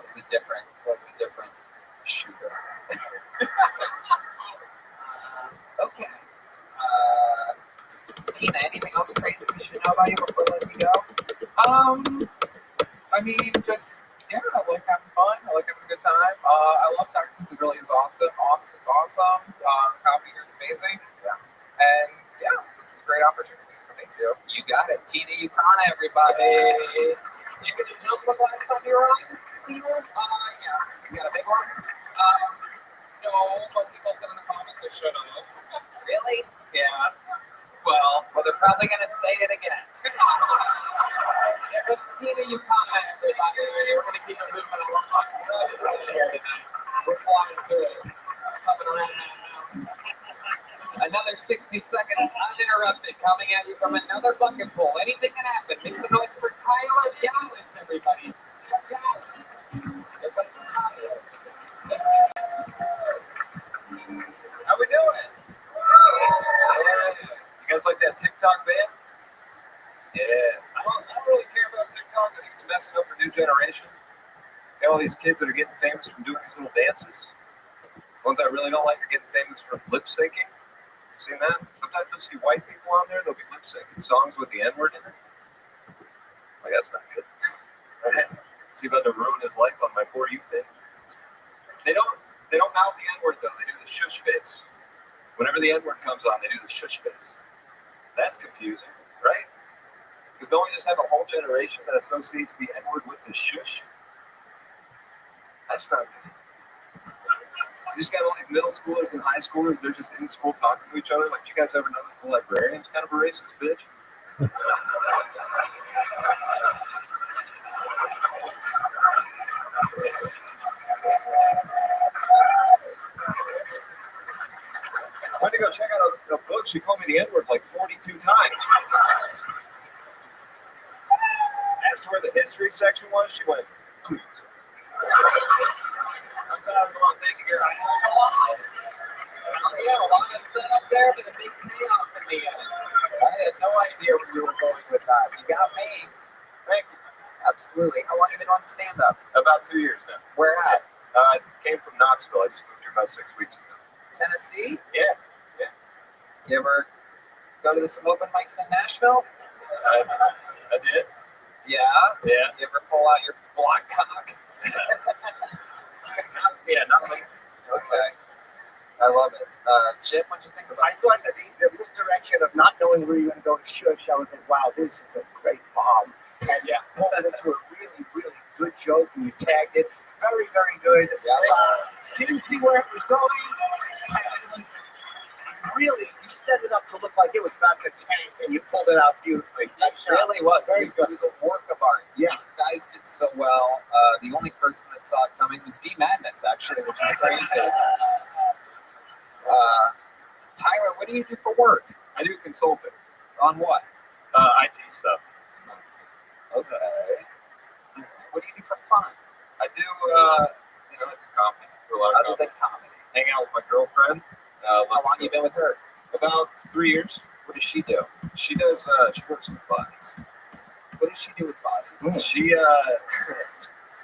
was a different shooter. Okay. Tina, anything else crazy we should know about you before letting you go? I mean, just yeah, I like having fun. I like having a good time. I love Texas. It really is awesome. Austin is awesome. Comedy here is amazing. Yeah. And yeah, this is a great opportunity. So thank you. You got it. Tina Yukana, everybody. Did you get a jump book last time you were on, Tina? Yeah. You got a big one? No, but people said in the comments I should have. Really? Yeah. Well, they're probably going to say it again. It's Tina Yukana, everybody. We're going to keep it moving along. We're flying through it. Coming around now. Another 60 seconds uninterrupted coming at you from another bucket pool. Anything can happen. Make some noise for Tyler Gallants, everybody. Everybody's Tyler. How we doing? You guys like that TikTok band? Yeah. I don't really care about TikTok. I think it's messing up the new generation. Got all these kids that are getting famous from doing these little dances. Ones I really don't like are getting famous from lip syncing. Seen that? Sometimes you'll see white people on there, they'll be lip syncing songs with the N-word in it. Like, that's not good. Right? See about to ruin his life on my For You thing. They don't mouth the N-word though, they do the shush face. Whenever the N-word comes on, they do the shush face. That's confusing, right? Because don't we just have a whole generation that associates the N-word with the shush? That's not good. You just got all these middle schoolers and high schoolers, they're just in school talking to each other. Like, you guys ever notice the librarian's kind of a racist bitch? I went to go check out a book. She called me the N-word like 42 times. Asked her where the history section was. She went, please. I'm tired of the long thank you, girl. Yeah, a lot of setup there, but a big payoff in the end. I had no idea where you were going with that. You got me. Thank you. Absolutely. How long have you been on stand-up? About 2 years now. Where at? I came from Knoxville. I just moved here about 6 weeks ago. Tennessee? Yeah. You ever go to some open mics in Nashville? I did. Yeah? Yeah. You ever pull out your block cock? Not like. Okay. I love it. Chip, what'd you think about I thought that the misdirection of not knowing where you're going to go to shush, I was like, wow, this is a great bomb. And yeah, pulled it into a really, really good joke, and you tagged it. Very, very good. Yeah. Didn't see where it was going. And really, you set it up to look like it was about to tank, and you pulled it out beautifully. It really was. Very good. It was a work of art. Yeah. You disguised it so well. The only person that saw it coming was D Madness, actually, which is crazy. Tyler, what do you do for work? I do consulting. On what? IT stuff. Okay. What do you do for fun? I do, I do comedy. Do a lot of Other comedy. than comedy. Hang out with my girlfriend. How long you been with her? About 3 years. What does she do? She does. She works with bodies. What does she do with bodies? She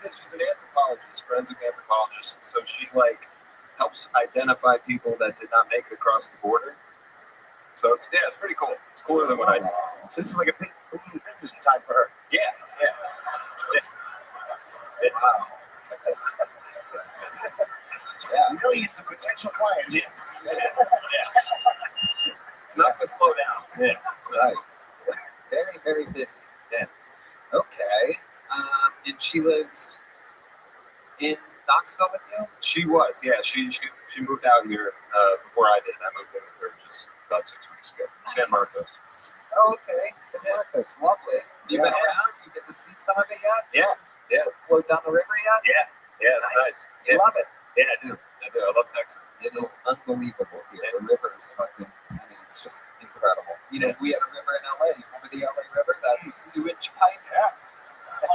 she's an anthropologist, forensic anthropologist. So she helps identify people that did not make it across the border. So it's pretty cool. It's cooler than what I do. So this is like a big business time for her. Yeah. Wow. Yeah. Millions of potential clients. Yes. It's not going to slow down. Yeah. Right. Very, very busy. Yeah. Okay. And she lives in Knoxville with you? She was. Yeah. She moved out here before I did. I moved in with her just about 6 weeks ago. San Marcos. Okay. San Marcos. Lovely. You been around? You get to see some of it yet? Yeah. Float down the river yet? Yeah. It's nice. You love it. Yeah, I do. I love Texas. It is unbelievable here. The river is fucking, it's just incredible. You know, we had a river in LA. You remember the LA River? That sewage pipe? Yeah. It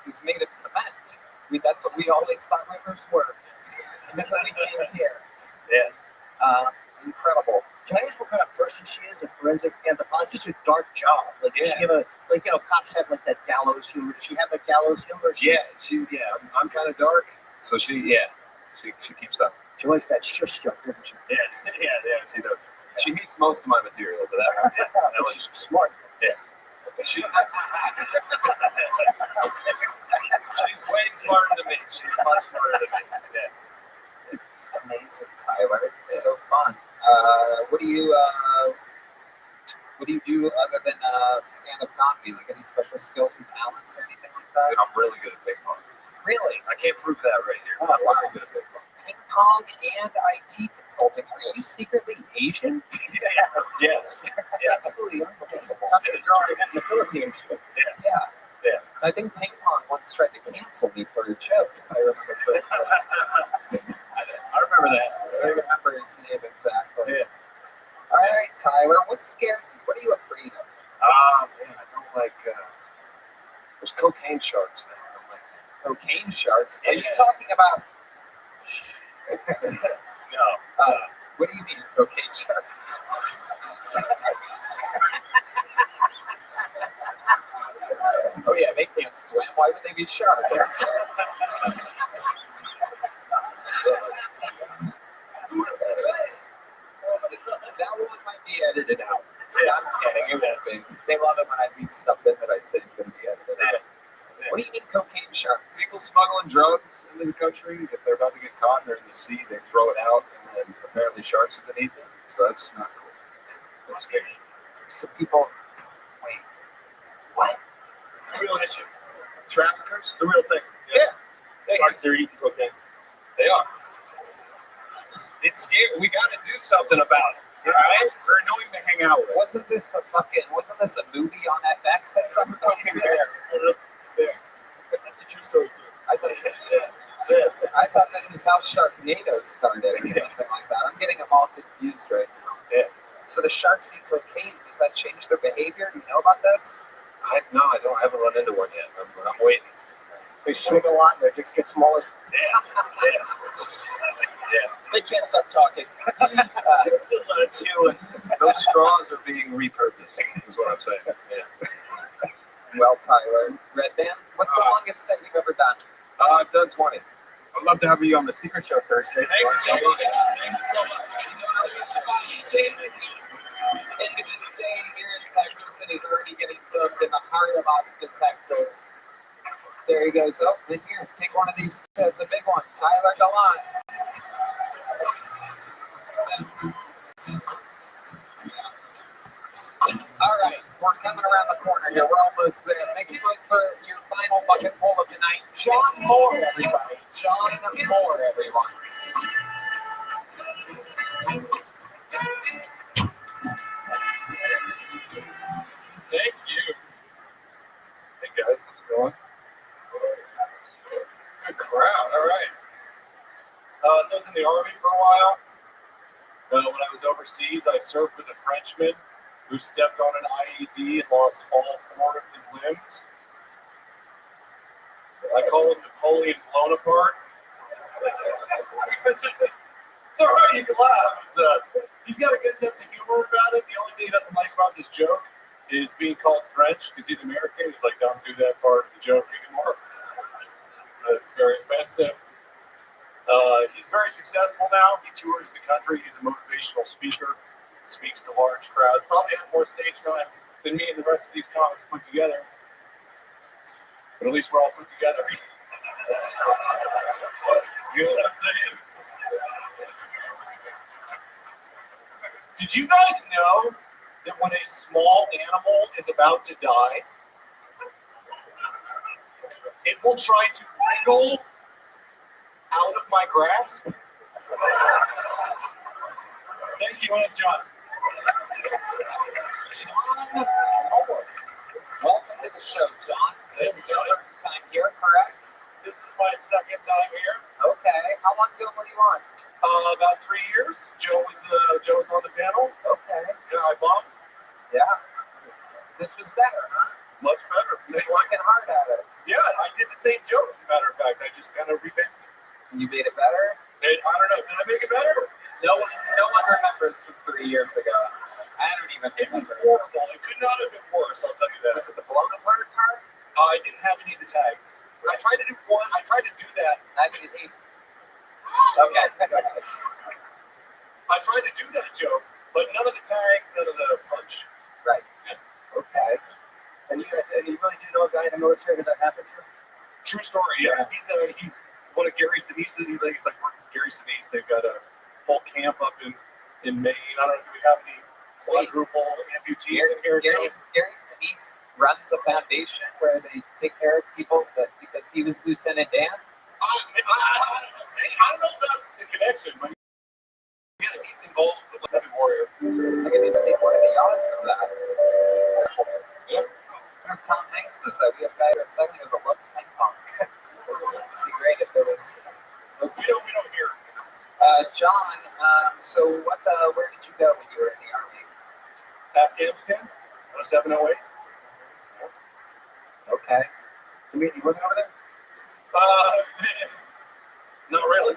was made of cement. That's what we always thought rivers were. Until we came here. Yeah. Incredible. Can I ask what kind of person she is? A forensic anthropologist. It's such a dark job. Like, does she have a like, you know, cops have like that gallows humor. Does she have that gallows humor? I'm kind of dark, so she keeps up. She likes that shush joke, doesn't she? Yeah, she does. She hates most of my material, but that So she's smart. she's way smarter than me. She's much smarter than me. Yeah. Amazing, Tyler. It's so fun. What do you do other than stand-up comedy? Like any special skills and talents or anything like that? Dude, I'm really good at ping pong. Really? I can't prove that right here. Oh, I'm wow. really good at ping pong. Ping pong and IT consulting. Are you secretly Asian? Yes. That's Yes. absolutely unbelievable. Sounds like a drawing in the Philippines. Yeah. I think ping pong once tried to cancel me for a joke. If I remember correctly. I remember that. I remember his name exactly. Yeah. All right, Tyler. What scares you? What are you afraid of? Man, I don't like. There's cocaine sharks now. I don't like that. Cocaine sharks? Are you Yeah. talking about? No. What do you mean, cocaine sharks? Oh yeah, they can't swim. Why would they be sharks? That one might be edited out. Yeah, I'm kidding. It won't be. They love it when I leave stuff in that I say is going to be edited out. What do you mean, cocaine sharks? People smuggling drugs into the country, if they're about to get caught and they're in the sea, they throw it out, and then apparently sharks have been eaten. So that's not cool. That's scary. So people, wait, what? It's a real issue. Traffickers? It's a real thing. Yeah. Sharks are eating cocaine. They are. It's scary. We got to do something about it. Right? They're annoying to hang out with. Wasn't this a movie on FX at some point? Yeah. That's a true story too. I thought this is how Sharknado started or something like that. I'm getting them all confused right now. Yeah. So the sharks eat cocaine. Does that change their behavior? Do you know about this? I haven't run into one yet. I'm waiting. They swing a lot and their dicks get smaller. Yeah. They can't stop talking. Chewing. Those straws are being repurposed, is what I'm saying. Yeah. Well, Tyler, Red Band, what's the longest set you've ever done? I've done 20. I'd love to have you on the Secret Show Thursday. Thank you so much. Thank you so much. Into this stay here in Texas, and he's already getting cooked in the heart of Austin, Texas. There he goes. Oh, in here. Take one of these. It's a big one. Tyler, go on. All right, we're coming around the corner here. We're almost there. Make space for your final bucket full of the night. John Moore, everybody. John Moore, everyone. Thank you. Hey guys, how's it going? Good crowd. All right. So I was in the Army for a while. When I was overseas, I served with a Frenchman who stepped on an IED and lost all 4 of his limbs. I call him Napoleon blown apart. It's all right, you can laugh. He's got a good sense of humor about it. The only thing he doesn't like about this joke is being called French because he's American. He's like, don't do that part of the joke anymore. So it's very offensive. He's very successful now. He tours the country. He's a motivational speaker. Speaks to large crowds. Probably has more stage time than me and the rest of these comics put together. But at least we're all put together. You know what I'm saying? Did you guys know that when a small animal is about to die, it will try to wriggle out of my grasp? Thank you, Aunt John. John Moore. Welcome to the show, John. This is your first time here, correct? This is my second time here. Okay. How long ago were you on? About 3 years. Joe was on the panel. Okay. Yeah, I bombed. Yeah. This was better, huh? Much better. You've been working hard at it. Yeah, I did the same joke, as a matter of fact. I just kind of revamped it. You made it better? I don't know. Did I make it better? No one remembers from 3 years ago. I don't even It was remember. horrible. It could not have been worse, I'll tell you that. Was it the blown apart car? I didn't have any of the tags. I tried to do one. I tried to do that. Neither did he. Okay. I tried to do that joke, but none of the tags, none of the punch. Right. Okay. And you really do know a guy in the military that happened to? True story. Yeah. He's one of Gary Sinise. He's like working with Gary Sinise. They've got a whole camp up in Maine. I don't know. Do we have any quadruple amputees in here? Gary Sinise runs a foundation where they take care of people because he was Lieutenant Dan. I don't know if that's the connection, but yeah, he's involved with the Heavy Warrior. I can even think, what are the odds of that? Yeah. What if Tom Hanks does that? We have a guy who's 70 who loves ping pong. It'd be great if there was. We don't hear. John, so where did you go when you were in the Army? Afghanistan on a 708. Okay. You mean you working over there? Not really.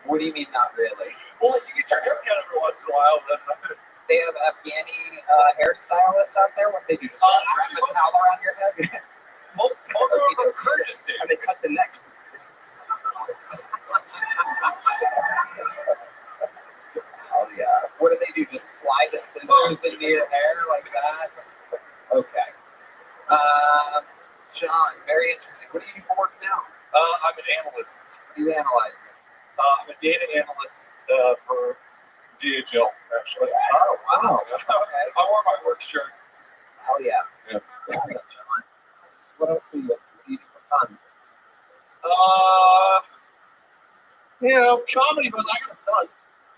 What do you mean, not really? Well, you get your haircut every once in a while, but that's not good. They have Afghani hairstylists out there. What do they do? Just wrap a towel around your head? Most of them are Kyrgyzstan. And they cut the neck. Oh yeah. What do they do? Just fly the scissors into your hair like that? Okay. John, very interesting. What do you do for work now? I'm an analyst. What are you analyzing? I'm a data analyst for DHL, actually. Oh wow. Okay. I wore my work shirt. Hell yeah. Yeah. John. What else do you do? What do you do for fun? Comedy, but I got a son.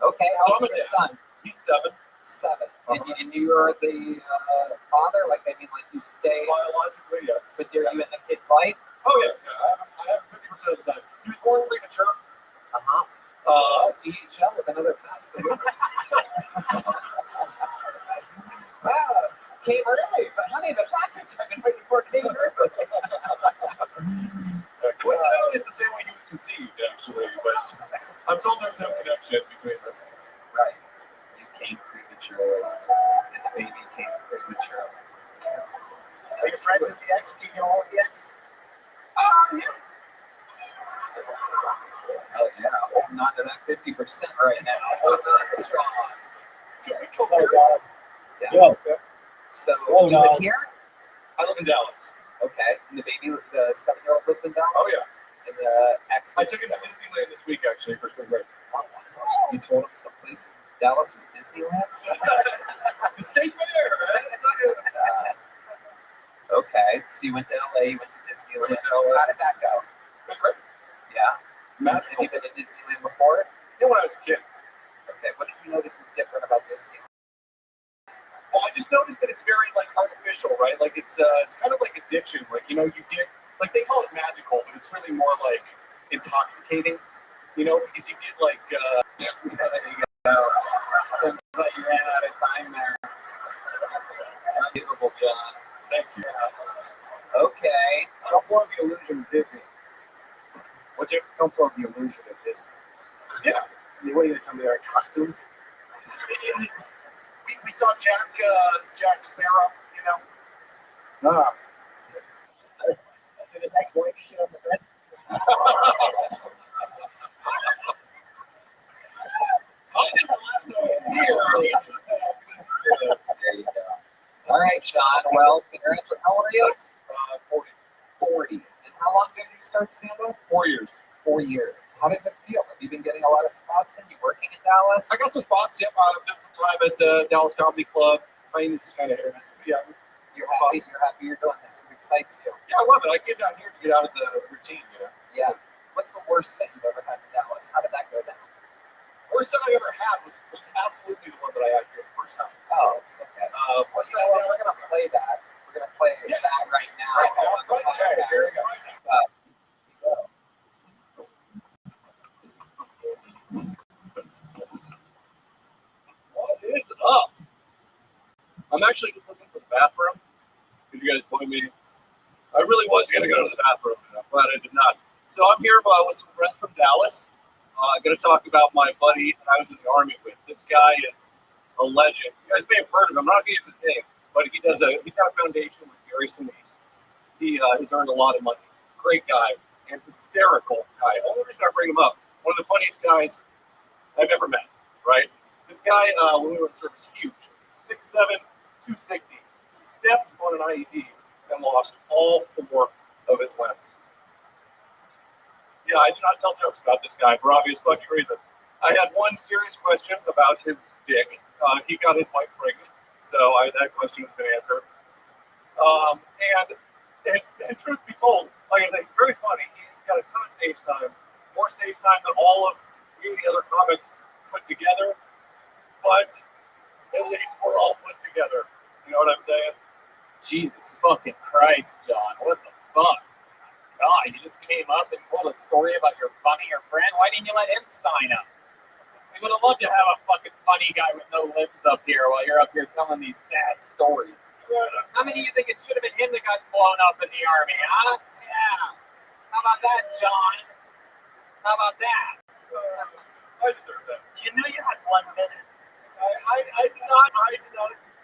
Okay. So How I'm old's a your dad. son? He's 7. 7. And you are the father? Like, I mean, like you stay, Biologically, yes. but are you in the kid's life? Oh, yeah. I have 50% of the time. He was born premature. Uh-huh. DHL with another fast delivery. Wow. Came early, but honey, the package I've been waiting for came early. Coincidentally, it's the same way he was conceived, actually, but I'm told there's no connection between those things. Right. You came prematurely, and the baby came prematurely. Are you friends with the ex? Do you know all the ex? Yeah. Hell yeah, holding on to that 50% right now. Holding on strong. Yo. So, Oh, you live no. here? I live in Dallas. Okay. And the baby, the 7-year-old lives in Dallas? Oh, yeah. And the ex. I took him to Disneyland this week, actually, for spring break. You told him someplace in Dallas was Disneyland? The state fair, right? Okay. So you went to LA, you went to Disneyland. Went to LA. How did that go? It was great. Yeah. Magical. Have you been to Disneyland before? Yeah, when I was a kid. Okay. What did you notice is different about Disneyland? Well, I just noticed that it's very like artificial, right? Like it's kind of like addiction. Like you get like they call it magical, but it's really more like intoxicating. Because you get like there you go. Turns out you ran out of time there. Unbelievable, John. thank you. Okay. Don't blow the illusion of Disney. What's it? Don't blow the illusion of Disney. Yeah. I mean, what are you going to tell me? They're in costumes? We saw Jack Sparrow. Ah. Did his ex-wife shit on the bed? I did the last time I was here. There you go. All right, John. Well, congratulations. How old are you? 40. 40. And how long ago did you start stand-up? 4 years. 4 years. How does it feel? Have you been getting a lot of spots in? You working in Dallas? I got some spots. Yep, I've done some time at Dallas Comedy Club. I mean, this is kind of hit or miss. Yeah. You're happy you're doing this. It excites you. Yeah, I love it. I came down here to get out of the routine, Yeah. What's the worst set you've ever had in Dallas? How did that go down? Worst set I ever had was absolutely the one that I had here the first time. Oh, okay. Worst set Well, we're going to play that. We're going to play that right now. on the Okay, here we go. podcast. Here we go. What is up? I'm actually just looking for the bathroom. Because you guys pointed me. I really was going to go to the bathroom, and I'm glad I did not. So I'm here with some friends from Dallas. I'm going to talk about my buddy that I was in the Army with. This guy is a legend. You guys may have heard of him. I'm not going to use his name, but he's got a foundation with Gary Sinise. He has earned a lot of money. Great guy and hysterical guy. The only reason I bring him up, one of the funniest guys I've ever met, right? This guy, when we were in service, huge, 6'7", 260, stepped on an IED and lost all 4 of his limbs. Yeah, I do not tell jokes about this guy for obvious fucking reasons. I had one serious question about his dick. He got his wife pregnant, so that question has been answered. And truth be told, like I said, he's very funny. He's got a ton of stage time, more stage time than all of the other comics put together. But at least we're all put together. You know what I'm saying? Jesus fucking Christ, John. What the fuck? God, you just came up and told a story about your funnier friend. Why didn't you let him sign up? We would have loved to have a fucking funny guy with no lips up here while you're up here telling these sad stories. How many of you think it should have been him that got blown up in the army, huh? Yeah. How about that, John? How about that? I deserve that. You knew you had 1 minute. I did not.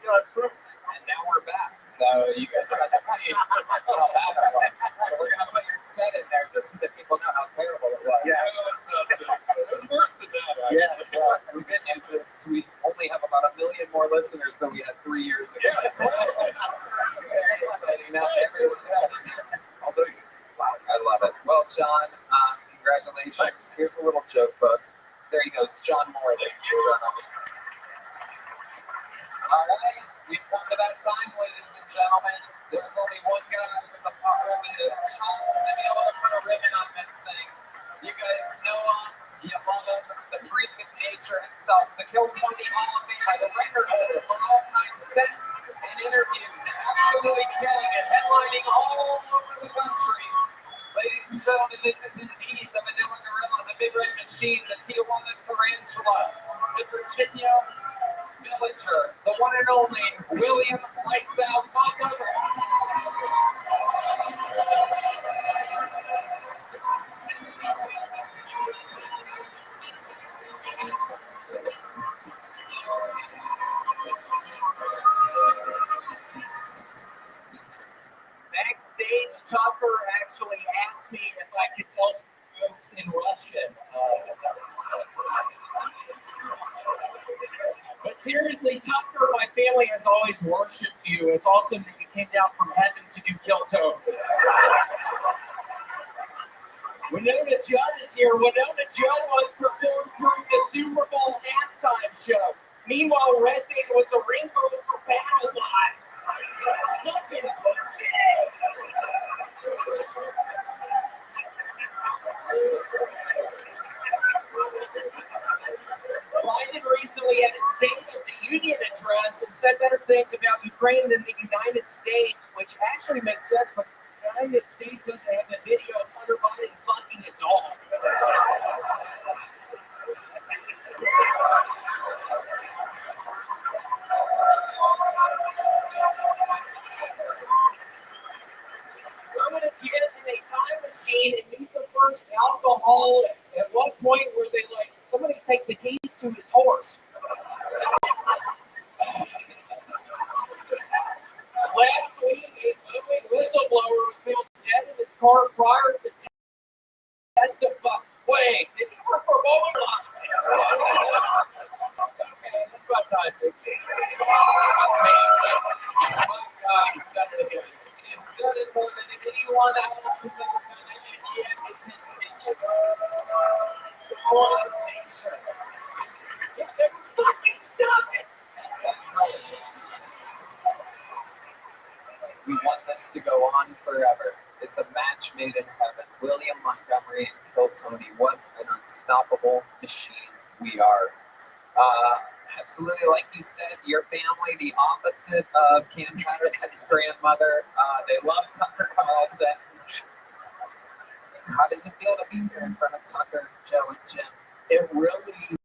Yeah, that's true. And now we're back. So you guys got to see how bad it was. So we're going to put your set in there just so that people know how terrible it was. Yeah. It was worse than that, actually. Yeah, well, the good news is we only have about 1 million more listeners than we had 3 years ago. Yes. Very exciting. Now everyone's listening. Although you. Wow, I love it. Well, John, congratulations. Thanks. Here's a little joke book. There he goes, John Moore. Ladies and gentlemen. All right, we've come to that time, ladies and gentlemen. There's only one guy with the chance to be able to put a ribbon on this thing. You guys know him, you love him, the freak of nature himself, the Kill 20 Hall of Fame, the record holder for all-time sets and interviews, absolutely killing it, headlining all over the country. Ladies and gentlemen, this is an piece of Vanilla Gorilla, the Big Red Machine, the Tijuana Tarantula, the Virginia Villager, the one and only William Lights Out Montgomery. Backstage, Tucker actually asked me if I could tell some jokes in Russian. But seriously, Tucker, my family has always worshipped you. It's awesome that you came down from heaven to do Kilto. Winona Judd is here. Winona Judd once performed during the Super Bowl halftime show. Meanwhile, Red Band was a ringboat for battle bots. Fucking pussy! Biden recently had a State of the Union address and said better things about Ukraine than the United States, which actually makes sense, but the United States doesn't have a video of Hunter Biden fucking a dog. I'm going to get in a time machine and meet the first alcohol. At what point were they like, somebody take the keys to his horse? Last week, a moving whistleblower was found dead in his car prior to testifying. Wait, did he work for Boeing? Okay, that's about time, Big King. Amazing. My God, he's done it again. He's done it more than anyone else has ever done it, and yet it continues. For the nation. Yeah, never fucking stop it. That's right. We want this to go on forever. It's a match made in heaven. William Montgomery and Kill Tony. What an unstoppable machine we are. Absolutely, like you said, your family, the opposite of Cam Patterson's grandmother. They love Tucker Carlson. How does it feel to be here in front of Tucker, Joe, and Jim? It really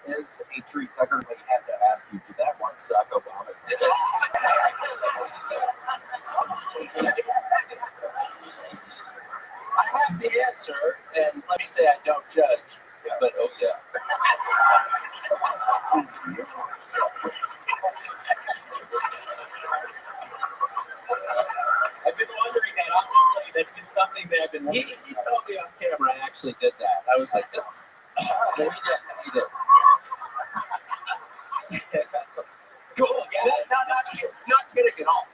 is a treat. Tucker, I have to ask you, did that one suck? Obama's did it. I have the answer, and let me say I don't judge. Yeah. but oh yeah. I've been wondering that, honestly. That's been something that I've been wondering. He told me off camera I actually did that. I was like, no, he did. Cool, yeah. Not kidding at all.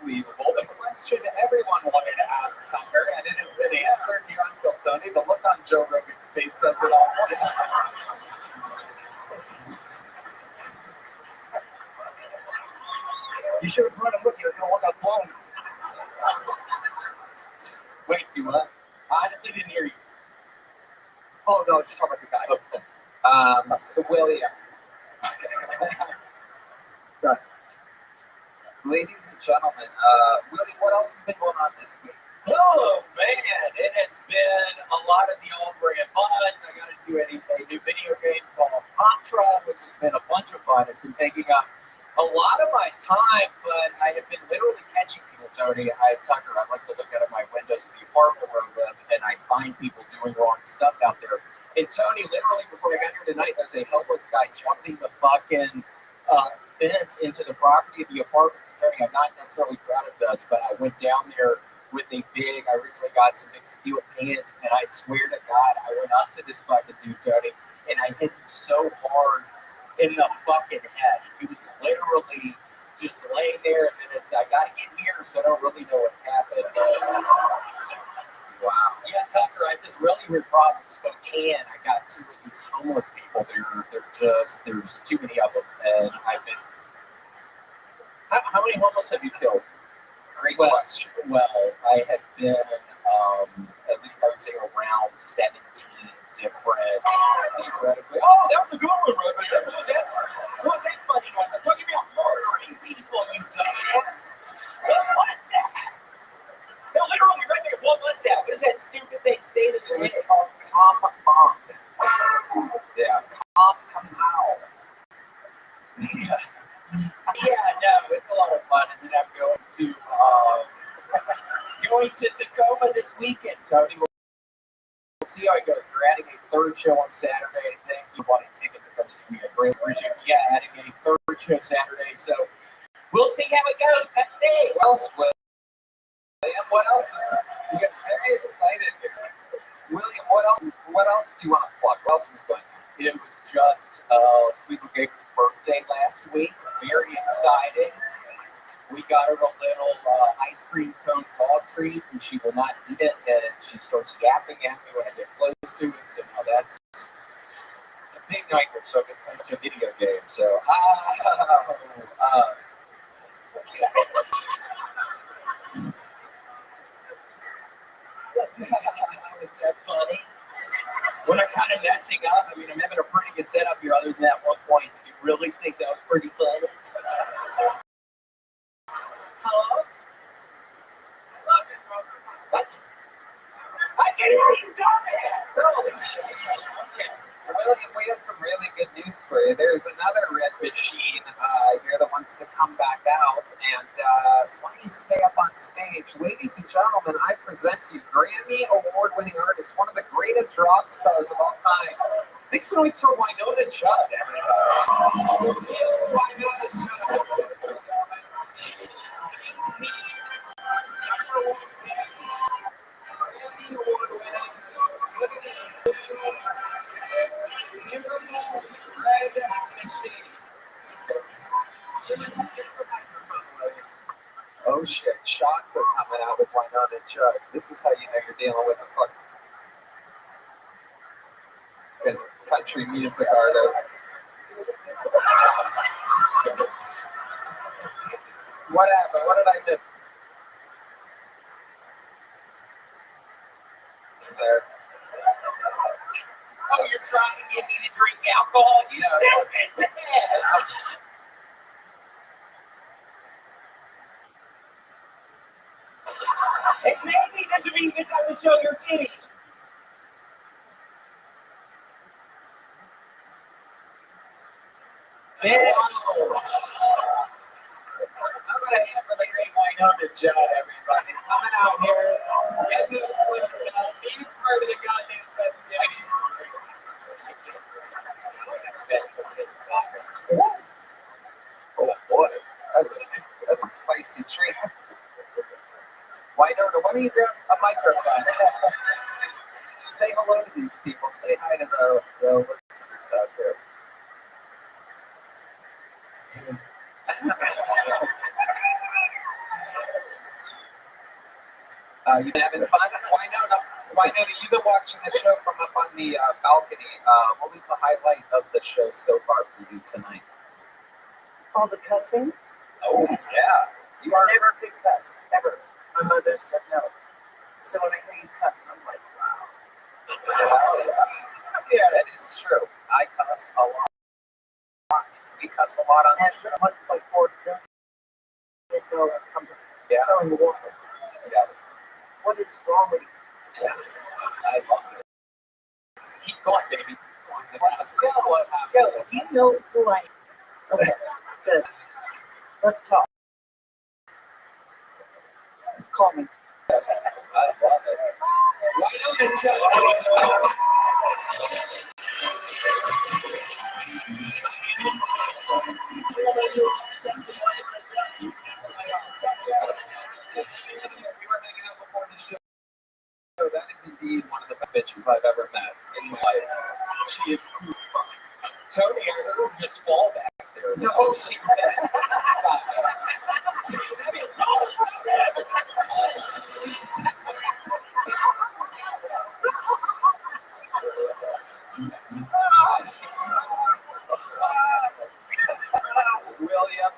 Unbelievable. The question everyone wanted to ask Tucker, and it has been answered here on Phil Tony. The look on Joe Rogan's face says it all. You should have brought him with you. You're going to work on phone. Wait, do what? I honestly didn't hear you. Oh, no, just talking about the guy. So William. Right. Ladies and gentlemen, Willie, what else has been going on this week? Oh man, it has been a lot of the old brand buds. I got into a new video game called Contra, which has been a bunch of fun. It's been taking up a lot of my time, but I have been literally catching people, Tony. I like to look out of my windows of the apartment where I live, and I find people doing wrong stuff out there. And Tony, literally before I got here tonight, there's a helpless guy jumping the fucking fence into the property of the apartment. So Tony, I'm not necessarily proud of this, but I went down there with I recently got some big steel pants, and I swear to God, I went up to this fucking dude, Tony, and I hit him so hard in the fucking head. He was literally just laying there, and then I gotta get here, so I don't really know what happened. Wow. Yeah, Tucker, I have this really weird problem in Spokane. I got two of these homeless people. There's too many of them, and I've been. How many homeless have you killed? Great question. Well, I have been, at least I would say, around 17 different, theoretically. Oh, that was a good one, Rabbi. What was that funny noise? I'm talking about murdering people, you dumbass. What was that? No, literally, right there. What was that? What is that stupid thing saying in the It's called Comp Bomb. Yeah, Comp Kamal. Yeah, no, it's a lot of fun. And then I'm going to Tacoma this weekend, Tony. We'll see how it goes. We're adding a third show on Saturday. Thank you, wanting tickets to come see me. I greatly appreciate it. Yeah, adding a third show Saturday. So we'll see how it goes. Hey, What else, William? What else is you get very excited here? William, what else do you want to plug? What else is going on? it was just Sweet Gator's birthday last week. Very exciting. We got her a little ice cream cone dog treat, and she will not eat it. And she starts yapping at me when I get close to it. So now that's a big nightmare. So it's a video game. So was that funny? When I'm kind of messing up, I mean, I'm having a pretty good setup here. Other than that one point, did you really think that was pretty funny? Hello? What? I can't hear you, dumbass! Holy shit. Okay. William, we have some really good news for you. There's another red machine here that wants to come back out, and so why don't you stay up on stage? Ladies and gentlemen, I present to you Grammy Award-winning artist, one of the greatest rock stars of all time. Make some noise for Winona Judd, everybody. Winona Judd. Grammy Award-winning. Look at this. Oh shit, shots are coming out with Winona Judd. This is how you know you're dealing with a fucking country music artist. What happened? What did I do? It's there. Oh, you're trying to get me to drink alcohol? You stupid man! Hey, maybe this would be a good time to show your titties. Yeah. I'm gonna have the great Winona Judd, everybody. Coming out here. That's a spicy treat. Why don't you grab a microphone? Say hello to these people. Say hi to the listeners out there. You been having fun? Why not? You've been watching the show from up on the balcony. What was the highlight of the show so far for you tonight? All the cussing. Oh, yeah. You are never could cuss, ever. My mother said no. So when I hear you cuss, I'm like, wow. Yeah, that is true. I cuss a lot. We cuss a lot on And like $4 billion company selling water. Yeah. What is wrong with you? I love it. Just keep going, baby. Joe, do you know who I am? Okay, good. Let's talk. Call me. I love it. Why don't you tell We were hanging out before the show. That is indeed one of the best bitches I've ever met in my life. She is cool as fuck. Tony, I heard her just fall back there. No, she didn't. Stop William,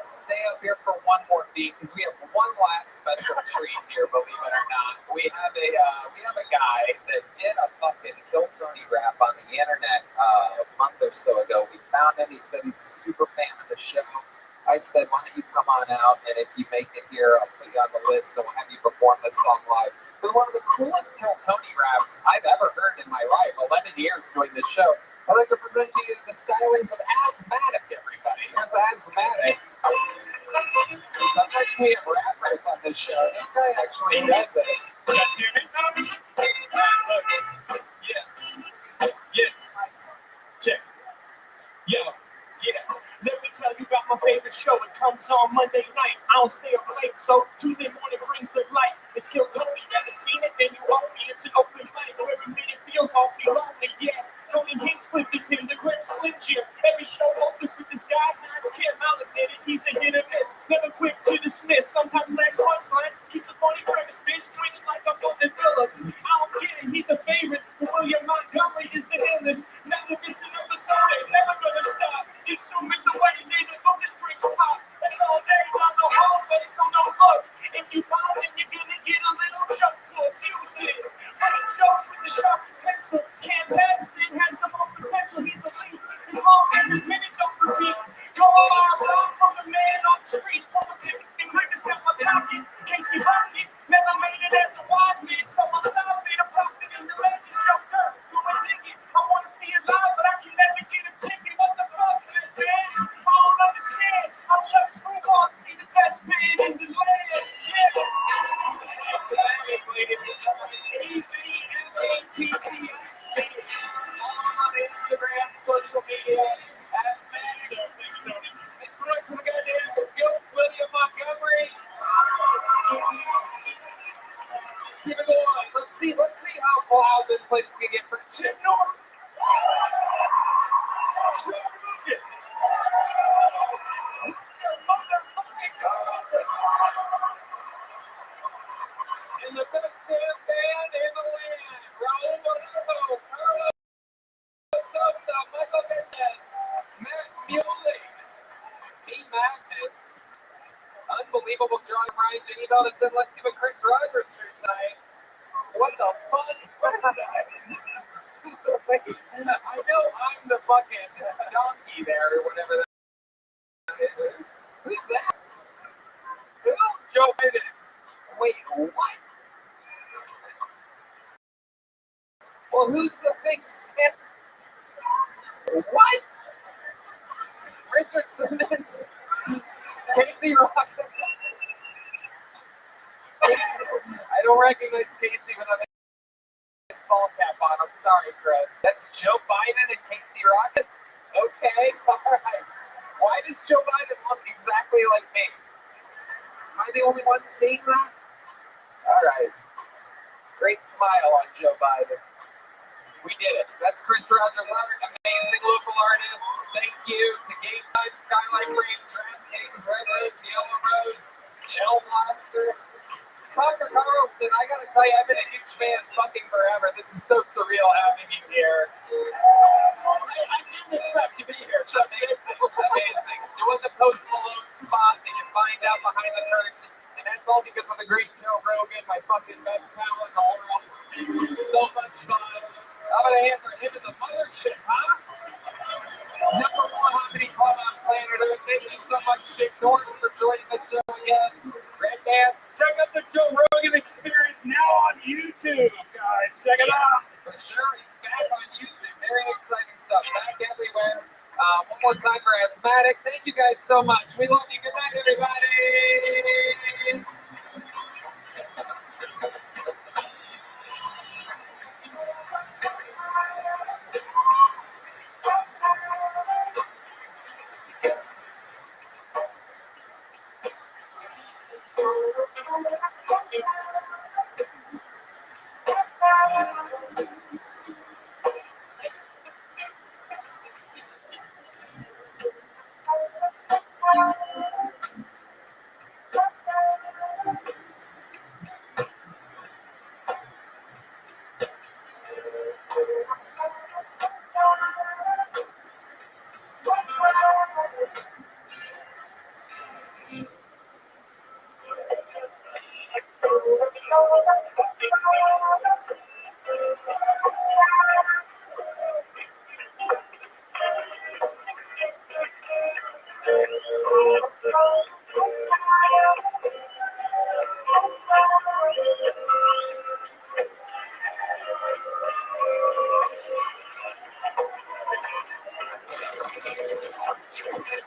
stay up here for one more beat because we have one last special treat here. Believe it or not, we have a guy that did a fucking Kill Tony rap on the internet a month or so ago. We found him. He said he's a super fan of the show. I said, why don't you come on out, and if you make it here, I'll put you on the list, so we'll have you perform this song live. But one of the coolest Kill Tony raps I've ever heard in my life, 11 years doing this show. I'd like to present to you the stylings of Asthmatic, everybody. Here's Asthmatic. Sometimes we have rappers on this show. This guy actually does it. You guys hear me? Yeah. Yeah. Check. Yo. Yeah. Let me tell you about my favorite show. It comes on Monday night. I don't stay up late, so Tuesday morning brings the light. It's Kill Tony. Never seen it, then you won't be. It's an open mic where every minute feels awfully lonely. Yeah. Tony Hinchcliffe is him, the great Slim Jim. Every show opens with this guy, Hines Kim. I'll admit it, he's a hit or miss. Never quick to dismiss. Sometimes lacks punchlines. Keeps a funny premise, bitch. Drinks like I'm Golden Phillips. I don't get it, he's a favorite. But William Montgomery is the illest. Never missing on the Sunday, never gonna stop. Consuming the way they go the streets pop. That's all day down the hallway, so no look. If you bomb, then you're gonna get a little joke for music. Writing jokes with the sharp pencil. Cam Madison has the most potential. He's elite. As long as his minute don't repeat. Go alarm from the man on the streets. Pull a pick and greatness out my pocket. Casey Rocket never made it as a wise man. So I'll stop it. A prophet in the land is joker. Do a ticket. I wanna see it live, but I can never get a ticket. What the fuck, man? I don't understand. I'm Chuck Screwball to see the best man in the land. Yeah. Ladies and gentlemen, AZMATP. On Instagram, social media, at Matt. It's right for the goddamn Gil William Montgomery. Keep it going. Let's see how loud this place can get for Chip Norton. And the best damn band in the land. Raul Moreno, Carlos Sosa, Michael Mendez, Matt Muley, B. Magnus, unbelievable John Ryan, Jenny Belton, let's see what Chris Rogers should say. What the fuck? What is that? I know I'm the fucking donkey there, or whatever that is. Who's that? Who's Joe Biden? Wait, what? Well, who's the big snip? What? Richard Simmons? Casey Rock? I don't recognize Casey without his ball cap on. I'm sorry, Chris. That's Joe Biden and Casey Rocket? Okay, all right. Why does Joe Biden look exactly like me? Am I the only one seeing that? All right. Great smile on Joe Biden. We did it. That's Chris Rogers Art, amazing local artist. Thank you to Game Time, Skyline Green, DraftKings, Red Rose, Yellow Rose, Gel Blaster, Tucker Carlson. I gotta tell you, I've been a huge fan fucking forever. This is so surreal having you here. I didn't expect to be here. Trust me. Amazing. Doing the Post Malone spot that you find out behind the curtain. And that's all because of the great Joe Rogan, my fucking best pal in the world. So much fun. I'm gonna hand for him in the mothership, huh? Number one comedy club on planet Earth. Thank you so much, Chick Norton, for joining the show again. Red Man. Check out the Joe Rogan Experience now on YouTube, guys. Check it out. For sure, he's back on YouTube. Very exciting stuff. Back everywhere. One more time for Asthmatic. Thank you guys so much. We love you. Good night, everybody.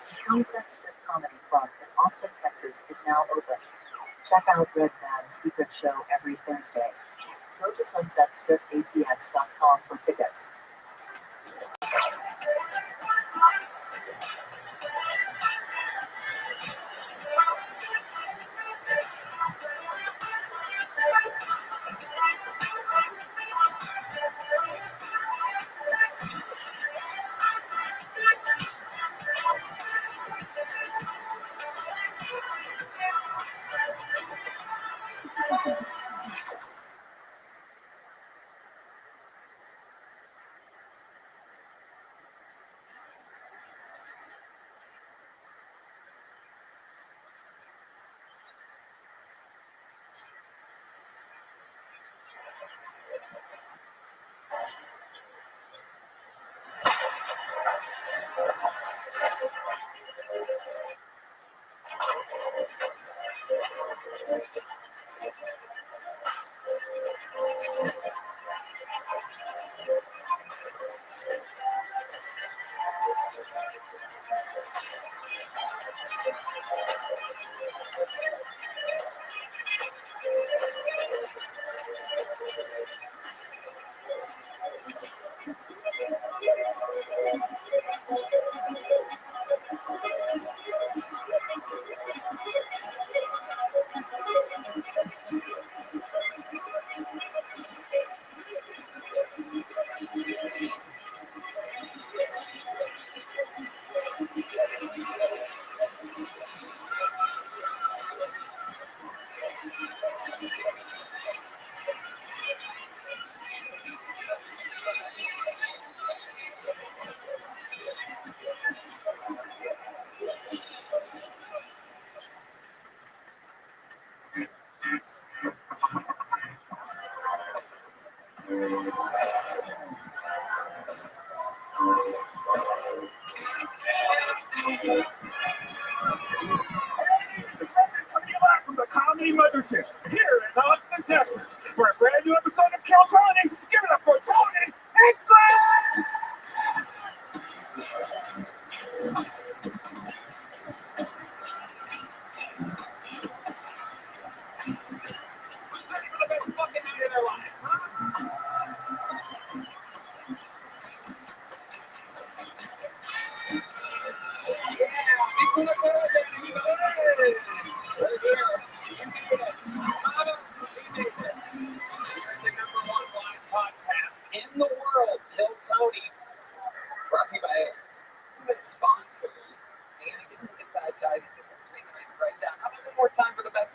Sunset Strip Comedy Club in Austin, Texas is now open. Check out Red Man's secret show every Thursday. Go to sunsetstripatx.com for tickets. From the Comedy Mothership here in Austin, Texas, for a brand new episode of Kill Tony. Give it up for Tony and Glenn!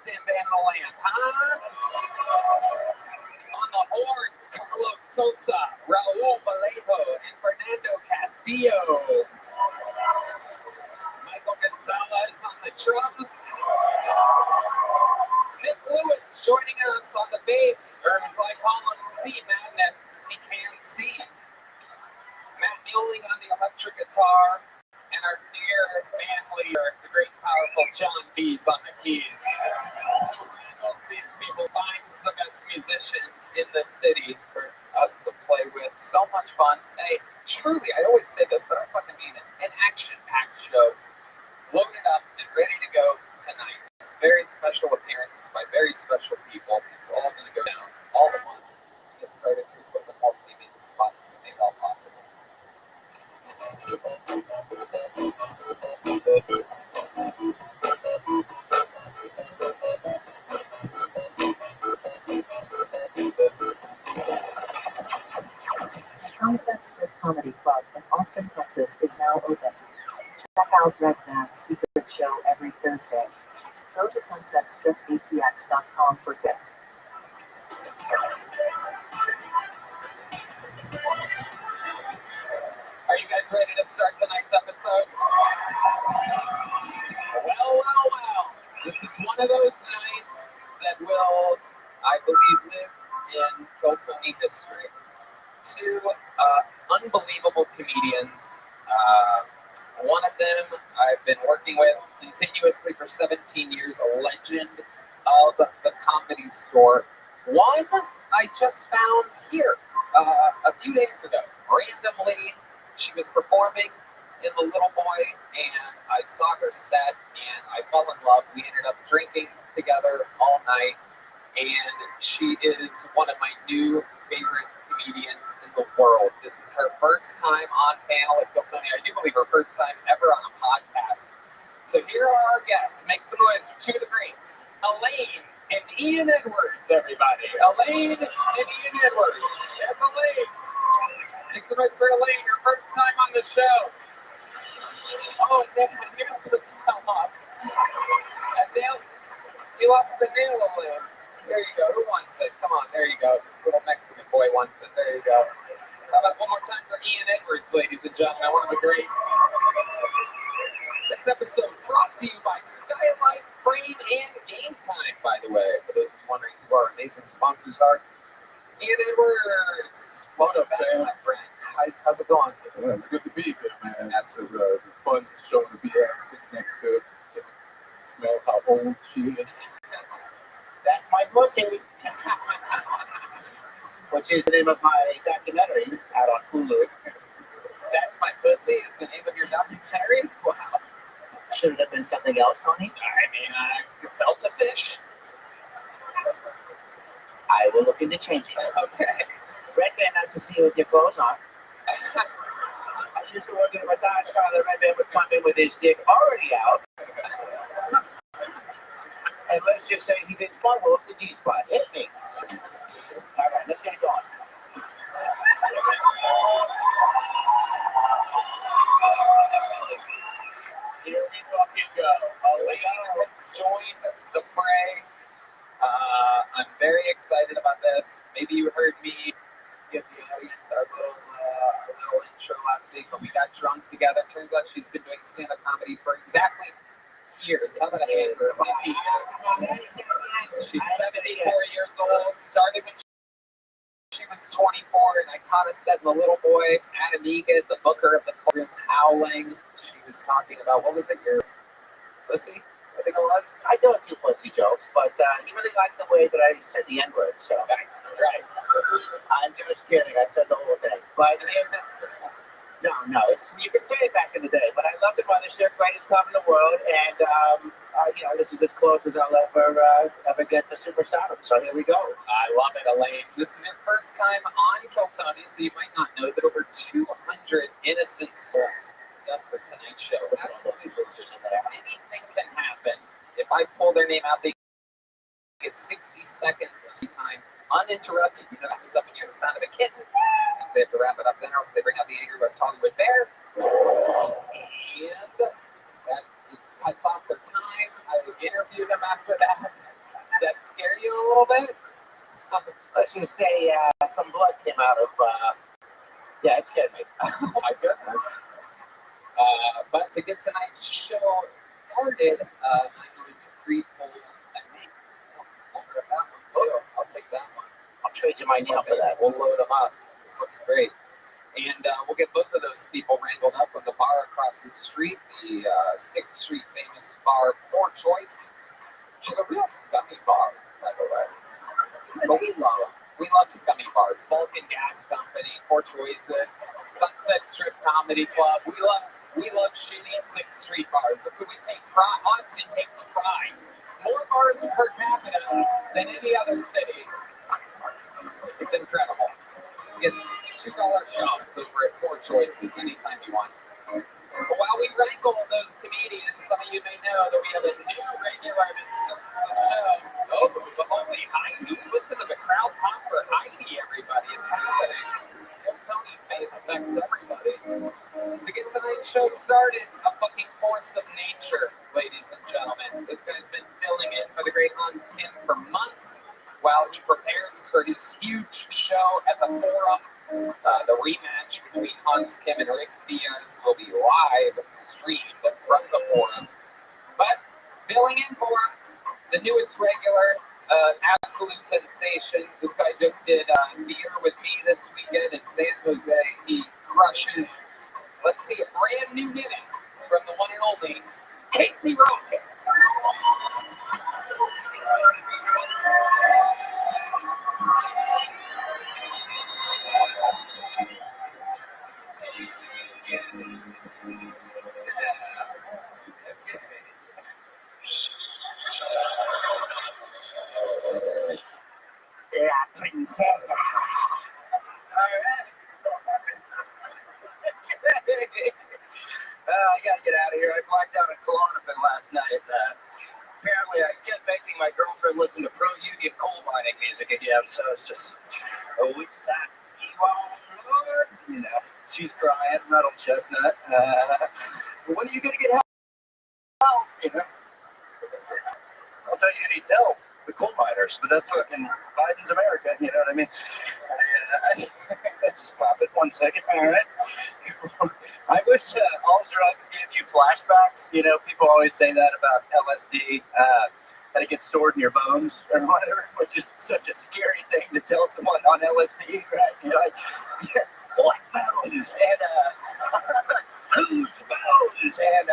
stand band of the land, huh? On the horns, Carlos Sosa, Raul Vallejo, and Fernando Castillo. Michael Gonzalez on the drums. Nick Lewis joining us on the bass, or as I call him, C Madness, because he can see. Matt Muelling on the electric guitar, and our dear band leader, the great powerful John Bees on the keys. These people finds the best musicians in the city for us to play with. So much fun. Hey, truly, I always say this, but I fucking mean it. An action-packed show, loaded up and ready to go tonight. Very special appearances by very special people. It's all going to go down all at once. Get started. Here's a little bit more from the amazing sponsors that made it all possible. Sunset Strip Comedy Club in Austin, Texas is now open. Check out Red Man's Secret Show every Thursday. Go to sunsetstripatx.com for tips. Are you guys ready to start tonight's episode? Well. This is one of those nights that will, I believe, live in Kiltony history. Two unbelievable comedians. One of them I've been working with continuously for 17 years, a legend of the Comedy Store. One I just found here a few days ago. Randomly, she was performing in The Little Boy, and I saw her set, and I fell in love. We ended up drinking together all night, and she is one of my new favorite comedians in the world. This is her first time on panel at Kiltony. I do believe her first time ever on a podcast. So here are our guests. Make some noise for two of the greats, Elaine and Ian Edwards, everybody. Elaine and Ian Edwards. There's Elaine. Make some noise for Elaine, her first time on the show. Oh, and you just fell off. And nail, you lost the nail, Elaine. There you go. Who wants it? Come on, there you go. This little Mexican boy wants it. There you go. How about one more time for Ian Edwards, ladies and gentlemen, one of the greats. This episode brought to you by Skylight, Frame, and Game Time, by the way, for those of you wondering who our amazing sponsors are. Ian Edwards, welcome back, my friend. How's it going? Well, it's good to be here, man. This is a fun show to be at, sitting next to, smell how old she is. That's my pussy. Which is the name of my documentary out on Hulu. That's My Pussy is the name of your documentary? Wow. Should it have been something else, Tony? I mean, gefilte fish? I will look into changing it. Okay. Red Man, nice to see you with your clothes on. I used to work in a massage parlor. Red Man would come in with his dick already out. And let's just say he thinks Small Wolf the G-spot. Hit me. All right, let's get it going. Here we fucking go. Elaine has joined the fray. I'm very excited about this. Maybe you heard me give the audience our little intro last week when we got drunk together. Turns out she's been doing stand-up comedy for exactly years. How about a hand for She's 74 years old. Started when she was 24, and I caught a set in The Little Boy. Adam Egan, the booker of the club, howling. She was talking about, what was it, your pussy? I think it was. I do a few pussy jokes, but he really liked the way that I said the N-word, so. Right. I'm just kidding. I said the whole thing. But no, you can say it back in the day. But I love the mothership, greatest club in the world, and this is as close as I'll ever get to superstardom. So here we go. I love it, Elaine. This is your first time on Kiltony, so you might not know that over 200 innocent souls up for tonight's show. Absolutely losers in there. Anything can happen. If I pull their name out, they get 60 seconds of time uninterrupted. You know that was up and hear the sound of a kitten. And they have to wrap it up then, or else they bring out the angry West Hollywood Bear. And that cuts off their time. I would interview them after that. that scare you a little bit? Let's just say some blood came out of. Yeah, it scared me. Oh my goodness. But to get tonight's show started, I'm going to pre-pull that name. I'll grab that one too. I'll take that one. I'll trade you my nail for that. We'll load them up. This looks great. And we'll get both of those people wrangled up with the bar across the street, the 6th Street famous bar, Poor Choices, which is a real scummy bar, by the way. But we love them. We love scummy bars. Vulcan Gas Company, Poor Choices, Sunset Strip Comedy Club. We love shitty 6th Street bars. That's what we take pride. Austin takes pride. More bars per capita than any other city. It's incredible. Get $2 shots over at Poor Choices anytime you want. But while we wrangle those comedians, some of you may know that we have a new regular that starts the show. Oh, the holy Heidi. Listen to the crowd pop for Heidi, everybody. It's happening. Well, Tony Faith affects everybody. To get tonight's show started, a fucking force of nature, ladies and gentlemen. This guy's been filling in for the great Hans Kim for months while he prepares for his huge show at the Forum. The rematch between Hans Kim and Rick Diaz will be live streamed from the Forum. But filling in for him, the newest regular, absolute sensation. This guy just did theater with me this weekend in San Jose. He crushes, let's see, a brand new minute from the one and only Casey Rothschild. La princesa. I gotta get out of here. I blacked out in Klonopin last night. Apparently, I kept making my girlfriend listen to pro-union coal mining music again, so it's just, which side you on, Lord? You know, she's crying, metal chestnut. When are you gonna get help? You know? I'll tell you who needs help. The coal miners, but that's fucking Biden's America, you know what I mean? Just pop it 1 second, all right? I wish all drugs give you flashbacks. You know, people always say that about LSD, that it gets stored in your bones or whatever, which is such a scary thing to tell someone on LSD, right? You're like, yeah, what bones? And, whose bones? And,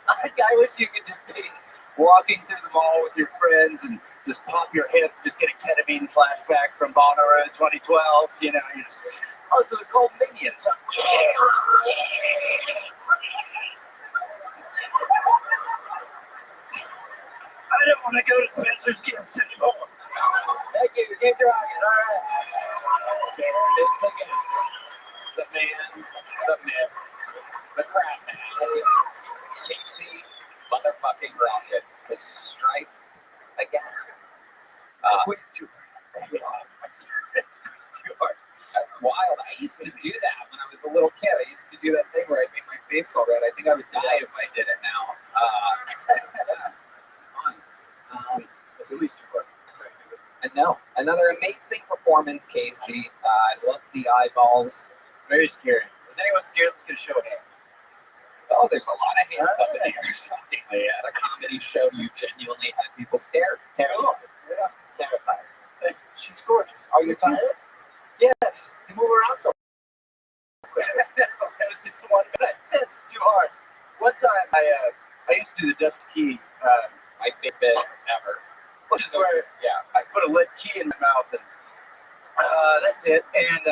I wish you could just be walking through the mall with your friends and just pop your hip, just get a ketamine flashback from Bonnaroo 2012. You know, you're just, oh, so they're called minions. Huh? I don't want to go to Spencer's Gifts anymore. Thank you. Keep rocking. All right. It's again the man, the myth, the crap man, Casey motherfucking Rocket, the stripe against. Squeeze too hard. Squeeze too hard. That's wild. I used to do that when I was a little kid. I used to do that thing where I'd make my face all red. I think I would die if I did it now. Fun. It's at least too hard. And no, another amazing performance, Casey. I love the eyeballs. Very scary. Is anyone scared? Let's get a show of hands. Oh, there's a lot of hands up in here. Shockingly, at a comedy show, you genuinely had people scared. Terrified. Yeah. Terrified. She's gorgeous. Are you tired? Yes. You move around so No, it was just one minute. It's too hard. One time, I used to do the Dust Key, My favorite bit ever. which is where Yeah. I put a lead key in my mouth, and that's it. And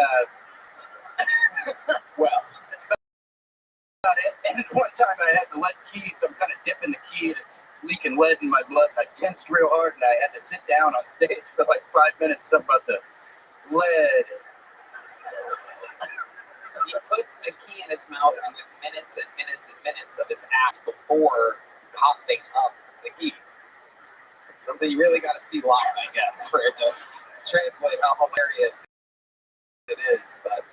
Well, that's about it. And one time I had the lead key, so I'm kind of dipping the key, and it's leaking lead in my blood. And I tensed real hard, and I had to sit down on stage for like 5 minutes. Something about the lead. he puts a key in his mouth and with minutes and minutes and minutes of his act before coughing up the key. It's something you really got to see live, I guess, for it to translate how hilarious it is. But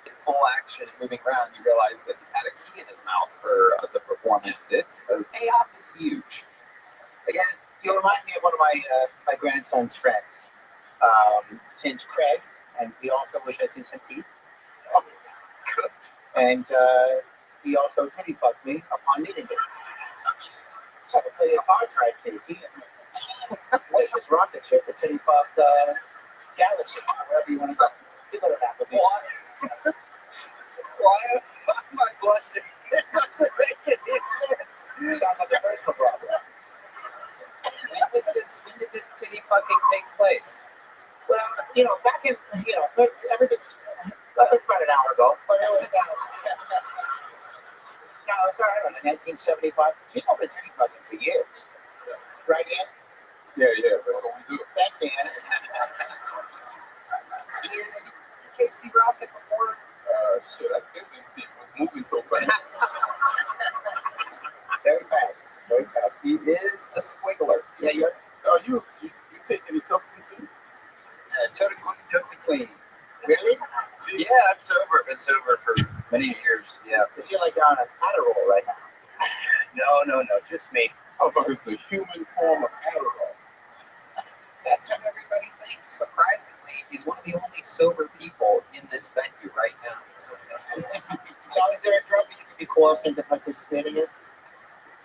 in full action and moving around, you realize that he's had a key in his mouth for the performance. The payoff is huge. Again, You remind me of one of my grandson's friends. Since Craig, and he also was missing some teeth. Oh, good. And he also titty fucked me upon meeting him. So I play a cards right, Casey. Take this rocket ship to titty fuck Galaxy, wherever you want to go. You go to Applebee's. Why am I blushing? It doesn't make any sense. Sounds like a personal problem. When did this titty fucking take place? Well, back in, so everything's, well, it's about an hour ago, but it was, no, it's all right, in 1975. People have been titty fucking for years. Right, Ian? Yeah, that's what we do. Thanks, Ian. Ian, Casey Rocket before? Shit, I still didn't see it was moving so fast. Very fast. Very fast. He is a squiggler. Yeah, you're. Are you take any substances? Totally clean. Really? Yeah, I'm sober. I've been sober for many years. Yeah. You feel like you're on an Adderall right now. No. Just me. Motherfucker's the human form of Adderall. That's what everybody thinks. Surprisingly, he's one of the only sober people in this venue right now. Now, is there a drug that you could be coerced into participating in?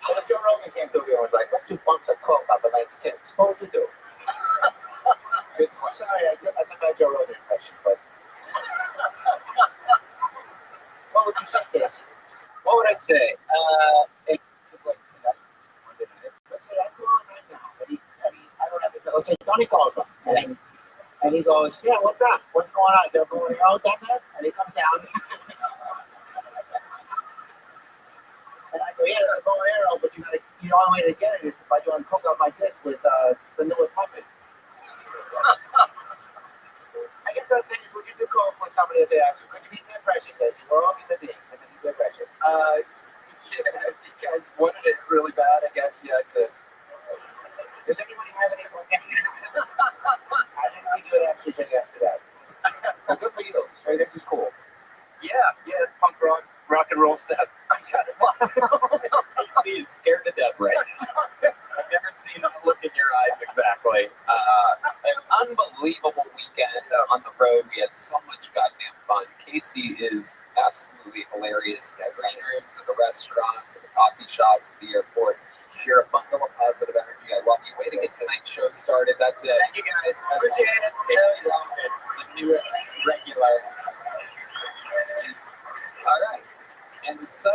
Well, if Joe Rogan came through here and was like, let's do bumps of coke up the legs tits, what would you do? Good question. Sorry, that's a bad Joe Rogan impression, but what would you say, Casey? What would I say? It was like tonight, Monday night. Let's say I'm going right now. I don't have to. Let's say Tony calls him, and he goes, "Yeah, what's up? What's going on? Is everyone all down there?" And he comes down, and I go, "Yeah, I'm going arrow, but the only way to get it is by doing coke on my tits with the newest puppet." I guess the thing is, would you do coke with somebody that they actually could you be peer pressure? Casey, we're all human beings. Could you be peer pressure? Yeah, if you guys wanted it really bad, I guess, yeah, I could. Does anybody have any? I didn't think you would actually say yes to that. Well, good for you. Straight edge is cool. Yeah, it's punk rock and roll stuff. I got it. Casey is scared to death right now. I've never seen a look in your eyes exactly. An unbelievable weekend on the road. We had so much goddamn fun. Casey is absolutely hilarious at green rooms, at the restaurants, at the coffee shops, at the airport. You're a bundle of positive energy. I love you. Way to get tonight's show started. That's it. Thank you guys. Appreciate it. The newest regular. All right. And so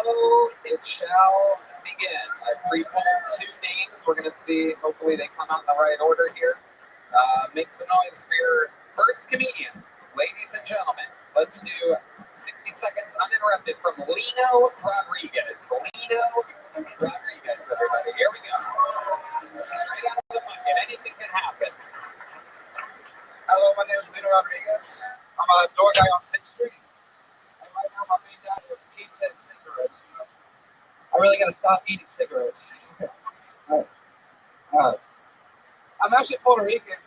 it shall begin. I pre-pulled 2 names. We're going to see. Hopefully they come out in the right order here. Make some noise for your first comedian. Ladies and gentlemen, let's do 60 seconds uninterrupted from Lino Rodriguez. Lino Rodriguez, everybody. Here we go. Straight out of the bucket. Anything can happen. Hello, my name is Lino Rodriguez. I'm a door guy on 6th Street. And right now, my main diet is pizza and cigarettes. I really got to stop eating cigarettes. I'm actually Puerto Rican.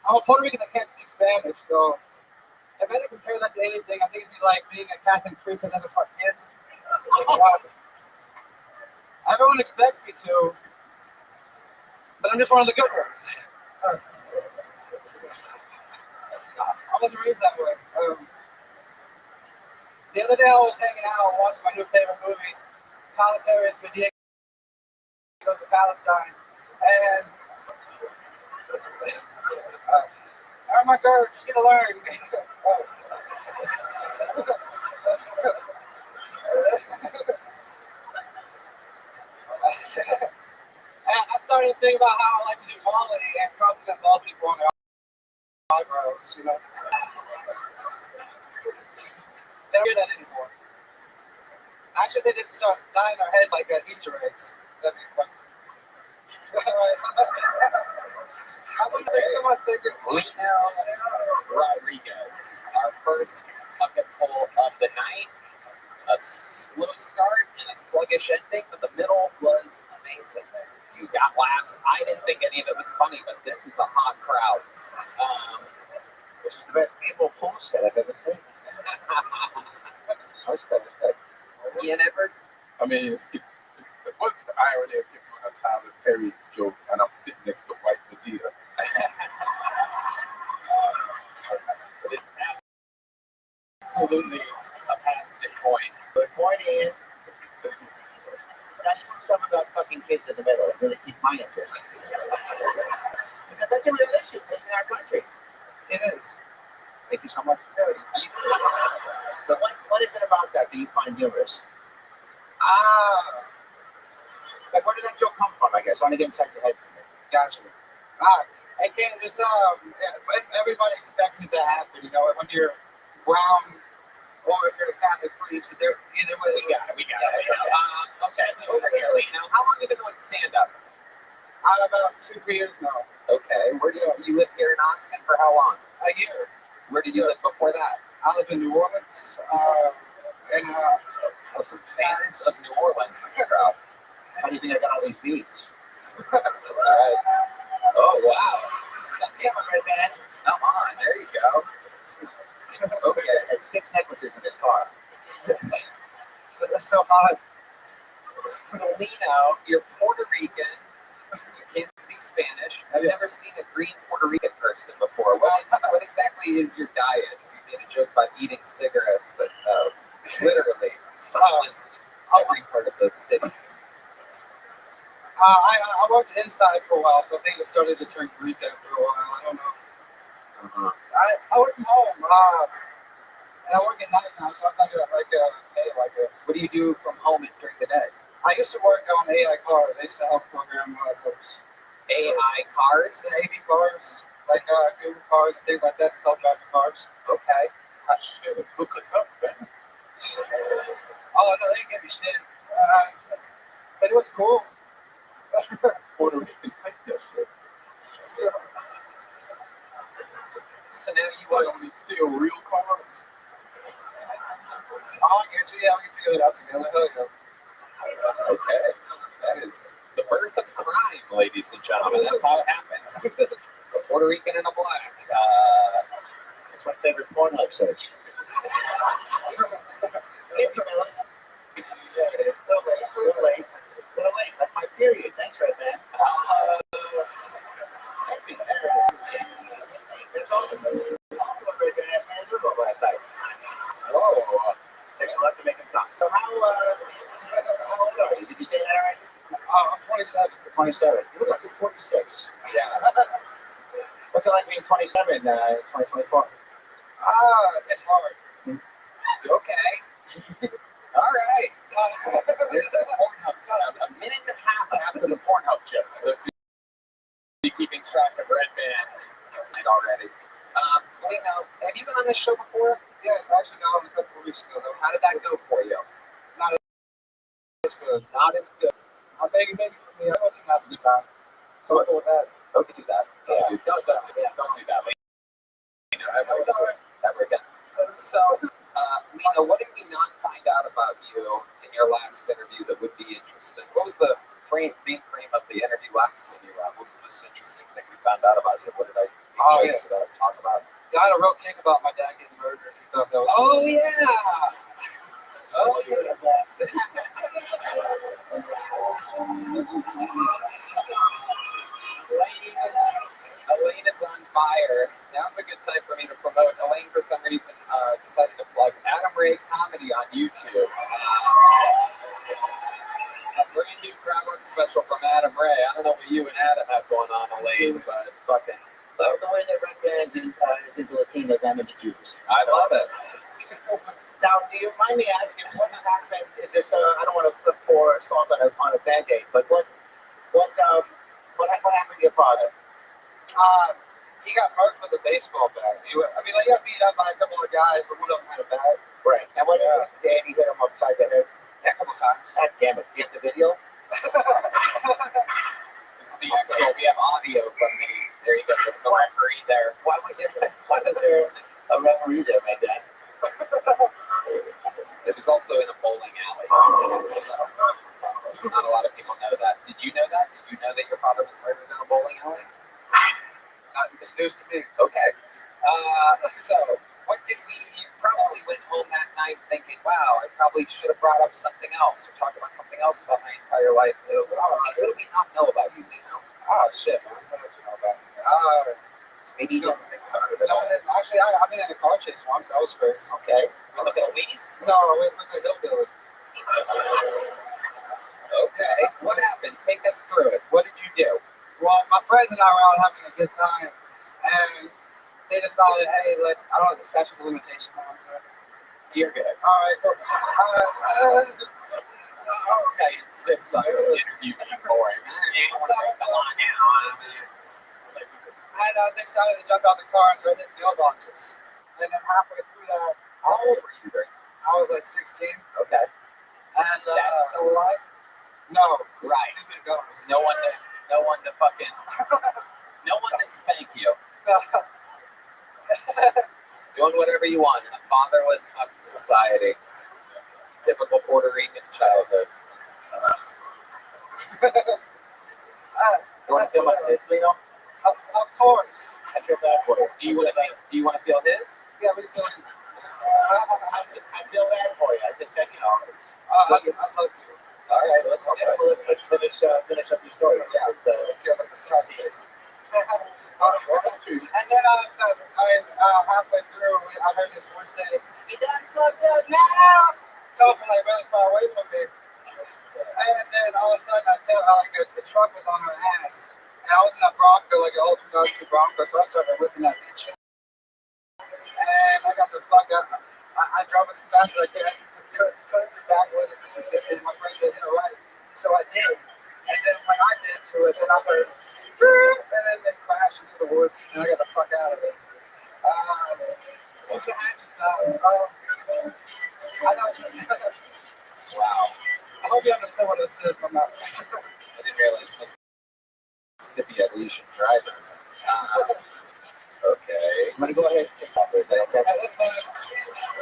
I'm a Puerto Rican that can't speak Spanish, so if I had to compare that to anything, I think it'd be like being a Catholic priest that doesn't fuck kids. Everyone expects me to, but I'm just one of the good ones. I wasn't raised that way. The other day I was hanging out watching my new favorite movie, Tyler Perry's Medea Goes to Palestine, and oh my God, she's gonna learn. I started to think about how I like to do quality and compliment bald people on their eyebrows, They don't do that anymore. I actually think they should start dyeing their heads like Easter eggs. That'd be fun. So much thinking. Lino Rodriguez, our first bucket pull of the night. A slow start and a sluggish ending, but the middle was amazing. You got laughs. I didn't think any of it was funny, but this is a hot crowd. Which is the best April Fool's set I've ever seen. That was good. Ian Edwards. I mean, what's the irony of people a Tyler Perry joke, and I'm sitting next to White Medea. Absolutely a fantastic point. Good point, Ian. Now, there's some stuff about fucking kids in the middle that really piqued my interest. Because that's a real issue facing our country. It is. Thank you so much. Yes. So what is it about that you find humorous? Like, where did that joke come from, I guess? I want to get inside your head for a minute. Gotcha. I can't just, everybody expects it to happen, you know, when you're brown, or if you're a Catholic priest, they're either way. We got it. Okay, over here. Now, how long have you been doing stand-up? About 2-3 years now. Okay, where do you live here in Austin for how long? A year. Where did you live before that? I live in New Orleans, and Some fans of New Orleans in the crowd. How do you think I got all these beats? That's right. Oh, wow. Come on, Red Man. Come on, there you go. Okay. And 6 necklaces in his car. it's so hot. So, Lino, you're Puerto Rican. You can't speak Spanish. I've never seen a green Puerto Rican person before. What exactly is your diet? You made a joke about eating cigarettes that literally silenced every part of the city. I worked inside for a while, so I think it started to turn Greek after a while. I don't know. I work from home, and I work at night now, so I'm not gonna pay like this. What do you do from home during the day? I used to work on AI cars. I used to help program those AI cars? AV cars, like Google cars and things like that, self-driving cars. Okay. Should hook us up, fam. Oh no, they didn't give me shit. But it was cool. Puerto Rican take that shit. So now you Why want don't we steal real cars? I guess we can figure it out together. Hell yeah. Okay. That is the birth of crime, ladies and gentlemen. That's how it happens. A Puerto Rican and a black. That's my favorite Pornhub search. Hey, fellas. There it is. Little late. That's my period. Thanks, Red Man. Thank you. There it is. That's awesome. Red Man asked me to do it last night. Whoa. Takes a lot to make him come. So how old are you? Did you say that already? I'm 27. 27. You look like you're 46. Yeah. What's it like being 27 in 2024? It's hard. Okay. All right. There's a Pornhub sound. A minute and a half after the Pornhub chip. For those of you keeping track of Red Band already. Let me know. Have you been on this show before? Yes, I actually got on a couple of weeks ago, though. How did that go for you? It's good. Not as good. Maybe for me. I wasn't having a good time. So I'll go with that. Okay, do that. Don't do that. Ever again. So, Lino, what did we not find out about you in your last interview that would be interesting? What was the main frame of the interview last time you were on? What was the most interesting thing we found out about you? What did I talk about? I had a real kick about my dad getting murdered. He thought that was Oh, yeah. Oh, yeah. Elaine is on fire. Now's a good time for me to promote. Elaine, for some reason, decided to plug Adam Ray Comedy on YouTube. A brand new crowdwork special from Adam Ray. I don't know what you and Adam have going on, Elaine, but fucking. Well, the way that Red Band's is into Latinos, I'm into Jews. I love it. Now, do you mind me asking what happened? Is this? I don't want to pour salt on a Band-Aid, but what happened to your father? he got marked with a baseball bat. He got beat up by a couple of guys, but one of them had a bat. Right. And what did he hit him upside the head? Yeah, a couple times. God damn it! You have the video? It's the actual. We have audio from the. There you go. There's a referee there. Why was there a referee there, my dad? It was also in a bowling alley. So not a lot of people know that. Did you know that? Did you know that your father was murdered in a bowling alley? It's news to me. Okay. So what did you probably went home that night thinking, wow, I probably should have brought up something else or talked about something else about my entire life. What do we not know about you, Nino? Oh shit, man. What did you know about me? Maybe you didn't think about it. No, actually, I've been in a car chase once. That was crazy. Okay. With the police? No, with a hillbilly. Okay. What happened? Take us through it. What did you do? Well, my friends and I were out having a good time, and they decided, hey, let's. I don't know the statute of limitation. You're good. All right, cool. This guy insists on the interview being boring. Come on now. And I decided to jump out the car and start hitting mailboxes. And then halfway through that, How old were you during this? I was like 16. Okay. And That's still alive? no, Right. he's been gone. No one to fucking, no one to spank you. Doing whatever you want in a fatherless fucking society. Typical Puerto Rican childhood. You want to feel my kids, Lino? Of course. I feel bad for you. Do you want to feel his? Yeah, we feel. I feel bad for you. I just said, you know, it's. I'd love to. All right, let's Okay, do it. well, let's finish up your story. Yeah. Let's hear about the car chase. What about you? And then halfway through, I heard this voice say, "It done fucked up now." Coming from like really far away from me. And then all of a sudden, the truck was on her ass. And I was in a Bronco, like an old 2002 Bronco, so I started whipping that bitch. And I got the fuck up. I drove as fast as I could. Cut through backwoods in Mississippi. And my friend said, hit it right. So I did. And then when I did to it, then I heard, and then they crashed into the woods. And I got the fuck out of it. What you had to stop? I know what you mean. Wow. I hope you understand what I said from that. I didn't realize Mississippi had Asian drivers. Okay. I'm going to go ahead and take off with that. That's fine.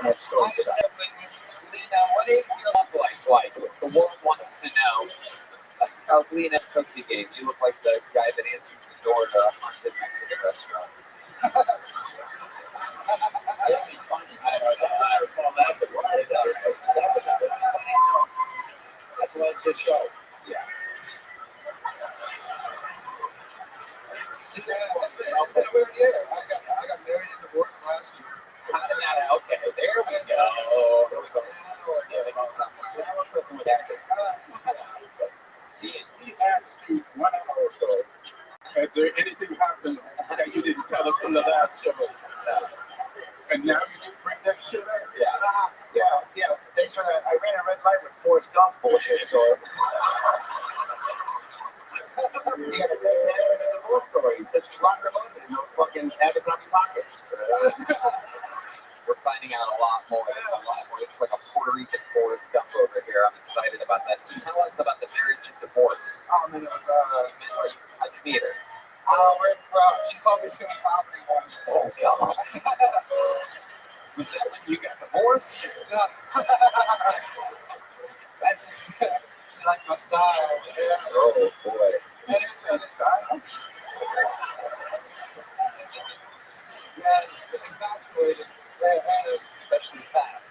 Next story. I just have things. Lena, what is your love life like? The world wants to know. How's Lena's pussy game? You look like the guy that answers the door to a haunted Mexican restaurant. That'd be funny. I don't know that, but what? It's all right. That's what it's just show. Yeah. It's been a weird year. I got married and divorced last year. How did that? Okay, there we go. There we go. We're doing something. Now we're cooking with that. We asked you 1 hour ago, has there anything happened that you didn't tell us from the last show? And now you just bring that shit up? Yeah. Thanks for that. I ran a red light with Forrest Gump bullshit story. You got a great divorce story. Just locker loaded in those fucking Abercrombie pockets. We're finding out a lot more. It's like a Puerto Rican Forrest Gump over here. I'm excited about this. So tell us about the marriage and divorce. Oh man, it was How'd you meet her? well, she saw me doing comedy once. Oh, God. Was that when you got divorced? She liked my style. Yeah. Oh boy. And it's style. Yeah, infatuated. Especially fat.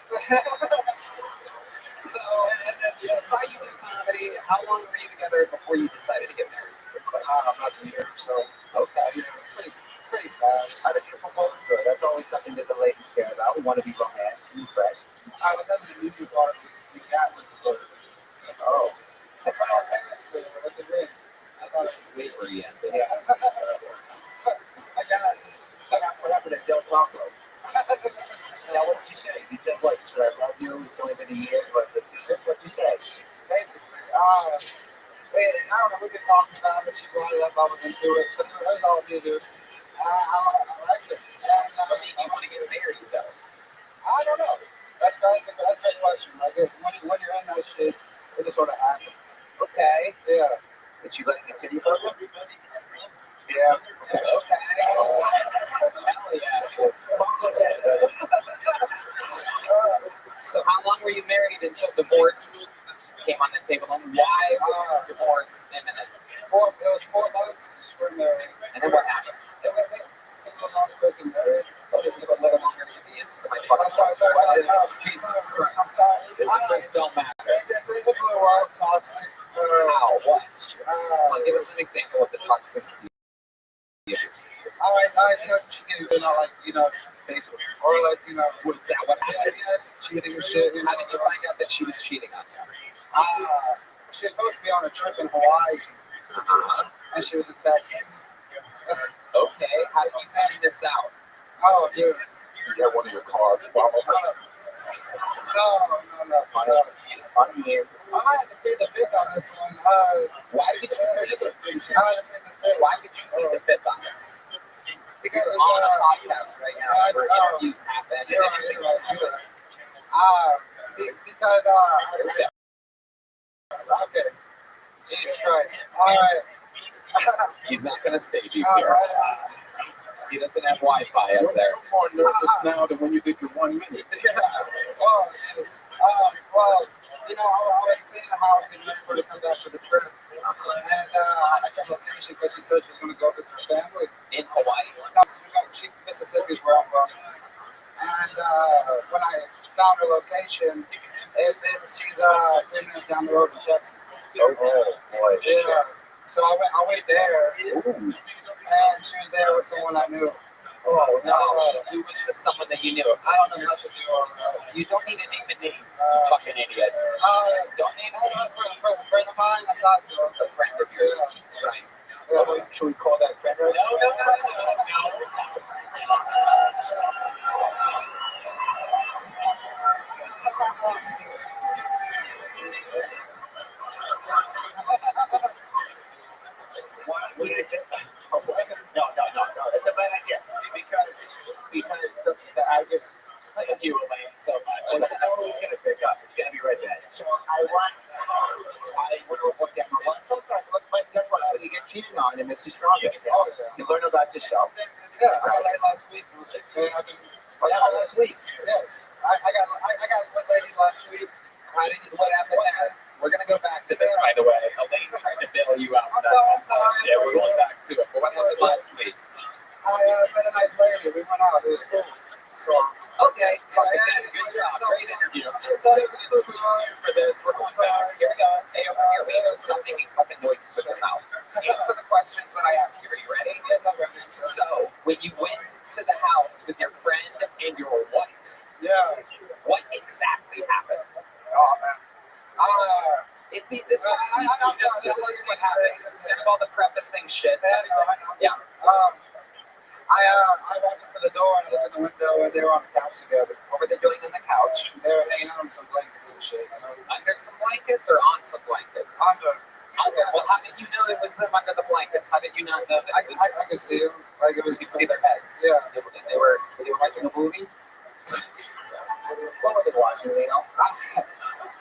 So, and then she saw you do comedy. How long were you together before you decided to get married? About a year or so. Okay. Yeah, it's pretty fast. How did you propose to her? That's always something that the ladies care about. We want to be romantic and fresh. I was having a music bar in Gatlinburg. Oh. That's how fast we were at the ring. I thought it was Slavery ended. Yeah. I got What happened at Del Taco? Now, what did she say? You said what? You said, I love you. It's only been a year, but that's what you said. basically. I don't know, we could talk about it. She brought it up, I was into it. So it was all new, dude. I liked it. And, What made you want to get married, though? I don't know. That's a great question. Like, when you're in that shit, it just sort of happens. Okay. Yeah. Did she let you continue for you? Yeah. Okay. Hell yeah. So how long were you married until divorce came on the table? And why was divorce imminent? It was 4 months we're married. And then what happened? It took a little longer for us to marry. It took a little longer to get the answer to my fucking Sorry. question. just don't matter. It blew up, toxic. How? What? Give us an example of the toxicity. Cheating, faithful. Or Was that what happened? yes, cheating and shit. How did you find out that she was cheating on you? She was supposed to be on a trip in Hawaii, and she was in Texas. Okay, how did you find this out? Oh, dude. You get one of your cars. Well, No. Funny is, I might have to take the fifth on this one. Why did you take the fifth? I might have to take the fifth. Why did you take the fifth on this? Because On a podcast right now where interviews happen and everything. because okay. Jesus Christ. All right. He's not gonna save you All here. right. He doesn't have Wi-Fi up there. You're more nervous now than when you did your 1 minute. Oh, Jesus. I was cleaning the house, getting ready for her to come back for the trip. And I tried to finish it because she said she was going to go visit her family. In Hawaii? No, Mississippi is where I'm from. And when I found her location, it said she's 3 minutes down the road in Texas. oh boy, Yeah. So I went there, and she was there with someone I knew. Oh No, who was the someone that you knew? I don't know nothing to do all this. You don't need to name the name, you fucking idiot. Don't name A friend of mine, I thought so. a friend of yours. Right. should we call that friend right now? No. What did I do? No, that's a bad idea. Because I just Thank you, Elaine, so much. I know who's gonna pick up. It's gonna be right back. So I want to report that my one. Sometimes, but guess what? When you get cheated on, it makes you stronger. Oh, yeah. You learn about yourself. Yeah, last week. It was Last week. Yes, I got with ladies last week. What happened there? We're gonna go back to this, by the way. Elaine tried to bail you out. I'm sorry. Yeah, we're going back to it. But what happened last week? I met a nice lady. We went out. It was cool. So Okay, fucking good job. Great interview. So for this, we're going back. Here we go. Hey, over here, Leo. Stop making fucking noises with your mouth. Answer the questions that I asked you. Are you ready? yes, I'm ready. So, when you went to the house with your friend and your wife, Yeah. what exactly happened? Oh man. It's this one. Just what happened. Instead of all the prefacing shit. Yeah. I walked up to the door and I looked at the window and they were on the couch together. What were they doing on the couch? They were hanging out on some blankets and shit. Under some blankets or on some blankets? Under. Well, how did you know it was them under the blankets? How did you not know that I it was? could see them. Like it was. You could see their heads. Yeah. They were watching a movie. What were they watching, Lino?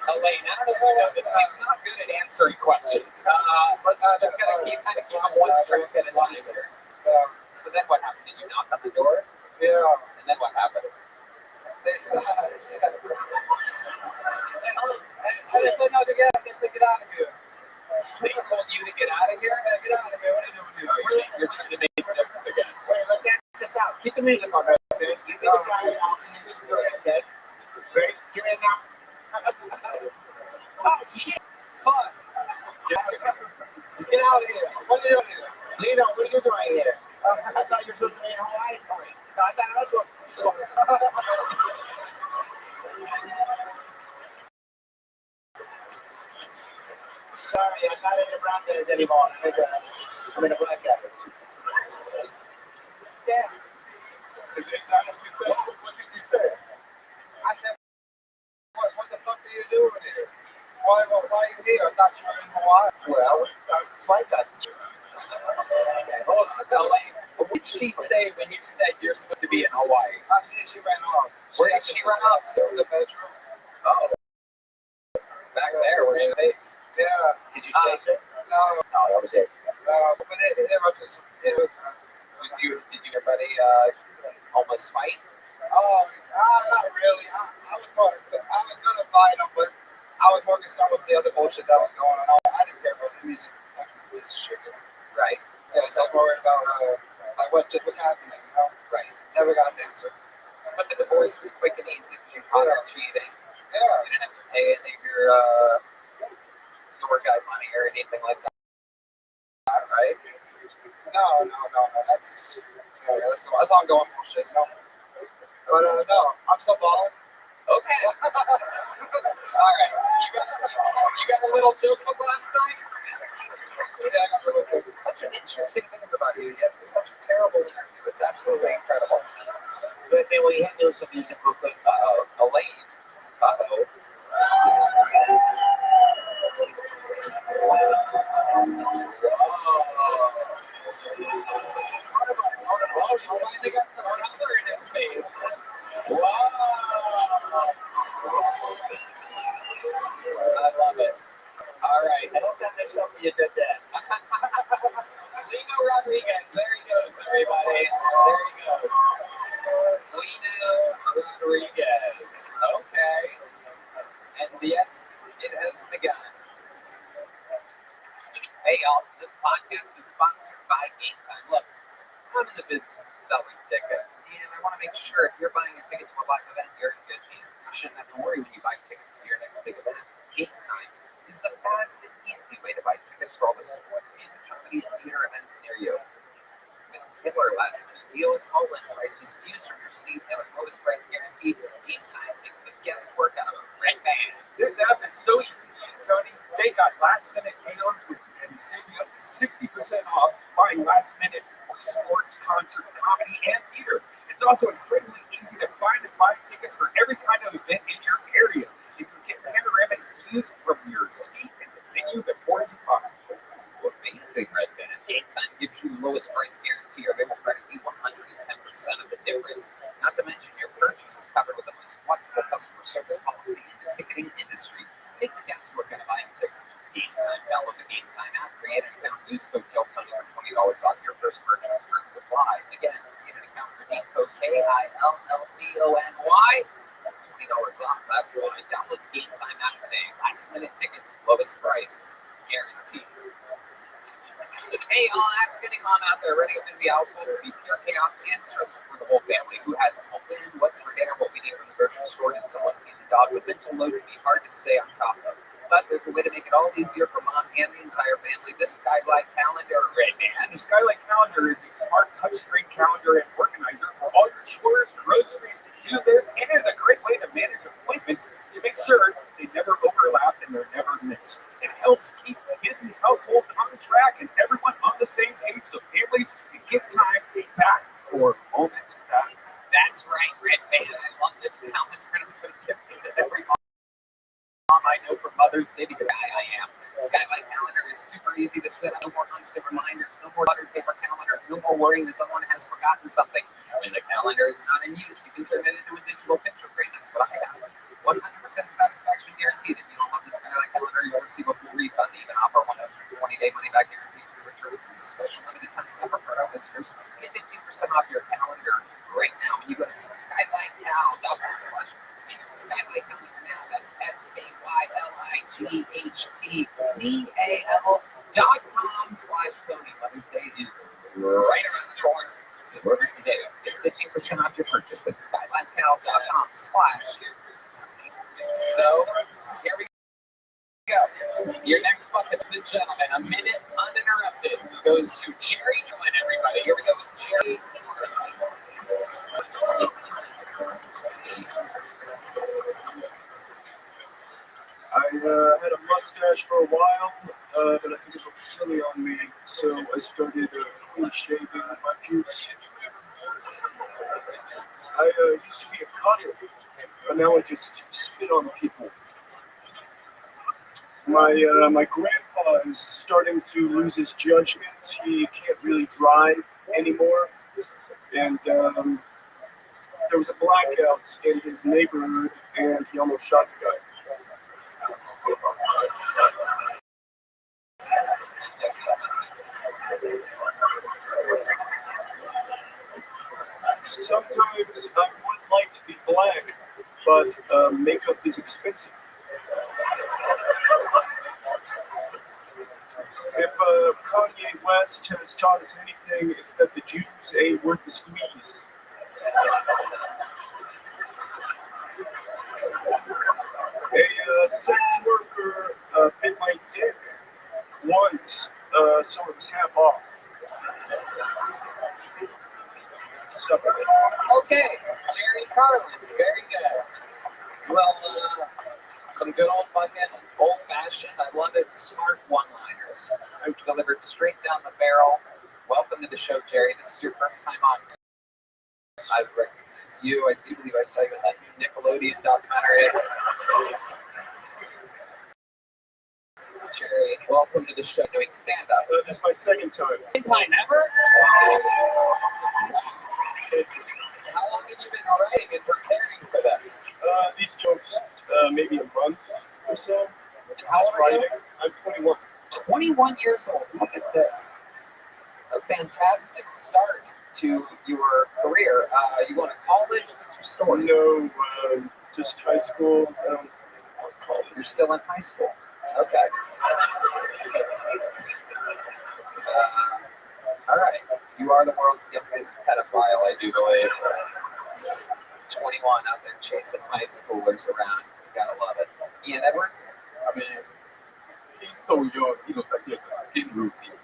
Elaine, I don't know if you know this. She's not good at answering questions. Let's just kind of keep on one track at a time here. So then what happened? Did you knock on the door? Yeah. And then what happened? They said. I just said no to get. They said get out of here. They told you to get out of here? Yeah, get out of here. What are you doing here? You're trying to make jokes again. Wait, let's act this out. Keep the music on, okay? Give me the guy out. Okay? Ready? Give me it now. Oh, shit. Fuck. Get out of here. What are you doing here? Lino, what are you doing here? I thought you were supposed to be in Hawaii. No, I thought I was supposed to. Sorry, I'm not in the brown days anymore. I'm in the black jackets. Damn. Is that what you said? What did you say? I said, what the fuck are you doing here? Why are you here? I thought you were in Hawaii. Well, our flight got. Okay, hold on. Elaine, what did she say when you said you're supposed to be in Hawaii? She ran off. Where did she run off to? The bedroom. Oh. Back there where she's safe. Yeah. Did you chase it? No. No, that was it. But it was. Did everybody almost fight? Oh, not really. I was gonna fight him, but I was more concerned with the other bullshit that was going on. I didn't care about him. He's a fucking piece of shit. Right. Yeah, so I was worried about like what was happening. Right. Never got an answer. But the divorce was quick and easy. You caught her cheating. You didn't have to pay any of your tour guide money or anything like that, right? No. That's ongoing bullshit, you know? But no, I'm still balling. Okay. All right. You got a little joke from last night? Yeah, I got a little joke. Such an interesting things about you. You have such a terrible interview. It's absolutely incredible. But man, we had to do some music real quick. Elaine. Uh-oh. They got some color in his face. Whoa. I love it. All right. I hope that makes up for you did that. Lino Rodriguez. There he goes, everybody. There he goes. Lino Rodriguez. Okay. And yet, it has begun. Hey, y'all. This podcast is sponsored by Game Time. Look, I'm in the business of selling tickets, and I want to make sure if you're buying a ticket to a live event, you're in good hands. You shouldn't have to worry when you buy tickets to your next big event. Game Time is the fast and easy way to buy tickets for all the sports, music, comedy, and theater events near you. With killer last-minute deals, all-in prices, views from your seat, and a lowest price guarantee, Game Time takes the guesswork out of a red band. This app is so easy to use, Tony. They got last-minute deals and save you up to 60% off buying last minute for sports, concerts, comedy, and theater. It's also incredibly easy to find and buy tickets for every kind of event in your area. You can get panoramic views from your seat in the venue before you buy. Amazing, Red Band. Game Time gives you the lowest price guarantee, or they will credit you 110% of the difference. Not to mention, your purchase is covered with the most flexible customer service policy in the ticketing industry. Take the guesswork out of buying tickets from Game Time. Download the Game Time app, create an account, use code KILLTONY for $20 off your first purchase. Terms apply. Again, create an account, redeem code KILLTONY. $20 off. That's right. Download the Game Time app today. Last minute tickets, lowest price, guaranteed. Hey, I'll ask any mom out there running a busy household to be pure chaos and stressful for the whole family. Who has open? What's for dinner? What we need from the grocery store? Did someone feed the dog? The mental load can be hard to stay on top of. But there's a way to make it all easier for mom and the entire family. The Skylight Calendar, Red Man. The Skylight Calendar is a smart touchscreen calendar and organizer for all your chores, groceries, to-do lists, and a great way to manage appointments to make sure they never overlap and they're never missed. It helps keep busy households on track and everyone on the same page so families can get time back for moments. That's right, Red Man. I love this calendar. I'm going to gift it to every mom I know for Mother's Day because I am. Skylight Calendar is super easy to set up. No more constant reminders, no more buttered paper calendars, no more worrying that someone has forgotten something. When the calendar is not in use, you can turn it into a digital picture frame. That's what I have. 100% satisfaction guaranteed. If you don't love the Skylight Calendar, you'll receive a full refund. They even offer 120-day money-back guarantee for returns. This is a special limited-time offer for our listeners. Get 15% off your calendar right now when you go to skylightcal.com/. Skylight Calendar now. That's SKYLIGHTCAL.com/Tony. Mother's Day is right around the corner. So order today. Get 15% off your purchase at skylightcal.com/. So here we go. Your next bucket, ladies and gentlemen, a minute uninterrupted goes to Jerry Glenn, everybody. Here we go with Jerry. I had a mustache for a while, but I think it looked silly on me, so I started clean shaving my pubes. I used to be a cutter, but now I just spit on people. My grandpa is starting to lose his judgment. He can't really drive anymore, and there was a blackout in his neighborhood, and he almost shot the guy. Sometimes I would like to be black, but makeup is expensive. If Kanye West has taught us anything, it's that the Jews ain't worth the squeeze. sex worker bit my dick once, so it was half off. Stuff like that. Okay, Jerry Carlin, very good. Well, some good old-fashioned, I love it, smart one-liners. Delivered straight down the barrel. Welcome to the show, Jerry. This is your first time on. I recognize you. I do believe I saw you in that new Nickelodeon documentary. Jerry, welcome to the show. Doing stand-up. This is my second time. Second time ever? How long have you been writing and preparing for this? These jokes, maybe a month or so. And how old are you? I'm 21. 21 years old. Look at this. A fantastic start to your career. You going to college? What's your story? No, just high school. College. You're still in high school. Okay. All right. You are the world's youngest pedophile, I do believe. 21 out there chasing high schoolers around. You gotta love it. Ian Edwards? I mean, he's so young, he looks like he has a skin routine.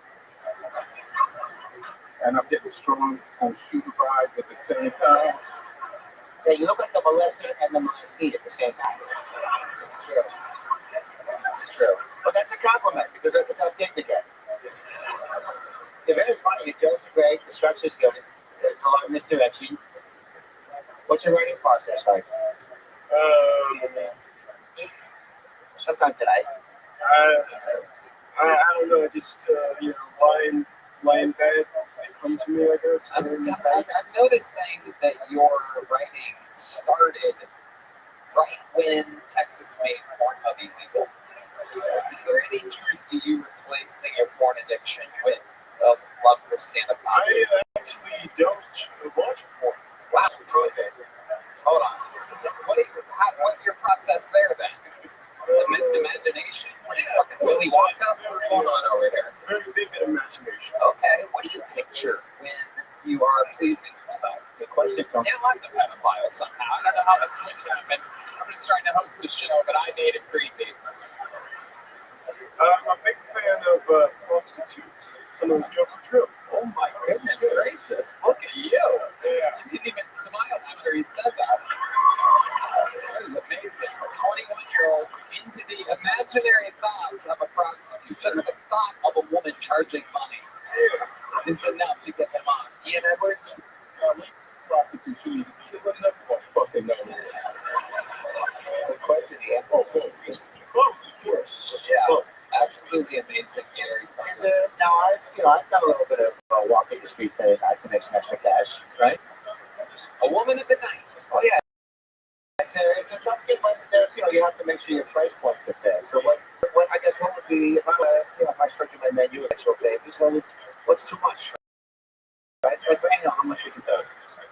And I'm getting strong on sugar vibes at the same time. Yeah, you look like the molester and the molestee at the same time. It's true. It's true. But that's a compliment because that's a tough gig to get. You're very funny. Your jokes are great. The structure's good. There's a lot of misdirection. What's your writing process like? Sometime tonight. I don't know. Just lie in bed. They come to me, I guess. I'm noticing that your writing started right when Texas made Pornhub illegal. Is there any truth to you replacing your porn addiction with a love for stand-up comedy? I actually don't watch porn. Wow. Okay. Hold on. What's your process there then? Imagination? What are you fucking Willy Wonka? What's going on over here? Very vivid imagination. Okay. What do you picture when you are pleasing yourself? Good question, Tom. Now I'm the pedophile somehow. I don't know how the switch happened. I'm just trying to host a show, but I made it creepy. I'm a big fan of prostitutes. Some of those jokes are true. Oh my goodness gracious. Look at you. Yeah. You didn't even smile after he said that. That is amazing. A 21-year-old into the imaginary thoughts of a prostitute. Just the thought of a woman charging money is enough to get them off. Ian Edwards? Prostitutes should either killing them or fucking them. Good question, Ian. Oh, of course. Yeah. Oh. Absolutely amazing, Jerry. Now I've done a little bit of walking the streets to make some extra cash, right? A woman of the night. Oh yeah, it's a tough gig, but there's you have to make sure your price points are fair. So what I guess what would be if I structure my menu with actual favors, what's too much, right? Let's how much we can do.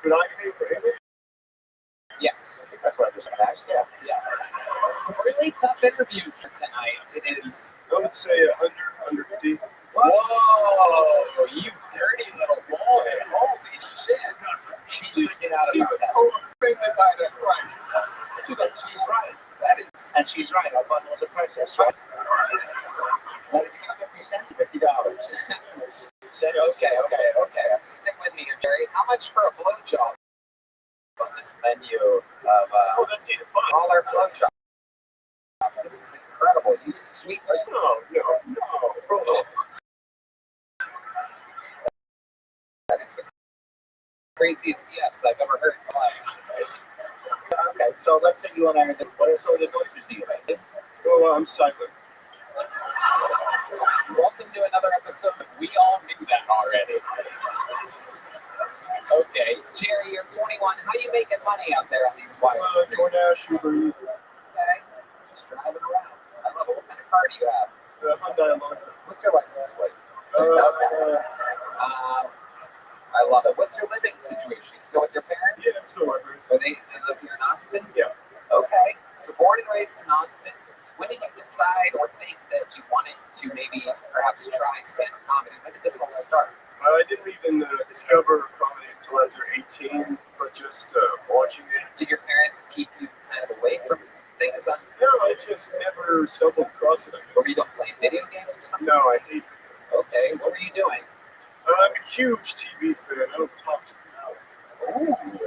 Could I pay for it? Yes. I think that's what I just asked. Yeah. Yes. Some really tough interviews tonight. It is. I would say 150. Whoa, you dirty little boy. Holy shit. She was so offended by that price. She's like, she's right. That is. And she's right. Our bundle was a princess, right? Why did you get 50 cents? $50. Okay. Stick with me here, Jerry. How much for a blowjob on this menu of That's $8 to $5. all our blowjobs? This is incredible. You sweet. No. Bro. That is the craziest yes I've ever heard in my life. Okay, so let's say you and I are what are some of the noises do you make? Oh, I'm silent. Welcome to another episode. We all knew that already. Okay, Jerry, you're 21. How you making money out there on these wild streets? DoorDash, Uber Eats, Okay, just driving around. I love it. What kind of car do you have? Hyundai Elantra. What's your license plate? I love it. What's your living situation? You still with your parents? Yeah, still my parents. They live here in Austin? Yeah. Okay. So born and raised in Austin. When did you decide or think that you wanted to maybe perhaps try stand-up comedy? When did this all start? I didn't even discover comedy until after 18, but just watching it. Did your parents keep you kind of away from things on? No, I just never stumbled across it. Or you don't play video games or something? No, I hate. Okay, what were you doing? I'm a huge TV fan. I don't talk to people. Ooh,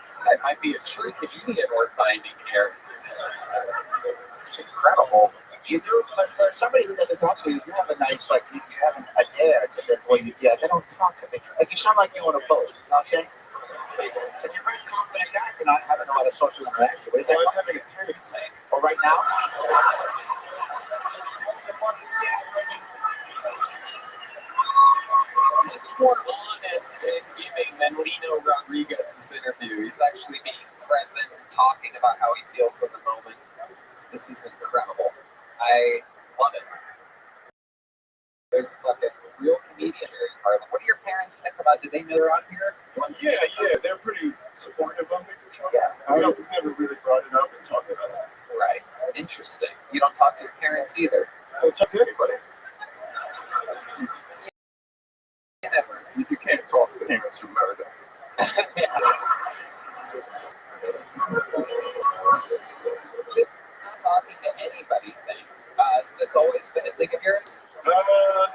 so that might be a true comedian we're finding here. It's incredible. You do, but for somebody who doesn't talk to you, you have a nice, like, you have an air to them where you, yeah, they don't talk to me. Like, you sound like you want to pose, you know what I'm saying? Like, you're a very confident guy for not having a lot of social interaction. What is that? I'm having a panic attack. Or right now? Much more honest and giving than Lino Rodriguez's interview. He's actually being present, talking about how he feels in the moment. This is incredible. I love it. There's a fucking real comedian, Jerry Carlin. What do your parents think about? Did they know they're on here? Yeah, they're pretty supportive of me. Yeah. I don't, we've never really brought it up and talked about it. Right. Interesting. You don't talk to your parents either. I don't talk to anybody. You never. You can't talk to parents who murder. This not talking to anybody thing. Has this always been a thing of yours?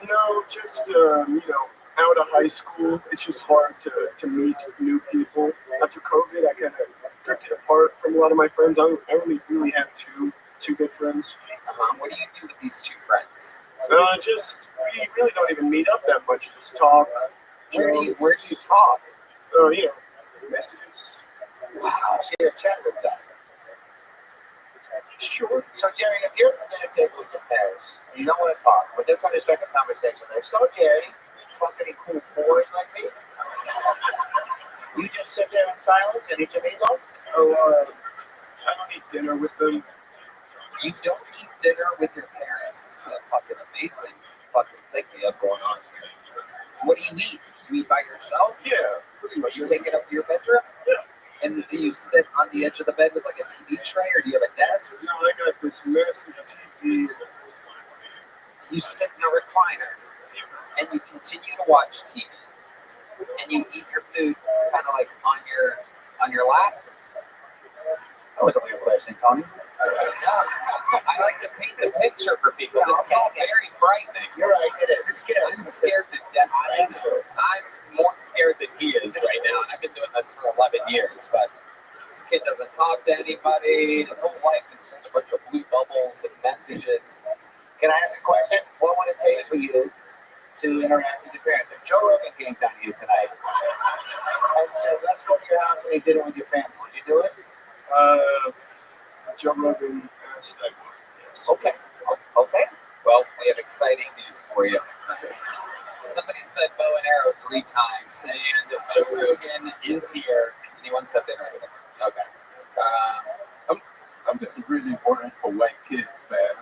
No, just, out of high school, it's just hard to meet new people. After COVID, I kind of drifted apart from a lot of my friends. I only really have two good friends. What do you do with these two friends? We really don't even meet up that much, just talk. Where do you talk? Messages. Wow, so you're a chat with them. Sure. So, Jerry, if you're at the dinner table with your parents, and you don't want to talk, but they're trying to strike a conversation, like, so, Jerry, fuck any cool whores like me? You just sit there in silence and eat your meatloaf? Oh, I don't eat dinner with them. You don't eat dinner with your parents. This is a fucking amazing fucking thing you have going on here. What do you eat? You eat by yourself? Yeah, pretty much. You take it up to your bedroom? Yeah. And do you sit on the edge of the bed with like a TV tray, or do you have a desk? No, I got this massive TV. You sit in a recliner, and you continue to watch TV, and you eat your food kind of like on your lap. That was a weird question, Tony. Yeah. I like to paint the picture for people. This is all very frightening. You're right, it is. It's scary. I'm scared to death. I'm more scared than he is right now, and I've been doing this for 11 years, but this kid doesn't talk to anybody. His whole life is just a bunch of blue bubbles and messages. Can I ask a question? What would it take for you to interact with your parents? If Joe Rogan came down to you tonight and said, let's go to your house and eat dinner with your family, would you do it? Joe Rogan asked, I would, yes. Okay. Okay. Well, we have exciting news for you. Somebody said bow and arrow 3 times, and Joe Rogan is here, and he wants to have dinner with him. Okay. I'm just really worried for white kids, man.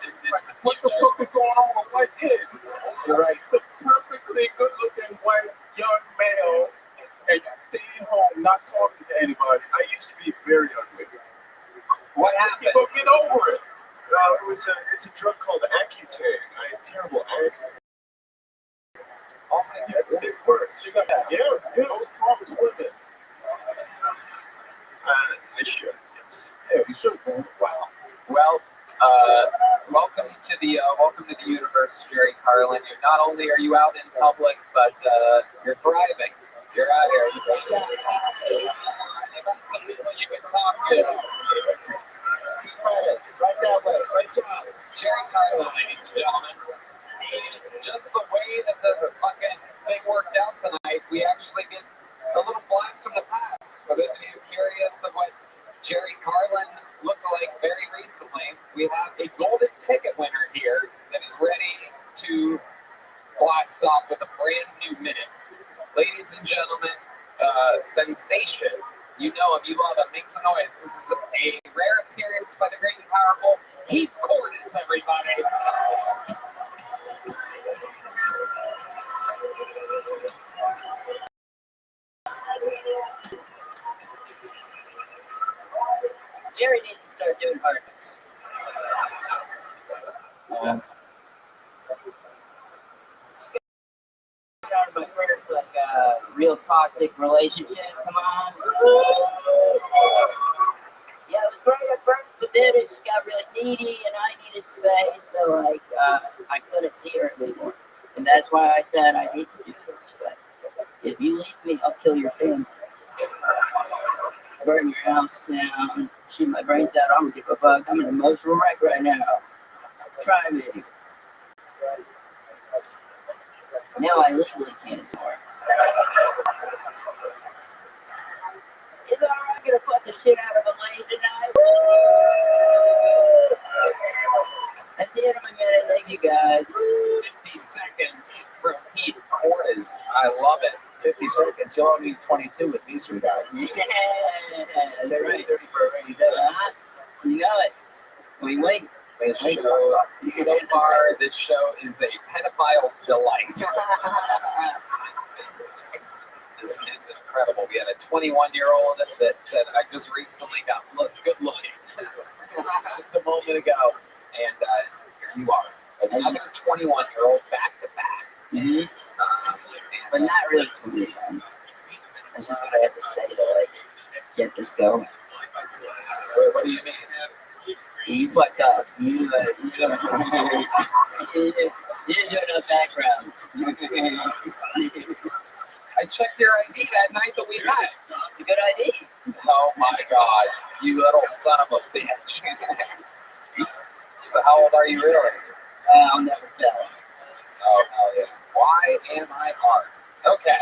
This is What the fuck is going on with white kids? You're right. It's a perfectly good-looking white young male, and you're staying home, not talking to anybody. I used to be very ugly. What happened? People get over it. It's a drug called Accutane. I had terrible acne. Oh my goodness. It's worse. You got that. Yeah. Don't talk to women. I should, yes. Yeah, you should, man. Wow. Well, welcome to the universe, Jerry Carlin. Not only are you out in public, but you're thriving. You're out here. You've got some people you can talk to. Right that way. Great job. Jerry Carlin, ladies and gentlemen. And just the way that the fucking thing worked out tonight, we actually get a little blast from the past. For those of you curious of what Jerry Carlin looked like very recently, we have a golden ticket winner here that is ready to blast off with a brand new minute. Ladies and gentlemen, sensation. You know him, you love him, make some noise. This is a rare appearance by the great and powerful Heath Cordes, everybody. Jerry needs to start doing hard things. Out of my first real toxic relationship. Come on. Yeah, but then it just got really needy, and I needed space, so like I couldn't see her anymore. And that's why I said I hate to do this, but if you leave me, I'll kill your family. Burn your house down, shoot my brains out. I don't give a fuck. I'm an emotional wreck right now. Try me. Now I legally can't snore. Is it alright gonna fuck the shit out of a lady tonight? Woo! That's the end of my minute. Thank you guys. 50 seconds from Pete Cordes. I love it. 50 seconds. You'll only need 22 with these three guys. Yeah, that's Say right. 30 for a rainy day. You know it. Wait. This show, so far, this show is a pedophile's delight. This is incredible. We had a 21-year-old that said, I just recently got good looking. Just a moment ago. And here you are. Another 21-year-old back to back. Mm-hmm. But not really 21. That's just what I have to say to like get this going. Wait, what do you mean? You fucked up. You didn't do enough background. I checked your ID that night that we met. It's a good idea. Oh my God, you little son of a bitch. So how old are you really? I'll never tell. Oh, hell yeah. Why am I hard? Okay.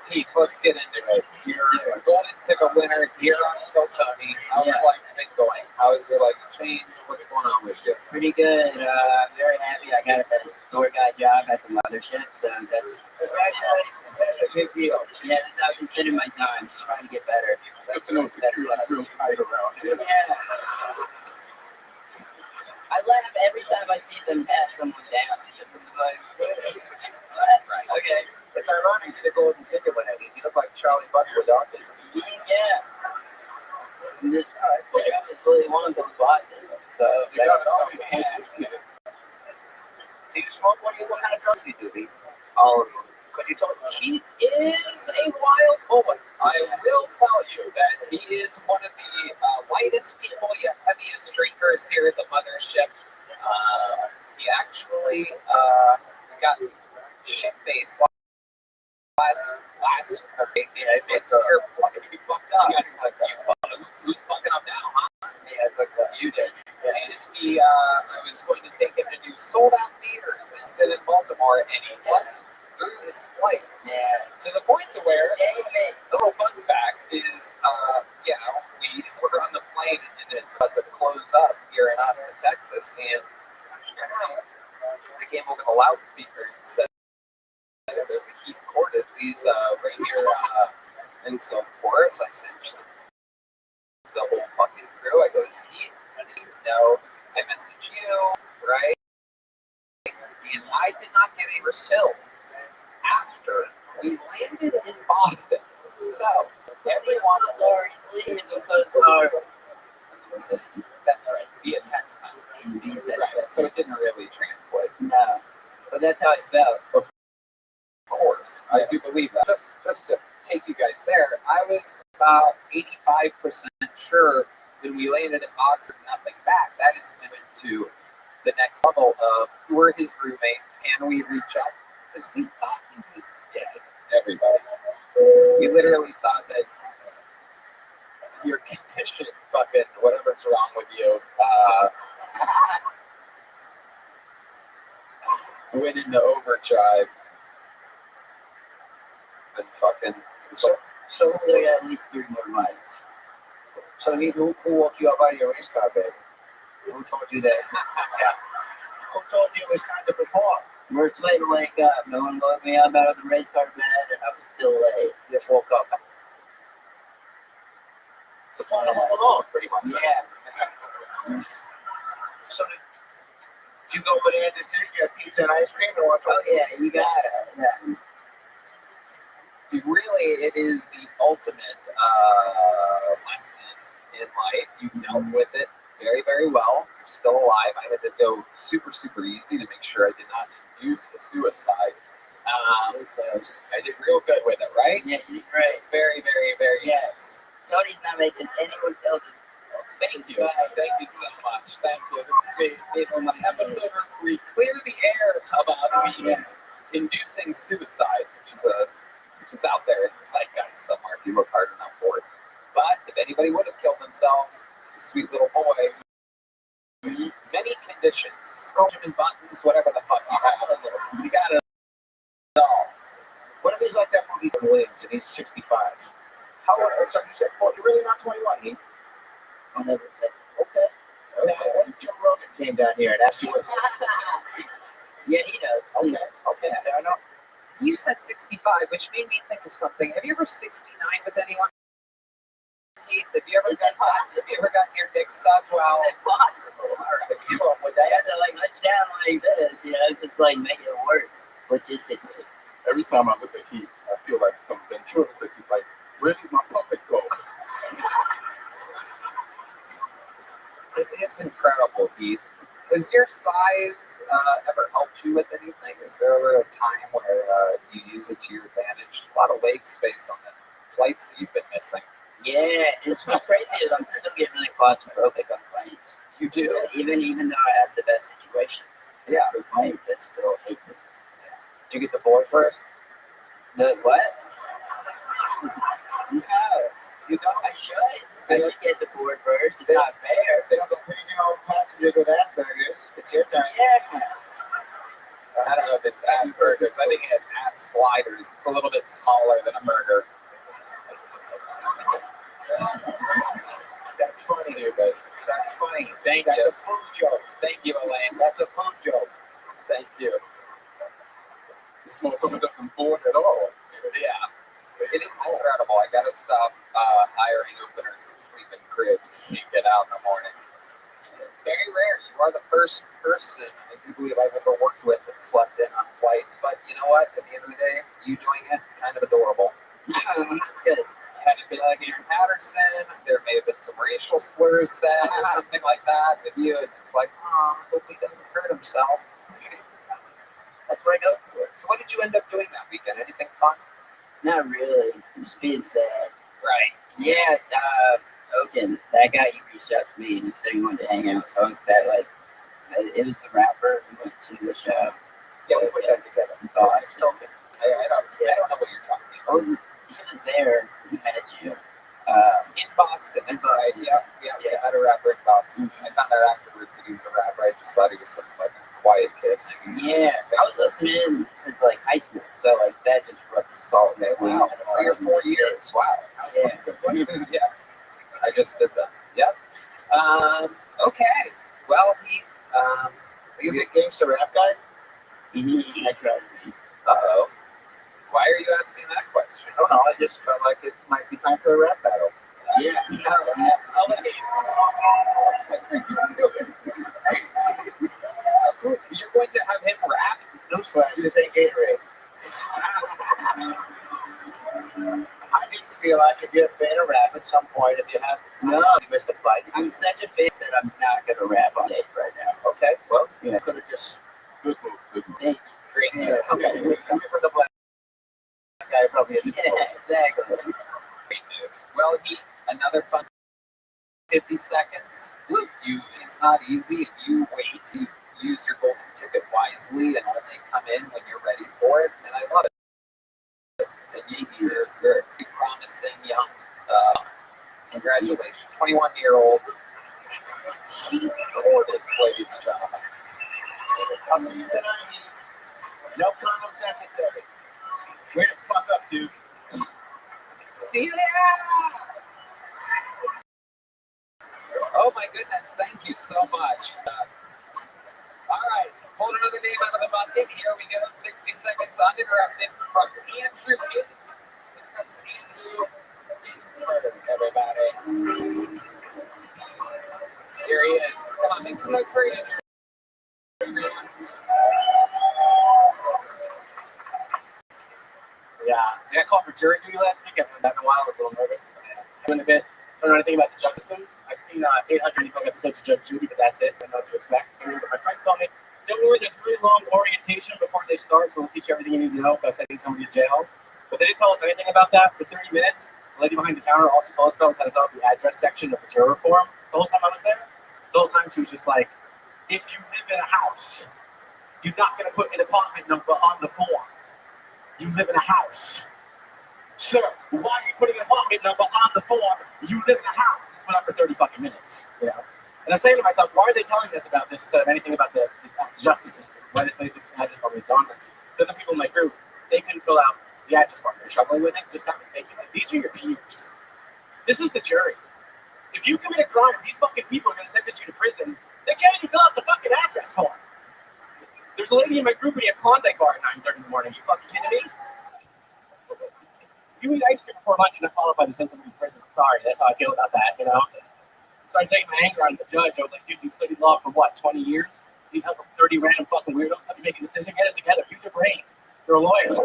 Pete, let's get into it. You're a golden ticket winner here on Kill Tony. How's life been going? How has your life changed? What's going on with you? Pretty good. Very happy. I got a door guy job at the mothership, so that's a big deal. Yeah, that's how I consider my time. Just trying to get better. That's to know security's real tight around here. Yeah. I laugh every time I see them pat someone down. It's like, right. Okay. It's ironic you're the golden ticket winner. You look like Charlie Buck with autism. Yeah. And this show is really one of those autism. So Do you smoke? What kind of drugs do you do, Pete? All of them. Because you told me. Keith is a wild boy. I will tell you that he is one of the lightest people, yet heaviest drinkers here at the mothership. He actually got shit-faced last year. Fucking you fucked up. Who's fucking up now, huh? Yeah, you did. And he, I was going to take him to do sold-out theaters instead in Baltimore, and he slept through his flight. yeah. To the point to where, the little fun fact is, we were on the plane and it's about to close up here in Austin, Texas, and I came over the loudspeaker and said, there's a Heath Cordes, he's right here, and so of course I sent the whole fucking crew. I go, is Heath? No, I message you, right? And I did not get a restil after we landed in Boston. So, everyone, Sorry, please, I'm so sorry. that's right, via text message. Right, so it didn't really translate. No, but that's how it felt. Of course, I do believe that. Just to take you guys there, I was about 85% sure when we landed in Boston, nothing back. That is when we went to the next level of who are his roommates, can we reach out? Because we thought he was dead, everybody. We literally thought that your condition, fucking whatever's wrong with you, went into overdrive and fucking. So I got at least 3 more months. So who woke you up out of your race car, baby? Who told you that? Who told you it was time to perform? Worst way to wake up. No one woke me up out of the race car bed, and I was still late. You just woke up. It's a plan of Home Alone, pretty much. Yeah. So did you go bonanza city, get pizza and ice cream, or what's Oh yeah, you got it. Yeah. Really, it is the ultimate lesson in life. You dealt with it very, very well. You're still alive. I had to go super, super easy to make sure I did not induce a suicide. I did real good with it, right? Yeah, you did great. It's very, very, very Yes. Tony's not making anyone else Thank you. Thank you so much. Thank you. This is the episode where we clear the air about me inducing suicides, which is out there in the zeitgeist somewhere if you look hard enough for it. But if anybody would have killed themselves, it's the sweet little boy. Many conditions, skullman buttons, whatever the fuck you have. You got it all. What if he's like that movie Williams and he's 65? How old? So you said 40. You're really not 21, Heath? I'll never say. Okay. Now, what if Joe Rogan came down here and asked you what? Yeah, he does. Okay. Okay. Fair enough. You said 65, which made me think of something. Have you ever 69 with anyone? Keith, have you ever gotten your dick sucked while? It's impossible. All right. You up with I that? have to like touch down like this, just like make it work logistically. Every time I look at Heath, I feel like something true. This is like, where did my puppet go? It is incredible, Keith. Has your size ever helped you with anything? Is there ever a time where you use it to your advantage? A lot of leg space on the flights that you've been missing. Yeah, it's what's crazy is I'm still getting really claustrophobic on planes. You do? Even though I have the best situation. Yeah. For planes, I still hate them. Did you get the board first? The what? No, You don't? I should get the board first. It's not fair. They don't go crazy on passengers with Asperger's. It's your turn. Yeah. I don't know if it's Asperger's. I think it has ass sliders. It's a little bit smaller than a burger. That's funny. Stupid. That's funny. Thank That's you. a food joke. Thank you, Elaine. That's a food joke. Thank you. This motherfucker doesn't board at all. Yeah. It is incredible. I gotta stop hiring openers that sleep in cribs and get out in the morning. Very rare. You are the first person I do believe I've ever worked with that slept in on flights. But you know what? At the end of the day, you doing it, kind of adorable. Good. Had it been like Aaron Patterson, there may have been some racial slurs said or something like that. With you, it's just like, oh, I hope he doesn't hurt himself. That's what I go for. So what did you end up doing that weekend? Anything fun? Not really. Just being sad. Right. Yeah, Oaken, that guy, he reached out to me and he said he wanted to hang out. So that, it was the rapper who went to the show. Yeah, we put that together. Oh, I still I don't know what you're talking about. Oh, he was there. He met you. In Boston, that's right. Yeah, we had a rapper in Boston. I found out afterwards that he was a rapper. I just thought he was some fucking quiet kid. Yeah, I was listening to him since high school, so that just rubbed the salt in that. Wow, 3 or 4 years. Wow. Yeah. Yeah. I just did that. Yep. Okay. Well, Heath, Are you a big gangster rap guy? I tried. uh-oh. Why are you asking that question? I don't know. I just felt like it might be time for a rap battle. Yeah. You're going to have him rap? Newsflash, this ain't Gatorade. I just feel like if you're a fan of rap at some point, if you have No, you missed a fight. I'm such a fan that I'm not going to rap on it right now. Okay, well, Yeah. you could have just. Good move, good move. Thank Great. you. Yeah. Okay, it's coming from the black guy, probably isn't. Yeah, exactly. Great news. Well, Heath, another fun 50 seconds. It's not easy, and you wait. You use your golden ticket wisely and only come in when you're ready for it, and I love it. And you're a pretty promising young. Congratulations, 21-year-old Keith Cordes, ladies and gentlemen. I'll see you tonight. No condoms necessary. Way to fuck up, dude. See ya! Oh my goodness, thank you so much. All right, pull another name out of the bucket. Here we go, 60 seconds uninterrupted from Andrew Ginsberg. Here comes Andrew Ginsberg, everybody. Here he is. Come on, make some notes for Andrew. Yeah, I got called for jury duty last week. I haven't done that in a while. I was a little nervous. Doing a bit. I don't know anything about the justice system. I've seen 800 episodes of Judge Judy, but that's it. So I know what to expect. My friends told me, don't worry, there's really long orientation before they start, so they'll teach you everything you need to know about sending somebody to jail. But they didn't tell us anything about that for 30 minutes. The lady behind the counter also told us about how to fill out the address section of the juror form. The whole time I was there, the whole time she was just like, if you live in a house, you're not going to put an apartment number on the form. You live in a house. Sir, why are you putting an apartment number on the form? You live in a house. This went on for 30 fucking minutes. You know? And I'm saying to myself, why are they telling us about this instead of anything about the justice system? Why this makes this address form dawn on me? The other people in my group, they couldn't fill out the address form. They're struggling with it. Just got me thinking, like, these are your peers. This is the jury. If you commit a crime, these fucking people are going to sentence you to prison. They can't even fill out the fucking address form. There's a lady in my group eating a Klondike bar at 9:30 in the morning. You fucking kidding me? You eat ice cream before lunch and not qualify to send somebody to prison. I'm sorry. That's how I feel about that, you know? Started taking my anger out of the judge. I was like, dude, you studied law for what, 20 years? You need help with 30 random fucking weirdos? Let me make a decision. Get it together. Use your brain. You're a lawyer.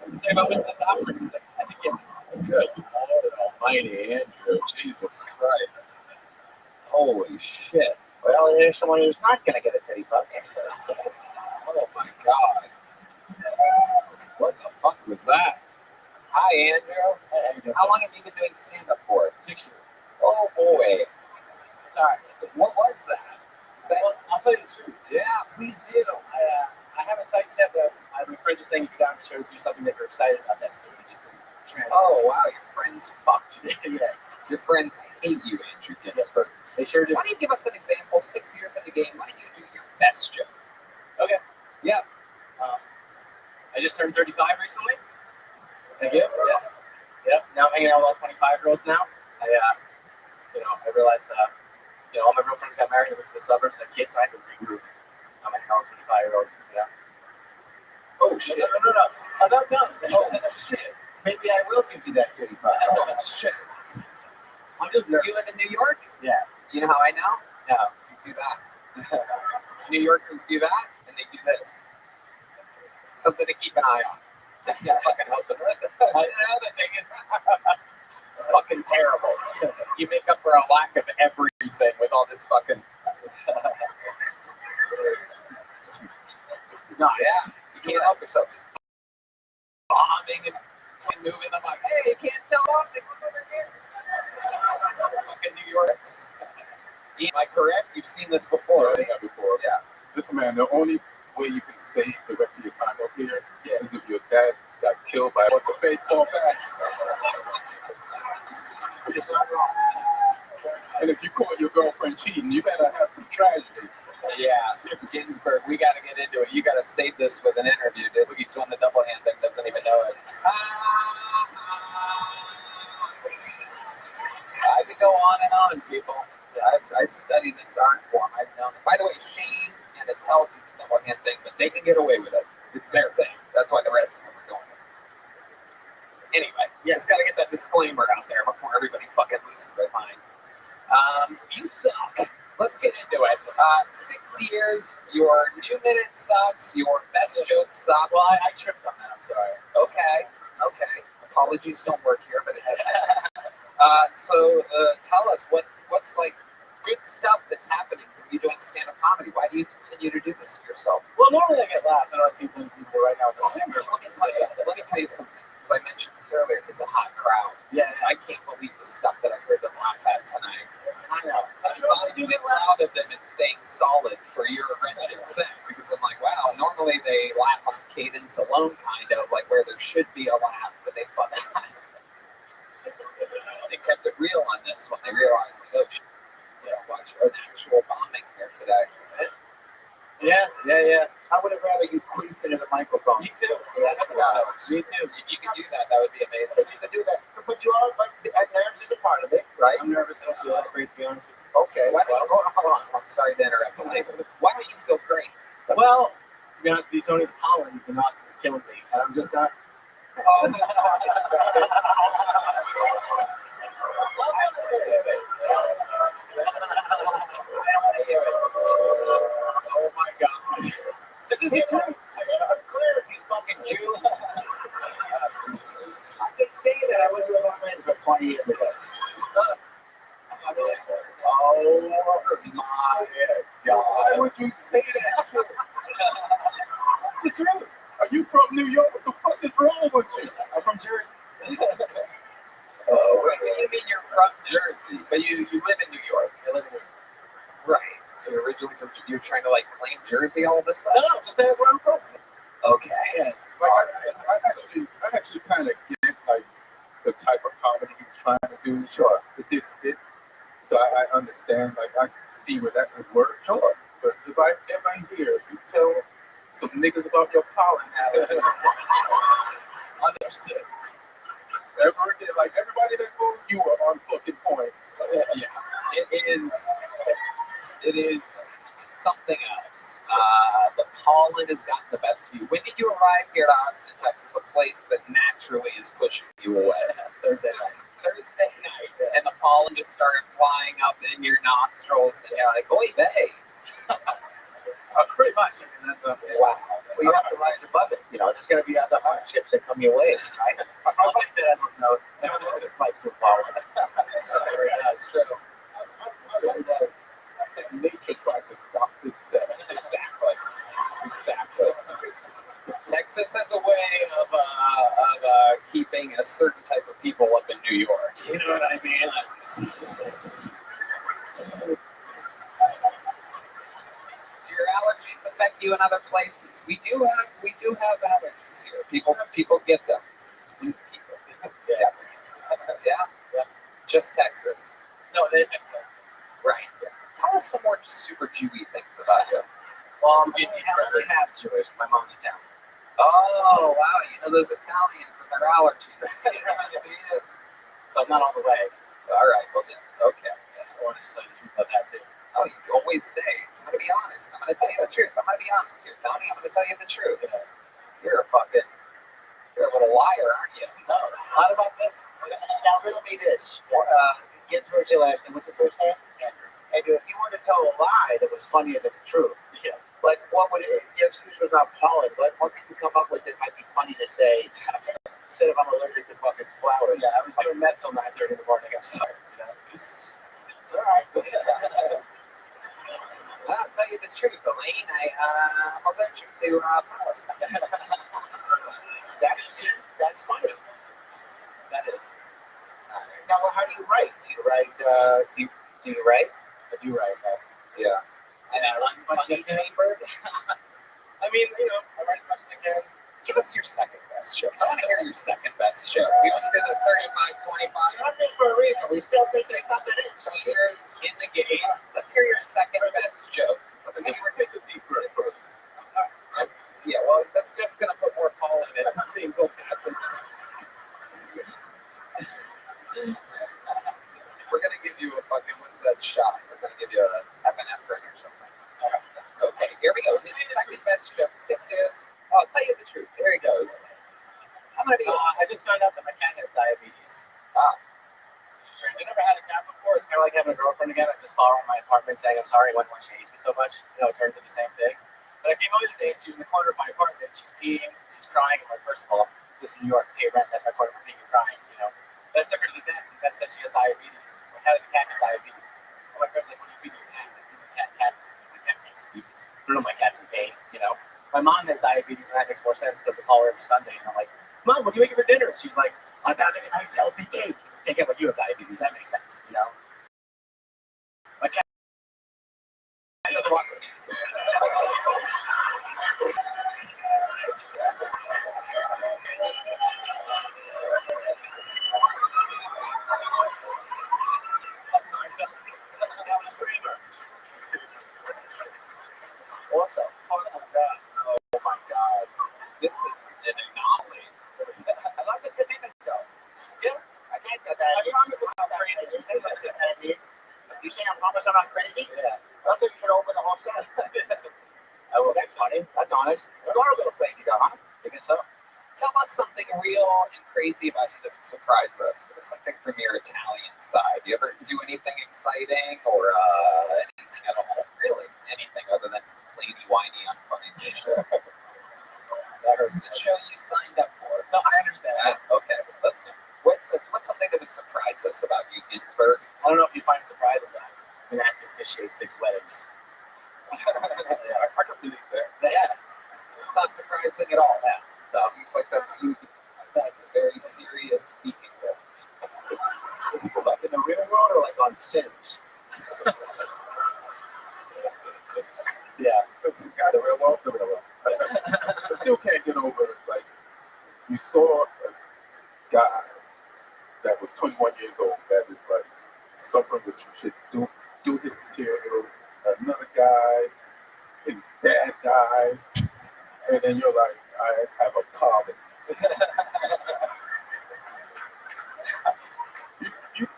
And say, I went to the doctor. He's like, I think you're Good Lord Almighty, Andrew. Jesus Christ. Holy shit. Well, there's someone who's not going to get a titty fuck. Oh my God. What the fuck was that? Hi, Andrew. How long have you been doing stand-up for? 6 years. Oh boy. Sorry. What was that? Is that Well, I'll tell you the truth. yeah, please do. I have a tight set, but my friends are saying if you're down to show do something that you're excited about, that's good. Just to transfer. Oh wow, your friends fucked you. Yeah. Your friends hate you, Andrew Ginsburg. They sure do. Why don't you give us an example? 6 years in the game. Why don't you do your best joke? Okay. Yeah. I just turned 35 recently. Thank you. Yeah. Yep. Now I'm hanging out with all 25-year-olds now. I realized all my real friends got married and went to the suburbs and had kids, so I had to regroup. I'm hanging out with 25-year-olds. Yeah. Oh shit. No. I'm not done. Oh shit. Maybe I will give you that titty fuck. Oh shit. I'm just nervous. You live in New York? Yeah. You know how I know? No. You do that. New Yorkers do that, and they do this. Something to keep an eye on. That can't fucking help it. Another thing is, it's fucking terrible. You make up for a lack of everything with all this fucking. No, yeah, you can't help yourself. Just bombing and moving them like, hey, you can't tell bombing over here. Fucking New Yorkers. Am I correct? You've seen this before, right? Yeah, before. Yeah. Listen, man, the only way you can save the rest of your time up here is if your dad got killed by a bunch of baseball bats. And if you caught your girlfriend cheating, you better have some tragedy. Yeah, Ginsburg, we got to get into it. You got to save this with an interview, dude. Look, he's doing the double hand thing, doesn't even know it. I could go on and on, people. I study this art form. I've known it. By the way, Shane and Attell do the double hand thing, but they can get away with it. It's their thing. That's why the rest of them are doing it. Anyway, just got to get that disclaimer out there before everybody fucking loses their minds. You suck. Let's get into it. 6 years, your new minute sucks, your best joke sucks. Well, I tripped on that. I'm sorry. Okay. Apologies don't work here, but it's okay. So tell us what's like good stuff that's happening from you doing stand-up comedy. Why do you continue to do this to yourself? Well, normally I get laughs. I know it seems like people right now. Let me tell you something. As I mentioned this earlier, it's a hot crowd. Yeah. I can't believe the stuff that I heard them laugh at tonight. I know. I'm honestly proud of them and staying solid for your wretched set, because I'm like, wow, normally they laugh on cadence alone, kind of, like where there should be a laugh, but they they kept it real on this one. They realized, like, oh, shit, watch an actual bombing here today. Yeah. I would have rather you queefed into the microphone. Me too. Yeah, Me too. If you could do that, that would be amazing. if you could do that. But you are, like, nerves is a part of it, right? I'm nervous. I don't feel that great, to be honest with you. Okay. Why don't you, hold on. I'm sorry to interrupt the label. Why don't you feel great? Well, to be honest with you, Tony, the pollen in Austin is killing me, and I'm just not. Oh my God. This is the truth. I'm clear, you fucking Jew. I could say that I went to a bar mitzvah 20 years ago. Oh my God. Why would you say that shit? It's the truth. Are you from New York? What the fuck is wrong with you? I'm from Jersey. Oh, right. You mean you're from Jersey, but you live in New York. I live in New York. Right. So you're originally from, you're trying to like claim Jersey all of a sudden? No, just that's where I'm from. Okay. Yeah. I actually kind of get like the type of comedy he was trying to do. Sure, it did fit. So I understand. Like I see where that would work. Sure. But if I hear you tell some niggas about your pollen allergies, Understood. ever again, like everybody that moved you are on fucking point. Yeah. It is something else. The pollen has gotten the best of you. When did you arrive here to Austin, Texas, a place that naturally is pushing you away? Thursday night. Thursday night. And the pollen just started flying up in your nostrils, and you're like, oy vey. Pretty much. I mean, that's Wow. Well, you have to rise above it. You know, there's going to be other hardships that come your way, right? I'll take that as a note. Fights with power. That's true. Nature tried to stop this set. Exactly. Texas has a way of keeping a certain type of people up in New York. You know what I mean? Do your allergies affect you in other places? We do have allergies here. People get them. Yeah. Just Texas. No, they affect me. Right. Tell us some more super Jewy things about you. Well, we have Jewish. My mom's Italian. Oh, wow. You know those Italians and their allergies. Diabetes. So I'm not all the way. All right. Well, then, okay. I want to just tell you the truth about that, too. Oh, you always say, I'm going to be honest. I'm going to tell you the truth. I'm going to be honest here, Tony. I'm going to tell you the truth. You're a little liar, aren't you? No, not about this. Now, riddle me this. Ginsburg's your last name. What's your first name? Andrew. Andrew, if you were to tell a lie that was funnier than the truth, Yeah. like what would it, your excuse was not pollen, but what could you come up with that might be funny to say instead of I'm allergic to fucking flowers? Yeah, I was doing meth till 9:30 in the morning. I'm sorry. You know? It's all right. I'll tell you the truth, Elaine. I'm allergic to pollen. That's funny. That is. Now, well, how do you write? Do you write? Do you write? I do write, yes. Yeah. And I run as much as I can. I mean, you know, I write as much as I can. Give us your second best show. I want to hear your second best show. We only did a 35-25. I think for a reason. We still think they cut it in. So here's in the game. Let's hear your second best joke. Let's see. Take a deep breath first. Yeah, well, that's just going to put more pollen in it. Things will pass it. We're going to give you a fucking, what's that shot? We're going to give you a epinephrine or something. Okay, here we go. His second best joke. 6 years. Oh, I'll tell you the truth. There he goes. I'm going to be. I just found out that my cat has diabetes. Ah. Strange. I never had a cat before. It's kind of like having a girlfriend again. I just follow her in my apartment saying I'm sorry when she hates me so much. You know, it turns into the same thing. But I came over today and she was in the corner of my apartment. She's peeing, she's crying. I'm like, first of all, this is New York, pay rent. That's my corner for peeing and crying, you know. Then I took her to the vet, and the vet said she has diabetes. Like, how does a cat get diabetes? And my friend's like, when you feed your cat, like, my cat can't speak. I don't know, my cat's in pain, you know. My mom has diabetes, and that makes more sense because I call her every Sunday, and I'm like, Mom, what are you making for dinner? And she's like, I'm about to get a nice healthy cake. Can't get what you have diabetes. That makes sense, you know. My cat doesn't want me. What the fuck was that? Oh my god. This is an anomaly. I love the commitment, though. Yeah. I can't get that. I promise I'm not crazy. You say I promise I'm not crazy? Yeah. That's like you should open the whole set. Oh, that's funny. That's honest. You are a little crazy, though, huh? I guess so. Tell us something real and crazy about you that would surprise us. Give us something from your Italian side. You ever do anything exciting or anything at all? Really? Anything other than complaining, whiny, unfunny shit? This is the show you signed up for. No, I understand. Okay, let's go. What's something that would surprise us about you, Ginsburg? I don't know if you find it surprising that I've been asked to officiate 6 weddings. I can believe that. Yeah. It's not surprising at all. Yeah. So it seems like that's what you very serious speaking there. the real world or like on Sims? Yeah, the real world. I still can't get over it. Like, you saw a guy that was 21 years old that is like suffering with some shit, do his material. Another guy, his dad died, and then you're like, I have a common.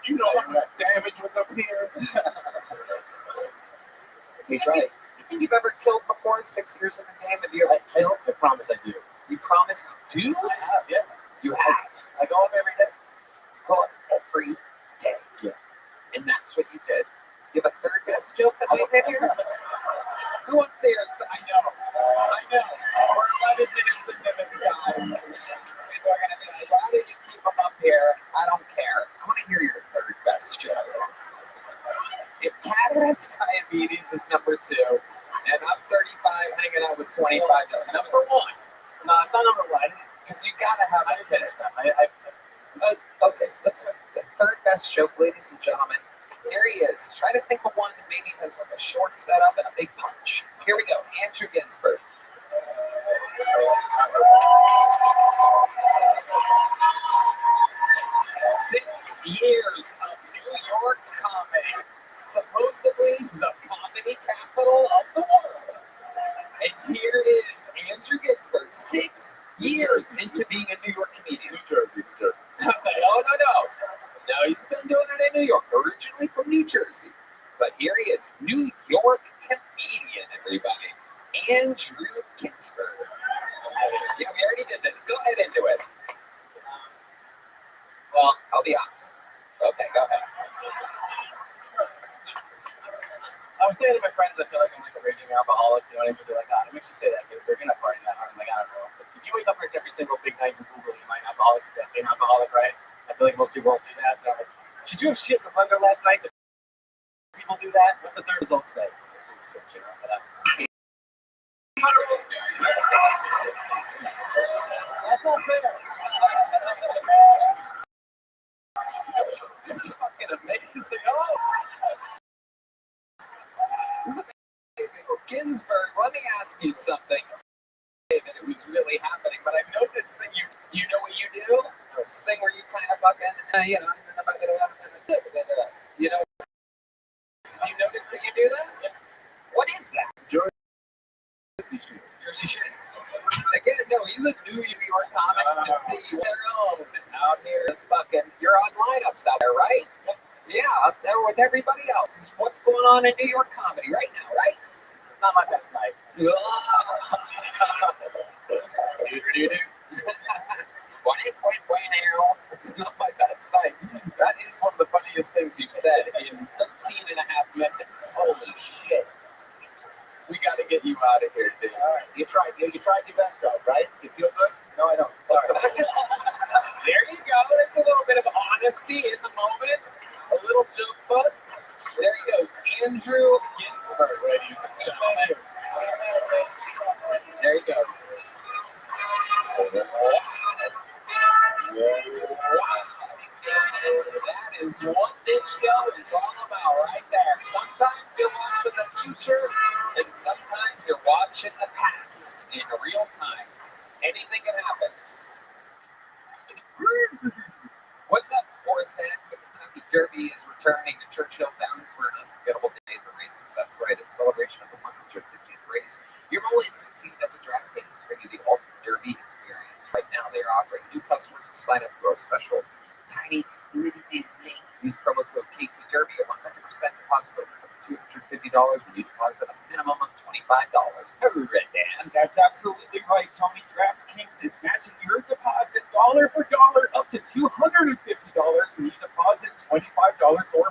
you know how much damage was up here. He's right. You think you've ever killed before? 6 years in the game? Have you ever killed? I promise I do. You promise you do? I have, yeah. You have. I go up every day. Go up every day. Yeah. And that's what you did. You have a third best joke that might hit here? Who wants to hear us? I know. We're 11 minutes into this, guys. People are going to say, why did you keep them up here? I don't care. I want to hear your third best joke. If Cat has diabetes is number 2, and I'm 35 hanging out with 25 is number 1. No, it's not number 1. Because you got to have I didn't finish that. okay, so that's the third best joke, ladies and gentlemen. Here he is. Try to think of one that maybe has like a short setup and a big punch. Here we go. Andrew Ginsberg. 6 years of New York comedy. Supposedly the comedy capital of the world. And here is Andrew Ginsberg, 6 years into being a New York comedian. New Jersey. No. No, he's been doing it in New York, originally from New Jersey. But here he is, New York comedian, everybody. Andrew Ginsberg. Yeah, we already did this. Go ahead and do it. Well, I'll be honest. Okay, go ahead. I was saying to my friends, I feel like I'm like a raging alcoholic. You know what I mean? They're like, it makes you say that because we're not partying that hard. I'm like, I don't know. If you wake up every single big night and Google, you might be alcoholic, you're definitely an alcoholic, right? I feel like most people won't do that. They're like, did you have shit in the blender last night? Did people do that? What's the third result say? Most people say shit on that. That's not fair. This is fucking amazing. Oh! This is amazing. Ginsberg, let me ask you something. That it was really happening, but I noticed that you know what you do? This thing where you kind of fucking, you know, you notice that you do that? Yeah. What is that? Jersey shit. Again, no, he's a New York comics to see their own out here. Is fucking, you're on lineups out there, right? Yeah, up there with everybody else. What's going on in New York comedy right now, right? It's not my best night. It's not my best night. That is one of the funniest things you've said in 13 and a half minutes. Holy shit. We got to get you out of here, dude. All right, you tried your best job, right? You feel good? No, I don't. Sorry. There you go. There's a little bit of honesty in the moment. A little joke book. There he goes. Andrew Ginsberg, ladies and gentlemen. There he goes. That is what this show is all about right there. Sometimes you're watching the future, and sometimes you're watching the past in real time. Anything can happen. What's up, Sands? The Kentucky Derby is returning to Churchill Downs for an unforgettable day of the races. That's right, in celebration of the 150th race. You're only succeeded at the DraftKings to bring you the ultimate Derby experience. Right now, they are offering new customers who sign up for a special tiny limited link. Use promo code KTDerby, a 100% deposit bonus up to $250 when you deposit a minimum of $25. Red Dan. That's absolutely right, Tony. DraftKings is matching your deposit dollar for dollar up to $250 when you deposit $25 or more.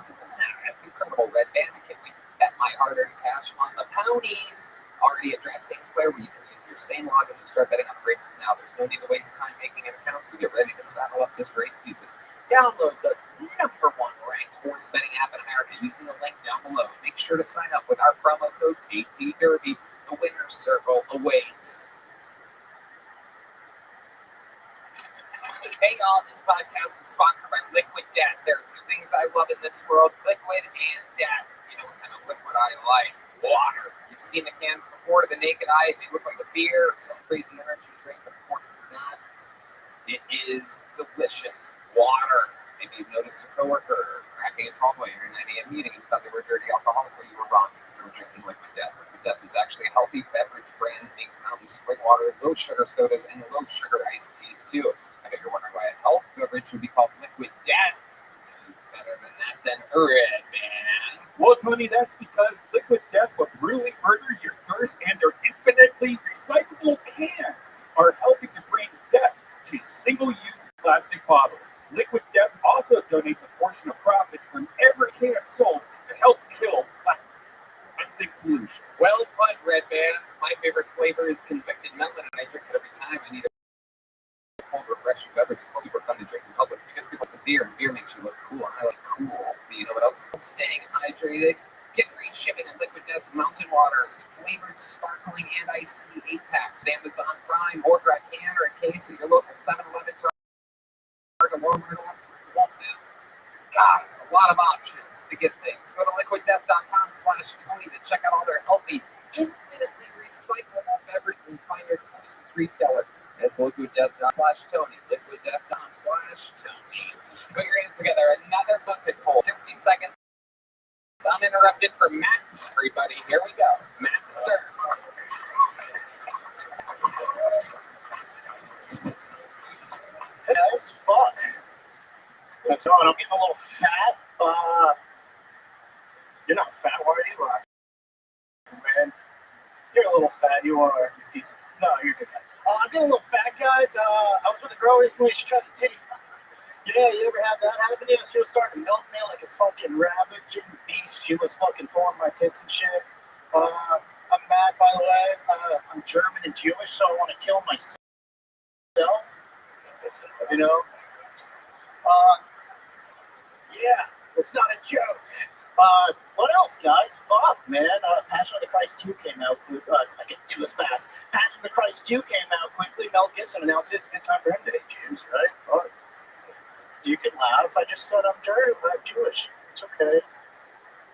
That's incredible, Red Band. I can't wait to bet my hard-earned cash on the Ponies. Already a DraftKings player where you can use your same login to start betting on the races now. There's no need to waste time making an account, so get ready to saddle up this race season. Download the #1 ranked horse betting app in America using the link down below. Make sure to sign up with our promo code KTDerby. The winner's circle awaits. Hey y'all, this podcast is sponsored by Liquid Death. There are two things I love in this world, liquid and death. You know what kind of liquid I like? Water. You've seen the cans before to the naked eye. They look like a beer or some crazy energy drink, but of course it's not. It is delicious water. Maybe you've noticed a coworker cracking a tallboy in an 9 a.m. meeting and thought they were a dirty alcoholic, but you were wrong because they were drinking Liquid Death. Liquid Death is actually a healthy beverage brand that makes mountain spring water, low sugar sodas, and low sugar iced teas too. I bet you're wondering why a health beverage would be called Liquid Death. It's better than that than Red Man. Well, Tony, that's because Liquid Death will really murder your thirst, and their infinitely recyclable cans are helping to bring death to single-use plastic bottles. Liquid Death also donates a portion of profits from every can sold to help kill plastic pollution. Well put, Red Man. My favorite flavor is convicted melon, and I drink it every time. I need a cold, refreshing beverage. It's also super fun to drink in public because people, it's a beer, and beer makes you look cool. And I like cool. But you know what else is cool? Staying hydrated. Get free shipping on Liquid Death's Mountain Waters, flavored, sparkling, and iced tea 8-packs at Amazon Prime. Order a can or a case at your local 7-Eleven, Target, Walmart, or Walmart. God, it's a lot of options to get things. Go to liquiddeath.com/Tony to check out all their healthy, infinitely recyclable beverages and find your closest retailer. That's liquiddeath.com/Tony. Liquiddeath.com/Tony. Put your hands together. Another bucket full. 60 seconds. Uninterrupted for Matt. Everybody, here we go. Matt Stern. Hey guys, fuck. That's on. I'm getting a little fat. You're not fat, why are you laughing, man? You're a little fat. You are. You piece of... No, you're good. I'm getting a little fat, guys. I was with a girl recently. She tried to titty fuck. Yeah, you ever have that happen? Yeah, she was starting to milk me like a fucking rabbit, chicken beast. She was fucking pulling my tits and shit. I'm mad, by the way. I'm German and Jewish, so I want to kill myself. You know? Yeah, it's not a joke. What else, guys? Fuck, man. Passion of the Christ 2 came out. I can do this fast. Passion of the Christ 2 came out quickly. Mel Gibson announced it's a good time for him to hate Jews, right? Fuck. You can laugh. I just said I'm Jewish. It's okay.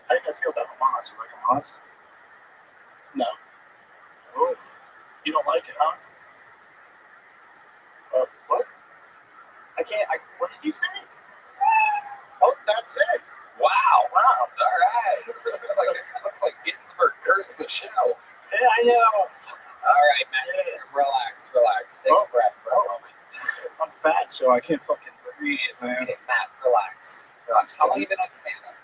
How do you guys feel about Hamas? You like Hamas? No. Oh, you don't like it, huh? What? What did you say? Oh, that's it. Wow. All right. looks like Ginsburg cursed the show. Yeah, I know. All right, Matt. Relax. Take a breath for a moment. I'm fat, so I can't fucking breathe, man. Okay, Matt, relax. How long have you been on stand-up?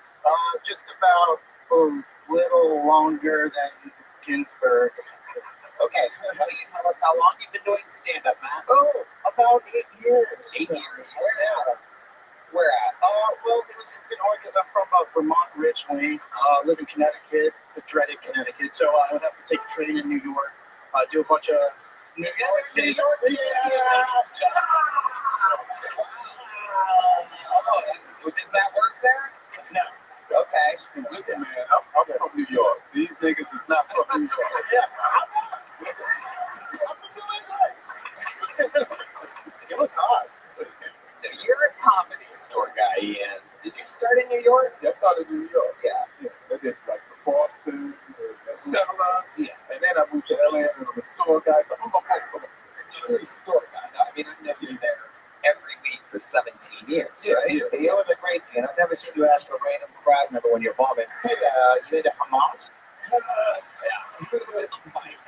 Just about a little longer than Ginsburg. Okay, why don't you tell us how long you've been doing stand-up, Matt? Oh, about 8 years. 8 years. Where at? Well, it's been hard because I'm from Vermont originally. Live in Connecticut, the dreaded Connecticut. So I would have to take a train in New York, do a bunch of New York. Does that work there? No. Okay. Listen, man, I'm from New York. These niggas is not from New York. Yeah. You look hot. You're a comedy store guy, Ian. Did you start in New York? I started in New York. Yeah. I did like Boston, Selma, Yeah. and then I moved to LA and I'm a store guy. So I'm a True store guy. I mean, I've known you there every week for 17 years, right? Yeah. You live crazy, and I've never seen you ask a random crowd member when you're bombing, hey, you into Hamas? Yeah.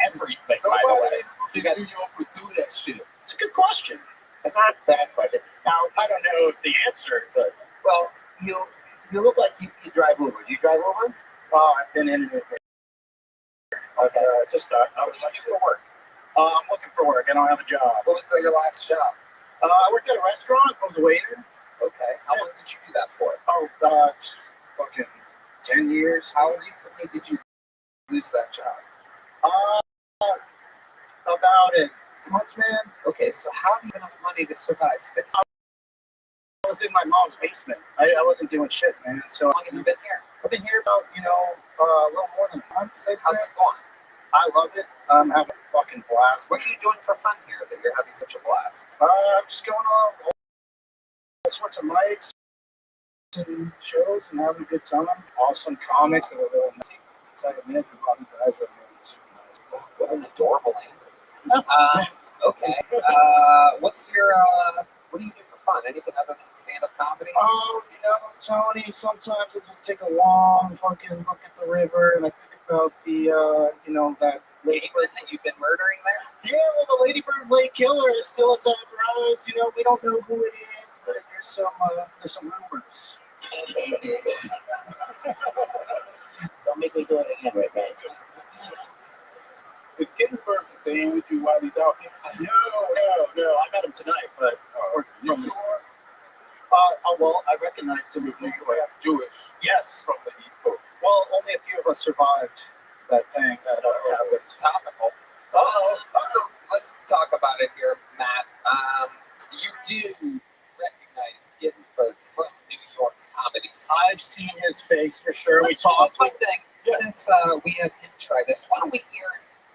Everything, by the way. You got New York would do that shit. It's a good question. It's not a bad question. Now, I don't know the answer, but, well, you look like you drive Uber. Do you drive Uber? Oh, I've been in it. Okay, it's a start. What do you do for work? I'm looking for work. I don't have a job. What was your last job? I worked at a restaurant. I was a waiter. Okay. How long did you do that for? Oh, fucking 10 years. How recently did you lose that job? About 6 months, man. Okay, so how do you have enough money to survive 6 months? I was in my mom's basement. I wasn't doing shit, man. So How long have you been here? I've been here about, a little more than a month. How's it going? I love it. I'm having a fucking blast. What are you doing for fun here that you're having such a blast? I'm just going on sorts of mics and shows and having a good time. Awesome comics that are really nice. So I admit, there's a lot of guys that are really super nice. What an adorable name. Okay. What's your what do you do for fun? Anything other than stand-up comedy? Oh, Tony, sometimes I just take a long fucking look at the river and I think about the, that Ladybird that you've been murdering there? Yeah, well, the Ladybird Lake Killer is still a surprise. We don't know who it is, but there's some rumors. Don't make me do it again, Rabbi. Is Ginsburg staying with you while he's out here? No. I met him tonight, but You sure? well, I recognized him with New York. Jewish. Yes. From the East Coast. Well, only a few of us survived that thing that happened. Topical. So let's talk about it here, Matt. You do recognize Ginsburg from New York's comedy scene. I've seen his face for sure. We saw a fun thing. Yeah. Since we had him try this, why don't we hear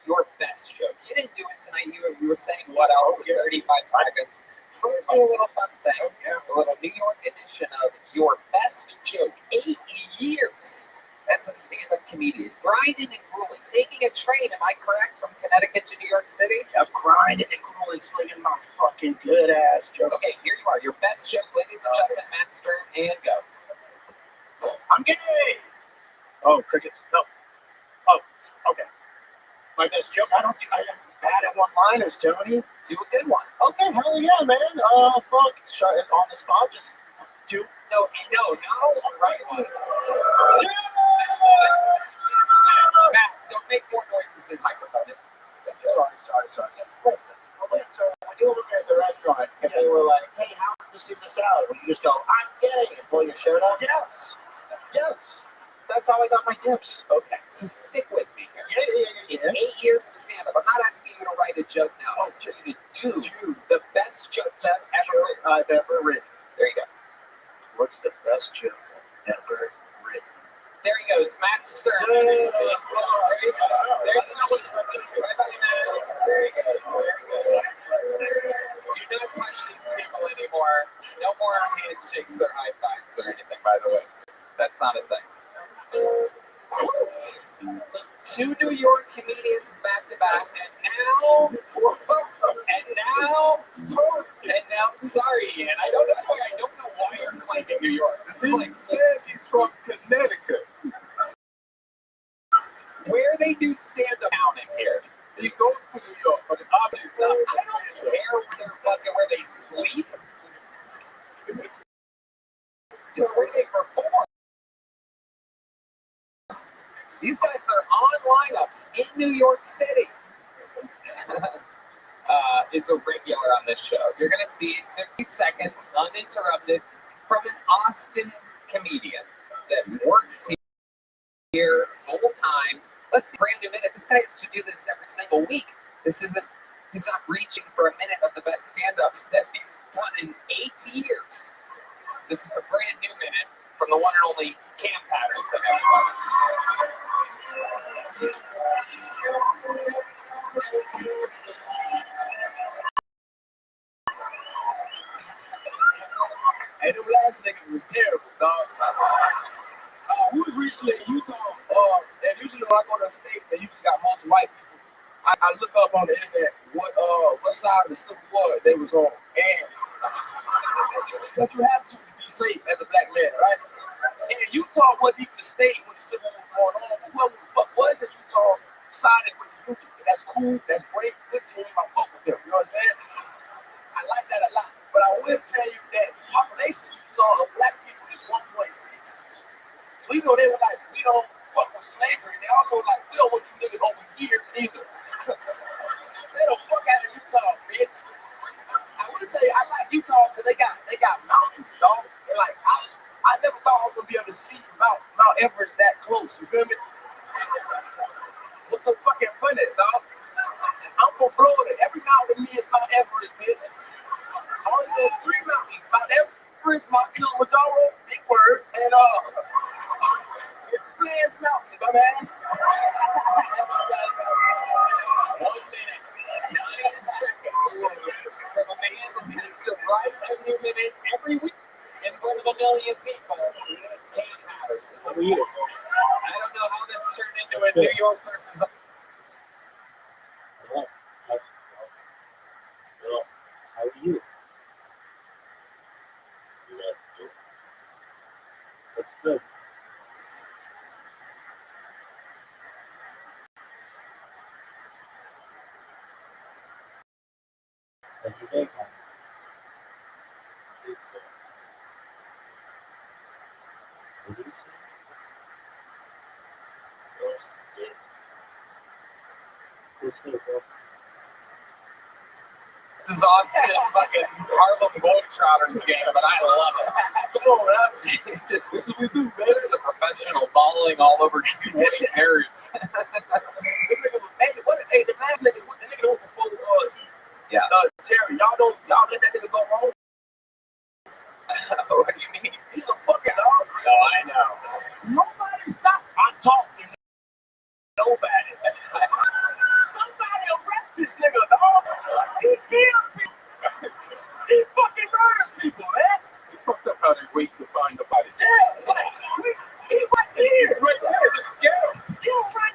your best joke? You didn't do it tonight. You were saying what else in 35 seconds. So let's do a little fun thing. A little New York edition of your best joke. 8 years as a stand-up comedian. Grinding and grueling. Taking a train, am I correct, from Connecticut to New York City? I'm grinding and grueling, slinging my fucking good ass joke. Okay, here you are. Your best joke, ladies and gentlemen. Matt Stern, and go. I'm gay! Oh, crickets. No. Oh, okay. My best joke. I am bad at one-liners, Tony. Do a good one. Okay, hell yeah, man. Fuck. Shut it on the spot. Just do. No. Right one. Matt, don't make more noises in microphone. Sorry. Just listen. Okay, so when you were at the restaurant, and they were like, hey, how's the Caesar salad? When you just go, I'm gay, and pull your shirt up? Yes. That's how I got my tips. Okay, so stick with me here. Yeah. In 8 years of stand-up, I'm not asking you to write a joke now. I'm just going to do the best joke I've ever written. There you go. What's the best joke ever written? There he goes, Matt Stern. There you go. Do not touch these people anymore. No more handshakes or high fives or anything, by the way. That's not a thing. 2 New York comedians back to back, and now, sorry, Ian, I don't know why you're claiming New York. This is like said he's from Connecticut. Where they do stand-up down in here. He goes to New York, but obviously not. I don't care where they sleep. It's where they perform. These guys are on lineups in New York City. Is a regular on this show. You're going to see 60 seconds uninterrupted from an Austin comedian that works here full time. Let's see, brand new minute. This guy has to do this every single week. He's not reaching for a minute of the best stand-up that he's done in 8 years. This is a brand new minute from the one and only Cam Patterson, everybody. Hey, them last niggas was terrible, dog. We was recently in Utah, and usually when I go to a state, they usually got most white people. I look up on the internet what side of the Civil War they was on, and because you have to be safe as a black man, right? And Utah wasn't even a state when the Civil War was going on. But whoever the fuck was in Utah sided with the Union. And that's cool. That's great. Good team. I fuck with them. You know what I'm saying? I like that a lot. But I will tell you that the population in Utah of black people is 1.6. So even though they were like, we don't fuck with slavery, they also like, we don't want you niggas over here either. Stay the fuck out of Utah, bitch. I want to tell you, I like Utah because they got mountains, dog. And like, I never thought I was gonna be able to see Mount Everest that close. You feel me? What's so fucking funny, dog? I'm from Florida. Every mountain to me is Mount Everest, bitch. I only know 3 mountains: Mount Everest, Mount Kilimanjaro, big word, and it's Splans Mountain, dumbass. 1 minute, 9 seconds from a man that has So right every minute, every week, in front of 1 million people, Cam Harris. I don't know how this turned into a New York versus. How are you? That's good. How's your day going? What did you say? What's good, bro? This is Austin fucking Harlem Globetrotters game, but I love it. Come on, man. This is what we do, man. This is a professional balling all over white nerds. Hey, the last nigga, the nigga that went before Yeah. Terry, y'all let that nigga go home? What do you mean? He's a fucking dog. No, I know. Nobody stop. I'm talking. Nobody. Somebody arrest this nigga, dog. He kills people. He fucking murders people, man. It's fucked up how they wait to find the body. Yeah, it's like, he right here. He's right there, just get him. You right.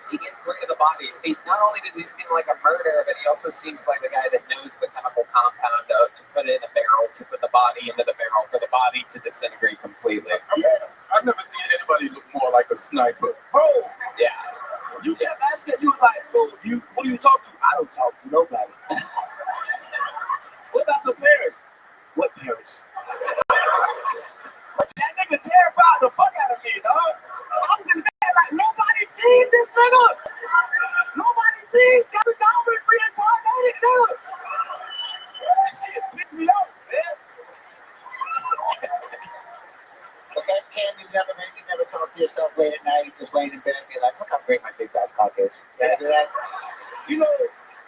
he gets rid of the body. See, not only does he seem like a murderer, but he also seems like the guy that knows the chemical compound to put it in a barrel, to put the body into the barrel, for the body to disintegrate completely. I've never seen anybody look more like a sniper. Bro, Yeah. you kept asking. You was like, so who do you talk to? I don't talk to nobody. What about your parents? What parents? But that nigga terrified the fuck out of me, dog. I was in bed like, nobody seen this nigga. Nobody seen Jeffrey Dahmer reincarnated, nigga. This shit pissed me off, man. Okay, Cam, you never talk to yourself late at night, just laying in bed and be like, look how great my big bad cock is. You ever do that? You know,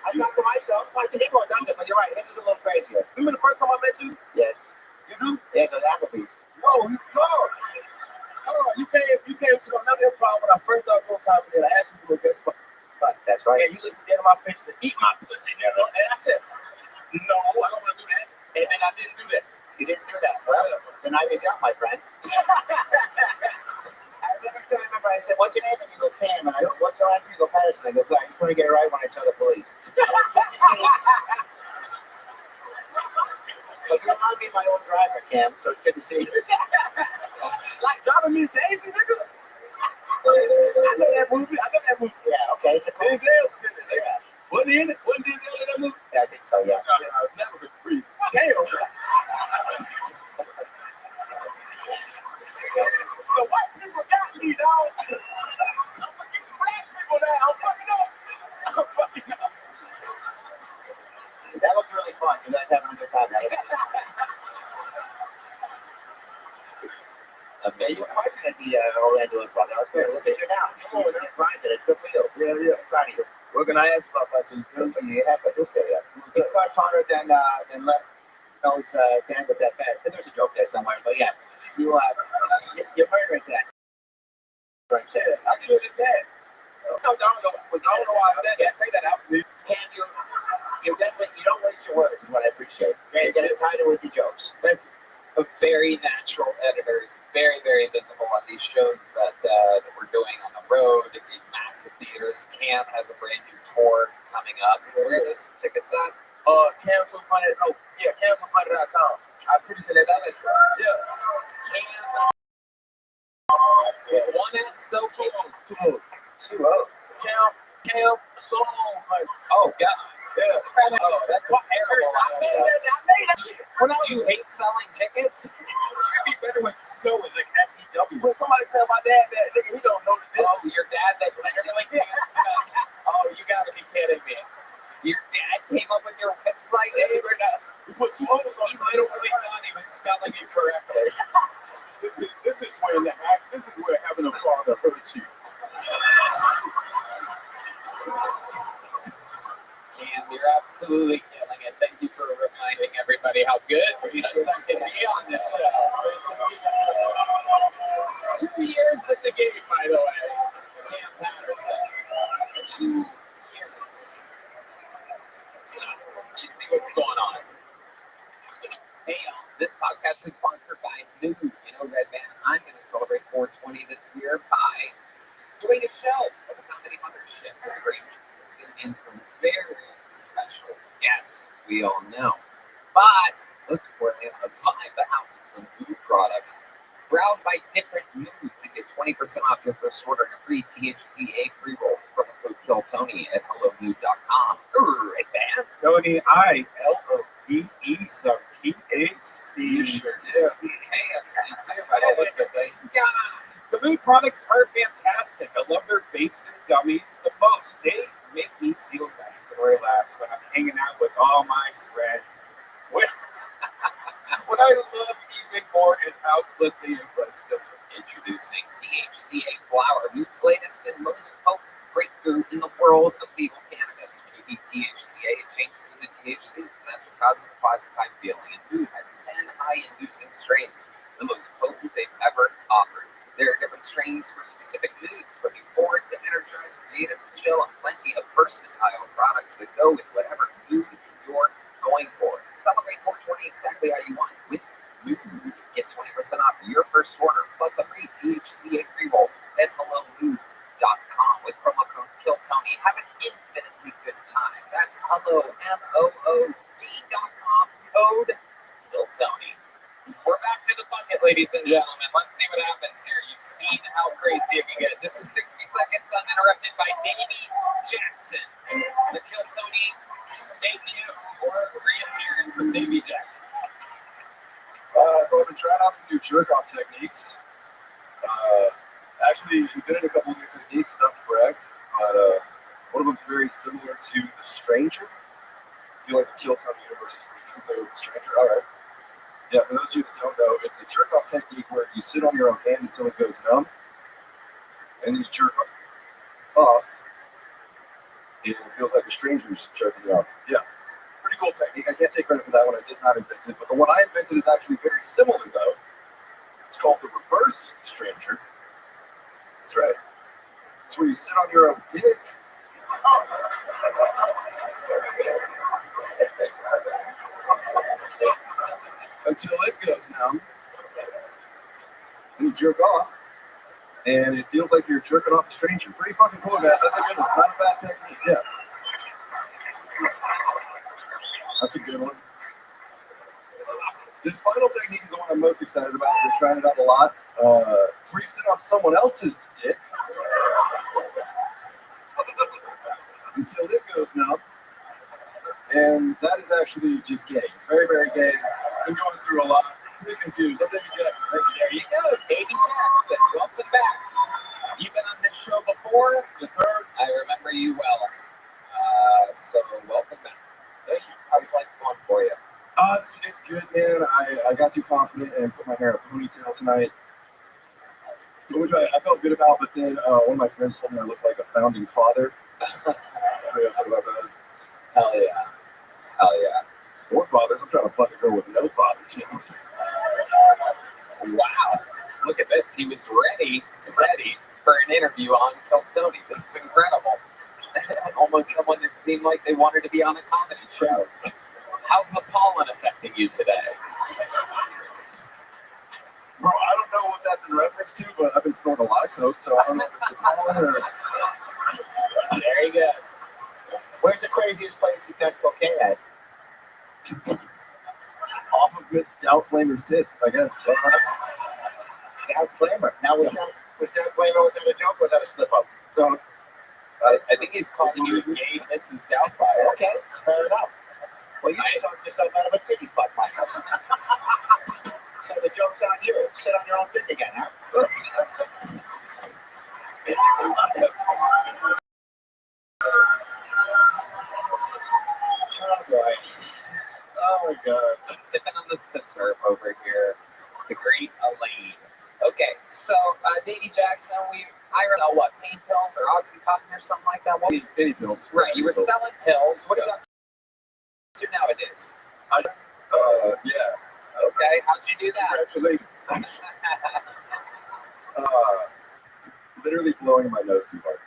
I talk to myself. I think everyone does it, but you're right. This is a little crazier. remember the first time I met you? Yes. You do? Yes, at Applebee's. No. Hold on. You came to another improv when I first started doing comedy, and I asked you to do a guest spot. That's right. And you looked dead in my face and said, eat my pussy, nigga. And I said, no, I don't want to do that. And then I didn't do that. You didn't do that. Well, the night is young, my friend. I said, what's your name? And you go, Cam. And I go, what's the last name? You go, Patterson. I go, I just want to get it right when I tell the police. So you remind me of my old driver, Cam, so it's good to see you. Like driving me to Daisy, nigga. I know that movie. Yeah, okay. It's a cool Denzel. Yeah. Wasn't he in it? Wasn't Denzel in that movie? Yeah, I think so, yeah. I was never been free. Damn. The white people got me, dog. I'm forgetting black people now. I'm fucking up. That looked really fun. You guys having a good time, right? Okay. You were fighting at the Orlando Improv. That was good. Look at you now. You're grinding. It's good for you. Yeah. I'm proud of you. What can I ask about that? Good for you. You have to do for you. You crushed harder than left nose Dan with that bet. There's a joke there somewhere, but yeah, you're murdering that. Right, so. Yeah, I killed his dad. I don't know why I said that. Take that out, please. Cam, you definitely, you don't waste your words, is what I appreciate. You get excited with your jokes. Thank you. A very natural editor. It's very, very visible on these shows that we're doing on the road in massive theaters. Cam has a brand new tour coming up. Where are those tickets at? Cancelfunny.com. I'm pretty sure that's it. Yeah. Cam. One S, so two O's. Cam, so funny. Oh, God. Yeah. Oh, that's terrible. I made it. Do you hate selling tickets? It'd be better with so with like SEW. When somebody tell my dad that, nigga, he don't know the difference. Oh, your dad that literally oh, you gotta be kidding me. Your dad came up with your website? We put 2 O's on He literally thought he was spelling it correctly. This is where having a father hurts you. Cam, you're absolutely killing it. Thank you for reminding everybody how good we can be on this show. 2 years at the game, by the way. Cam Patterson. 2 years. So, you see what's going on. Hey, y'all. This podcast is sponsored by Nude. You know, Red Band, I'm going to celebrate 420 this year by doing a show at the Comedy Mothership and some very special guests we all know. But most importantly, I'm going to vibe out with some nude products. Browse by different nudes and get 20% off your first order and a free THCA pre-roll. Promo code KillTony at hellonude.com. Red Band. Tony, ILOVE, some THC. You sure do. KFC too, by the looks of things. The nude products are fantastic. I love their vapes and gummies the most. They make me feel nice and relaxed when I'm hanging out with all my friends. What I love even more is how quickly it was to Introducing THCA flower, Nude's latest and most potent breakthrough in the world of legal cannabis. When you eat THCA, it changes into THC, and that's what causes the positive high feeling. And Nude has 10 high-inducing strains, the most potent they've ever offered. There are different strains for specific moods, from euphoric to energized, creative to chill, and plenty of versatile products that go with whatever mood you're going for. Celebrate 420 exactly how you want with Nude. Get 20% off your first order plus a free THCA pre-roll at hellonude.com with promo code Tony. Have an infinitely good time. That's hello, MOOD.com, code Kill Tony. We're back to the bucket, ladies and gentlemen. Let's see what happens here. You've seen how crazy it can get. This is 60 seconds uninterrupted by Davey Jackson. The Kill Tony debut or reappearance of Davey Jackson. So I've been trying out some new jerk-off techniques. Actually invented a couple of new techniques, not to brag, but one of them is very similar to the Stranger. I feel like the Kill Tony universe is pretty familiar with the Stranger. All right. Yeah, for those of you that don't know, it's a jerk-off technique where you sit on your own hand until it goes numb, and then you jerk off, and it feels like a stranger's jerking you off. Yeah, pretty cool technique. I can't take credit for that one. I did not invent it, but the one I invented is actually very similar, though. It's called the reverse stranger. That's right. It's where you sit on your own dick. Until it goes numb, and you jerk off, and it feels like you're jerking off a stranger. Pretty fucking cool, guys. That's a good one. Not a bad technique. Yeah. That's a good one. This final technique is the one I'm most excited about. We're trying it out a lot. It's where you sit on someone else's dick until it goes numb. And that is actually just gay. It's very, very gay. I'm going through a lot. I'm pretty confused. I'm Davey Jackson. There you go, Davey Jackson. Welcome back. You've been on this show before? Yes, sir. I remember you well. So welcome back. Thank you. How's life going for you? It's good, man. I got too confident and put my hair in a ponytail tonight, which I felt good about, but then one of my friends told me I looked like a founding father. I was pretty upset about that. Hell yeah. Hell yeah. Forefathers? I'm trying to fuck a girl with no fathers. Wow. Look at this. He was ready for an interview on Kill Tony. This is incredible. Almost someone that seemed like they wanted to be on a comedy show. How's the pollen affecting you today? Bro, I don't know what that's in reference to, but I've been snorting a lot of coke, so I don't know if it's the pollen or... Very good. Where's the craziest place you've done cocaine at? Off of Miss Doubtflamer's tits, I guess. Doubtflamer. Now, was Doubtflamer, was that a joke or was that a slip-up? I think he's calling you gay Mrs. Doubtfire. Okay, fair enough. Well, you talked yourself out of a titty fuck, Michael. So the joke's on you. Sit on your own dick again, huh? Oh my God. Sipping on the sister over here, the great Elaine. Okay, so Davey Jackson, I don't know what, pain pills or Oxycontin or something like that. What? Any pills. Right, you were selling pills. What are you up to nowadays? Yeah. Okay, how'd you do that? Congratulations. Literally blowing my nose too hard.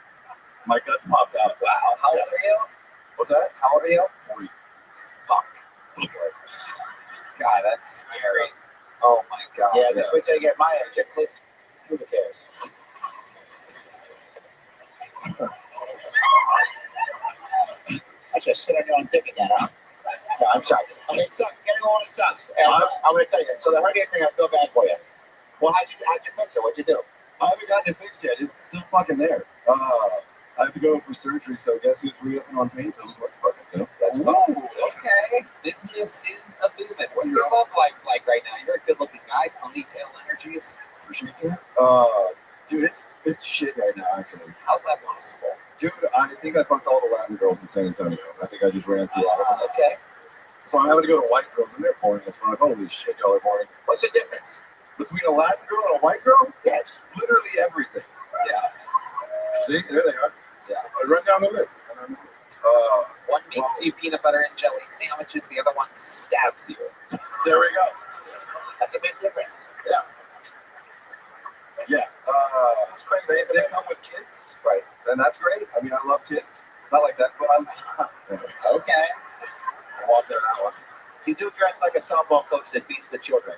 My guts popped out. Wow, how old are you? What's that? How old are you? 40. Fuck. God, that's scary. Oh my God. Yeah, just wait till you get my age. Who cares? I just sit on your own dick again, huh? No, I'm sorry. Okay, it sucks. Getting along, it sucks. And I'm going to tell you. So the hernia thing, I feel bad for you. Well, how'd you fix it? What'd you do? I haven't gotten it fixed yet. It's still fucking there. I have to go for surgery, so guess who's re-upping on pain pills? Let's fucking go. That's fine. Okay. Business is a booming. What's your love life like right now? You're a good-looking guy. Ponytail energies. Appreciate that. Dude, it's shit right now, actually. How's that possible? Dude, I think I fucked all the Latin girls in San Antonio. I think I just ran through all of them. Okay. So I'm having to go to white girls, and they're boring as fuck. Holy shit, y'all are boring. What's the difference? Between a Latin girl and a white girl? Yes. Literally everything. Yeah. See, there they are. Yeah. Run down the list. One makes you peanut butter and jelly sandwiches. The other one stabs you. There we go. That's a big difference. Yeah. Yeah. That's crazy. They come with kids. Right. And that's great. I mean, I love kids. Not like that, but I'm... Okay. I want that one. You do dress like a softball coach that beats the children.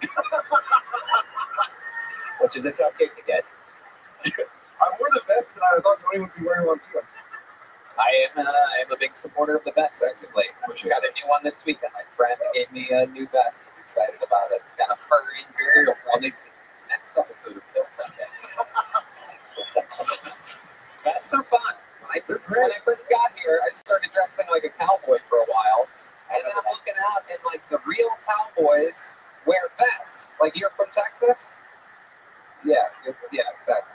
Which is a tough gig to get. I wore the vest tonight. I thought Tony would be wearing one too. I am a big supporter of the vest, actually. We got a new one this week, and my friend gave me a new vest. I'm excited about it. It's got a fur interior. Well, next episode of Kill Tech. Vests are fun. When I first got here, I started dressing like a cowboy for a while, and then I'm looking out, and like the real cowboys wear vests. Like, you're from Texas? Yeah, exactly.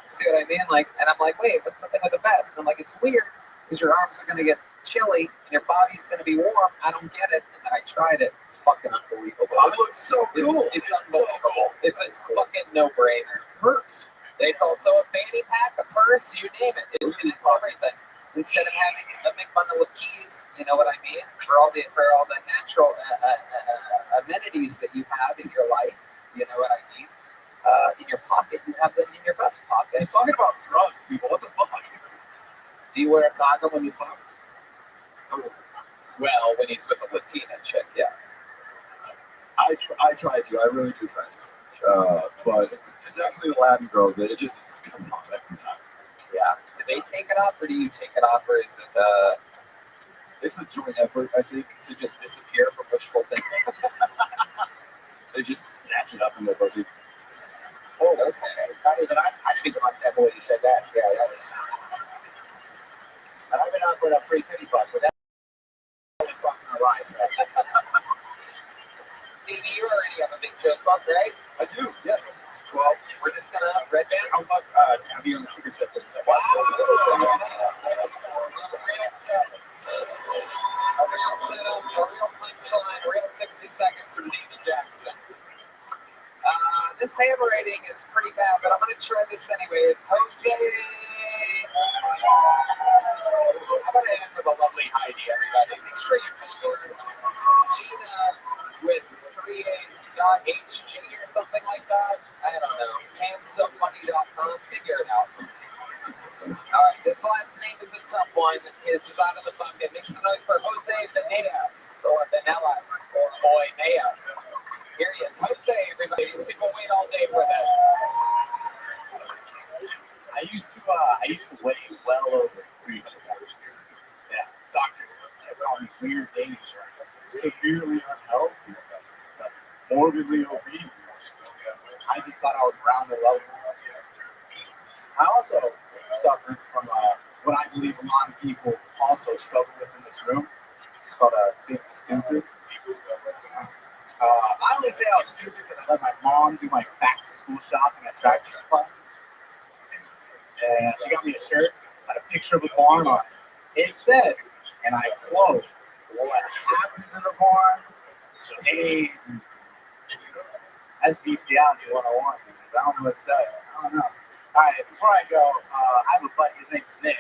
See what I mean? Like, and I'm like, wait, what's the thing with the vest? I'm like, it's weird because your arms are gonna get chilly and your body's gonna be warm. I don't get it. And then I tried it. Fucking unbelievable. It looks so cool. It's unbelievable. It's a fucking no-brainer. Purse. It's also a fanny pack, a purse, you name it. It's everything. Instead of having a big bundle of keys, you know what I mean? For all the natural amenities that you have in your life, you know what I mean? In your pocket, you have them in your vest pocket. He's talking about drugs, people. What the fuck? Do you wear a condom when you fuck? Well, when he's with a Latina chick, yes. I try to. I really do try to. But it's actually the Latin girls that it just is coming off every time. Yeah. Do they take it off, or do you take it off, or is it? It's a joint effort, I think, to just disappear from wishful thinking. They just snatch it up in their pussy. Oh, okay. I didn't even like that the way you said that. Yeah, that was. And I've been offering up free kitty fucks, but that was crossing the line. So. Dini, you already have a big joke book, right? I do, yes. Well, we're just gonna Red Band. How about have you on the secret set for the second? Wow. A real setup, a real punchline, a real 60 seconds from Davey Jackson. This handwriting is pretty bad, but I'm going to try this anyway. It's Jose. How about I end with a lovely Heidi, everybody? Make sure you follow Gina with 3 A's .hg or something like that. I don't know. Camsofunny.com. Figure it out. All right, this last name is a tough one. This is out of the bucket. Make some noise for Jose Veneas, or Venelas, or Oineas. Here he is. Jose, everybody. These people wait all day for this. I used to weigh well over 300 pounds. Yeah, doctors kept calling me weird names, severely unhealthy, morbidly obese. I just thought I was round and lovely. I also suffered from what I believe a lot of people also struggle with in this room. It's called being stupid. I only say I was stupid because I let my mom do my back-to-school shopping at Tractor Supply. And she got me a shirt, had a picture of a barn on it. It said, and I quote, "What happens in the barn stays." That's bestiality 101. I don't know what to tell you. I don't know. All right, before I go, I have a buddy. His name's Nick.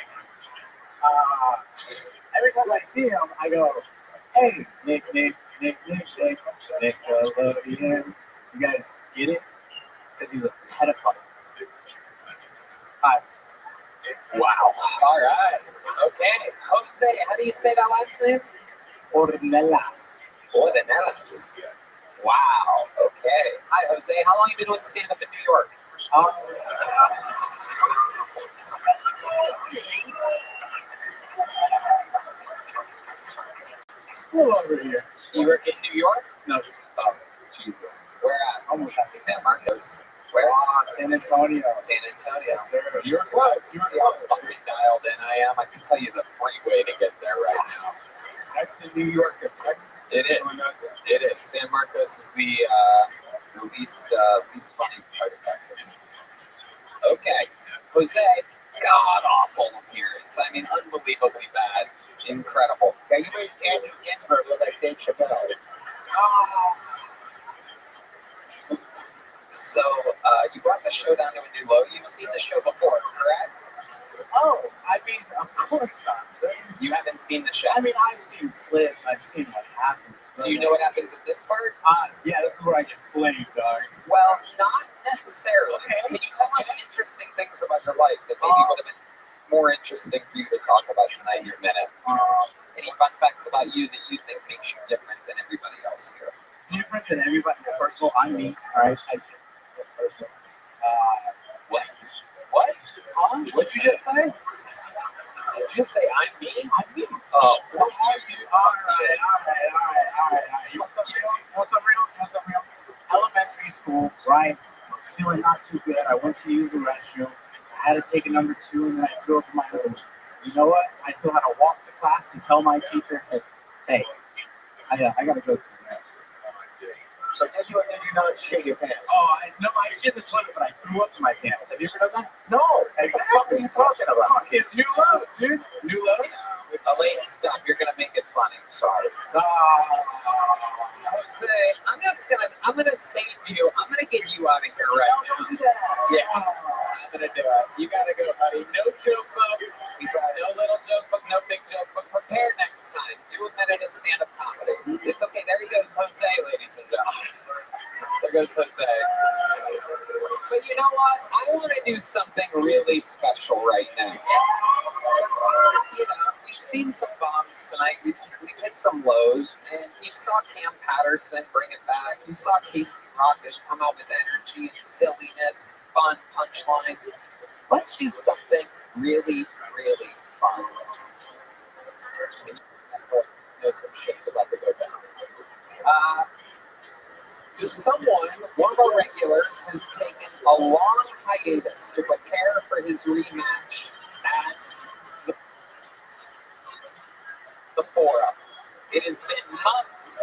Every time I see him, I go, "Hey, Nick, Nickelodeon." You guys get it? It's because he's a pedophile. Wow. All right. Okay. Jose, how do you say that last name? Ornelas. Ornelas. Wow. Okay. Hi, Jose. How long have you been doing stand-up in New York? A little over here. You were in New York? No. Oh, Jesus. Where at? Almost at San Marcos. Where? San Antonio. San Antonio. Yes, sir. You were close. You See were how fucking dialed in I am? I can tell you the freeway to get there right now. That's the New York of Texas. It is. It is. San Marcos is the least funny part of Texas. Okay. Jose, god awful appearance. I mean, unbelievably bad. Incredible. Yeah, you made Andrew Ginsberg look like Dave Chappelle. So, you brought the show down to a new low. You've seen the show before, correct? Oh, I mean, of course not, sir. You haven't seen the show? I mean, I've seen clips. I've seen what happens. Do you know what happens in this part? Yeah, this is where I get flamed, dog. Well, not necessarily. Okay. Can you tell us interesting things about your life that maybe would have been more interesting for you to talk about tonight in your minute? Any fun facts about you that you think makes you different than everybody else here? Different than everybody. Well, first of all, I'm me. All right. First of all. What? What? What'd you just say? you say I'm me? I'm me. Oh, fuck you, dude. All right. You want something real? Elementary school, right? I was feeling not too good. I went to use the restroom. I had to take a number 2, and then I threw up in my nose. You know what? I still had to walk to class to tell my teacher, hey, I got to go to the nurse. So did you or did you not shit your pants? No, I shit in the toilet, but I threw up in my pants. Have you ever done that? No. What the fuck are you talking about? Fucking new lows, dude. New lows? Elaine, stop. You're gonna make it funny. Sorry. Jose, I'm gonna save you. I'm gonna get you out of here right now. Don't do that. Yeah, I'm gonna do it. You gotta go, buddy. No joke book. No little joke book. No big joke book. Prepare next time. Do a minute of stand-up comedy. It's okay. There he goes, Jose, ladies and gentlemen. There goes Jose. But you know what? I want to do something really special right now. You know, we've seen some bombs tonight. We've hit some lows, and you saw Cam Patterson bring it back. You saw Casey Rocket come out with energy and silliness, fun punchlines. Let's do something really, really fun. And you know some shit's about to go down. One of our regulars, has taken a long hiatus to prepare for his rematch at the Forum. It has been months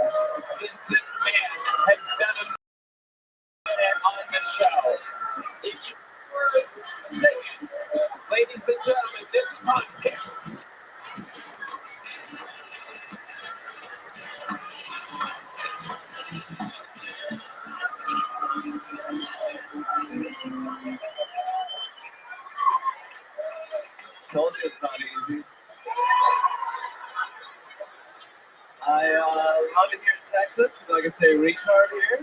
since this man has done a minute on the show. If you were singing, ladies and gentlemen, this is Rothschild. Told you it's not easy. I love it here in Texas because I can say retard here.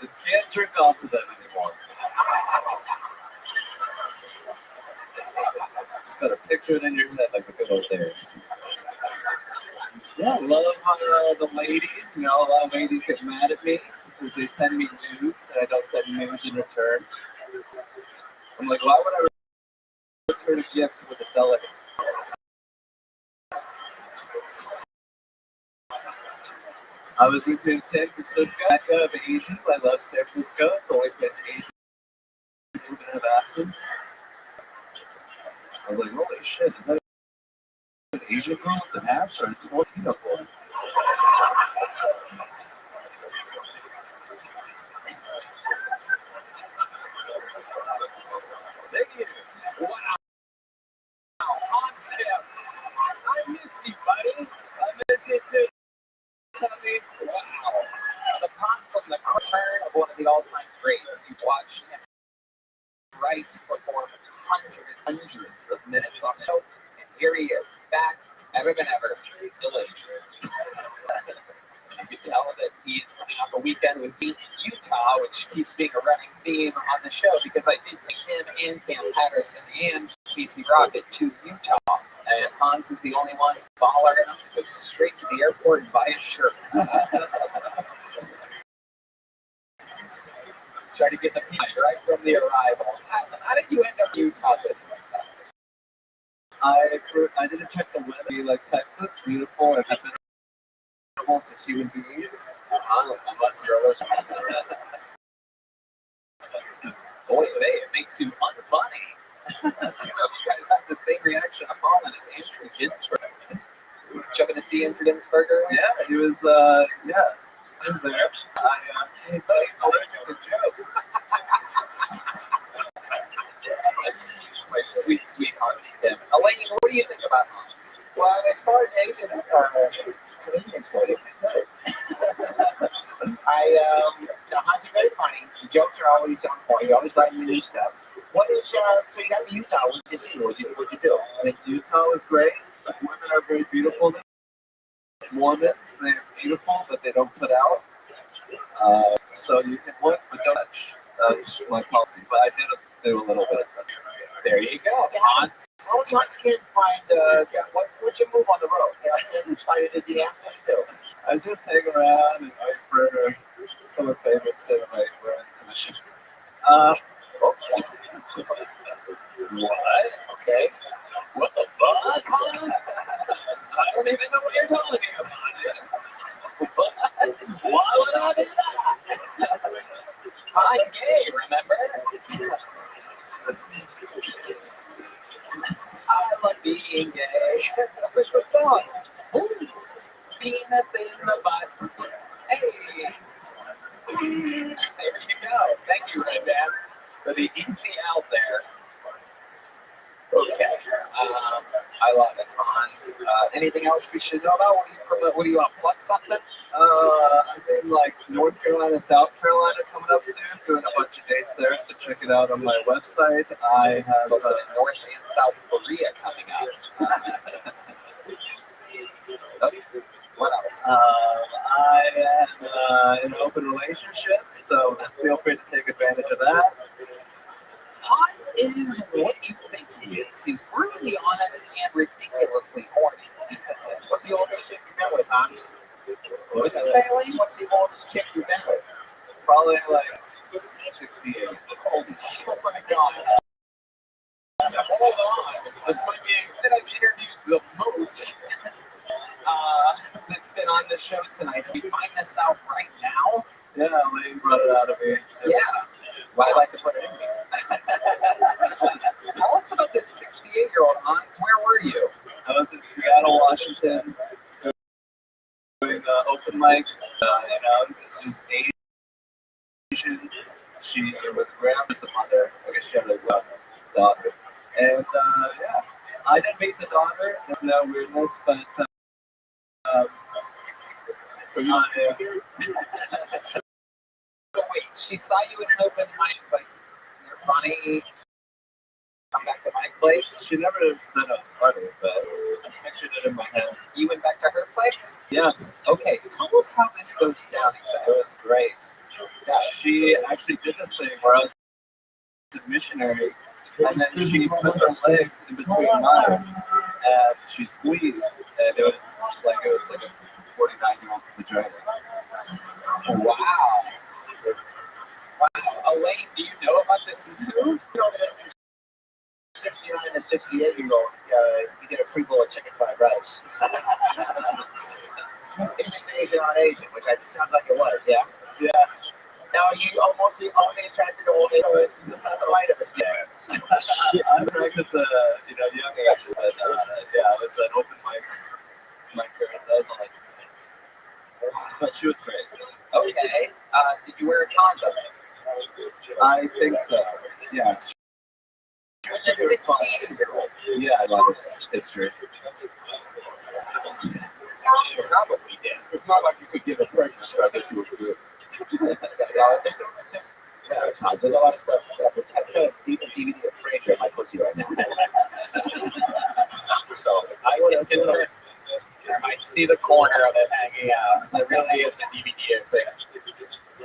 Just can't jerk off to them anymore. Just gotta picture it in your head like the good old days. Yeah, I love the ladies. You know, a lot of ladies get mad at me because they send me nudes and I don't send nudes in return. I'm like, why would I return a gift with a delegate? I was just in San Francisco. Mecca of Asians. I love San Francisco. It's the only place Asians can have asses. I was like, holy shit, is that an Asian girl with the ass or a Filipino boy? Thank you. Wow. Hans Kemp. I miss you, buddy. I miss you too. Wow. The pop from the return of one of the all-time greats. You watched him write and perform hundreds of minutes on the show, and here he is, back, better than ever, delicious. You can tell that he's coming off a weekend with Utah, which keeps being a running theme on the show because I did take him and Cam Patterson and Casey Rocket to Utah. And Hans is the only one baller enough to go straight to the airport and buy a shirt. Try to get the peach right from the arrival. How did you end up in Utah? I didn't check the weather. Like Texas, beautiful and habitable to human beings. Unless you're allergic. Boy, it makes you unfunny. I don't know if you guys have the same reaction to Holland as Andrew Ginsberg. Checking to see Andrew Ginsberg earlier? Yeah, he was, he was there. He's allergic to jokes. My sweet Hans Kim. Elaine, what do you think about Hans? Well, as far as Asian comedians go, they're pretty good. Hans are very funny. The jokes are always on point. You're always writing the new stuff. What is, so you got to Utah. What did you see? What'd you do? I mean, Utah was great. The women are very beautiful. Mormons, they're beautiful, but they don't put out. So you can look, but don't touch. That's my policy. But I did do a little bit of touch. There you go. Hans. Hans can't find, what's your move on the road? You slide into DMs, what do you do? I just hang around and wait for someone famous to invite me into the show. What? Okay. don't even know what you're talking about. Why would I do that? I'm gay, remember? I love being gay. It's a song. Ooh, penis in the butt. Hey. There you go. Thank you, Red Band, for the easy out there. Okay. I love it, Hans. Anything else we should know about? What do you promote? What do you want? Plug something? I'm in like North Carolina, South Carolina coming up soon, doing a bunch of dates there, so check it out on my website. I have also in North and South Korea coming up. What else? I am in an open relationship, so feel free to take advantage of that. Hans is what you think he is. He's brutally honest and ridiculously horny. What's the oldest chick you've been with, Hans? What did you say, Lee? What's the oldest chick you've been with? Probably like 68. Holy shit, oh my god. Hold on. This might be that I've interviewed the most that's been on the show tonight. Can you find this out right now? Yeah, Lee brought it out of me. Yeah. Well, I like to put it in here. Tell us about this 68-year-old, Hans. Where were you? I was in Seattle, Washington, doing open mics. She's Asian. She was a grandma's mother. I guess she had a daughter. And yeah, I didn't meet the daughter. There's no weirdness, but so wait, she saw you at an open mic. It's like, you're funny. Come back to my place. She never said I was funny, but I pictured it in my head. You went back to her place? Yes. Okay, tell us how this goes down exactly. It was great. She actually did this thing where I was a missionary, and then she put her legs in between mine, and she squeezed, and it was like a 49-year-old vagina. Wow. Wow. Elaine, do you know about this move? You know that if you're 69 to 68-year-old, you get a free bowl of chicken fried rice. If it's Asian on Asian, which I sounds like it was, yeah? Yeah. Now, are you only attracted to old age, or is it not the right of us? Yeah. Shit. I'm attracted to, young age, but yeah, it was an open mic. My parents, that was like, but she was great. Okay. Did you wear a condom? I think so. Yeah. With a 68-year-old. Yeah, I love this history. Probably did. It's not like you could get her pregnant, so I guess she was good. There's a lot of stuff. I've got a DVD of Frasier in my pussy right now. So I would have confirmed. I see the corner of it hanging out. There really is a DVD of it.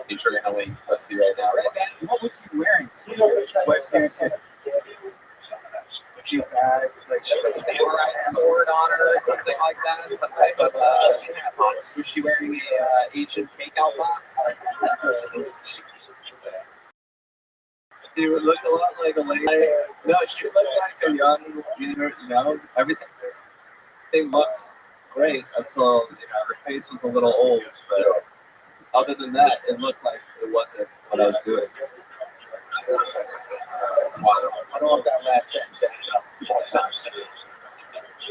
I'm sure you're gonna link to pussy right now, right, Ben? What was he wearing? Sweatpants and a few bags. Like she had a samurai sword on her or something like that. Some type of box. Was she wearing a Asian takeout box? She would look a lot like a lady. No, she looked like a young, everything. It looks great until her face was a little old. But other than that, it looked like it wasn't what I was doing. Wow. I don't want that last sentence ended up 4 times.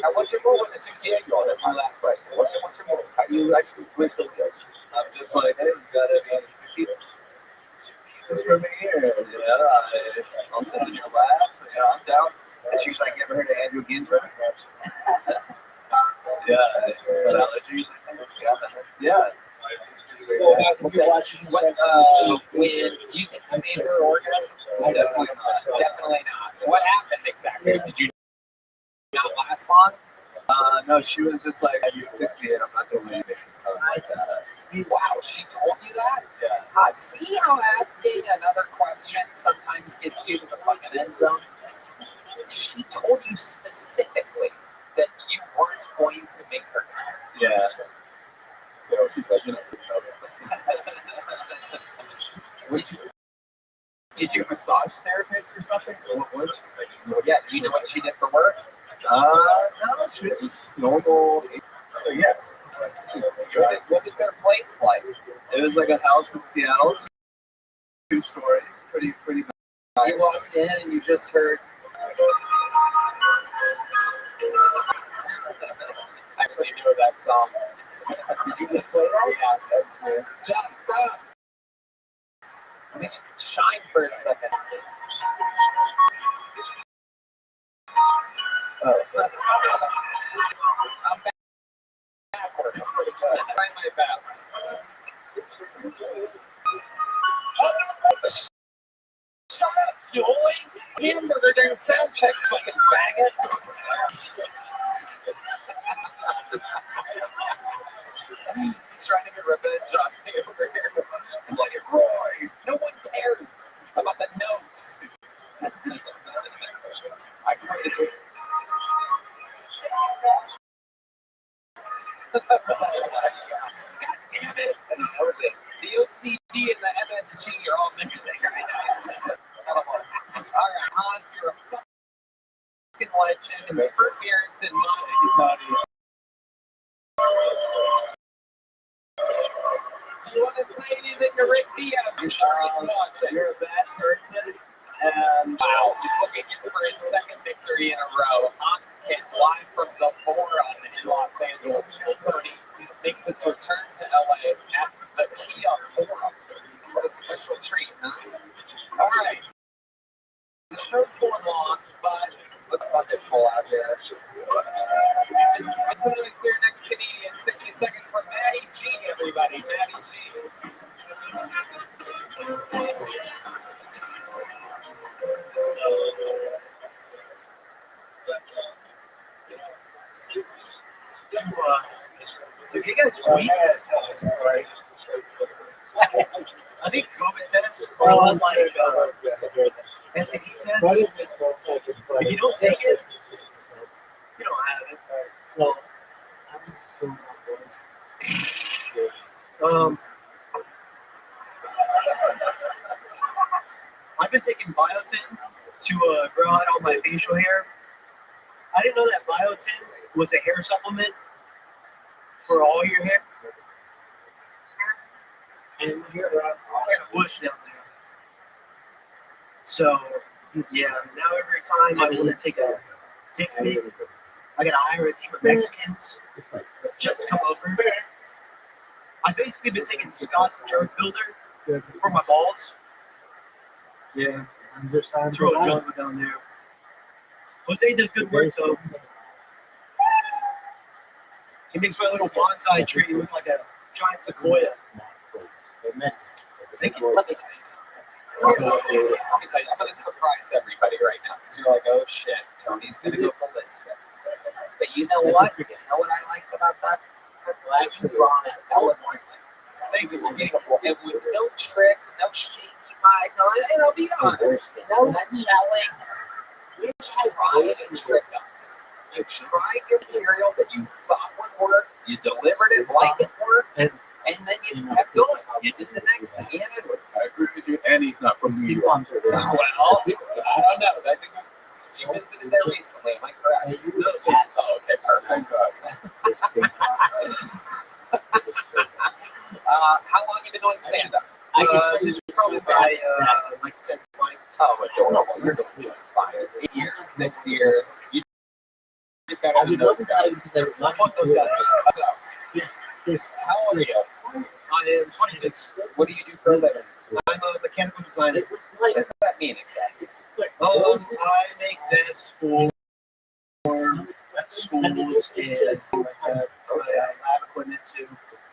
Now, what's your move with the 68-year-old? That's my last question. What's your move? How do you reach the wheels? I'm just like, hey, you gotta be this for me here. I'll sit in your lap. I'm down. And she's like, you ever heard of Andrew Ginsberg? Yeah, he's got allergies. Yeah. When do you think you made her orgasm? Definitely not. Definitely not. What happened exactly? Did you not last long? No, she was just like, you're 68, I'm not doing anything. Like that. Wow, she told you that? Yeah. God, see how asking another question sometimes gets you to the fucking end zone? She told you specifically that you weren't going to make her come. Yeah. So she's like, Did you massage therapist or something? Or what was she? Yeah, do you know what she did for work? No, she was just normal. So yes. What was their place like? It was like a house in Seattle, 2 stories, pretty nice. You walked in and you just heard. Actually, I knew that song. Did you just play that? Yeah, that's good. John, stop. Let me shine for a second. Oh. I'm backwards. Pretty good. I'm trying my best. Shut up, Julie! Hamburger during sound check, fucking faggot! He's trying to get revenge on me over here. Like it, Roy! No one cares about the notes. I can read it. God damn it! The OCD and the MSG are all mixing right now. Alright, Hans, you're a fucking legend. And his first appearance in Monty. You want to say anything to Rick Diaz? I'm sure he's watching. You're a bad person. And wow, he's looking for his second victory in a row. Hans Kent live from the Forum in Los Angeles. Tony makes its return to LA at the Kia Forum. What a special treat, huh? All right. The show's going long, but let's bucket pull out here. It's always here next Canadian. 60 seconds from Matty G, everybody. Matty G. Do you guys tweet? I think COVID tests are unlike STD tests. If you don't take it, you don't have it. So, I've been taking biotin to grow out all my facial hair. I didn't know that biotin was a hair supplement for all your hair. And you're a bush down there. So, yeah, now every time I want to take a dick pic, I gotta hire a team of Mexicans just to come over. I've basically been taking Scott's turf builder for my balls. Yeah, I'm just throw a jungle down there. Jose does good work though. He makes my little bonsai tree look like a giant sequoia. Thank you. Let me tell you something. Let me tell you, I'm going to surprise everybody right now. Because you're like, oh shit, Tony's going to go ballistic. But you know what? You know what I liked about that? You brought it eloquently. I think it's beautiful. And with no tricks, no shaky mind, no, and I'll be honest, no selling. You tried and tricked us. You tried your material that you thought would work, you delivered it like it worked, and then you kept going. You did the next thing. Ian Edwards. I agree with you, and he's not from New York. Well, I don't know. I think she visited there recently. Am I correct? Oh, okay, perfect. How long have you been doing stand-up? This is probably by like 10 points. Oh, adorable. You're doing just fine. 8 years, 6 years. You're better than those guys. I fuck those guys. So, how old are you? I am 26. What do you do for a living? I'm a mechanical designer. What does that mean exactly? I make desks for schools and lab equipment too.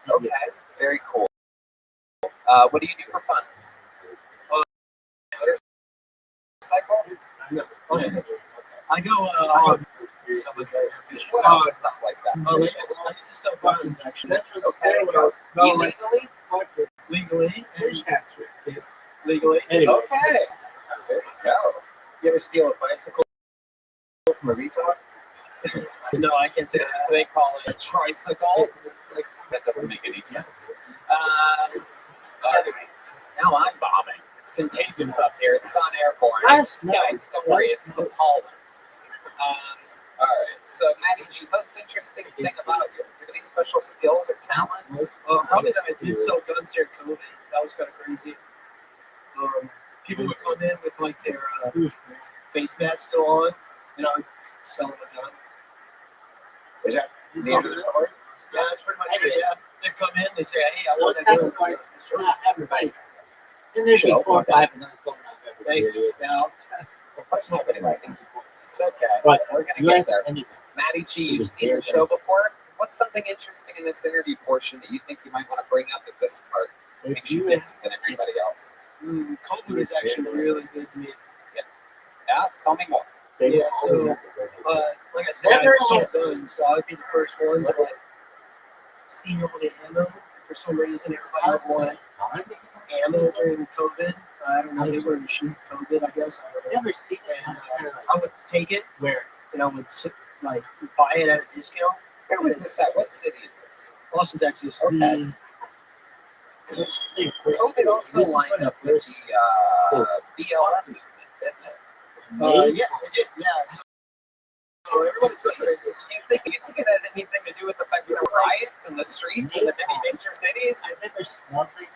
Okay, very cool. What do you do for fun? Motorcycle? I go on some of the fishing. What else? Stuff like that. I used to sell violins actually. Okay. Illegally? Legally. Legally. Okay. There you go. You ever steal a bicycle from a retard? No, I can't say that. They call it a tricycle. That doesn't make any sense. Now I'm bombing. It's contagious up here. It's not airborne. Guys, don't worry. It's the pollen. All right. So, Matty G, most interesting thing about you. You're going any special skills or talents? Probably that I did sell guns during COVID. That was kind of crazy. People would come in with like their face mask still on, and I would sell them a gun. Is that the end of the story? Yeah, that's pretty much it. Yeah, they come in, they say, "Hey, I want that gun." Not everybody. And there's 4 or 5 of those going on every Thanks. year. Now, What's happening right now? It's okay. But We're gonna you get ask there. anything. Matty G, you've seen the show before. What's something interesting in this interview portion that you think you might want to bring up at this part? Makes you different than everybody else. COVID is actually really good to me. Yeah, tell me more. Yeah, so like I said, I sold guns, so I'd be the first one to like see able to ammo. For some reason, everybody would want ammo during COVID. I don't know, they were shooting COVID, I guess. I don't know. Never seen And, I would take it where, and I would like buy it at a discount. Where was this at? What city is this? Austin, Texas. Okay. COVID also lined up with the BLM movement, didn't it? Yeah, it did. Yeah. So everybody's so crazy. You think it had anything to do with the fact that there were riots in the streets in the many major cities? I think there's one thing.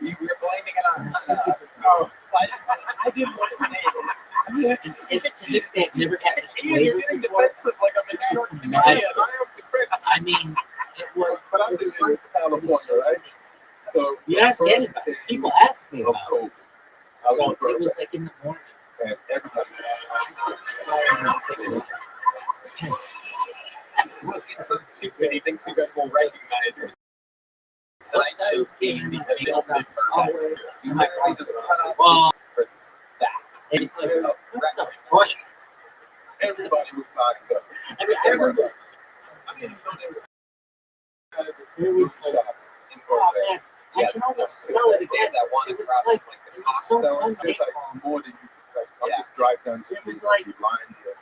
You're blaming it on. No, I didn't want to say it. And even to this day, I've never had this Ian, you're flavor getting before. defensive like I'm a New York It's Canadian. mad. I mean, it was. But I'm living in California, right? So You ask first anybody. day People ask me of about COVID, it. I was So in it Burbank, was like in the morning. and everybody Look, he's so stupid. He thinks you guys will recognize him. Tonight show theme because he'll be perfect. You literally just cut off for that. And it's like, Reference. everybody was buying up. I mean, I remember I didn't even know they were having there was like, shops in oh Burbank. man, I can almost smell it They had again. that one It was across like, from like the it was so Costco or fun. something. It's like more than you like. Yeah. Just drive down the street. It was like- you lying there.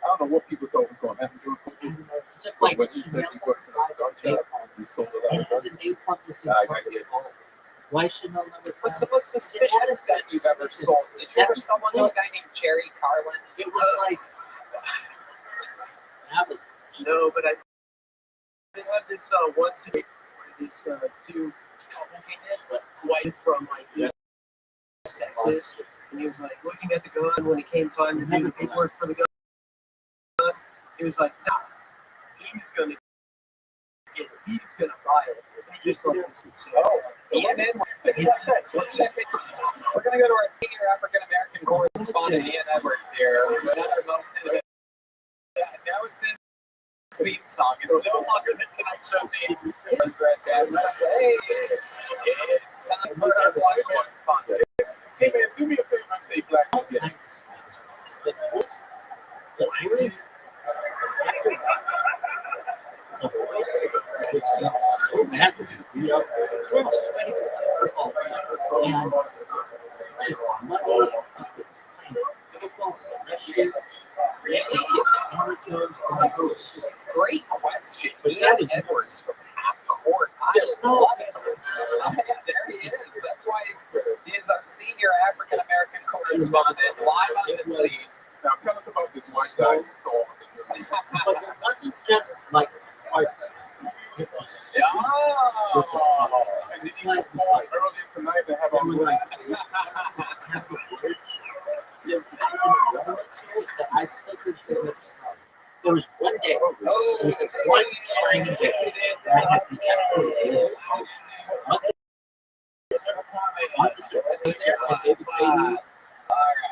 I don't know what people thought was going to happen to him. It took like When he says he works in a gun shop, he sold a lot and of the guns. new purpose in I purpose get it. all. Why should no number? What's the most suspicious gun you've ever sold? Did you ever sell one to a guy named Jerry Carlin? It was like that was No, but I did have this one city where this two couple came in, but white from like East Texas, and he was like looking at the gun when it came time to do the paperwork for the gun. He was like, "No, he's gonna get it. He's gonna buy it." And he just like, Oh, Ian Edwards. We're checking. We're going to go to our senior African American correspondent, Ian Edwards, here. Another moment. Yeah, now it's his theme song. It's no longer the Tonight Show theme. It's right there. Hey, it's time for our black correspondent. Hey man, do me a favor and say black again. the Irish. It's so bad. You know, I'm sweating. And just money. Great question. Ian Edwards from half court. I love it. Yeah, there he is. That's why he is our senior African American correspondent live on the scene. Now tell us about this one guy you saw on the news. But it wasn't just like arts. It was Oh. And did he perform earlier tonight and have a little there was one day, there was one shiny day that I had the absolute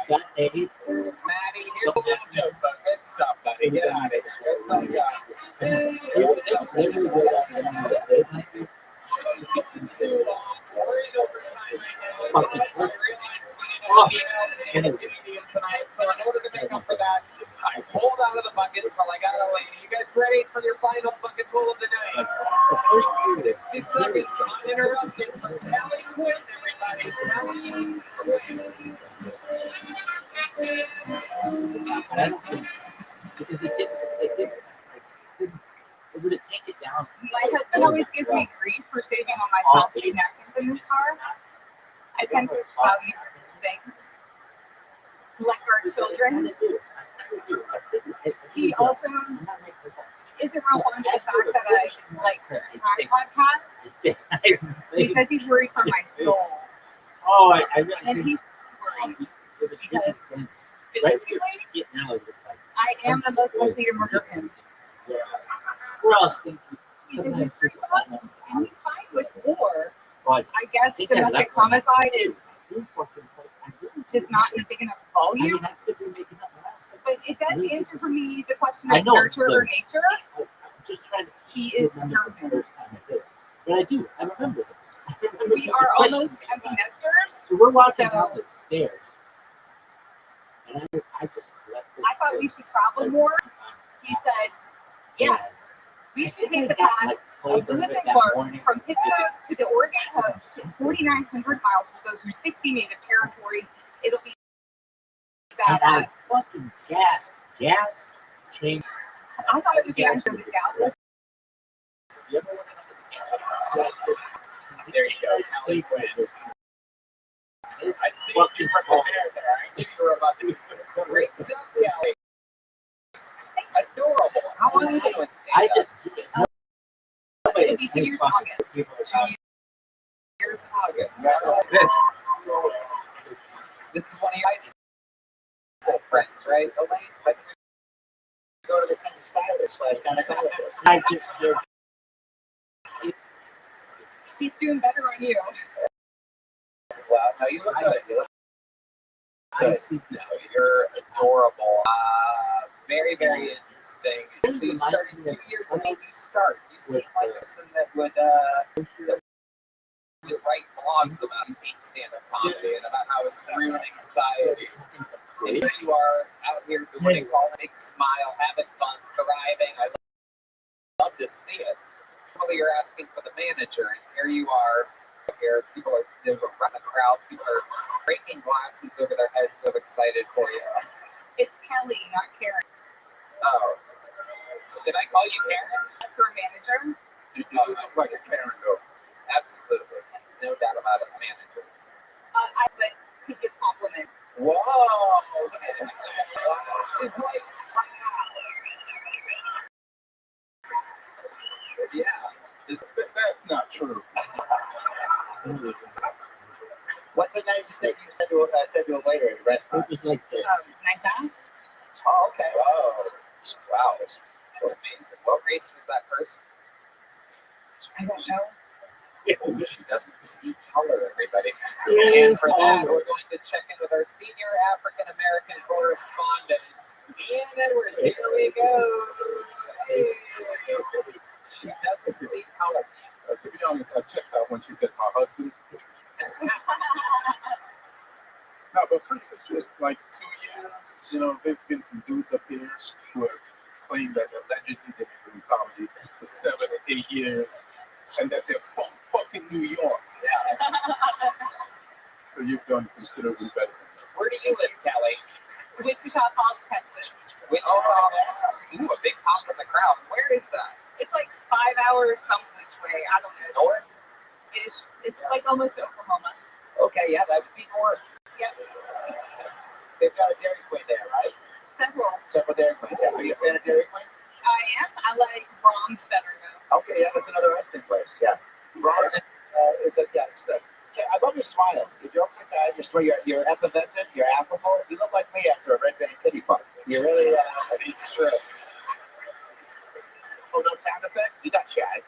that day. Maddie, here's a little joke, but good stuff, buddy. Get out of here. That's all you So in order to make up for that, I pulled out of the bucket until I got a lady. You guys ready for your final bucket full of the night? 60 seconds uninterrupted for Kelly Quinn, everybody. Kelly Quinn. Because it would have taken down. My husband always gives me grief for saving all my plastic napkins in this car. I tend to value things like our children. He also isn't real fond of the fact that I like my podcast. He says he's worried for my soul. Oh, And he's worried because statistically, I am the most likely to murder him. Where else think you? He's a history buff, and he's fine with war. I guess domestic homicide is just not in a big enough volume. But it does answer for me the question of nurture or nature. I'm just trying to. He is German. But I do. I remember this. We are almost empty nesters. So we're walking down the stairs. And I just left this. I thought we should travel more. He said, yes, we should take the path of Lewis and Clark from Pittsburgh to the Oregon coast. It's 4,900 miles. We'll go through 60 native territories. It'll be badass. Fucking gas change. I thought it would be nice to the Dallas. There you go. Kelly Quinn. I see you were prepared there. I knew you were about to do some great stuff, Kelly. Adorable. How long have you been doing stand-up? I just do it. It'll be 2 years in August. 2 years in August. This is one of your high school friends, right, Elaine? Like, go to the same stylist / gynecologist. I just do. She's doing better on you. Well, no, you look good. You look good. No, you're adorable. Very, very interesting. So you started 2 years ago. You seem like a person that would write blogs about hate stand-up comedy and about how it's ruining society. And here you are out here doing it, calling it, smile, having fun, thriving. I love to see it. Normally you're asking for the manager, and here you are. Here, there's a crowd. People are breaking glasses over their heads, so excited for you. It's Kelly, not Karen. Oh. Did I call you Karen? As for a manager? You look like a Karen, though. Absolutely. No doubt about it, manager. I would take a compliment. Whoa! She's like, wow. Yeah. That's not true. What's the nicest thing you said to a waiter at a restaurant? It was like this. Nice ass. Oh, okay. Wow. Amazing. What race was that person? I don't know. She doesn't see color, everybody. Yes, And for that, we're going to check in with our senior African-American correspondent, Ian Edwards. Here we go. Hey. She doesn't see color. To be honest, I checked out when she said my husband. No, but first, it's just like 2 years. You know, there's been some dudes up here who have claimed that allegedly they've been doing comedy for 7 or 8 years, and that they're from fucking New York. So you've done considerably better. Where do you live, Kelly? Wichita Falls, Texas. Wichita Falls. Ooh, a big pop from the crowd. Where is that? It's like 5 hours some which way. I don't know. North? It's like almost Oklahoma. Okay, yeah, that would be north. Yep. They've got a Dairy Queen there, right? Several Dairy Queens. Yeah. Are you a fan of Dairy Queen? I am. I like Brahms better though. Okay, yeah, that's another ice cream place. Yeah. Brahms. It's good. Okay, I love your smile. Your jokes are tight. You're effervescent. You're affable. You look like me after a red band titty fuck. You really. It's true. Oh, no sound effect? You got shy.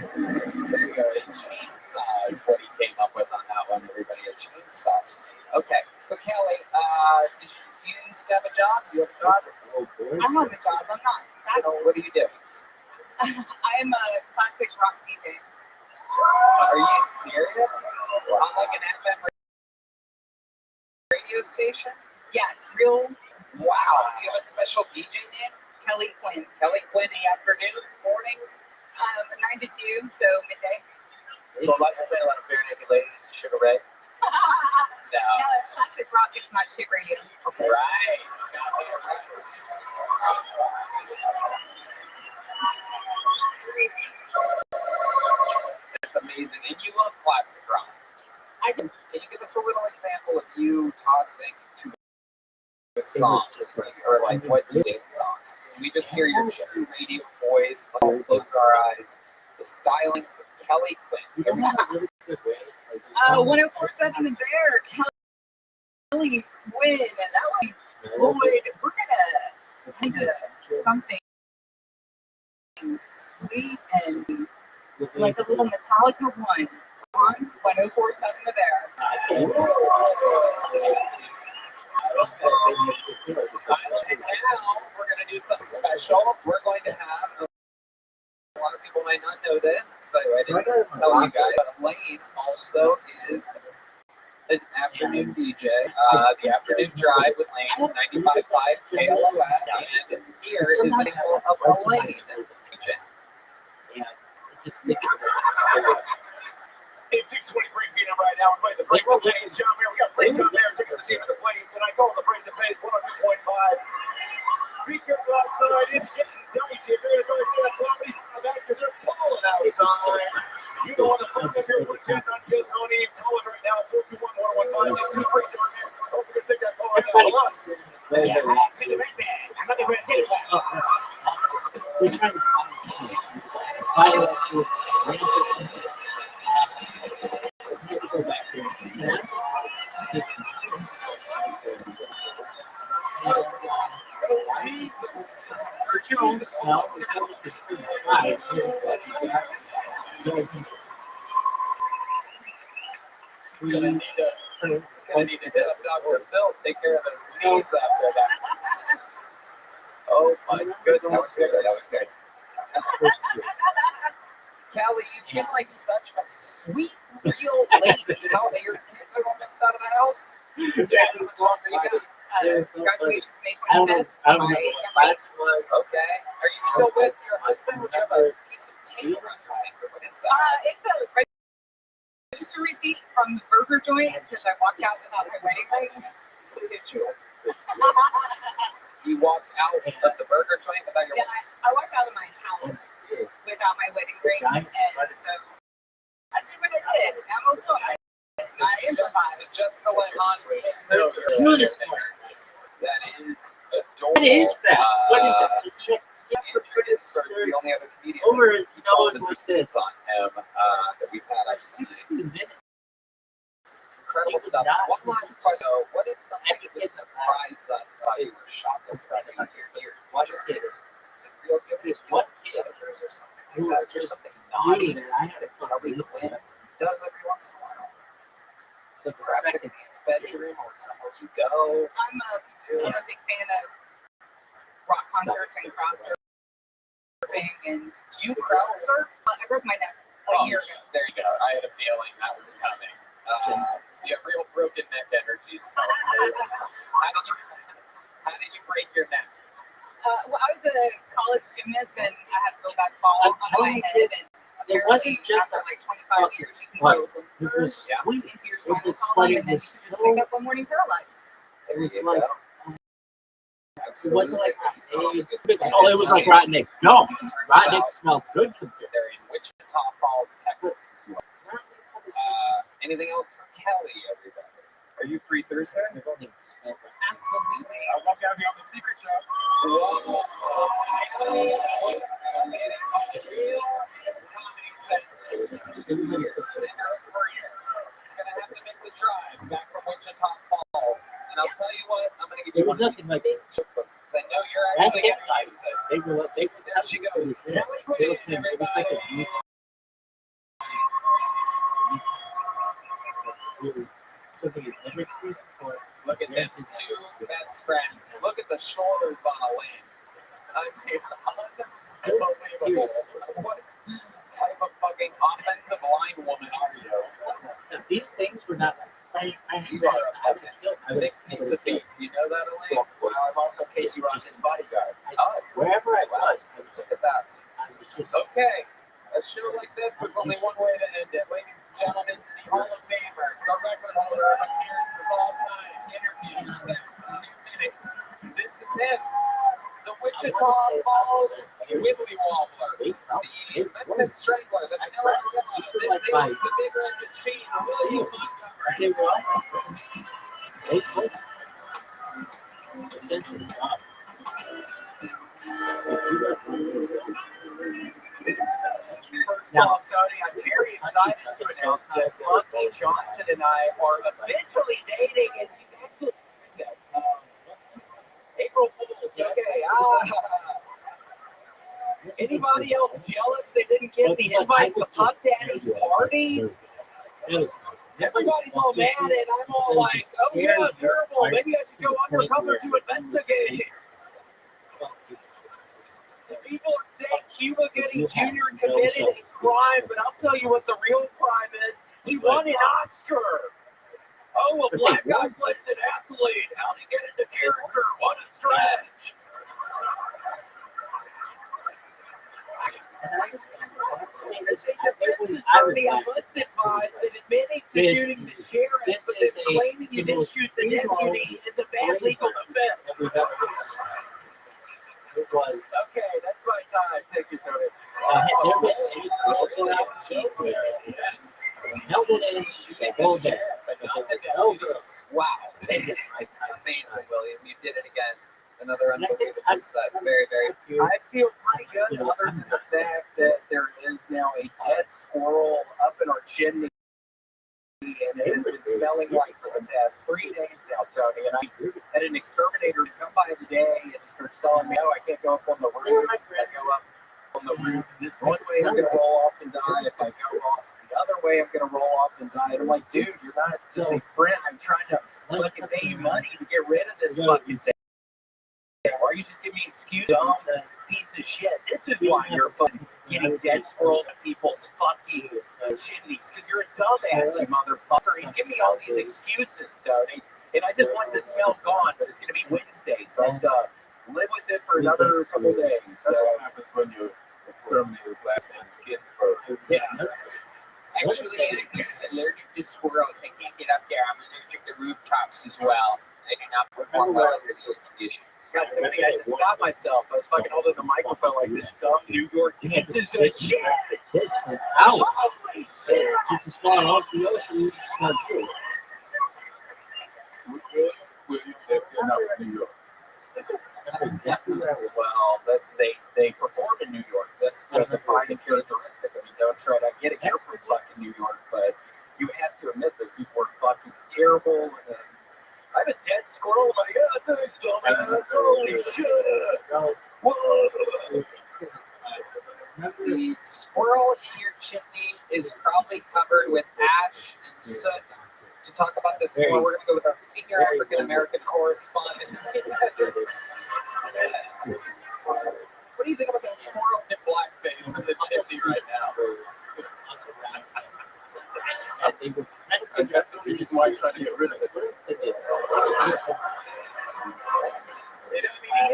There you go. Chainsaw is what he came up with on that one. Everybody has chainsaws. Okay, so Kelly, did you used to have a job? You have a job? I have a job. I'm not. What do you do? I am a classic rock DJ. Are you serious? On like an FM radio station? Yes, real. Wow. Do you have a special DJ name? Kelly Quinn. Kelly Quinn, the afternoons, mornings? 9 to 2, so midday. So a lot of bare naked ladies, Sugar Ray. No. Yeah, classic rock. It's not shit radio. Okay. Right. That's amazing. And you love classic rock. I do. Can you give us a little example of you tossing to a song, or like what you did songs? We just hear your true radio voice. Let's close our eyes. The stylings of Kelly Quinn. 1047 The Bear, Kelly Quinn, and that was Floyd. We're gonna head to something sweet and like a little Metallica one on 1047 The Bear. And now we're going to do something special. We're going to have, a lot of people might not know this, so I didn't tell you guys, but Elaine also is an afternoon DJ. The Afternoon Drive with Elaine, 95.5 KLOS, and here is an example of Elaine DJ. Just think It's 6:23 p.m. right now. We're playing the Freight that Pays. John Mayer. We got Freight John Mayer tickets to see him at the plane tonight. Go on the Freight that Pays 102.5. Be careful outside. It's getting dicey. If you're going to go see that comedy, that's because they're falling outside. You don't want to fuck up your woodshed on Jill Tony. Call it right now. 421-1015. Just do Freight John Mayer. Don't forget to take that call right now. Hold on. we're trying to go back there. We're gonna need to hit up Dr. Phil, take care of those knees after that. Oh my goodness. That was good. That was good. Callie, you seem like such a sweet, real lady. How your kids are almost out of the house? Yes. How much longer you got? Graduation's May I don't 25th. know what class it was. Okay. Are you still with your husband? Or do you have a piece of tape around your finger? What is that? It's a register receipt from the burger joint because I walked out without my wedding ring. Look at you. You walked out of the burger joint without your Yeah, I walked out of my house without my wedding ring, and so I did what I did. I'm okay. I improvised. Just to let Hans know your finger. That is adorable. What is that? What is that? Pittsburgh's the only other comedian Over that keeps all his receipts on him that we've had. I've seen incredible stuff. One last question, though. What is something that would surprise us about your shop this year? What is it? Real good what pleasures or something like that? Is there something naughty that Kelly Quinn does every once in a while? So perhaps in the bedroom or somewhere you go. I'm a big fan of rock concerts and crowd surfing. And you crowd surf? I broke my neck a year ago. There you go. I had a feeling that was coming. Yeah, real broken neck energies. How did you break your neck? Well, I was a college gymnast and I had a low back fall on my head. And it wasn't just after like 25 years, you can grow limbs into your spinal column, and then you can just wake up one morning paralyzed. It was like, it wasn't like it was like rotten eggs. No, rotten eggs smell good compared. They're in Wichita Falls, Texas as well. Anything else for Kelly, everybody? Are you free Thursday? Absolutely. I'm not gonna be on the secret show. Whoa. Gonna have to make the drive back from Wichita Falls, and I'll tell you what, I'm gonna give you one of these big chipbooks because I know you're actually gonna use it. They were There she goes. Look at them, two best friends. Look at the shoulders on Elaine. I mean, unbelievable. What type of fucking offensive line woman are you? These things were not. You are a big piece of beef. You know that, Elaine? Well, I'm also Casey Rossen's bodyguard. Oh, Wherever I was, look at that. Okay, a show like this, there's only one way to end it. Ladies and gentlemen, the Hall of Famer, the record holder of appearances all time, interviews, 72 minutes. This is him, the Wichita Falls Wibbly Wobbler, the Memphis Strangler, the Killer. This is the Big Red Machine, William Montgomery. They were all they took essentially off. First off, Tony, I'm very excited to announce that Connie Johnson and I are officially dating, and she's actually April Fool's. Okay. Anybody else jealous they didn't get the invite to Puff Daddy's parties? Everybody's all mad, and I'm all like, oh yeah, terrible. Maybe I should go undercover to investigate. People are saying Cuba getting Junior committed a crime, but I'll tell you what the real crime is. He won an Oscar. Oh, a black guy plays an athlete. How'd he get into character? What a stretch. Attorney, I must advise that admitting to shooting the sheriff, but then claiming you didn't shoot the deputy is a bad legal offense. It was okay. That's my time. Take your turn. Wow. Amazing, William. You did it again. Another unbelievable set. Very, very. I feel pretty good, other than the fact that there is now a dead squirrel up in our chimney, and it has been smelling like for the past 3 days now, Tony. And I had an exterminator come by today and starts telling me, "Oh, I can't go up on the roof. I go up on the roof this one way, I'm gonna roll off and die. If I go off the other way, I'm gonna roll off and die." And I'm like, dude, you're not just a friend. I'm trying to fucking pay you money to get rid of this fucking thing. Why are you just giving me an excuse, dumb piece of shit? This is why you're fucking getting dead squirrels at people's fucking chimneys, because you're a dumbass, you motherfucker. He's giving me all these excuses, Tony, and I just want the smell gone, but it's going to be Wednesday, so I have to live with it for another couple days. That's what happens when you exterminate his last name is Ginsburg. Yeah. Actually, I'm allergic to squirrels. I can't get up there. I'm allergic to rooftops as well. I do not perform well under these conditions. God, Tony, I had to stop myself. I was fucking holding the microphone like this dumb New York pieces of shit. Holy shit. Just to spawn off the ocean, it's not good. William, they're not from New York. Exactly right. Well, they perform in New York. That's the defining characteristic. I mean, don't try to get it here from fucking New York, but you have to admit those people are fucking terrible. And I have a dead squirrel. I'm like, yeah, thanks, dumbass. Holy shit. Whoa. The squirrel in your chimney is probably covered with ash and soot. To talk about this more, we're going to go with our senior African American correspondent. What do you think about that squirrel in blackface in the chimney right now? I guess the reason why he's trying to get rid of it. He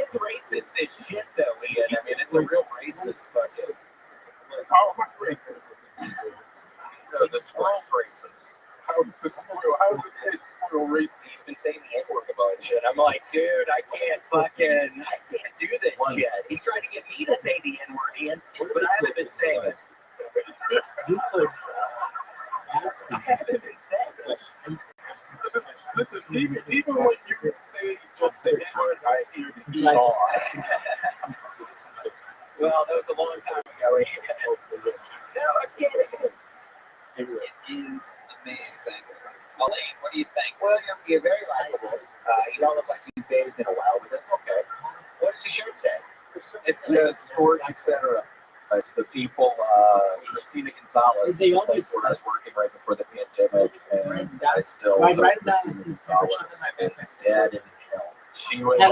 is racist as shit, though, Ian. I mean, it's a real racist fucking. How am I racist? No, the squirrel's racist. How's the squirrel? How's the kid squirrel racist? He's been saying the N-word a bunch, and I'm like, dude, I can't do this shit. He's trying to get me to say the N-word, Ian, but I haven't been saying it. You could. I haven't been saying it. Listen, even when you say just the N-word, I hear the E-R. Well, that was a long time ago. No, I'm kidding. It is amazing. Elaine, what do you think? William, you're very likable. You don't look like you've bathed in a while, but that's okay. What does the shirt say? It says storage, etc. It's the people, Christina Gonzalez, is the place where I was working right before the pandemic, and I still know Christina Gonzalez is dead in hell. She was, she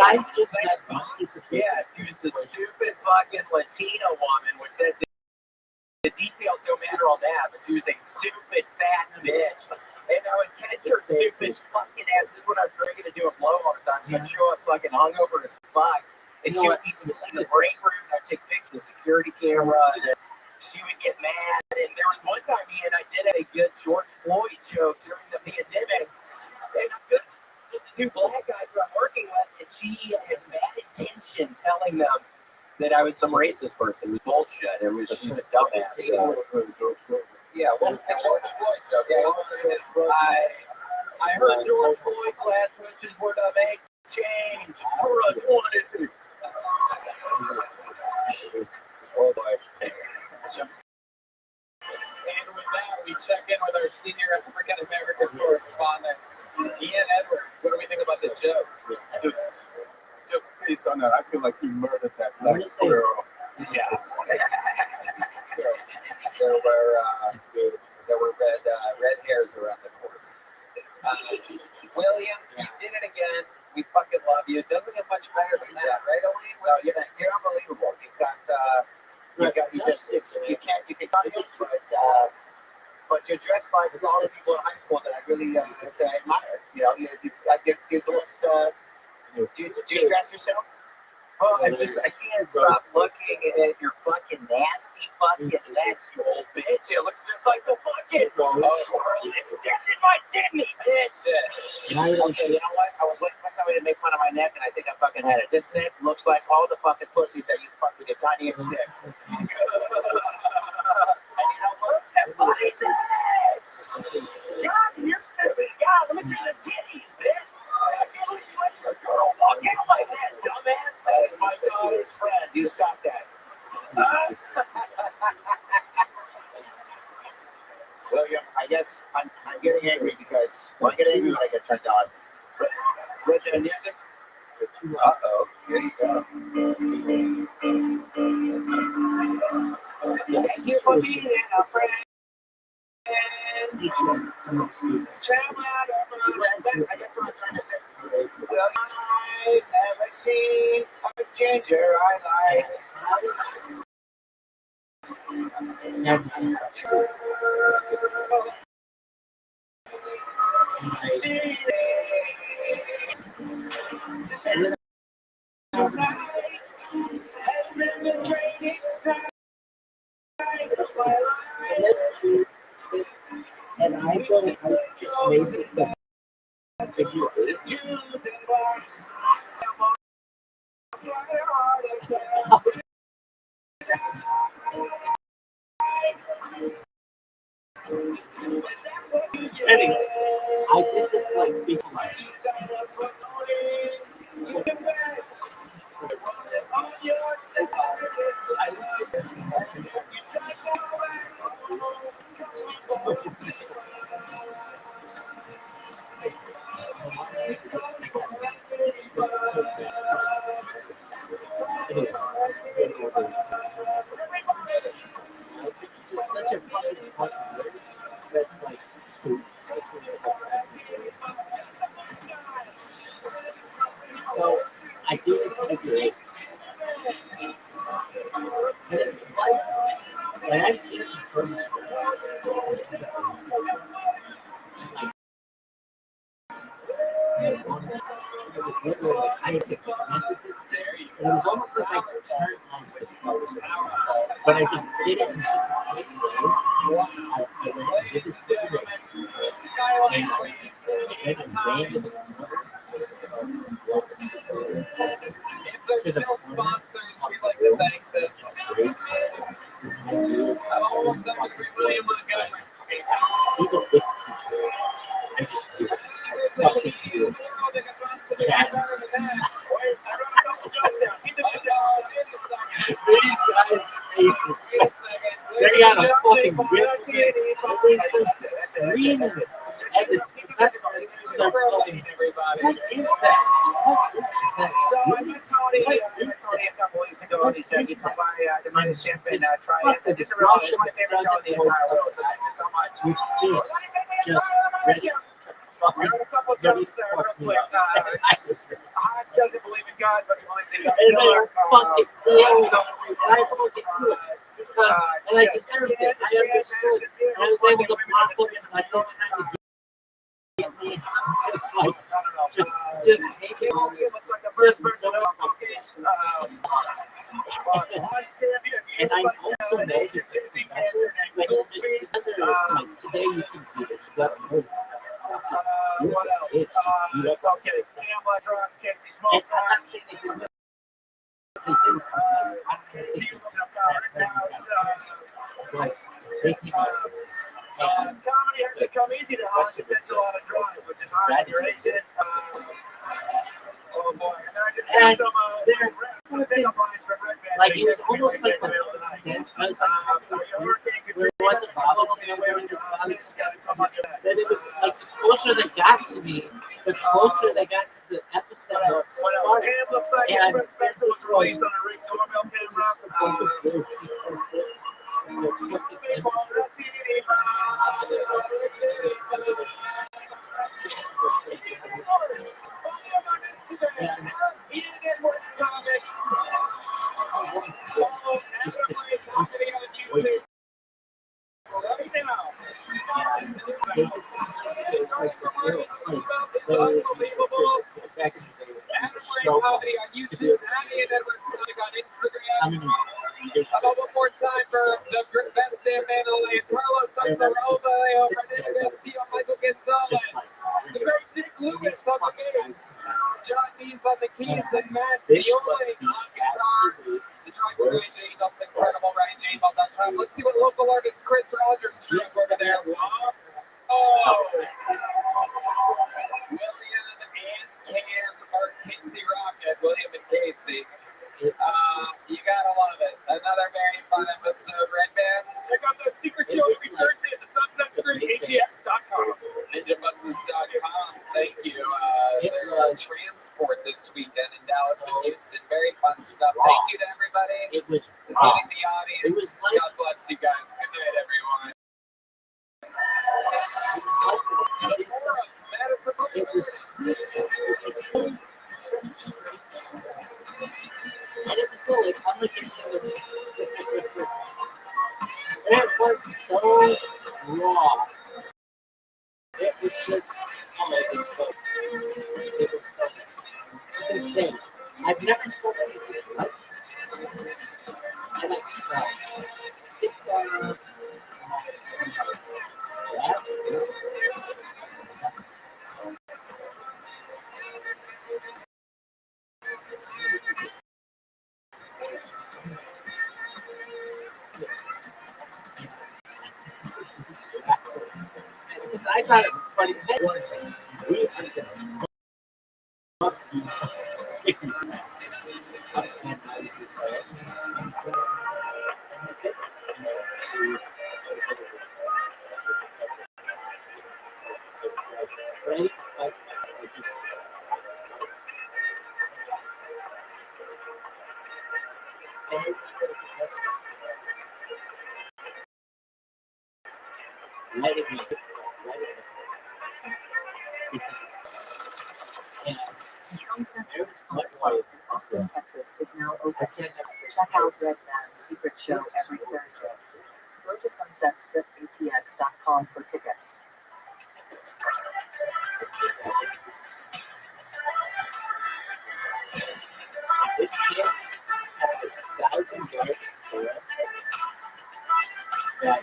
was the stupid fucking Latino woman, which said the details don't matter all that, but she was a stupid fat bitch. And I would catch her stupid fucking ass. This is when I was drinking and doing blow all the time. So I'd show up fucking hungover as fuck. And she would be in the break room, and I'd take pictures of the security camera, and she would get mad. And there was one time, and I did a good George Floyd joke during the pandemic. And the two black guys that I'm working with, and she has bad intention telling them that I was some racist person. It was bullshit. She's a dumbass. Yeah, what was the George Floyd joke? Yeah, heard George Floyd's last wishes were to make change for equality. Oh boy. And with that, we check in with our senior African American correspondent, Ian Edwards. What do we think about the joke? Just based on that, I feel like he murdered that black squirrel. Yeah. There were red hairs around the corpse. William, you did it again. We fucking love you. It doesn't get much better than that, right, Elaine? Well, you're unbelievable. You can tell you, but you're dressed like all the people in high school that I really that I admire. You know, you dressed. Do you dress yourself? Oh, I can't stop looking at your fucking nasty fucking neck, you old bitch. It looks just like the fucking world extended my kidney, bitch. Okay, you know what? I was waiting for somebody to make fun of my neck, and I think I fucking had it. This neck looks like all the fucking pussies that you fuck with your tiny inch dick. And you know what? That body's God, you're God, let me see the titties, bitch. I can't believe you let your girl walk out like that, dumbass. That is my daughter's friend. You stop that. William, I guess I'm getting angry because I get angry when I get turned on. Reggie, the music? Uh-oh. Here you go. Thank you for being a friend. I guess what I'm trying to say. Well, I've never seen a ginger I like. And I just made this stuff. Anyway, I did this like people like. So I do this figure eight. And it was like, when I see it from it was literally, I experimented this theory, and it was almost like I turned on this but I just did it in such a quick way. I did this figure eight, and I landed it. If they're still sponsors, we'd like to thank them. I'm almost done with William Montgomery. These guys' faces. They got a fucking whip. They start screaming. And the professor starts going, what is that? So I met Tony a couple weeks ago, and he said he'd come by the Minus Ship and try it. This is my favorite show in the entire world, so thank you so much. Just ready. We heard a couple of jokes there real quick. Hans doesn't believe in God, but he believes in God. And they were fucking killed. I fucking knew it. Because, and I deserved it. I understood. And I was able to pop up and I don't try to get me. Just like, just take it. Just and I also know that the professor, like, today you can do this. What else? Okay, Campbell, Ross, Casey, Small Fries. Comedy has become easy to host. It takes a lot of drive, which is hard when you're Asian. Oh boy. And then I just got some pickup lines from Red Band. Like, it was almost like the extent. I was like, where was it bothering me? That it was like the closer they got to me, the closer they got to the episode. What Cam looks like his first special was released on a Ring doorbell camera. Comedy on YouTube, Andy and Edward Sonic on Instagram. How about one more time for the best damn man in the land, Carlos Sosa-Rosa, Michael Gonzalez, the great Nick Lewis on the bass, John Nees on the keys, and Matt Violing on guitar. The driver right name, that's incredible right name on that time. Let's see what local artist Chris Rogers streams over there. Oh! William and Cam or Casey Rocket, William and Casey. You gotta love it. Another very fun episode, Red Band. Check out the secret show every Thursday at the Sunset Street, ATX.com. NinjaBuses.com. Thank you. Their transport this weekend in Dallas and Houston. Very fun stuff. Thank you to everybody, including the audience. God bless you guys. Good night, everyone. And it was so like, I'm looking at it was so raw. It was just, oh, it was so, to this day, I've never spoken anything like I like I thought it was funny. We are going to fuck you. Right? Sunset Strip Comedy Club in Austin, Texas is now open. Check out Red Band's secret show every Thursday. Go to sunsetstripatx.com for tickets. This kid has this $1,000 store that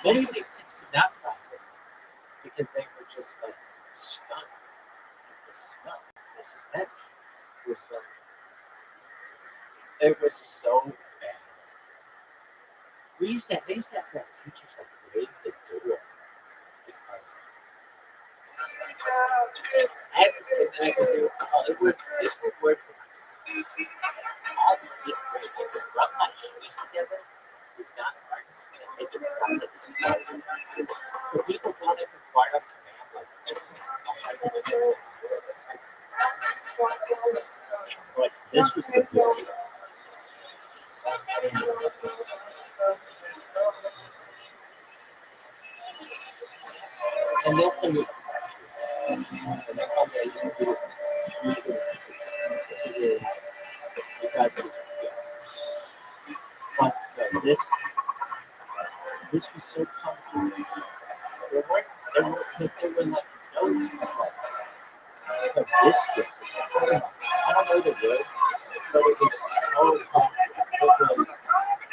many of these kids could not process it because they were just like stunned. The smell, the stench was like, it was so bad. They used to have teachers like break the door because I had to sit there and do Hollywood. This would work for us. All the fifth grade, they would rub my shoes together. It was not hard. They could find it. So people thought they could fire up command like this was the deal. And they'll tell you. But this was so complicated. They were like notes, but this I don't know the word, but it was so complicated.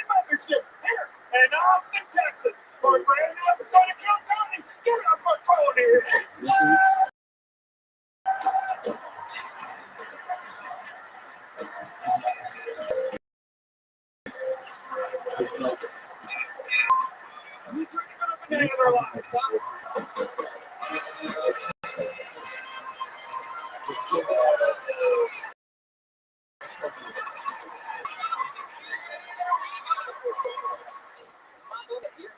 Mothership here in Austin, Texas, for a brand new episode of Kill Tony. Give it up for Tony. You're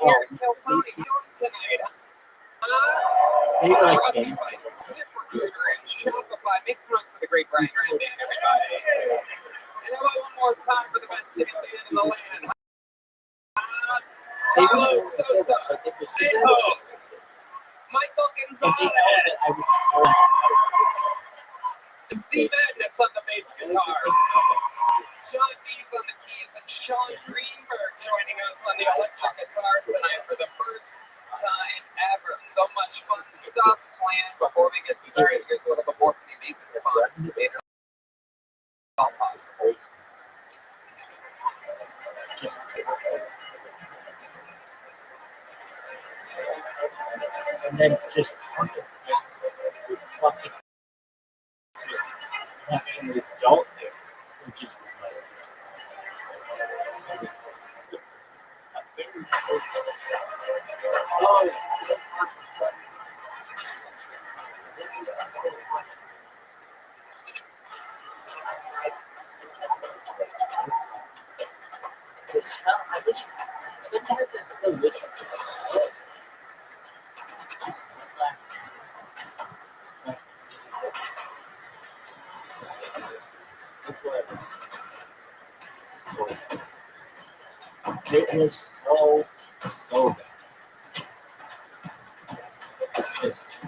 here to kill Tony tonight. Rabbi by ZipRecruiter and Shopify. Make some noise for the great Brian Rand Band, everybody. And how about one more time for the best sitting band in the land? Carlos Sosa. Ayo. Michael Gonzalez. Steve Madness on the bass guitar. John Dees on the keys and Sean Greenberg joining us on the electric guitar tonight for the first time ever. So much fun stuff planned. Before we get started, here's a little bit more from the amazing sponsors that made it all possible. And then just fucking having an adult there, which is the smell, I wish sometimes I still wish it was so bad. Just,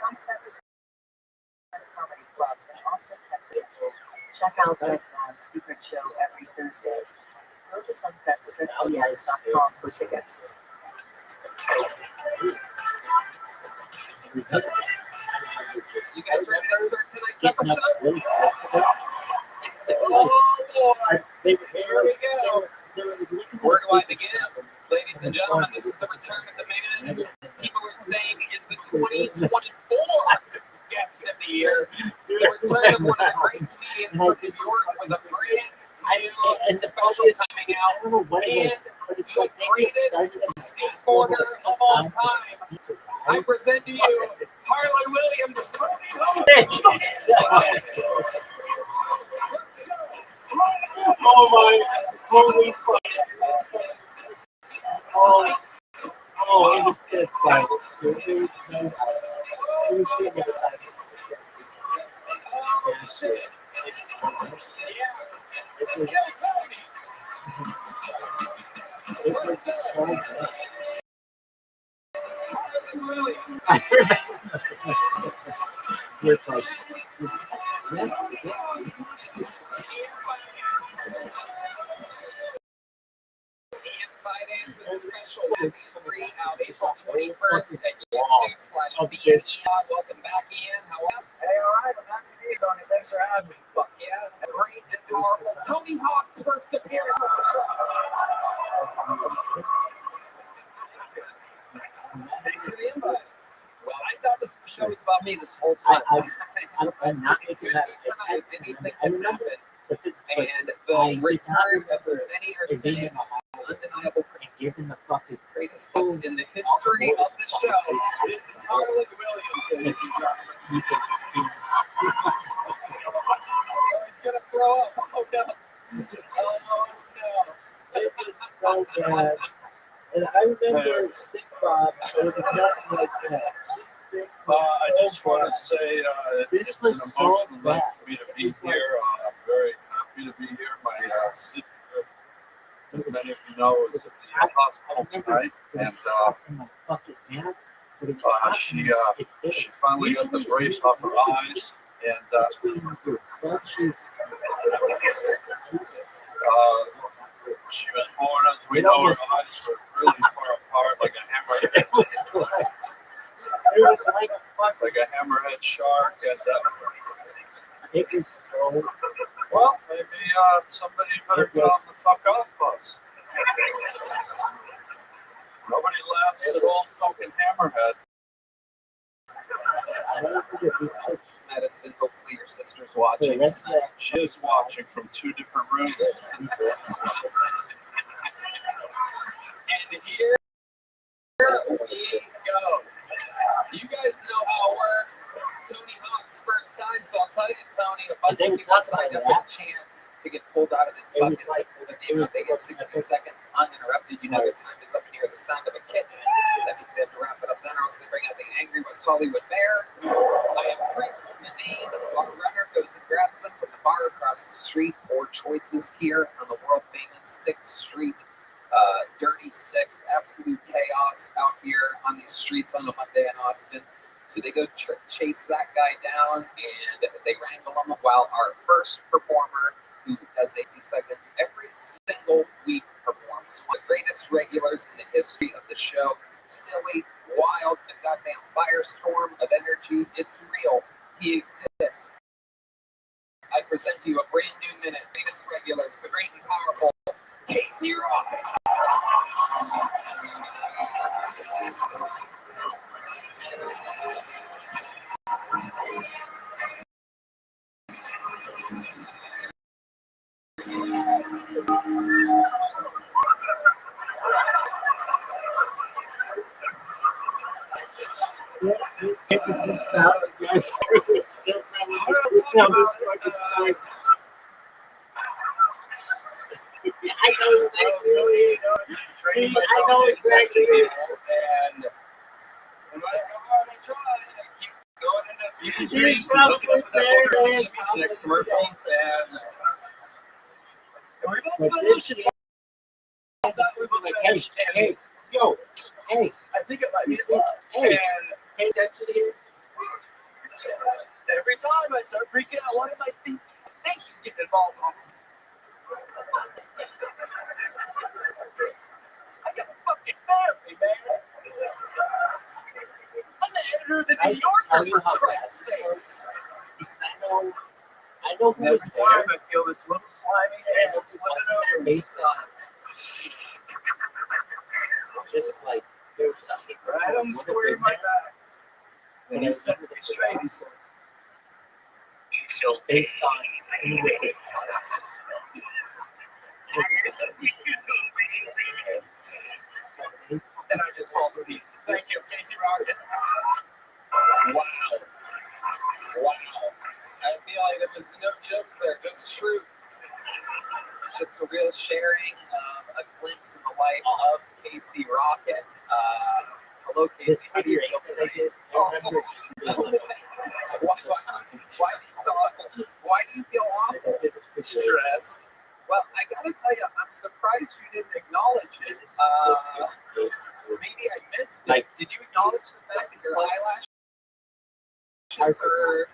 Sunsets Comedy Club in Austin, Texas. Check out Red Man's secret show every Thursday. Go to sunsetstripes.com for tickets. You guys ready to start tonight's episode? Oh boy, here we go. Where do I begin? Ladies and gentlemen, this is the return of the man who people are saying is the 2024 guest of the year. The return of one of the great comedians from New York with a brand new special coming out. And the greatest skateboarder of all time. I present to you Harlan Williams. oh my, holy fuck. Oh, it was just like, Oh, shit. It was so good. I remember. You're close. Finance's special free out April 21st at YouTube/BNE. Welcome back, Ian. How are you? Hey, all right. I'm happy to be here, Tony. Thanks for having me. Fuck yeah. Great and powerful. Tony Hawk's first appearance on the show. Thanks for the invite. Well, I thought this show was about me this whole time. I'm not making that. Anything can happen. And the return of the many are saying undeniable given the fucking greatest guest in the history of the show. This is Harlan Williams, ladies and gentlemen. He's gonna throw up. Oh no. Oh no. It was so bad. And I remember Stick Bob, it was nothing like that. I just want to say it's an emotional night for me to be here. I'm very happy to be here. My sister, as many of you know, is at the hospital tonight, and she finally got the brace off her eyes, and we know our eyes were really far apart, like a hammerhead. It was Like a hammerhead shark. And it was so. well, maybe somebody better get on the fuck off bus. Nobody laughs at all fucking hammerhead. Medicine, hopefully your sister's watching tonight. She is watching from 2 different rooms. And here we go. You guys know how it works. Tony Hawk's first time, so I'll tell you, Tony, a bunch of people signed up with a chance to get pulled out of this bucket. Pull the game out, they get 60 seconds uninterrupted. You know their time is up, and hear the sound of a kitten. That means they have to wrap it up then, or else they bring out the angry West Hollywood Bear. I am Frank from the name. The bar runner goes and grabs them from the bar across the street. 4 choices here on the world famous 6th Street. Dirty 6th, absolute chaos out here on these streets on a Monday in Austin. So they go chase that guy down and they wrangle him while our first performer, who has 60 seconds every single week, performs. One of the greatest regulars in the history of the show. Silly, wild, a goddamn firestorm of energy. It's real. He exists. I present to you a brand new minute. Greatest regulars, the great and powerful Casey Rothschild. I know exactly. And no matter how hard I try, I keep going into these streets. Next commercials and we're going to finish it. Hey, yo, hey. I think it might be Hey, pay attention here. Every time I start freaking out, what am I thinking? Thanks for getting involved, Austin. I got fucking therapy, man. I'm the editor of the New Yorker, for Christ's sakes. I know who Every was time there. I feel this little slimy hand slipping over. Based on just like there's something Right on the square of my back. And he sets me straight, he says, based on and I just fall to pieces. Thank you, Casey Rocket. Wow. I feel like there was no jokes there, just truth. Just a real sharing, a glimpse in the life of Casey Rocket. Hello, Casey. How do you feel tonight? Why do you feel awful? Stressed. Well, I gotta tell you, I'm surprised you didn't acknowledge it. Maybe I missed it. Did you acknowledge the fact that your eyelashes are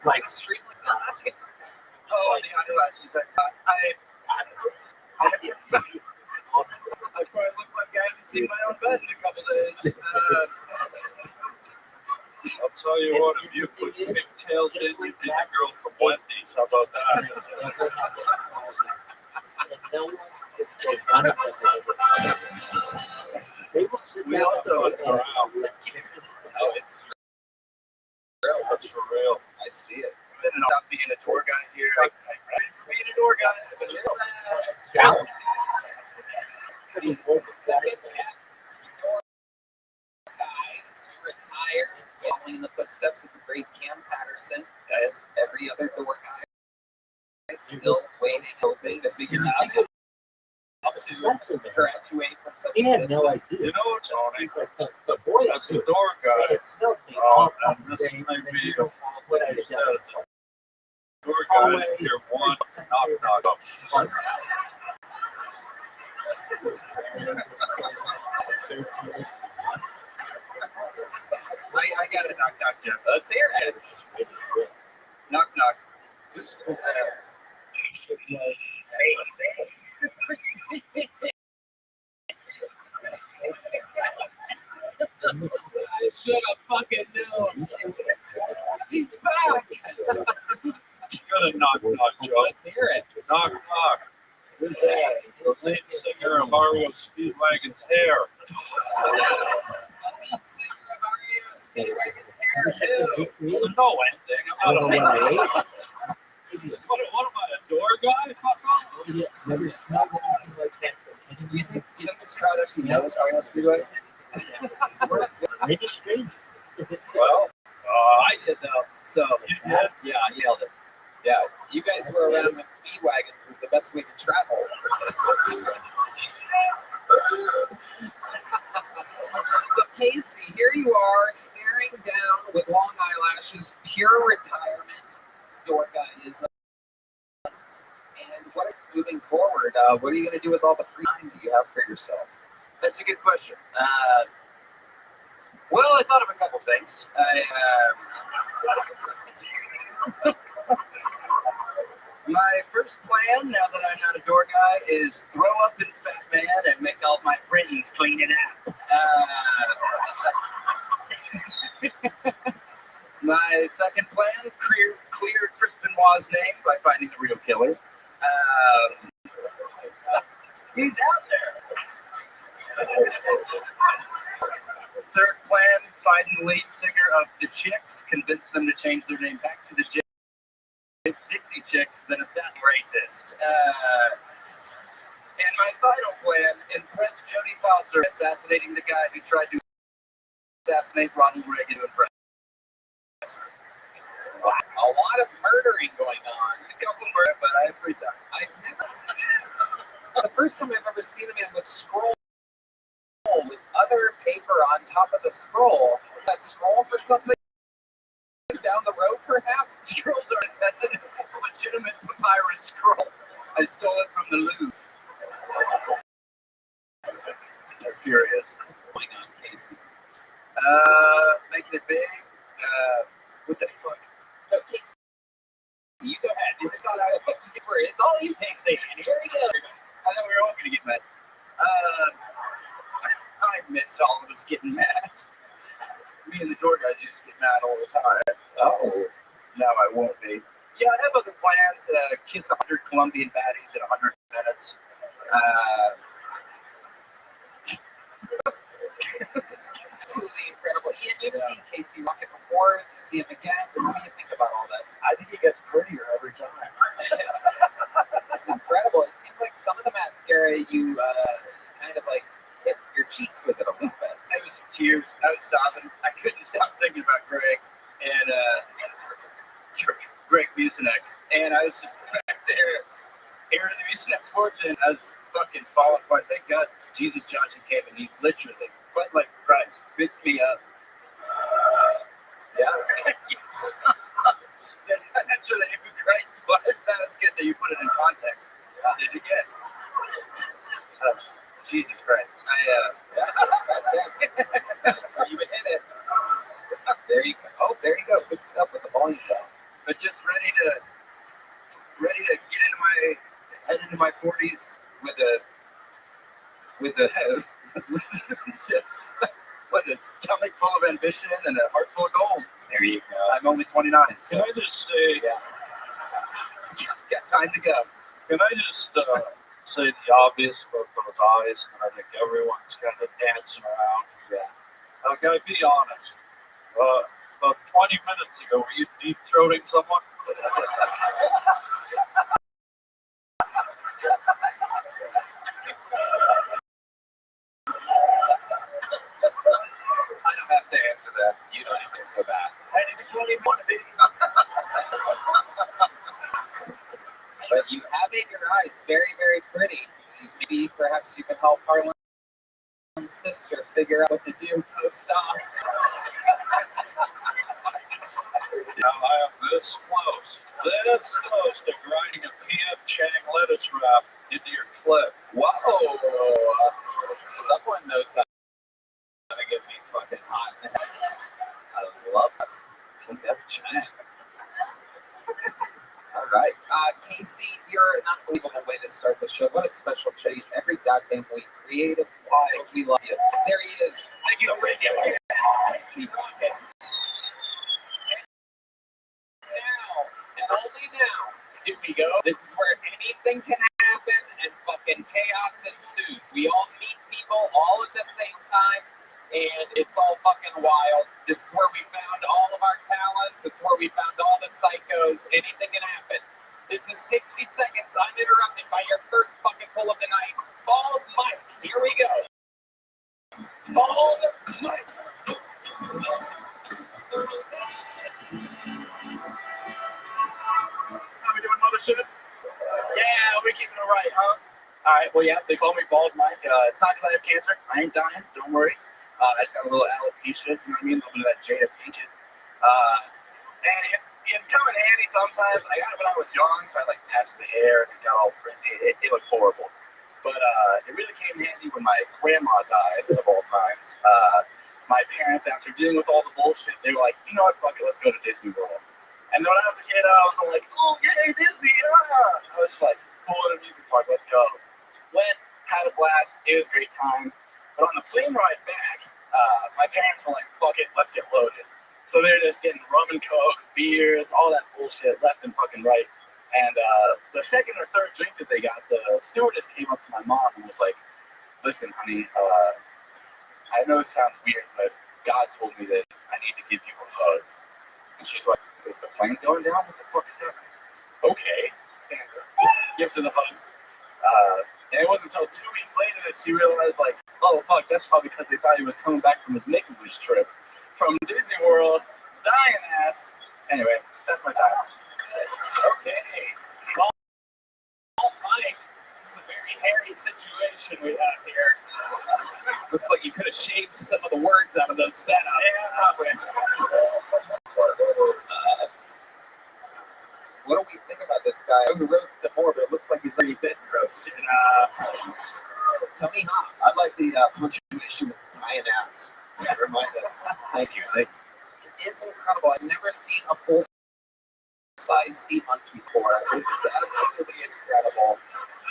like extremely eyelashes? Oh, the eyelashes. I thought I probably look like I haven't seen my own bed in a couple days. I'll tell you what, if you put pigtails in, you'd be the girl from Wendy's. How about that? We also, it's real. That's for real. I see it. and I'll being a tour guide here. Being a tour guide is a challenge. Retired, following in the footsteps of the great Cam Patterson, as every other door guy is still waiting, hoping to figure out how to graduate from such a system. No idea. You know what, Tony? The boys As a door guy, and this may be a fault what you said. Door guy, hear one knock up. I got a knock, Jeff. Let's hear it. Knock, knock. Who's there? I should have fucking known. He's back. Good knock, knock, Joe. Let's hear it. Knock, knock. Who's that? The lead singer of Mario Speedwagon's Hair. The lead singer of REO Speedwagon's Hair, too. No ending. I'm not a what am I, a door guy? Fuck off. Never smelled anything like that. Do you think this crowd actually knows REO Speedway? Maybe a stranger. Well, I did, though. So, yeah, I nailed it. Yeah, you guys were around when Speedwagons was the best way to travel. So, Casey, here you are, staring down with long eyelashes, pure retirement, door guyism. And what is moving forward? What are you going to do with all the free time that you have for yourself? That's a good question. Well, I thought of a couple things. My first plan, now that I'm not a door guy, is throw up in Fat Man and make all my friends clean it up. My second plan, clear Chris Benoit's name by finding the real killer. He's out there. Third plan, find the lead singer of The Chicks, convince them to change their name back to the Dixie Chicks, then assassinate racists. And my final plan, impress Jodie Foster, assassinating the guy who tried to assassinate Ronald Reagan to impress her. A lot of murdering going on. There's a couple more, but I have free time. I've never. The first time I've ever seen a man with scroll with other paper on top of the scroll. That scroll for something down the road, perhaps. Scrolls are that's a legitimate papyrus scroll. I stole it from the Louvre. They're furious. Going on, Casey. Making it big. What the fuck? No, Casey. You go ahead. It's all you, Casey. And here we go. I know we're all gonna get mad. I miss all of us getting mad. Me and the door guys used to get mad all the time. Oh, now I won't be. Yeah, I have other plans. Kiss 100 Colombian baddies in 100 minutes. Absolutely incredible. Ian, you've seen Casey Rocket before. You see him again. What do you think about all this? I think he gets prettier every time. It's incredible. It seems like some of the mascara you kind of like hit your cheeks with it a little bit. I was tears. I was sobbing. I couldn't stop thinking about Greg and Greg Mucinex. And I was just back there. Heir to the Mucinex fortune. I was fucking falling apart. Thank God Jesus Johnson came and he literally, quite like Christ, fixed me up. Yeah. I'm not sure that who Christ was. That was good that you put it in context. Did you get? Jesus Christ. That's it. That's where you would hit it. There you go. Oh, there you go. Good stuff with the volume down. But just ready to head into my 40s with a just with a stomach full of ambition and a heart full of gold. There you go. I'm only 29. So Can I just say, got time to go. can I just say the obvious about those eyes? And I think everyone's kind of dancing around. Yeah. Okay, be honest. About 20 minutes ago, were you deep throating someone? I don't have to answer that. You don't even so bad. I didn't even want to be. But you have it in your eyes. Very, very pretty. Maybe perhaps you can help Harlan's sister figure out what to do post-op. Now I am this close to grinding a P.F. Chang lettuce wrap into your clip. Whoa! Someone knows how to get me fucking hot. I love it. P.F. Chang. All right. Casey, you're an unbelievable way to start the show. What a special change every goddamn week. Creative, wild. We love you. There he is. Thank you. Radio. Now, and only now, here we go. This is where anything can happen and fucking chaos ensues. We all meet people all at the same time, and it's all fucking wild. This is where we found all of our talents. It's where we found all the psychos. Anything can happen. This is 60 seconds uninterrupted by your first fucking pull of the night. Bald Mike. Here we go. Bald Mike. How we doing, mothership? Yeah, we're keeping it right, huh? All right, well, yeah, they call me Bald Mike. It's not because I have cancer. I ain't dying, don't worry. I just got a little alopecia, you know what I mean? A little bit of that Jada Pinkett. And it's come in handy sometimes. I got it when I was young, so I like patched the hair and it got all frizzy. It looked horrible. But it really came in handy when my grandma died, of all times. My parents, after dealing with all the bullshit, they were like, you know what, fuck it, let's go to Disney World. And when I was a kid, I was like, oh, yay, Disney, yeah. I was just like, cool, at a music park, let's go. Went, had a blast, it was a great time. But on the plane ride back, my parents were like, fuck it, let's get loaded. So they're just getting rum and coke, beers, all that bullshit, left and fucking right. And the second or third drink that they got, the stewardess came up to my mom and was like, listen, honey, I know it sounds weird, but God told me that I need to give you a hug. And she's like, is the plane going down? What the fuck is happening? Okay, stands up, gives her the hug. And it wasn't until 2 weeks later that she realized, like, oh, fuck, that's probably because they thought he was coming back from his Make-A-Wish trip from Disney World, dying ass. Anyway, that's my time. Okay. Well, Mike, this is a very hairy situation we have here. Looks like you could have shaved some of the words out of those setups. Yeah, probably. What do we think about this guy? I would roast him more, but it looks like he's already been roasted. Tell me how. I like the punctuation with dying ass. To remind us. Thank you. It is incredible. I've never seen a full-size sea monkey before. This is absolutely incredible.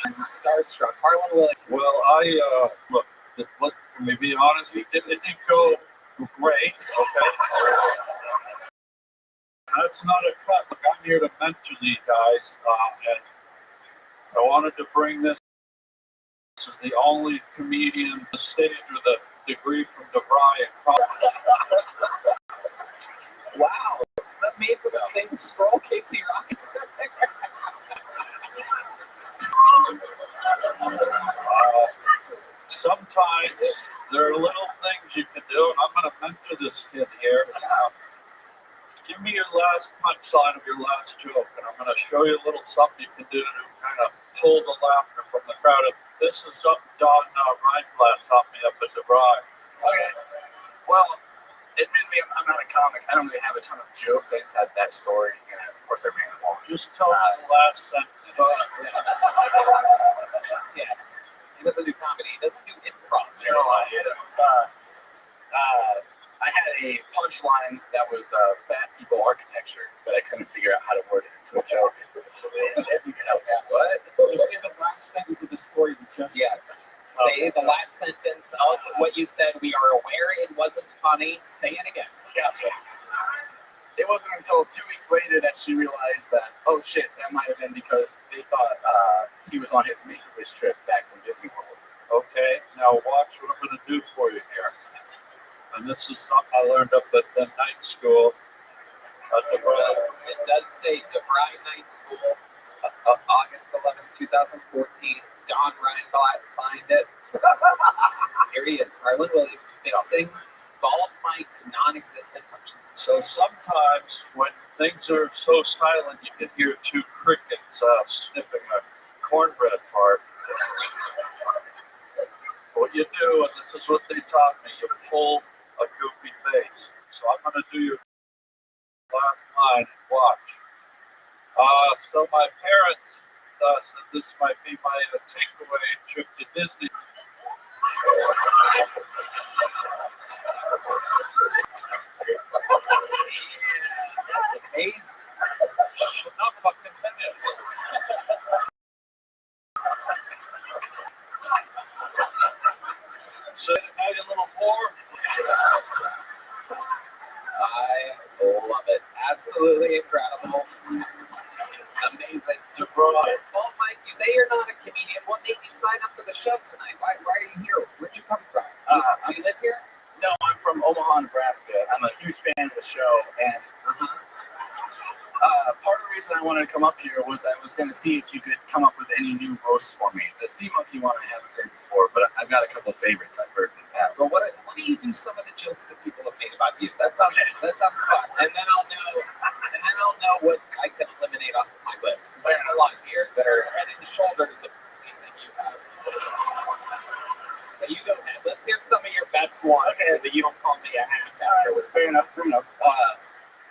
I'm starstruck. Harlan Williams. Well, look, let me be honest, it didn't go great, okay? That's not a cut. Look, I'm here to mentor these guys, and I wanted to bring this. This is the only comedian on the stage with a degree from DeVry. Wow, is that made from the same scroll Casey Rockets? Sometimes there are little things you can do, and I'm going to mentor this kid here. Give me your last punchline of your last joke, and I'm going to show you a little something you can do to kind of pull the laughter from the crowd. This is something Don Reinblatt taught me up at DeVry. Okay. Well, admittedly, I'm not a comic. I don't really have a ton of jokes. I just had that story, and of course I ran along. Just tell me the last sentence. Yeah. He doesn't do comedy. He doesn't do improv. No, I had a punchline that was fat people architecture, but I couldn't figure out how to word it into a joke. What? Just say the last sentence of the story you just Say the last sentence of what you said. We are aware it wasn't funny. Say it again. Gotcha. It wasn't until 2 weeks later that she realized that, oh shit, that might have been because they thought he was on his Make-A-Wish trip back from Disney World. Okay, now watch what I'm going to do for you here. And this is something I learned up at the night school at DeVry. It does say DeVry Night School, August 11, 2014. Don Reinblatt signed it. Here he is, Harlan Williams, fixing Bald Mike's non-existent punchline. So sometimes when things are so silent, you can hear two crickets sniffing a cornbread fart. What you do, and this is what they taught me, you pull a goofy face. So I'm going to do your last line and watch. So my parents said this might be my takeaway trip to Disney. That's amazing. Not fucking finished. So, now you little whore. wanted to come up here was I was going to see if you could come up with any new roasts for me. The sea monkey one I haven't heard before, but I've got a couple of favorites I've heard in the past. But what do you do some of the jokes that people have made about you? That sounds fun. And then I'll know what I can eliminate off of my list, because I have a lot here that are head and shoulders of anything you have. But you go ahead. Let's hear some of your best ones, so that you don't call me a hack afterwards. Fair enough.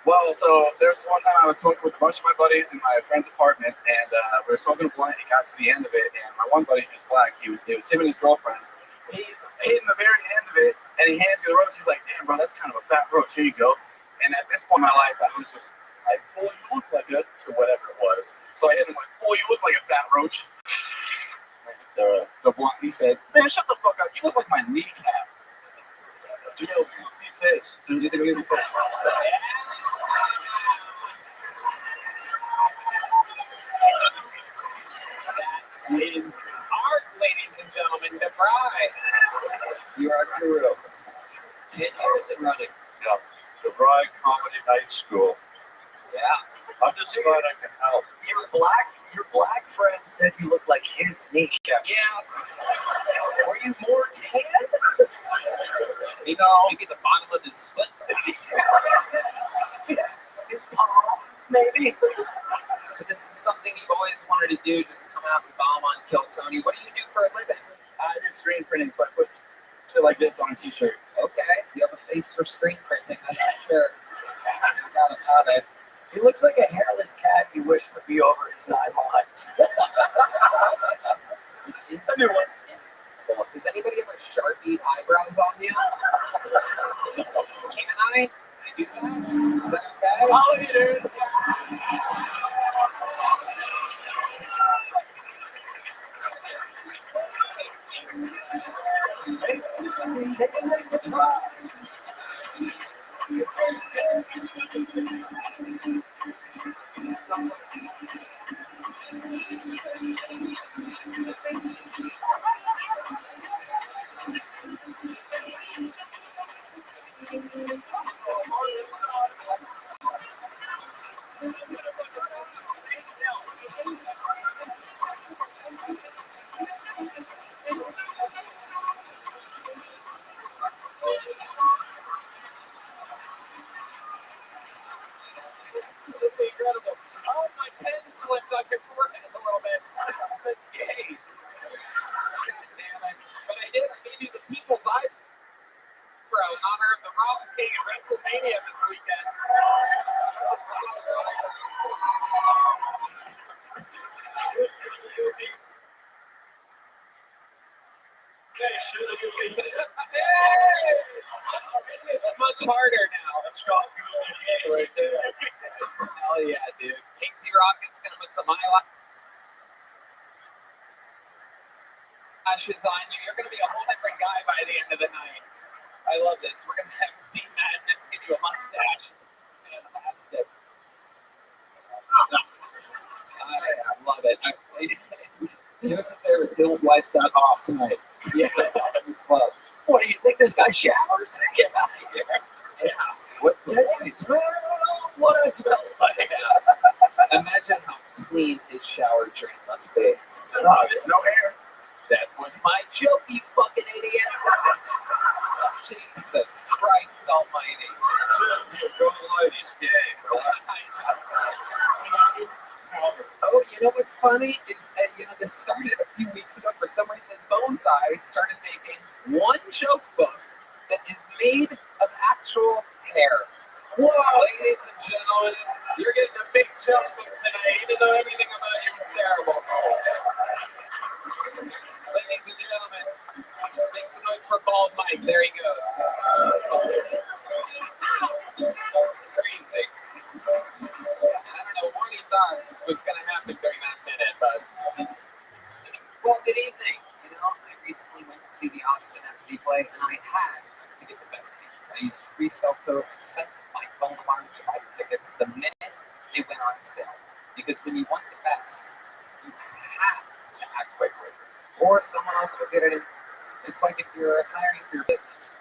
Well, so there's one time I was smoking with a bunch of my buddies in my friend's apartment, and we were smoking a blunt. It got to the end of it, and my one buddy who's black, it was him and his girlfriend. He's hitting the very end of it, and he hands me the roach. He's like, "Damn, bro, that's kind of a fat roach. Here you go." And at this point in my life, I was just like, "Boy, you look like a," or whatever it was. So I hit him like, "Boy, you look like a fat roach." The blunt. He said, "Man, shut the fuck up. You look like my kneecap." Jill, goofy face. Do the goofy face. That is art, ladies and gentlemen. DeVry. You are guru. 10 years in running. Yeah. DeVry Comedy Night School. Yeah. I'm just glad I can help. Your black friend said you look like his kneecap. Yeah. Were you more tan? Maybe the bottom of his foot. His palm, maybe. So this is something you've always wanted to do, just come out and bomb on Kill Tony. What do you do for a living? I do screen printing, so I put shit like this on a t-shirt. Okay, you have a face for screen printing, that's for sure. No doubt about it. He looks like a hairless cat you wish would be over his 9 lives. A new one. Has anybody ever Sharpied eyebrows on you? Can I? Do that? Is that okay? Follow you, dude. Absolutely incredible. Oh, my pen slipped on your forehead a little bit. That's gay. God damn it. But I did. I gave you the people's eyebrow in honor of the Raw King at WrestleMania this weekend. It's much harder now. That's got good right there. Hell yeah, dude. Casey Rocket's gonna put some eyelashes on you. You're gonna be a whole different guy by the end of the night. I love this. We're gonna have Dean Madness give you a mustache. Fantastic. I love it. Do us a favor, don't wipe that off tonight. Yeah, it's close. What do you think? This guy showers? Get out of here. Yeah. What's the point? What I smell like? Imagine how clean his shower drain must be. No hair. That was my joke, you fucking idiot. Jesus Christ almighty. He's gay. Oh, you know what's funny? Is this started a few weeks ago. For some reason, Boneseye started making one joke book that is made of actual hair. Whoa, ladies and gentlemen, you're getting a big joke book tonight, even though everything about you is terrible. Ladies and gentlemen, make some noise for Bald Mike. There he goes. Crazy. I don't know what he thought was going to happen during that minute, but... Well, good evening. I recently went to see the Austin FC play, and I had to get the best seats. I used a free cell code. I set my phone alarm to buy the tickets the minute they went on sale. Because when you want the best, you have to act quickly, or someone else will get it in. It's like if you're hiring for your business,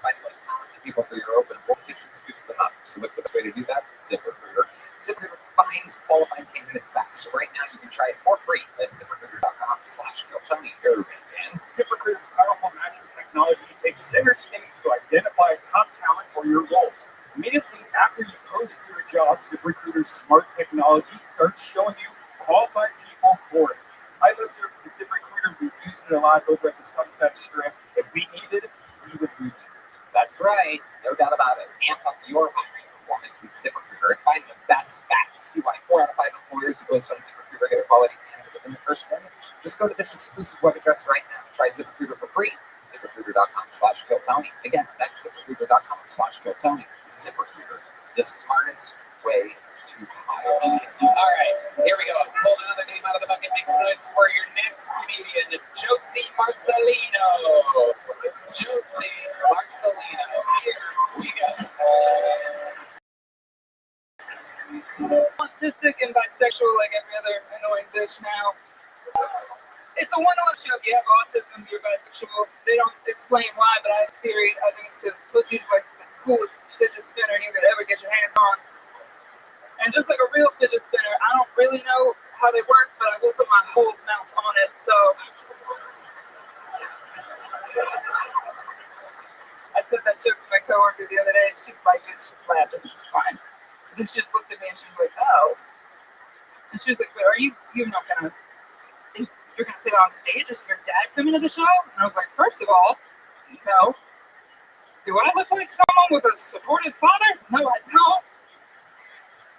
find the most talented people for your open voltage and scoops them up. So what's the best way to do that? ZipRecruiter. ZipRecruiter finds qualified candidates fast. Right now, you can try it for free at ZipRecruiter.com/KillTony. And ZipRecruiter's powerful matching technology takes center stage to identify top talent for your roles. Immediately after you post your job, ZipRecruiter's smart technology starts showing you qualified people for it. I observed the ZipRecruiter. We use it a lot over at the Sunset Strip. If we needed it, we would use it. That's right. No doubt about it. Amp up your hiring performance with ZipRecruiter and find the best facts. See why 4 out of 5 employers who post on ZipRecruiter get a quality candidate within the first minute. Just go to this exclusive web address right now. Try ZipRecruiter for free. ZipRecruiter.com/KillTony. Again, that's ZipRecruiter.com/KillTony. ZipRecruiter, the smartest way to hire. All right, here we go. Pulled another name out of the bucket. Makes noise for your next comedian, Josie Marcelino. Josie Marcelino. Here we go. Autistic and bisexual like every other annoying bitch now. It's a one-on show. If you have autism, you're bisexual. They don't explain why, but I have a theory. I think it's because pussy's like the coolest fidget spinner you could ever get your hands on. And just like a real fidget spinner, I don't really know how they work, but I will put my whole mouth on it. So I said that joke to my coworker the other day, and she liked it. She laughed, and she's fine. Then she just looked at me and she was like, "Oh," and she was like, "But are you're not gonna? You're gonna say that on stage? Is your dad coming to the show?" And I was like, "First of all, no. Do I look like someone with a supportive father? No, I don't.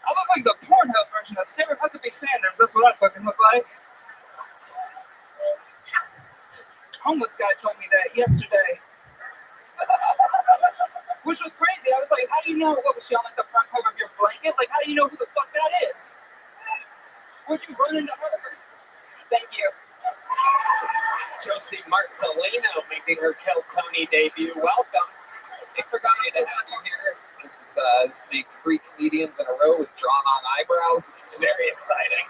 I look like the Pornhub version of Sarah Huckabee Sanders. That's what I fucking look like." Homeless guy told me that yesterday, which was crazy. I was like, "How do you know? What was she on like the front cover of your blanket? Like, how do you know who the fuck that is? Where'd you run into her?" Thank you. Josie Marcelino making her Kill Tony debut. Welcome. Excited to have you here. This makes 3 comedians in a row with drawn-on eyebrows. This is very exciting.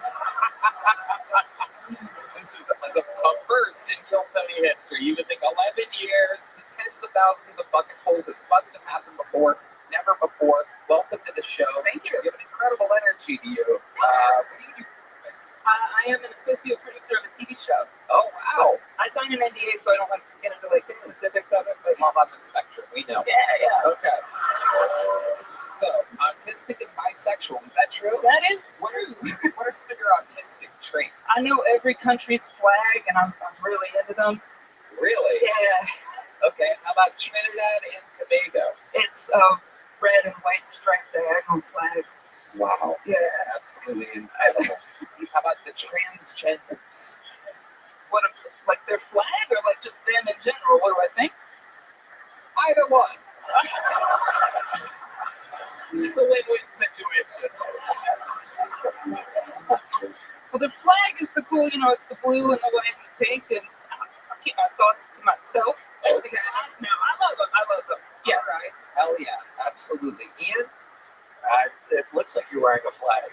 This is the first in Kill Tony history. You would think 11 years, tens of thousands of bucketfuls. This must have happened before. Never before. Welcome to the show. Thank you. You have an incredible energy to you. What do you do? I am an associate producer of a TV show. Oh, wow. I signed an NDA, so I don't want to get into like the specifics of it. But love on the spectrum, we know. Yeah. Okay. So, autistic and bisexual, is that true? That is true. What are some of your autistic traits? I know every country's flag, and I'm really into them. Really? Yeah. Okay, how about Trinidad and Tobago? It's a red and white striped diagonal flag. Wow. Yeah. Absolutely incredible. How about the transgenders? What, like their flag, or like just them in general? What do I think? Either one. It's a win-win situation. Well, the flag is the cool, it's the blue and the white and the pink, and I'll keep my thoughts to myself. Okay. No, I love them. Yes. All right. Hell yeah. Absolutely. Ian? It looks like you're wearing a flag.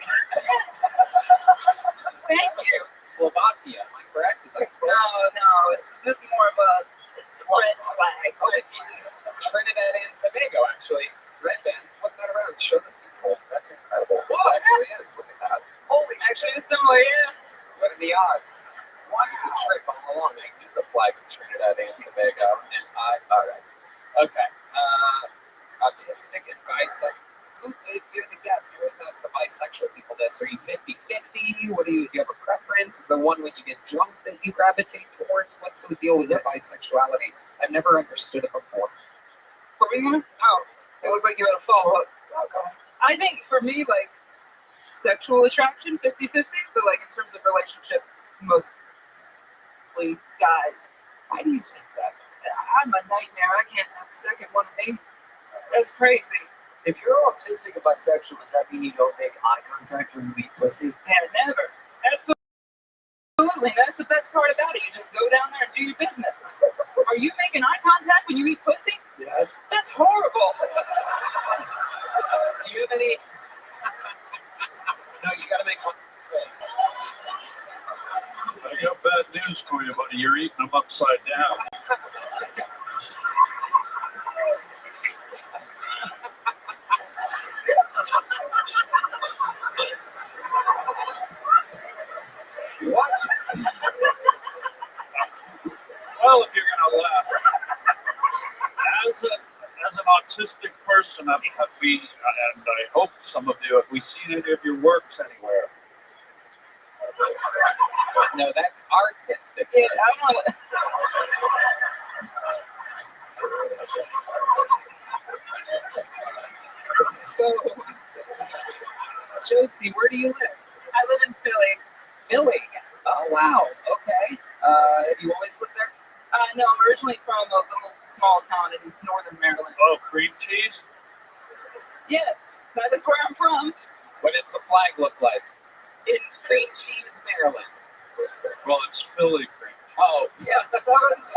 Thank you. Slovakia, am I correct? Is that correct? No. This is more of a red flag. Oh, it is Trinidad and Tobago, actually. Red band. Flip that around. Show the people. That's incredible. It actually is. Look at that. Holy, actually, it's similar, yeah. What are the odds? Why is it trip all along? I knew the flag of Trinidad and Tobago. And all right. Okay. Autistic and bisexual. You're the guest. You always ask the bisexual people this. Are you 50-50? What do you have a preference? Is there one when you get drunk that you gravitate towards? What's the deal with the bisexuality? I've never understood it before. For me? Oh, it looked like you had a follow-up. Okay. I think for me, like, sexual attraction, 50-50, but like in terms of relationships, it's mostly guys. Why do you think that? I'm a nightmare. I can't have a second one of me. That's crazy. If you're autistic and bisexual, does that mean you don't make eye contact when you eat pussy? Yeah, never. Absolutely. That's the best part about it. You just go down there and do your business. Are you making eye contact when you eat pussy? Yes. That's horrible. Do you have any? No, you got to make one face. I got bad news for you, buddy. You're eating them upside down. What? Well, if you're gonna laugh, as an autistic person, and I hope some of you, have we seen any of your works anywhere? No, that's artistic. Yeah, I want to. So, Josie, where do you live? I live in Philly. Philly? Oh, wow. Okay. Have you always lived there? No, I'm originally from a little small town in northern Maryland. Oh, cream cheese? Yes, that is where I'm from. What does the flag look like? It's Cream Cheese, Maryland. Well, it's Philly cream. Oh, yeah. That was...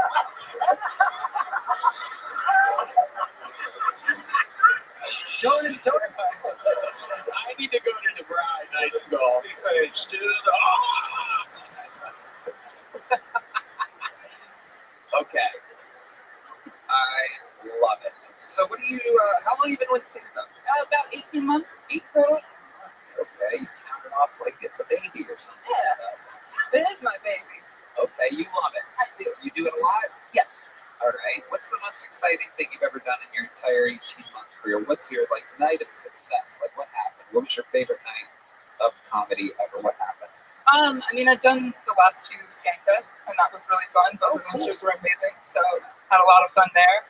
Jordan, I need to go to DeVry night school. He faced dude. Okay. I love it. So what do you, how long have you been with stand-up? About 18 months, 8 total. That's okay. You count it off like it's a baby or something. Yeah, it is my baby. Okay, you love it. I do. You do it a lot? Yes. All right. What's the most exciting thing you've ever done in your entire 18-month career? What's your night of success? Like, what happened? What was your favorite night of comedy ever? What happened? I mean, I've done the last 2 Skankfests, and that was really fun. Both of those shows were amazing, so had a lot of fun there.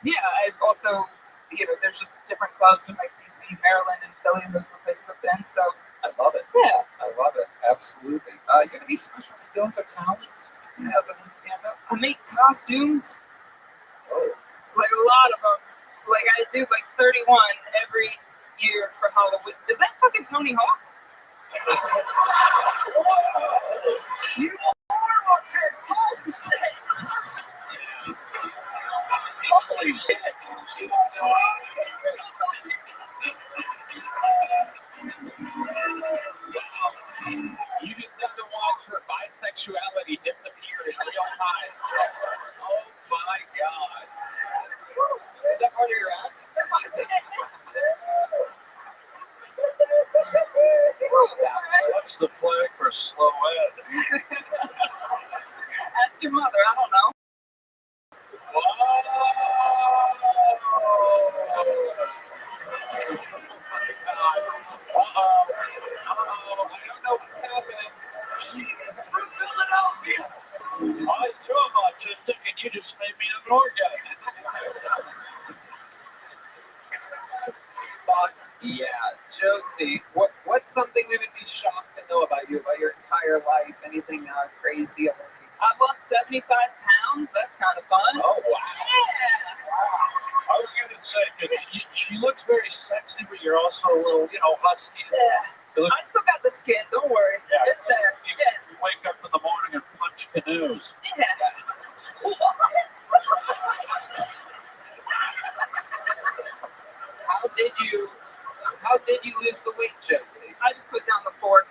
Yeah, I've also, there's just different clubs in like DC, Maryland, and Philly, and those are the places I've been. So I love it. Yeah. I love it. Absolutely. You have any special skills or talents other than stand-up? I make costumes. Oh. Like a lot of them. Like I do like 31 every year for Halloween. Is that fucking Tony Hawk? You are on your phone. Holy shit. You just have to watch her bisexuality disappear in real time. Oh my god. Is that part of your act? What's the flag for slow ed? Ask your mother, I don't know. I'm too autistic and you just made me have an orgasm. Fuck yeah. Josie, what's something we would be shocked to know about you, about your entire life? Anything crazy? I've lost 75 pounds. That's kind of fun. Oh, wow. I was going to say, she looks very sexy, but you're also a little, husky. Yeah. I still got the skin. Don't worry. Yeah. It's there. You wake up in the morning and punch canoes. Yeah. How did you lose the weight, Josie? I just put down the fork.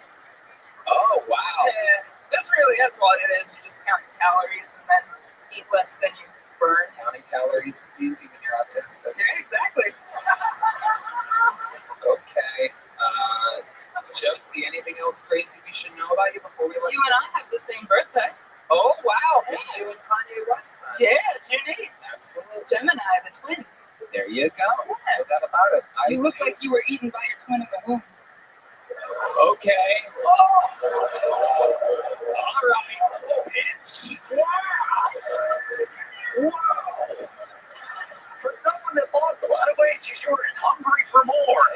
Oh, wow. Yeah. This really is what it is. You just count your calories and then eat less than you burn. Counting calories is easy when you're autistic. Yeah, exactly. Okay. Josie, anything else crazy we should know about you before we let you? You and I have the same birthday. Oh, wow. Me, you and Kanye West, then. Yeah, June 8th. Absolutely. Gemini, the twins. There you go. No doubt about it. You look like you were eaten by your twin in the womb. Okay. Oh. All right. Bitch. Wow. For someone that lost a lot of weight, she sure is hungry for more.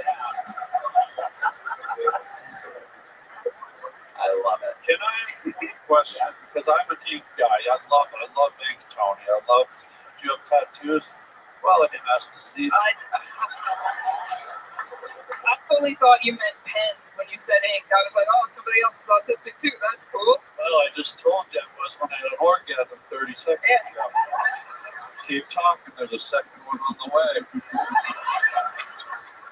I love it. Can I ask you a question? Because I'm an ink guy. I love ink, Tony. Do you have tattoos? Well, I didn't ask to see. I fully thought you meant pens when you said ink. I was like, oh, somebody else is autistic too. That's cool. Well, I just told you it was when I had an orgasm 30 seconds ago. Keep talking. There's a second one on the way.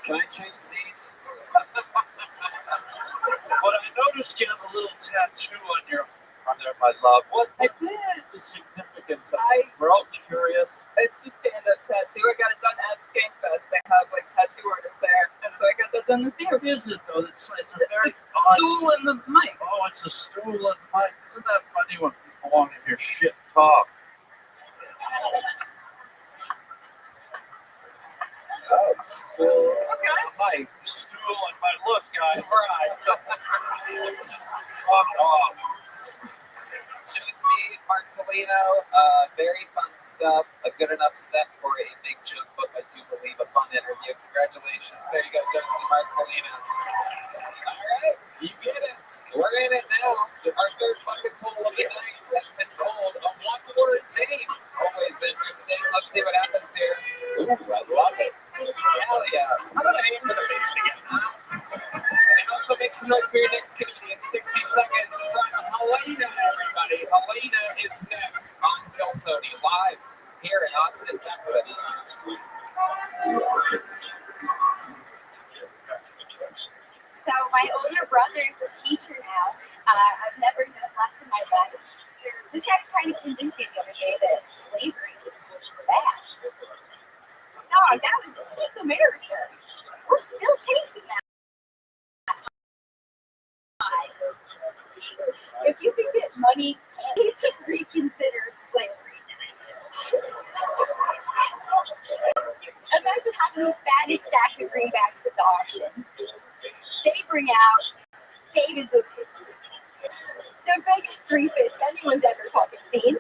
Can I change seats? But I noticed you have a little tattoo on there, my love. What I did. is the significance and we're all curious. It's a stand-up tattoo. I got it done at Skankfest. They have like tattoo artists there, and so I got that done this year. What is it though? It's a It's very the stool and the mic. Oh, it's a stool and mic. Isn't that funny when people want to hear shit talk? Oh, stool. My stool and my look, guys. Right. Fuck off. JC Marcelino, very fun stuff. A good enough set for a big joke book. I do believe a fun interview. Congratulations. There you go, JC Marcelino. All right, you get it. We're in it now. Our third bucket pool of the night has been called a one-word name. Always interesting. Let's see what happens here. Ooh, I love it. Hell yeah. How about a name for the band again, huh? And also make some noise for your next comedian. 60 seconds from Helena, everybody. Helena is next on Kill Tony live here in Austin, Texas. So my older brother is a teacher now. I've never known less in my life. This guy was trying to convince me the other day that slavery is bad. Dog, that was peak America. We're still chasing that high. If you can get money, you need to reconsider slavery. Imagine having the fattest stack of greenbacks at the auction. They bring out David Lucas, the biggest 3/5 anyone's ever fucking seen.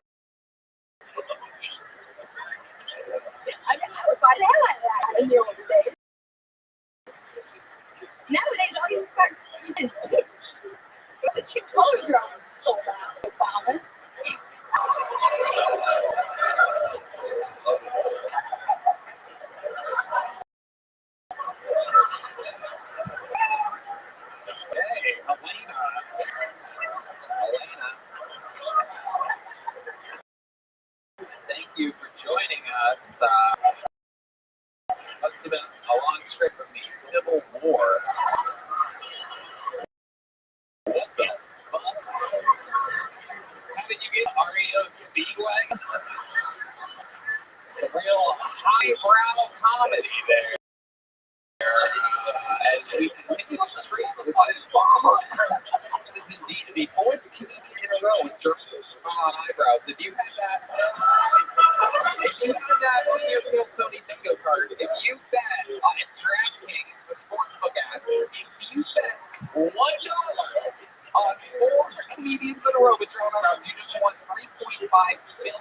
I mean, I would buy the hell out of that in the older days. Nowadays, all you've got is kids. The cheap colors are almost sold out. Obama. Hey, Helena. Thank you for joining us. Must have been a long trip from the Civil War. What the fuck? How did you get REO Speedway? Some real highbrow comedy there. As we continue to stream the bomber. This is indeed the fourth comedian in a row with on eyebrows. If you had that on your Kill Tony bingo card, if you bet on DraftKings, the sportsbook app, if you bet $1 on 4 comedians in a row with drawn eyebrows, you just won $3.5 million.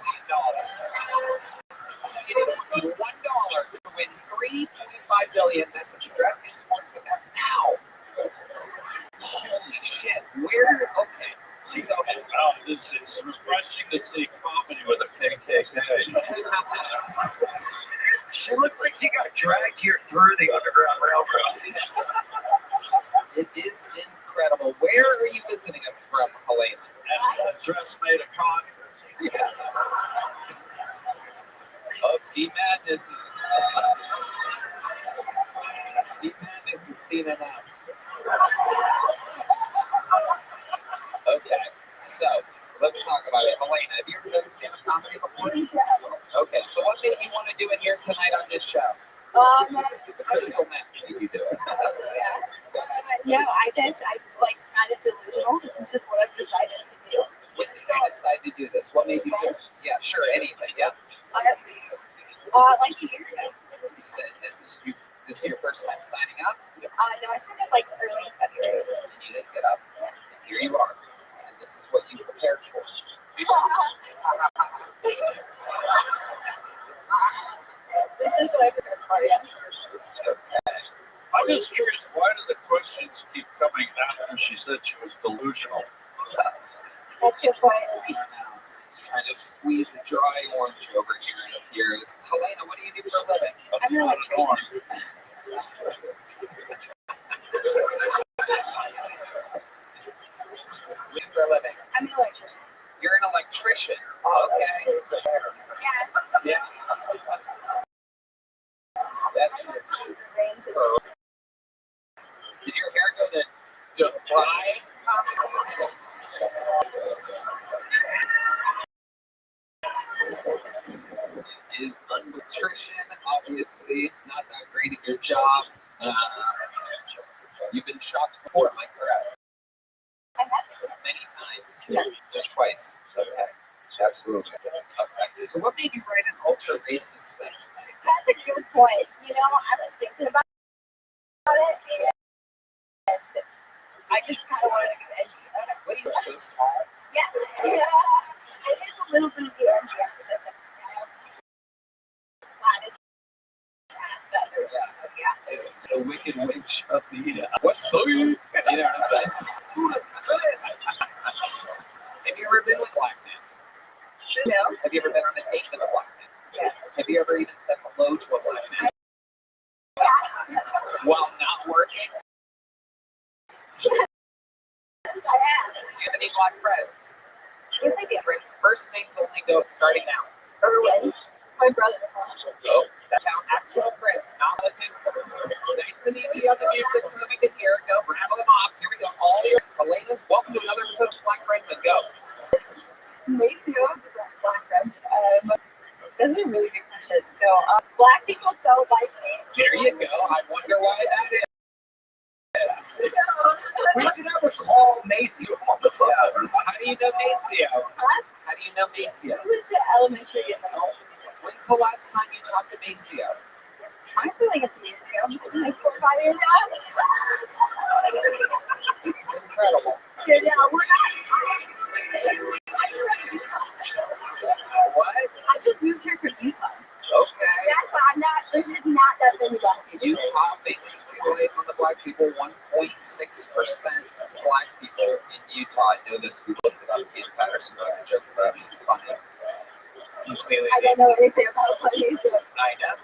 It is $1 to win $3.5 billion. That's at the DraftKings Sportsbook app now. Holy shit! Where? Okay, she go ahead. Wow, it's refreshing to see comedy with a KKK. She looks like she got dragged here through the Underground Railroad. It is incredible. Where are you visiting us from, Helena? And a dress made of cotton. Oh, D-Madness is seen enough. Okay, so let's talk about it. Helena, have you ever done stand-up comedy before? Okay, so what made you want to do it here tonight on this show? The crystal meth made you do it. No, I like kind of delusional. This is just what I've decided to do. When did you decide to do this? What made you do it? Yeah, sure, anything, yep. Like a year ago. You said this is your first time signing up? No, I started like early in February. And you didn't get up. And here you are. And this is what you prepared for. This is what I prepared for, yeah. Okay. I'm just curious, why do the questions keep coming after she said she was delusional? That's a good point. Just trying to squeeze a dry orange over here, and it appears. Helena, what do you do for a living? I'm an electrician. What do you do for a living? I'm an electrician. You're an electrician. Okay. Yeah. Yeah. That shit is for. Did your hair go to defry? Four, am I correct? I have it. Many times? No. Just twice. Okay. Absolutely. Okay. So what made you write an ultra racist set tonight? That's a good point. You know, I was thinking about it, and I just kind of wanted to go edgy. I don't know. What are you so small? Yes. Yeah. It is a little bit of the ambience, but I also flat as ass feathers. Yeah. So yeah. It's the wicked witch of the what's so you know what I'm saying? Have you ever been with black men? No. Have you ever been on a date with a black man? Yeah. Have you ever even said hello to a black man? While not working? Yes, I have. Do you have any black friends? Yes, I do. Friends, first names only go starting now. Erwin, my brother. Oh, count actual friends, not relatives. Nice and easy on the music so that we can hear it. Go, rattle them off. Here we go. All your Helena's. Welcome to another episode of Black Friends and Go. Maceo, the black friend. That's a really good question. No, black people don't like me. There you go. I wonder why that is. We should ever call Maceo on the phone. How do you know Maceo? Huh? How do you know Maceo? We went to elementary and middle. When's the last time you talked to Maceo? Honestly, like a few years ago. Like 4 or 5 years ago. This is incredible. Yeah, we're not talking. What? I just moved here from Utah. Okay. That's why I'm not, there's just not that many black people. Utah famously light on the black people, 1.6% black people in Utah. I know this, we looked it up. Ian Patterson wrote a joke about it. It's funny. Completely. I don't know anything about funny, so. I know.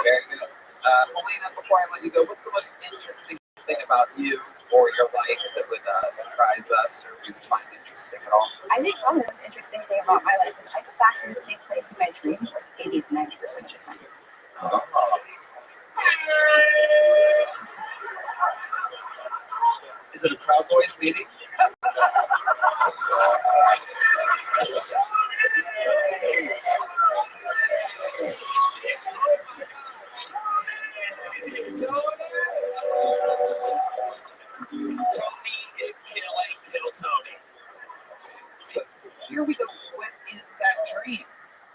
Very good. Helena, before I let you go, what's the most interesting thing about you or your life that would surprise us or we would find interesting at all? I think probably the most interesting thing about my life is I go back to the same place in my dreams like 80 to 90% of the time. Oh. Is it a Proud Boys meeting? Tony is killing Kill Tony. So here we go. What is that dream?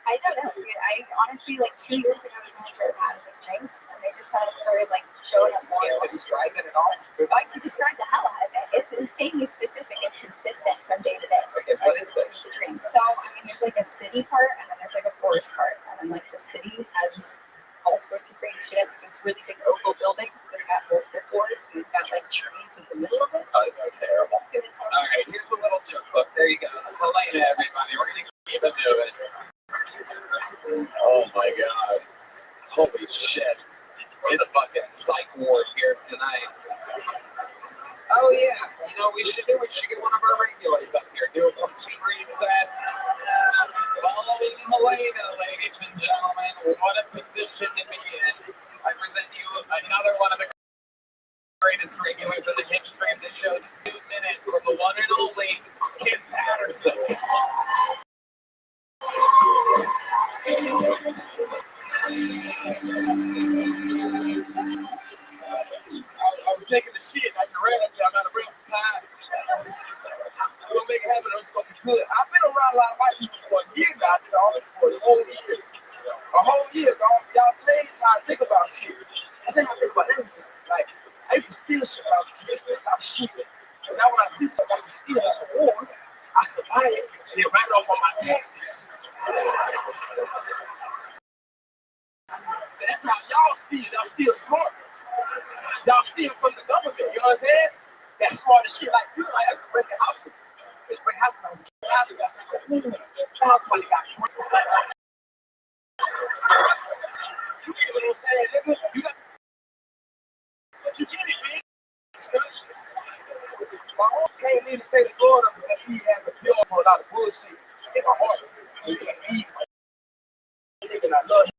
I don't know. I honestly, like 2 years ago is when I started having those dreams, and they just kind of started like showing up more. Can't describe it at all. I can describe the hell out of it. It's insanely specific and consistent from day to day. Okay, what is it? It's a dream. So I mean, there's like a city part, and then there's like a forest part, and then like the city has all sorts of crazy shit. There's this really big oval building that's got multiple floors, and it's got like trees in the middle of it. Oh, this is terrible. All right, here's a little joke book. There you go. Helena, everybody. We're going to keep it moving. Oh, my God. Holy shit. It's a fucking psych ward here tonight. Oh, yeah. You know what we should do? We should get one of our regulars up here. Do a complete reset. Following Helena, ladies and gentlemen. What a position to be in. I present you another one of the greatest regulars in the history of the show. This 2 minutes from the one and only Kim Patterson. I was taking the shit. I just ran up there. I'm out of breath. I'm tired. We're gonna make it happen. It's gonna be good. I've been around a lot of white people for a year now. I did all this for a whole year. A whole year. Y'all changed how I think about shit. I say how I think about everything. Like, I used to steal shit when I was a kid. I got shit. And now when I see something I can steal like a war, I can buy it and it write off on my taxes. That's how y'all steal. Y'all steal smart. Y'all steal from the government. You know what I'm saying? That's smart as shit. Like, you know, like, I can break the house. Let's break houses. The house money got great. You get what I'm saying, nigga? You got. But you get it, bitch. My home can't leave the state of Florida because he has a cure for a lot of bullshit in my heart. He can't leave. Nigga, I love him.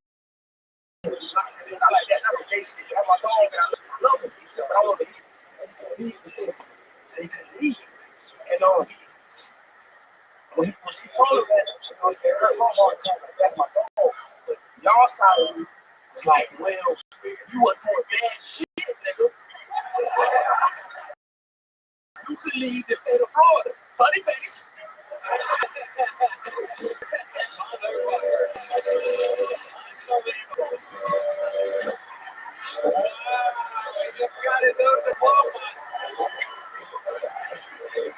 I like that. That's a gay shit. That's my dog, and I love him. But I want to leave. He couldn't leave the state of Florida. So he couldn't leave. And when she told him that, you know, it hurt my heart. Like, that's my dog. But y'all side of me was like, well, if you wasn't doing bad shit, nigga. you could leave the state of Florida. Funny face. You got it, no diploma.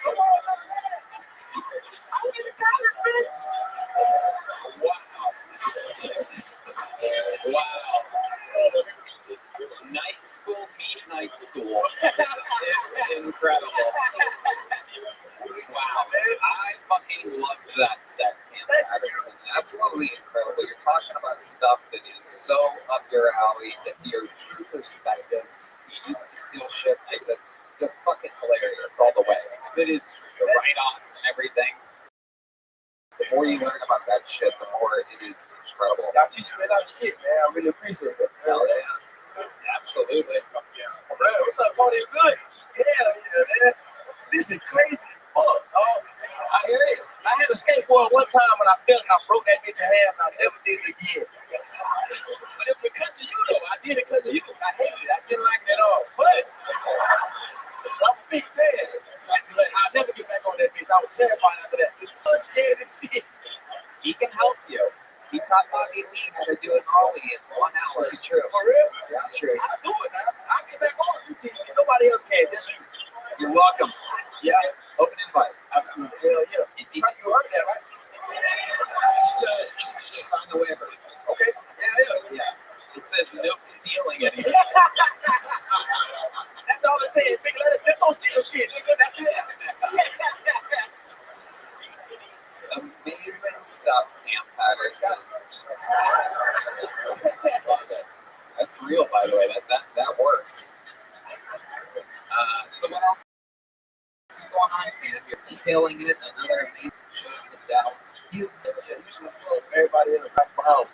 Come on, man. I'm in the college, bitch. Wow. Night school, meet night school. Incredible. Wow. I fucking loved that set, Camp Patterson. Absolutely incredible. You're talking about stuff that is so up your alley, that your true perspective. You used to steal shit like that's just fucking hilarious all the way. It is the write-offs and everything. The more you learn about that shit, the more it is incredible. Y'all teach me a lot of shit, man. I really appreciate it. Hell yeah. Absolutely. Man, what's up, Tony? You good? Hell yeah, man. This is crazy. Fuck, dog. I hear you. I had a skateboard one time when I fell and I broke that bitch in half and I never did it again. But it was because of you, though. I did it because of you. I hated it. I didn't like it at all. But I'm a big fan. I'll never get back on that bitch. I was terrified after that. I was scared as shit. He can help you. He taught Bobby Lee how to do an ollie in 1 hour. This is true. For real? Yeah, it's true. I'll do it now. I'll get back on. You teach me. Nobody else can. Just you. You're welcome. Yeah. Open invite. Absolutely. Hell yeah. You heard that, right? Just sign the waiver. Okay. Yeah. Yeah. It says no stealing anything. That's all it says. Nigga, let it just don't steal shit, nigga. That's it. Amazing stuff, Camp Patterson. That's real, by the way. That works. So what else is going on, Camp? You're killing it. Another amazing shows in Dallas, Houston. Houston was slow for everybody else. I bombed.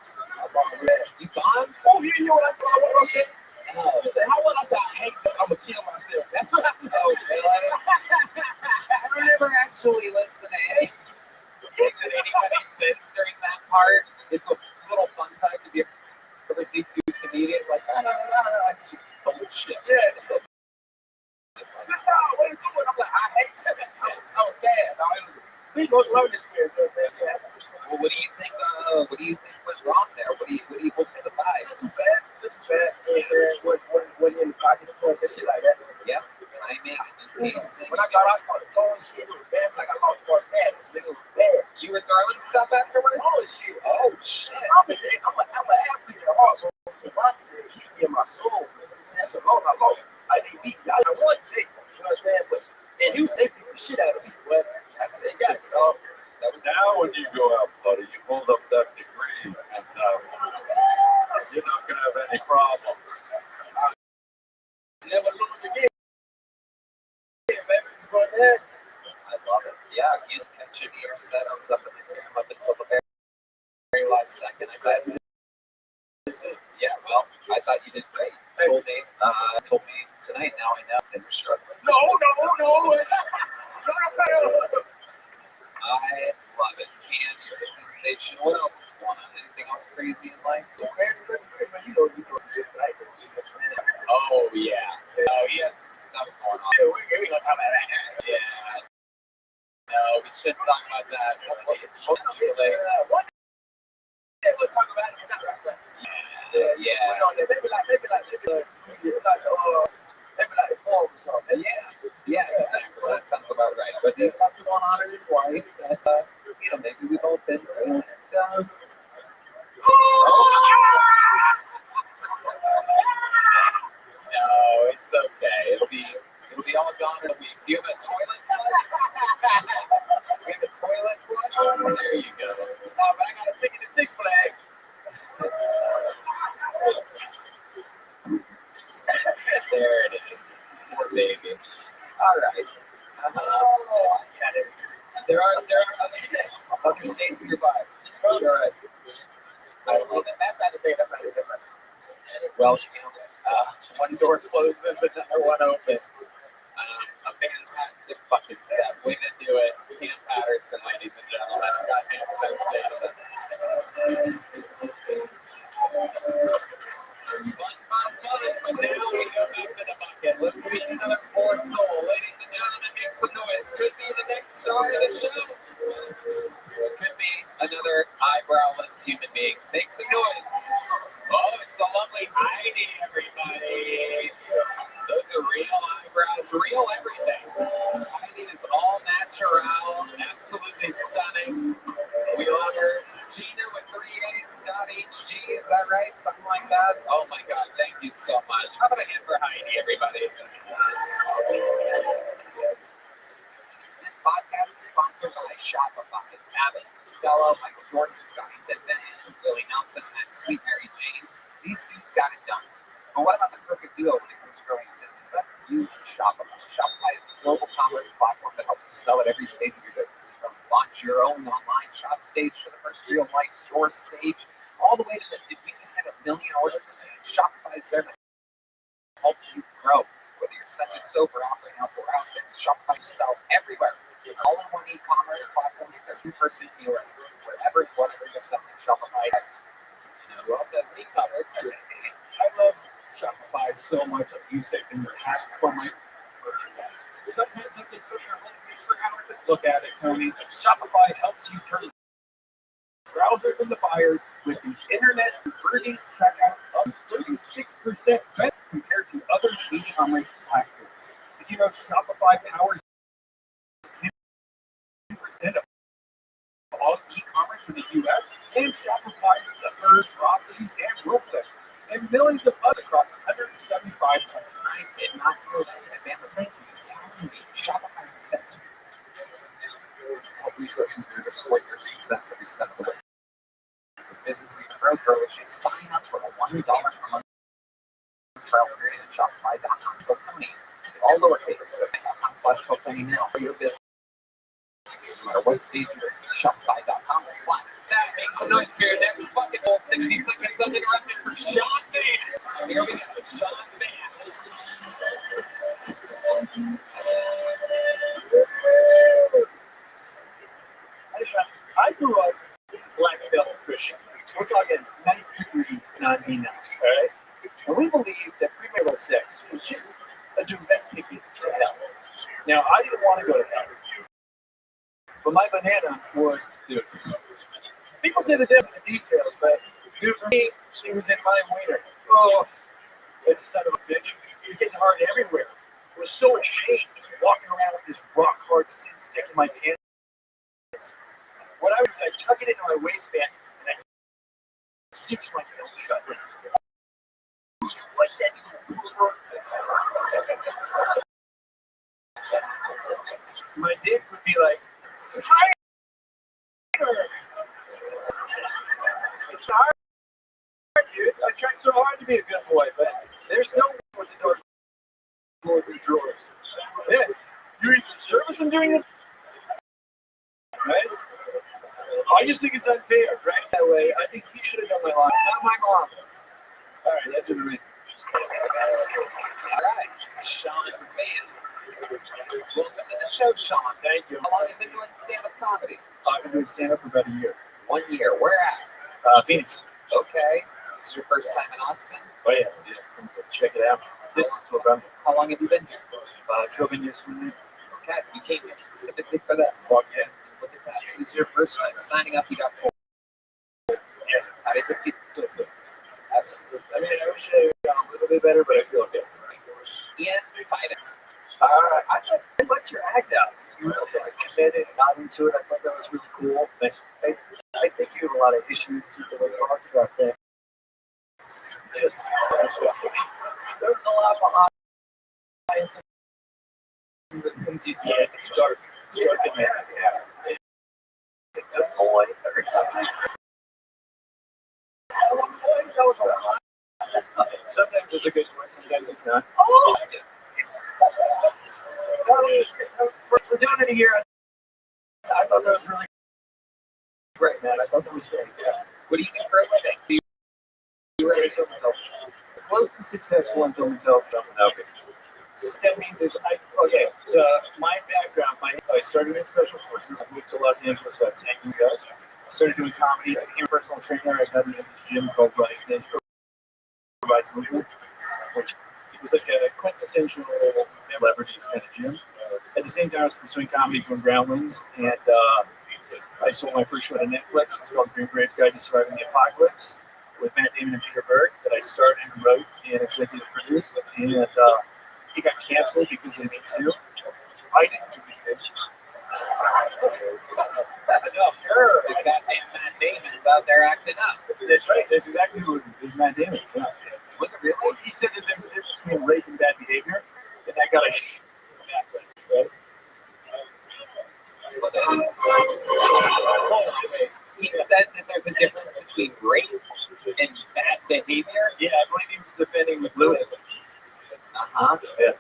You bombed? Oh, you know what I saw? I went on stage. You said, how well? I said, I hate that. I'm going to kill myself. That's what I said. Oh, really? I don't ever actually listen to anything that anybody says during that part. It's a little fun fact. If you ever see two comedians like, no, it's just bullshit. Yeah. That's how I want to do it. I'm like, I hate that. I was sad. We both learn this experience. Well, what do you think? What do you think went wrong there? What's the vibe? Not too fast. You know what I'm saying? When in the pocket, of course, and shit like that. Yeah. Timing and pacing. When I got out, I started throwing shit. It was bad. Like I lost more status. It was bad. You were throwing stuff afterwards? Throwing shit. Oh shit. I'm an athlete at heart. So Rothschild hit me in my soul. So long I lost. I didn't beat me. I won today. You know what I'm saying? But in Houston, they beat the shit out of me. But that's it. Yes. Now when you go out, buddy, you hold up that degree, and you're not going to have any problems. Never lose again. Yeah, baby. Go ahead. I love it. Yeah, you catch it your set. I was up in the game up until the very last second. I thought, yeah, well, I thought you did great. You told me tonight. Now I know that you're struggling. No. I love it. Cam, you're a sensation. What else is going on? Anything else crazy in life? Oh, yeah. Oh, he has some stuff going on. Yeah, we're gonna talk about that. Yeah. No, we shouldn't talk about that. One day we'll talk about it. Yeah. Maybe like the form or something. Yeah, exactly. That sounds about right. But he's got some going on in his life that, maybe we've all been through. And, no, it's okay. It'll be all gone in a week. Do you have a toilet flush? We have a toilet flush? There you go. No, but I got a ticket to Six Flags. There it is. Poor baby. All right. There are other states nearby. All right. Well, one door closes, another one opens. A fantastic fucking set. Way to do it. Camp Patterson, ladies and gentlemen. Goddamn sensation. Fun. But now we go back to the bucket. Let's meet another poor soul. Ladies and gentlemen, make star of the show. It could be another eyebrowless human being. Make some noise. Oh, it's the lovely Heidi, everybody. Those are real eyebrows, real everything. Heidi is all natural, absolutely stunning. We love her. Gina with 3 A's, .hg, is that right? Something like that? Oh my God, thank you so much. How about a hand for Heidi, everybody? This podcast is sponsored by Shopify. Abbott, Costello, Michael Jordan, Scotty Pippen, Willie Nelson, and that sweet Mary Jane. These dudes got it done. But what about the perfect duo when it comes to growing a business? That's you and Shopify. Shopify is a global commerce platform that helps you sell at every stage of your business, from launch your own online shop stage to the first real-life store stage, all the way to the did we just hit 1 million orders stage. Shopify is there to help you grow. Whether you're scented soap or offering outdoor outfits, Shopify sell everywhere. An all-in-one e-commerce platform to their in-person POS, wherever and whatever you're selling. Shopify has you. Who else has me covered? I love Shopify so much. I've used it in the past for my merchandise. Sometimes I just go to your homepage for hours and look at it, Tony. Shopify helps you turn browsers into buyers with the internet converting checkout of 36% better compared to other e-commerce platforms. Did you know Shopify powers 10% of all e-commerce in the U.S. and Shopify's the first Rothschild and Rothschild and millions of others across 175 countries. I did not know that, man, but thank you for telling me. Shopify's extensive help resources and support your success every step of the way. For businesses to grow, just sign up for a $1 per month trial period at Shopify.com/Tony. All lowercase. Shopify.com/Tony now for your business. No matter what stage you're in, Shopify.com/. That makes some noise for your next fucking whole 60 seconds uninterrupted for Sean Vance. Here we go, Sean Vance. Hey, Sean, I grew up black belt Christian. We're talking 9th degree non-D now, all right? And we believed that premarital sex was just a direct ticket to hell. Now, I didn't want to go to hell. But my banana was, dude. People say the devil in the details, but dude, for me, it was in my wiener. Oh, that son of a bitch. He was getting hard everywhere. I was so ashamed just walking around with this rock hard sin stick in my pants. What I would do is I'd tuck it into my waistband and I'd stitch my belt shut. Like that. My dick would be like, it's hard, dude. I tried so hard to be a good boy, but there's no one with the door floor of drawers. Yeah, you even service them during the right? I just think it's unfair, right? That way, I think he should have done my line, not my mom. All right, that's it for me. All right, Sean Vance. Welcome to the show, Sean. Thank you. How long have you been doing stand-up comedy? I've been doing stand-up for about a year. 1 year. Where at? Phoenix. Okay. This is your first time in Austin? Oh, yeah. Come check it out. This is November. How long have you been here? Drove in yesterday. Okay. You came here specifically for this? Fuck yeah. Look at that. So this is your first time signing up. You got pulled. Yeah. How does it feel? Absolutely. I mean, I wish I got a little bit better, but I feel okay. Ian, fight us. I liked your act out. You really committed and got into it. I thought that was really cool. Thanks. I think you have a lot of issues with the way you talked about things. Just, there was a lot behind some of the things you said. It's dark. It's dark in there. Yeah. Good boy. Sometimes it's a good boy, sometimes it's not. Oh! For doing it a year, I thought that was really great, man. I thought that was great. Yeah. What do you think for a living? You ready to film and television? Close to successful in film and television. Okay. So that means is so my background, I started in special forces. I moved to Los Angeles about 10 years ago. I started doing comedy. I became a personal trainer. I got into this gym called Movement, which was like a quintessential celebrities kind of gym. At the same time, I was pursuing comedy, doing groundlings, and I sold my first show to Netflix. It's called Green Berets Guide to Surviving the Apocalypse with Matt Damon and Peter Berg that I started and wrote and executive produced. And it got canceled because of Me Too. I didn't do anything. No, sure. The goddamn Matt Damon's out there acting up. That's right. That's exactly who it was Matt Damon. Yeah. Was it really? He said that there's a difference between rape and bad behavior, and that got a right? Hold on, wait. He said that there's a difference between rape and bad behavior? Yeah, I believe he was defending McLuhan. Uh-huh. Yeah.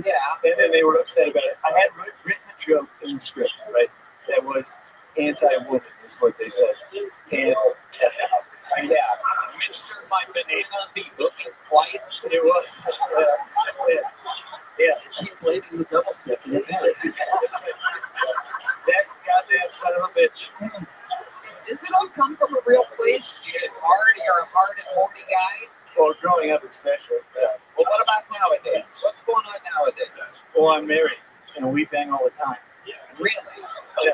Yeah. And then they were upset about it. I had written a joke in the script, right? That was anti-woman, is what they said. And yeah, Mr. My Banana be booking flights? It was. Yeah. Keep blaming the double stick in his ass. That goddamn son of a bitch. Does it all come from a real place? It's hard, you're a hard and horny guy? Well, growing up especially. Yeah. Well, what about nowadays? What's going on nowadays? Well, I'm married, and we bang all the time. Really? Yeah.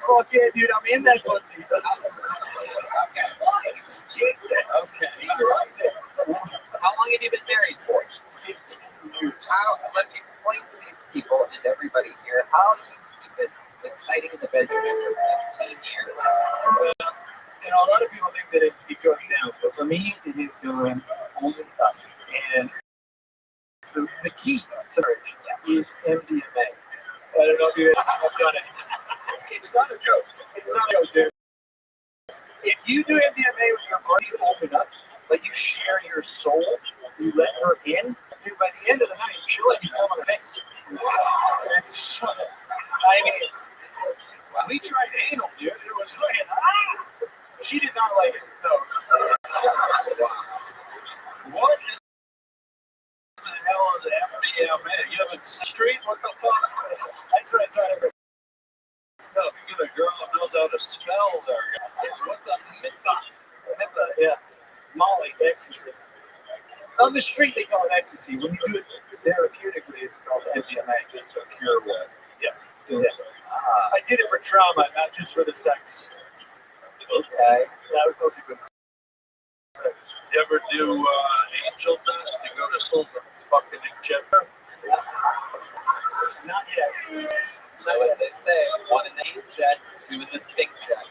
Fuck yeah, dude, I'm in that pussy. Okay. Okay. How long have you been married for? 15 years. Let me explain to these people and everybody here how you keep it exciting in the bedroom after 15 years. A lot of people think that it goes down, but for me, it is going only up. And the key to marriage is MDMA. I don't know if you have done it. It's not a joke. It's not a joke, dude. If you do MDMA with your buddy, open up, like you share your soul, you let her in, dude, by the end of the night, she'll let you come on the face. That's shut up. I mean, we tried anal, dude. It was like, she did not like it. No. What in the hell is an MDMA? You haven't seen street? What the fuck? That's what I tried to stuff. You get a girl that knows how to spell there. What's a Mitha? Mitha, yeah. Molly, ecstasy. On the street, they call it ecstasy. When you do it therapeutically, it's called MDMA. It's a pure one. Yeah. I did it for trauma, not just for the sex. Okay. That was mostly for the sex. You ever do angel dust? You go to souls and fucking injector? Not yet. You know what they say, one in the ink jet, two in the stink jet.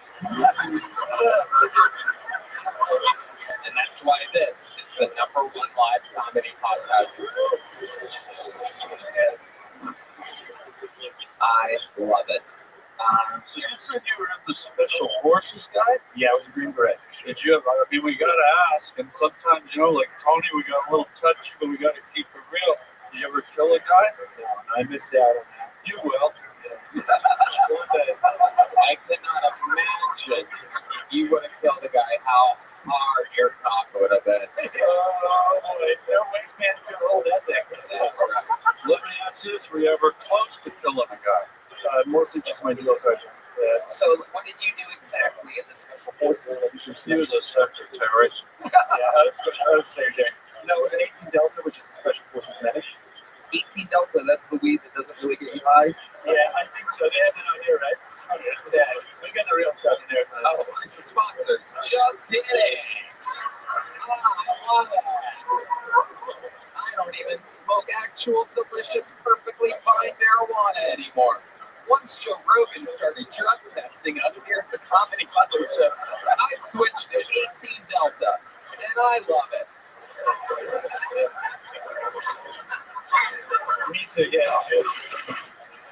And that's why this is the #1 live comedy podcast. I love it. So you said you were in the Special Forces guy? Yeah, I was a Green Beret. Did you ever? I mean, we gotta ask, and sometimes, you know, like Tony, we got a little touchy, but we gotta keep it real. Did you ever kill a guy? No, I missed out on that. You will. I cannot imagine if you would have killed a guy, how hard your cock would have been. Oh, boy, no waistband could hold that thing. That's right. Let me ask this: were you ever close to killing a guy? Mostly just my drill sergeants. So, what did you do exactly in the Special Forces? He was a secretary. Yeah, I was Sergeant. No, it was an 18 Delta, which is a Special Forces medic. 18 Delta, that's the weed that doesn't really get you high? Yeah, I think so. They have it out here, right? Yeah, we got the real stuff in there. So oh, it's a sponsor. Just kidding. I love it. I don't even smoke actual, delicious, perfectly fine marijuana anymore. Once Joe Rogan started drug testing us here at the Comedy Mothership, I switched to 18 Delta, and I love it. Me too, yeah.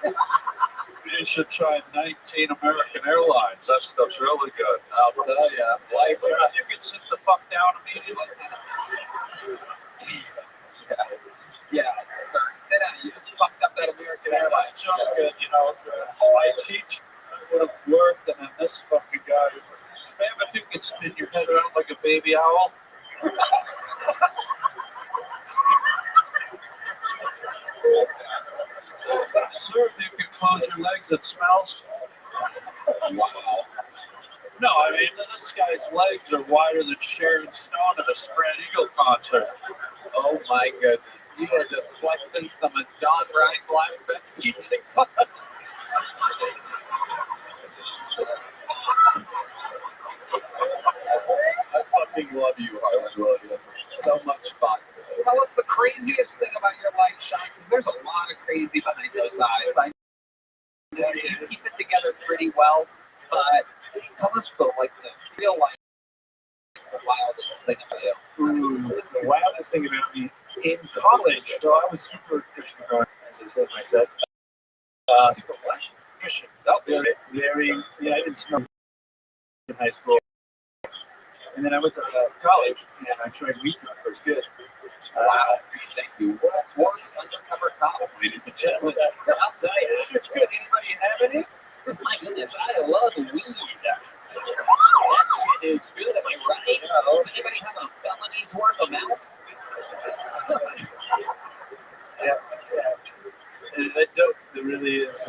You should try 19 American Airlines. That stuff's really good. I'll tell you. Like, you can sit the fuck down immediately. Yeah, sir, sit down. You just fucked up that American Airlines. Good, you know, I teach would have worked, and then this fucking guy. Man, if you could spin your head around like a baby owl. Sir, if you could close your legs, it smells. Wow. No, I mean, this guy's legs are wider than Sharon Stone at a Spread Eagle concert. Oh my goodness. You are just flexing some of Don Reinblatt's best teachings on us. I fucking love you, Harlan Williams. So much fun. Tell us the craziest thing about your life, Sean, because there's a lot of crazy behind those eyes. I know you keep it together pretty well, but tell us the real life, the wildest thing about you. The wildest thing about me in college, so I was super Christian growing up, as I said in my set. Super what? Christian. Oh, Very, yeah, I didn't smoke in high school. And then I went to college, and I tried weed for the first good. Wow, thank you. World's worst undercover cop, ladies and gentlemen. I'll tell you, Shit's good. Anybody have any? my goodness, I love weed. That shit is good, am I right? Does anybody have a felony's worth amount? Yeah. That dope. It really is.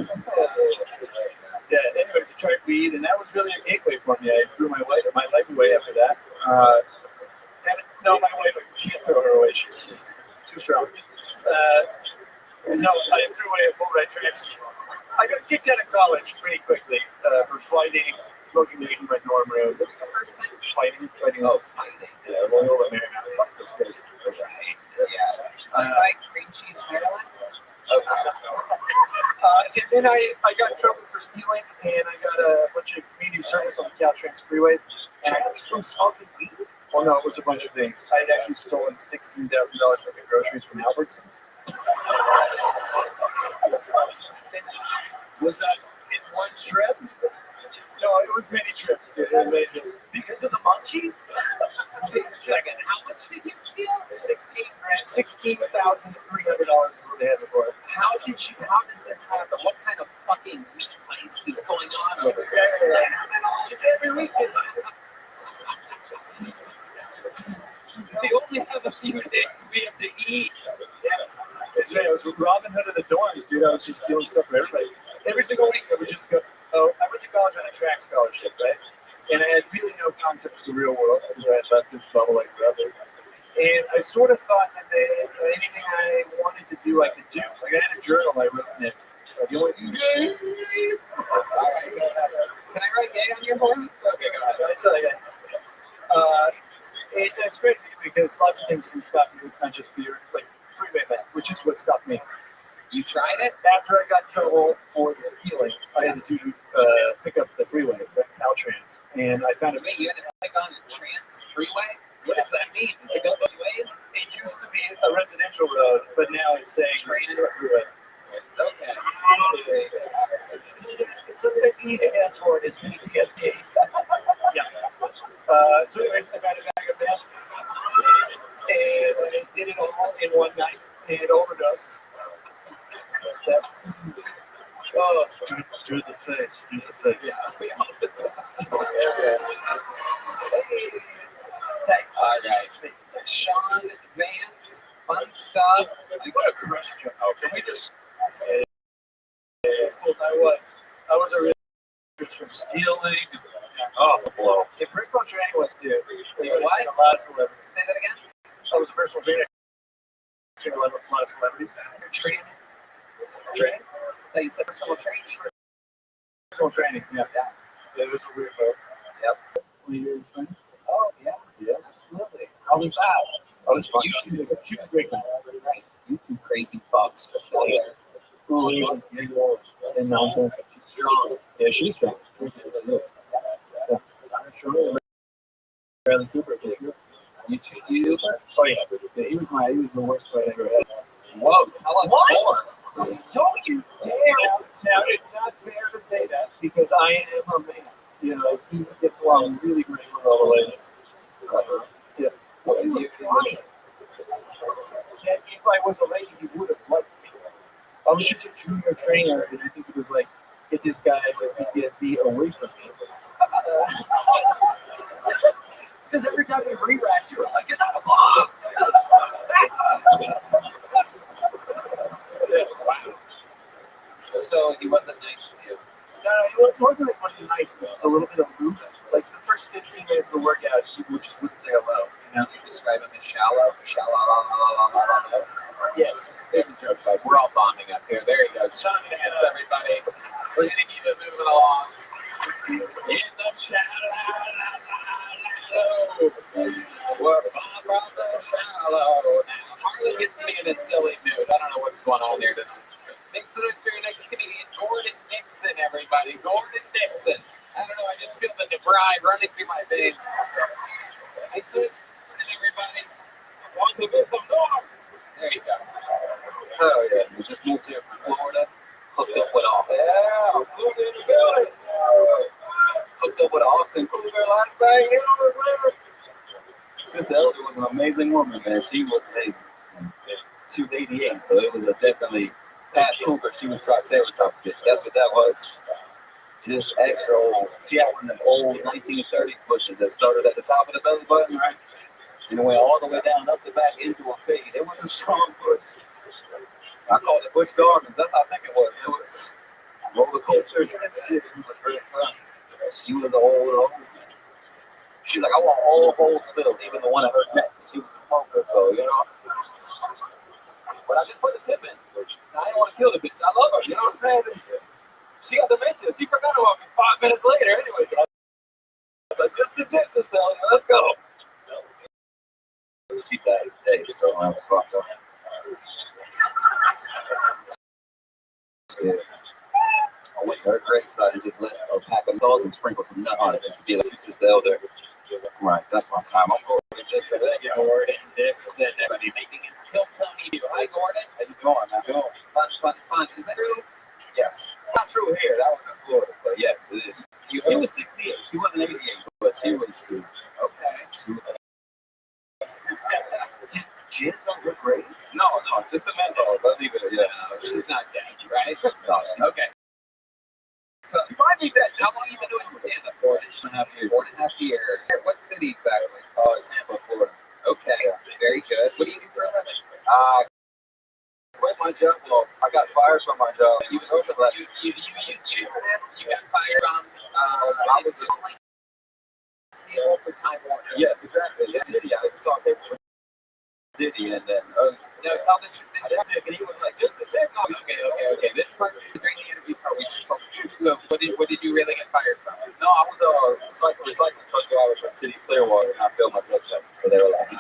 Yeah. Anyways, I tried weed, and that was really a gateway for me. I threw my life away after that. No, my wife, I can't throw her away. She's too strong. No, I threw away a full ride transfer. I got kicked out of college pretty quickly for fighting, smoking weed in my dorm room. What was the first thing? Fighting. Oh, fighting. Yeah, Loyola Marymount. Fuck those guys. Right. Yeah. Is that right? Cream cheese, Maryland? Okay. And then I got in trouble for stealing, and I got a bunch of community service on the Caltrans freeways. Just from smoking weed? Well, no, it was a bunch of things. I had actually stolen $16,000 worth of groceries from Albertsons. Was that in one trip? No, it was many trips, dude. It was many trips. Because of the munchies? Second, how much did you steal? $16,300 is what they had before. How does this happen? What kind of fucking meat heist is going on over there? Just every weekend. We only have a few days we have to eat. That's right. I was Robin Hood of the dorms, dude. I was just stealing stuff from everybody. Every single week, I would just go. Oh, I went to college on a track scholarship, right? And I had really no concept of the real world because I had left this bubble like Rabbi. And I sort of thought that anything I wanted to do, I could do. Like I had a journal I wrote in it. The only thing. Can I write gay on your board? Okay, go ahead. I said I got. It's crazy because lots of things can stop you, not just fear, like freeway meth, which is what stopped me. You tried it? After I got in trouble for the stealing, I had to pick up the freeway, the Caltrans, and I found it. Wait, you had to pick on a trans freeway? What does that mean? Does it go both ways? It used to be a residential road, but now it's saying trans freeway. Okay. So the B stands for is PTSD. Yeah. So anyways, I found a bag of meth, and I did it all in one night, and overdosed. Yep. Oh, Do the face. Do the face. yeah. We all just. Hey. All right. Sean Vance, fun stuff. What a question. Oh, can we just I was a real stealing? Oh, blow. yeah, personal training was too. What? A lot of celebrities. Say that again? I was a personal trainer. Trained a lot of celebrities. Training? Training? That you said personal training? Personal training, yeah. It was a weird boat. Yep. Oh, yeah. Yeah. Absolutely. How was that? I was fun. You should She was great. right. You two crazy fucks. And nonsense. She's strong. Yeah, she's strong. Yeah. Bradley Cooper, for sure. You? Oh yeah, he was the worst fight I ever had. Whoa, tell us more. Don't you dare! Now it's not fair to say that because I am a man. You know, he gets along really great with all the ladies. Yeah. Well, you was, And if I was a lady, he would have liked me. I was just a junior trainer, and I think it was like, get this guy with PTSD away from me. It's because every time we re-racked, you were like, it's not a bomb. Wow. so he wasn't nice to you. No, it wasn't nice. It was just a little bit aloof. Like the first 15 minutes of the workout, people just wouldn't say hello. You know? You describe them as shallow. Yes. There's a joke, guys. We're all bombing up here. There he goes. Sean hands, everybody. We're going to keep it moving along. In the shallow. We're far from the shallow. Now, Harley gets me in a silly mood. I don't know what's going on here tonight. Thanks so much for your next comedian, Gordon Nixon, everybody. Gordon Nixon. I don't know, I just feel the debris running through my veins. Thanks so much, everybody. Want to get some more? There you go. Oh yeah, we just moved here from Florida. Hooked up with yeah, moved in the building. Hooked up with an Austin Cougar last night. You know what I'm saying? Sister Elder was an amazing woman, man. She was amazing. She was 88, so it was a definitely past Cougar. She was Triceratops bitch. That's what that was. Just extra old. She had one of them old 1930s bushes that started at the top of the belly button, right? And it went all the way down up the back into a fade. It was a strong bush. I called it Bush Gardens. That's how I think it was. It was roller coasters and shit. It was a great time. She was old. She's like, I want all holes filled, even the one at her neck. She was a smoker, so, you know. But I just put the tip in. I didn't want to kill the bitch. I love her, you know what I'm saying? She got dementia. She forgot about me 5 minutes later. Anyways, I was like, just the tip, sister. Let's go. She died today, so I was fucked up. Yeah. I went to her graveside and just let a pack of dolls and sprinkle some nut on it just to be like, she's just the elder. Right, that's my time. I'm going to Dixon. Gordon Dixon, everybody making his tilt Tony view. Hi, Gordon. How you doing? How's it going? Fun. Is that true? Yes. Not true here. That was in Florida, but yes, it is. She was 68. She wasn't 88, but she was. Okay. She was. Jizz on her grave? No, just the Mentos. I'll leave it. Yeah. No, she's not dead, right? No, okay. So, she might need that. How long have you been doing stand-up? 4.5 years. 4.5 years. What city exactly? Tampa, Florida. Okay, very good. What do you do for a living? Quit my job. Well, I got fired from my job. You got fired from I was selling cable for Time Warner. Yes, exactly. Yeah, Diddy. I was talking for Diddy, and then no, tell the truth. And he was like, just the tip. Okay. This part, during the interview part, we just told the truth. So, what did you really get fired from? No, I was a recycling truck driver for the city of Clearwater, and I failed my drug test. So they were like,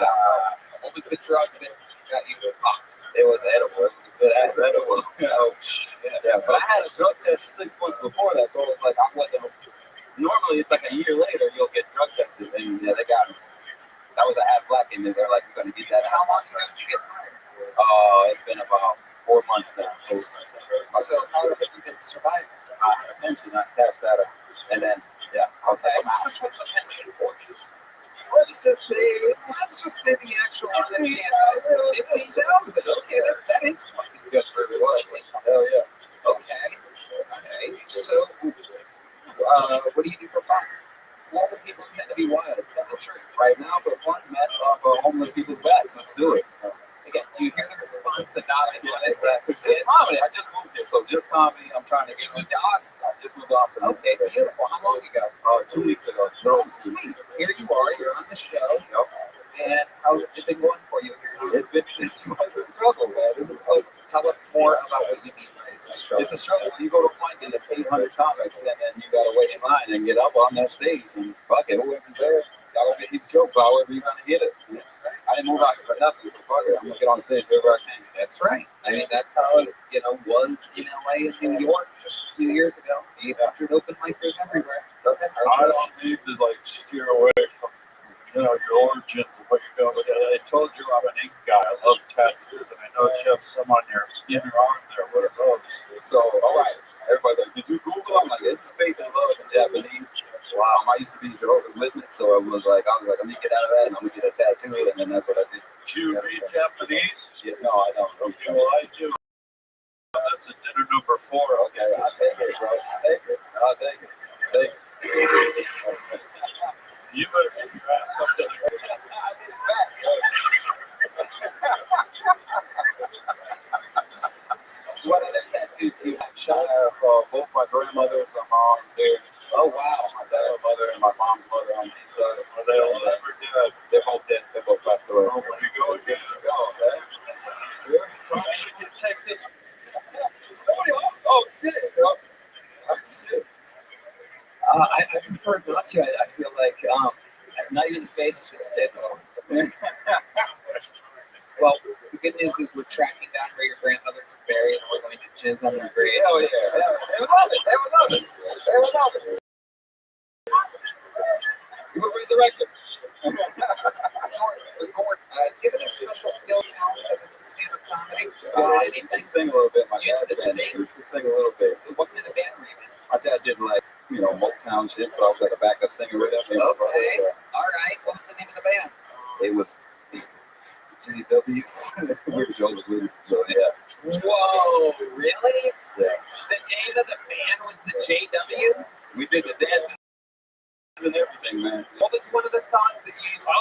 what was the drug that got you popped? It was edible. It was a good ass edible. Oh shit. Yeah, but I had a drug test 6 months before that, so it was like I wasn't. Normally, it's like a year later you'll get drug tested, and yeah, they got me. That was an ad black, and they're like, "You're gonna get that." How long ago did you get fired? It's been about 4 months now. So how have you been surviving? I had a pension, I cashed that up, and then I was like, how much was the pension for you? Let's just say the actual honest answer. 15,000. Okay, that is fucking good for a recycling company. Hell yeah. Okay. So, what do you do for fun? Florida people tend to be wild. Tell the truth. Right now, for fun, meth off of homeless people's backs. Let's do it. Again, do you hear the response? The not honest answer. It's comedy. I just moved here, so just comedy. I'm trying to get moved to Austin. I just moved to Austin. Okay, beautiful. How long ago? 2 weeks ago. Oh, sweet. Here you are. You're on the show. Yep. And how's it been going for you here? It's a struggle, man. This is like, tell us more about what you mean by it's a struggle. It's a struggle. When you go to a mic and it's 800 comics, and then you gotta wait in line and get up on that stage, and fuck it, whoever's there, y'all gonna get these jokes however you're gonna get it. That's right. I didn't move out here for nothing, so fuck it. I'm gonna get on stage wherever I can. That's right. I mean, that's how it, was in LA and New York just a few years ago. 800 open micers everywhere. Go ahead. I don't need to steer away from your origins of what you're doing. But I told you I'm an ink guy. I love tattoos, and I know you have some on your inner arm there. What are those? So, all right. Everybody's like, did you Google? I'm like, this is faith and love in Japanese. Wow. I used to be Jehovah's Witness, so I was like, let me get out of that, and I'm gonna get a tattoo, and then that's what I did. Do you read Japanese? Yeah, no, I don't. Okay. Well, I do. That's a dinner number 4. Okay, I'll take it, bro. I'll take it. You better get your ass something. What other tattoos do you have? I have both my grandmother's arms here. Oh wow. My dad's mother and my mom's mother on these sides. So they're dead. They're both dead. They both passed away. Oh, Here you go. Here you go. Okay. We're trying to take this. Oh, shit. Shit. I prefer not to. I feel like not even the face is going to say this one. Well, the good news is we're tracking down where your grandmother's buried, and we're going to jizz on her grave. Hell yeah. They would love it. They would love it. They would love it. You would resurrect him. Gordon, do you have any special skill talents other than stand-up comedy? Good at I anything? used to sing a little bit. My Used dad's to band sing? used to sing a little bit. What kind of band were you in? My dad did like, Motown shit, so I was like a backup singer with him. Okay. All right. What was the name of the band? It was JW's. We're Joe's Blues, so yeah. Whoa, really? Yeah. The name of the band was the JWs? We did the dances and everything, man. What was one of the songs that you used to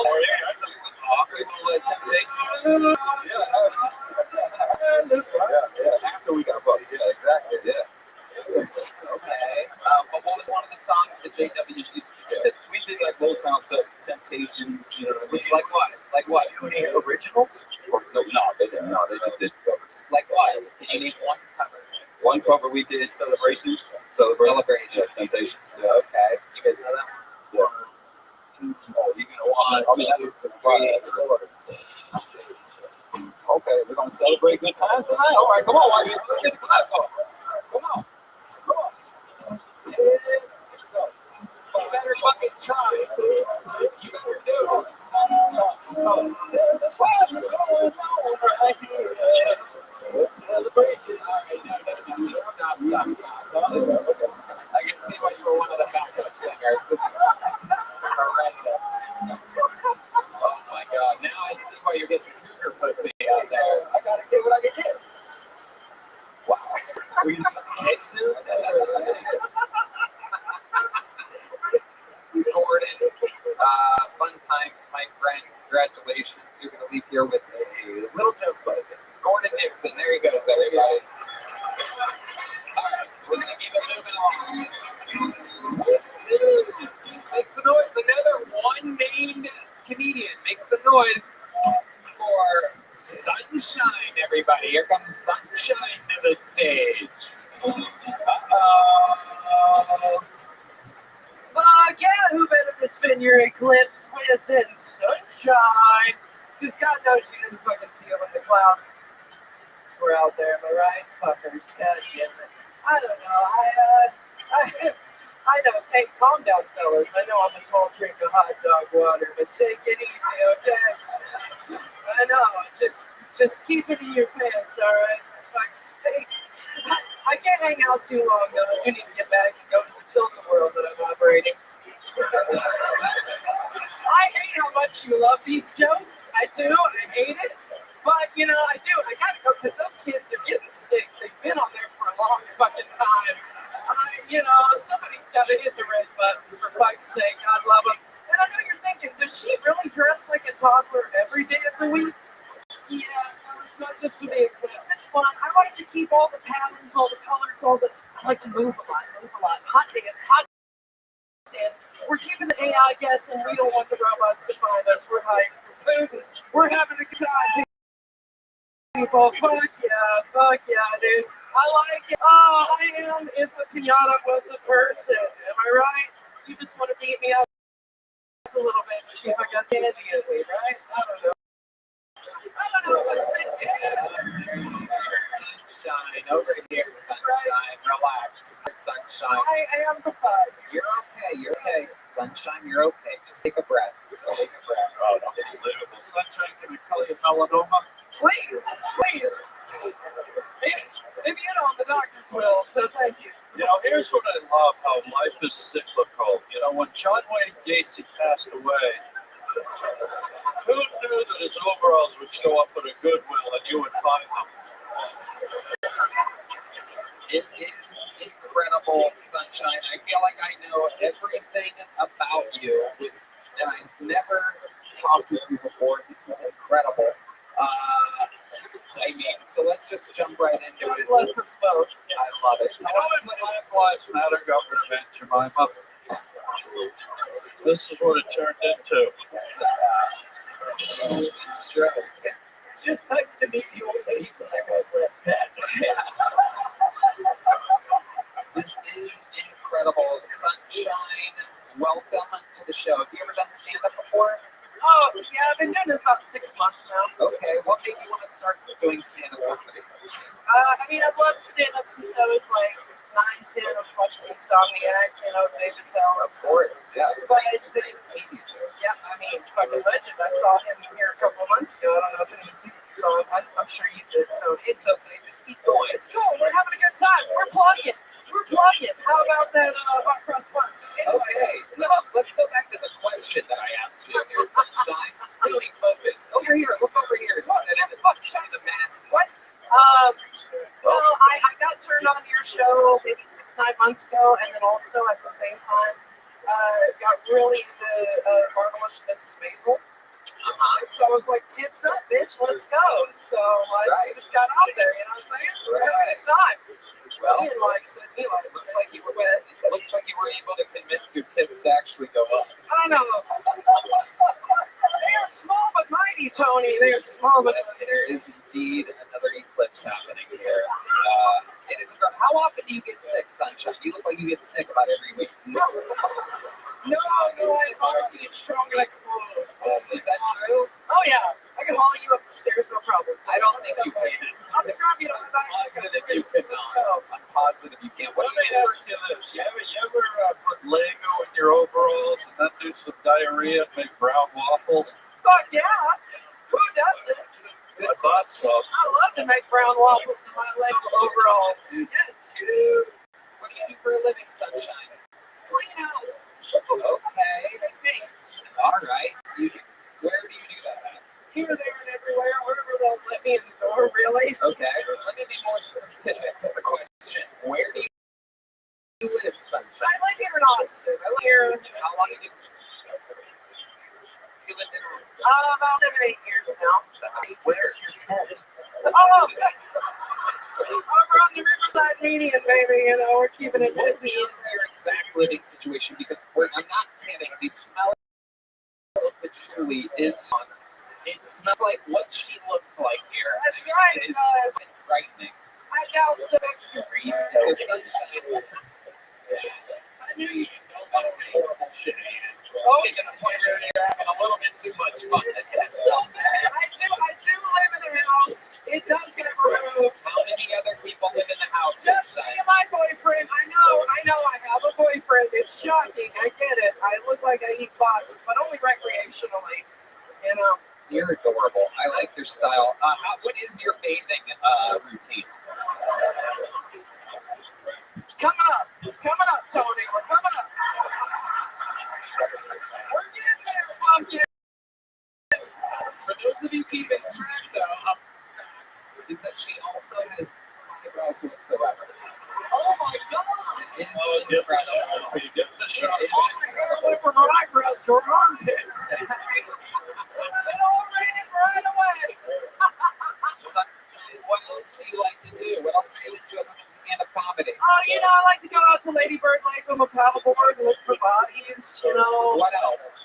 play? Temptations. Yeah. After we got fucked. Yeah, exactly. Yeah. Okay. But what was one of the songs the JWs used to do? We did like Motown stuff, Temptations, you know what I mean? Like what? Like what? Any originals? No, they didn't. No, they just did covers. Like what? Can you name one cover? One cover we did, Celebration. Celebration. Yeah, Temptations. Yeah. Okay. You guys know that one? Yeah. Oh, you gonna want Okay, we're gonna celebrate good times tonight. All right, come on, let's get the clap going. Come on. Yeah, You better fucking try. You better do it. Celebration. All right, no. Stop. I can see why you were one of the backup singers. This is horrendous. Oh my god, now I see why you're getting cougar pussy out there. I gotta get what I can get. Wow. We're gonna get the cake soon? Gordon, fun times, my friend. Congratulations. You're gonna leave here with a little joke, but Gordon Nixon. There he goes, everybody. Alright, we're gonna keep it moving along. Make some noise. Another one-named comedian. Make some noise for Sunshine, everybody. Here comes Sunshine to the stage. Fuck yeah, who better to spin your eclipse with than Sunshine? Because God knows you didn't fucking see him in the clouds. We're out there, am I right? Fuckers. God damn it. I don't know. I know. Hey, calm down, fellas. I know I'm a tall drink of hot dog water, but take it easy, okay? I know. Just keep it in your pants, all right? For fuck's sake. I can't hang out too long, though. I do need to get back and go to the Tilt-A-Whirl that I'm operating. I hate how much you love these jokes. I do. I hate it. But, I do. I gotta go because those kids are getting sick. They've been on there for a long fucking time. Somebody's got to hit the red button for fuck's sake. God love them. And I know you're thinking, does she really dress like a toddler every day of the week? Yeah, no, it's not just for the eclipse. It's fun. I like to keep all the patterns, all the colors, I like to move a lot. Hot dance. We're keeping the AI guessing. We don't want the robots to find us. We're hiding from Putin. We're having a good time, people. Fuck yeah, dude. I like it. Oh, I am if a pinata was a person. Am I right? You just want to beat me up a little bit, see if I got sanity in me, right? I don't know. What's been Sunshine over here, Sunshine. Relax. Sunshine. I am the fun. You're okay. Sunshine, you're okay. Just take a breath. Oh, unbelievable. Sunshine, can we call you melanoma? Please. Maybe the doctors will, so thank you. Here's what I love, how life is cyclical. When John Wayne Gacy passed away, who knew that his overalls would show up at a Goodwill and you would find them? It is incredible, Sunshine. I feel like I know everything about you, and I've never talked with you before. This is incredible. I mean, so let's just jump right into God it. bless us both. I love it. Tell us what Black Lives Matter government, Jemima. This is what it turned into. it's true. It's just nice to meet the old lady from that guy's last set. This is incredible. Sunshine, welcome to the show. Have you ever done stand-up before? Oh, yeah, I've been doing it about 6 months now. Okay, what made you want to start doing stand-up comedy? I mean, I've loved stand-up since I was like 9, 10. I was watching Insomniac, David Tell. Of course, yeah. But yeah, I mean, fucking legend. I saw him here a couple of months ago. I don't know if any of you saw him. I'm sure you did. So it's okay. Just keep going. It's cool. We're having a good time. We're plugging. How about that hot cross buns? Anyway, okay. Let's go back to the question that I asked you here, Sunshine. Really focus. Over here. Look over here. Show the mask. What? Well, I got turned on to your show maybe 6, 9 months ago, and then also at the same time got really into Marvelous Mrs. Maisel. So I was like, tits up, bitch, let's go. So I just got out there, you know what I'm saying? Right. It's time. Well, he likes it. Looks like you were able to convince your tits to actually go up. I know. They are small but mighty, Tony. They are small but mighty. There is indeed another eclipse happening here. It is incredible. How often do you get sick, Sunshine? You look like you get sick about every week. No, I hard to get strong like cold. Is that true? Oh, yeah. I can haul you up the stairs, no problem. I don't think you can. I'll strap you to my back. I'm positive you cannot. I'm positive you can't. Let me ask you this. You ever put Lego in your overalls and then do some diarrhea and make brown waffles? Fuck yeah. Who doesn't? I thought so. I love to make brown waffles in my Lego overalls. Yes. What do you do for a living, Sunshine? Clean houses. Okay. Thanks. All right. Where do you do that at? Here, there, and everywhere, wherever they'll let me in the door, really. Okay. Let me be more specific with the question. Where do you live, Sunshine? I live here in Austin. I live here. How long have you lived in Austin? About 7, 8 years now. 7, 8 Where's your tent? Oh, over on the Riverside Median, baby. We're keeping it What busy. is your exact living situation? Because I'm not kidding. The smell of patchouli is on. It smells like what she looks like here. That's right, It's guys. frightening. I doused an extra for you. So Sunshine, I knew you. horrible shit. Oh, Taking a point where you're having a little bit too much fun. That's so bad. I do live in a house. It does have a roof. How many other people live in the house? Just me and my boyfriend. I know. I have a boyfriend. It's shocking. I get it. I look like I eat box, but only recreationally. You're adorable. I like your style. What is your bathing routine? It's coming up, Tony. We're coming up. We're getting there, pumpkin. For those of you keeping track, though, is that she also has no eyebrows whatsoever. Oh my God! It is incredible. You get the shot. Oh my God! I went from her eyebrows to her armpits. It all ran right away. What else do you like to do? What else are you into other than stand-up comedy? Oh, I like to go out to Lady Bird Lake on a paddleboard and look for bodies. What else?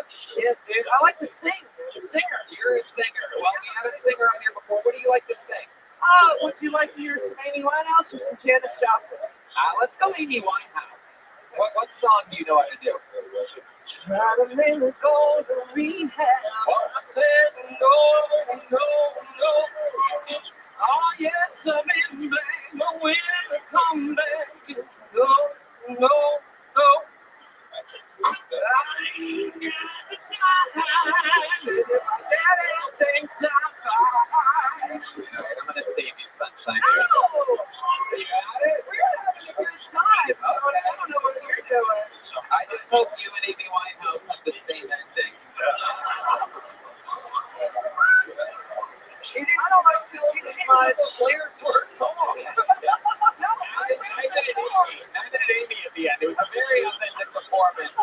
Shit, dude. I like to sing. I'm a singer. You're a singer. Well, we had a singer on here before. What do you like to sing? Would you like to hear some Amy Winehouse or some Janis Joplin? Let's go Amy Winehouse. What song do you know how to do? Try to make me go to rehab. I said no. Oh yes, I've been back, but when I come back, no. I ain't got the time. If my daddy thinks I'm fine. Alright, I'm gonna save you, Sunshine. Oh, You got it? we're having a good time. I don't know what you're doing. I just hope you and Amy Winehouse have the same ending. I don't like feeling as much. Lyrics were a song. No, I Neither did Amy at the end. It was a very authentic performance.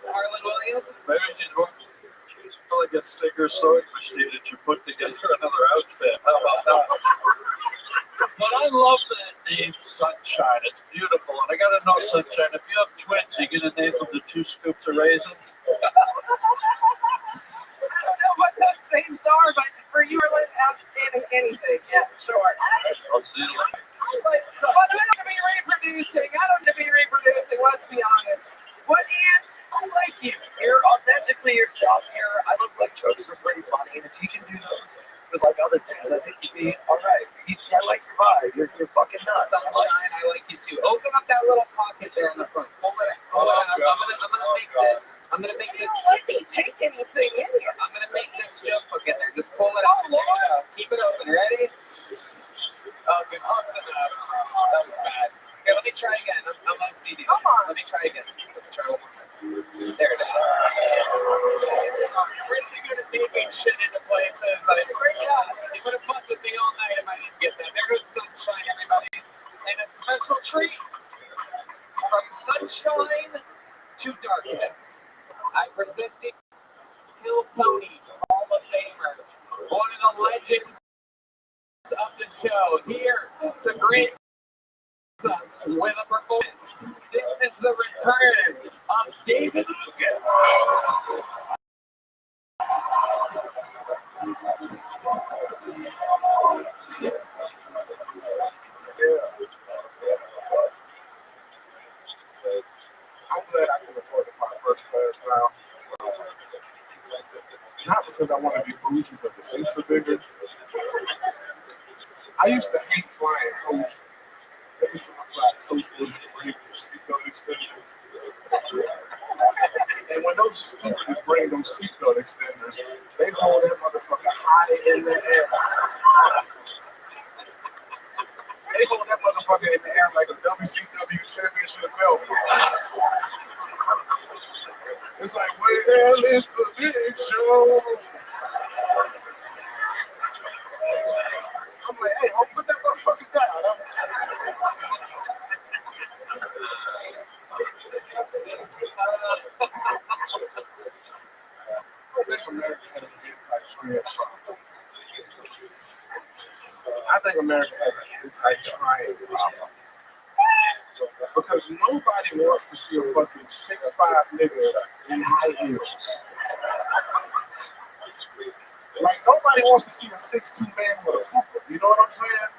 Harlan Williams. Maybe she's working like a Singer sewing machine and you put together another outfit. How about that? But I love that name, Sunshine. It's beautiful. And I gotta know, Sunshine, if you have twins, you gonna name them the 2 scoops of raisins? I don't know what those names are, but for you or anything, yeah, sure. I'll see you later. But I don't want to be reproducing. I don't want to be reproducing. Let's be honest. What, Ian? I like you. You're authentically yourself. I look like jokes are pretty funny, and if you can do those with like other things, I think you'd be all right. I like your vibe. You're fucking nuts. Sunshine, I like you too. Open up that little pocket there in the front. Pull it out. Pull it out. I'm gonna make this. I'm gonna make this. Don't let me take anything in here. I'm gonna make this joke hook in there. Just pull it out. Oh, Lord. Keep it open. Ready? Oh, good. Close enough. That was bad. Okay, let me try again. I'm OCD. Come on. Let me try again. Let me try one more time. There it is. I'm really good at taking shit into places. You would have fucked with me all night if I didn't get that. There goes Sunshine, everybody. And a special treat from sunshine to darkness. I present to Kill Tony, Hall of Famer, one of the legends of the show, here to grace us with a performance. This is the return of David Lucas. I'm glad I can afford to fly first class now. Not because I want to be bougie, but the seats are bigger. I used to hate flying coach. Every time I fly coach, was bring the seatbelt extender. And when those stupiders bring those seatbelt extenders, they hold that motherfucker high in the air. They hold that motherfucker in the air like a WCW championship belt. It's like, where the hell is the big show? I'm like, hey, put that motherfucker down. I think America has an anti-trans problem. I think America has an anti-trying problem. Because nobody wants to see a fucking 6'5" nigga in high heels. Like, nobody wants to see a 6'2" man with a fupa. You know what I'm saying?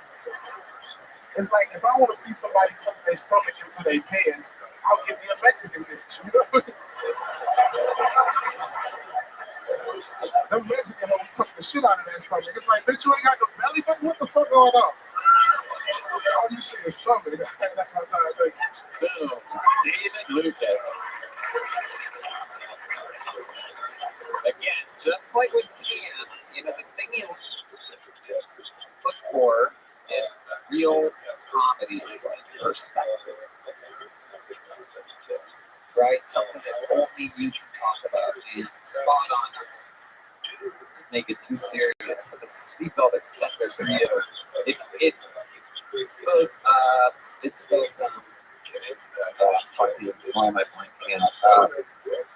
It's like, if I want to see somebody tuck their stomach into their pants, I'll give me a Mexican bitch. You know? Them Mexican hoes tuck the shit out of their stomach. It's like, bitch, you ain't got no belly button? What the fuck going on? All you see is stomach. That's my time. Like, Boom. David Lucas. Again, just like with Cam, the thing you look for in real comedy is like perspective. Right? Something that only you can talk about. And spot on, not to make it too serious, but the seatbelt extender for you, it's both why am I blanking out?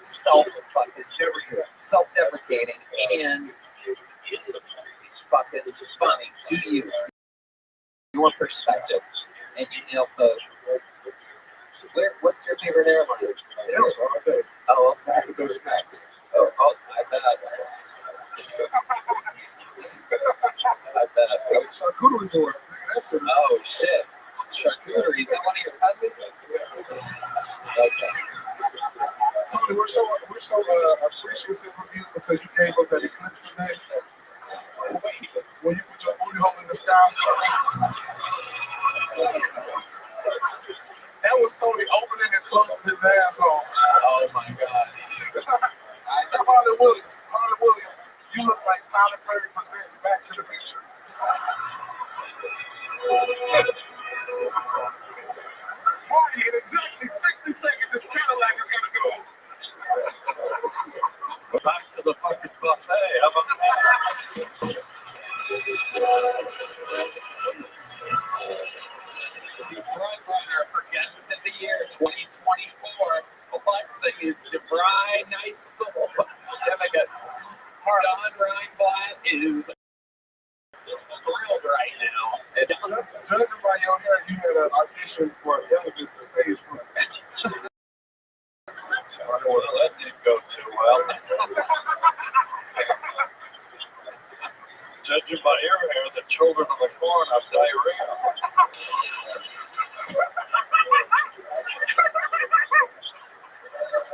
Self-deprecating and fucking funny to you, your perspective, and you nailed both. What's your favorite airline? Hills all day. Oh, okay. I go snacks. Oh, I bet. I bet. Charcuterie boards, nigga. That shit. Oh shit. Charcuterie, is that one of your cousins? Okay. Tony, we're so appreciative of you because you gave us that eclipse today. When you put your booty hole in the sky. That was Tony opening and closing his asshole. Oh my god. Harlan Williams, you look like Tyler Perry presents Back to the Future. Marty, in exactly 60 seconds, this Cadillac is gonna go. Back to the fucking buffet. How about that? The front runner for Guest of the Year 2024, flexing his DeVry Night School certificate. John Reinblatt is thrilled right now. And Judging by your hair, you had an audition for Elvis, the stage play. Well, that didn't go too well. Judging by your hair, the children of the corn have diarrhea.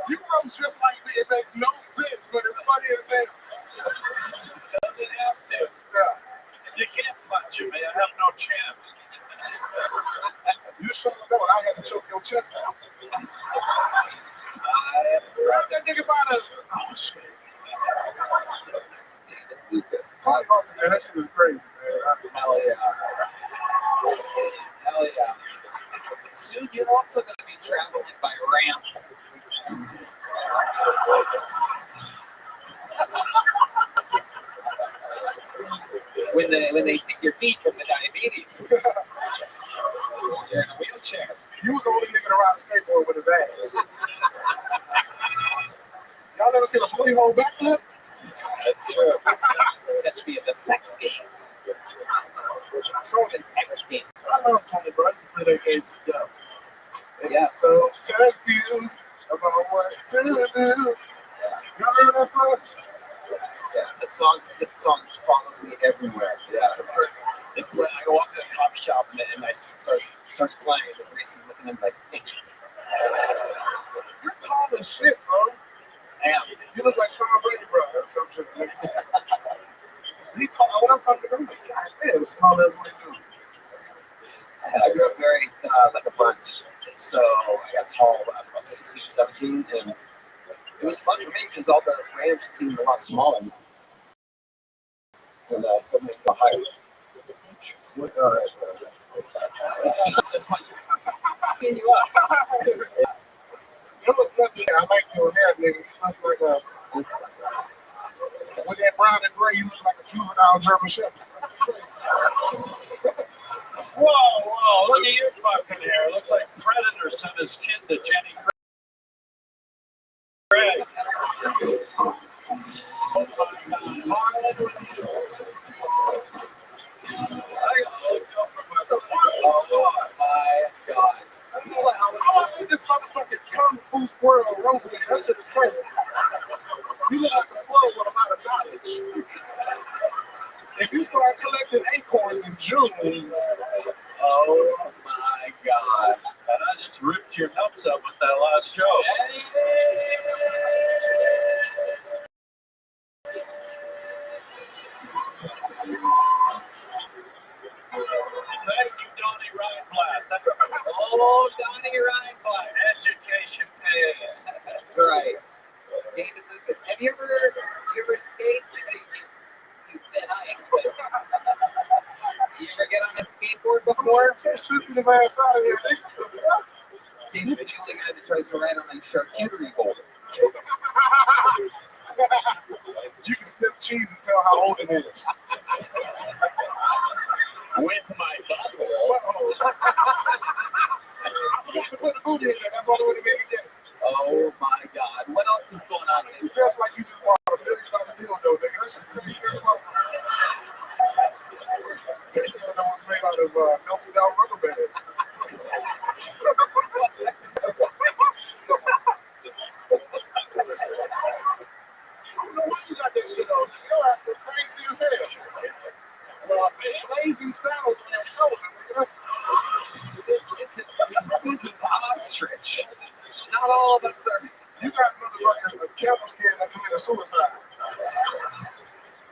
You roast just like me. It makes no sense, but it's funny as hell. Doesn't have to. Yeah. You can't punch him, man. I have no chance. You sure know I had to choke your chest out. That nigga about a... Oh, shit. David Lucas. Talk about this, man. That shit was crazy, man. Hell yeah. Hell yeah. Soon you're also going to be traveling by ramp. When they take your feet from the diabetes. You're in a wheelchair. You was the only nigga to ride a skateboard with his ass. Y'all never seen a booty hole backflip? That's true. Catch me at the sex games. The X games. I love Tony, bro. I used to play that game together. Yeah. So confused about what to do. Y'all heard that song? Yeah, that song follows me everywhere. Yeah. I walk to a cop shop and I starts playing, and Reese is looking at me like, you're tall as shit, bro. Damn. You look like Tom Brady, bro, or some shit. He tall. When I'm talking to him, like, God damn, it's tall as what he do. I grew up very like a bunt, so I got tall about 16, 17, and it was fun for me because all the ramps seemed a lot smaller. And suddenly go higher. That's much you up. There was nothing there. I like your hair, nigga. You look like a... With that brown and gray, you look like a juvenile German Shepherd. Whoa, look at your fucking hair. It looks like Predator sent his kid to Jenny Craig. Oh my god. How I made this motherfucking kung fu squirrel roast me? That shit is crazy. You look like a squirrel with a lot of knowledge. If you start collecting acorns in June, oh my god. And I just ripped your nuts up with that last show. Thank you, Donnie Reinblatt. Oh, Donnie Reinblatt. Education pays. That's right. David Lucas. Have you ever skated? I know you thin ice, but you ever get on a skateboard before? sensitive ass out of here. David's the only guy that tries to ride on a charcuterie board. You can sniff cheese and tell how old it is. With my butthole. I forgot to put the booty in there. That's all the way to make it get. Oh my god. What else is going on? You dress like you just bought $1 million dildo, nigga. That's just the easiest one. This dildo was made out of melted down rubber band. I don't know why you got that shit on. Your ass look crazy as hell. Blazing saddles on your shoulder, nigga. This is ostrich. Not all of us are. You got motherfuckers with camel skin that committed suicide.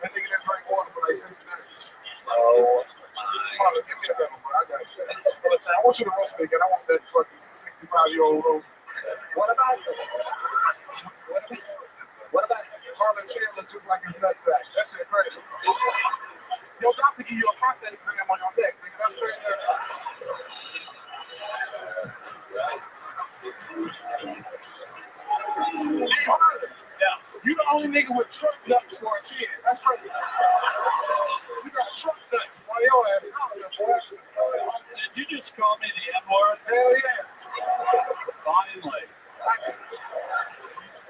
That nigga didn't drink water for like 60 days. Oh my. Give me a level, bro. I got it. I want you to roast me again. I want that fucking 65-year-old roast. What about Harlan Chan look just like his nutsack. That shit crazy. Your doctor give you a prostate exam on your neck, nigga. That's crazy. Hey, Harlan. Yeah. You the only nigga with truck nuts for a chin. That's crazy. You got truck nuts, boy. Your ass out here, boy. Did you just call me the N-word? Hell yeah. Finally.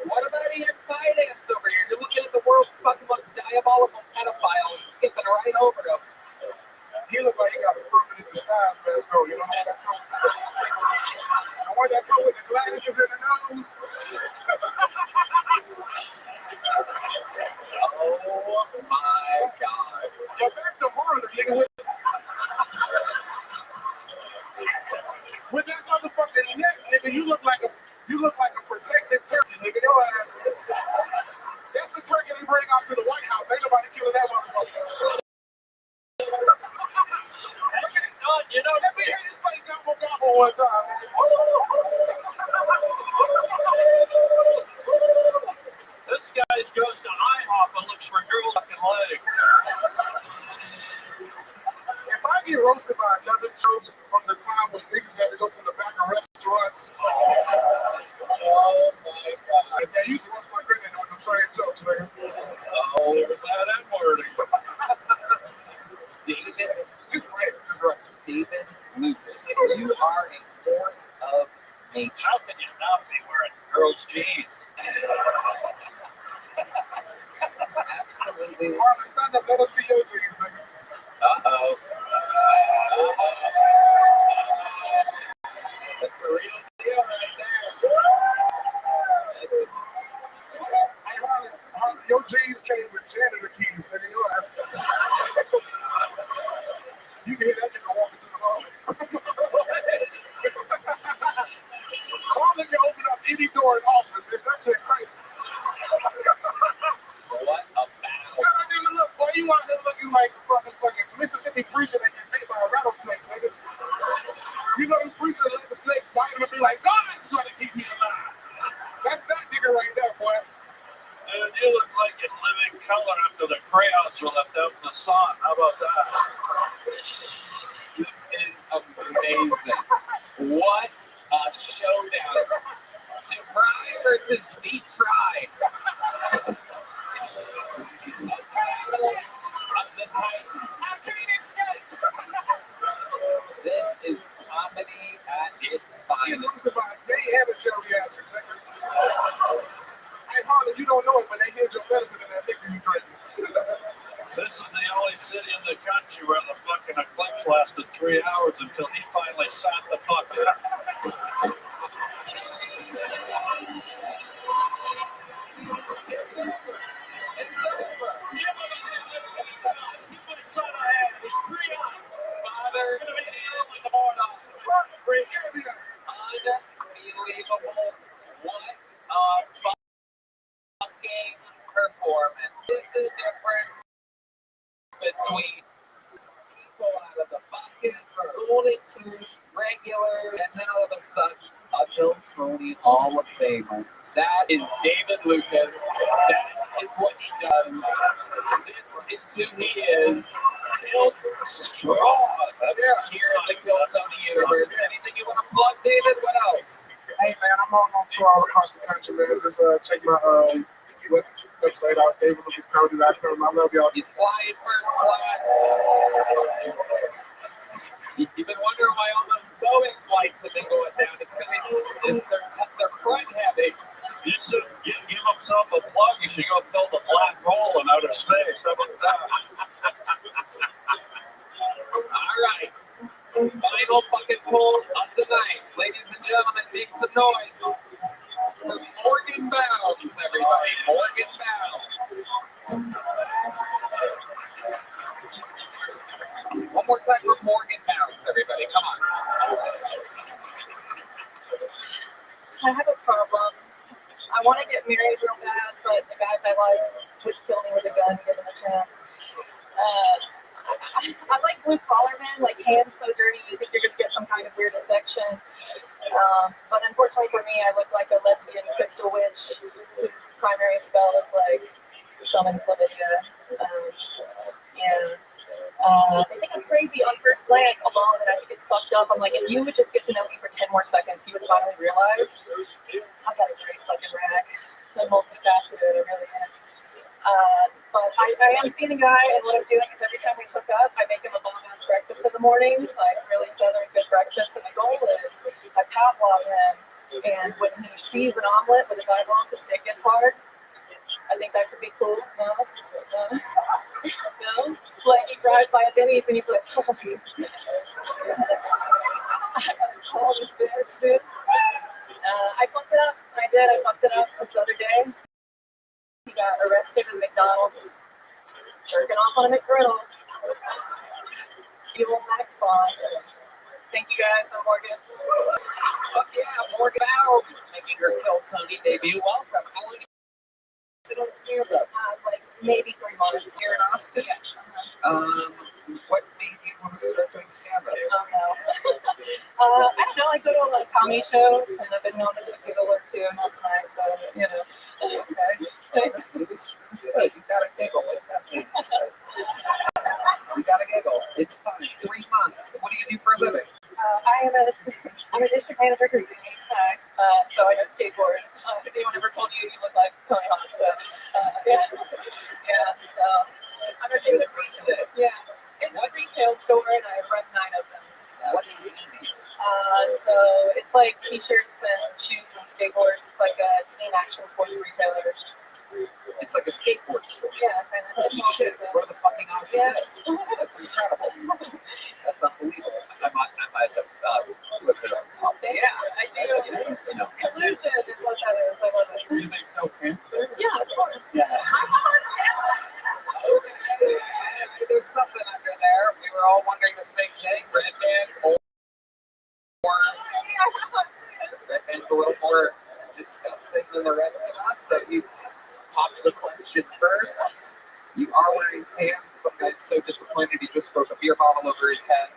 What about Ian Finance over here? You're looking at the world's fucking most diabolical pedophile and skipping right over him. He looked like he got a permanent disguise mask on. You know how that comes? The one that come with the glasses and the nose. Oh my God. But back to Harlem, nigga. With that motherfucking neck, nigga, you look like a protected turkey, nigga. Your ass. That's the turkey they bring out to the White House. Ain't nobody killing that motherfucker. You know, let me hear you say gobble gobble one time, man. this guy goes to IHOP and looks for girl fucking leg. If I get roasted by another joke from the time when niggas had to go to the back of restaurants, oh my God. And they used to roast my granddad with them same jokes, nigga. Oh, was that wording? David, just right. David Lucas, you are a force of nature. How can you not be wearing girls' jeans? Absolutely. Marlon, stand up, let us see your jeans, nigga. Uh-oh. That's the real deal right there. Hey, Harley, your jeans came with janitor keys, nigga. Your ass. You can hear that nigga walking through the hallway. Carlin can open up any door in Austin, bitch. That shit crazy. What about? Nigga, look, boy, you out here looking like a fucking Mississippi preacher that gets bit by a rattlesnake, nigga. You know them preachers that let the snakes bite him and be like, God's trying to keep me alive. That's that nigga right there, boy. Dude, you look like in living color after the crayons were left out in the sun. How about that? This is amazing. What a showdown. Deep fry versus deep fry. This is comedy at its finest. It's about gay amateur reaction, nigga. Hey, Harley, you don't know it, but they hid your medicine in that liquor you drink. This is the only city in the country where the fucking eclipse lasted 3 hours until he finally shot the fuck up. Unbelievable. What a fucking performance. This is the difference between people out of the bucket, golden twos, regular, and then all of a sudden, a Bill Tony Hall of Famer. That is David Lucas. That is what he does. This is who he is. Built strong. Here on the Kill Tony universe. Anything you want to plug, David? What else? Hey, man, I'm on tour all across the country, man. Just check my website out, davidlucascomedy.com. I love y'all. He's flying first class. You've been wondering why all those Boeing flights have been going down. It's going to be, they're front heavy. You should give himself a plug. You should go fill the black hole in outer space. How about that? All right. Final fucking poll of the night. Ladies and gentlemen, make some noise for Morgan Bounds, everybody. Morgan Bounds. One more time for Morgan Bounds, everybody. Come on. I have a problem. I want to get married real bad, but the guys I like would kill me with a gun given the chance. I like blue collar men, like hands so dirty you think you're going to get some kind of weird infection. But unfortunately for me, I look like a lesbian crystal witch whose primary spell is like summon chlamydia. They think I'm crazy on first glance alone, and I think it's fucked up. I'm like, if you would just get to know me for 10 more seconds, you would finally realize I've got a great fucking rack. I'm multifaceted, I really am. But I am seeing a guy, and what I'm doing is every time we hook up, I make him a bomb-ass breakfast in the morning, like really southern good breakfast, and the goal is I Pavlov him, and when he sees an omelet with his eyeballs, his dick gets hard. I think that could be cool. No? No? Like he drives by a Denny's and he's like, I gotta call this bitch, dude. I fucked it up. I did. I fucked it up this other day. He got arrested at McDonald's, jerking off on a McGriddle. Fuel mac sauce. Thank you guys. I'm Morgan. Fuck yeah, Morgan Alves making her Kill Tony debut. Welcome. How long have you been on stand-up? Like maybe 3 months. Here in Austin? Yes. What made you want to start doing stand-up? Oh no. I don't know. I go to a lot of comedy shows, and I've been known to do a giggle or two. Not tonight, but you know. Okay. It was good. You gotta giggle like that. You gotta giggle. It's fine. 3 months. What do you do for a living? I'm a district manager for Zoom East High, so I know skateboards. Has anyone ever told you you look like Tony Hawk? So, yeah. So I'm a yeah. It's a retail store, and I run 9 of them. So. What is Zoom East? So it's like t-shirts and shoes and skateboards. It's like a teen action sports retailer. It's like a skateboard store. Yeah. Holy shit! What are the fucking odds of this? That's incredible. That's unbelievable. I might have put it on top. Yeah, I do. Collusion is what that is. I love it. Do they sell pants there? Yeah, of course. Yeah. Okay. There's something under there. We were all wondering the same thing. Red band or Red band's a little more disgusting than the rest of us. So you popped the question first. You are wearing pants. Some guy's so disappointed he just broke a beer bottle over his head.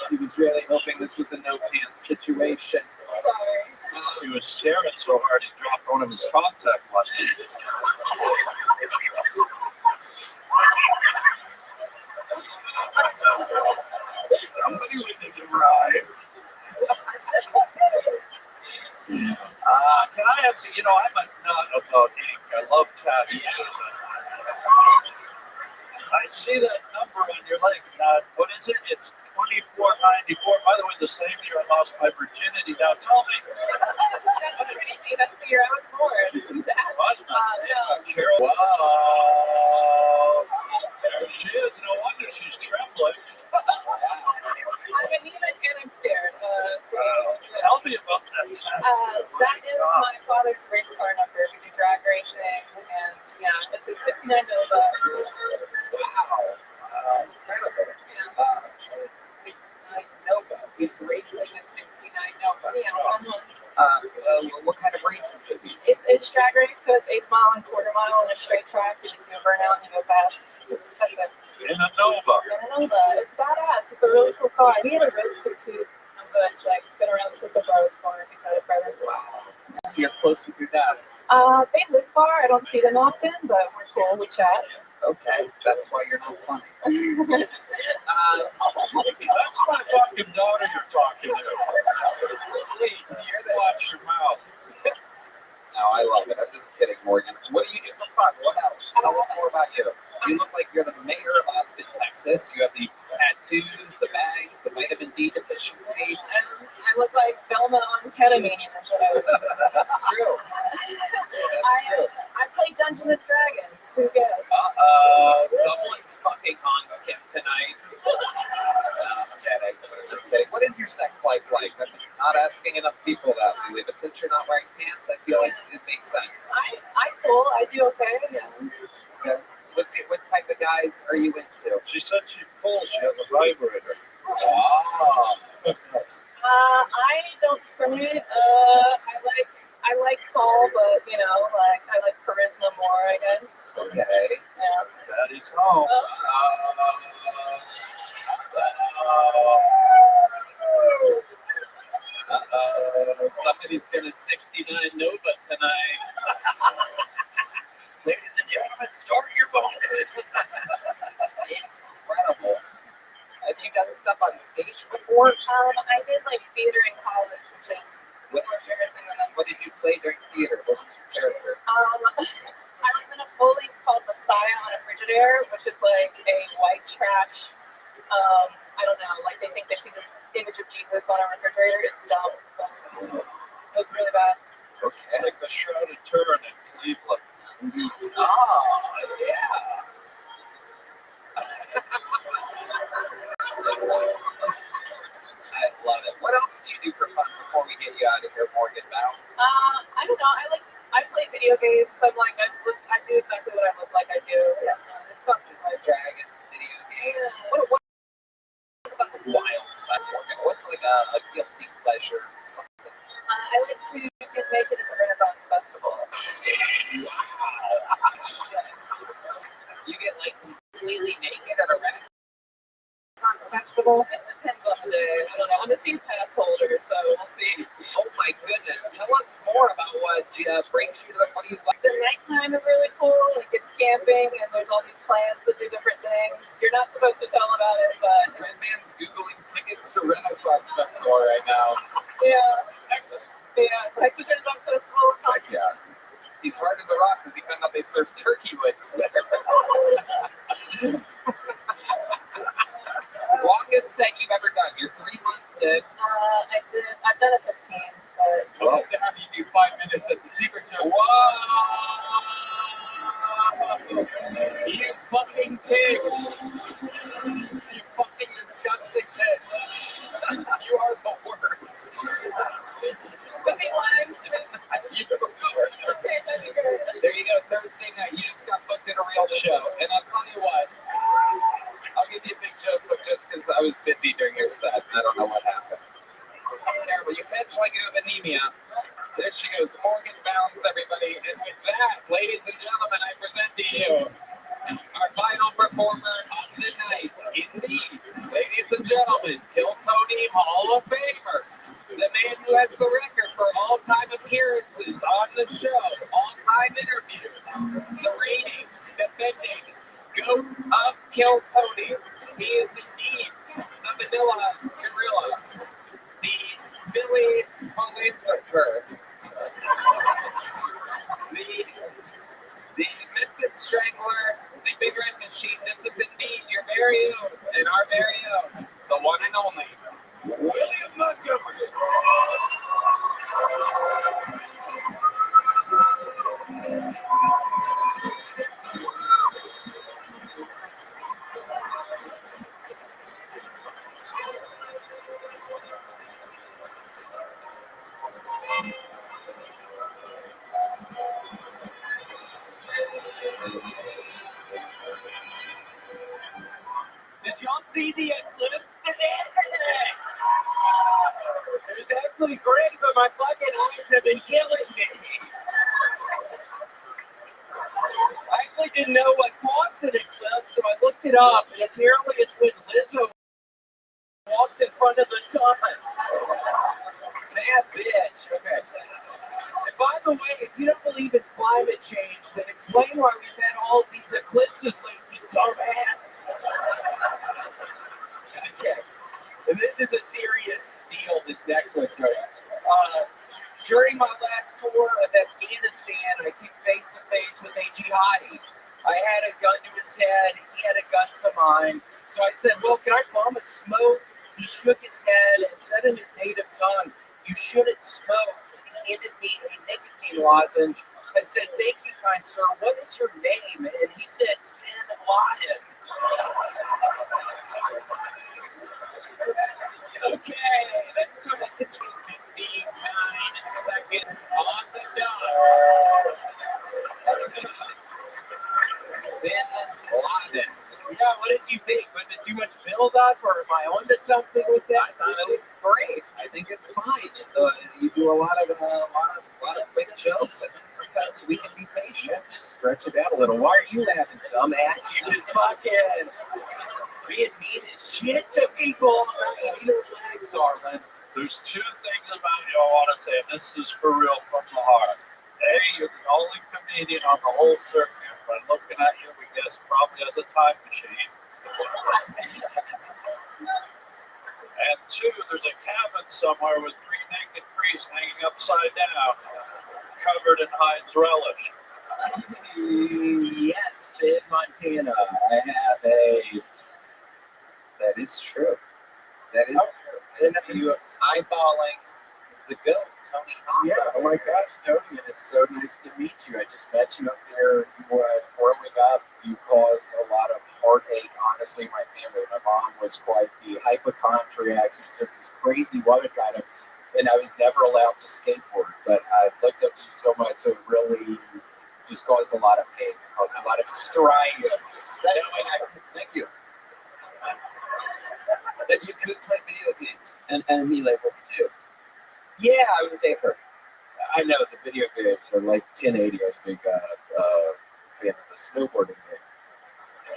He was really hoping this was a no pants situation. Sorry. He was staring so hard he dropped one of his contact lenses. Somebody would need to ride. Can I ask you, I'm a nut about ink. I love tattoos. I see that number on your leg. What is it? It's 2494. By the way, the same year I lost my virginity. Now tell me. That's crazy. That's the year I was born. What? Carol. Whoa. There she is. No wonder she's trembling. I'm anemic and I'm scared. Tell me about that tattoo. That is my father's race car number. We do drag racing, and yeah, it's his 69 Nova. Wow. Incredible. 69 Nova. He's racing a 69 Nova. Yeah. What kind of races are these? It's drag race, so it's 8 mile and quarter mile in a straight track. You can do a burnout and you go fast. It's kind of In a Nova. It's badass. It's a really cool car. He had a roadster too. But it's like been around since before I was born. He's had it forever. Wow. So you're close with your dad? They live far. I don't see them often, but we're cool. We chat. Okay, that's why you're not funny. That's my fucking daughter you're talking to. Watch your mouth. No, I love it. I'm just kidding, Morgan. What do you do for fun? What else? Tell us more about you. You look like you're the mayor of Austin, Texas. You have the tattoos, the bags, the vitamin D deficiency. I look like Velma on ketamine. That's what I was. That's true. That's true. I play Dungeons and Dragons. Who guess? Someone's fucking Hans Kim tonight. I'm kidding. What is your sex life like? I'm not asking enough people that lately, but since you're not wearing pants, I feel like it makes sense. I'm cool. I do okay. Yeah. It's good. What type of guys are you into? She said she pulls. She has a vibrator. Oh. I don't discriminate. I like tall, but I like charisma more, I guess. Okay. Yeah. That is home. Somebody's gonna 69 Nova tonight. Ladies and gentlemen, start your phone. Incredible. Have you done stuff on stage before? I did like theater in college, which is what did you play during theater? What was your character? I was in a Foley called Messiah on a Frigidaire, which is like a white trash. I don't know, like they think they see the image of Jesus on a refrigerator. It's dumb. But it was really bad. Okay. It's like the Shrouded Turn in Cleveland. Oh, yeah. I love it. What else do you do for fun before we get you out of here, Morgan Bounds? I don't know. I play video games. I do exactly what I look like I do. Yeah. It's not too much. Dragons, video games. What about the wild side, Morgan? What's like a guilty pleasure? Something. I like to get naked at the Renaissance Festival. You get like completely naked at a Renaissance Festival? It depends on the day. I don't know. I'm a season pass holder, so we'll see. Oh my goodness. Tell us more about what brings you to the, what do you like? The nighttime is really cool. Like it's camping and there's all these clans that do different things. You're not supposed to tell about it, but Red Man's Googling tickets to Renaissance Festival right now. Yeah. Texas. Yeah, Texas Renaissance Festival. Heck yeah. He's hard as a rock because he found out they serve turkey wings there. Longest set you've ever done? You're 3 months in. I've done a 15, but Well, how do you do 5 minutes at the secret show? Whoa! You fucking pig! You fucking disgusting pig! You are the worst. was he lying to me? You're the worst. Okay, that'd be great. There you go, Thursday night. You just got booked in a real show. And I'll tell you what, I'll give you a big joke, but just because I was busy during your set, I don't know what happened. Terrible. You pitch like you have anemia. There she goes, Morgan Bounds, everybody. And with that, ladies and gentlemen, I present to you our final performer of the night. Indeed, ladies and gentlemen, Kill Tony Hall of Famer. The man who has the record for all-time appearances on the show, all-time interviews, the reigning, defending GOAT of Kill Tony. He is indeed the Manila Gorilla, the Philly Philanthropist, the Memphis Strangler, the Big Red Machine. This is indeed your very own and our very own, the one and only William Montgomery. Did y'all see the eclipse today? It was absolutely great, but my fucking eyes have been killing me. I actually didn't know what caused an eclipse, so I looked it up, and apparently it's when Lizzo walks in front of the sun. That bitch. Okay. And by the way, if you don't believe in climate change, then explain why we've had all of these eclipses lately, dumbass. Okay. And this is a serious deal, this next one, Tony. During my last tour of Afghanistan, I came face to face with a jihadi. I had a gun to his head, he had a gun to mine. So I said, well, can I bum a smoke? He shook his head and said in his native tongue, you shouldn't smoke. He handed me a nicotine lozenge. I said, thank you, kind sir. What is your name? And he said, Sin Laden. Okay, that's what it's 59 seconds on the dot. Sin Laden. Yeah, what did you think? Was it too much build-up, or am I onto something with that? I thought it was great. I think it's fine. You do a lot of quick jokes, and sometimes we can be patient. Just stretch it out a little. Why are you laughing, dumbass? You been fucking being mean as shit to people. You know what legs are, man. There's two things about you I want to say. This is for real from the heart. A, you're the only comedian on the whole circuit. By looking at you, we guess probably as a time machine. And two, there's a cabin somewhere with 3 naked priests hanging upside down, covered in Heinz relish. Yes, in Montana, I have a. That is true. That is true. You eyeballing the GOAT, Tony Hawk. Yeah, oh my gosh, Tony, and it's so nice to meet you. I just met you up there. You were growing up. You caused a lot of heartache, honestly, in my family. My mom was quite the hypochondriac. She was just this crazy woman, kind of, and I was never allowed to skateboard. But I looked up to you so much, so it really just caused a lot of pain, caused a lot of strife. Thank you. That you could play video games and emulate what we do. Yeah, I was safer. I know the video games are like 1080. I was a big fan of the snowboarding game.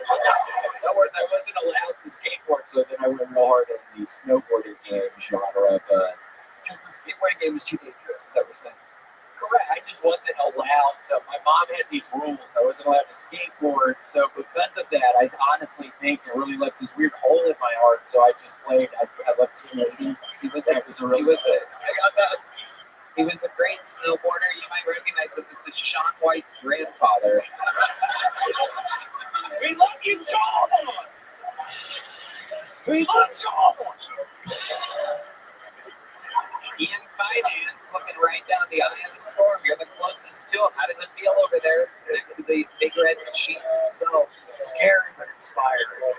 In other words, I wasn't allowed to skateboard, so then I went real hard in the snowboarding game genre. Because the skateboarding game was too dangerous. That was that. Correct. I just wasn't allowed to. My mom had these rules. I wasn't allowed to skateboard. So because of that, I honestly think it really left this weird hole in my heart. So I just played. I love 1080. He was a great snowboarder. You might recognize him. This is Sean White's grandfather. We love you, Sean. We love Sean. Ian Finance looking right down the eye of the storm. You're the closest to him. How does it feel over there next to the big red machine himself? Scary but inspiring.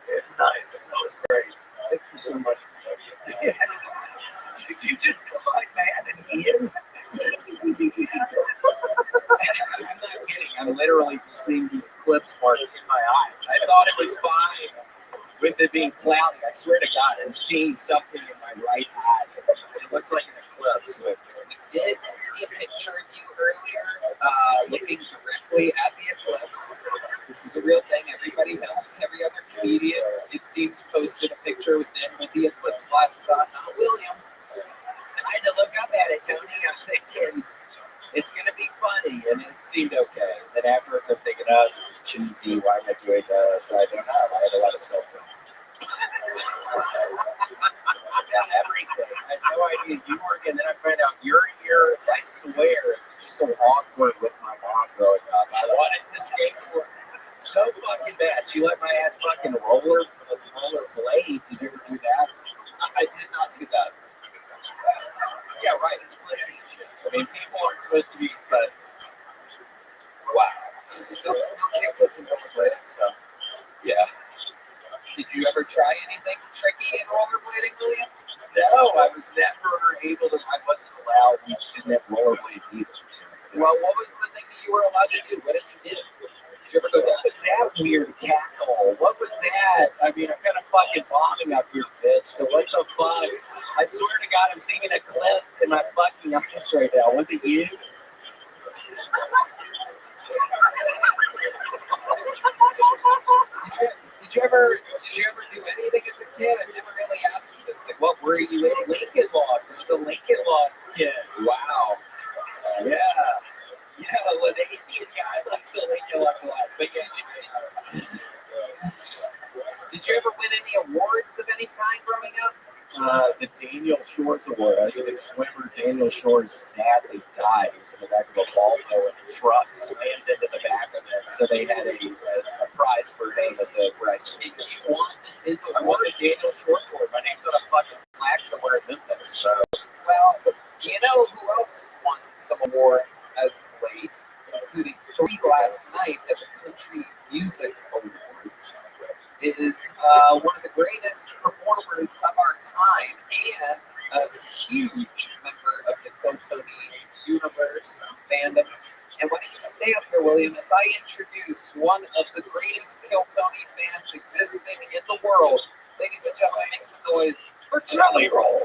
It's nice. That was great. Thank you so much. Did you just combine man and Ian? I'm not kidding. I'm literally just seeing the eclipse mark in my eyes. I thought it was fine with it being cloudy. I swear to God, I'm seeing something in my right eye. It looks like an eclipse. We did see a picture of you earlier looking directly at the eclipse. This is a real thing. Everybody knows. Every other comedian, it seems, posted a picture with them with the eclipse glasses on. Not William. I had to look up at it, Tony. I'm thinking it's going to be funny, and it seemed okay. Then afterwards, I'm thinking, oh, this is cheesy. Why am I doing this? I don't know. I had a lot of self-doubt. Everything. I had no idea you were, and then I find out you're here. I swear, it was just so awkward with my mom growing up. I wanted to skateboard so fucking bad. She let my ass fucking rollerblade. Did you ever do that? I did not do that. Yeah, right. It's pussy shit. I mean, people aren't supposed to be, but wow. So, no kickflips and rollerblading. So, yeah. Did you ever try anything tricky in rollerblading, William? No, I was never able to. I wasn't allowed. We didn't have rollerblades either. So. Well, what was the thing that you were allowed to do? What did you do? Did you ever go down? What was that weird cackle? What was that? I mean, I'm kind of fucking bombing up here, bitch. So what the fuck? I swear to God, I'm seeing an eclipse in my fucking eyes right now. Was it you? Did you ever do anything as a kid? I've never really asked you this thing. What were you in? Lincoln Logs. It was a Lincoln Logs kid. Wow. Yeah. Yeah, well, the Indian guy likes the Lincoln Logs a lot. But yeah. Did you ever win any awards of any kind growing up? The Daniel Shores Award. I was a big swimmer. Daniel Shores sadly died. He was in the back of a Volvo and a truck slammed into the back of it. So they had a prize for him at the prize. You won his award? I won the Daniel Shores Award. My name's on a fucking plaque somewhere in Memphis. So. Well, you know who else has won some awards as of late, including 3 last night at the Country Music Awards, is one of the greatest performers of our time and a huge member of the Kiltony universe fandom. And why don't you stay up here, William, as I introduce one of the greatest Kiltony fans existing in the world. Ladies and gentlemen, make some noise for Jelly Roll.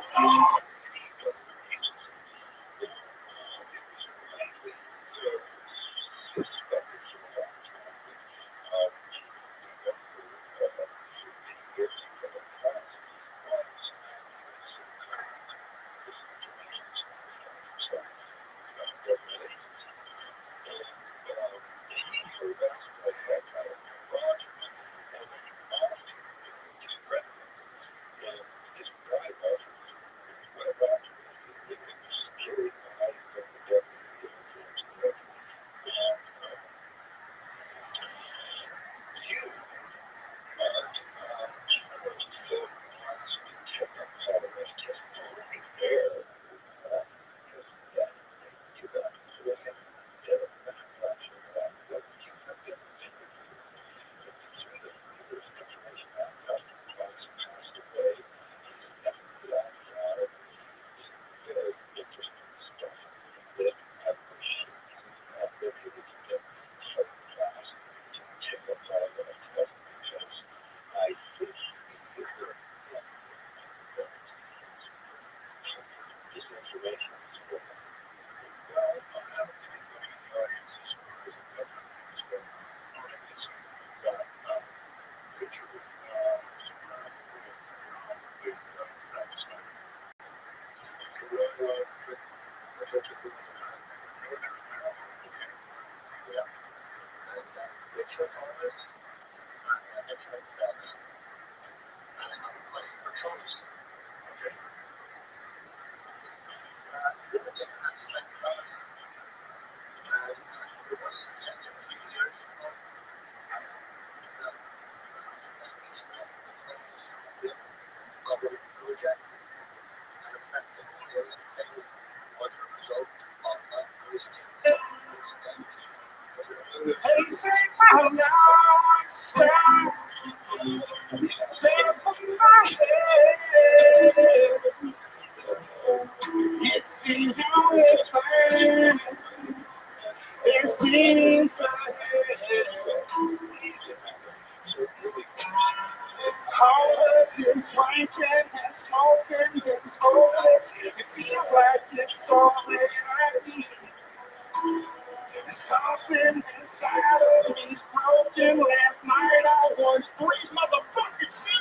They say my life's down. It's bad for my head. It's the only thing that seems to have. All of this drinking and smoking is hopeless. It feels like it's all that I need. Something inside of me's broken. Last night I won 3 motherfucking shit.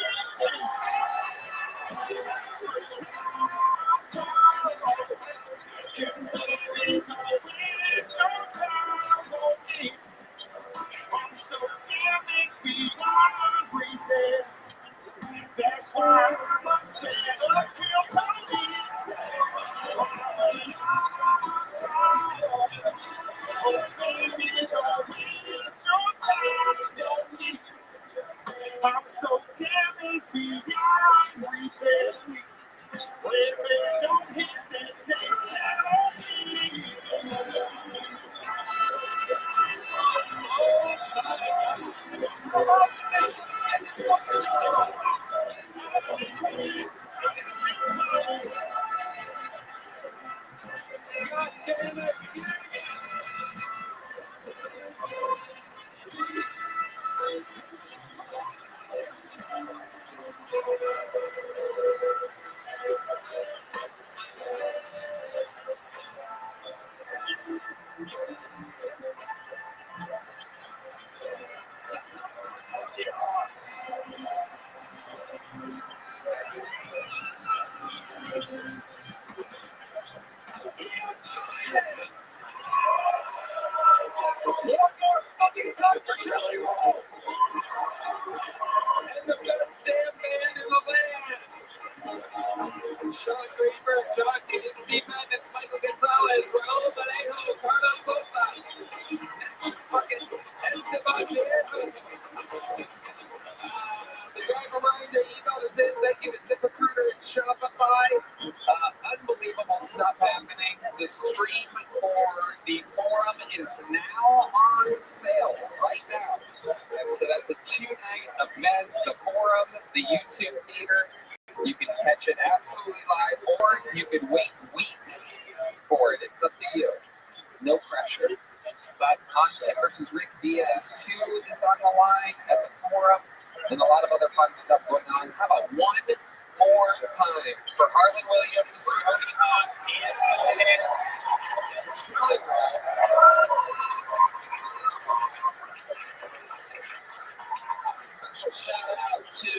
I'm so damaged beyond repair. That's why I'm a fan of Kill Cody. I'm so damaged beyond repair. When they don't hit that they can't Sean Greenberg, John Hughes, Steve Madness, Michael Gonzalez, Raul Vallejo, Carlos Sosa, fucking Esteban Diaz. The driver reminder email is in. Thank you to ZipRecruiter and Shopify. Unbelievable stuff happening. The stream for the forum is now on sale right now. So that's a 2-night event. The forum, the YouTube theater. You can catch it absolutely live, or you can wait weeks for it. It's up to you. No pressure. But Constant versus Rick Diaz 2 is on the line at the forum, and a lot of other fun stuff going on. How about one more time for Harlan Williams, Tony Hawk, and special shout out to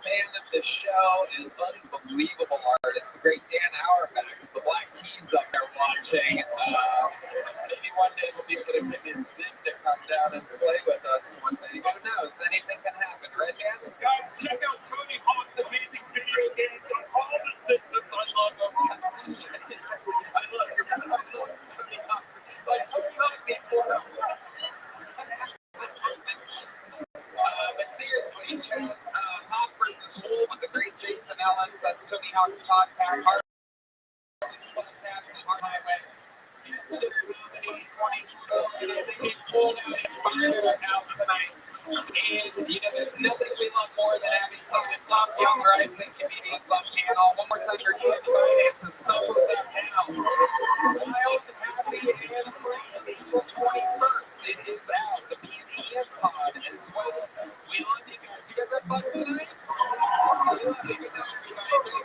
fan of the show and unbelievable artist, the great Dan Auerbach with the Black Keys up there watching. Maybe one day we'll be able to convince them to come down and play with us one day. Who knows? Anything can happen, right, Dan? Guys, check out Tony Hawk's amazing video games on all the systems. I love them. I love Tony Hawk. Like Tony Hawk before. But seriously, Chad, Hawk versus Wolf with the great Jason Ellis. That's Tony Hawk's podcast. Harlan's podcast, The Hard Highway. And they get pulled out and fired out tonight. And, you know, there's nothing we love more than having some of the top young rising comedians on panel. One more time for Candy Finance. The special is out now. Wild, Happy, and Free. April 21st. It is out. The B&E Pod as well. We love you guys. You guys have fun tonight? We love you. Good night, everybody.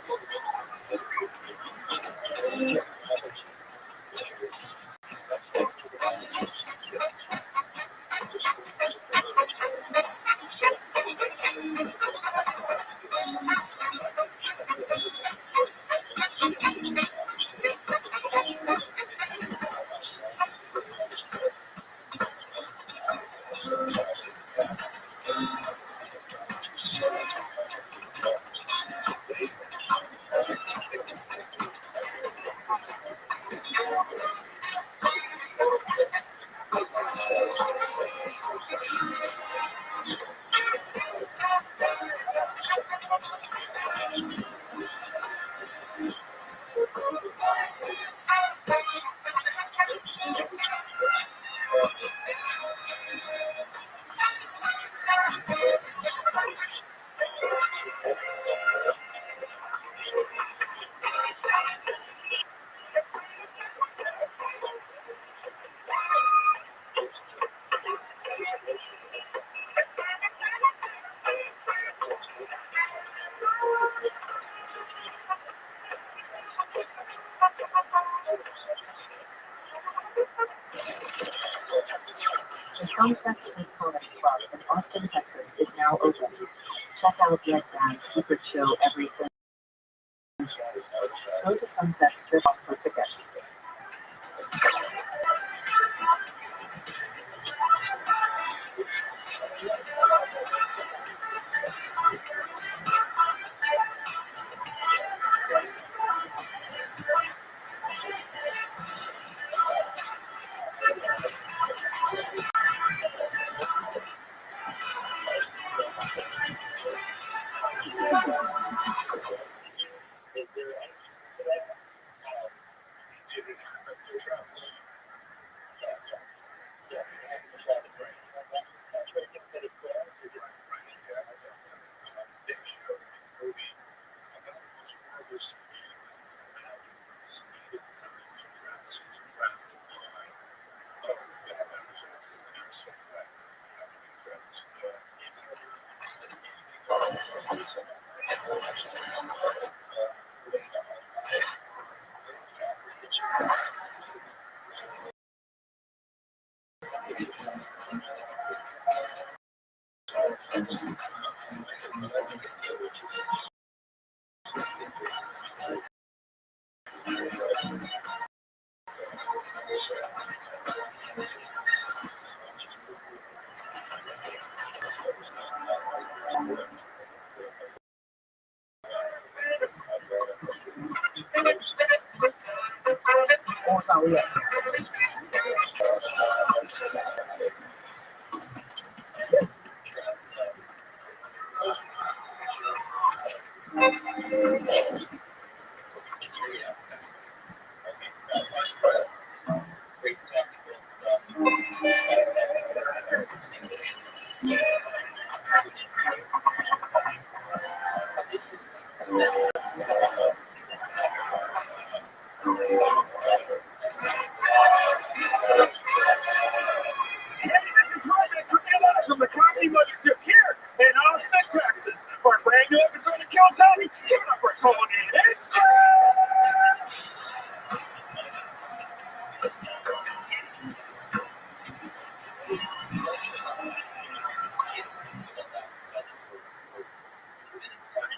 The Sunset Strip Comedy Club in Austin, Texas is now open. Check out Red Band's secret show every Thursday. Go to Sunset Strip for tickets. From the Comedy Mothership here in Austin, Texas, for a brand new episode of Kill Tony. Give it up for Tony History!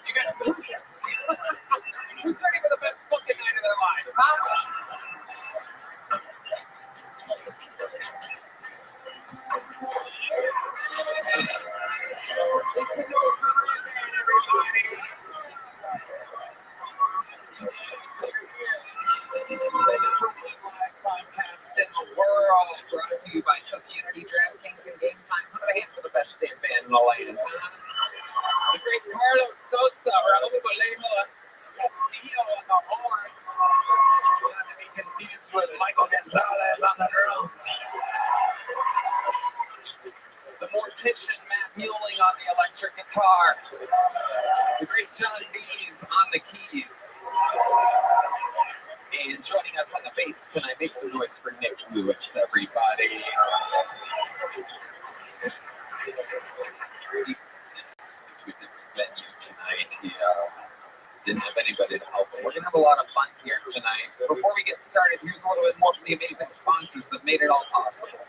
You got who's ready for the best fucking night of their lives, huh? Podcast in the world, brought to you by Community DraftKings and Game Time. Put a hand for the best damn band in the land. The great Carlos Sosa, Raul Vallejo, Castillo on the horns. Not to be confused with Michael Gonzalez on the drum. The mortician Matt Mueling on the electric guitar. The great John Dees on the keys. And joining us on the bass tonight, make some noise for Nick Lewis, everybody. Deepness to a different venue tonight. He didn't have anybody to help him. We're going to have a lot of fun here tonight. Before we get started, here's a little bit more from the amazing sponsors that made it all possible.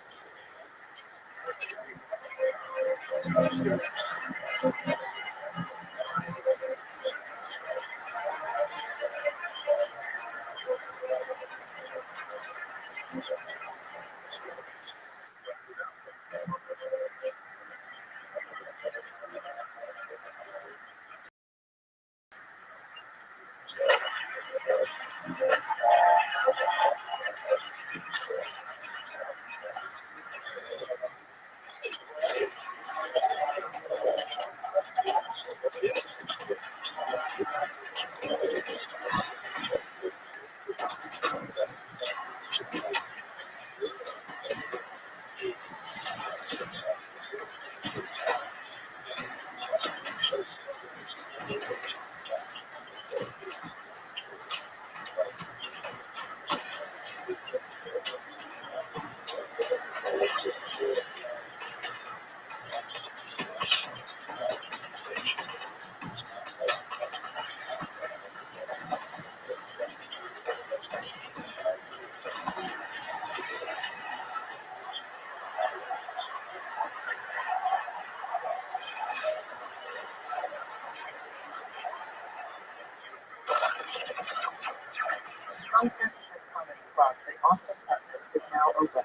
Sunset Strip Comedy Club in Austin, Texas is now open.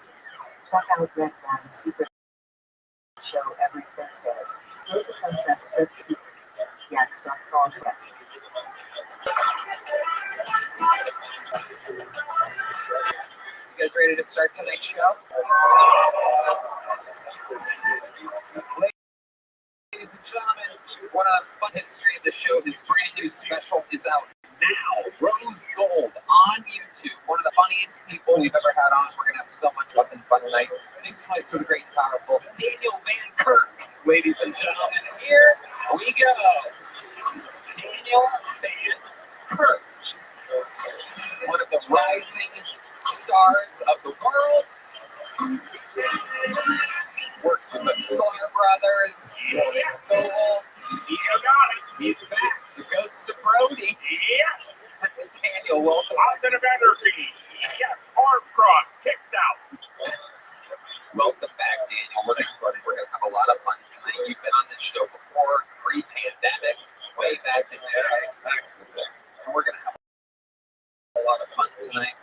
Check out Red Man's Secret Show every Thursday. Go to sunsetstriptx.com for us. You guys ready to start tonight's show? Ladies and gentlemen, what a fun history of the show. His brand new special is out now. Rose Gold on YouTube. One of the funniest people we've ever had on. We're going to have so much fucking fun tonight. Thanks so much for the great, powerful Daniel Van Kirk. Ladies and gentlemen, here we go. Daniel Van Kirk. One of the rising stars of the world. Works with the Star Brothers. Soul. You got it. He's back. The ghost of Brody. Yes. Daniel, welcome. Positive energy. Yes. Arms crossed. Kicked out. Welcome back, Daniel. We're going to have a lot of fun tonight. You've been on this show before, pre-pandemic, way back in there. And we're going to have a lot of fun tonight.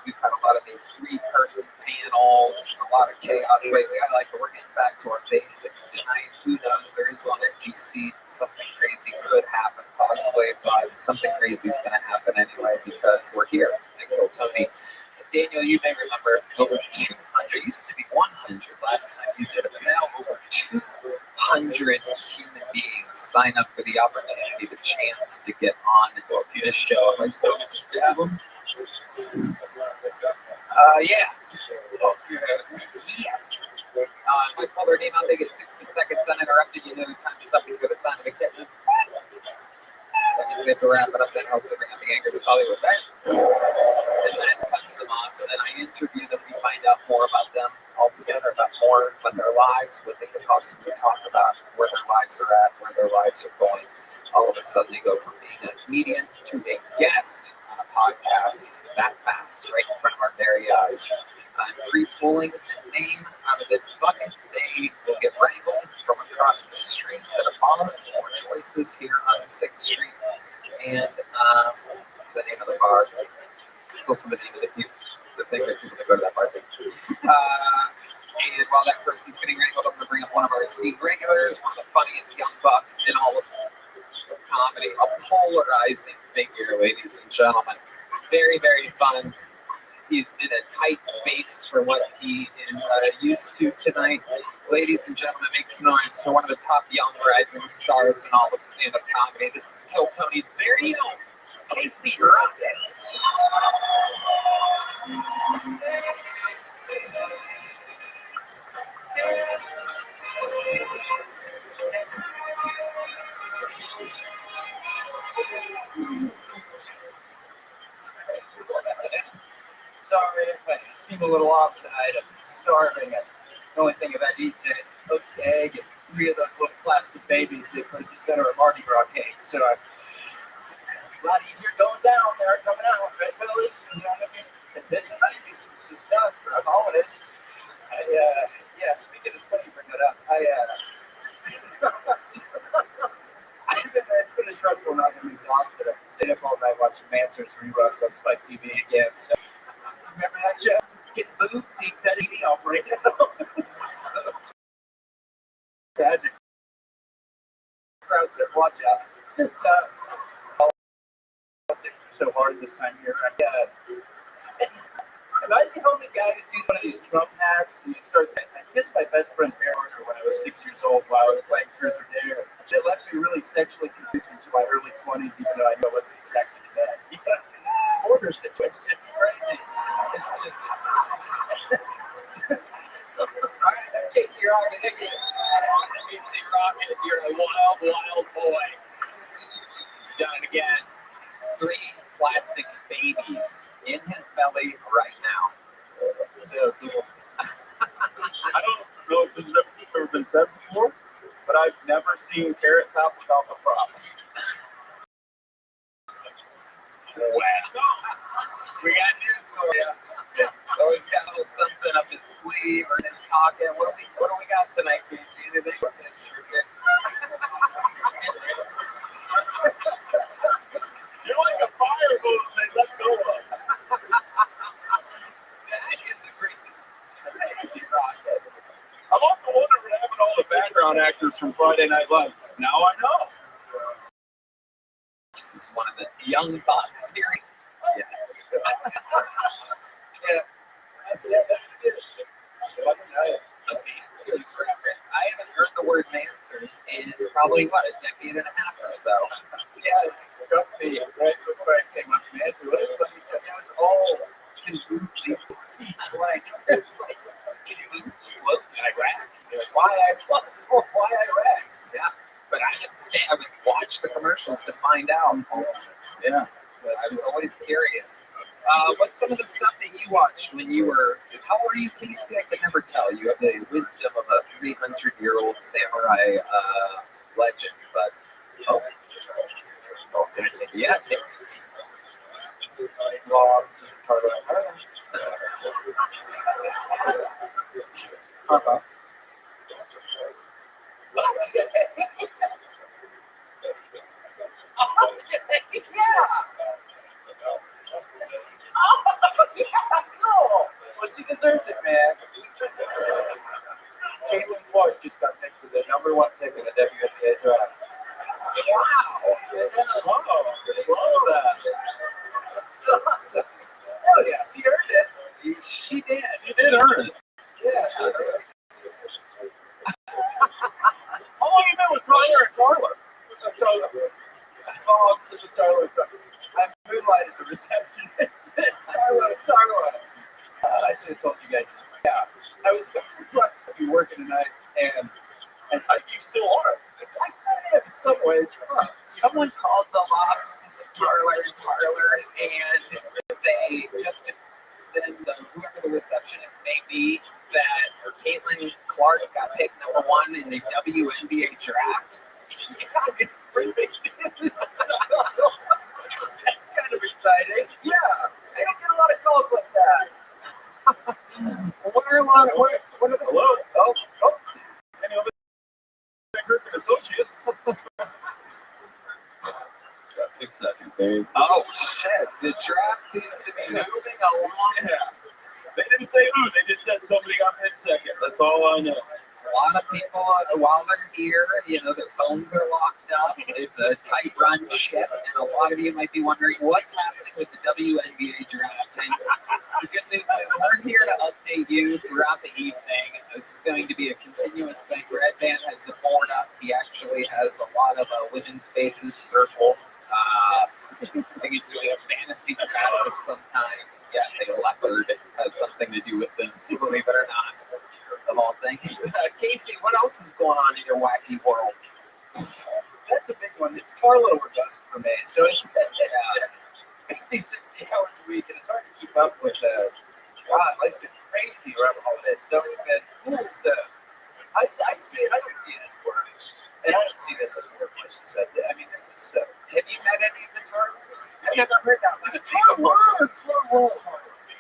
We've had a lot of these three-person panels, a lot of chaos lately. I like it. We're getting back to our basics tonight. Who knows? There is one empty seat. Something crazy could happen, possibly, but something crazy is going to happen anyway because we're here at Kill Tony. Daniel, you may remember over 200, used to be 100 last time you did it, but now over 200 human beings sign up for the opportunity, the chance to get on this show. Am I still going to stab them? Yeah. Yes. If I call their name out, they get 60 seconds uninterrupted. You know the time is up. You get a sign of a kitten. That means they have to wrap it up, then else they bring up the anger to Hollywood, right? And then cuts them off, and then I interview them. We find out more about them altogether, about their lives, what they could possibly talk about, where their lives are at, where their lives are going. All of a sudden, they go from being a comedian to a guest on a podcast that fast, right in front of our very eyes. I'm pre-pulling the name out of this bucket. They will get wrangled from across the street at a bar. 4 Choices here on 6th Street. And what's the name of the bar? It's also the name of the thing that people that go to that bar think. And while that person's getting wrangled, I'm going to bring up one of our esteemed regulars, one of the funniest young bucks in all of comedy, a polarizing figure, ladies and gentlemen. Very, very fun. He's in a tight space for what he is used to tonight. Ladies and gentlemen, make some noise for one of the top young rising stars in all of stand-up comedy. This is Kill Tony's very own Casey Rocket. Sorry if I seem a little off tonight. I'm starving. The only thing I've had to eat today is a poached egg and 3 of those little plastic babies they put at the center of Mardi Gras cake. So a lot easier going down there, coming out, right, fellas? You know what I mean? And this might be some stuff for the holidays. Speaking of, it's funny you bring that up. It's been a stressful night. I'm exhausted. I stayed up all night watching Mansers reruns on Spike TV again. So, remember that show? Get boobs, eat that eating off right now. Tragic. Crowds that watch out. It's just tough. Politics are so hard this time of year. Am I the only guy who sees one of these Trump hats and you start thinking, I kissed my best friend Bear when I was 6 years old while I was playing Truth or Dare. It left me really sexually confused into my early 20s, even though I know I wasn't attracted to men. You know, this border situation, it's crazy. It's just... Alright, Casey Rocket again. Casey Rocket, you're a wild, wild boy. He's done it again. 3 plastic babies in his belly right now. So cool. I don't know if this has ever been said before, but I've never seen Carrot Top without the props. Wow. We got news for you. So he's got a little something up his sleeve or in his pocket. What do we got tonight, Casey? Anything? You're like a fireboat they let go of. background actors from Friday Night Lights. Now I know. This is one of the Young Bucks series. Yeah. Yeah. That's it. A Mansers reference. I haven't heard the word Mansers in probably, what, a decade and a half or so. Yeah, it struck me right before I came up to answer. What everybody said, yeah, it's all Kabuki. Like, it's like, can you float in Iraq? You're like, why Iraq? Yeah, but I would watch the commercials to find out. Yeah. But I was always curious. What's some of the stuff that you watched when you were, how old are you, Casey? I could never tell. You have the wisdom of a 300-year-old samurai legend, but, Can I take it? Yeah, take it. Law offices of Target. Uh-huh. Okay. Okay, yeah. Oh, yeah, cool. Well, she deserves it, man. Caitlin Clark just got picked for the #1 pick in the WNBA draft. Wow. Whoa. That's awesome. Oh, yeah, she earned it. She did. She did earn it. Yeah. How long you been with Tyler and Tarla? Oh, I'm such a Tarla. I moonlight as a receptionist. Tarla. I should have told you guys this. Yeah. I was supposed to be working tonight, and I you still are. I kind of am in some ways. Someone called the law offices of Tarler, and they just, then whoever the receptionist may be, that Caitlin Clark got picked #1 in the WNBA draft. Yeah, it's pretty big news. That's kind of exciting. Yeah, I don't get a lot of calls like that. What are the Hello? Oh. Any other Group and Associates? Pick second, babe. Oh, shit. The draft seems to be moving along. Yeah. They didn't say who, they just said somebody got picked second. That's all I know. A lot of people, while they're here, their phones are locked up. It's a tight run ship, and a lot of you might be wondering what's happening with the WNBA draft. And the good news is we're here to update you throughout the evening. This is going to be a continuous thing. Red Band has the board up. He actually has a lot of women's faces circled. I think he's doing a fantasy draft of some kind. Yes, a leopard has something to do with this, believe it or not. Of all things. Casey, what else is going on in your wacky world? That's a big one. It's Tarlo or bust for me. So it's been 50, 60 hours a week, and it's hard to keep up with. God, life's been crazy around all this. So it's been cool to. I see it. I don't see it as work, and I don't see this as work. Like you said, I mean, this is. Have you met any of the Tarlos? I never heard that last It's name before.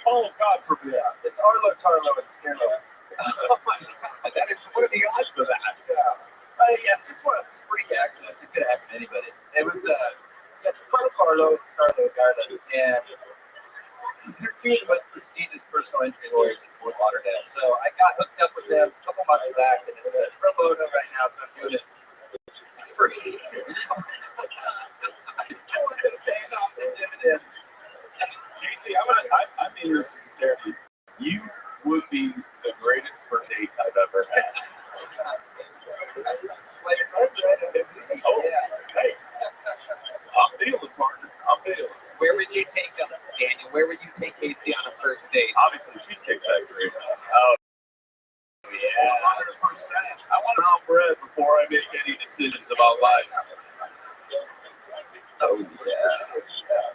Oh, God forbid. It's Arlo, Tarlo, and Scarlo. Oh my God, what are the odds of that? Yeah, just one of those freak accidents. It could have happened to anybody. It was, it's Carlo and Scarlo Garland, and they're two of the most prestigious personal injury lawyers in Fort Lauderdale. So I got hooked up with them a couple months back, and it's pro bono right now, so I'm doing it for free. I'm paying off the dividends. JC, I mean this with sincerity. You would be the greatest first date I've ever had. Play your cards right at this meeting. Oh, yeah. Hey. I'm feeling, partner. I'm feeling. Where would you take them, Daniel? Where would you take Casey on a first date? Obviously, Cheesecake Factory. Oh, yeah. 100%. I want brown bread before I make any decisions about life. Oh, yeah.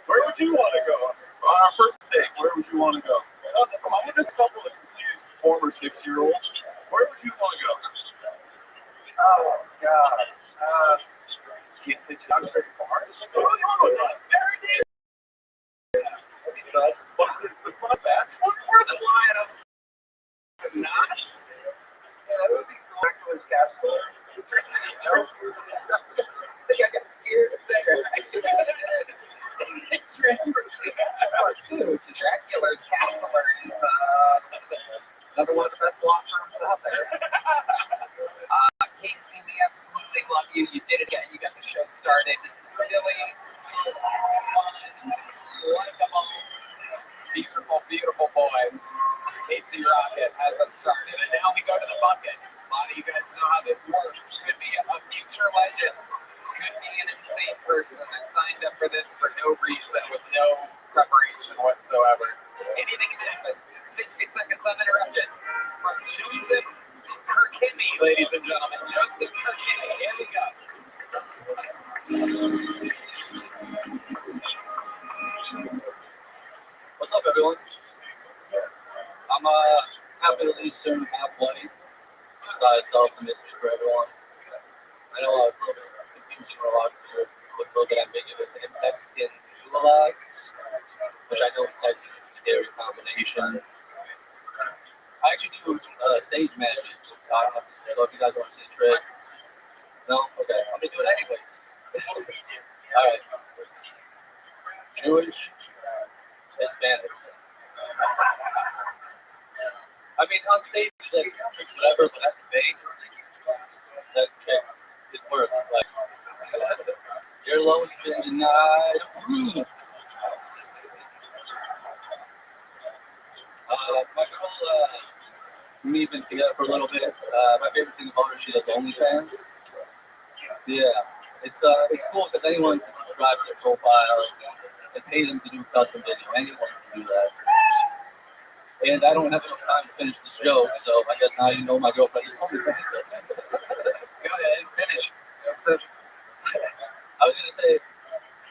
Where would you want to go? On our first date, where would you want to go? I'm with just a couple of confused former 6-year-olds. Where would you want to go? Oh, God. Can't say I'm very far. Oh, you want to go nuts? Very deep. That'd be fun. It's the fun batch. We're flying up knots. Yeah, that would be cool. Dracula's Castle. I think I got scared a second. Transfer to the Castle Part 2. Dracula's Castler is another one of the best law firms out there. Casey, love you. You did it again. You got the show started. Silly, fun, likable, beautiful, beautiful boy. Casey Rocket has us started. And now we go to the bucket. A lot of you guys know how this works. Could be a future legend. Could be an insane person that signed up for this for no reason with no preparation whatsoever. Anything can happen. 60 seconds uninterrupted from Joseph Kirkimi, ladies and gentlemen. Joseph Kirkimi. Here we go. What's up, everyone? I'm half Middle Eastern, half white. Just thought I'd solve the mystery for everyone. I know it's a little bit confusing for a lot of people, a little bit ambiguous. I'm Mexican gulag, which I know in Texas is a scary combination. I actually do stage magic, so if you guys want to see a trick, no? Okay, I'm gonna do it anyways. All right. Jewish, Hispanic. I mean, on stage, like, tricks whatever, but at the bait, that trick, it works. Like, your loan's been denied, approved. My girl, we've been together for a little bit. My favorite thing about her, she does OnlyFans. Yeah, it's cool because anyone can subscribe to their profile and pay them to do a custom video. Anyone can do that. And I don't have enough time to finish this joke, so I guess now you know my girlfriend is OnlyFans. Go ahead, finish. I was gonna say,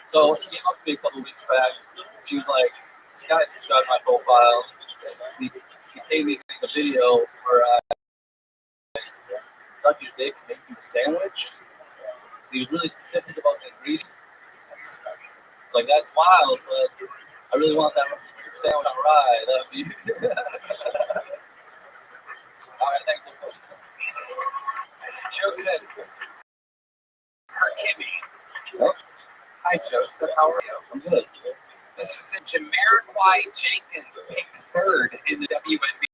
so she came up to me a couple weeks back. She was like, "This guy subscribed to my profile. He paid me to make a video where I suck your dick and make you a sandwich." He was really specific about the ingredients. It's like, that's wild, but I really want that sandwich on rye. That would be. All right, thanks so much. Joseph Kirkimi. Oh. Hi, Joseph. How are you? I'm good. Mr. Jamiroquai Jenkins picked third in the WNBA.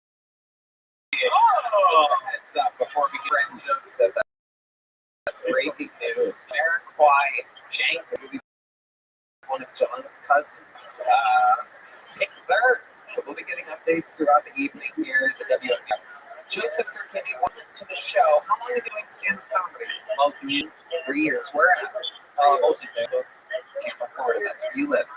Oh! Heads up before we get into Joseph. That's breaking news. Jamiroquai Jenkins, one of John's cousins, picked third. So we'll be getting updates throughout the evening here at the WNBA. Joseph Kirkimi, welcome to the show. How long have you been doing stand-up comedy? About 3 years. 3 years. Where at? Mostly Tampa. Tampa, Florida. That's where you live.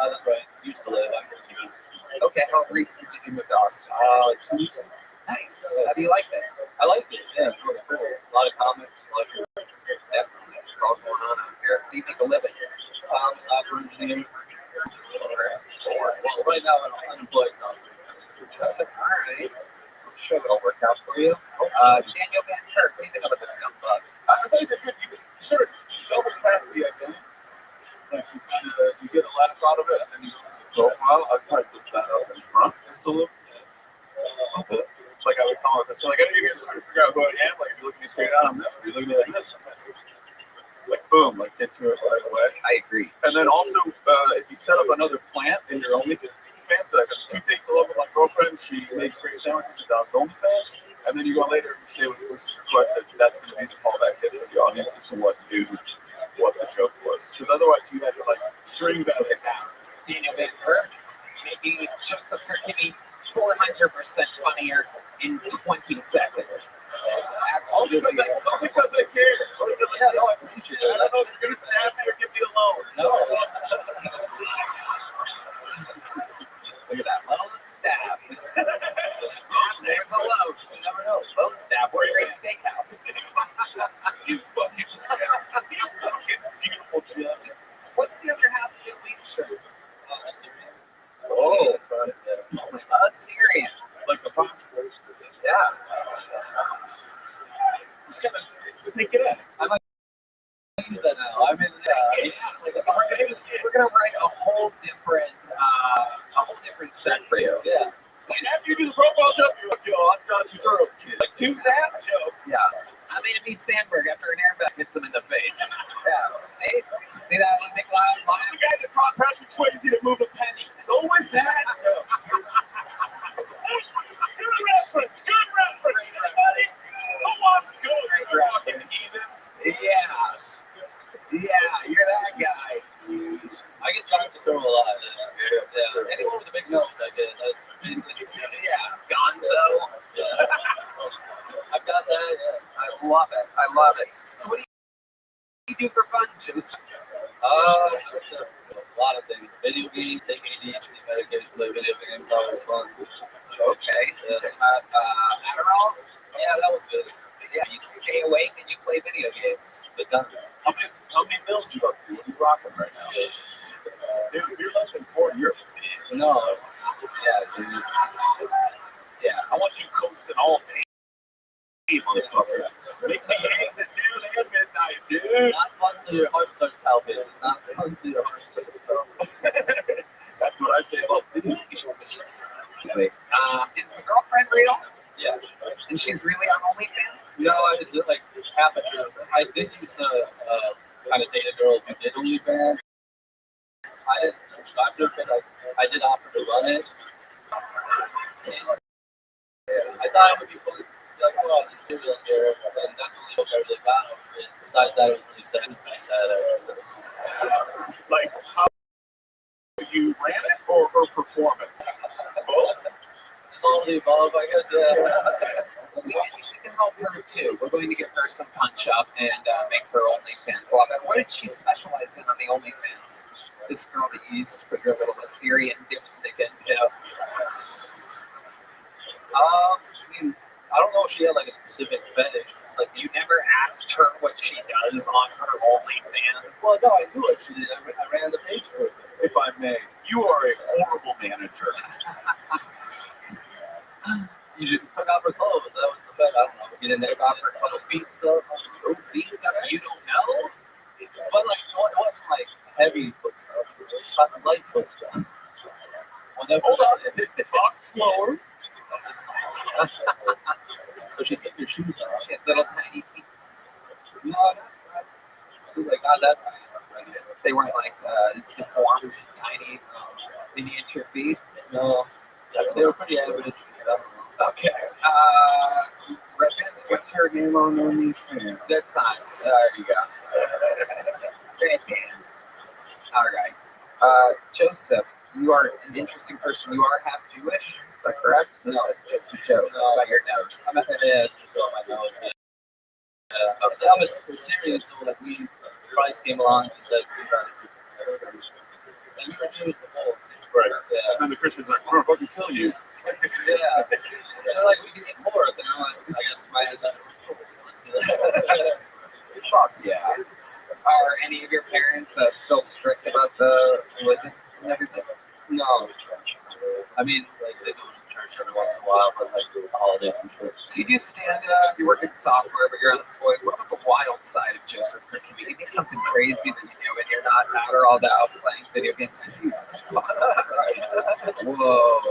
That's right. Used to live. I'm 13 years. Okay. How recent did you move to Austin? Like 2 weeks. Nice. How do you like it? I like it. Yeah, it was cool. A lot of comics. Definitely. It's all going on out here. Do you make a living? Software engineer. Well, right now I'm unemployed. So. All right. I'm sure that'll work out for you. Daniel Van Kirk, what do you think about this young buck? I think they're good. You sort of double track the identity. Like you get a laugh out of it, and then you go for the profile. I'd probably put that up in front just a little bit. Like I would come up and say, like, I know you guys are trying to figure out who I am. Like, if you're looking me straight on, I'm this. If you're looking at me like this, I'm this. Like, boom, like, get to it right away. I agree. And then also, if you set up another plant in your OnlyFans, like, 2 things I love with my girlfriend, she makes great sandwiches and does OnlyFans. And then you go later and say what was requested. That's going to be the callback hit for the audience as to what the joke was. Because otherwise, you have to, like, string that down. Daniel Van Kirk making Joseph Kirkimi 400% funnier in 20 seconds. Absolutely. All because I care. Yeah, no, I appreciate it. I don't know if you're going to snap me or give me a loan. No. Look at that. Loan stab. There's a loan. You never know. Loan stab. What a great steakhouse. You fucking beautiful Jesse. What's the other half of Middle Eastern? Syrian. Oh. Syrian. Like the pasta. Yeah. Just kind of sneak it in. I might use that now. I mean, we're gonna write a whole different set for you. Yeah. Like after you do the profile joke, you're like, yo, I'm John Tutorial's kid. Like, do that joke. Yeah. I mean, it'd be Sandberg after an airbag hits him in the face. Yeah. See that Olympic line? The guy that taught Patrick Swayze to move a penny. Go with that joke. Good reference. Everybody. Who wants to go? Yeah. Love it. So what do you do for fun, Joseph? It's a lot of things. Video games, take ADHD medication, play video games, always fun. Okay. Yeah. Talking about Adderall? Yeah, that was good. Yeah, you stay awake and you play video games. Good time. How many bills you up to? What are you rocking right now? Dude, if you're less than 40, you're big. No. Yeah, dude. Yeah. I want you coasting all day, motherfucker. Make me eggs at noon and midnight, dude. Not fun till your heart starts palpitating. It's not fun till your heart starts palpitating. That's what I say about video games. Wait, is the girlfriend real? Yeah. And she's really on OnlyFans? No, it's like half a truth. I did used to kind of date a girl who did OnlyFans. I didn't subscribe to it, but I did offer to run it. And I thought it would be fully like, oh, it's serial here, and that's the only book I really got over it. Besides that, it was really sad. It was pretty sad, actually. Like, how you ran it or her performance? Both? Just all of the above, I guess, yeah. We can help her too. We're going to give her some punch up and make her OnlyFans love it. What did she specialize in on the OnlyFans? This girl that you used to put your little Assyrian dipstick into. I mean, I don't know if she had like a specific fetish. It's like you never asked her what she does on her OnlyFans. Well, no, I knew what she did. I ran the page for her. If I may, you are a horrible manager. You just took off her clothes. That was the thing. I don't know. You didn't take off her clothes. Feet stuff. Oh, feet stuff you don't know? But like, it wasn't like heavy foot stuff. It was light foot stuff. Whenever hold on. Talk slower. So she took your shoes off. She had little tiny feet. No, like not that tiny. They weren't like deformed, tiny, miniature feet. No, they were pretty average. Okay. Rabbi, What's her name on OnlyFans? that's nice. There you go. All right. Joseph, you are an interesting person. You are half Jewish. Is that correct? No, just a joke about your nose. I'm at the ass just on my nose. I'm a Syrian, so like Christ came along and said, and we were Jews before. Right. Yeah. And then the Christians are like, we're gonna fucking kill you. Yeah. They're like, we can get more. But I'm like, I guess my ancestors. Fuck yeah. Are any of your parents still strict about the religion and everything? No. I mean, like, they go to church every once in a while, but like the holidays and shit. So you do stand-up, you work in software, but you're unemployed. What about the wild side of Joseph? Can you give me something crazy that you do when you're not out or all out playing video games? Jesus fucking Christ. Whoa.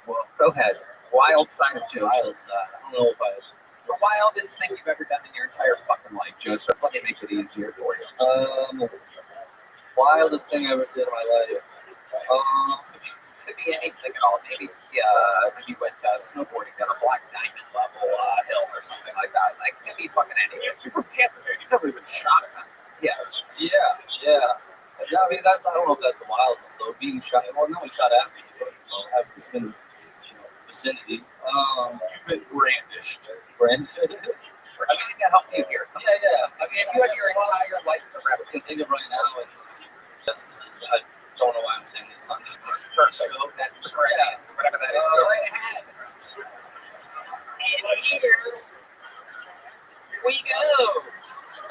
Well, go ahead. Wild side of Joseph. Wild side. I don't know if I... The wildest thing you've ever done in your entire fucking life, Joseph. Let me make it easier for you. Wildest thing I ever did in my life. Could be anything at all. Maybe you went snowboarding down a Black Diamond level hill or something like that. Like, maybe fucking anything. You're from Tampa, man. You've never even shot at. Yeah. Yeah. I mean, I don't know if that's the wildest, though. Being shot, well, no one shot at me, but it's been, vicinity. You've been brandished. We're trying to help you here. Yeah. I mean, you had your entire life to I can think of right now, and yes, this is, I don't know why I'm saying this on perfect. That's the correct answer. Whatever that is, go right ahead. And here we go.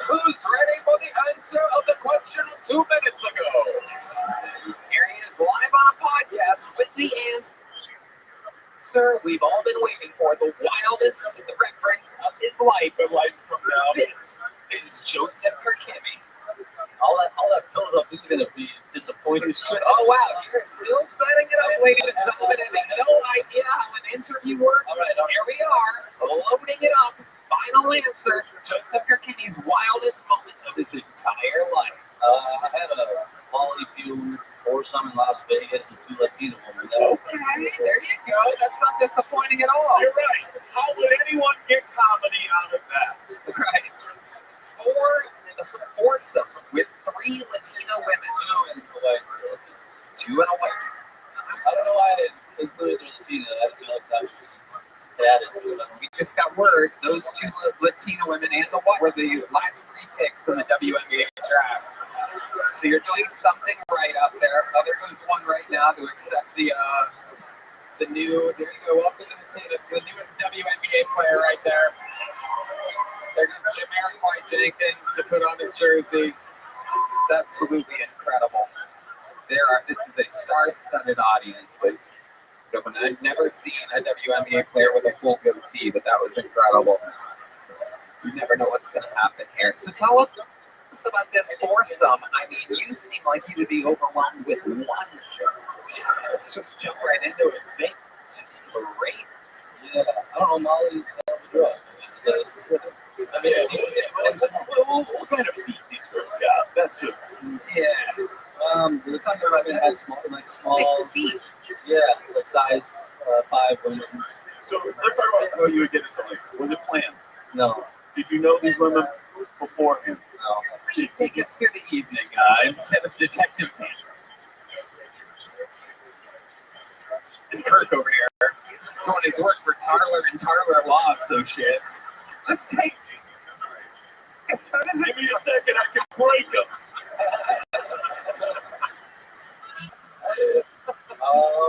Who's ready for the answer of the question 2 minutes ago? Here he is live on a podcast with the answer we've all been waiting for, the wildest reference of his life. The lights come down. This is Joseph Kirkimi. all that build up. This is gonna be disappointing. Oh wow, you're still setting it up, ladies and gentlemen, and have no idea how an interview works. All right. Here we are, loading it up. Final answer: Joseph Kirkimi's wildest moment of his entire life. I had a Molly Feud foursome in Las Vegas and 2 Latino women. Okay, there you go. That's not disappointing at all. You're right. How would anyone get comedy out of that? Right. Foursome with 3 Latino women. 2 and a white. 2 and a white. I don't know why I included the Latina. I feel like that was We just got word those two Latina women and the one were the last 3 picks in the WNBA draft. So you're doing something right up there. There goes one right now to accept the new. There you go. Welcome to the team. It's the newest WNBA player right there. There goes Jamiroquai Jenkins to put on the jersey. It's absolutely incredible. This is a star-studded audience. I've never seen a WNBA player with a full goatee, but that was incredible. You never know what's going to happen here. So tell us about this foursome. I mean, you seem like you would be overwhelmed with one. Let's just jump right into it. It's great. Yeah, I don't know, Molly's the drug. I mean, what kind of feet these girls got? That's it. Yeah. We're talking about it has small, 6 feet. Yeah, it's like size 5 women. So let's talk about how you would get into Lex. Was it planned? No. Did you know these women beforehand? No. You take us through the evening instead of detective. And Kirk over here doing his work for Tarler and Tarler Law Associates. Just take. Give me a second, I can break them.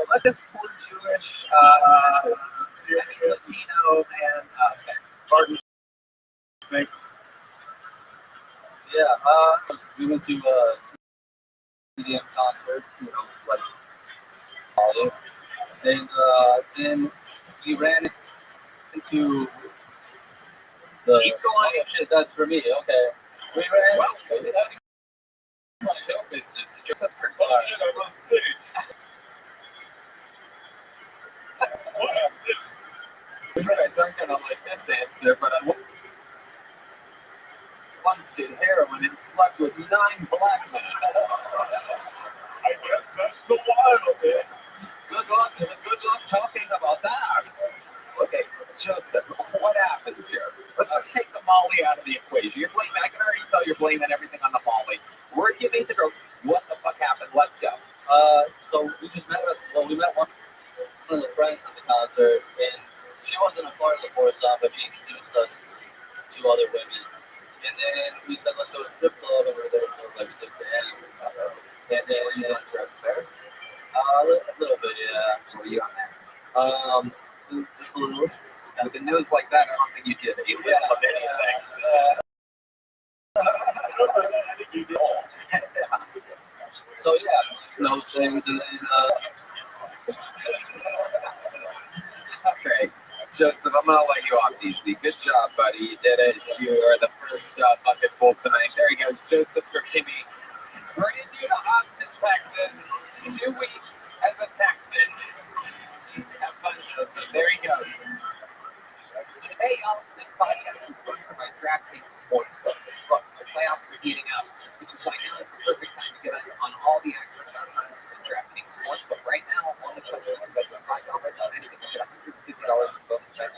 Let this poor Jewish, Latino man. Pardon. Thank Yeah, we went to a EDM concert, like all then we ran into the shit. That's for me. Okay, we ran into show business. Joseph Oh shit, I'm on stage. What is this? You guys aren't gonna like this answer, but I once did heroin and slept with 9 black men. I guess that's the wildest. Good luck talking about that. Okay, Joseph, what happens here? Let's just take the Molly out of the equation. You're blaming. I can already tell you're blaming everything on the Molly. Where do you meet the girls? What the fuck happened? Let's go. So we just met. We met one of the friends at the concert, and she wasn't a part of the foursome, but she introduced us to other women. And then we said, let's go to strip club, and we were there until like 6 a.m. And then drugs there. A little bit, yeah. What were you on there? Just a little. With the news like that, I don't think you did it. You didn't love anything. I think you did all. So yeah, just those things, and then. Okay, Joseph, I'm gonna let you off easy. Good job, buddy. You did it. You are the first bucket full tonight. There he goes, Joseph Kirkini. Brand new to Austin, Texas. 2 weeks as a Texan. Have fun, Joseph. There he goes. Hey, y'all. This podcast is sponsored by DraftKings Sportsbook. Look, the playoffs are heating up, which is why now is the perfect time to get on all the action with our partners at DraftKings Sportsbook. Right now, only customers who bet just $5 on anything will get $150 in bonus bet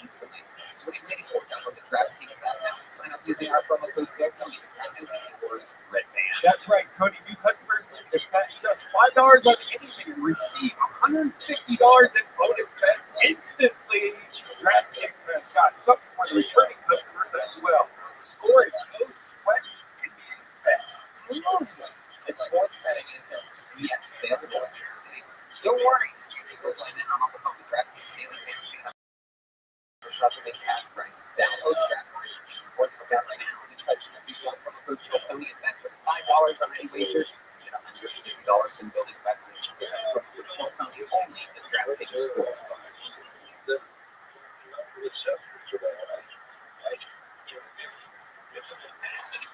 instantly. So what are you waiting for? Download the DraftKings app now and sign up using our promo code GOTONY. That is yours, Redman. That's right, Tony. New customers can bet just $5 on anything and receive $150 in bonus bets instantly. DraftKings has got something for the returning customers as well. Scoring no sweat Indian bet. If sports betting isn't yet available in your state, don't worry. You can go play in on the phone with DraftKings Daily Fantasy and shop the big cash prices. Download the DraftKings Sportsbook app right now. New customers use our promo code GOTONY and bet just $5 on any wager. Get $150 in bonus bets instantly. That's promo code GOTONY only at DraftKings Sportsbook.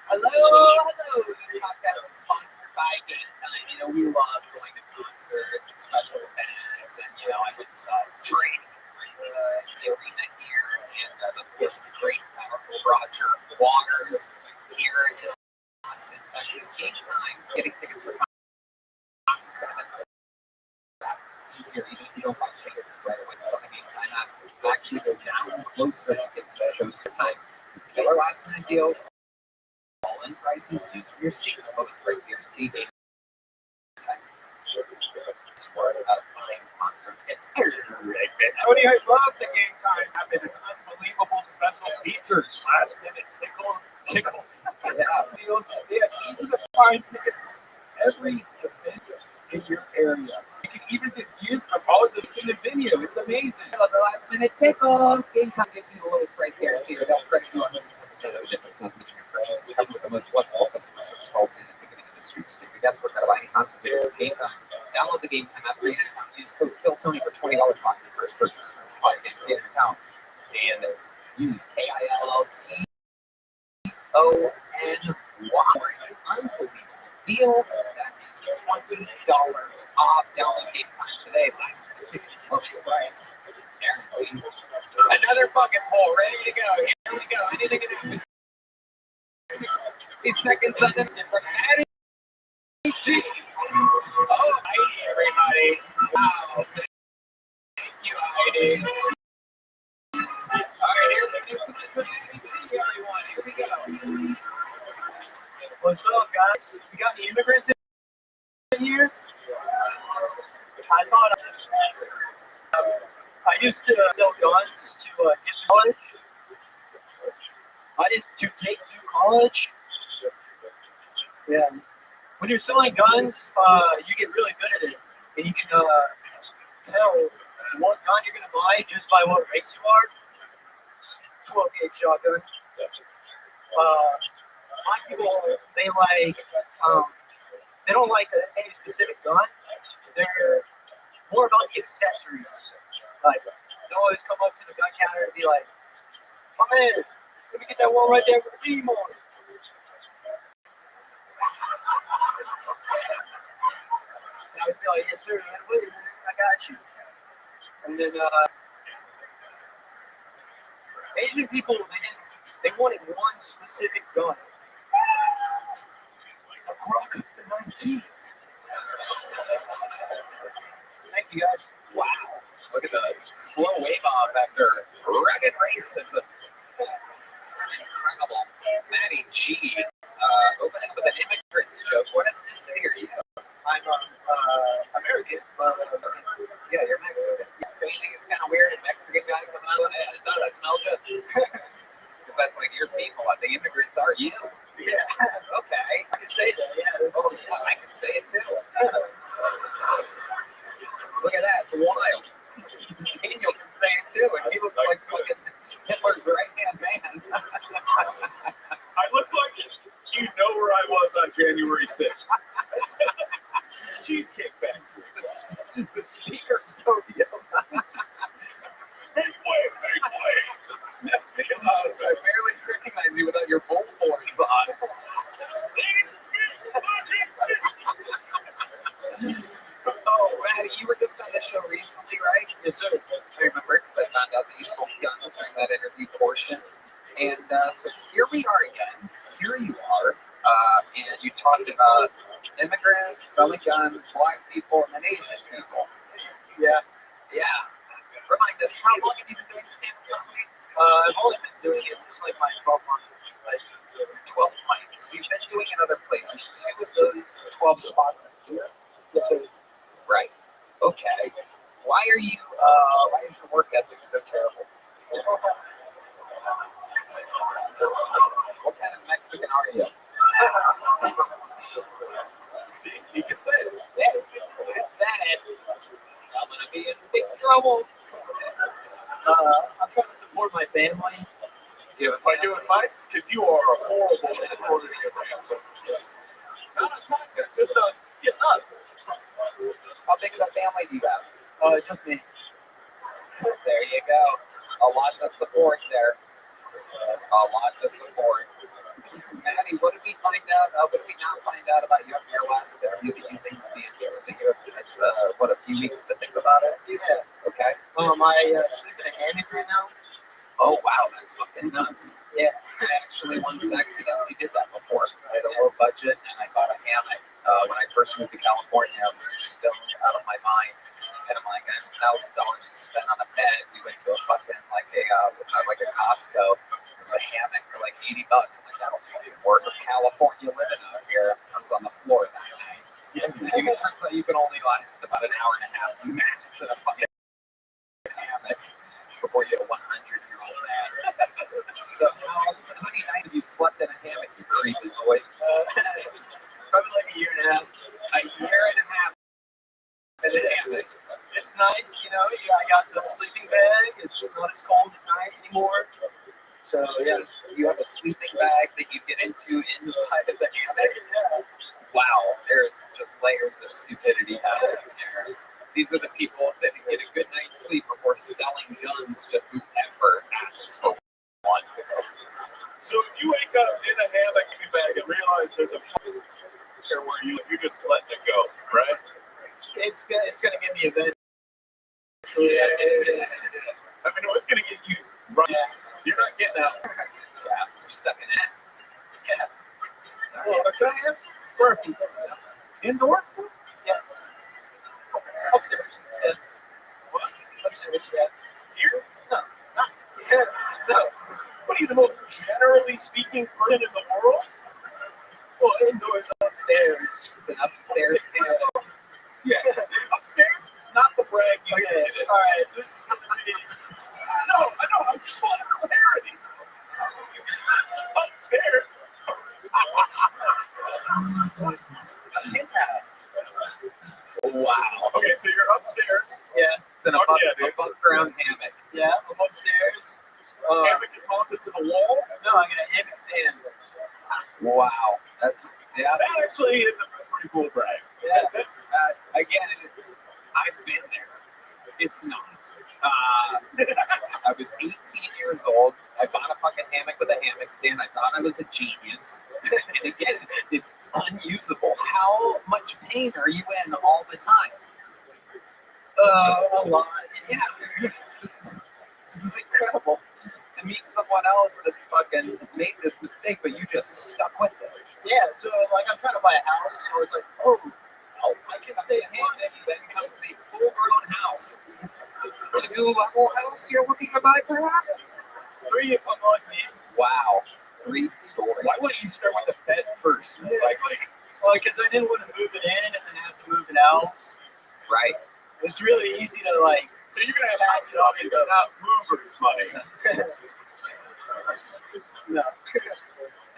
Hello. This podcast is sponsored by Game Time. We love going to concerts and special events, and I went and saw Drake in the arena here, and of course the great, powerful Roger Waters here in Austin, Texas. Game Time, getting tickets for concerts and events easier, even if you don't buy tickets right away. So the Game Time app will actually go down close to tickets to shows for time. Killer last minute deals. All-in prices, use for your seat, the lowest price guarantee. For buying It's Tony, I love the game time app and its unbelievable special features. Last minute tickles. Deals. They have easy to find tickets every event in your area. You can even get views from all of the in the venue. It's amazing. I love the last minute tickles. Game time gives you the lowest price guarantee, or they'll credit you 100% of the difference. Not to mention your purchase is covered with the most flexible customer service policy in the ticketing industry. So if you're desperate to buy any concert tickets for Game Time, download the Game Time app, create an account, use code KILLTONY for $20 off your first purchase. Create an account and use KILLTONY. Unbelievable deal. That is $20 off. Download Game Time today. Last minute tickets, lowest price. Guaranteed. Another bucket full, ready to go. Here we go. Anything can happen. 60 seconds on them from Maddie G. Oh, Heidi, everybody. Wow. Thank you, Heidi. All right, here's the next one from Maddie G, everyone. Here we go. What's up, guys? We got any immigrants in here? I thought I used to sell guns to get to college. I didn't take to college. Yeah. When you're selling guns, you get really good at it, and you can tell what gun you're gonna buy just by what race you are. 12 gauge shotgun. My people, they don't like any specific gun. They're more about the accessories. Like, they'll always come up to the gun counter and be like, "Oh man, let me get that one right there with the beam on it." I was like, "Yes, sir. I got you." And then Asian people, they wanted one specific gun. The Glock 19. Thank you, guys. Wow. Look at the slow wave off after rugged racism. Incredible. Maddie G. Opening with an immigrant's joke. What ethnicity are you? I'm American, but yeah, you're Mexican. Do you think it's kind of weird a Mexican guy coming out and I thought I smelled you? Because that's like your people. The immigrants are you. Yeah. Okay. I can say that, yeah. Oh, yeah, I can say it too. Look at that. It's wild. Daniel can say it too, and he looks like fucking Hitler's right-hand man. I look like you know where I was on January 6th. Cheesecake Factory. The speaker's podium. Make way. That's me. I barely recognize you without your bullhorns on. Oh, Maddie, you were just on the show recently, right? Yes, sir. I remember because I found out that you sold guns during that interview portion. And so here we are again. Here you are. And you talked about immigrants, selling guns, black people, and then Asian people. Yeah. Yeah. Remind us, how long have you been doing stand-up comedy? I've only been doing it, it's like my 12th month. Like, 12th month. So you've been doing it other places. 2 of those 12 spots are here. Yes, sir. Right. Okay. Why is your work ethic so terrible? What kind of Mexican are you? See, you can say it. Yeah, I said it. I'm gonna be in big trouble. I'm trying to support my family. Do you have a By family? doing mics? Because you are a horrible supporter of your family. Not on content, just on getting up. How big of a family do you have? Just me. There you go. A lot to support there. A lot to support. Maddie, what did we find out? What did we not find out about you after your last interview that you think would be interesting? It's a few weeks to think about it. Yeah. Okay. I sleep in a hammock right now. Oh wow, that's fucking nuts. Yeah. I actually once accidentally did that before. I had a low budget and I bought a hammock. When I first moved to California, I was stoned out of my mind. And I'm like, I have $1,000 to spend on a bed. We went to a fucking like a Costco. There was a hammock for like $80. I'm like, that'll fucking work. I'm California living out here. I was on the floor that night. You can only last about an hour and a half max in a fucking hammock before you hit a 100-year-old man. So how many nights have you slept in a hammock, you creepazoid? Probably like a year and a half. A year and a half in a hammock. It's nice, you know. I got the sleeping bag. It's not as cold at night anymore. So yeah, you have a sleeping bag that you get into inside of the hammock. Yeah. Wow, there's just layers of stupidity happening there. These are the people that get a good night's sleep before selling guns to whoever asks for one. So if you wake up in a hammock bag and realize there's a fire where you just letting it go, right? It's gonna get me eventually. I mean, it's gonna get you right. Yeah. You're not getting out. Yeah, you're stuck in it. Yeah. Well, can I ask? Sorry if you indoors? Yeah. Upstairs. Yeah. What? Upstairs, yeah. Here? No. Not here. No. What are you, the most generally speaking person in the world? Well, indoors, upstairs. It's an upstairs hammock. Yeah. Upstairs? Not the brag you okay. Get. All right. This is going to be... No, I know. I just want clarity. Upstairs. A penthouse. Wow. Okay, so you're upstairs. Yeah. It's an above ground hammock. Yeah, I'm upstairs. Hammock is mounted to the wall? No, I got a hammock stand. Wow. That actually is a pretty cool brag. Yeah. Again, I've been there. It's not. I was 18 years old. I bought a fucking hammock with a hammock stand. I thought I was a genius. And again, it's unusable. How much pain are you in all the time? A lot. Yeah. This is incredible. To meet someone else that's fucking made this mistake, but you just stuck with it. Yeah, so like I'm trying to buy a house, so it's like, oh, I can stay in hammock. Then comes the full-grown house. 2-level house you're looking to buy, perhaps? 3 if I'm lucky. Wow. 3 stories. Why wouldn't you start with the bed first? Well, because I didn't want to move it in and then have to move it out. Right. It's really easy to like. So you're gonna have to talk about movers money. No.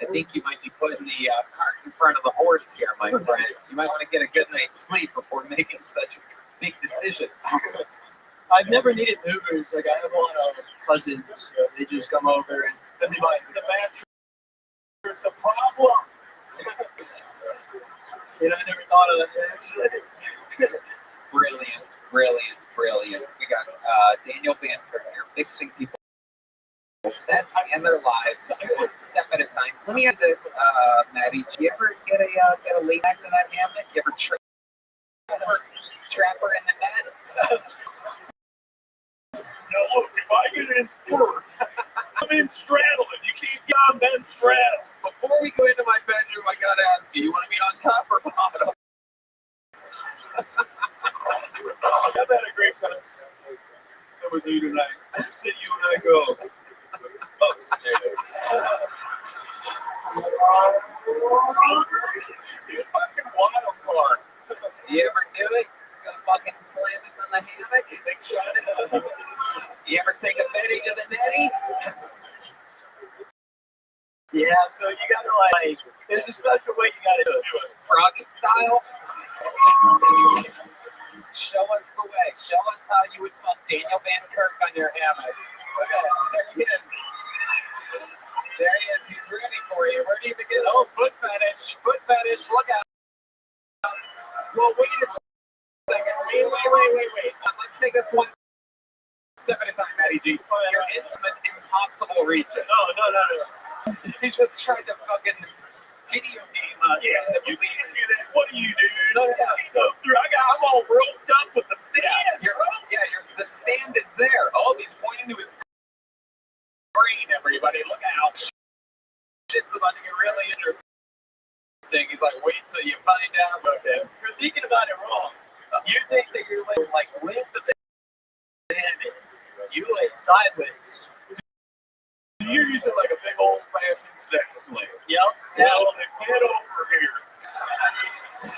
I think you might be putting the cart in front of the horse here, my friend. You might want to get a good night's sleep before making such big decisions. I've never needed movers. Like I have a lot of cousins, so they just come over and then they buy the mattress. A problem. You know, I never thought of that actually. Brilliant. We got Daniel Van Kirk here fixing people's sets and their lives one step at a time. Let me ask this, Maddie. Do you ever get a lay back to that hammock? You ever trap her in the net? No, look, if I get in first, I'm in straddling. You can't get on then straddle. Before we go into my bedroom, I gotta ask you want to be on top or bottom? I've had a great time with you tonight. I just said you and I go upstairs. You fucking wild card. You ever do it? Go fucking slam it on the hammock? Big shot. You ever take a Betty to the netty? Yeah, so you gotta like, there's a special way you gotta do it. Froggy style? Show us the way. Show us how you would fuck Daniel Van Kirk on your hammock. Okay, there he is. There he is. He's ready for you. Where do you begin? Oh, foot fetish. Foot fetish. Look out. Well, wait a second. Wait. Let's take this one step at a time, Matty G. Your intimate, impossible region. No. You just tried to fucking video game us. Yeah, you can't do that. What do you do? No. I'm all roped up with the stand. The stand is there. Oh, he's pointing to his brain, everybody. Look out. Shit's about to get really interesting. He's like, wait till you find out. Okay. You're thinking about it wrong. You think that you're like length of the stand. You lay sideways. You're using like a big old-fashioned sex slave. Yep. Well, get over here. We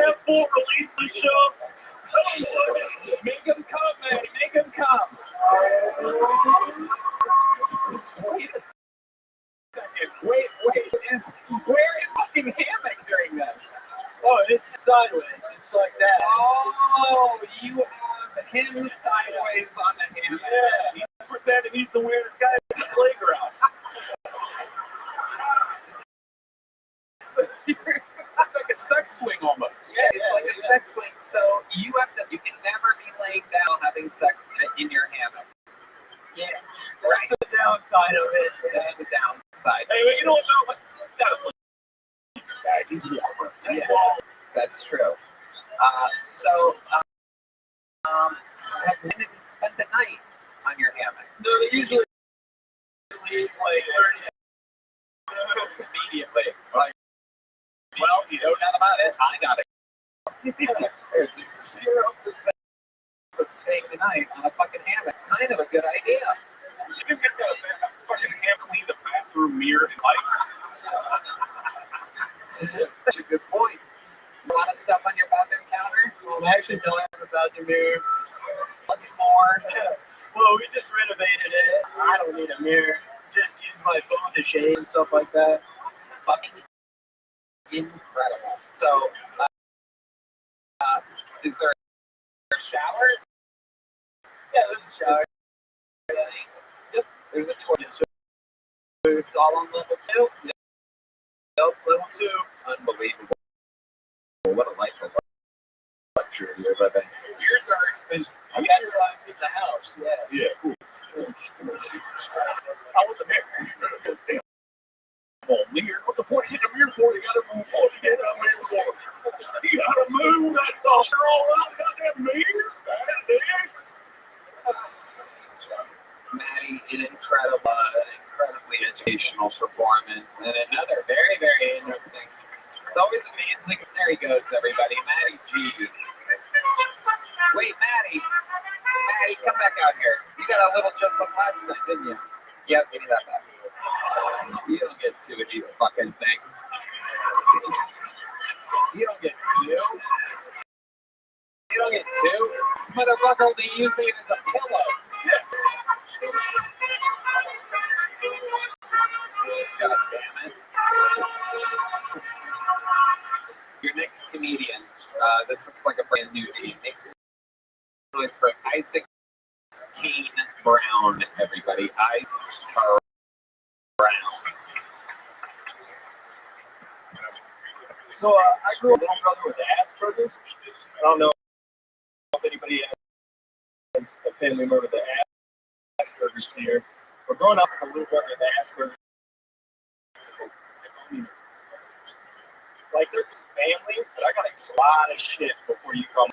have full release of show. Make them come, man. Make them come. Wait a second. Wait. Where is fucking hammock during this? Oh, it's sideways. It's like that. Oh, you have him sideways on the hammock. Yeah, he's pretending he's the weirdest guy at the playground. It's like a sex swing almost. Yeah, it's like a sex swing. So you can never be laying down having sex in your hammock. Yeah, that's the downside of it. That's the downside. Hey, but you know what? No, gotta sleep. He's warmer. Yeah, that's true. Have women spent the night on your hammock? No, they usually leave like 30 immediately. Well, you know nothing about it. I got it. There's 0% of staying the night on a fucking hammock. It's kind of a good idea. You just get the fucking ham clean the bathroom mirror and light. That's a good point. There's a lot of stuff on your bathroom counter. Well, I actually don't have a bathroom mirror. What's more? Well, we just renovated it. I don't need a mirror. Just use my phone to shave and stuff like that. It's fucking incredible. So, is there a shower? Yeah, there's a shower. Yep. There's a toilet. So it's all on level 2? Nope, level 2. Unbelievable. What a life of luxury you're living. Yours are expensive. I mean, that's why I get the house. Yeah. Yeah, cool. I want the mirror. Oh, mirror. What's the point of getting a mirror for? You gotta move on to get a mirror for. You gotta move. That's all. You're all right. Goddamn mirror. Maddie, an incredibly educational performance, and another very, very interesting. It's always amazing. There he goes, everybody. Maddie G. Wait, Maddie, come back out here. You got a little joke book last time, didn't you? Yeah, give me that back. You don't get 2 of these fucking things. You don't get 2. You don't get 2. This motherfucker will be using it as a pillow. God damn it. Your next comedian. This looks like a brand new name. Makes noise for Isaac Kane Brown, everybody. Isaac Brown. So I grew up with a brother with Asperger's. I don't know if anybody has a family member with Asperger's here. But growing up with a little brother with Asperger's, like they're just family, but I gotta eat a lot of shit before you come.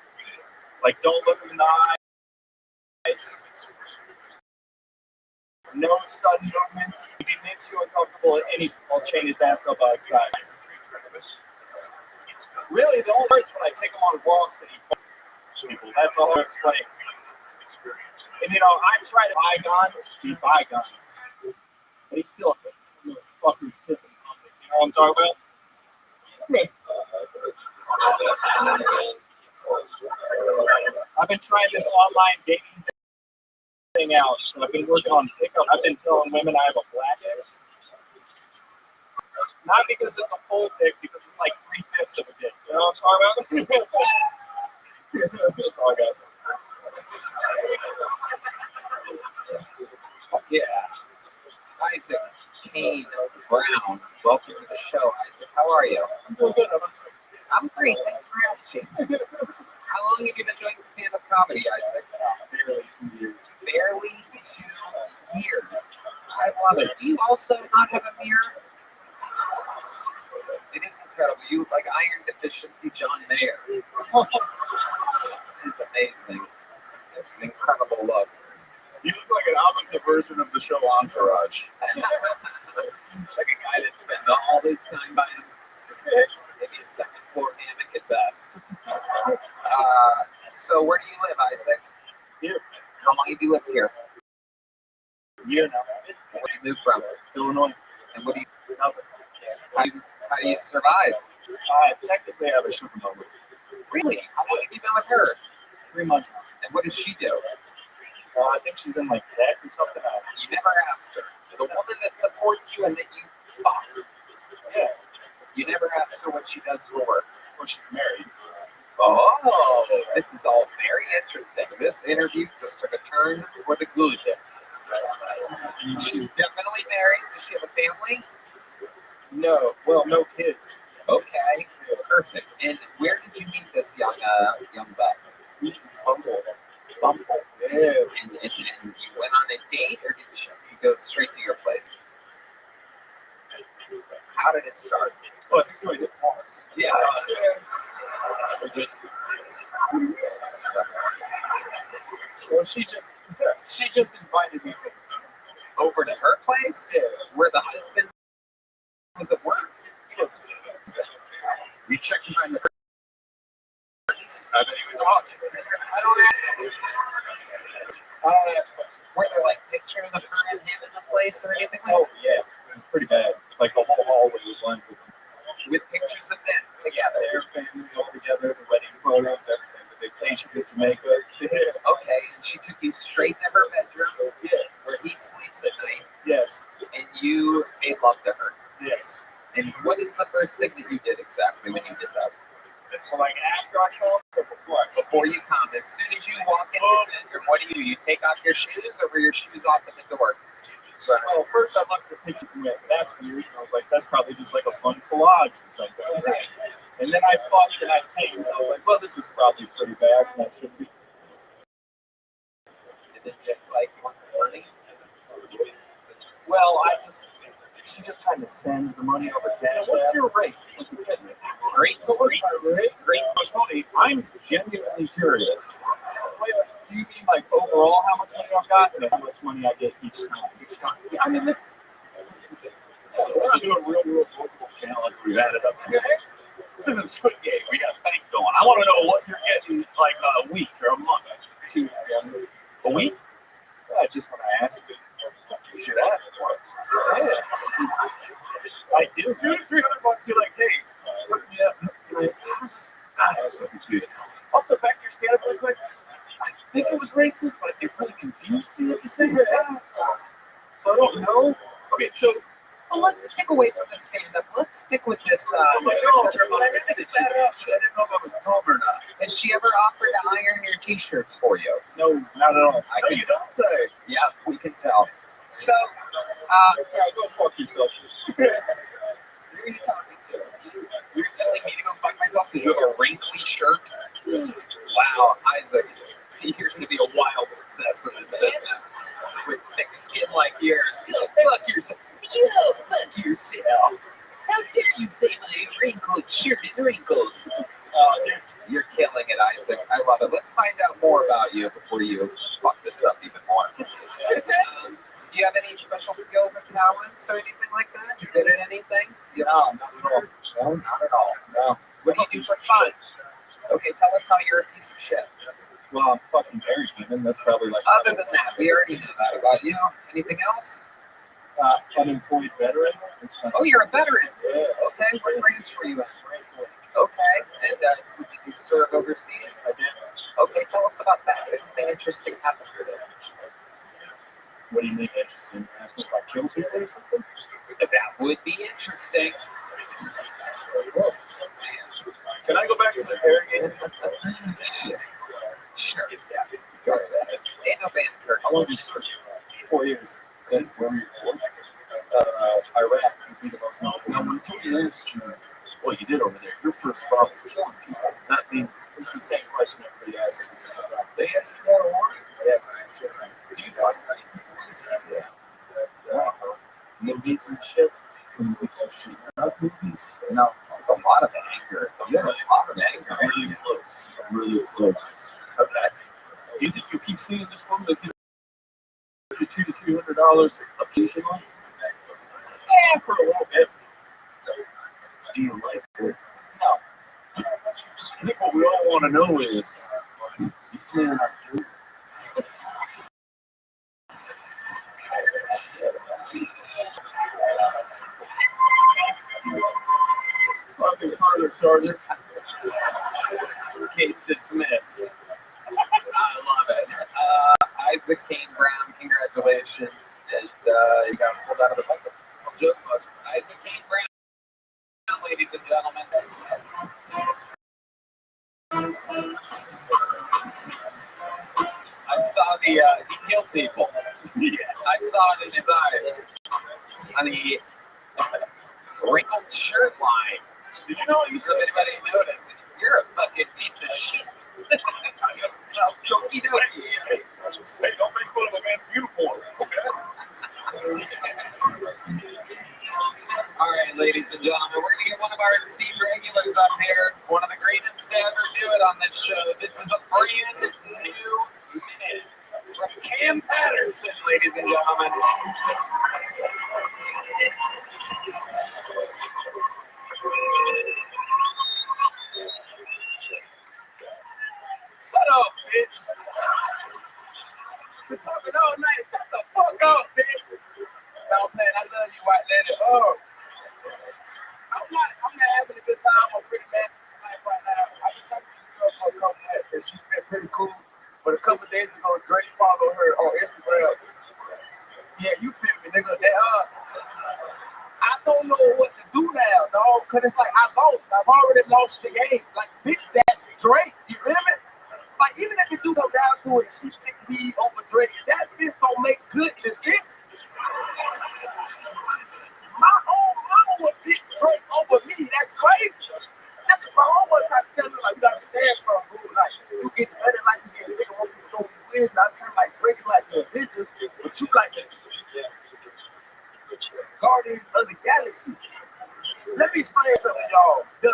Like don't look them in the eyes. No sudden movements. If he makes you uncomfortable at any, I'll chain his ass up outside. Really, the only words when I take him on walks and he people. That's all I'm explaining. And you know, I try to bygones be bygones, but he's still those fuckers kissing public. You know what I'm talking about? I've been trying this online dating thing out, so I've been working on pickup. I've been telling women I have a black dick. Not because it's a full dick, because it's like 3/5 of a dick. You know what I'm talking about? That's all I got. Yeah. Isaac Kane Brown, welcome to the show. Isaac, how are you? I'm doing good. I'm great. Thanks for asking. How long have you been doing stand-up comedy, Isaac? Barely 2 years. Barely 2 years. I love it. Do you also not have a mirror? It is incredible. You like iron deficiency John Mayer. It is amazing. It's an incredible look. You look like an opposite version of the show Entourage. It's like a guy that spends all his time by himself. Maybe a second floor hammock at best. So where do you live, Isaac? Here. How long have you lived here? A year now. Where do you move from? Illinois. And what do you? Nothing. How do you survive? Technically, I have a sugar mama. Really? How long have you been with her? 3 months. And what does she do? I think she's in like debt or something. You never asked her. The woman that supports you and that you fuck. Yeah. You never asked her what she does for work. Well, she's married. Oh, this is all very interesting. This interview just took a turn for the good. She's definitely married. Does she have a family? No. Well, no kids. Okay, perfect. And where did you meet this young buck? Bumble. Yeah. And you went on a date, or did you go straight to your place? How did it start? Oh, I think somebody hit pause. Yeah. Well, she just invited me over to her place, where the husband was at work. We checked behind the curtains. I bet he was watching. I don't ask questions. Were there like pictures of her and him in the place or anything like that? Oh yeah, it was pretty bad. Like the whole hallway was lined with them. With pictures of them together. Their family all together, the wedding photos, everything. The vacation to Jamaica. Okay, and she took you straight to her bedroom. Yeah. Where he sleeps at night. Yes. And you made love to her. Yes. And what is the first thing that you did exactly when you did that? Like after I come or before? Before you come. As soon as you walk into the bedroom, what do? You take off your shoes, or were your shoes off at the door? Well, first I looked at the picture and went, that's weird. I was like, that's probably just like a fun collage or something. And then I thought that I came, and I was like, well, this is probably pretty bad, and I shouldn't be. And then just like, you want some money? Well, she just kind of sends the money over cash. What's your rate? Great. Tony, I'm genuinely curious. Well, do you mean like overall how much money I've gotten, or how much money I get each time? Yeah, I mean, this. We're not doing real football challenge. We've added up. This isn't Squid Game. We got bank going. I want to know what you're getting like a week or a month. 2 to 300. A week? Yeah, just when I ask it. You should ask for it. Yeah. I do. $200 to $300. You're like, hey, look me up. I was so confused. Also, back to your stand-up real quick. I think it was racist, but it really confused me at the same time. So I don't know. Okay, so. Well, let's stick away from the stand-up. Let's stick with this. I didn't know if I was home or not. Has she ever offered to iron your t-shirts for you? No, not at all. I can, you don't say. Yeah, we can tell. So, yeah, go fuck yourself. Who are you talking to? You're telling me to go fuck myself because you have a wrinkly shirt? Wow, Isaac, you're going to be a wild success in this business. With thick skin like yours. Go fuck yourself. You go fuck yourself. How dare you say my wrinkled shirt is wrinkled? You're killing it, Isaac. I love it. Let's find out more about you before you fuck this up even more. Do you have any special skills or talents or anything like that? You good at anything? No, not at all. No, not at all. No. What do you do for fun? Okay, tell us how you're a piece of shit. Well, I'm fucking married, man. That's probably like. Other than that, we already know that about you. Anything else? Unemployed veteran. Oh, you're a veteran. Yeah. Okay, what branch were you in? Okay, and did you serve overseas? I did. Okay, tell us about that. Anything interesting happened for them? What do you mean interesting? Asking if I killed people or something? That would be interesting. Can I go back to the interrogation? Sure. Yeah. Go ahead. Daniel Banker. How long did you serve? 4 years. Okay. Where were you born? Iraq would be the most notable. Now, when Tony asked you what you did over there, your first thought was killing people. Does that mean this is the same question everybody asks at the same time? They ask you more or Yes. Sure. Do you find that people Yeah. Movies and shit. movies? Not movies. No, there's a lot of anger. You have a lot of anger. I'm really close. I'm really close. Okay. Do you think you'll keep seeing this woman that gives you $200 to $300 occasionally? Yeah, for a little bit. So, do you like her? No. I think what we all want to know is, you plan on doing starter. Case dismissed. I love it. Isaac Kane Brown, congratulations. And you got pulled out of the bucket. Isaac Kane Brown, ladies and gentlemen. I saw he killed people. I saw it in his eyes. On the wrinkled shirt line. Did you know if anybody noticed? You're a fucking piece of shit. Jokey dokey. Hey, don't make fun of a man's uniform, okay? All right, ladies and gentlemen, we're going to get one of our esteemed regulars up here. One of the greatest to ever do it on this show. This is a brand new minute from Cam Patterson, ladies and gentlemen. Shut up, bitch. Been talking all night. Shut the fuck up, bitch. No, man, I love you, white lady. Oh. I'm not having a good time. I'm pretty mad life right now. I've been talking to the girl for a couple months, and she's been pretty cool. But a couple days ago, Drake followed her on Instagram. Yeah, you feel me, nigga. And, I don't know what to do now, dog, because it's like I lost. I've already lost the game. Like, bitch, that's Drake. You feel me? Like, even if it do go down to it, she pick me over Drake, that bitch don't make good decisions. My own mama would pick Drake over me. That's crazy. That's my own one trying to tell me, like, you gotta stand something, bro. Like, you get better, like, you get bigger, what you know you win. Now, it's kind of like Drake is like the Avengers, but you like the Guardians of the Galaxy. Let me explain something, y'all. The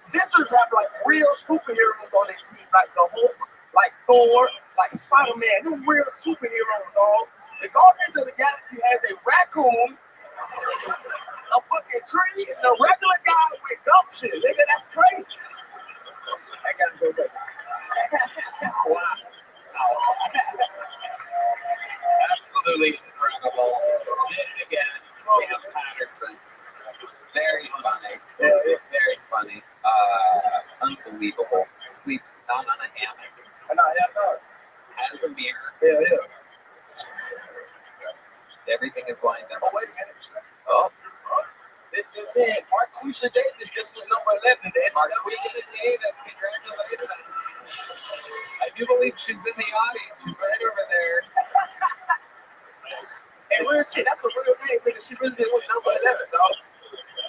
Avengers have, like, real superheroes on their team, like the Hulk, like Thor, like Spider-Man. Them real superheroes, dog. The Guardians of the Galaxy has a raccoon, a fucking tree, and a regular guy with gumption. Nigga, that's crazy. I gotta go back. Wow. Absolutely incredible. Did it again. Cam Patterson. Very funny. Very funny. Unbelievable. Sleeps not on a hammock. Has a mirror. Yeah. Everything is lined up. Oh, wait a minute. Oh. This is it. Marquisha Davis just went number 11 today. Marquisha Davis, congratulations. I do believe she's in the audience. She's right over there. Hey, real shit. That's a real name, nigga. She really did win number 11, dog.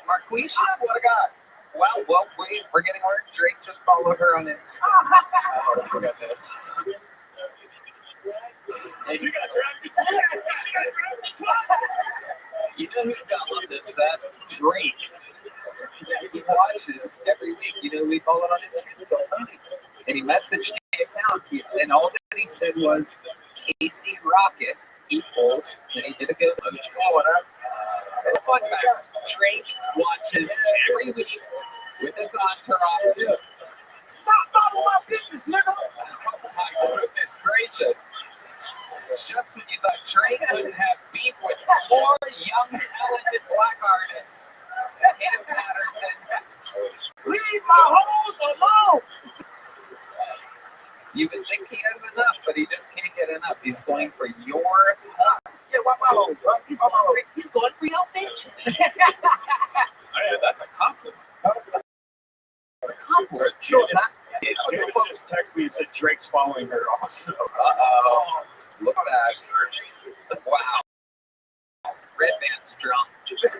Marquisha? I swear to God. Well, wait. We're getting word. Drake just followed her on Instagram. Oh, I forgot that. And you got drafted. You know who's gonna love this set? Drake. He watches every week. You know who we followed on Instagram? And he messaged the account, and all that he said was Casey Rocket equals, and he did a good one. And a fun fact, Drake watches every week with his entourage. Stop following my bitches, nigga. Oh my goodness gracious. Just when you thought Drake wouldn't have beef with four young, talented black artists, Cam Patterson. Leave my hoes alone. You would think he has enough, but he just can't get enough. He's going for your thoughts. Yeah, why my hoes, bro? He's going for your bitch. That's a compliment. It's a compliment. Sure, James just texted me and said Drake's following her also. Uh-oh. Look at that. Wow. Red Band's drunk. Drake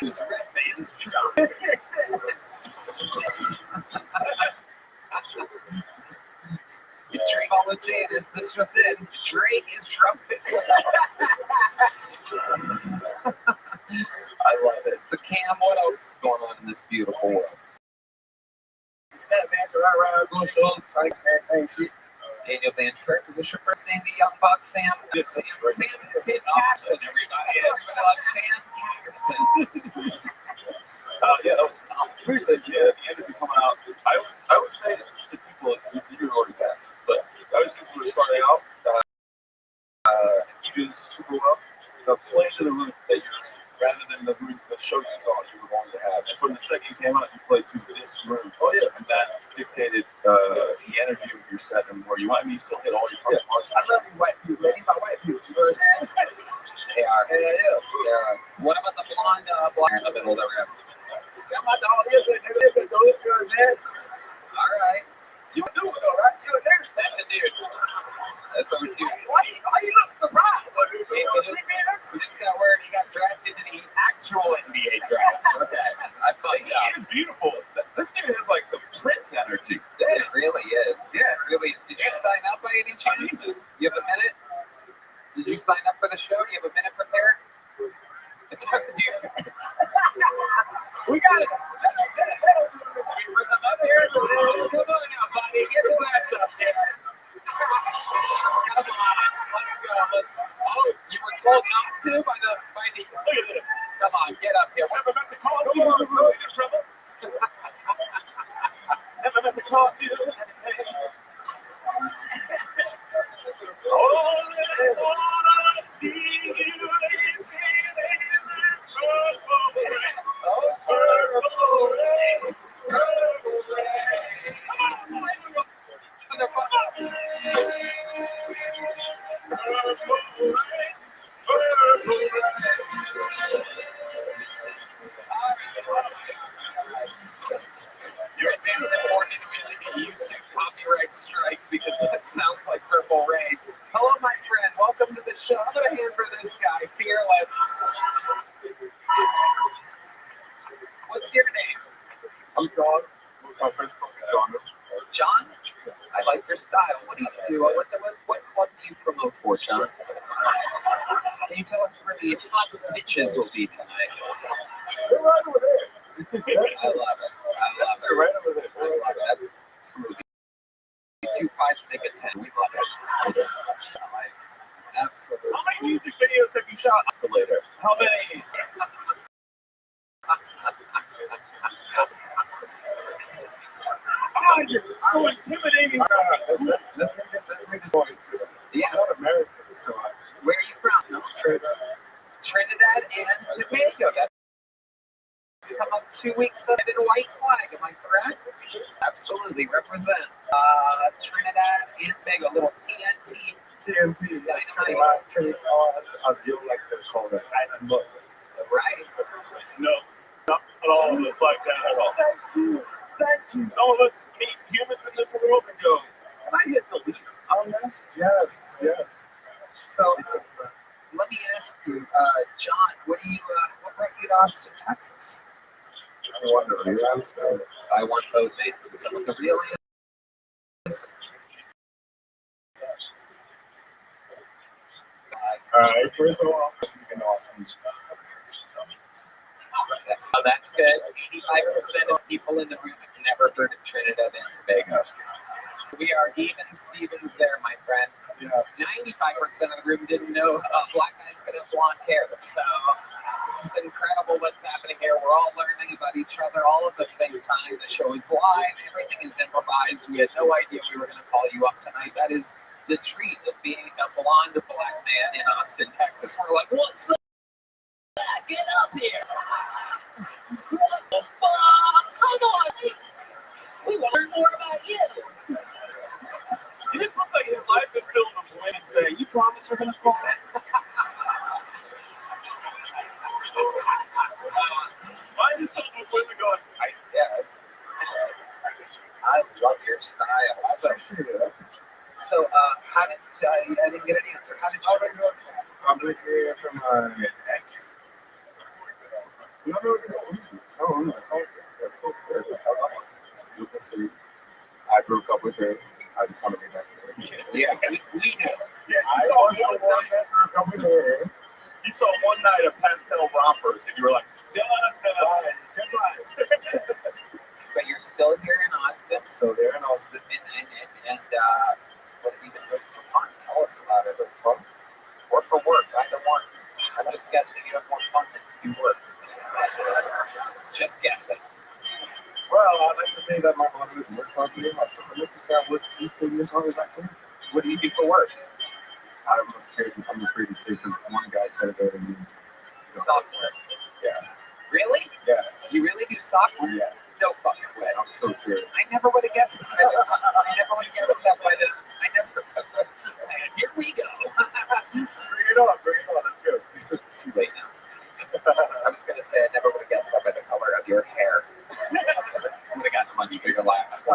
Red Band's drunk. If Drake followed Jadis, this was it. Drake is drunk. I love it. So Cam, what else is going on in this beautiful world? That man, right, go show, same shit. Daniel Van Trick, is this your first saying the Young Buck, Sam? Sam Patterson, everybody. Everybody loves Sam Patterson. Yeah, that was appreciate the energy coming out. I would say to people, you already asked this, but I was people who are starting out, you do this super well. Play to the room that you're in. rather than the show you thought you were going to have. And from the second you came out, you played to this room. Oh yeah, and that dictated the energy of your set and where you went. I mean, you still hit all your fucking parts. I love you white people, man. These my white people. You know what I'm saying? They are. Yeah. What about the blonde in the middle there? Yeah, my dog is good. They live good, though. You know what I'm saying? All right. You a dude, though, right? You a dude. That's a dude. That's a dude. Why you look surprised? We just got word he got drafted into the actual NBA draft. Okay. I thought He is beautiful. This dude has like some Prince energy. It really is. Yeah, it really is. Did you sign up by any chance? You have a minute? Did you sign up for the show? Do you have a minute prepared? We got it. Bring him up here. Come on now, buddy. Get his ass up here. Come on. Let's go. Oh, you were told not to by the. Look at this. Come on, get up here. We're about to call you. You're in trouble. Never meant to cause you. YouTube copyright strikes because that sounds like Purple Rain. Hello, my friend. Welcome to the show. How about a hand for this guy, Fearless? What's your name? I'm John. Most of my friends call me John. John? I like your style. What do you do? What club do you promote for, John? Can you tell us where the hot bitches will be tonight? They're right over there. I love it. They're right over there. I love it. Absolutely. 2 5s make a 10. We love it. Absolutely. How many music videos have you shot? Escalator. How many? Oh, you're so intimidating. Let's make this more interesting. Yeah. I'm not American, so where are you from? Trinidad and Tobago. That's come up 2 weeks in a white flag. Am I correct? Absolutely. Represent Trinidad and Tobago. Little TNT. TNT. That's Trinidad. As you like to call them, island mugs. Right. No, not at all of us like that at all. Thank you. Some of us meet humans in this world and go, can I hit delete on this? Yes. So let me ask you, John, what brought you to Austin, Texas? I want the real answer. I want those answers. I want the real answer. All right. First of all, in Austin. Oh, that's good. 85% of people in the room have never heard of Trinidad and Tobago. So we are even Stevens there, my friend. Yeah. 95% of the room didn't know black guys could have blonde hair. So this is incredible what's happening here. We're all learning about each other all at the same time. The show is live. Everything is improvised. We had no idea we were going to call you up tonight. That is the treat of being a blonde black man in Austin, Texas. We're like, what's up? Get up here. What the fuck? Come on. We want to learn more about you. It just looks like his life is filled with women saying, you promise you're going to call? Mine is filled with women going, I guess. I love your style. So how did I didn't get an answer. How did you? I'm looking here from my ex. No, it's a beautiful city. I broke up with her. I just want to be back there. Yeah, we do. Yeah, I was the one that broke up with her. You saw one night of pastel rompers and you were like, goodbye. But you're still here in Austin. So there in Austin. And what have you been doing for fun? Tell us about it. For fun? Or for work, either one. I'm just guessing you have more fun than you do work. Just guessing. Well, I'd like to say that my mother is work hard for me. I'd like to say I work equally as hard as I can. What do you do for work? I'm afraid to say because one guy said it earlier. Software. Yeah. Really? Yeah. You really do software? Yeah. No fucking way. I'm so serious. I never would have guessed that. I never would have guessed that by the. I never. And here we go. Bring it on. Let's go. It's too late now. I was gonna say I never would have guessed that by the color of your hair. I would have gotten a much bigger laugh. I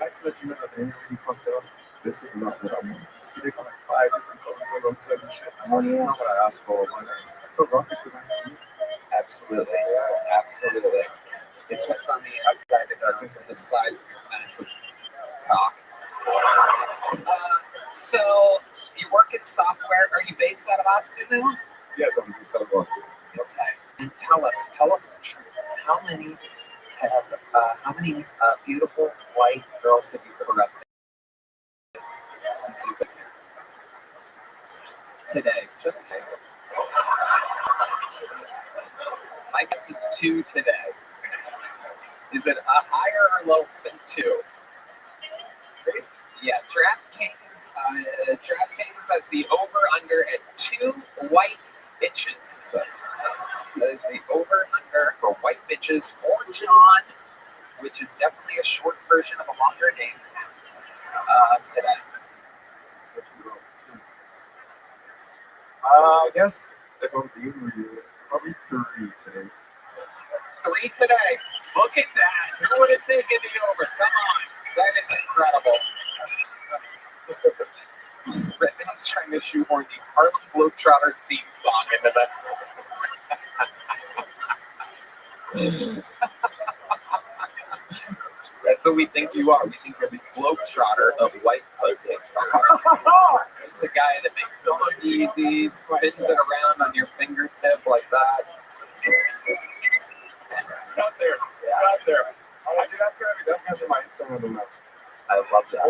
like to let you know that they already fucked up. This is not what I want. See, they got like 5 different colors for Rothschild and shit. Oh, yeah. It's not what I asked for. I still rock it because I know you. Absolutely. Absolutely. It's what's on the outside that counts and the size of your massive cock. So, you work in software. Are you based out of Austin now? Yes, I'm based out of Austin. Okay. And tell us the truth. How many beautiful white girls have you ever met since you've been here? Today, just today. My guess is 2 today. Is it a higher or lower than 2? Yeah, DraftKings has the over-under at 2 white bitches. It says. That is the over-under for white bitches for John, which is definitely a short version of a longer name today. I guess if I'm being real, probably 3 today. 3 today. Look at that. Who would have taken the over? Come on. That is incredible. Redman's trying to shoehorn the Harlem Globetrotters theme song into that. That's what we think you are. We think you're the Globetrotter of white pussy. It's the guy that makes all of these spins it around on your fingertip like that. Not there. Yeah. Not there. Honestly, that's gonna be my Instagram now. I love that.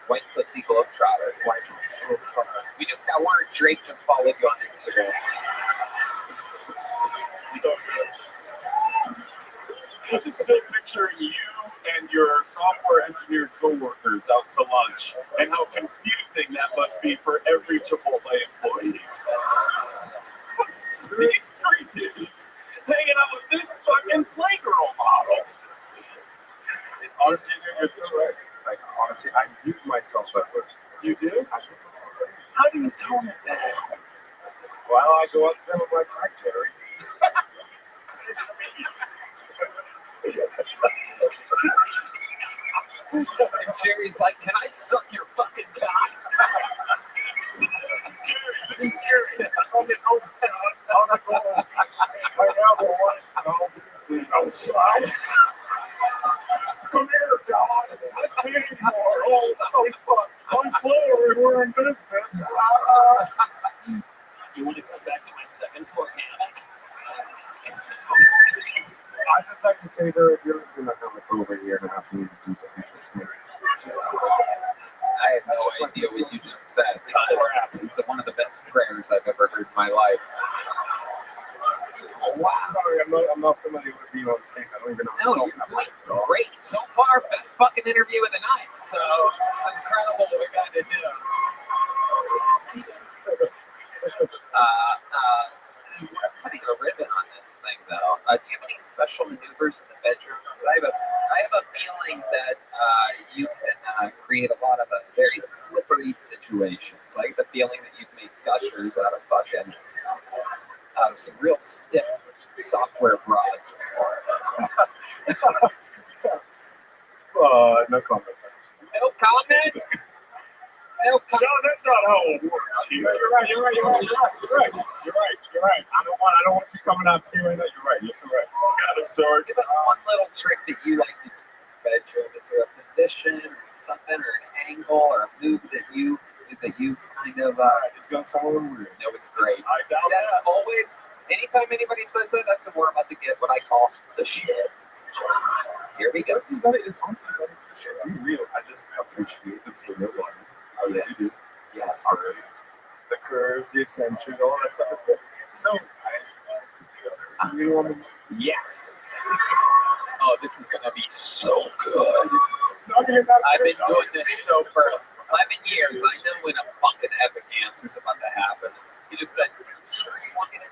White pussy Globetrotter. White pussy Globetrotter. We just got word Drake just followed you on Instagram. So good. I just still picturing you and your software engineer coworkers out to lunch, and how confusing that must be for every Chipotle employee. These 3 dudes hanging out with this fucking Playgirl model. Honestly, dude, you're so right. Like, honestly, I mute myself at work. You do? I mute myself. How do you tone it down? Well, I go up to them and I'm like, hi, Terry. And Jerry's like, can I suck your fucking cock? Jerry, how's it going? How's it going? Right now, we're working outside. Come here, John. Let's hear more. Oh, fuck. I'm Florida. We're in business. You want to come back to my 2nd floor hammock? I just like to say there, if you're in the hammock for over a year and a half, you need to do that. Just me. I have no idea what you just said. It's one of the best prayers I've ever heard in my life. Wow. Sorry, I'm not familiar with being on stage. I don't even know No, you're doing great. So far, best fucking interview of the night. So it's incredible what we got to do. Putting a ribbon on this thing, though. Do you have any special maneuvers in the bedroom? Because I have a feeling that you can create a lot of very slippery situations. I have the feeling that you can make gushers out of some real stiff software broads. No comment. No comment? No, that's not how it works here. You're right. I don't want you coming out to me right now. You're right. You're so right. Got it, sorry. Give us one little trick that you like to do in the bedroom. Is there a position or something or an angle or a move that you've kind of it's gonna sound weird. No, it's great. I doubt that's always anytime anybody says that, that's when we're about to get what I call the shit. Here we go. Honestly, be real. I just appreciate the female body. I really do. Yes. Already. The curves, the eccentrics, all that stuff is good. So, yes. Oh, this is gonna be so good. I've been doing this show for 11 years. I know when a fucking epic answer is about to happen. He just said, "Sure you want me to do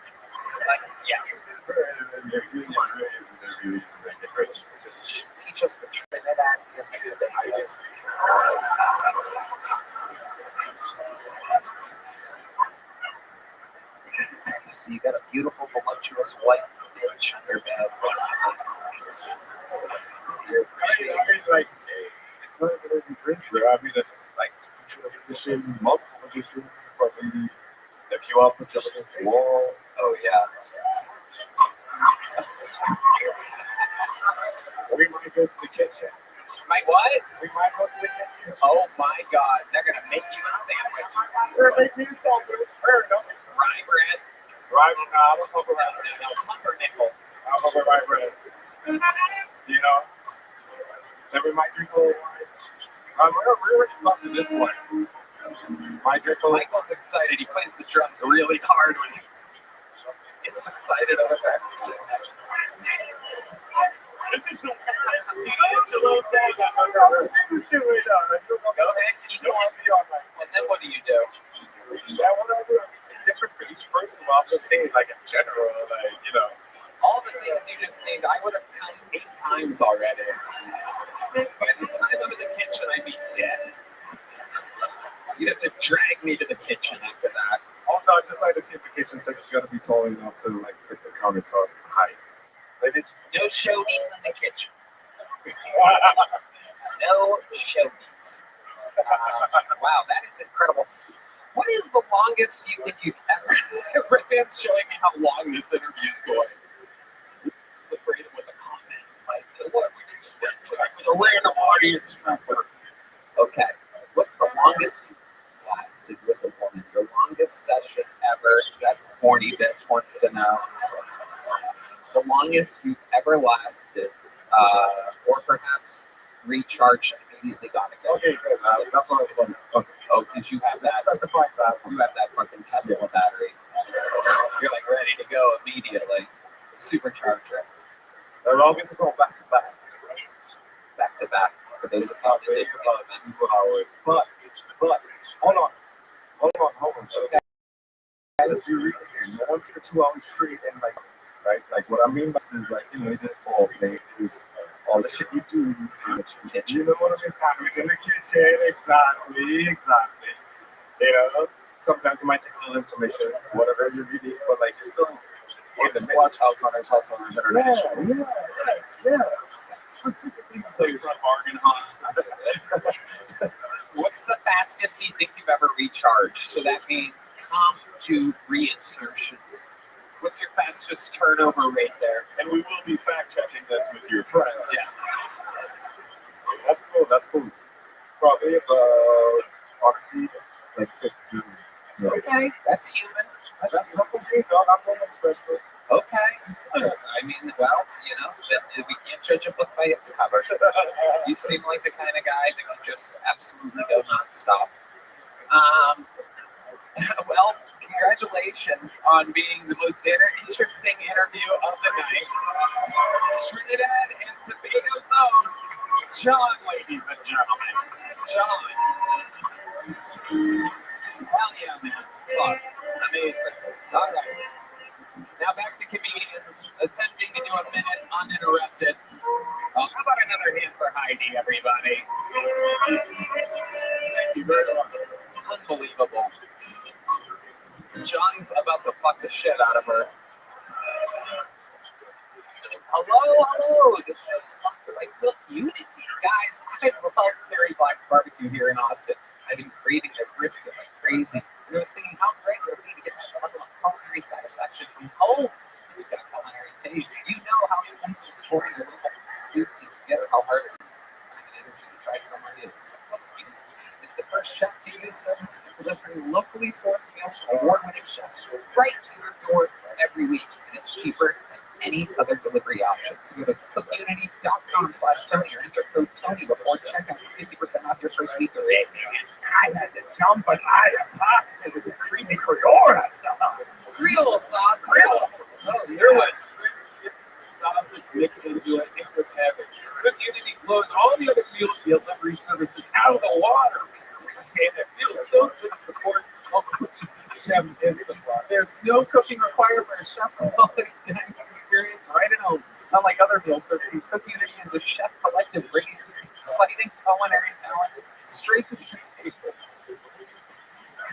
beautiful, voluptuous white bitch on your bed. You're appreciating I mean, like, it's not gonna be crazy, bro. I mean, it's like to put you in a position, multiple positions, probably if you all put you against the wall. Oh yeah. We might go to the kitchen. My what? We might go to the kitchen. Oh my God, they're gonna make you a sandwich. We're gonna make me a sandwich. Rye bread. Rye bread. No, I don't fuck with rye bread. No, pumpernickel. I don't fuck with rye bread. You know? Then we might drink a little wine. We're already up to this point. Might drink a little. Michael's excited. He plays the drums really hard when he gets excited over there. This is the D'Angelo saying that I'm going to shit right now. Go ahead, keep going. And then what do you do? Yeah, what I do, it's different for each person. I'm just saying, like, in general, like, you know. All the things you just named, I would have come 8 times already. By the time I'm in the kitchen, I'd be dead. You'd have to drag me to the kitchen after that. Also, I'd just like to see if the kitchen sinks got to be tall enough to, like, fit the countertop height. Like this. No showbies in the kitchen. No showbies. Wow, that is incredible. What is the longest you think you've ever... Redman's showing me how long this interview's going. He's afraid of what the comments might say. What we do with a random audience member. Okay. What's the longest you've lasted with a woman? Your longest session ever? That horny bitch wants to know. The longest you've ever lasted, or perhaps recharged immediately got again. Okay, good. That's what I was about to say. Okay. Oh, because you have that. Specify that. You have that fucking Tesla battery. You're like ready to go immediately. Supercharger. The longest to go back to back. Back to back. For those about 2 hours. But hold on. Okay. Let's be real here. No one's for 2 hours straight and like. Right? Like, what I mean by this is, like, you know, just for is all the shit you do in the kitchen. You know what I mean? Sandwich in the kitchen. Exactly. You know, sometimes you might take a little intermission, whatever it is you need, but, like, you're still in the mix. Watch House Hunters International. Yeah. Specifically until you're from bargain hunt. What's the fastest you think you've ever recharged? So that means come to reinsertion. What's your fastest turnover rate there? And we will be fact checking this with your friends. Yes. That's cool. Probably about, honestly, like 15 minutes. Okay, that's human. That's something, dog. I'm going special. Okay. I mean, well, you know, we can't judge a book by its cover. You seem like the kind of guy that can just absolutely go nonstop. Well, congratulations on being the most interesting interview of the night. Trinidad and Tobago's own John, ladies and gentlemen. John. Hell yeah, man. Fuck. Amazing. All right. Now back to comedians attempting to do a minute uninterrupted. Oh, how about another hand for Heidi, everybody? Thank you very much. Unbelievable. John's about to fuck the shit out of her. Hello. The show is sponsored by Cook Unity. Guys, I love Terry Black's barbecue here in Austin. I've been craving their brisket like crazy. And I was thinking how great would it be to get that level of culinary satisfaction from home. We've got culinary taste. You know how expensive exploring your local food scene can get, or how hard it is to find time and energy to try somewhere new. Cook Unity is the first chef-to-use service delivering locally sourced meals from award-winning chefs right to your door every week, and it's cheaper than any other delivery option. So go to cookunity.com/Tony or enter code Tony before checkout for 50% off your first week of it. I had to jump an eye of pasta with the creamy Creole sauce. Creole sauce. Oh, there was sausage mixed into it. It was heaven. Cook Unity blows all the other meal delivery services out of the water. And it feels so good to support local chefs and suppliers. There's no cooking required for a chef quality dining experience right at home. Unlike other meal services, Cook Unity is a chef collective bringing exciting culinary talent straight to your table.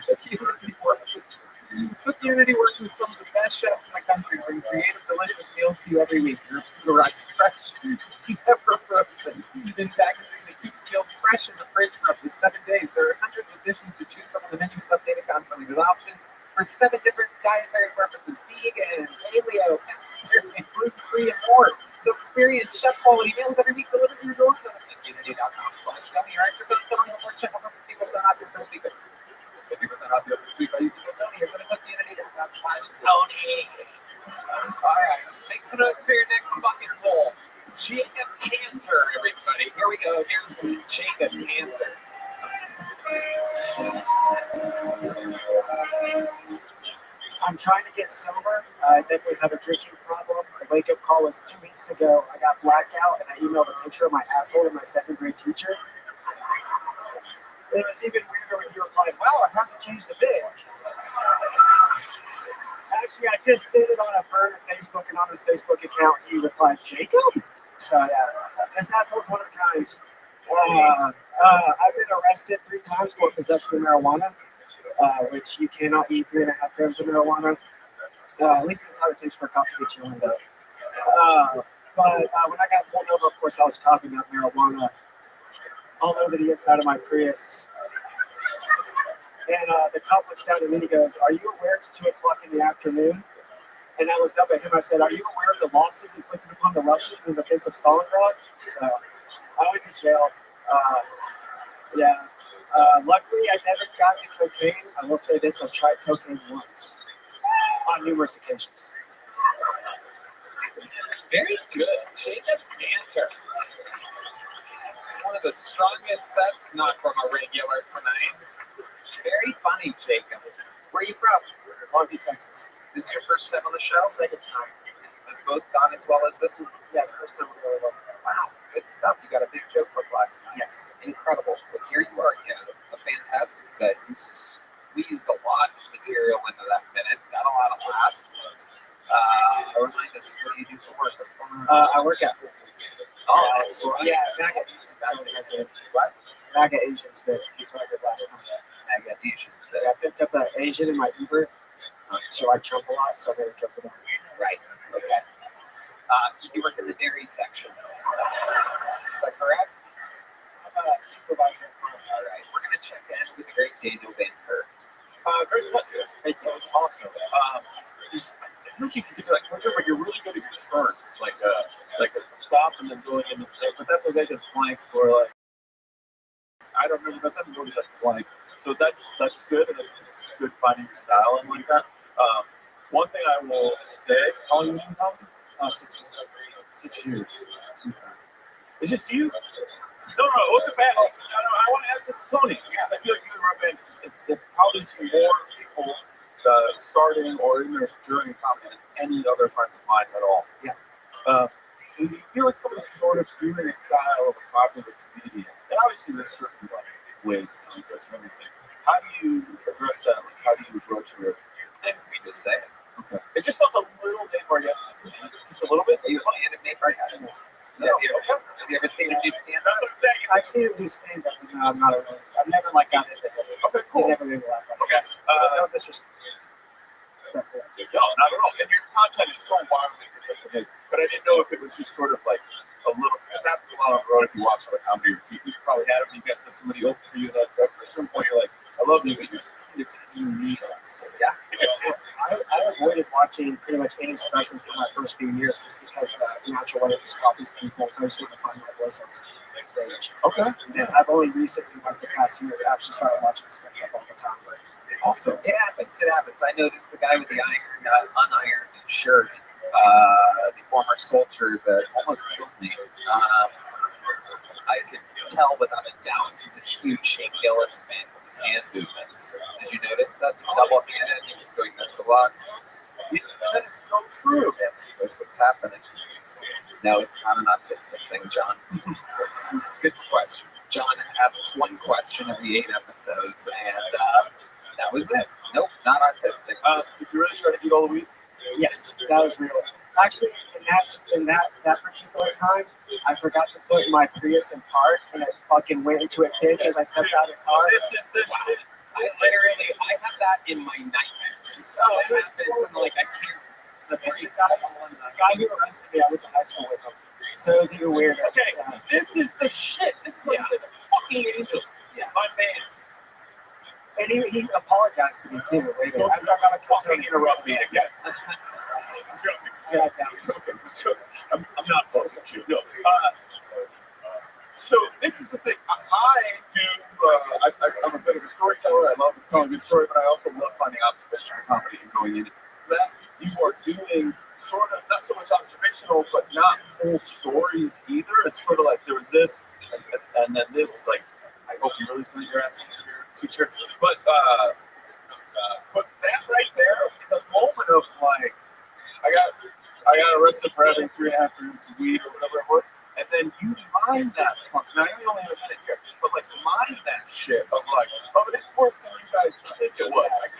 Cook Unity works with Cook Unity works with some of the best chefs in the country, bring creative, delicious meals to you every week. Your food arrives fresh, never frozen, in packaging that keeps meals fresh in the fridge for up to 7 days. There are hundreds of dishes to choose from, and the menu is updated constantly with options for 7 different dietary preferences: vegan, paleo, pescatarian, gluten-free, and more. So experience chef-quality meals every week delivered to your door. Go to cookunity.com/Tony or enter code Tony before checkout for 50% off your first week. It's 50% off your first week by using code Tony. You're going to cookunity.com/Tony. All right, make some notes for your next fucking poll. Jacob Cantor, everybody. Here we go. Here's Jacob Cantor. I'm trying to get sober. I definitely have a drinking problem. The wake-up call was 2 weeks ago. I got blackout, and I emailed a picture of my asshole to my second-grade teacher. It was even weirder when you replied, "Wow, it hasn't changed a bit." Actually, I just did it on a burner Facebook, and on his Facebook account, he replied, "Jacob?" So, yeah, this asshole's one of a kind. I've been arrested 3 times for possession of marijuana. Which you cannot eat 3.5 grams of marijuana. At least that's how it takes for a cop to get you in, though. But when I got pulled over, of course, I was coughing up marijuana all over the inside of my Prius. And the cop looks down at me and he goes, "Are you aware it's 2 o'clock in the afternoon?" And I looked up at him. I said, "Are you aware of the losses inflicted upon the Russians in the defense of Stalingrad?" So I went to jail. Yeah. Luckily, I never got the cocaine. I will say this, I've tried cocaine once on numerous occasions. Very good. Jacob Cantor. One of the strongest sets, not from a regular tonight. Very funny, Jacob. Where are you from? Longview, Texas. This is your first time on the show? Second time. And both gone as well as this one? Yeah, the first time we were Wow, good stuff. You got a big joke book last time. Yes. Incredible. But here you are again. A fantastic set. You squeezed a lot of material into that minute. Got a lot of laughs. Remind us, what do you do for work? What's going on? I work at Whole Foods. Oh, that's right. Yeah, MAGA Asians. What? MAGA Asians, but that's what I did last time. MAGA Asians. Yeah, I picked up an Asian in my Uber. So I jump a lot, so I made a jump with him. Right. Okay. You work in the dairy section. Is that correct? I'm a supervisor. All right. We're going to check in with the great Daniel Van Kerr. Great stuff, dude. Thank you. That was awesome. I think you can get to that quicker, but you're really good at your turns, like a stop and then going into the thing. But that's what they just blank for, like, I don't remember, that doesn't go just like blank. So that's good, and it's good finding your style and like that. One thing I will say, how long have you been in college? 6 years. 6 years. It's just you. No, it wasn't bad. I want to ask this to Tony. Because I feel like you and Rabbi, it's probably some more people starting or in their journey comedy than any other friends of mine at all. Yeah. Do you feel like somebody's sort of doing a style of a popular comedian? And obviously there's certain ways to do this and everything. How do you address that? Like, how do you approach it? And we just say it. Okay. It just felt a little bit Marietta to me. Just a little bit. Are you a fan of Nate Bargatze? No. Have you ever seen him do stand-up? I've seen him do stand-up. No, I'm not a really. I've never gotten into it. Okay, cool. He's never made me laugh. Okay. No disrespect. No, not at all. And your content is so wildly different from his. But I didn't know if it was just sort of like a little. Because that happens a lot on the road. If you watch other comedy or TV, you probably had it when you guys have somebody open for you. That at a certain point, you're like, I love you, but you're unique on stuff. Yeah. It just I avoided watching pretty much any specials for my first few years just because of the natural way of just copying people. So I just want to find my voice on stage. Okay. And I've only recently, like the past year, actually started watching stand-up all the time. But also, it happens. I noticed the guy with the unironed shirt, the former soldier that almost killed me. I could tell without a doubt he's a huge Shane Gillis fan from his hand movements. Did you notice that? Double-handed, he's doing this a lot. That is so true. That's what's happening. No, it's not an autistic thing, John. Good question. John asks one question every 8 episodes, and that was it. Nope, not autistic. Did you really try to eat all the weed? yes, that was real. Actually, in that particular time, I forgot to put my Prius in park, and it fucking went into a ditch as I stepped out of the car. I have that in my nightmares. times. Oh, It happens, and like I can't. The guy who arrested me, I went to high school with him. So it was even weirder. Okay, this is the shit. This is what you guys are fucking angels. Yeah, my man. And he apologized to me too later. Don't After I got a fucking interrupt me again. I'm joking. Yeah, I'm joking. I'm not fucking you. No. So this is the thing. I'm a bit of a storyteller. I love telling a good story, but I also love finding observational comedy and going into that. You are doing sort of not so much observational, but not full stories either. It's sort of like there was this, and then this. Like, I hope you really sent your ass to your teacher. But that right there is a moment of like, I got arrested for having 3.5 grams of weed or whatever it was, and then you mind that fuck. Now you only have a minute here, but like mind that shit of like, oh, it's worse than you guys think it was. Like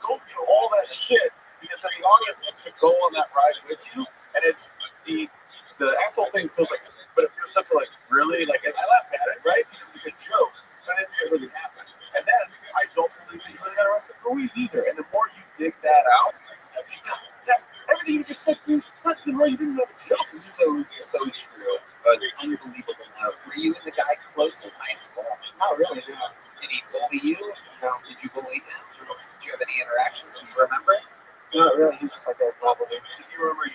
go through all that shit because then the audience gets to go on that ride with you, and it's the asshole thing feels like. But if you're such a like really like, and I laughed at it, right? Because it's a good joke, but then it really happened. And then I don't believe that you really got arrested for weed either. And the more you dig that out, everything you just said through such a way you didn't know the joke. So true. But unbelievable note. Were you and the guy close in high school? Not really, no. Did he bully you? No. Did you bully him? Did you have any interactions? Do you remember? Not really. He was just like that probably. Did he remember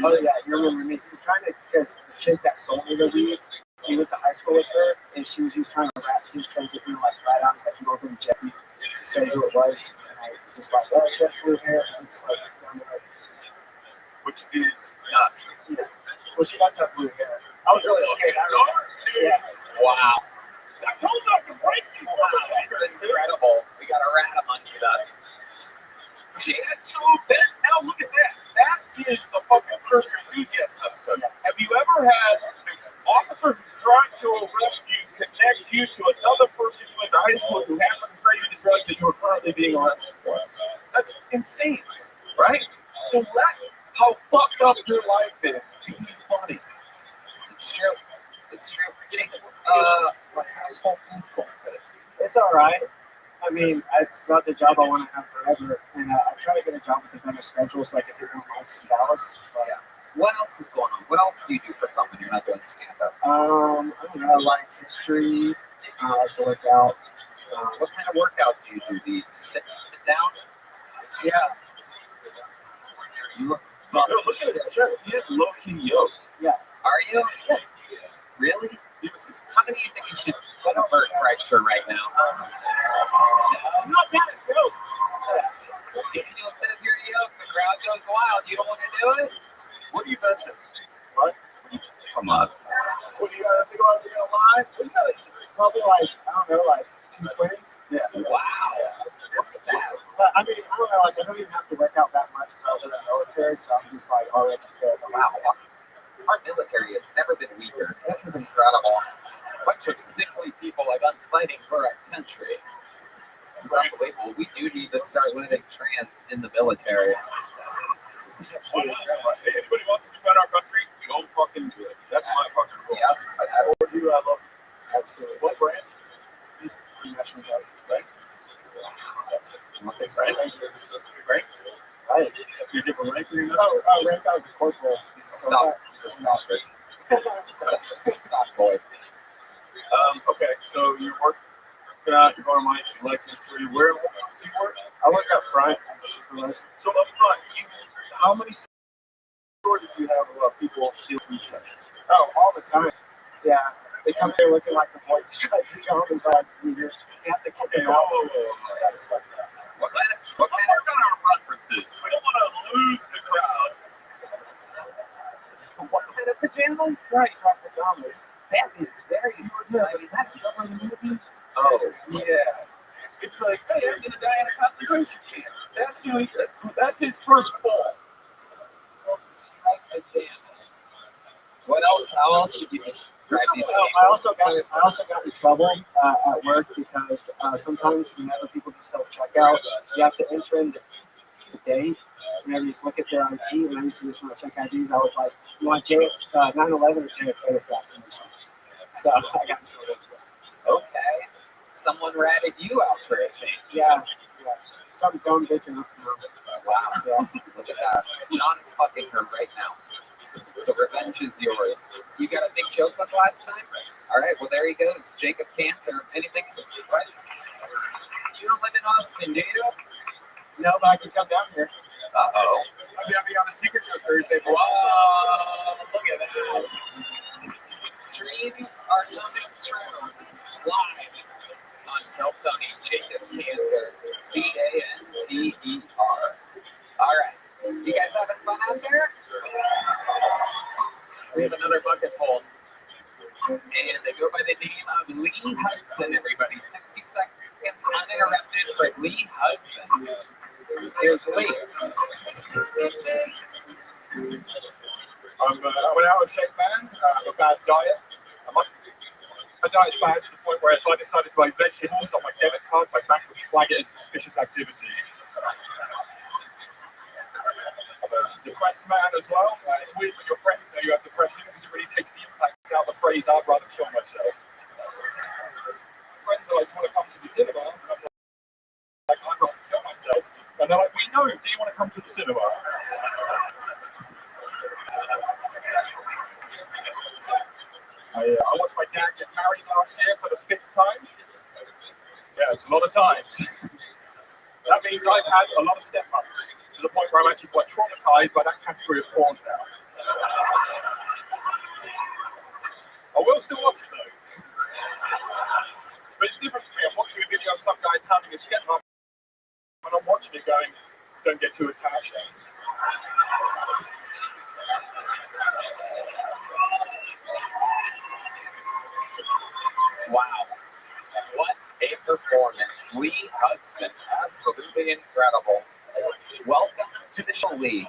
Oh you? yeah, he remembered me. He was trying to, because the chick that sold me the weed, he went to high school with her, and he was trying to rap. He was trying to get me like right on. He's like, you go to Jeffy, say who it was, and I just like, oh, she has blue hair, and I'm just like, down the road. Which is not true. Yeah. Well, she does have blue hair. I was really scared. Yeah. Wow. I told you I could break these. That's incredible. We got a rat amongst us. Yeah, so then, now look at that. That is a fucking Curb Your Enthusiasm episode. Have you ever had an officer who's trying to arrest you connect you to another person you went to high school with who happened to sell you the drugs that you were currently being arrested for? That's insane, right? So let how fucked up your life is be funny. It's true. It's true. Jacob, my household food's going good. It's all right. I mean, it's not the job I want to have forever, and I try to get a job with a better schedule so I can hit more mics in Dallas. But, yeah. What else is going on? What else do you do for fun when you're not doing stand-up? I don't know. I like history. I like to work out. What kind of workout do you do? Do you sit down? Yeah. You look. Look at his chest. He is low-key yoked. Yeah. Are you? Yeah. Really? How many do you think you should convert Chrysler right now? Not that yoked. Daniel says you're yoked. The crowd goes wild. You don't want to do it? What are you benching? What? Come on. What do you got to think about being alive? Probably like, I don't know, like 220. Yeah. Wow. Look at that. But I mean, I don't know, like I don't even have to work out that much because I was in the military, so I'm just like already fit. Wow. Our military has never been weaker. This is incredible. A bunch of sickly people like us fighting for our country. This is unbelievable. We do need to start letting trans in the military. This is absolutely incredible. Hey, anybody wants to defend our country, go fucking do it. That's my fucking rule. Yeah. I support you. I love you. Absolutely. What branch? National Guard. Right? Right. Right? Right. Is it a rank or your rank I was a corporal. Stop. Stop it. Stop, boy. Okay, so you're working out, you're going to mics, you like history. Where else do you work? I work up front as a supervisor. So up front, how many stories do you have about people steal food stamps? Oh, all the time. Yeah. They come here looking like the white striped pajamas like you have to kick them out. Satisfied. Let's work on our references. We don't want to lose the crowd. What kind of pajamas? Right, striped pajamas. That is very. I mean, that is on the movie. Oh, yeah. It's like, hey, I'm gonna die in a concentration camp. That's his first ball. Striped pajamas. What else? How else would you describe these? I also got in trouble at work because sometimes whenever people do self-checkout, you have to enter in the date. Whenever you look at their ID, and I used to just want to check IDs, I was like, you want 9/11 or JFK assassination? So I got in trouble. Okay. Someone ratted you out for a change. Yeah. some dumb bitch in Uptown. Wow. Yeah. Look at that. John's fucking her right now. So revenge is yours. You got a big joke with last time? All right, well, there he goes. Jacob Cantor. Anything? What? You don't live in Austin, do you? No, but I can come down here. Uh-oh. I'll be on the Secret Show Thursday. Whoa, look at that. Dreams are coming true. Live on Tell Tony, Jacob Cantor, Canter. All right. You guys having fun out there? We have another bucket full. And they go by the name of Lee Hudson, everybody. 60 seconds uninterrupted for Lee Hudson. Here's Lee. I'm an out of shape man. I have a bad diet. My diet's bad to the point where if I decided to buy vegetables on my debit card, my bank would flag it as suspicious activity. I'm a depressed man as well. It's weird when your friends know you have depression because it really takes the impact out of the phrase, I'd rather kill myself. Friends are like, do you want to come to the cinema? And I'm like, I'd rather kill myself. And they're like, we know, do you want to come to the cinema? I watched my dad get married last year for the 5th time. Yeah, it's a lot of times. That means I've had a lot of stepmothers, to the point where I'm actually quite traumatized by that category of porn now. I will still watch it though. But it's different for me. I'm watching a video of some guy pounding his stepmother, and I'm watching it going, don't get too attached. Wow. What a performance. Lee Hudson. Absolutely incredible. Welcome to the show, Lee.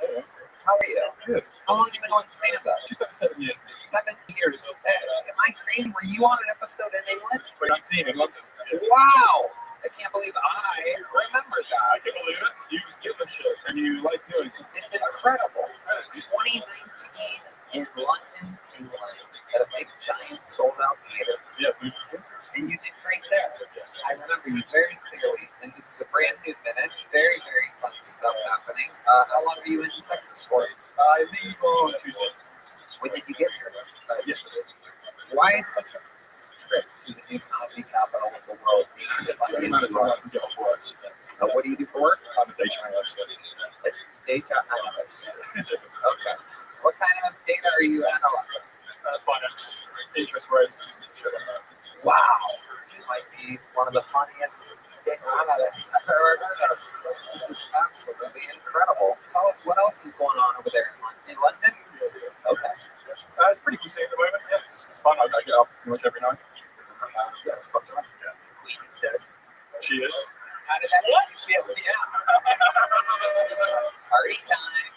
How are you? Good. How long have you been on stand-up? Just over 7 years. 7 years. Am I crazy? Were you on an episode in England? 2019 in London. Wow. I can't believe I remember that. I can believe it. You give a shit and you like doing it. It's incredible. 2019 in London, England, at a big, giant, sold-out theater. Yeah, and you did great there. I remember you very clearly, and this is a brand new minute. Very, very fun stuff happening. How long are you in Texas for? I leave on Tuesday. When did you get here? Yesterday. Why is such a trip to the new comedy capital of the world? It's the only amount of time I can get off work. What do you do for work? I'm a data analyst. Data analyst. Okay. What kind of data are you analyzing? Finance, interest rates, shit like that. Wow. You might be one of the funniest data analysts I've ever heard of. This is absolutely incredible. Tell us what else is going on over there in London? Okay. It's pretty cool scene at the moment. Yeah, it's fun. I get up pretty much every night. Yeah, it's fun time. Yeah. Queen's dead. She is. How did that make you feel? Yeah. Party time.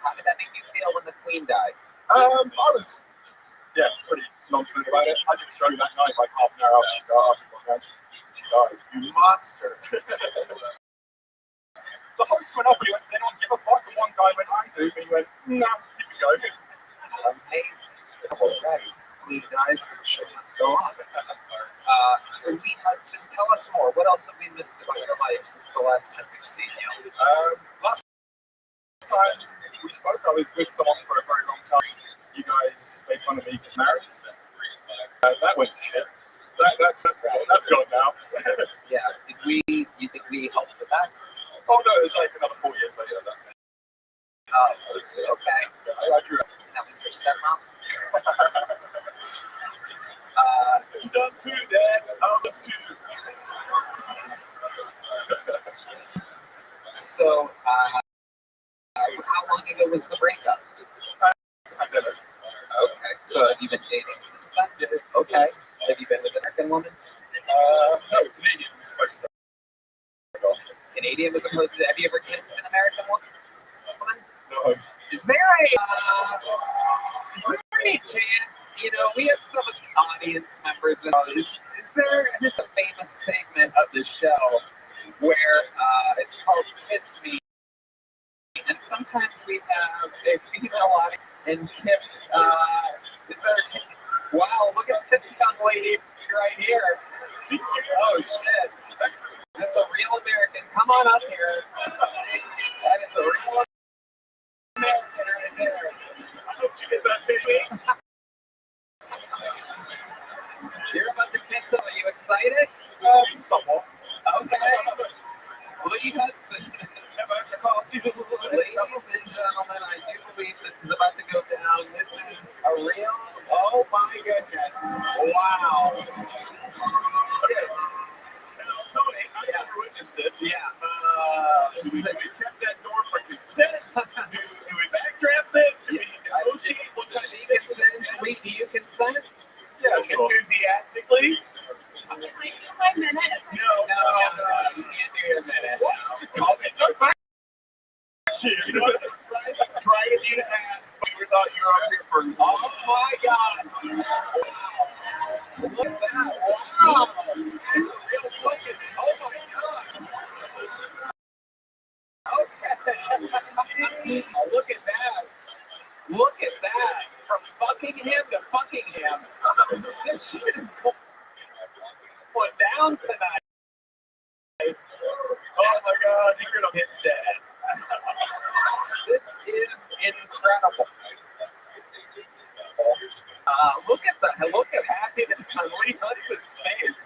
How did that make you feel when the Queen died? I was, pretty nonchalant about it. I did a show that night, like half an hour after she died. She died. You monster. The host went up and he went, does anyone give a fuck? And one guy went, I do. And he went, no, you can go. Amazing. All right. Queen dies, the show must go on. So Lee Hudson, tell us more. What else have we missed about your life since the last time we've seen you? Last time we spoke, I was with someone for a very long time. You guys made fun of me because married. That went to shit. That's gone now. Yeah. You think we helped with that? Oh no, it was like another 4 years later. Oh, okay. I drew it. And that was your stepmom? Done to that. So, how long ago was the breakup? Pandemic. Okay. So have you been dating since then? Yeah. Okay. Have you been with an American woman? No, Canadian was close to that. Canadian as opposed to, have you ever kissed an American woman? No. Is there any chance, we have some audience members, is there just a famous segment of the show where it's called Kiss Me, and sometimes we have a female audience and Kiss, wow, look at this young lady right here. Oh shit. That's a real American. Come on up here. Somewhat. Okay. Lee Hudson. Ladies and gentlemen, I do believe this is about to go down. This is a real, oh my goodness. Wow. Okay. Now, Tony, I never witnessed this. Yeah. Do we check that door for consent? Do we backdraft this? Do we negotiate? What kind of consent? Lee, do you consent? Yeah, enthusiastically. Can I do my minute? No, you can't do your minute. Call it no fact. You know what? Try to be an ass, but we thought you were up here for. Oh my God! Look at that! Wow! It's a real fucking. Oh my God! Okay. Oh, look at that! Look at that! From Buckingham to Buckingham. This shit is going down tonight. Oh my God! You're gonna hit dad. This is incredible. Look at happiness on Lee Hudson's face.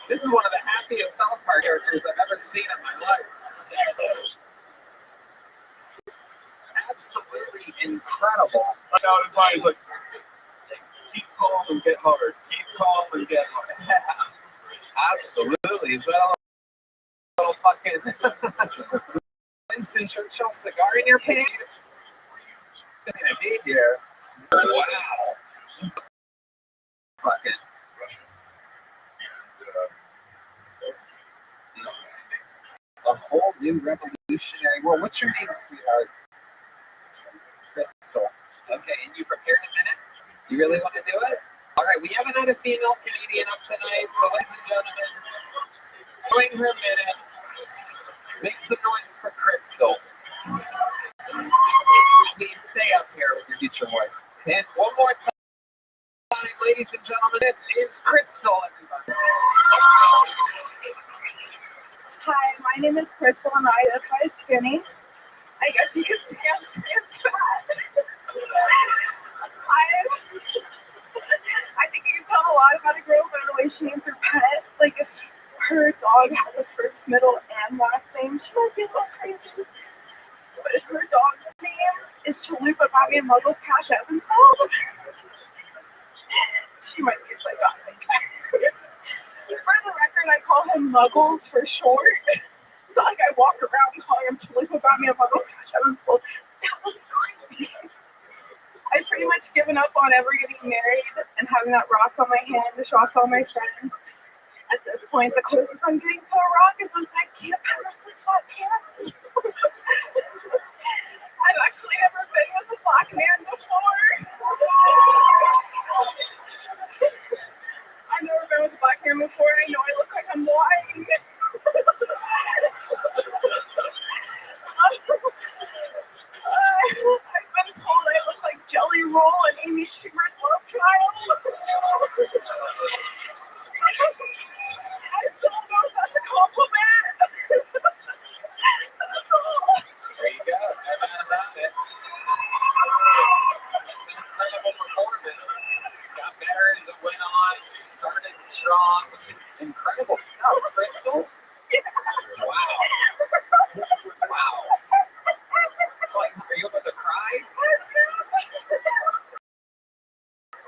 This is one of the happiest South Park characters I've ever seen in my life. Absolutely incredible. I know his mind is like, keep calm and get hard. Keep calm and get hard. Absolutely. Is that a little fucking Winston Churchill cigar in your pants? Indeed, here. Wow. Fucking. A whole new revolutionary world. What's your name, sweetheart? Crystal. Okay, and you prepared a minute? You really want to do it? All right, we haven't had a female comedian up tonight, so ladies and gentlemen, join her a minute. Make some noise for Crystal. Please stay up here with your future wife. And one more time, ladies and gentlemen, this is Crystal, everybody. Hi, my name is Crystal and I identify as skinny. I guess you could say I'm fat. I think you can tell a lot about a girl by the way she names her pet. Like if her dog has a first, middle, and last name, she might be a little crazy. But if her dog's name is Chalupa Bobby and Muggles Cash Evansville, she might be psychotic. For the record, I call him Muggles for short. It's not like I walk around calling him Chalupa Bobby and Muggles Cash Evansville. That would be crazy. I've pretty much given up on ever getting married and having that rock on my hand to show off to all my friends. At this point, the closest I'm getting to a rock is those like camp pants and sweatpants. I've actually never been with a black man before. I've never been with a black man before. I know I look like I'm lying. I've been told I look like Jelly Roll and Amy Schumer's love child. I don't know if that's a compliment. That's all. There you go. That's it. Incredible performance. Got better as it went on. Started strong. Incredible stuff, Crystal. Wow. Wow. Are you about to cry?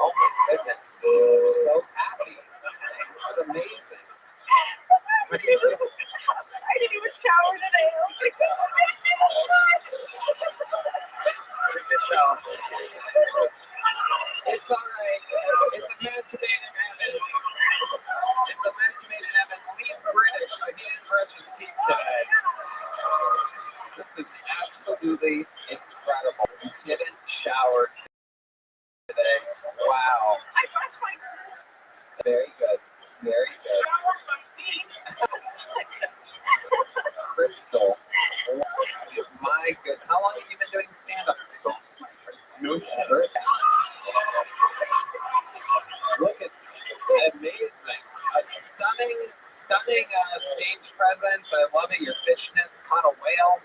Oh my goodness. I'm so happy. It's amazing. What do you do? I didn't even shower today. I was like, Take a shower. It's all right. It's a match made in heaven. It's a match made in heaven. He's British, so he didn't brush his teeth today. This is absolutely incredible. He didn't shower today. Wow. I brushed my teeth. Very good. Very good. Crystal. My good. How long have you been doing stand-up, Crystal? No shit. Look at amazing. A stunning stage presence. I love it. Your fishnets caught a whale.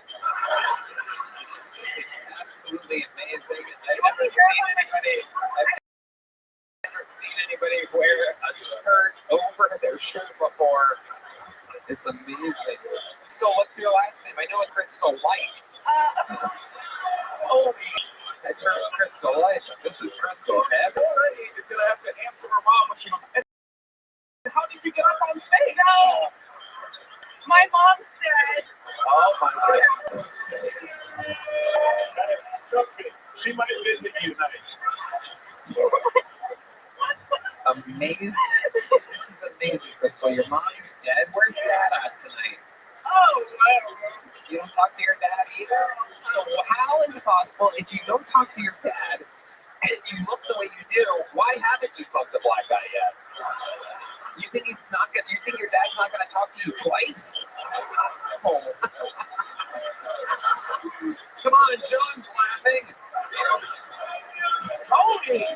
It's absolutely amazing. I've never seen anybody wear a skirt over their shirt before. It's amazing. So what's your last name? I know a Crystal Light. Holy. I've heard of Crystal Light, but this is Crystal Heaven. Already is going to have to answer her mom when she goes, "And how did you get up on stage?" No. My mom's dead. Oh my God. Trust me, she might visit you tonight. Amazing. This is amazing, Crystal. Your mom is dead. Where's Dad at tonight? Oh, I don't know. You don't talk to your dad either? So how is it possible if you don't talk to your dad and you look the way you do, why haven't you fucked a black guy yet? You think he's not gonna, you think your dad's not gonna talk to you twice? Oh. Come on, John's laughing. Tony!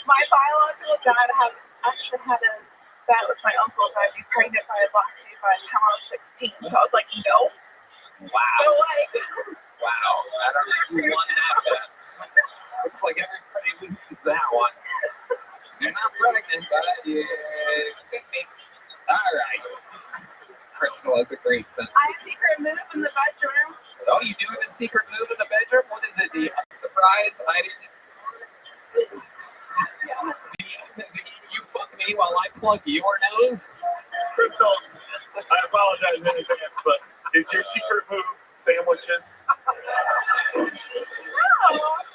My biological dad actually had a bet with my uncle if I'd be pregnant by a black dude by the time I was 16. So I was like, no. Wow. So like, Wow. I don't know who won that bet. Looks like everybody loses that one. You're not pregnant, but you could be. All right. Crystal has a great sense. I have a secret move in the bedroom. Oh, you do have a secret move in the bedroom? What is it? The surprise? I didn't. You fuck me while I plug your nose? Crystal, I apologize in advance, but is your secret move sandwiches? No.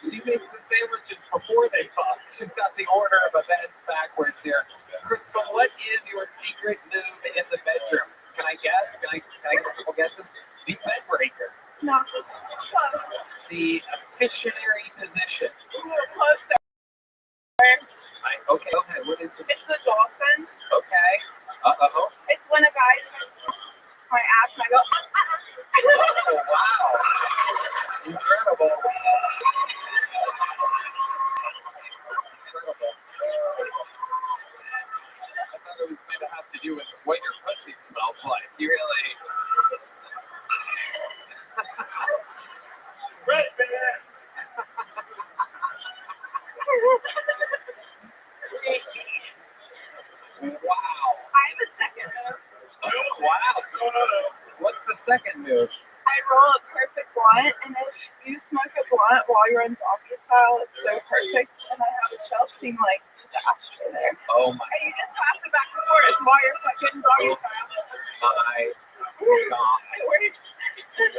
She makes the sandwiches before they fuck. She's got the order of events backwards here. Crystal, what is your secret move in the bedroom? Can I guess? Can I get a couple guesses? The bed breaker. No. Close. The officiatory position. You're closer. Okay, what is the... It's the dolphin. Okay. Uh-oh. It's when a guy touches my ass and I go, Oh, wow. Incredible. Incredible. I thought it was going to have to do with what your pussy smells like. You really... Red man! Wow. I have a second move. Oh, wow. No. What's the second move? I roll a perfect blunt, and if you smoke a blunt while you're in doggy style, it's so perfect. And I have a shelf seam like the ashtray there. Oh my. And you just pass it back and forth while you're fucking doggy style. My God. It works.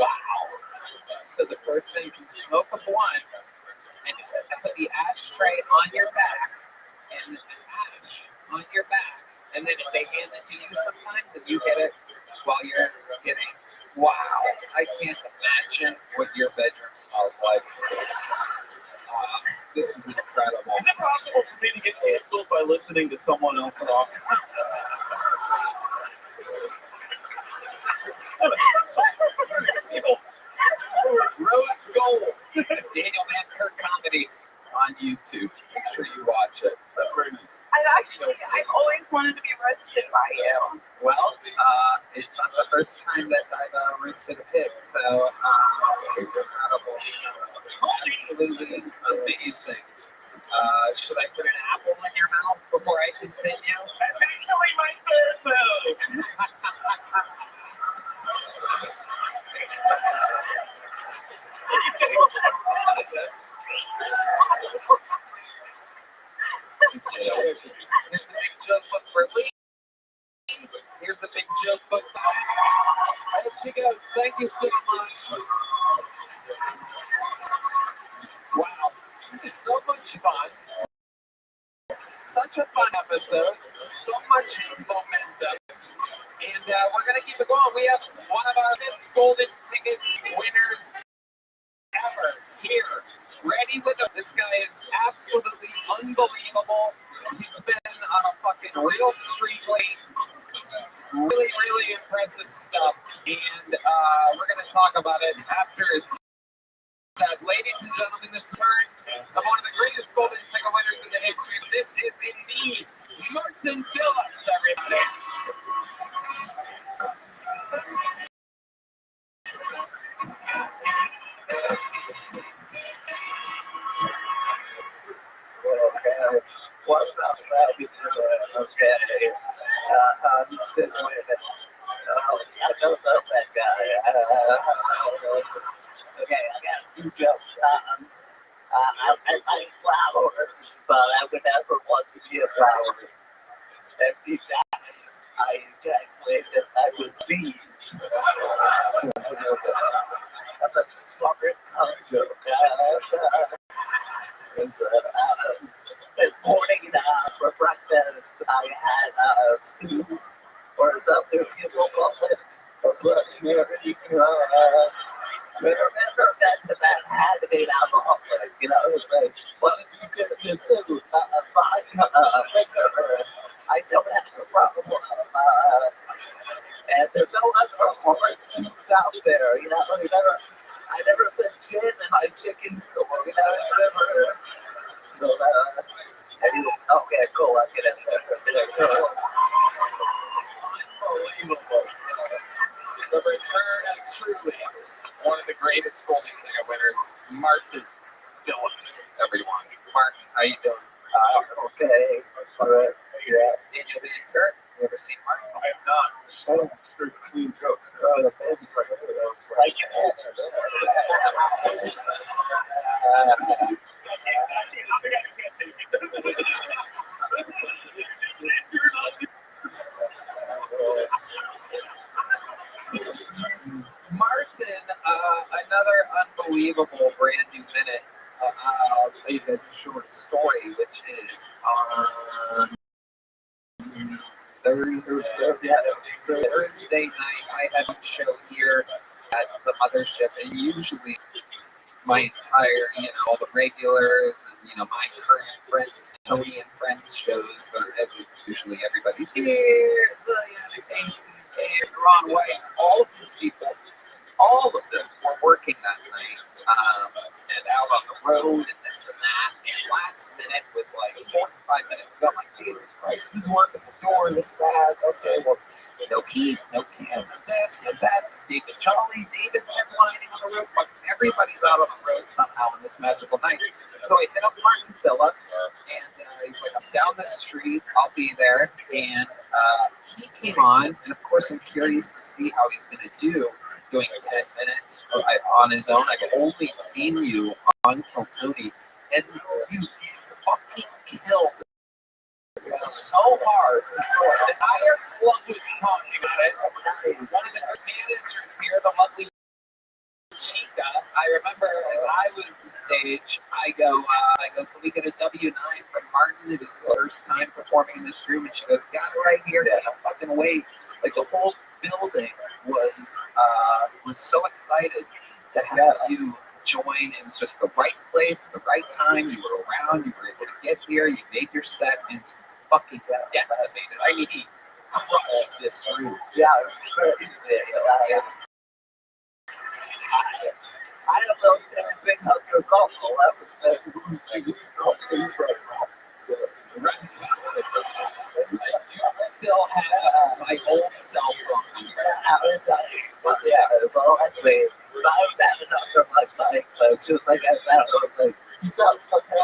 Wow. So the person can smoke a blunt and put the ashtray on your back and an ash on your back. And then if they hand it to you sometimes and you get it while you're getting, wow, I can't imagine what your bedroom smells like. This is incredible. Is it possible for me to get canceled by listening to someone else talk? Rose Gold, Daniel Van Kirk comedy on YouTube. Make sure you watch it. That's very nice. I've always wanted to be roasted by you. Well, it's not the first time that I've roasted a pig, so incredible. Absolutely amazing. Should I put an apple in your mouth before I continue? That's actually my third move. Here's a big joke book for Lee. Here's a big joke book. There she goes. Thank you so much. Wow. This is so much fun. Such a fun episode. So much momentum. And we're going to keep it going. We have one of our best golden ticket winners ever here. Ready with him. This guy is absolutely unbelievable. He's been on a fucking real streak lately. Really, really impressive stuff. And we're going to talk about it after his set. Ladies and gentlemen, this turn of one of the greatest golden ticket winners in the history. This is indeed Martin Phillips, everybody. Okay. What's up, Rabbi? and he died. I ejaculated, I would sneeze. That's a smart conjo. This morning for breakfast, I had soup, or as other people call it, a Bloody Mary. Remember that had to be an alcoholic, you know, it's like, well, if you get the soup, vodka, I don't have a problem. And there's no other hard soups out there, you know, I never put gin in my chicken before, you know, so, anyway, okay, cool, I'll get in there. Unbelievable. The return of truly one of the greatest Golden Singer winners, Martin Phillips, everyone. Martin, how you doing? Okay. All right. Yeah. Daniel B. Kurt, you ever seen Martin? I have not. Straight clean jokes. Oh, the best is like those. Like, Martin, another unbelievable brand new minute. I'll tell you guys a short story, which is on Thursday night. I have a show here at the mothership, and usually my entire, all the regulars and, my current friends, Tony and Friends shows, it's usually everybody's here, William, Casey, Ron White, all of these people, all of them were working that night, and out on the road and this and that, and last minute with like 45 minutes ago, I'm like, Jesus Christ, who's working the door, this, that, okay, well, no Keith, no Cam, no this, no that, no David Charlie, David's headlining on the road, fucking everybody's out on the road somehow on this magical night. So I hit up Martin Phillips, and he's like, I'm down the street, I'll be there, and he came on, and of course I'm curious to see how he's going to do doing 10 minutes on his own. I've only seen you on Kill Tony, and you fucking killed so hard. The entire club was talking about it. One of the managers here, the lovely Chica, I remember as I was on stage, I go, can we get a W9 from Martin? It was his first time performing in this room, and she goes, got it right here. No fucking wait. Like the whole building was so excited to have you join. It was just the right place, the right time. You were around. You were able to get here. You made your set, and you fucking decimated. I mean, he crushed this room. Yeah, it's crazy. I don't know if they're a big hooker couple. That would say who's talking from. I do still have my old cell phone number. Yeah, well, anyway, when I was at the doctor, like, she was like, I was like, you sound fucking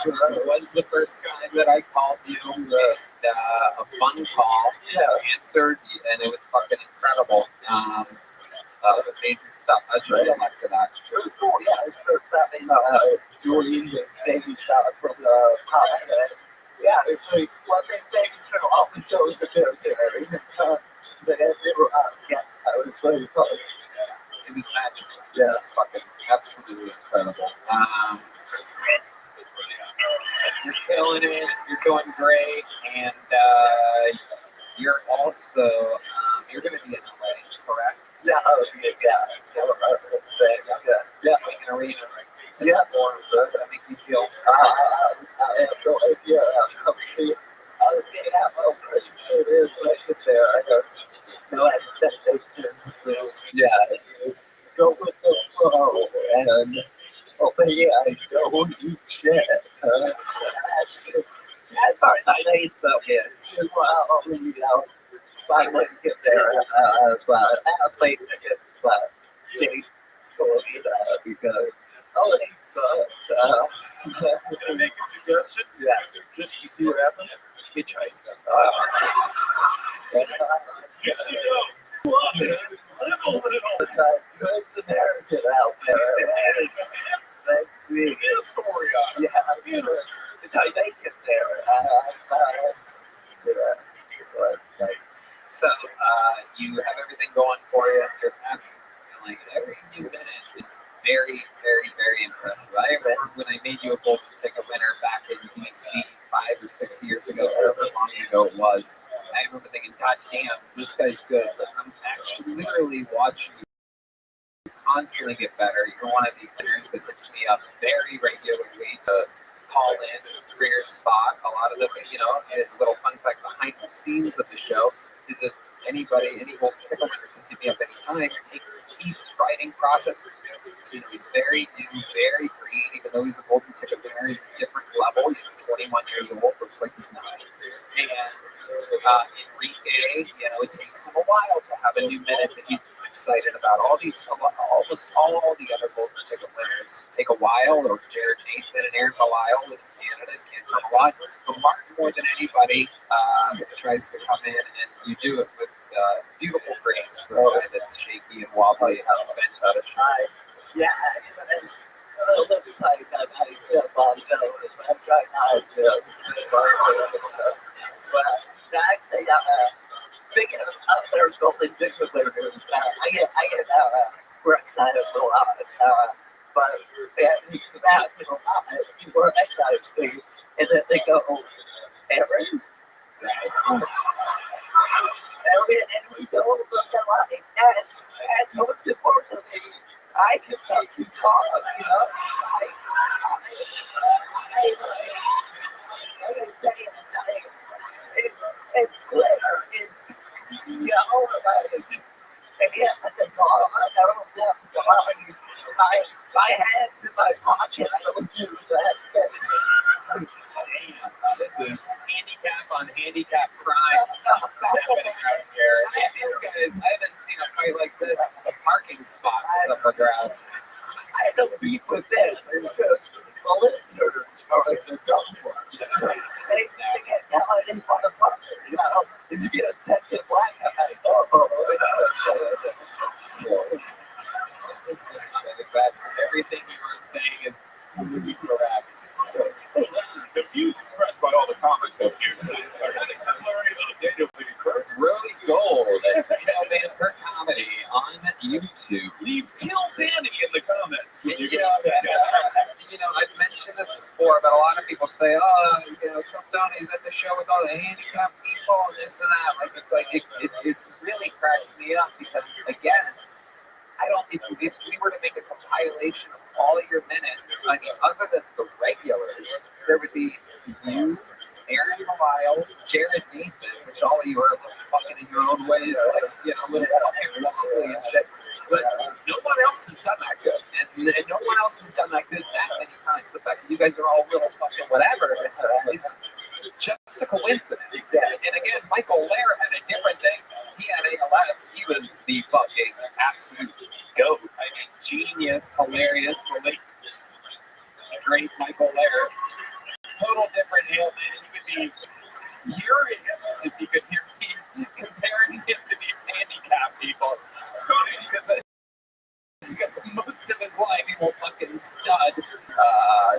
It was the first time that I called you, a phone call, answered, and it was fucking incredible. Amazing stuff. I'll show you lots of that. It was cool, yeah. It's first time, Julie and stage from the pilot. Yeah, it's like one thing saying all the shows that they're there. They were, it was really fun. It was magical. Yeah, it's fucking absolutely incredible. You're killing it. You're doing great, and you're also you're going to be in LA, correct? Yeah, Like an arena. Yeah, I think you feel. I have no idea. I'll see how crazy it is when I get there. I have no expectations. So, it's go with the flow, and hopefully I don't eat shit. That's all right. I ain't so good. I'll read out. Find way to get there. But I have plane tickets, but Kitty told me that because it sucks. Can I make a suggestion? Yeah. Just to see what happens? Hitchhike. Just so you know. Good Samaritan out there. Let's see. Get a story on it. Yeah. I DC 5 or 6 years ago, however long ago it was, I remember thinking, God damn, this guy's good. But I'm actually literally watching you constantly get better. You're one of the winners that hits me up very regularly to call in for your spot. A lot of them, you know, a little fun fact behind the scenes of the show is that any Golden Ticket winner can hit me up anytime. Keith's writing process, you know, he's very new, very green, even though he's a Golden Ticket winner, he's a different level. He's 21 years old, looks like he's 9. And Enrique, you know, it takes him a while to have a new minute that he's excited about. Almost all the other Golden Ticket winners take a while, or Jared Nathan and Aaron Belial in Canada can't come a lot. But Martin, more than anybody, tries to come in, and you do it with beautiful grace for a guy that's shaky and wobbly, have a vent out of shy. Yeah, and it looks like I'm Bob Jones. I'm trying not to. But actually, speaking of other Golden Ticket winners, I get recognized a lot. But it's happening a lot. People recognize me, and then they go, Aaron? And we don't look alike. And most importantly, I can make you talk, you know? It's clear. It's, you know, and yes, I can call. I don't have my hands in my pocket. I don't do that. This is handicap on handicap crime happening right here. And these guys, I haven't seen a fight like this. It's a parking spot up for grabs. I had no beef with them. It's just the listeners are like the dumb ones. They can't tell any motherfucker, you know? If you get a second black guy, everything you were saying is completely correct. The views expressed by all the comics of here are not exemplary of the data of the occurrence. Rose Gold at Van Comedy on YouTube. Leave Kill Danny in the comments when you know, I've mentioned this before, but a lot of people say, oh, you know, Tony's at the show with all the handicapped people and this and that. Like, it's like, it really cracks me up because, again, if we were to make a compilation of all your minutes, I mean, other than the regulars, there would be you, Aaron Belial, Jared Nathan, which all of you are a little fucking in your own ways, like, you know, a little fucking wobbly and shit. But no one else has done that good. And no one else has done that good that many times. The fact that you guys are all little fucking whatever is just a coincidence. And again, Michael Lair had a different thing. He had ALS. He was the fucking absolute goat. I mean, genius, hilarious, the great Michael Lair. Total different ailment. He would be furious if he could hear me comparing him to these handicapped people. Because most of his life he will fucking stud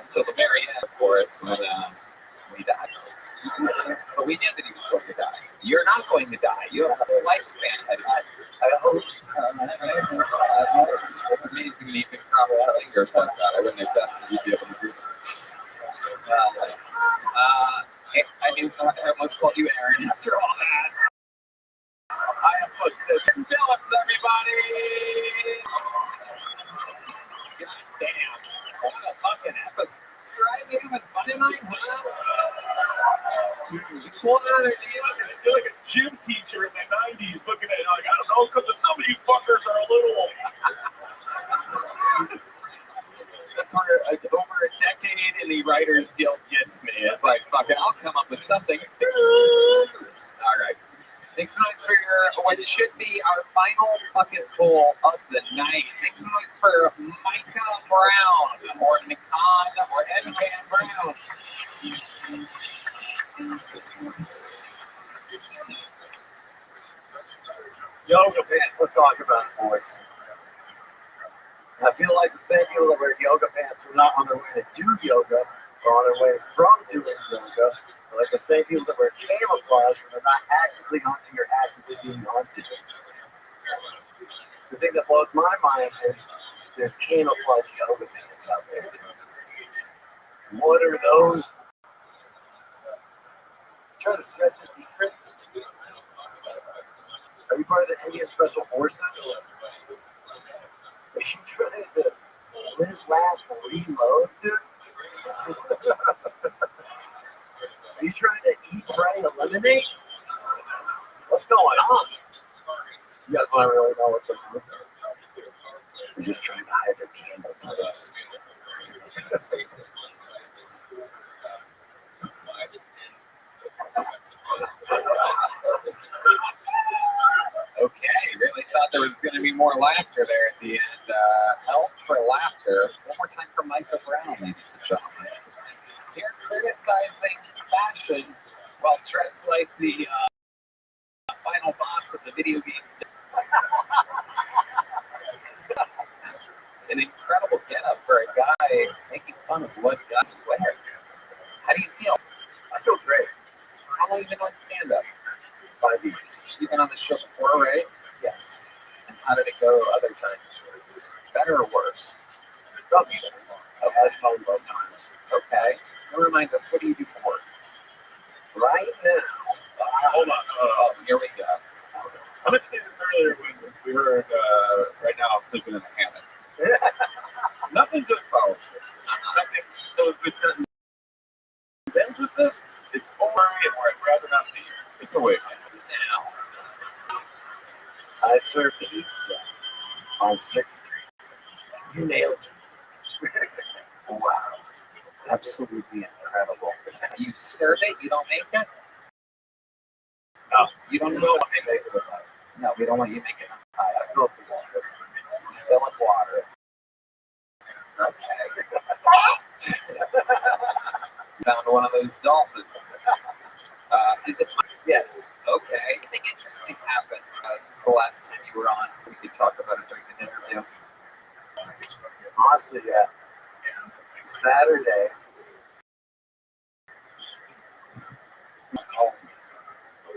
until the very end, of course, when he died. But we knew that he was going to die. You're not going to die. You have a whole lifespan ahead of you. I hope. It's amazing that you can cross your fingers like that. I wouldn't have guessed that you'd be able to do that. I mean, I almost called you Aaron after all that. I am Phillips, everybody! God damn. What a fucking episode. Right? You having fun tonight, huh? You pulled out of You're like a gym teacher in the 90s looking at it like, I don't know, because some of you fuckers are a little... That's where over a decade in the Writers Guild gets me. It's like, fucking, I'll come up with something. All right. Make some noise for what should be our final bucket poll of the night. Make some noise for Micah Brown, or Nikan, or Edvan Brown. Yoga pants, let's talk about it, boys. I feel like the same people that wear yoga pants are not on their way to do yoga, or on their way from doing yoga. Like the same people that wear camouflage when they're not actively hunting or actively being hunted. The thing that blows my mind is there's camouflage yoga pants out there. What are those Trying to stretch a secret. Are you part of the Indian Special Forces? Are you trying to live, laugh, reload, dude? Are you trying to eat, pray, eliminate? What's going on? You guys want to really know what's going on? They're just trying to hide their camel toes. Okay, really thought there was going to be more laughter there at the end. Help for laughter. One more time for Michael Brown, ladies and gentlemen. Here criticizing fashion while dressed like the final boss of the video game. An incredible getup for a guy making fun of what guys wear. How do you feel? I feel great. How long have you been on stand-up? 5 years. You've been on the show before, right? Yes. And how did it go other times? Better or worse? About the same. I've had fun both times. Okay. Now remind us, what do you do for work? Right now. Hold on. Here we go. I meant to say this earlier when we heard, right now I'm sleeping in a hammock. Nothing good follows this. Nothing just no good sentence ends with this. It's over and where I'd rather not be. Take it away. Now. I serve pizza on 6th Street. You nailed it. Wow. Absolutely incredible. You serve it, you don't make it? No. You don't No, know? I make it. No, we don't want you making it. I fill up the water. You fill up water. Okay. Found one of those dolphins. Is it? Yes. Okay. Anything interesting happened since the last time you were on? We could talk about it during the interview. Honestly, yeah. Saturday, I called me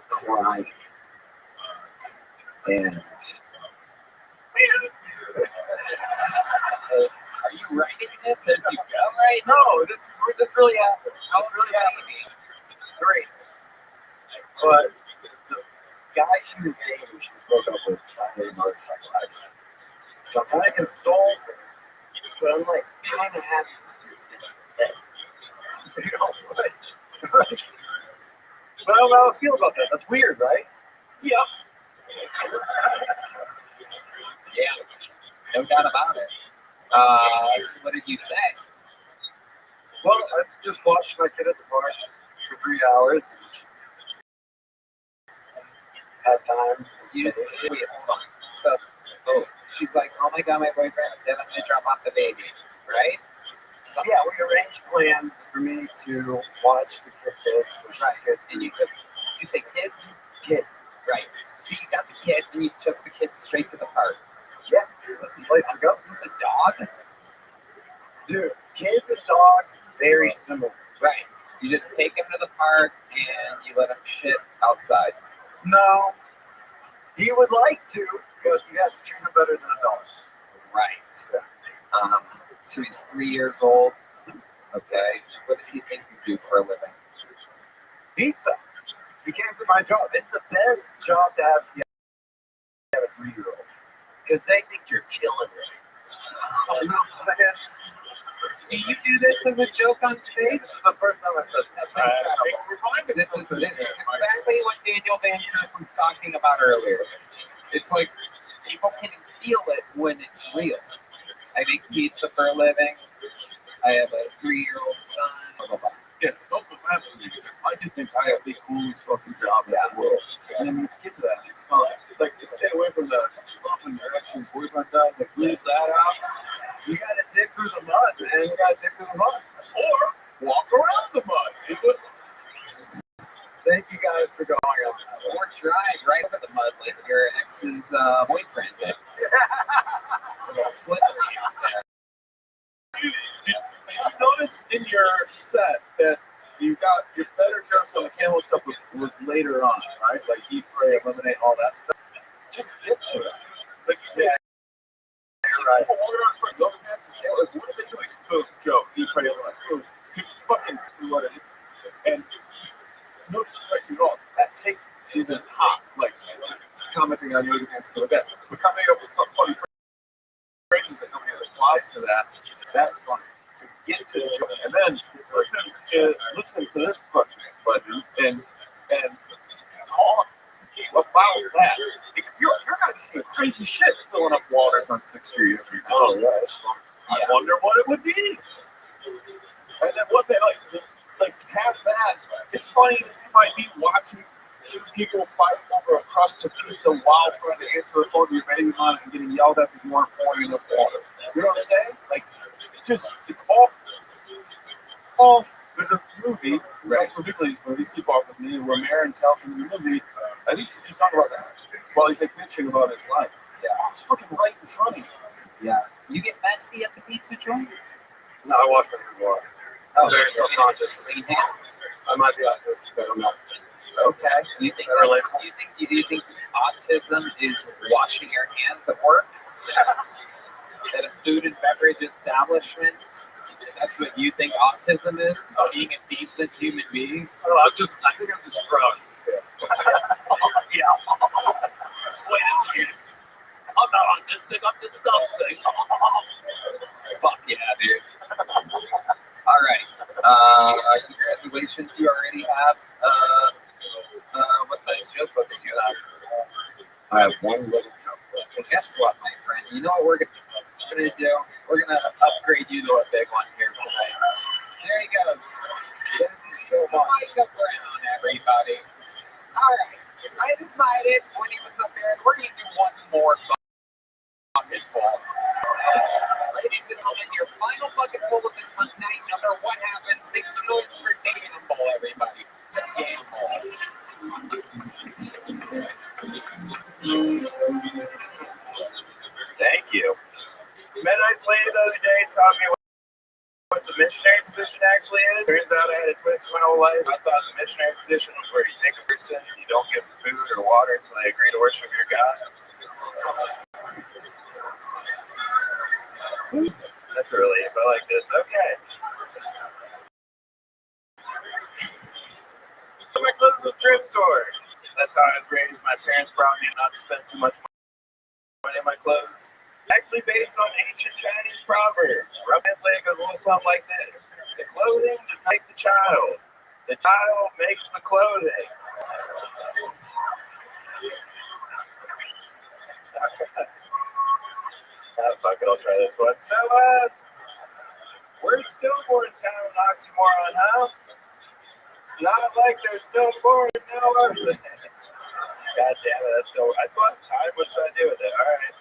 crying. And Are you writing this as you go right now? no, this really happened. How really happened? 3. But the guy she was dating, she broke up with had a motorcycle accident. So I'm trying to console her, but I'm like kind of happy this dude's dead. You know, like, but I don't know how I feel about that. That's weird, right? Yeah. Yeah. No doubt about it. So what did you say? Well, I just watched my kid at the park for 3 hours. Had time and space. Wait, hold on. So, she's like, oh my god, my boyfriend's dead. I'm gonna drop off the baby, right? So, yeah, we arranged plans for me to watch the kid kids. So right. And you say kids? Kid. Right. So you got the kid and you took the kid straight to the park. Yeah, that's the place to go. Is this a dog? Dude, kids and dogs, very similar. Right. You just take him to the park and you let him shit outside. No. He would like to, but you have to treat him better than a dog. Right. Yeah. So he's 3 years old. Okay. What does he think you do for a living? Pizza. He came to my job. It's the best job to have if you have a 3-year-old. Because they think you're killing it. You know what I'm saying? Do you do this as a joke on stage? This is the first time I said that. That's incredible. This is exactly what Daniel Van Kirk was talking about earlier. It's like people can feel it when it's real. I make pizza for a living. I have a 3-year-old son. Yeah, don't feel bad for me because my kid thinks I have the coolest fucking job in the world. And then when you get to that, it's fun. Like, stay away from the when your ex's boyfriend does, like, leave that out. You gotta dig through the mud, man. You gotta dig through the mud. Or walk around the mud. Thank you guys for going on. Or drive right over the mud like your ex's boyfriend did. Did you notice in your set that you got your better jokes on the camel stuff was later on, right? Like eat, pray, eliminate, all that stuff. Just get to it. Like you said, you're right. People walking around trying to go to Nancy Taylor. What are they doing? Boom, joke, eat, pray, eliminate. Boom. Just fucking what it is. And no disrespect to you at all. That take isn't hot, like commenting on your dances like that. But coming up with some funny phrases that nobody has applied to that's funny. To get to the joke, and then listen to this fucking legend and talk about that. Because you're gonna be seeing crazy shit filling up waters on 6th Street every night. Oh yeah, that's fun. I wonder what it would be. And then what they like have that. It's funny that you might be watching two people fight over a crust of pizza while trying to answer the phone to your baby mom and getting yelled at that you weren't pouring enough water. You know what I'm saying? Like, it's all. Oh, there's a movie, right? Ridiculous movie, Sleep Off with Me, where Marin tells him in the movie, I think he's just talking about that while he's like bitching about his life. Yeah, it's fucking right in front of you. Yeah. You get messy at the pizza joint? No, I wash my hands a lot. Oh, very self-conscious. Clean hands. I might be autistic, but I'm not. Okay. You think autism is washing your hands at work? At a food and beverage establishment? That's what you think autism is being a decent human being? Well, I think I'm just gross. Yeah. Well, I'm not autistic, I'm disgusting. Fuck yeah, dude. All right. Congratulations, you already have. What size joke books do you have? I have one little joke book. Well, guess what, my friend? You know what we're gonna do? We're gonna upgrade you to a big one here tonight. There he goes. Micah Brown, everybody. All right. I decided when he was up there, we're gonna do one more bucket full. Ladies and gentlemen, your final bucket full of the night. Number What Happens? Make some noise for Gamble, everybody. Gamble. Thank you. Met a nice lady the other day, taught me what the missionary position actually is. Turns out I had a twist my whole life. I thought the missionary position was where you take a person, you don't give them food or water until they agree to worship your God. That's a relief. I like this. Okay. My clothes at the thrift store. That's how I was raised. My parents brought me not to spend too much money on my clothes. Actually based on ancient Chinese proverb. Rough translated goes a little something like this. The clothing does not make the child. The child makes the clothing. Fuck it, I'll try this one. So, word stillborn's kind of an oxymoron, huh? It's not like they're stillborn, no. God damn it, that's still. I still have time. What should I do with it? All right.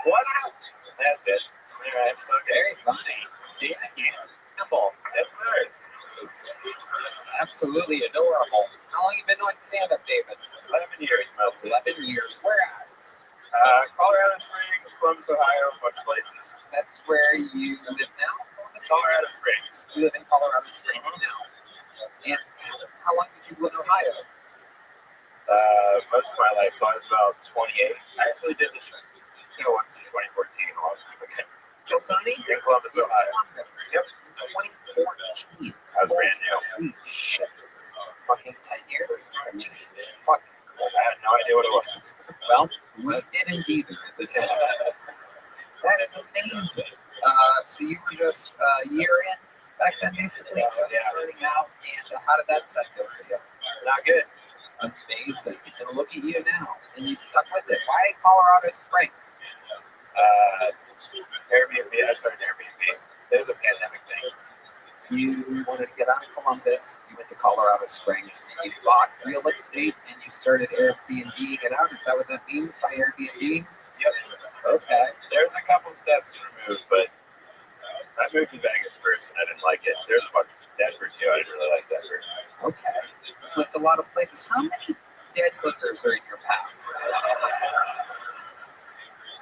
What up? That's it. All right. Okay. Very funny. Gamble. Yes, sir. Absolutely adorable. How long have you been doing stand-up, David? 11 years, mostly. 11 years. Where at? Colorado Springs, Columbus, Ohio, a bunch of places. That's where you live now? Colorado Springs. You live in Colorado Springs now. And how long did you live in Ohio? Most of my life, so I was about 28. I actually did this once in 2014. Kill Tony? In Columbus, Ohio. Columbus. Yep. 2014. I was brand new. Holy shit. Fucking 10 years. Jesus fucking Christ. I had no idea what it was. Well, we didn't either at the time. That is amazing. So you were just a year in back then, basically, just starting out. And how did that set go for you? Not good. Amazing. And look at you now. And you stuck with it. Why Colorado Springs? Airbnb. I started Airbnb. It was a pandemic thing. You wanted to get out of Columbus. You went to Colorado Springs. And you bought real estate. And you started Airbnb. Get out. Is that what that means by Airbnb? Yep. Okay. There's a couple steps removed, but I moved to Vegas first, and I didn't like it. There's a bunch of Denver, too. I didn't really like Denver. Okay. You flipped a lot of places. How many dead hookers are in your path?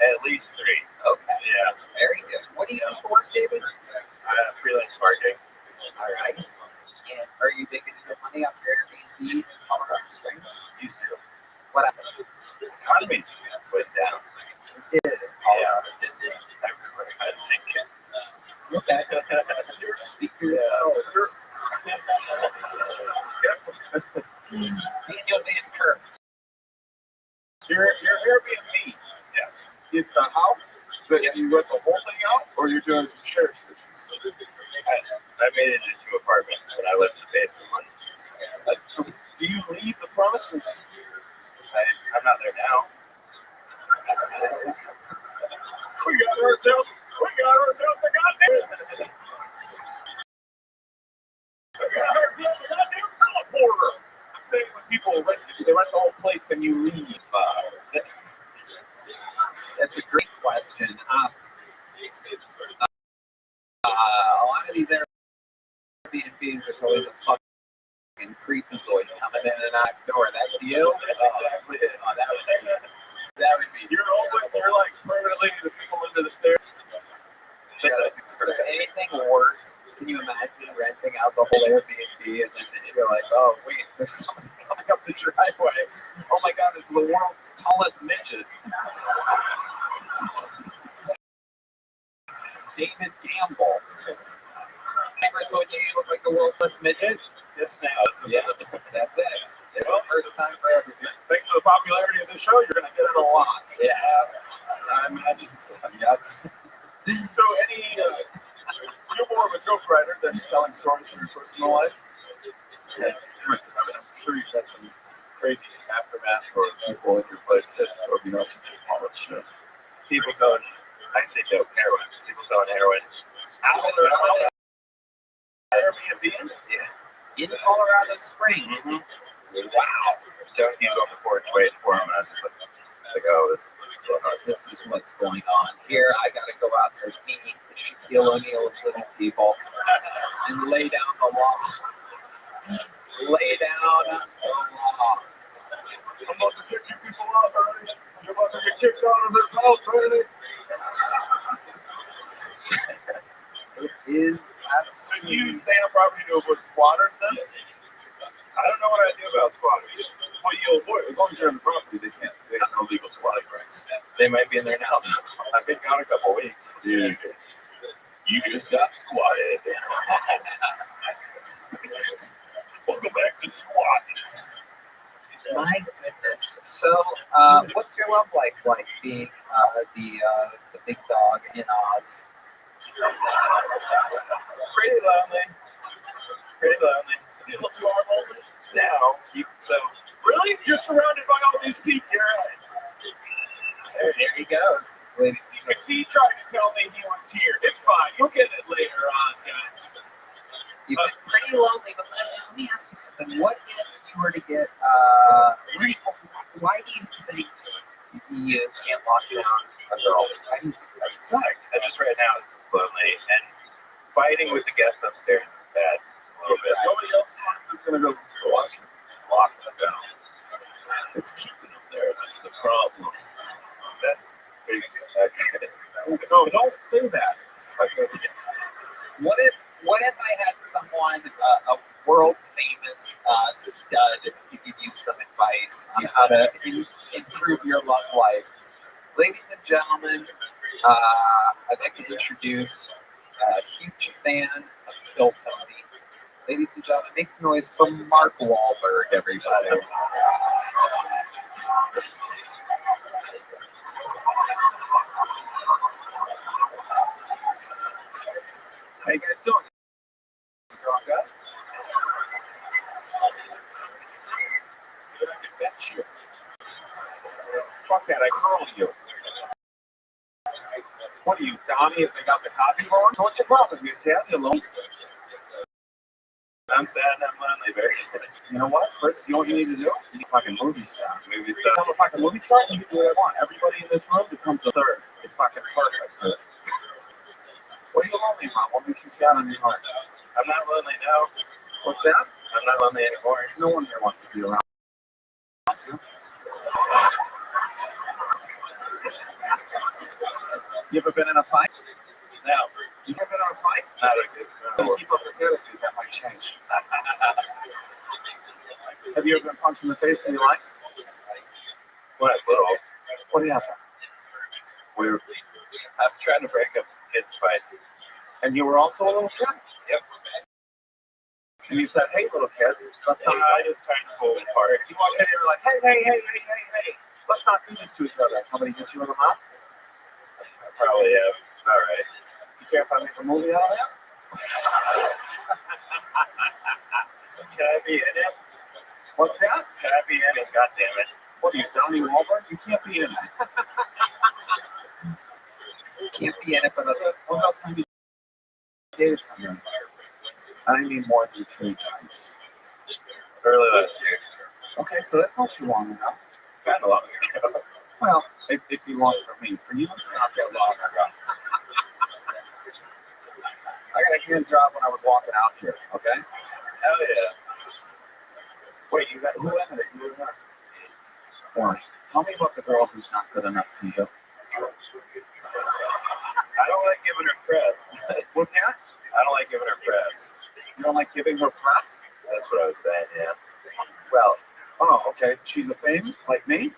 At least 3. Okay. Yeah. Very good. What do you do for work, David? Freelance marketing. All right. And are you making good money off your Airbnb in Colorado Springs? Used to. What happened? The economy went down. It did. Yeah, it did. I think it. Okay. Speak for yourself. house that you rent the whole thing out, or you're doing some share stitches? I made it into apartments, but I lived in the basement one. Do you leave the premises? I'm not there now. We got ourselves a goddamn. Teleporter. I'm saying when people rent, they rent the whole place and you leave. That's a great question. A lot of these Airbnbs, there's always a fucking creepazoid coming in and out the door. That's you? That's exactly it. Oh, that would be. You're like permanently the people under the stairs. Yeah, is there anything worse? Can you imagine renting out the whole Airbnb and then you're like, oh wait, there's somebody coming up the driveway. Oh my god, it's the world's tallest midget. David Gamble. Never told you look like the world's tallest midget? Yes, now. Yes, that's it. There's the first time for everything. Thanks to the popularity of the show, you're going to get it a lot. Yeah. I imagine so. Yep. So, you're more of a joke writer than telling stories from your personal life? Yeah. I'm sure you've had some crazy aftermath or people in your place that drove you nuts and all that shit. People selling, I say dope, heroin. People selling heroin. Airbnb? Yeah. In Colorado Springs. Mm-hmm. Wow. So he's on the porch waiting for him, and I was just like oh, this is going on. This is what's going on here. I got to go out there and meet the Shaquille O'Neal of little people and lay down the law. Lay down the law. I'm about to kick you people out, Ernie. You're about to get kicked out of this house, Ernie. It is So absolutely. you stay on property to avoid squatters then? I don't know what I do about squatters. Well, you'll avoid, as long as you're on the property, they have no legal squatting rights. They might be in there now. I've been gone a couple weeks. Dude, you just got squatted. Welcome back to squatting. My goodness. So, what's your love life like being the big dog in Oz? Pretty lonely. Pretty lonely. You are lonely? Now, so Really? You're surrounded by all these people. There he goes, ladies and Because he tried to tell me he was here. It's fine. You'll get it later on, guys. You've been pretty lonely, but let me ask you something. What if you were to get, why do you think you can't lock down a girl? Why do you think that? it's like, just right now it's lonely, and fighting with the guests upstairs is bad a little bit. Nobody else is going to go lock them down. It's keeping them there. That's the problem. That's pretty good. No, don't say that. What if I had someone, a world famous stud, to give you some advice on how to improve your love life? Ladies and gentlemen, I'd like to introduce a huge fan of Kill Tony. Ladies and gentlemen, make some noise for Mark Wahlberg, everybody. How you guys doing? Drunk up? I can bet you. Fuck that, I curl you. What are you, Donnie, if they got the copy wrong? So what's your problem? You sad, you're lonely. I'm sad and I'm lonely, very good. You know what? First, you know what you need to do? You need a fucking movie star. Movie star. I'm a fucking movie star, and you can do what I want. Everybody in this room becomes a third. It's fucking perfect. What are you lonely about? What makes you sad on your heart? I'm not lonely now. What's that? I'm not lonely anymore. No one here wants to be around you. You ever been in a fight? No. You ever been in a fight? Not a good. You keep up this attitude, that might change. Have you ever been punched in the face in your life? When I was little, What happened? I was trying to break up some kids' fight. And you were also a little kid? Yep. And you said, hey, little kids, let's not I was trying to pull it apart. You walked in and you were like, hey, let's not do this to each other. Somebody hit you in the mouth? Probably, yeah. All right. You care if I make a movie out of that? Can I be in it? What's that? Can I be in it? God damn it. What are you, Donnie Wahlberg? You can't be in it. You can't be in it, but What else have you dated someone? I mean more than 3 times. Early last year. Okay, so that's not too long ago. It's kind of long ago. Well, it'd be long for me. For you, not that long ago. I got a hand job when I was walking out here, okay? Hell yeah. Wait, you got who ended it? You were not. Why? Tell me about the girl who's not good enough for you. I don't like giving her press. What's that? I don't like giving her press. You don't like giving her press? That's what I was saying, yeah. Well, oh, okay. She's a fame like me?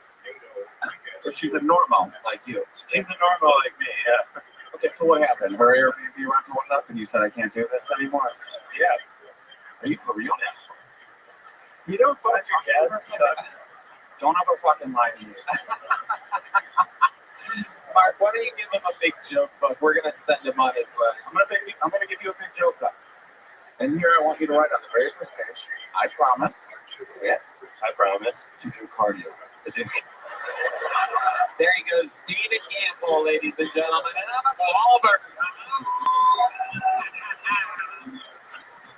Or she's a normal like you? She's a normal like me, yeah. Okay, so what happened? Her Airbnb rental was up and you said I can't do this anymore? Yeah. Are you for real? You don't find your guests. Don't ever fucking lie to me. Mark, why don't you give him a big joke book? We're gonna send him on his way. I'm gonna give you a big joke book. And here I want you to write on the very first page, I promise, say it, I promise, to do cardio. to do. There he goes, Dean and Gamble, ladies and gentlemen. And I'm a Wahlberg.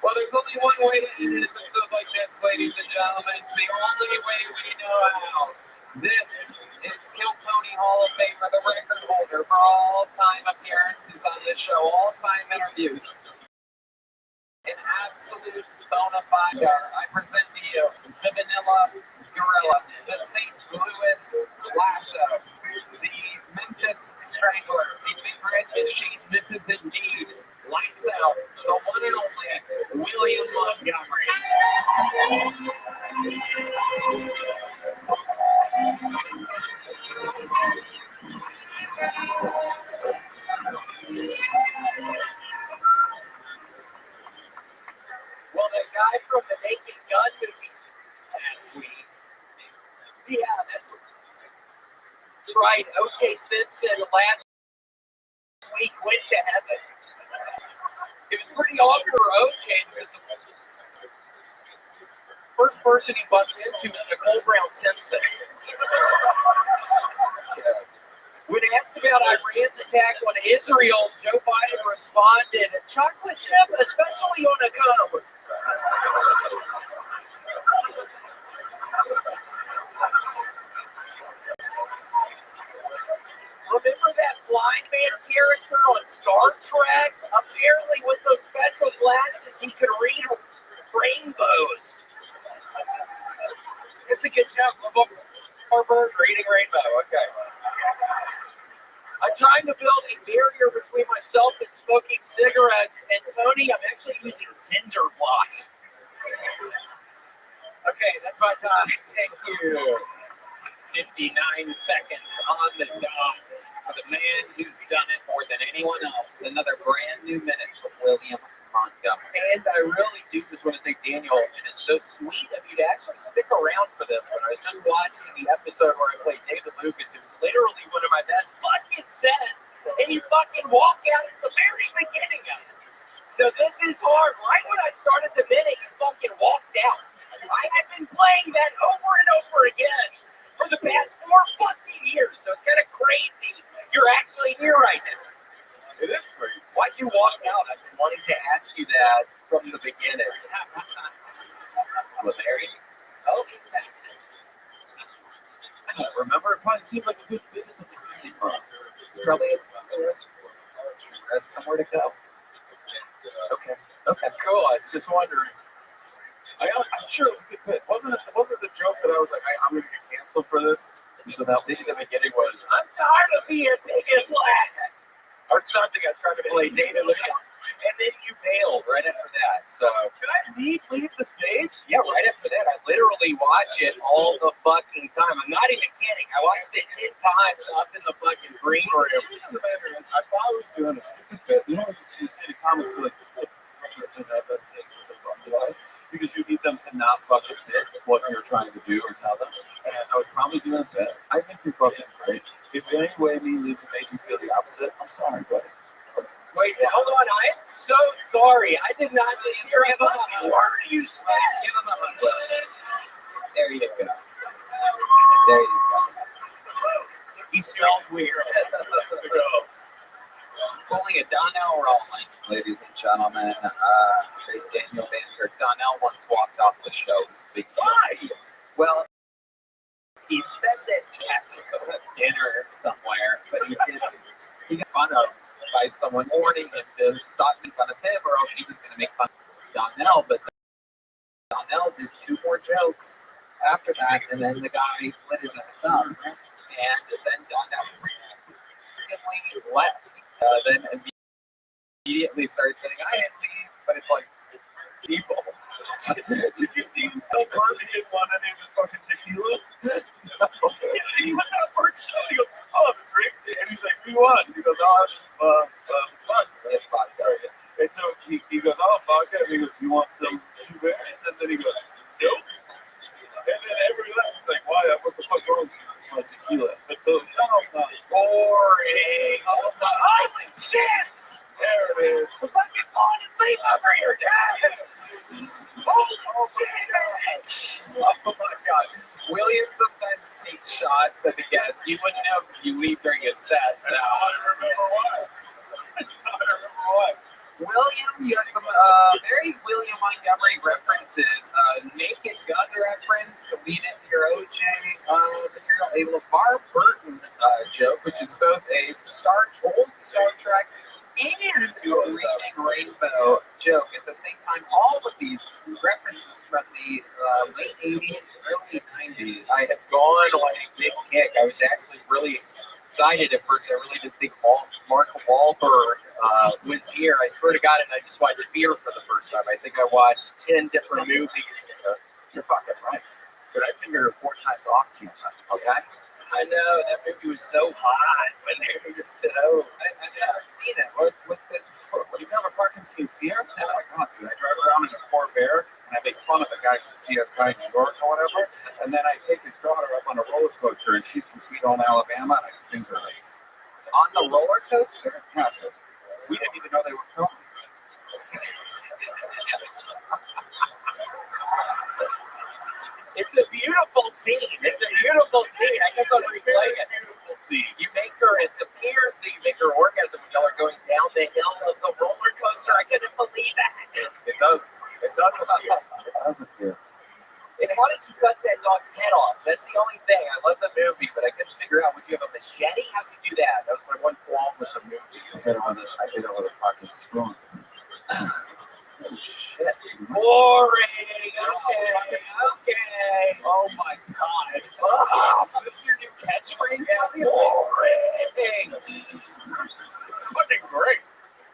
Well, there's only one way to end an episode like this, ladies and gentlemen. It's the only way we know how. This is Kill Tony Hall of Famer, the record holder for all-time appearances on this show, all-time interviews. An absolute bona fide star. I present to you the Vanilla Gorilla, the St. Louis Lasso, the Memphis Strangler, the Big Red Machine. This is indeed Lights Out, the one and only William Montgomery. Well, the guy from the Naked Gun movies last week. Yeah, that's right. O.J. Simpson last week went to heaven. It was pretty obvious for O.J. because the first person he bumped into was Nicole Brown Simpson. When asked about Iran's attack on Israel, Joe Biden responded, "Chocolate chip, especially on a cone." Remember that blind man character on Star Trek? Apparently with those special glasses, he could read rainbows. It's a good joke. Harvard reading rainbow. Okay. I'm trying to build a barrier between myself and smoking cigarettes. And Tony, I'm actually using cinder blocks. Okay, that's my time. Thank you. 59 seconds on the dot for the man who's done it more than anyone else. Another brand new minute from William Montgomery. And I really do just want to say, Daniel, it is so sweet of you to actually stick around for this one. I was just watching the episode where I played David Lucas. It was literally one of my best fucking sets. And you fucking walk out at the very beginning of it. So this is hard. Right when I started the minute, you fucking walked out. I have been playing that over and over again for the past 4 fucking years. So it's kind of crazy. You're actually here right now. It is crazy. Why'd you walk out? I've been wanting to ask you that from the beginning. Well, there he is. Oh, he's back. I don't remember. It probably seemed like a good bit at the time. Probably had somewhere to go. Okay. Cool. I was just wondering. I'm sure it was a good bit. Wasn't the joke that I was like, I'm going to get canceled for this? So that thing in the beginning was, I'm tired of being big and black. Or something. I was trying to play David Lucas. And then you bailed right after that. So did I leave the stage? Yeah, right after that. I literally watch it all the fucking time. I'm not even kidding. I watched it 10 times up in the fucking green room. The matter is, I thought I was doing a stupid bit. You know, you say the comments are like, because you need them to not fucking fit what you're trying to do or tell them. And I was probably doing a bit. I think you're fucking great. If in any way me leaving made you feel the opposite, opposite. I'm sorry, buddy. Wait, hold on. I am so sorry. I did not hear a word you said. There you go. There you go. He smells weird. Only a Donnell Rawlings, ladies and gentlemen. Daniel Van Donnell once walked off the show. It was a big deal. Why? Well, he said that he had to go to dinner somewhere, but he got fun of by someone warning him to stop making fun of him, or else he was going to make fun of Donnell. But Donnell did 2 more jokes after that, and then the guy lit his ass up, and then Donnell left. Then immediately started saying, "I didn't leave," but it's like people. Did you see Tom Hardy did one and it was fucking tequila? He was at work show. He goes, "Oh, the drink," and he's like, "We won." He goes, "Oh, it's fun. It's fun." Sorry. And so he goes, "Oh, vodka," and he goes, "You want some 2 bears?" And then he goes, "Nope." And then everybody else is like, "Why? What the fuck's wrong with you? It's my tequila." But so Donald's not Boring. Holy shit! there. It is. I'm fucking falling asleep over here, Dad. Holy shit! Oh my God. William sometimes takes shots at the guests. You wouldn't know if you leave during his set. So. I remember why. William, you had some very William Montgomery references. Naked Gun reference to lead into your OJ material. A LeVar Burton joke, which is both a old Star Trek and a Reading Rainbow joke. At the same time, all of these references from the late 80s, early 90s. I have gone on a big kick. I was actually really excited at first. I really didn't think Mark Wahlberg was here. I swear to God, and I just watched Fear for the first time. I think I watched 10 different movies. You're fucking right. Dude, I figured it 4 times off camera. Okay. I know that movie was so hot when they were just sit over. I've never seen it. What's it for? You've never fucking seen Fear? Oh my God, dude. I drive around in a Corvair and I make fun of the guy from CSI New York or whatever. And then I take his daughter up on a roller coaster and she's from Sweet Home, Alabama, and I finger her. On the roller coaster? Yeah, dude. We didn't even know they were filming. It's a beautiful scene. It's a beautiful scene. I kept on replaying it. Beautiful scene. You make her, it appears that you make her orgasm when y'all are going down the hill of the roller coaster. I couldn't believe that. It does. It does appear. It does appear. And how did you cut that dog's head off? That's the only thing. I love the movie, but I couldn't figure out, would you have a machete? How'd you do that? That was my one qualm with the movie. I did it with a fucking spoon. Oh, shit. Boring. Okay. Oh my God. Oh, is this your new catchphrase? Boring. It's fucking great.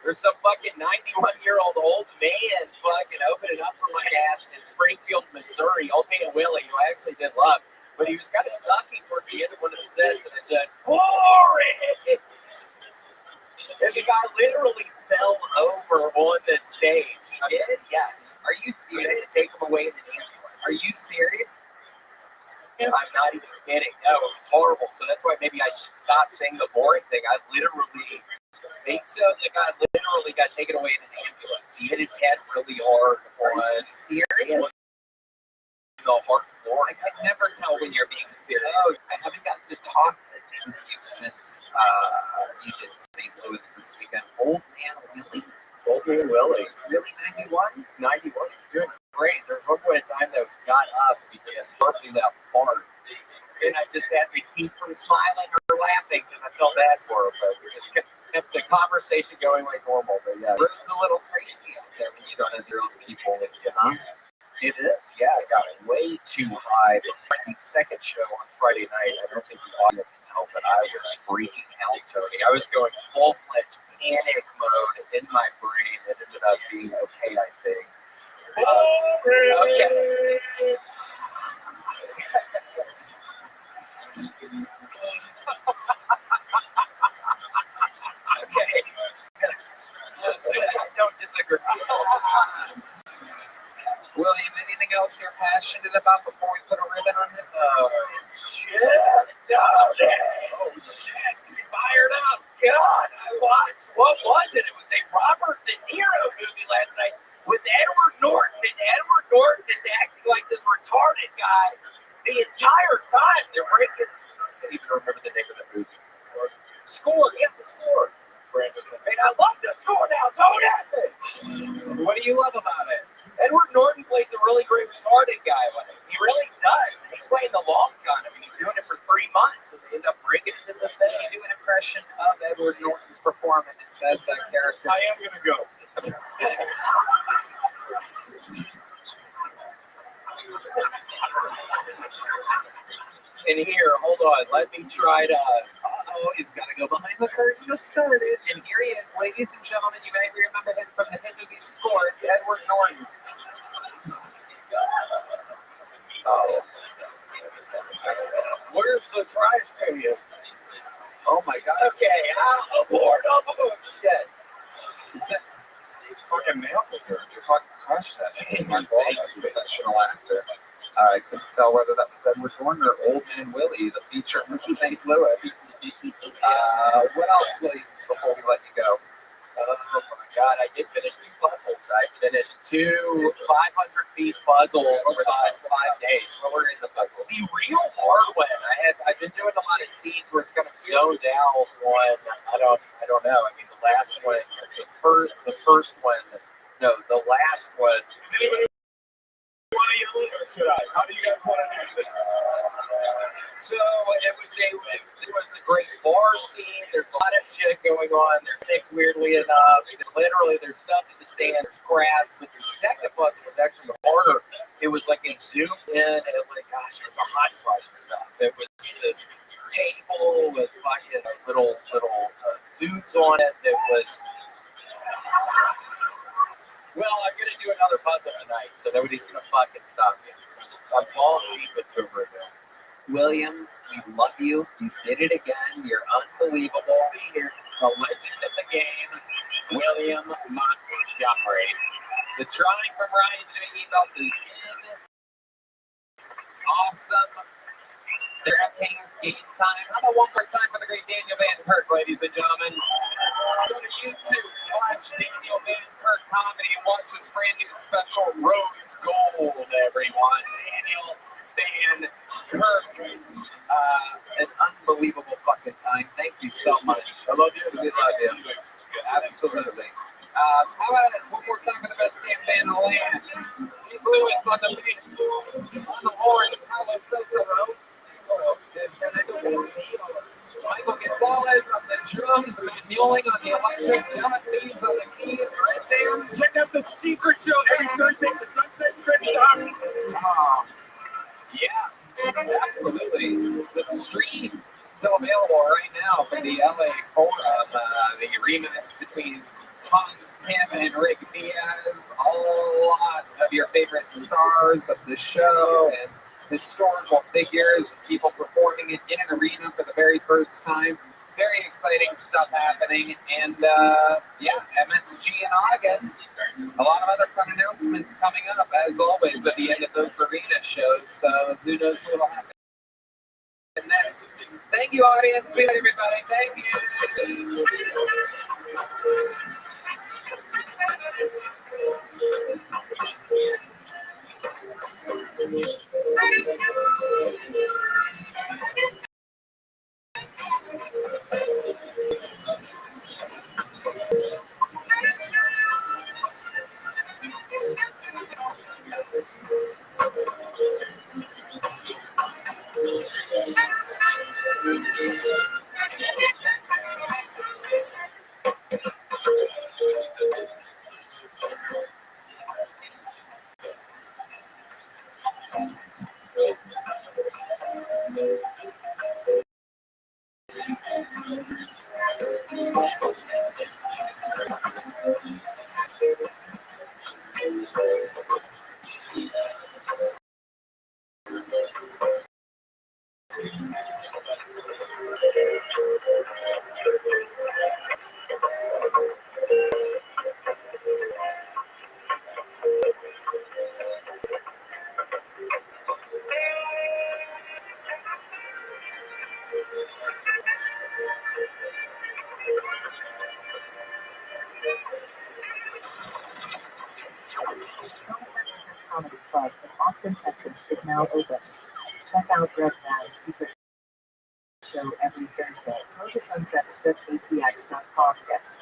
There's some fucking 91-year-old old man fucking opening up for my ass in Springfield, Missouri. Old man Willie, who I actually did love. But he was kind of sucking towards the end of one of the sets, and I said, boring! And the guy literally fell over on the stage. He did? Yes. Are you We had serious? to take him away in an ambulance. Are you serious? I'm not even kidding. No, it was horrible. So that's why maybe I should stop saying the boring thing. I literally think so. The guy literally got taken away in an ambulance. He hit his head really hard on the hard floor. I can never tell when you're being serious. I haven't gotten to talk with you since you did St. Louis this weekend. Old man Willie. Old man Willie. Really 91? He's 91. He's doing great. There was one point in time that we got up because burping that fart. And I just had to keep from smiling or laughing because I felt bad for him. But we just kept the conversation going like normal. But yeah. It's a little crazy out there when you don't have your own people with you, huh? It is, yeah. I got way too high. The second show on Friday night, I don't think the audience can tell, but I was freaking out, Tony. I was going full-fledged panic mode in my brain. It ended up being okay, I think. Okay. Okay. I don't disagree. William, anything else you're passionate about before we put a ribbon on this? Shit, Tony. Oh, shit. He's fired up. God, I watched, what was it? It was a Robert De Niro movie last night with Edward Norton, and Edward Norton is acting like this retarded guy the entire time. They're breaking, I can't even remember the name of the movie. Score, yeah, the Score. And I love the Score now, don't at me. What do you love about it? Edward Norton plays a really great retarded guy with it. He really does. He's playing the long con. I mean, he's doing it for 3 months, and they end up bringing it in the thing. Can you do an impression of Edward Norton's performance as that character? I am going to go. And here, hold on, let me try to. He's got to go behind the curtain to start it. And here he is, ladies and gentlemen. You may remember him from the hit movie Score. It's Edward Norton. Oh. Where's the trash can? Oh my God. Okay, aboard. Shit. Fucking nailed it, dude. You fucking crushed that. Professional actor. I couldn't tell whether that was Edward Norton or Old Man Willie, the feature from St. Louis. What else, Willie, before we let you go? Oh my God, I did finish 2 puzzles. I finished 2 500-piece puzzles for about 5 days. What were in the puzzle? The real hard one. I've been doing a lot of scenes where it's kind of zoned out on. I don't know. I mean, the last one, the first one. No, the last one. Does anybody want to yell it, or should I? How do you guys want to do this? So it was a great bar scene. There's a lot of shit going on. There's things, weirdly enough. There's stuff at the stand. There's crabs. But the second puzzle was actually harder. It was like it zoomed in, and it was a hodgepodge of stuff. It was this table with fucking little foods on it. That was. Well, I'm gonna do another puzzle tonight, so nobody's gonna fucking stop me. I'm balls deep into it right now. William, we love you. You did it again. You're unbelievable. You're the legend of the game, William Montgomery. The drawing from Ryan J. Ebelt is in. Awesome. DraftKings game time. How about one more time for the great Daniel Van Kirk, ladies and gentlemen? Go to YouTube/Daniel Van Kirk Comedy and watch this brand new special, Rose Gold, everyone. Daniel Van Kirk. An unbelievable fucking time. Thank you so much. I love you. We love you. Absolutely. How about one more time for the best damn band in the land? Blue is on the bass, on the horns, Carlos Soto. Michael Gonzalez on the drums, Matt Muelling on the electric, John Leeds on the keys, right there. Check out the secret show every Thursday at the Sunset Strip Talk. Yeah, absolutely. The stream is still available right now for the LA Forum, the rematch between Hans Kim and Rick Diaz. A lot of your favorite stars of the show and historical figures, people performing it in an arena for the very first time. Very exciting stuff happening. And MSG in August. A lot of other fun announcements coming up, as always, at the end of those arena shows. So who knows what will happen next. Thank you, audience. We love everybody. Thank you. Comedy Club in Austin, Texas is now open. Check out Red Man's Secret Show every Thursday. Go to sunsetstripatx.com. Yes.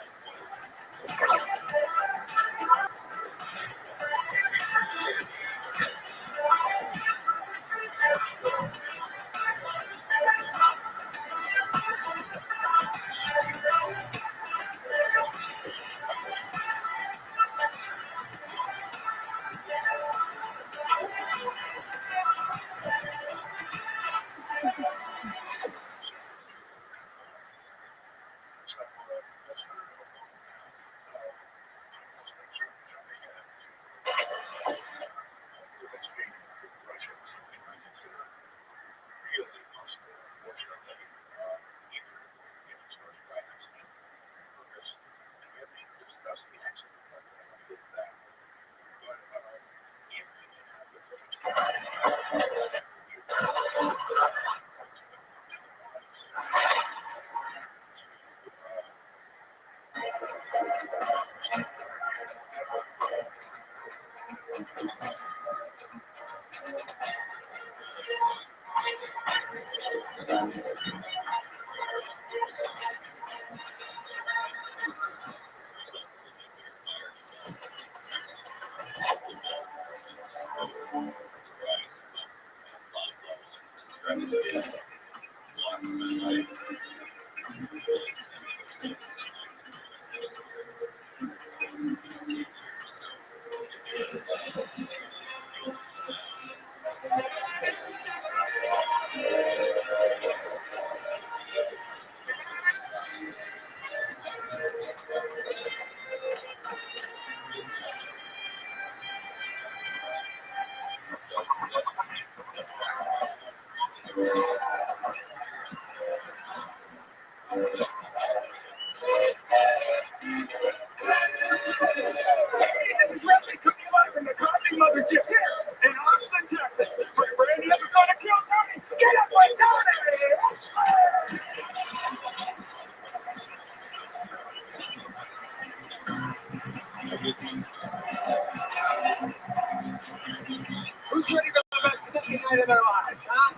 Who's ready for the best fucking night of their lives, huh?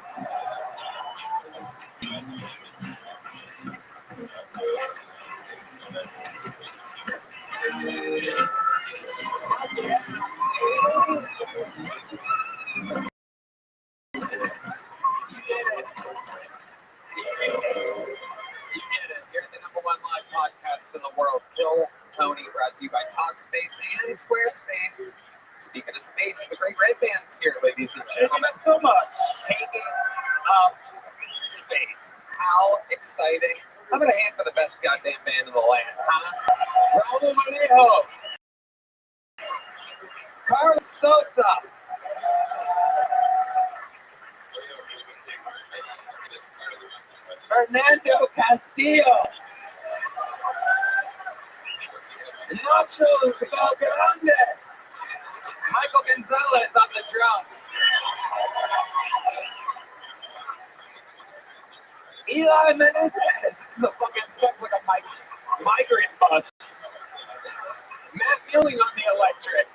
You're the #1 live podcast in the world. Kill Tony, brought to you by Talkspace and Squarespace. Speaking of space, the Great Red Band's here, ladies and gentlemen. So much. Taking up space. How exciting. How about a hand for the best goddamn band in the land, huh? Raul Manejo. Carlos Sosa. Fernando Castillo. Nachos Valgrande. Michael Gonzalez on the drums. Eli Menendez. This is a fucking sounds like a migrant bus. Matt Ewing on the electric.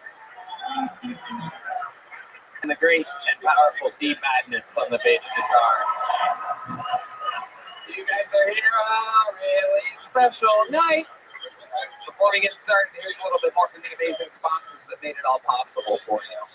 And the great and powerful D Madness on the bass guitar. You guys are here on a really special night. Before we get started, here's a little bit more from the amazing sponsors that made it all possible for you.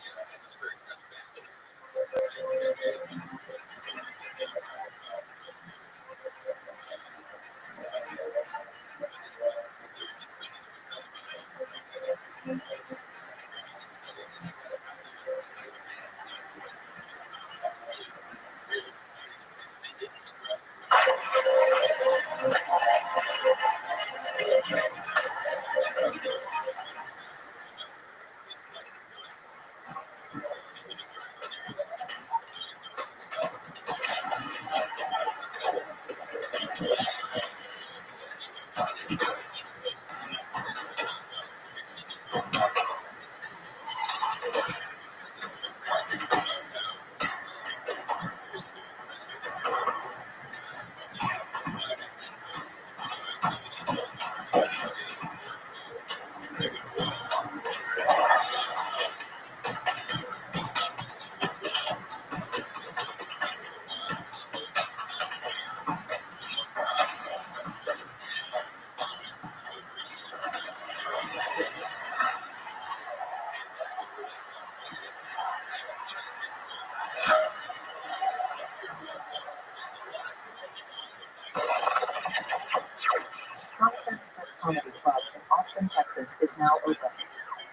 Comedy Club in Austin, Texas is now open.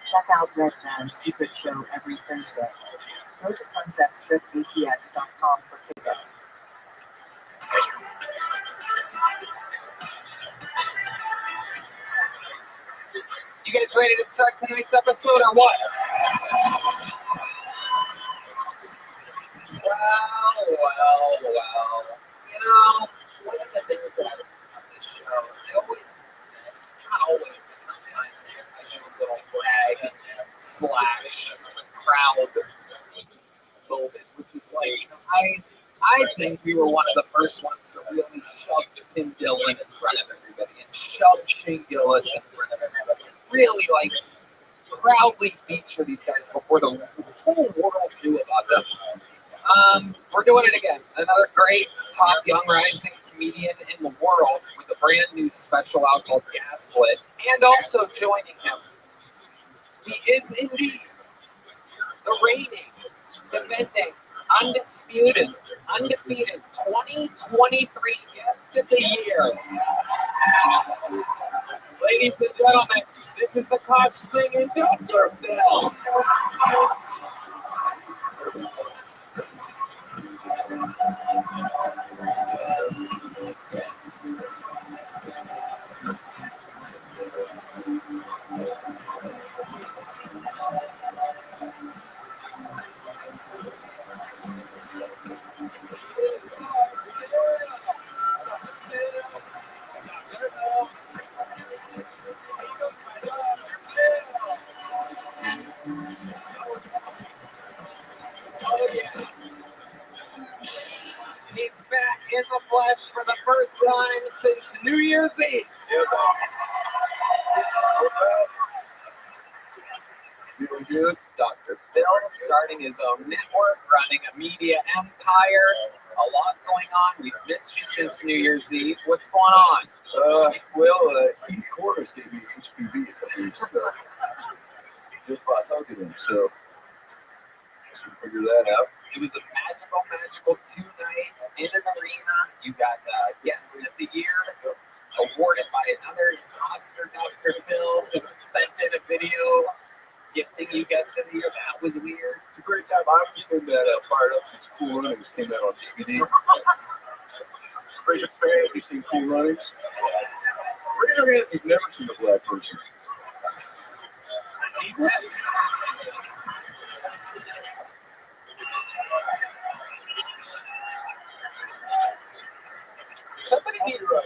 Check out Red Band's secret show every Thursday. Go to sunsetstripatx.com for tickets. You guys ready to start tonight's episode or what? Well. You know, one of the things that I love about this show, not always, but sometimes I do a little brag slash crowd moment, which is like, you know, I think we were one of the first ones to really shove Tim Dillon in front of everybody and shove Shane Gillis in front of everybody. Really, like, proudly feature these guys before the whole world knew about them. We're doing it again. Another great top young rising comedian in the world with a brand new special out called Gaslit. And also joining him, he is indeed the reigning, defending, undefeated 2023 guest of the year. Ladies and gentlemen, this is Akash Singh and Dr. Phil. He's back in the flesh for the first time since New Year's Eve. Feeling good? Dr. Phil starting his own network, running a media empire. A lot going on. We've missed you since New Year's Eve. What's going on? Keith Corliss gave me HPV a couple weeks ago. Just by hugging him, so we figured that out. It was a magical 2 nights in an arena. You got Guest of the Year, awarded by another imposter, Dr. Phil, who sent in a video gifting you Guest of the Year. That was weird. It's a great time. I've been fired up since Cool Runnings came out on DVD. Raise your hand if you've seen Cool Runnings. Raise your hand if you've never seen a black person. Somebody needs to.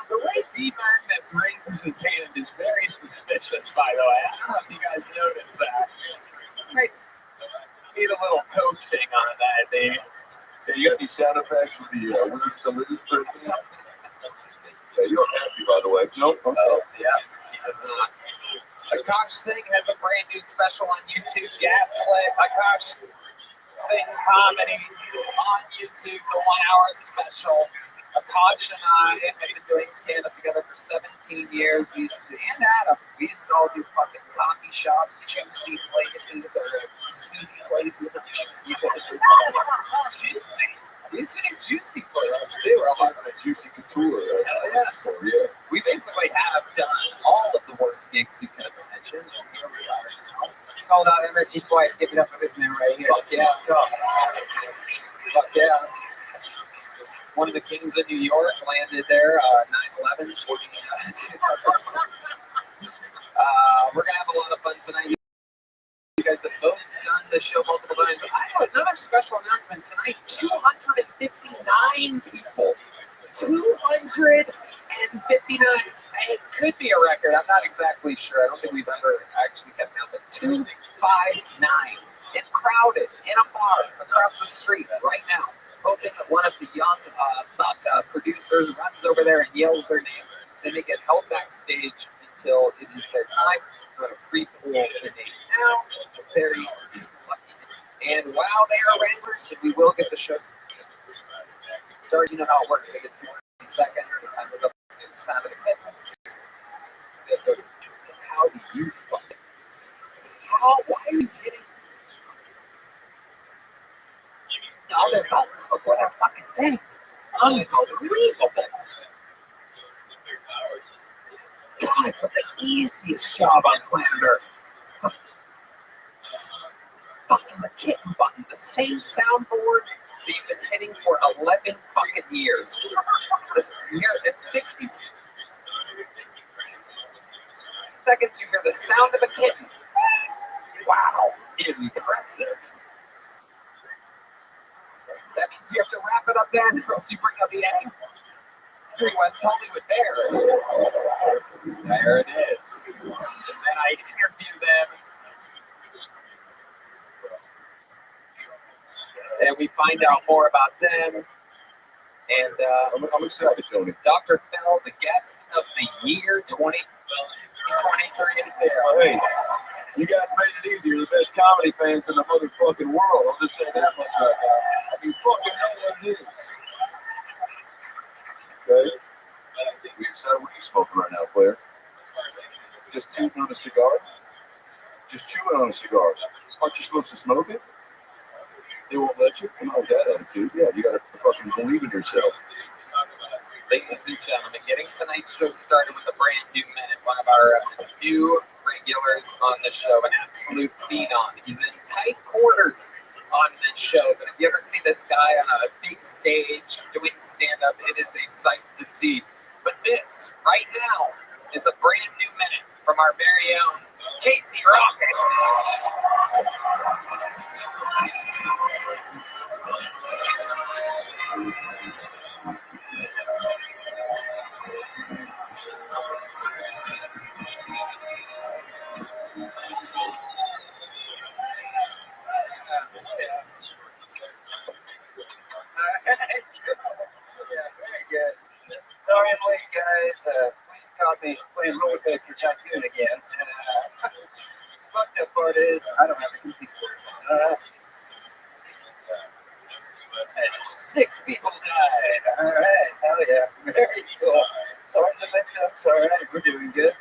The way D. Magnus raises his hand is very suspicious, by the way. I don't know if you guys noticed that. Might need a little coaching on that, Dave. Yeah, you got these sound effects with the weird salute. Yeah, you don't have to, by the way. Nope. Okay. Oh, yeah, he does not. Akash Singh has a brand new special on YouTube, Gaslit. Akash Singh Comedy on YouTube, the 1 hour special. Akash and I have been doing stand-up together for 17 years. We used to, and Adam, we used to all do fucking coffee shops, juicy places, or sleepy places, not juicy places. Juicy. We used to do juicy places too. We're talking about Juicy Couture. Hell yeah. We basically have done all of the worst gigs you can imagine. Here we are now. Sold out MSG twice. Give it up for this man right here. Fuck yeah. Let's go. Fuck yeah. One of the kings of New York landed there, 9/11, 2000. We're going to have a lot of fun tonight. You guys have both done the show multiple times. I have another special announcement tonight. 259 people. 259. It could be a record. I'm not exactly sure. I don't think we've ever actually kept count, but 259 and crowded in a bar across the street right now. Hoping that one of the young producers runs over there and yells their name. Then they get held backstage until it is their time. We're going to pre-pool the name now. Very lucky. And while they are Wranglers, we will get the show started. You know how it works. They get 60 seconds. The time is up. The sound of the pit. How do you fucking? Why are you kidding? All their buttons before their fucking thing. It's Unbelievable. God, what the easiest job on planet Earth. It's like fucking the kitten button, the same soundboard that you've been hitting for 11 fucking years. It's 60 seconds, you hear the sound of a kitten. Wow, impressive. That means you have to wrap it up then, or else you bring out the egg. Very West Hollywood there. There it is. And then I interview them. And we find out more about them. And I'm excited, Tony. Dr. Phil, the guest of the year 2023 is here. Hey, you guys made it easier. The best comedy fans in the motherfucking world. I'll just say that much right now. I mean, fucking know what it is. Okay? You excited? What are you smoking right now, player? Just tooting on a cigar? Just chewing on a cigar? Aren't you supposed to smoke it? They won't let you? Come on with that attitude. Yeah, you gotta fucking believe in yourself. Ladies and gentlemen, getting tonight's show started with a brand new minute, one of our new regulars on the show, an absolute phenom. He's in tight quarters on this show, but if you ever see this guy on a big stage doing stand-up, it is a sight to see. But this, right now, is a brand new minute from our very own Casey Rocket. Sorry I'm late, guys. Please call me playing Roller Coaster Tycoon again. Fucked up part is, I don't have a computer. 6 people died. All right, hell yeah. Very cool. Sorry the victims. All right, we're doing good.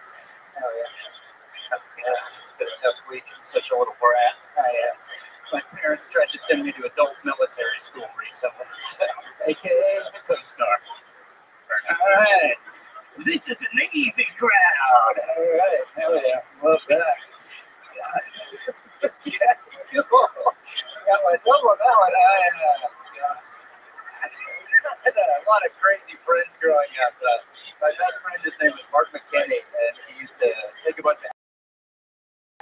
Hell yeah. It's been a tough week. I'm such a little brat. My parents tried to send me to adult military school recently, so, aka the Coast Guard. All right. This is an easy crowd. All right. Hell yeah. Love that. Yeah, cool. Got myself on that one. I had a lot of crazy friends growing up. My best friend, his name was Mark McKinney, and he used to take a bunch of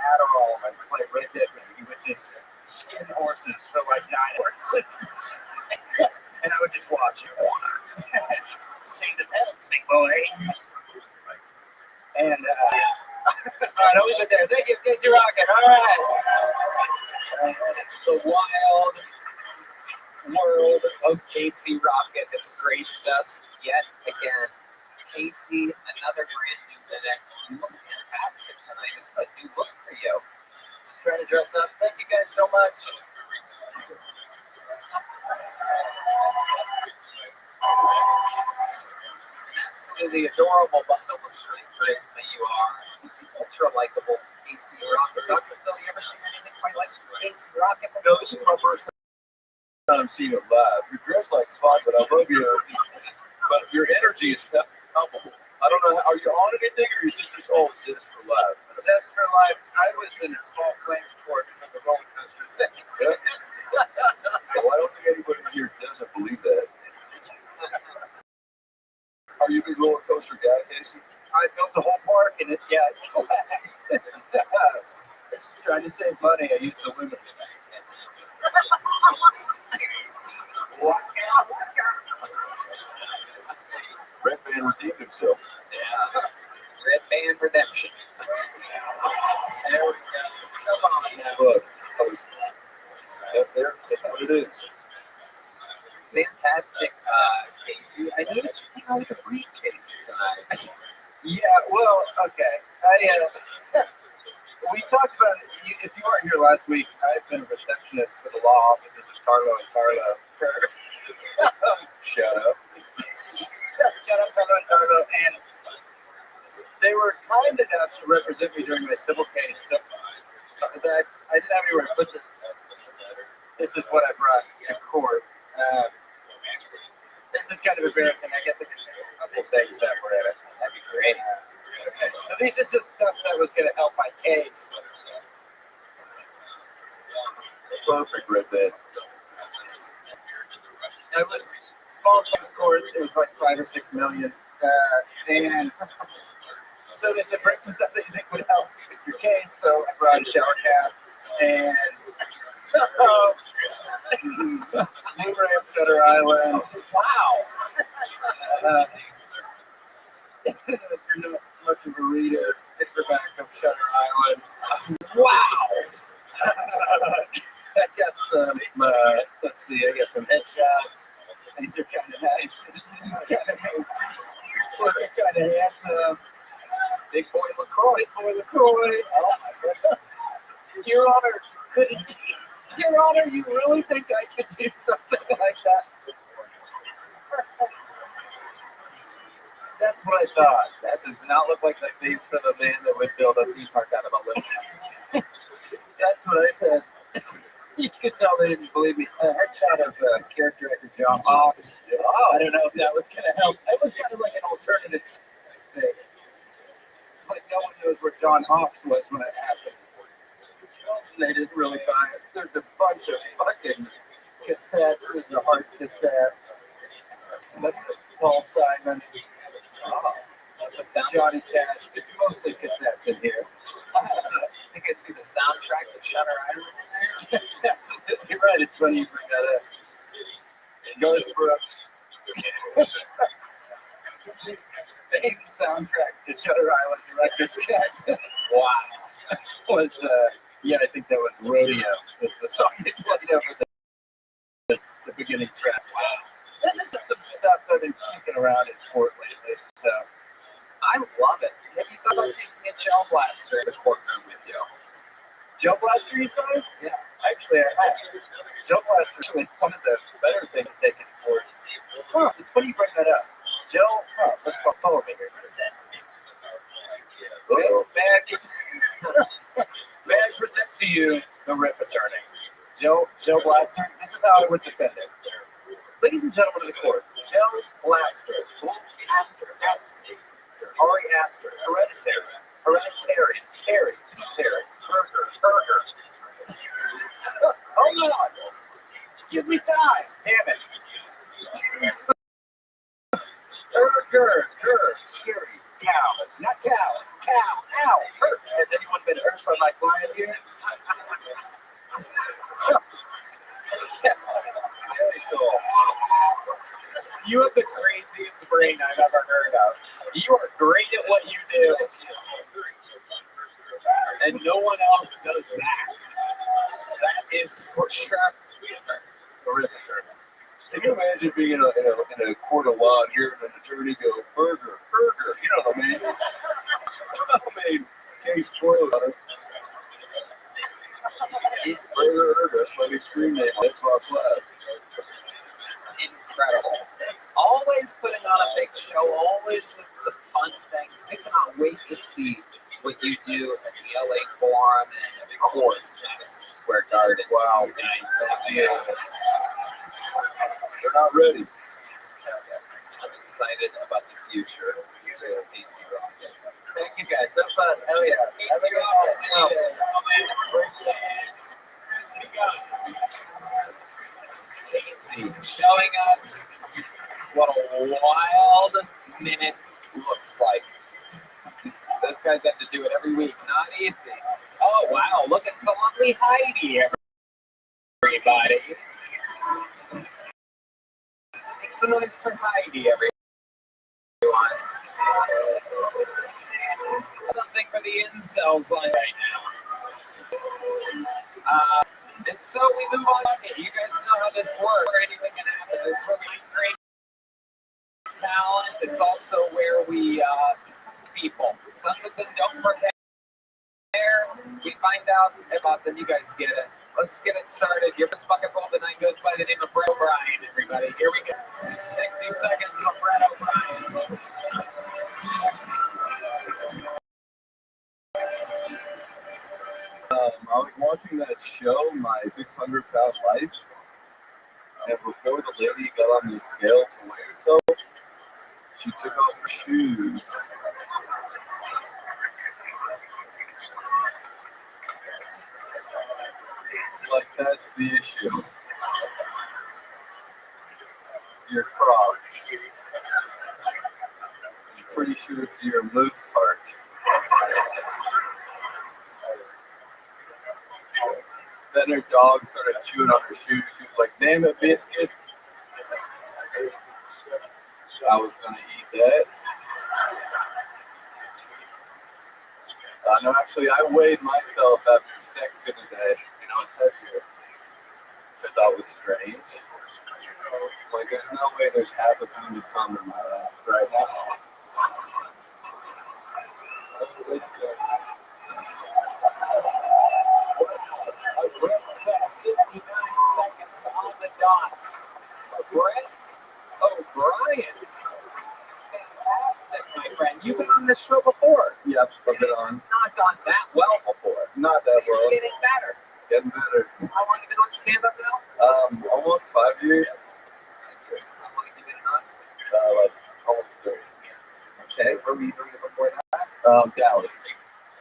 Adderall and play Red Dead with me. He would just skin horses for like 9 hours. And I would just watch him. Sing the bells, big boy. And, all right, I'll leave it there. Thank you, Casey Rocket. All right. The wild world of Casey Rocket has graced us yet again. Casey, another brand new minute. You look fantastic tonight. This is a new look for you. Just trying to dress up. Thank you guys so much. Absolutely adorable bundle of charisma you are. Ultra likable Casey Rocket. Dr. Phil, you ever seen anything quite like Casey Rocket? No, this is my first time seeing it live. You're dressed like Spock, but I love your energy is palpable. I don't know, are you on anything, or is this just all Zest for life? Zest for life. I was in a small claims court for the roller coaster thing. Yeah. Well, I don't think anybody here doesn't believe that. Are you a big roller coaster guy, Casey? I built a whole park in it. Yeah, just trying to save money. I used aluminum. Red Band redeemed himself. Yeah. Red Band redemption. There we go. Come on now. Look, that's what it is. Fantastic, Casey. I noticed you came out with a briefcase tonight. Yeah, well, okay. We talked about it. If you weren't here last week, I've been a receptionist for the law offices of Carlo and Carlo for Shout out. Shout out Carlo and Carlo, and they were kind enough to represent me during my civil case. So that I didn't have anywhere to put this. This is what I brought to court. This is kind of embarrassing. I guess I can say a couple things that were in it. That'd be great. Okay, so these are just stuff that was going to help my case. Perfect, Redman. It was small claims court. It was like 5 or 6 million, and so they said bring some stuff that you think would help with your case. So I brought a shower cap and Boomerang Shutter Island. Wow. If you're not much of a reader, paperback of Shutter Island. Wow. I got some. Let's see. I got some headshots. These are kind of nice. This is kind of handsome. Big boy LaCroix. Oh my God. Your Honor, Your Honor, you really think I could do something like that? That's what I thought. That does not look like the face of a man that would build a theme park out of a limo. That's what I said. You could tell they didn't believe me. A headshot of character actor John Hawks. Oh, I don't know if that was going to help. It was kind of like an alternative thing. It's like no one knows where John Hawks was when it happened. And they didn't really buy it. There's a bunch of fucking cassettes. There's a hard cassette. Paul Simon. Oh, Johnny Cash. It's mostly cassettes in here. I think I see the soundtrack to Shutter Island in there. That's absolutely right. It's funny you bring that up. Garth Brooks. Famed soundtrack to Shutter Island Director's Cut. Wow. Was yeah, I think that was Rodeo. Was the song they played over the beginning track. So this is just some stuff that I've been kicking around in Port lately. So I love it. Have you thought about taking a gel blaster in the courtroom with you? Gel blaster, you say? Yeah. Actually, I have. Gel blaster is actually one of the better things to take in court. Huh, it's funny you bring that up. Gel, let's follow me here. May I present to you the RIF attorney, Joe Blaster. This is how I would defend it. Ladies and gentlemen of the court, Joe Blaster, Ari Aster, Hereditary, Terry, Burger. Hold on. Give me time. Damn it. Scary. Cow. Not cow. Ow. Hurt. Has anyone been hurt by my client here? Very cool. You have the craziest brain I've ever heard of. You are great at what you do. And no one else does that. That is for sure. Horrific. Can you imagine being in a court of law and hearing an attorney go, burger, you know what I mean? I mean, case toilet on it. Burger, that's my new screen name. That's my flag. Incredible. Always putting on a big show, always with some fun things. I cannot wait to see what you do at the LA Forum and, of course, Madison Square Garden. Wow. Yeah. They're not ready. I'm excited about the future to AC Rothschild. Thank you guys. So fun. Hell yeah. Have a good night. Casey showing us what a wild minute looks like. Those guys have to do it every week. Not easy. Oh, wow. Look at so lovely Heidi, everybody. Make some noise for Heidi, everyone. Something for the incels on right now. And so we've been walking. You guys know how this works. Anything can happen. This is where we create talent. It's also where we people. Some of them don't prepare. We find out about them. You guys get it. Let's get it started. Your first bucket ball tonight goes by the name of Brett O'Brien, everybody. Here we go. 60 seconds from Brett O'Brien. I was watching that show, My 600 Pound Life, And before the lady got on the scale to weigh herself, she took off her shoes. Like, that's the issue. Your Crocs. I'm pretty sure it's your moose heart. Then her dog started chewing on her shoes. She was like, damn it, biscuit. I was going to eat that. No, actually, I weighed myself after sex the other day. You know, it's heavier. Which I thought was strange. Like, there's no way there's half a pound of cum in my ass right now. On the dot. Brett O'Brien. Fantastic, my friend. You've been on this show before. Yep, I've been on. It's not gone that well before. Not that So well. you're getting better. Getting better. How long have you been on stand-up now? Almost 5 years. 5 years. How long have you been in us? Like almost 3. Okay, where were you doing it before that? Dallas.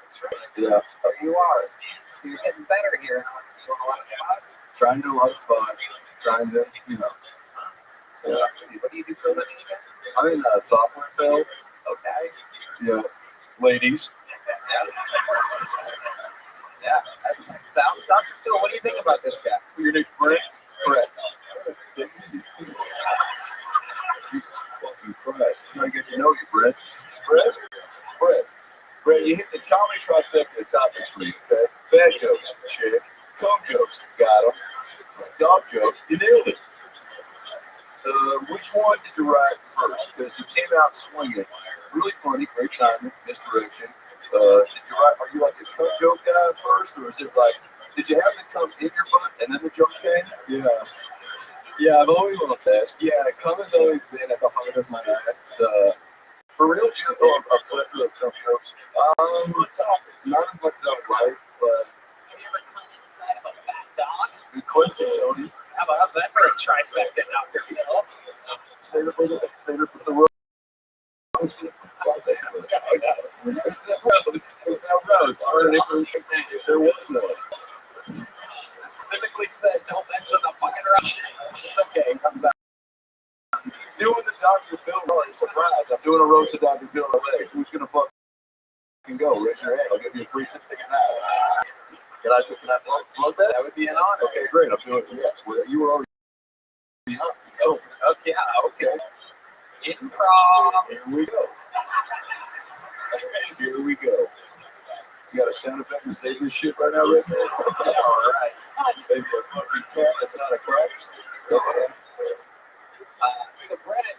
That's right. Yeah. So you are. So you're getting better here in us. You doing a lot of spots? Trying to do a lot of spots. Trying to, you know. Yeah. What do you do for a living again? I'm in software sales. Okay. Yeah. Ladies. Yeah, that checks out. Dr. Phil, what do you think about this guy? Your name's Brett? Brett. Fucking Christ. I'm trying to get to know you, Brett. Brett? Brett, you hit the comedy trifecta top this week, okay? Fat jokes, chick. Cum jokes, got them. Dog joke, you nailed it. Which one did you write first? Because you came out swinging. Really funny, great timing, misdirection. Did you write, are you like a cum joke guy first, or is it like, did you have the cum in your butt and then the joke came? Yeah. Yeah, I've always wanted to ask. Yeah, cum has always been at the heart of my act. For real, Jim, a plethora of cum jokes. Not as much as I would like, but. Have you ever come inside of a fat dog? Good question, Tony. How's that for a trifecta, Dr. Phil? Save it for the road. If there was no. Specifically said, don't mention the fucking road. It's okay, it comes out. Doing the Dr. Phil roast. Surprise, I'm doing a roast of Dr. Phil LA. Who's gonna fucking go? Raise your hand. I'll give you a free ticket now. Can I plug that? That would be an honor. Okay, great. I'm doing it. Yeah, well, you were already up. Okay, okay. Improv. Here we go. Here we go. You got a sound effect to save this shit right now, Rick? All right. Maybe a fucking cat that's not a crack. So, Brennan,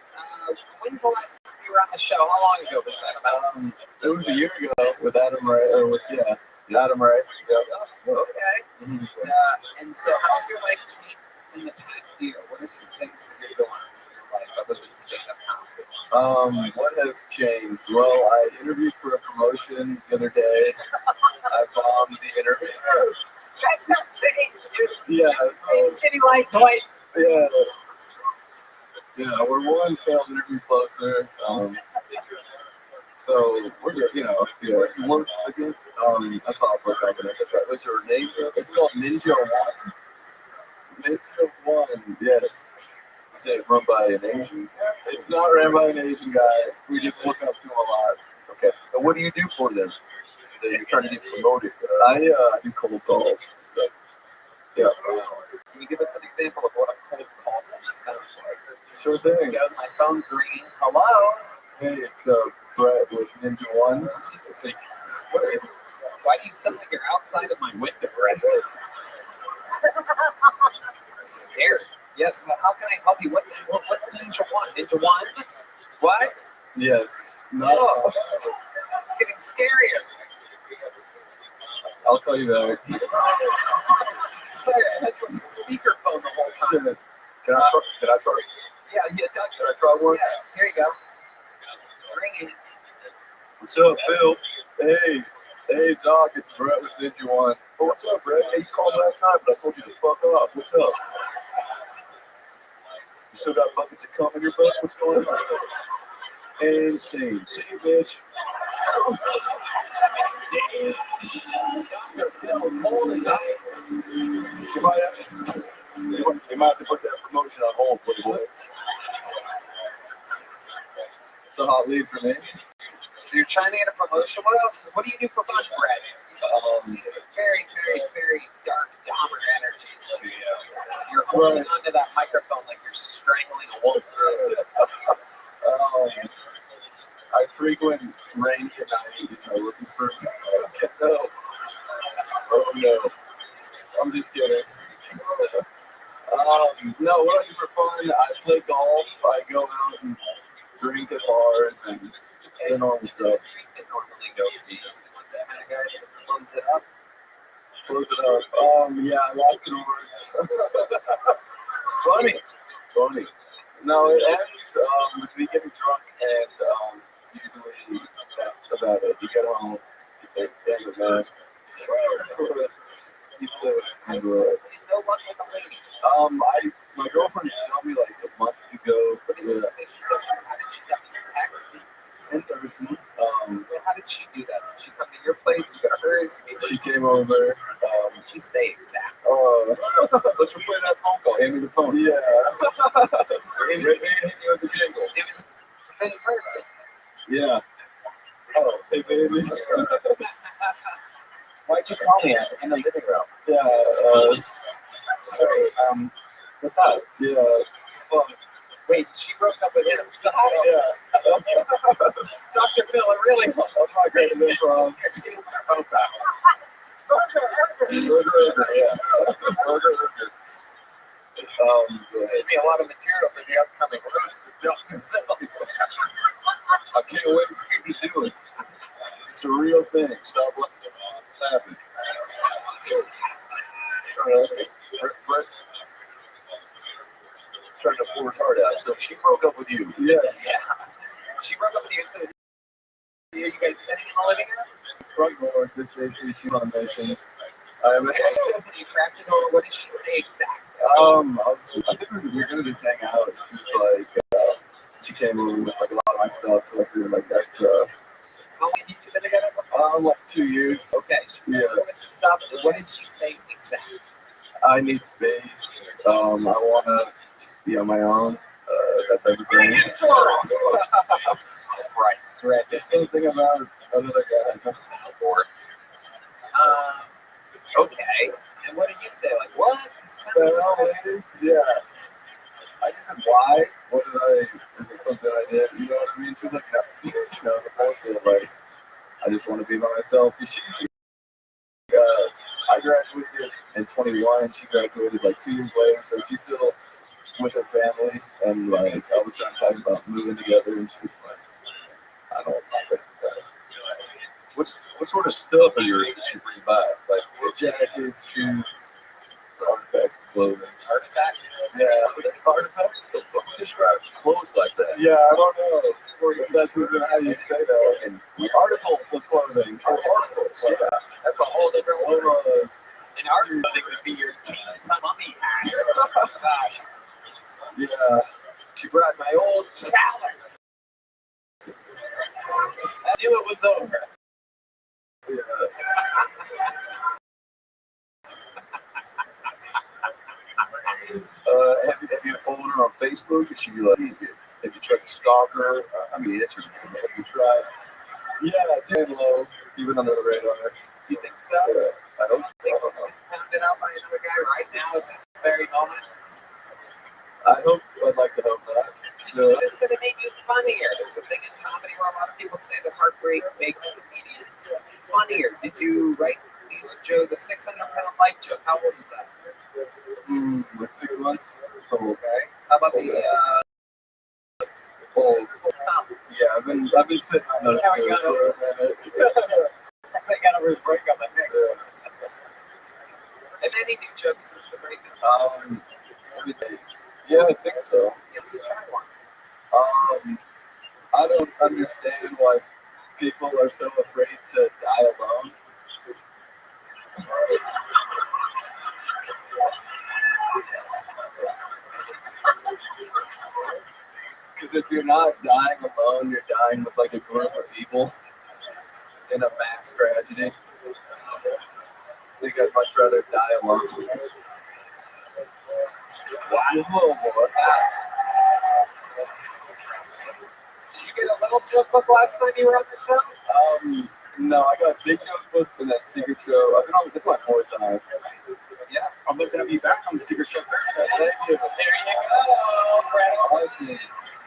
when's the last time you were on the show? How long ago was that about? It was a year ago with Adam Ray. Adam Ray. Yep. Oh, okay. And so, how's your life changed in the past year? What are some things that you're doing in your life other than stand-up comedy? What has changed? Well, I interviewed for a promotion the other day. I bombed the interview. That's not changed. Yeah. Shitty life twice. Yeah. Yeah, we're one failed interview closer. So we're good, you know. Yeah, you work again. I saw it for a company. That's right. What's your name? It's called Ninja One. Ninja One. Yes. Is it run by an Asian guy? It's not run by an Asian guy. We just look up to him a lot. Okay. And what do you do for them? You're trying to get promoted. I do cold calls. Okay. Yeah. Can you give us an example of what a cold call from you sounds like? Sure thing. Yeah, my phone's ringing. Hello? Hey, it's Brett with Ninja One. Why do you sound like you're outside of my window, Brett? I'm scared. Yes, well, how can I help you? What's a Ninja One? Ninja One? What? Yes. No. Oh, it's getting scarier. I'll call you back. Sorry, I had you on speakerphone the whole time. Sure. Can I try? Yeah, Doug. Can I try one? Yeah, here you go. It's ringing. What's up, Phil? Hey, Doc, it's Brett with Ninja One. Oh, what's up, Brett? Hey, you called last night, but I told you to fuck off. What's up? You still got buckets of cum in your butt? What's going on? Insane. See, bitch. You might have to put that promotion on hold, Playboy. It's a hot lead for me. So you're trying to get a promotion. What else? What do you do for fun, Brad? Very, very, very dark Dahmer energies to you. You're holding onto that microphone like you're strangling a wolf. I frequent rainy at night, looking for. No. Oh no. I'm just kidding. No, what I do for fun, I play golf. I go out and drink at bars and normal stuff. You normally go for these. That kind of guy to close it up. Close it up. Yeah, I lock doors. Funny. No, it ends with me getting drunk, and usually that's about it. You get home, you end it, man. No luck with the ladies. My girlfriend told me like a month ago. What did you say she did? How did she text? In person. How did she do that? Did she come to your place? You go to hers? She came over. She say exactly. Let's replay that phone call. Hand me the phone. Yeah. Hit me with the jingle. It was in person. Yeah. Oh, hey baby. Why'd you call me in the living room? Yeah. Sorry. What's up? Yeah. Fun. Wait, she broke up with him. So how do you? Yeah. Dr. Phil, it really was. I'm not great at improv. Burger, yeah. Burger. There's me a lot of material for the upcoming roast with Dr. Phil. I can't wait for you to do it. It's a real thing. Stop laughing. Brett trying to pour his heart out. So she broke up with you. Yes. Yeah. She broke up with you. So are you guys sitting in the living room? Front door. This basically she's on a mission. So you cracked the door. What did she say exactly? I think we were gonna just hang out. She was like, she came over with like a lot of my stuff, so I figured like that's. How long have you two been together? Like 2 years. Okay. Yeah. Stuff. What did she say exactly? I need space. I wanna be on my own. That type of thing. Right. There's something about another guy. Okay. And what did you say? Like, what? Yeah. I just said, why? What did I? Is it something I did? You know what I mean? She was like, no. The bullshit. Like, I just want to be by myself. She, I graduated in 21. She graduated like 2 years later, so she's still with her family. And like, I was trying to talk about moving together, and she was like, I don't know for that. What sort of stuff are yours that you bring back? Like jackets, shoes, artifacts, clothing. Artifacts? Yeah. Artifacts? The fuck describes clothes like that? Yeah, I don't know. That's how you say that. And articles of clothing. Articles. Yeah. That's a whole different one. An art clothing would be your mummy hat. Yeah. She brought my old chalice. I knew it was over. Yeah. Have you followed her on Facebook? And she'd be like, have you tried to stalk her? I mean, it's her. Have you tried? Yeah, staying low, even under the radar. You think so? Yeah, I hope so. Pounded out by another guy right now at this very moment. I'd like to hope that. Did you notice that it made you funnier? There's a thing in comedy where a lot of people say that heartbreak makes comedians funnier. Did you write these jokes, the 600-pound life joke? How old is that? Like 6 months. So okay. How about the polls? Full comp? Yeah, I've been sitting on those two for a minute. I got over his breakup, I think. And any new jokes since the breakup? Every day. Yeah, I think so. Yeah, we try one. I don't understand why people are so afraid to die alone. you're not dying alone, you're dying with like a group of people in a mass tragedy. I think I'd much rather die alone. Why a little more? Did you get a little joke book last time you were on the show? No, I got a big joke book for that secret show. I've been on this is my 4th time. Yeah. I'm looking to have you back on the secret show Thursday. Thank you. There you go, Brett.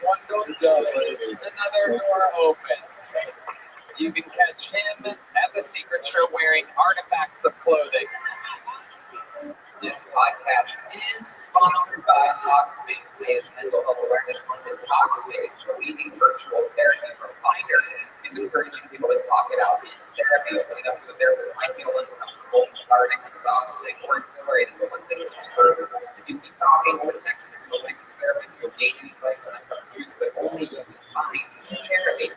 One door closes, another door opens. You can catch him at the secret show wearing artifacts of clothing. This podcast is sponsored by Talkspace. May is Mental Health Awareness Month, and Talkspace, the leading virtual therapy provider, is encouraging people to talk it out in therapy. Opening up to a therapist might feel uncomfortable, cathartic, exhausting, or exhilarating, but when things are served, if you keep talking or texting with a licensed therapist, you'll gain insights and uncover truths that only you can find in therapy.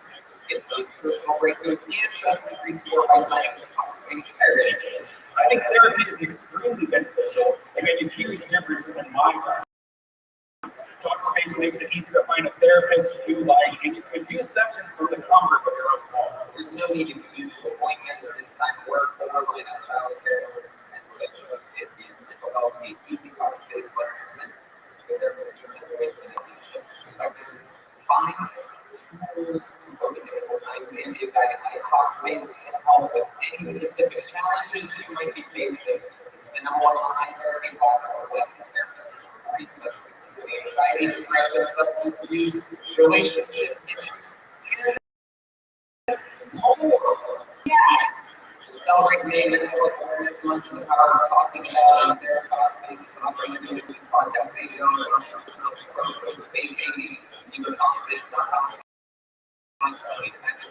Get those personal breakthroughs and judgment-free support by signing up for Talkspace therapy. I think therapy is extremely beneficial and made a huge difference in my life. Talkspace makes it easy to find a therapist you like, and you can do sessions from the comfort of your own home. There's no need to commute to appointments, miss time work, or rely on childcare or intense sessions. It is mental health made easy. Talkspace lets you send the therapist you enjoy from a different perspective. Find tools to cope with difficult times and be a guiding light. Talkspace can help with any specific challenges you might be facing. It's the #1 online therapy partner with licensed therapists and therapy specialists, including anxiety, depression, substance abuse, relationship issues, and more. Yes! To celebrate May Mental Health Awareness Month and the power of talking about it, there are Talkspace is offering a new this podcast $80 on personal program Space 80. You go to Talkspace.com.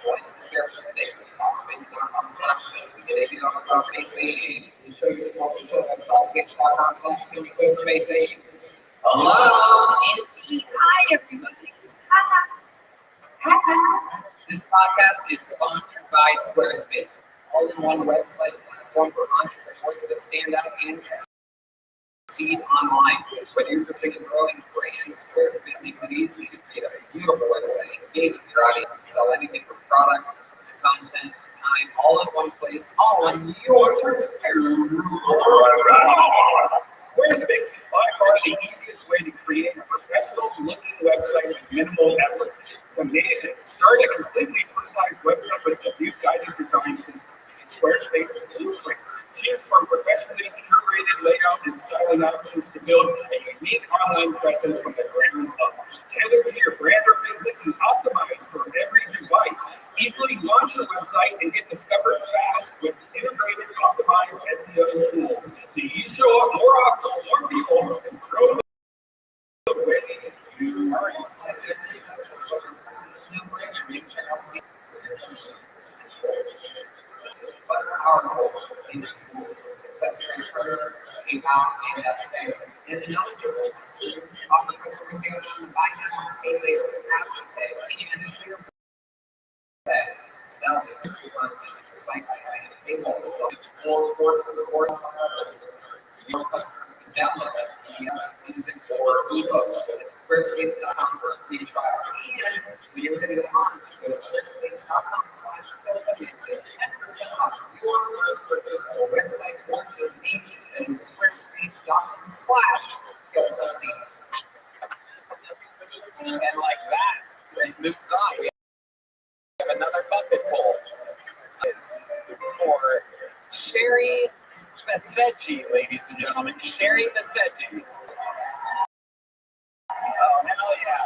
Licensed therapist today. Talkspace.com/Tony. We get $80 off Space 80. You show your small show at Talkspace.com/Tony. Go Space 80. Hello, indeed. Hi, everybody. This podcast is sponsored by Squarespace, all-in-one website platform for entrepreneurs to stand out and succeed online. Whether you're just a growing brand, Squarespace makes it easy to create a beautiful website, engage with your audience, and sell anything from products to content to time, all in one place, all on your terms. Squarespace is by far the easiest way to create a professional-looking website with minimal effort. It's amazing. Start a completely personalized website with a new guided design system. Squarespace Blueprint. Choose from professionally curated layout and styling options to build a unique online presence from the ground up. Tailored to your brand or business and optimized for every device. Easily launch your website and get discovered fast with integrated, optimized SEO tools. So you show up more often to more people and grow the way you are. But powerful in the tools, accept transfers, pay now and pay. And the knowledgeable consumers offer customers the option to buy now, pay later, after pay, and if you're sell this content, site by item, paywall to sell explore courses or files. Your customers can download it, PDFs, music, or ebooks at Squarespace.com for a free trial. And when you're ready to launch, go to Squarespace.com/Philip and save 10% off your first purchase or website or domain. That is Squarespace.com/Philip. And like that, it moves on. We have another bucket full. It's for Sherry Baseji, ladies and gentlemen. Sherry Baseji. Oh, hell yeah.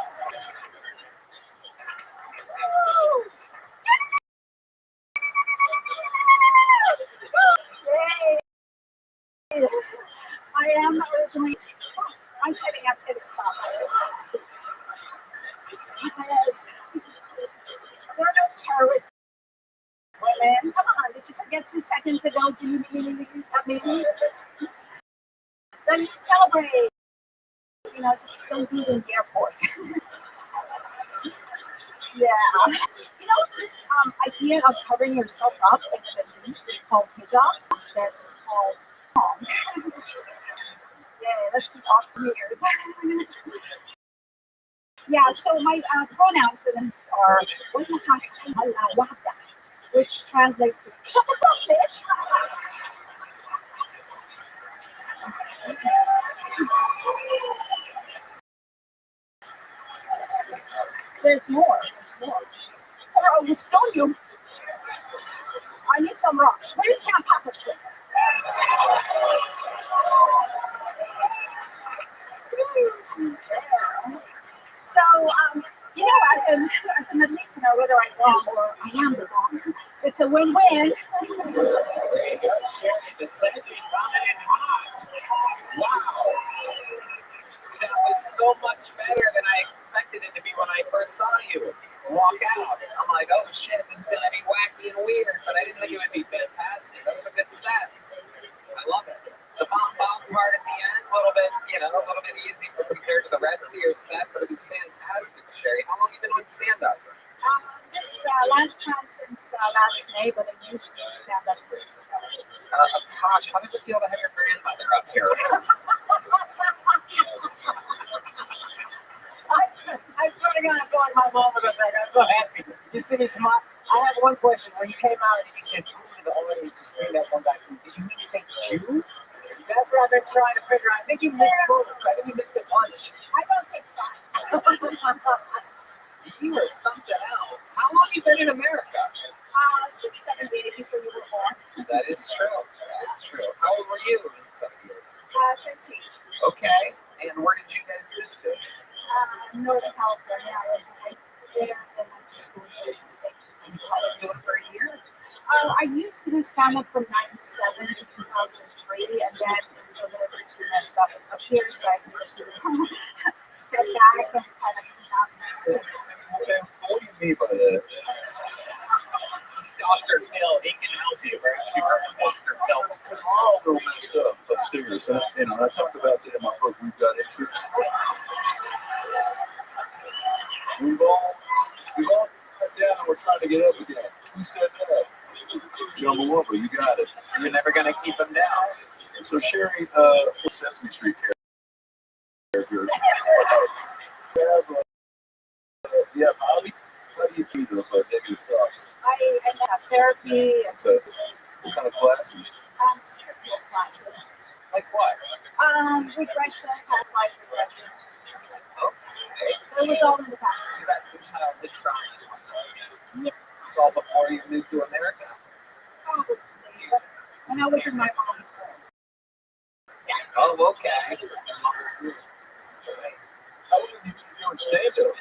I am originally. I'm kidding. Stop. Because there are no terrorist women. Come on, did you forget 2 seconds ago? That means let me celebrate. Just don't do it in the airport. Yeah. This idea of covering yourself up in the Middle East is called hijab. Instead, it's called yeah, let's be awesome here. Yeah, so my pronouns to them are which translates to shut the fuck, bitch. There's more. Or I will stone you. I need some rocks. Where is Camp Patterson? So, as a Middle Easterner, whether I'm wrong or I am the wrong, it's a win-win. There you go, Sherry, the second comment. Wow. That was so much better than I expected it to be when I first saw you walk out. I'm like, oh shit, this is gonna be wacky and weird, but I didn't think it would be fantastic. That was a good set. I love it. The bomb part at the end, a little bit easy compared to the rest of your set, but it was fantastic, Sherry. How long have you been on stand-up? This last time since last May, but I used to stand up years ago. Gosh, how does it feel to have your grandmother up here? I swear to God, I feel like my mom was up there. I'm so happy. You see me smile. I have one question. When you came out and you said "Jew" to the audience, you screamed at one guy. Did you mean to say Jew? That's what I've been trying to figure out. I think you misspoke. I think you missed the punch. I don't take sides. You are something else. How long have you been in America? Since 78, before you were born. That is true. How old were you in 78? 13. Okay. And where did you guys move to? Northern California. I went to high there and then went to school in Fresno State. And how long did you do it for a year? I used to do stand-up from 97 to 2003, and then it was a little bit too messed up here, so I needed to step back and kind of clean up. What do you mean by that? Dr. Phil, he can help you. Perhaps you heard of Dr. Phil. Because we're all real messed up upstairs. And I talked about that in my book, We've Got Issues. We've all cut down and we're trying to get up again. Who said that? Jumbo Wumbo, you got it. You're never going to keep him down. So Sherry, Sesame Street characters. Yeah, Bobby, how do you keep those negative thoughts? I have therapy. What kind of classes? Spiritual classes. Like what? Regression, past life regression. Okay. So it was all in the past. You got some childhood trauma. Yeah. It's all before you moved to America? Probably. But when I was in my mom's home. Yeah. Oh, okay. How long have you been doing stand-up?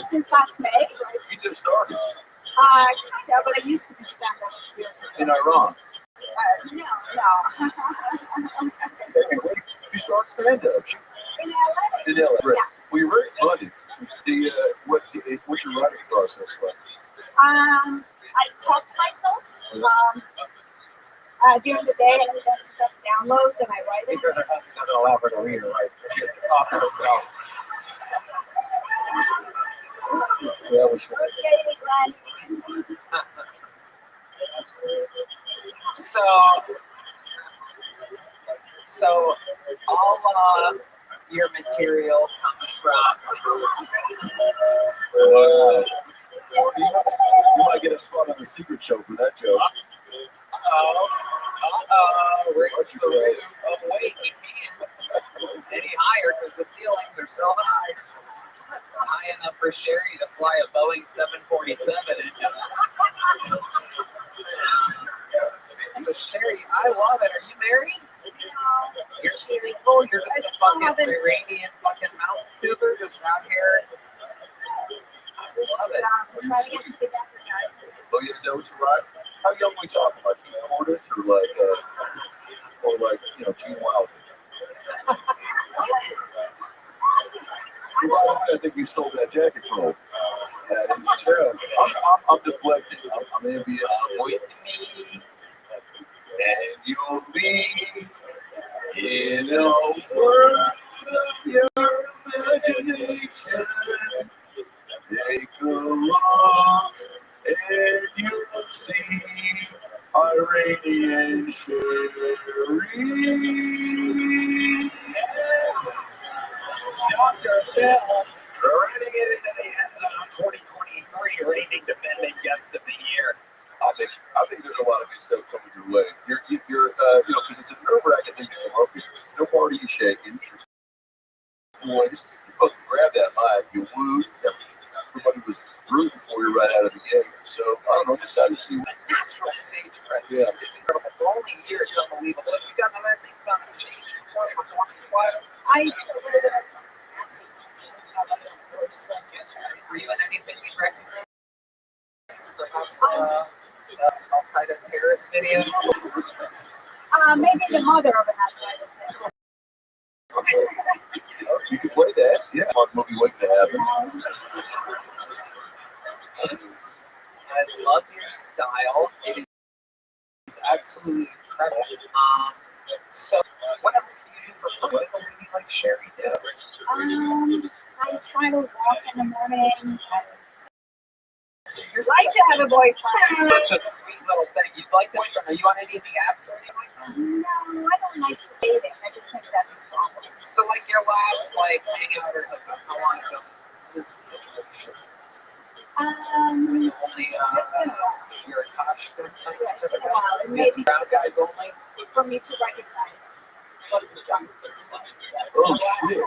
Since last May. You just started. Kind of, but I used to do stand-up years ago. You're not wrong. No. You start stand-up? In LA. In LA, right. Yeah. Well, you're very funny. What's your writing process like? I talk to myself during the day, and that stuff downloads, and I write it. Because her husband doesn't allow her to read or write, so she has to talk to herself. That was funny. So all your material comes from. Wow. You might get a spot on the secret show for that joke. We're the roof. Oh wait, we can't any higher because the ceilings are so high. It's high enough for Sherry to fly a Boeing 747 into. So Sherry, I love it. Are you married? You're single? You're just a fucking Iranian fucking mountain cougar just out here? Love it. Trying to get to the younger guys. Oh yeah, is that what you write? How young we talking? Like Keith Mortis or like Gene Wilder? I think you stole that jacket from him. That is true. I'm deflecting. I'm envious. With me, and you'll be in a world of your imagination. Take a look, and you'll see Iranian Sherry. Dr. Phil, outstanding guest of the year. I think there's a lot of good stuff coming your way. You're you know, because it's a nerve-wracking thing to come up here. No part of you shaking. Poised. You fucking grabbed that mic. You wooed. Everybody was rooting for you right out of the gate. So I don't know. I'm excited to see. Natural stage presence is incredible. For only a year, it's unbelievable. Have you done other things on a stage before, performance-wise? I did a little bit of acting. Were you in anything we recognize? Perhaps Al Qaeda terrorist video? Maybe the mother of an Al You could play that. Yeah. Hard movie waiting to happen. I love your style. It is absolutely incredible. So, what else do you do for fun? What does a lady like Sherry do? I try to walk in the morning. You'd like to have a boyfriend. Such a sweet little thing. You'd like to boyfriend. Are you on any of the apps or anything like that? No, I don't like dating. I just think that's a problem. So, like your last hangout or hookup, how long ago? What is the situation? Only, it's been a while. You're a Kosh type? Yeah, it's been a while. And maybe brown guys only? For me to recognize what the jungle is like. Oh shit!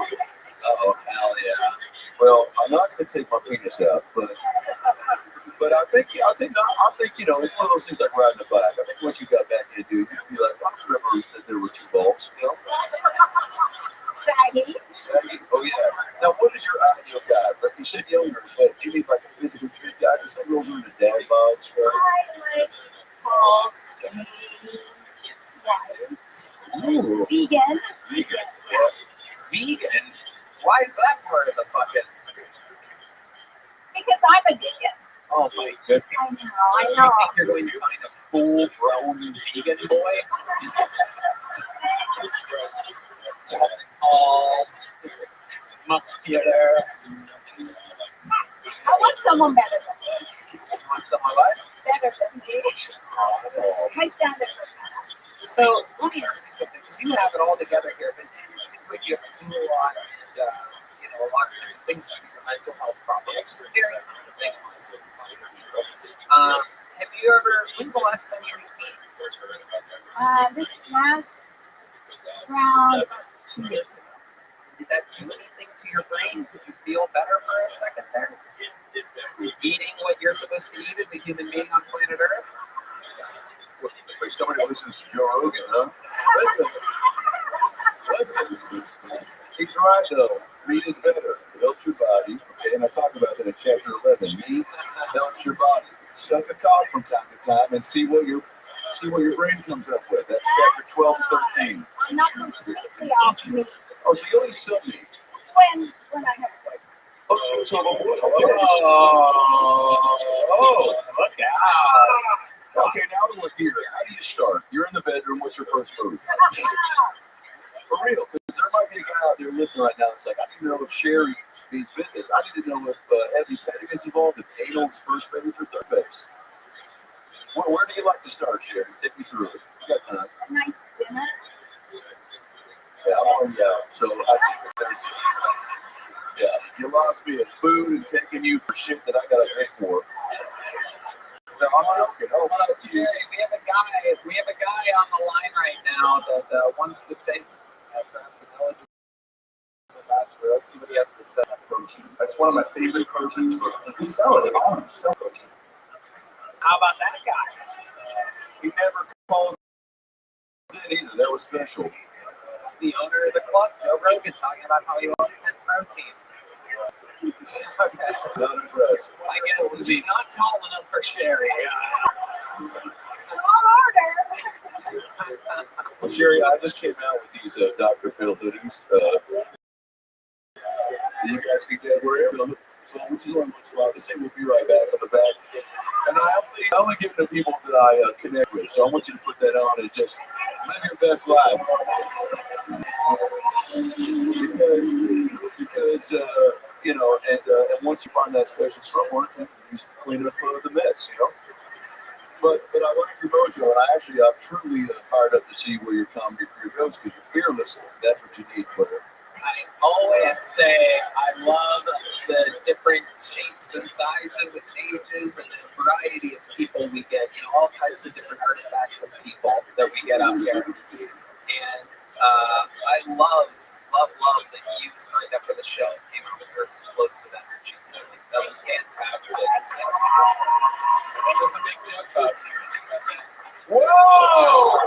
Oh hell yeah! Well, I'm not going to take my penis out, but I think you know, it's one of those things like riding a bike. I think once you got back in, dude, you'd be like, I remember that there were two balls, you know? Saggy. Oh yeah. Now, what is your ideal guy? Like you said younger, but do you need like a physically fit guy? Because some girls are into dad bods, right? I like tall, skinny, white, Ooh. vegan. Vegan. Yeah. Vegan? Why is that part of the fucking? Because I'm a vegan. Oh my goodness. I know. You think you're going to find a full-grown vegan boy? Tall, muscular. I want someone better than me. You want someone like? Better than me. My standards are better. So let me ask you something, because you have it all together here, but it seems like you have to do a lot, and you know, a lot of different things to your mental health problem, which is a very common thing on certain people. Have you ever? When's the last time you ate meat? This last round, 2 years ago. Did that do anything to your brain? Did you feel better for a second there? Eating what you're supposed to eat as a human being on planet Earth? Wait, somebody listens to Joe Rogan, huh? Listen. He's right though. Meat is better. It helps your body. Okay, and I talk about that in chapter 11. Meat helps your body. Suck a cock from time to time and see what your brain comes up with. That's chapter 12 and 13. I'm not completely off meat. Oh, so you'll eat some meat? When I have a boyfriend. Oh, so okay. Look out. Okay, now that we're here, how do you start? You're in the bedroom. What's your first move? For real, because there might be a guy out there listening right now that's like, I need to know if Sherry means business. I need to know if heavy petting is involved, if anal is first base or third base. Where do you like to start, Sherry? Take me through it. You got time. A nice dinner. Yeah, I'm already out. So I think that's, yeah, you lost me at food and taking you for shit that I got to pay for. No, I'm joking. Oh, Sherry, we have a guy on the line right now that wants to say perhaps an eligible bachelor. Let's see what he has to say. Protein. That's one of my favorite proteins. We sell it. I want to sell protein. How about that guy? He never calls it either. That was special. It's the owner of the club, Joe Rogan, talking about how he loves his protein. Okay. Not impressed. I guess is he not tall enough for Sherry? Small order. Well, Sherry, I just came out with these Dr. Phil hoodies. You guys can get wherever. So, which is only much love. They say we'll be right back on the back. And I only give it to people that I connect with. So I want you to put that on and just live your best life. Because you know, and once you find that special someone, you use it to clean up the mess, you know. But I like your mojo, and I'm truly fired up to see where your comedy career goes because you're fearless. That's what you need, player. I always say I love the different shapes and sizes and ages and the that we get up here. And I love that you signed up for the show and came out with your explosive energy tonight. That was fantastic. That was a big joke about you. Whoa!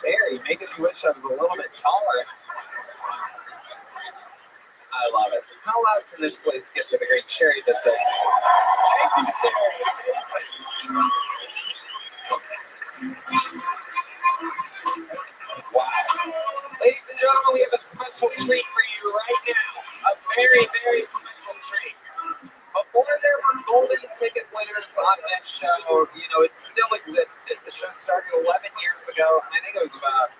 Barry, making me wish I was a little bit taller. I love it. How loud can this place get for the great Sherry Vistas? Thank you, Sherry. Wow. Ladies and gentlemen, we have a special treat for you right now. A very, very special treat. Before there were golden ticket winners on this show, it still existed. The show started 11 years ago, and I think it was about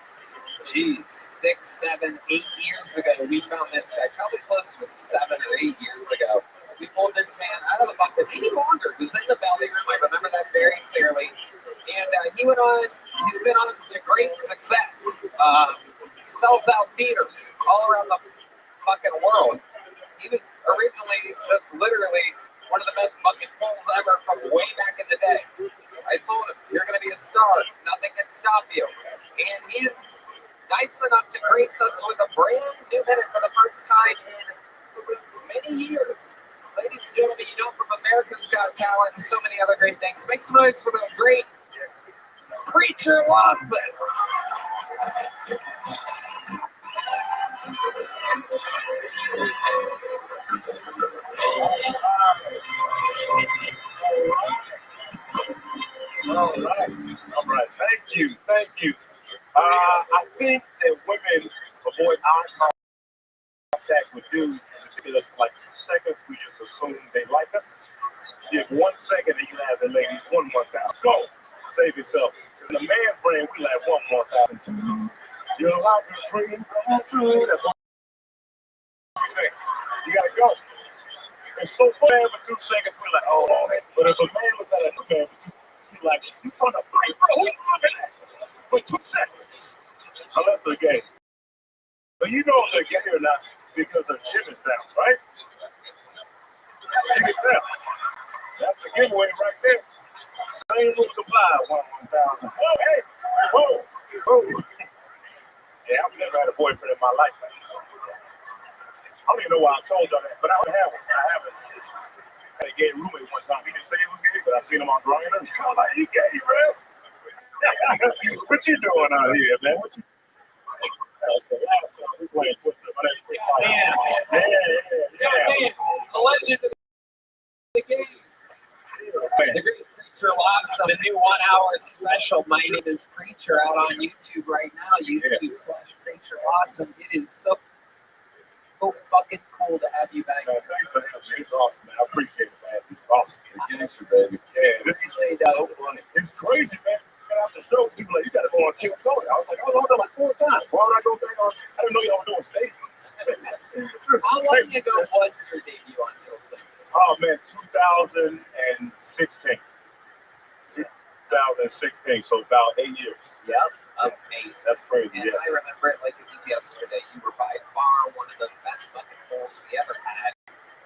6, 7, 8 years ago, we found this guy, probably close to 7 or 8 years ago. We pulled this man out of the bucket, maybe longer. It was in the belly room. I remember that very clearly. And he's been on to great success. Sells out theaters all around the fucking world. He was originally just literally one of the best bucket pulls ever from way back in the day. I told him, you're going to be a star. Nothing can stop you. And he's nice enough to grace us with a brand new minute for the first time in many years. Ladies and gentlemen, from America's Got Talent and so many other great things. Make some noise for the great Preacher Lawson. All right. Thank you. I think that women avoid eye contact with dudes because for like 2 seconds we just assume they like us. Give 1 second and you have the ladies 1 more thousand. Go, save yourself. Because in a man's brain we like 1 more thousand. You're like a dream come true. That's what you think. You gotta go. It's so fun for 2 seconds we're like, oh, but if a man was at a man for 2 seconds, he's like, you trying to fight, bro? Who you looking at? For 2 seconds. Unless they're gay. But you know if they're gay or not because their chin is down, right? You can tell. That's the giveaway right there. Same rules apply. 1,000. Oh, hey. Whoa. Yeah, I've never had a boyfriend in my life. I don't even know why I told y'all that, but I would have one. I haven't. I had a gay roommate one time. He didn't say he was gay, but I seen him on Grindr. I was like, he gay, bro. What you doing out here, man? That's the last time we played Twister, but that's pretty fun. Yeah. The legend of the game. The great Preacher Lawson, a new 1-hour special. My name is Preacher out on YouTube right now. YouTube/Preacher Lawson. It is so fucking cool to have you back. Thanks for having me. It's awesome, man. I appreciate it, man. It's awesome. Gangster, baby. Yeah, this is so funny. It's crazy, man. After shows, people like, you gotta go on Kill Tony. I was like, I was on there like 4 times. Why would I go back on? I didn't know y'all were doing stages. How long ago was your debut on Kill Tony? Oh man, 2016. 2016, so about 8 years. Yep. Amazing. That's crazy. And I remember it like it was yesterday. You were by far one of the best bucket pulls we ever had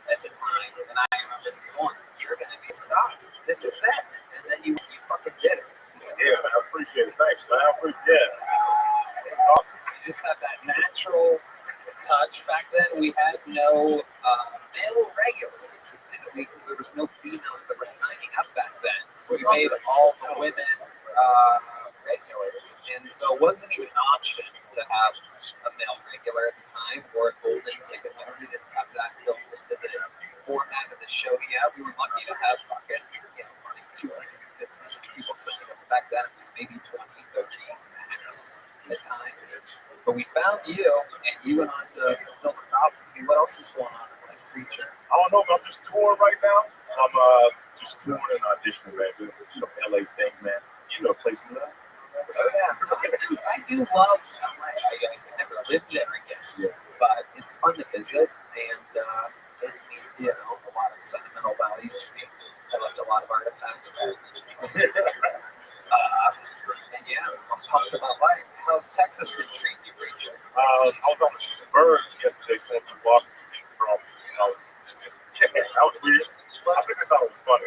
at the time. And I remember just going, you're gonna be a star. This is it. And then you fucking did it. Yeah, man, I appreciate it. Thanks, man. I appreciate it. It's awesome. You just had that natural touch. Back then, we had no male regulars because there was no females that were signing up back then. So we made all the women regulars, and so it wasn't even an option to have a male regular at the time or a golden ticket winner. We didn't have that built into the format of the show yet. We were lucky to have fucking 250 people signing up. Back then it was maybe 20, 30 max at times. But we found you, and you went on to fulfill the prophecy. What else is going on with Preacher? I don't know, but I'm just touring right now. I'm just touring and auditioning, man. It's LA thing, man. Place me love. Oh yeah, I do love LA. I could never live there again, but it's fun to visit, and it means a lot of sentimental value to me. I left a lot of artifacts there. And yeah, I'm pumped about life. How's Texas been treating you, Preacher? I was on the bird yesterday, so I walked from, I That was weird. I think I thought it was funny.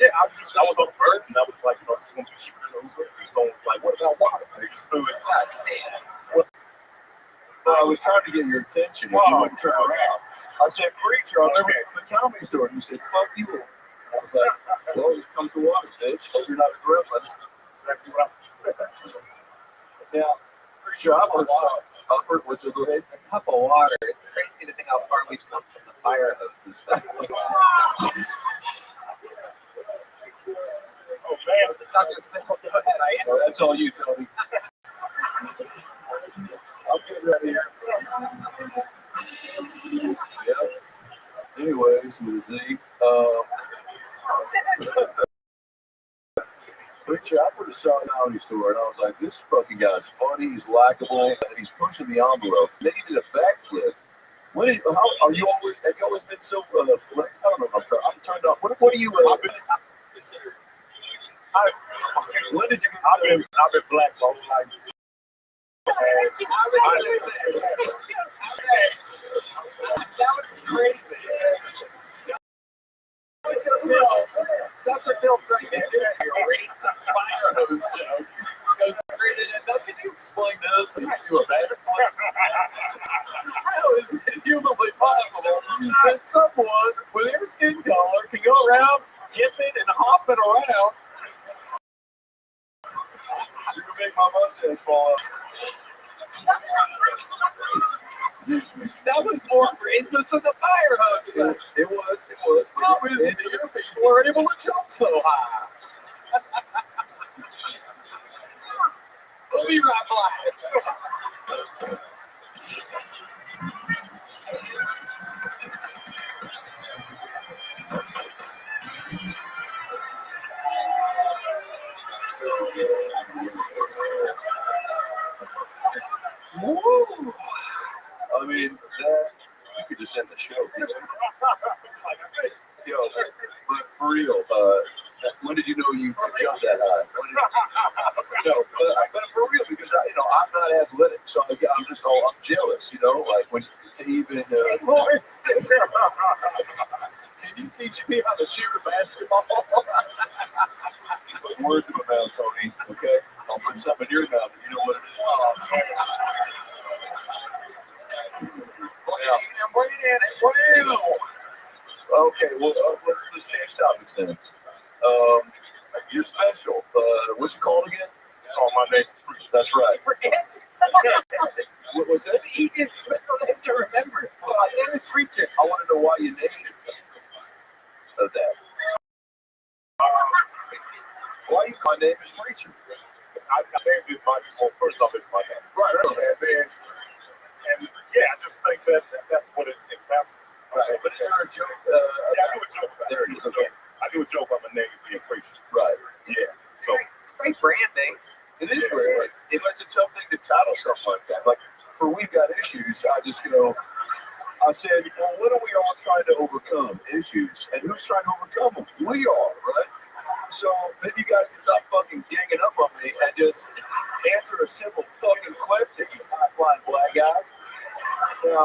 Yeah, I was on the bird, and I was like, you know, this is going to be cheaper than the Uber. And someone was like, what about water? And they just threw it. Well, I was trying to get your attention. If you wouldn't turn around. I said, preacher, I'm over at the comedy store. And you said, fuck you. I was like, well, here comes the water, bitch. Hope you're not a gremlin. Now, preacher, I first offered, what's it, go ahead? A cup of water. It's crazy to think how far we've come from the fire hoses. Oh, man. Dr. Phil, go ahead. Well, that's all you, Tony. I'll get right here. Yeah. Anyways, with Z, preacher, I first saw a comedy store, and I was like, this fucking guy's funny, he's likable, and he's pushing the envelope. And then he did a backflip. Have you always been so flex? I don't know. I'm turned up. What are you? When did you? I've been black my whole life. That was crazy. Dr. Phil right there. Your racist fire hose joke goes straight in. Now, can you explain those? Can you do a better one? How is it humanly possible that someone with your skin color can go around yipping and hopping around? You can make my mustache fall out. That was more racist than the fire hose. It was. How is it that your people were able to jump so high? We'll be right back. Woo! I mean, you could just end the show. Yo, but for real, when did you know you could jump that high? But for real, because I'm not athletic, so I'm jealous. Like when to even. Can you teach me how to shoot a basketball? Put words in my mouth, Tony. Okay, I'll put something in your mouth, and you know what it is. Okay, well, let's change topics then. You're special. What's it called again? Oh, my name is Preacher. That's right. Forget. What was that? The easiest special name to remember. My name is Preacher. I want to know why you named it that. Why you? My name is Preacher. I named it first off, it's my name. Right. And yeah, I just think that's what it encompasses. Right. But is there a joke? Yeah, I do a joke about there it is. Okay. I do a joke about my name being Preacher. Right. Yeah. So It's great branding. it is great. It's a tough thing to title something like that. Like for We've Got Issues, I said, well, what are we all trying to overcome? Issues. And who's trying to overcome them? We are, right? So maybe you guys can stop fucking ganging up on me and just answer a simple fucking question, you high-flying black guy. Now,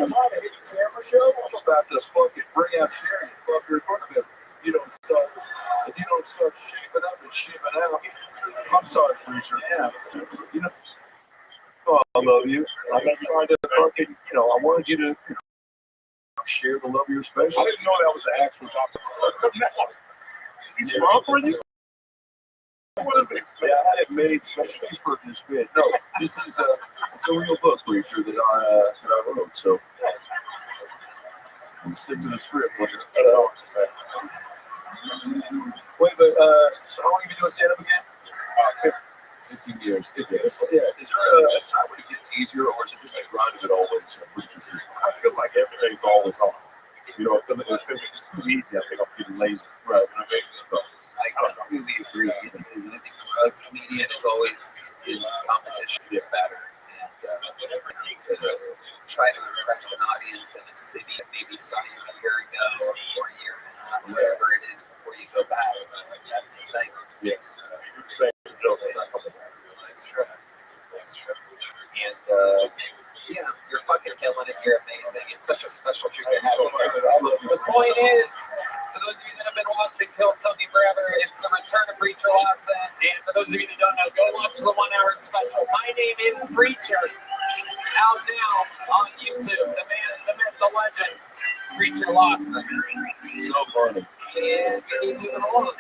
am I a hidden camera show? I'm about to fucking bring out Sherry and fuck her in front of him. If you don't start shaping up and shipping out. I'm sorry, Preacher. Yeah. Oh, I love you. I'm not trying to fucking, I wanted you to share the love of your special. I didn't know that was an actual doctor. Is he sponsoring you? What is it? Yeah, I had it made especially for this bit. No, this is it's a real book, Preacher, that I wrote. So let's stick to the script. Wait, but how long have you been doing stand-up again? 15 years. Yeah. Is there a time when it gets easier, or is it just like grind of it always? Pretty consistent. I feel like everything's always hard. If it's just too easy, I think I'm getting lazy. Right. You know what I mean? So I completely agree. I think a comedian is always in competition to get better. And to try to impress an audience in a city that maybe saw you a year ago or a year and a half, whatever it is, before you go back. That's the thing. Yeah. You're saying jokes are not coming back. That's true. And, you're fucking killing it. You're amazing. It's such a special The point is, for those of you that have been watching Kill Something Forever, it's the return of Preacher Lawson. And for those of you that don't know, go watch the 1 hour special. My name is Preacher. Out now on YouTube. The man, the myth, the legend, Preacher Lawson. So funny. And we keep moving along.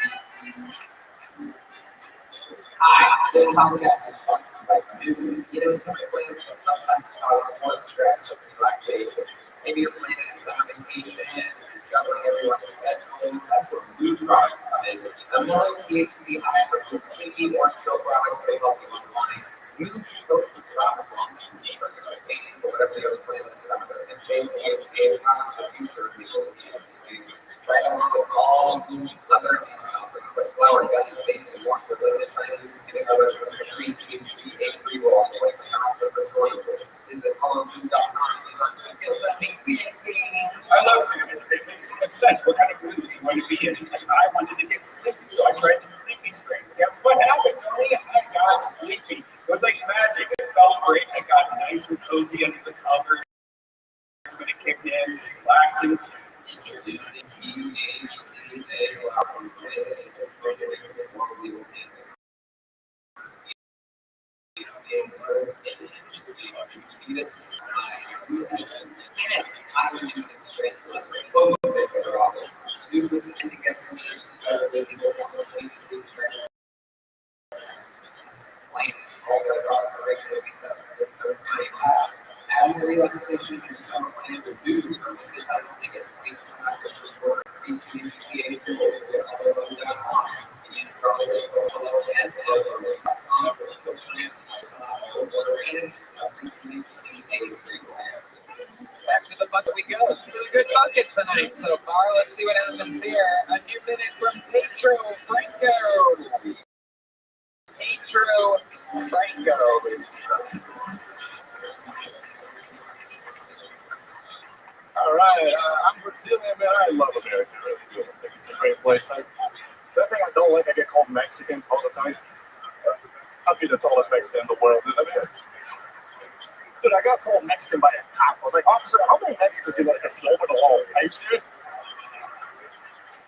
Hi, this podcast is sponsored by New. You know, some plans can sometimes cause more stress than relaxation. Maybe you're planning a summer vacation, you're juggling everyone's schedules. That's where mood products come in. The mellow THC high for mood sleepy or chill products may help you unwind. Mood's totally profitable on the consumer painting, but whatever the other plan this summer, and face THC and comments the future of legal THC. Try it along with all Mood's other amazing offerings like flower gummies, vapes, and more for limited time use, giving our listeners a free THC free roll and 20% off with the store. Visit callmood.com and use our code GUILT. I love it. It makes so much sense. What kind of mood do you want to be in? Like, I wanted to get sleepy, so I tried the sleepy strain. Guess what happened? I got sleepy. It was like magic. It felt great. I got nice and cozy under the covers when it kicked in, relaxing. Introducing THC flower taste is regulated in more legal cannabis. THC words in the industry repeated and I would use it straight to listen to both of it better often. New was ending estimations better than people want to THC strain. Plants, all their products are regularly tested with third-party labs. Adding relaxation to your summer plans with News from the time only get 20% off with the store free THC tools at hello.com. Use promo code hello and hello.com for the coach and order in free THC free. Back to the bucket we go. It's a really good bucket tonight so far. Let's see what happens here. A new minute from Pedro Franco. Pedro Franco. All right, I'm Brazilian, man. I love America. I really do. I think it's a great place. That thing I don't like, I get called Mexican all the time. I'll be the tallest Mexican in the world. Dude, I got called Mexican by a cop. I was like, officer, how many Mexicans do you like to see over the wall? Are you serious?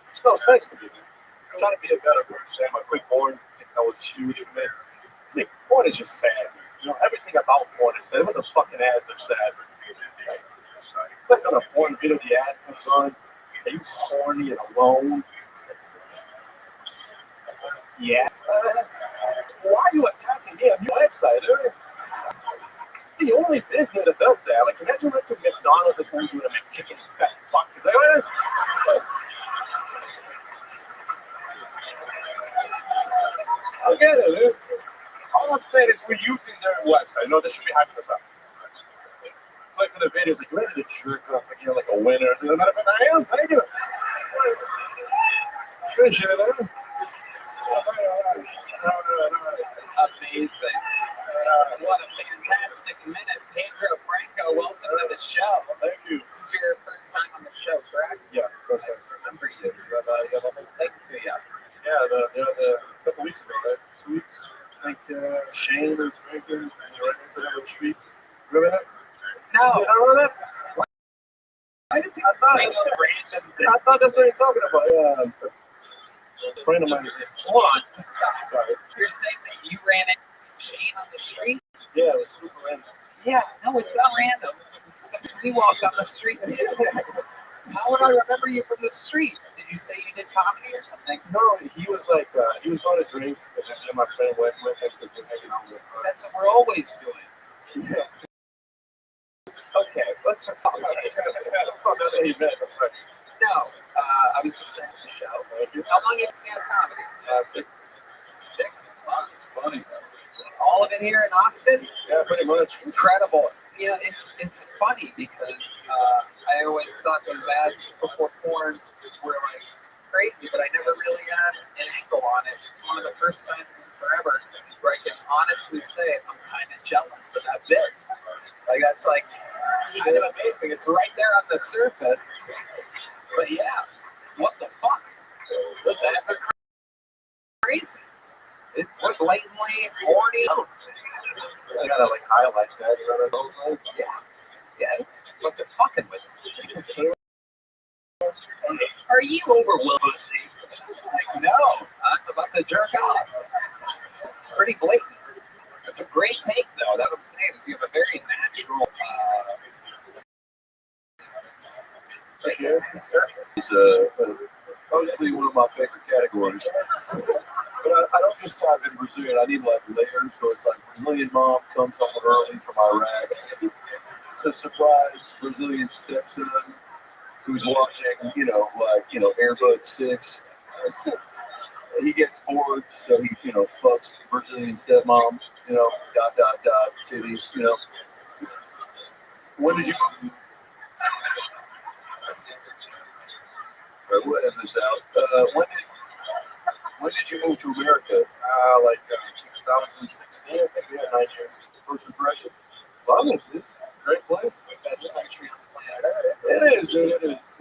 It's no sense to me. I'm trying to be a better person. I'm a quick born. It's huge for me. See, porn is just sad. You know, everything about porn is sad. Even the fucking ads are sad. Like, click on a porn video, the ad comes on. Are you horny and alone? Yeah. Why are you attacking me on your website, dude? It's the only business that does that. Like, imagine went to McDonald's and told you to make chicken fat fuck. Is that right? I get it, dude. All I'm saying is we're using their website. No, this should be hyping us up. Click on the video, it's like, ready to jerk off again like a winner. As a matter of fact, I am. Thank you. Appreciate it, man. Amazing. What a fantastic minute. Pedro Franco, welcome to the show. Thank you. This is your first time on the show, correct? Yeah, first time. I remember you. You have a whole thing to you. Yeah, the couple weeks ago, right? 2 weeks. I think Shane was drinking and he ran into him on the street. Remember that? No. You don't remember that? I didn't think I thought that's what you're talking about. A friend of mine. Hold on. Sorry. You're saying that you ran into Shane on the street? Yeah, it was super random. Yeah, no, it's not random. Sometimes we walked on the street. How would I remember you from the street? Did you say you did comedy or something? No, he was like, he was going to drink, and then my friend went with him because we're hanging out with him. That's what we're always doing. Yeah. Okay, let's just talk about it. That's what he meant. No, I was just saying the show. How long have you stand comedy? 6. 6 months. Funny. All of it here in Austin? Yeah, pretty much. Incredible. You know, it's funny because I always thought those ads before porn were like crazy, but I never really had an angle on it. It's one of the first times in forever where I can honestly say I'm kind of jealous of that bit. Like, that's like kind of amazing. It's right there on the surface. But yeah, what the fuck? Those ads are crazy. We're blatantly horny. I gotta like highlight that. You know, yeah, it's like they're fucking with us. Are you overwhelmed? Like, no, I'm about to jerk off. It's pretty blatant. It's a great take, though. That's what I'm saying. Is you have a very natural. It's right the surface. It's obviously one of my favorite categories. But I don't just type in Brazilian. I need like layers. So it's like Brazilian mom comes home early from Iraq. It's a surprise Brazilian stepson who's watching, Airbud 6. He gets bored, so he, fucks Brazilian stepmom, titties, When did you we'll edit this out. When did you move to America? 2016, I think we had 9 years. First impressions? Love it, dude. Great place. Best country on the planet Earth. It is.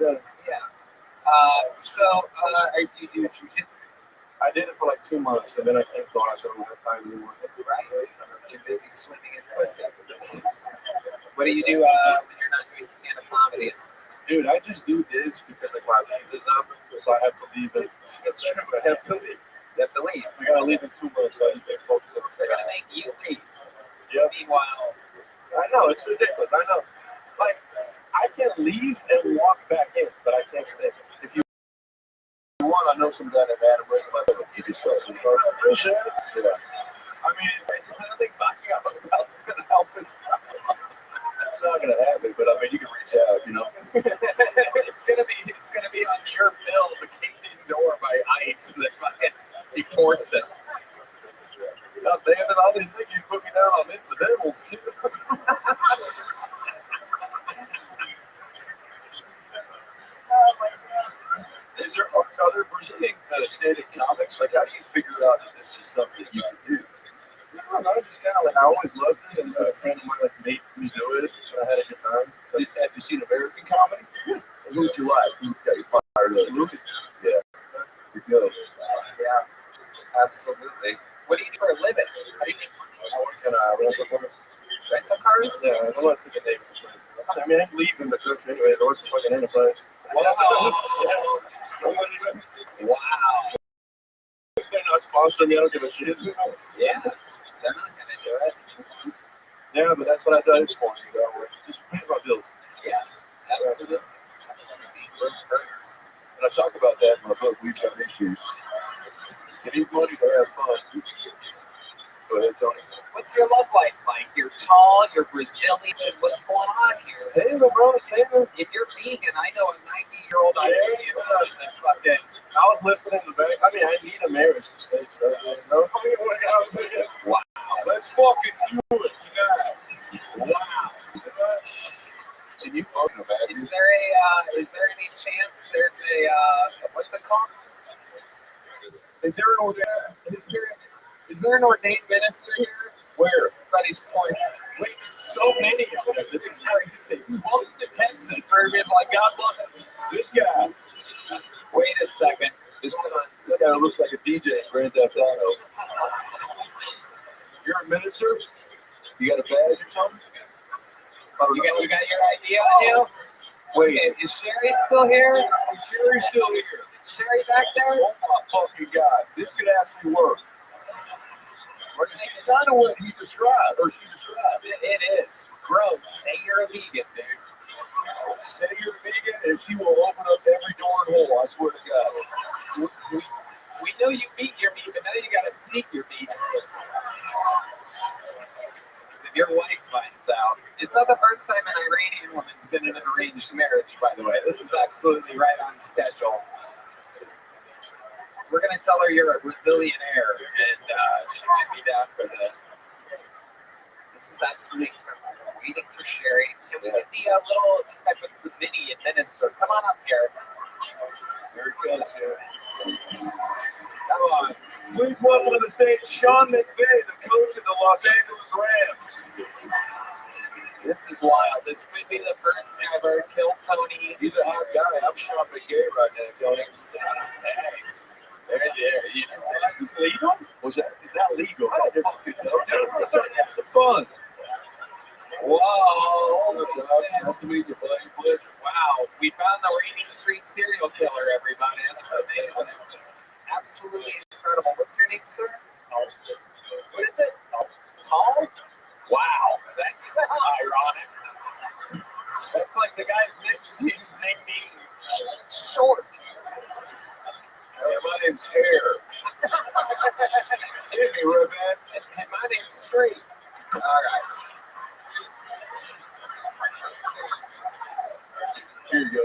Yeah. So, you do jiu-jitsu? I did it for like 2 months, and then I came to Austin and had time anymore. Right? I'm too busy swimming in pussy after this. What do you do when you're not doing stand-up comedy? Dude, I just do this because like my visa's up, so I have to leave it. That's true. I have to leave. You have to leave. I gotta leave in 2 months, so I just been focusing on They're gonna make you leave. Yep. Meanwhile, I know it's ridiculous. I know. Like I can leave and walk back in, but I can't stay. If you want, I know some guy named Adam Reagan. If you just start this first. Appreciate it. Yeah. I mean, I don't think buying a hotel is gonna help us. It's not gonna happen, but I mean, you can reach out. It's gonna be on your bill, the Canadian door by ICE that fucking deports it. God damn it! I didn't think you'd put me down on incidentals too. Is there other Brazilian stand-up comics? Like, how do you figure out that this is something you can do? I don't know, just kind of like I always loved it, and a friend of mine made me do it, and I had a good time. So, have you seen American comedy? Yeah. Who would you like? Who got you fired up? Lucas. Yeah. You go. Yeah, absolutely. What do you do for a living? How do you make money? I work in rental cars. Rental cars? Yeah, I want to see the name of the place. I mean, I'm leaving the country anyway. I work for fucking Enterprise. Wow. They're not sponsoring me. I don't give a shit. Yeah, they're not gonna do it. Yeah, but that's what I do. It's for just pays my bills. Yeah, absolutely. Hurts. And I talk about that in my book, We've Got Issues. You need money to have fun. Go ahead, Tony. What's your love life like? You're tall, you're Brazilian. What's going on here? Same, bro. Same. If you're vegan, I know a 90-year-old Iranian woman that fucking. I was listening to back. I mean, I need a marriage to stay together. Wow. Let's fucking do it tonight. Wow. Can you fucking imagine? Is there any chance there's a what's it called? Is there an ordained? Is there an ordained minister here? Where? Everybody's pointing. Wait, there's so many of them. This is crazy. Welcome to Texas, where everybody's like, God bless it. This guy. Wait a second. This guy looks like a DJ in Grand Theft Auto. You're a minister? You got a badge or something? You got your ID on you? Wait. Okay, is Sherry still here? Sherry's still here. Is Sherry back there? Oh my fucking God. This could actually work. It's kind of what he described, or she described. It is. Bro, say you're a vegan, dude. Say you're vegan, and she will open up every door and hole, I swear to God. We know you beat your meat, but now you gotta sneak your meat. If your wife finds out. It's not the first time an Iranian woman's been in an arranged marriage, by the way. This is absolutely right on schedule. We're gonna tell her you're a Brazilian heir, and she might be down for this. This is absolutely waiting for Sherry. Can we get the this guy puts the mini administrator. Come on up here. Here he comes here. Come on. Please welcome to the stage Sean McVay, the coach of the Los Angeles Rams. This is wild. This could be the first ever Kill Tony. He's a hot guy. I'm Sean McVay right now, Tony. Is this legal? What's that? Is that legal? I don't fucking know. We're trying to have some fun. Whoa. Nice to meet you, buddy. Pleasure. Wow. We found the rainy streets serial killer, everybody. That's amazing. Absolutely incredible. What's your name, sir? What is it? Tall? Wow, that's ironic. That's like the guy's next to you's name being short. My name's Hair. Hit me, Rabbi. And my name's Straight. All right. Here you go.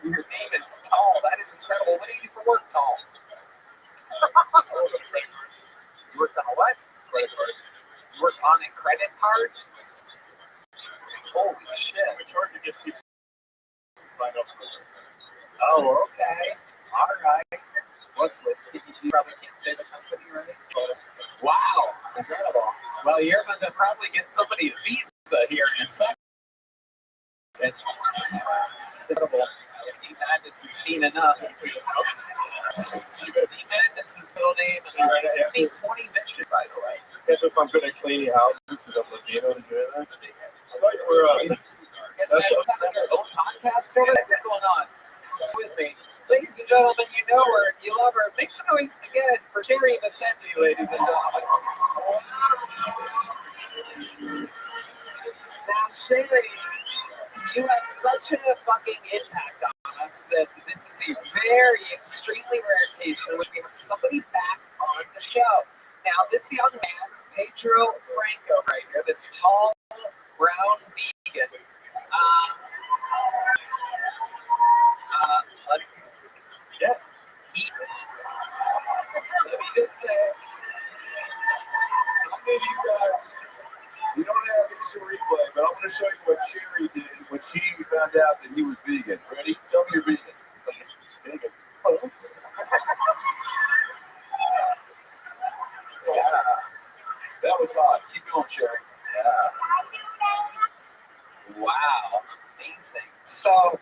Your name is Tall. That is incredible. What do you do for work, Tall? You work on a what? Credit card. You work on a credit card? Holy shit. We charge to get people to sign up for it. Oh, okay. All right. What you probably can't say the company, right? Wow. Incredible. Well, you're going to probably get somebody a visa here in a second. It's incredible. D. Madness has seen enough. D. Madness's middle name is 20 Vision, by the way. Guess if I'm good at cleaning houses because I'm Latino and doing that. Like we're that's like your own podcast over there? What's going on? With me. Ladies and gentlemen, you know her, you love her. Make some noise again for Sherry Vicente, ladies and gentlemen. Now, Sherry, you have such a fucking impact on us that this is the very extremely rare occasion in which we have somebody back on the show. Now, this young man, Pedro Franco, right here, this tall, brown vegan, yeah, let me just say, How many of you guys, we don't have instant replay, but I'm going to show you what Sherry did when she found out that he was vegan. Ready? Tell me you're vegan. Vegan. Oh. Yeah. That was hot. Keep going, Sherry. Yeah. Wow. Amazing. So,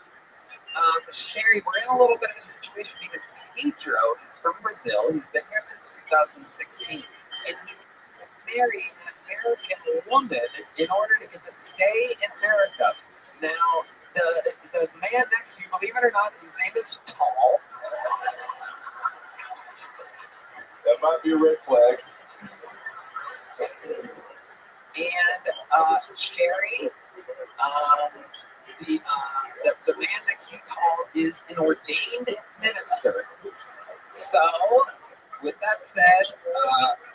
Sherry, we're in a little bit of a situation because Pedro is from Brazil. He's been here since 2016. And he married an American woman in order to get to stay in America. Now, the man next to you, believe it or not, his name is Tall. That might be a red flag. And Sherry, the man next to you, Tall, is an ordained minister. So, with that said,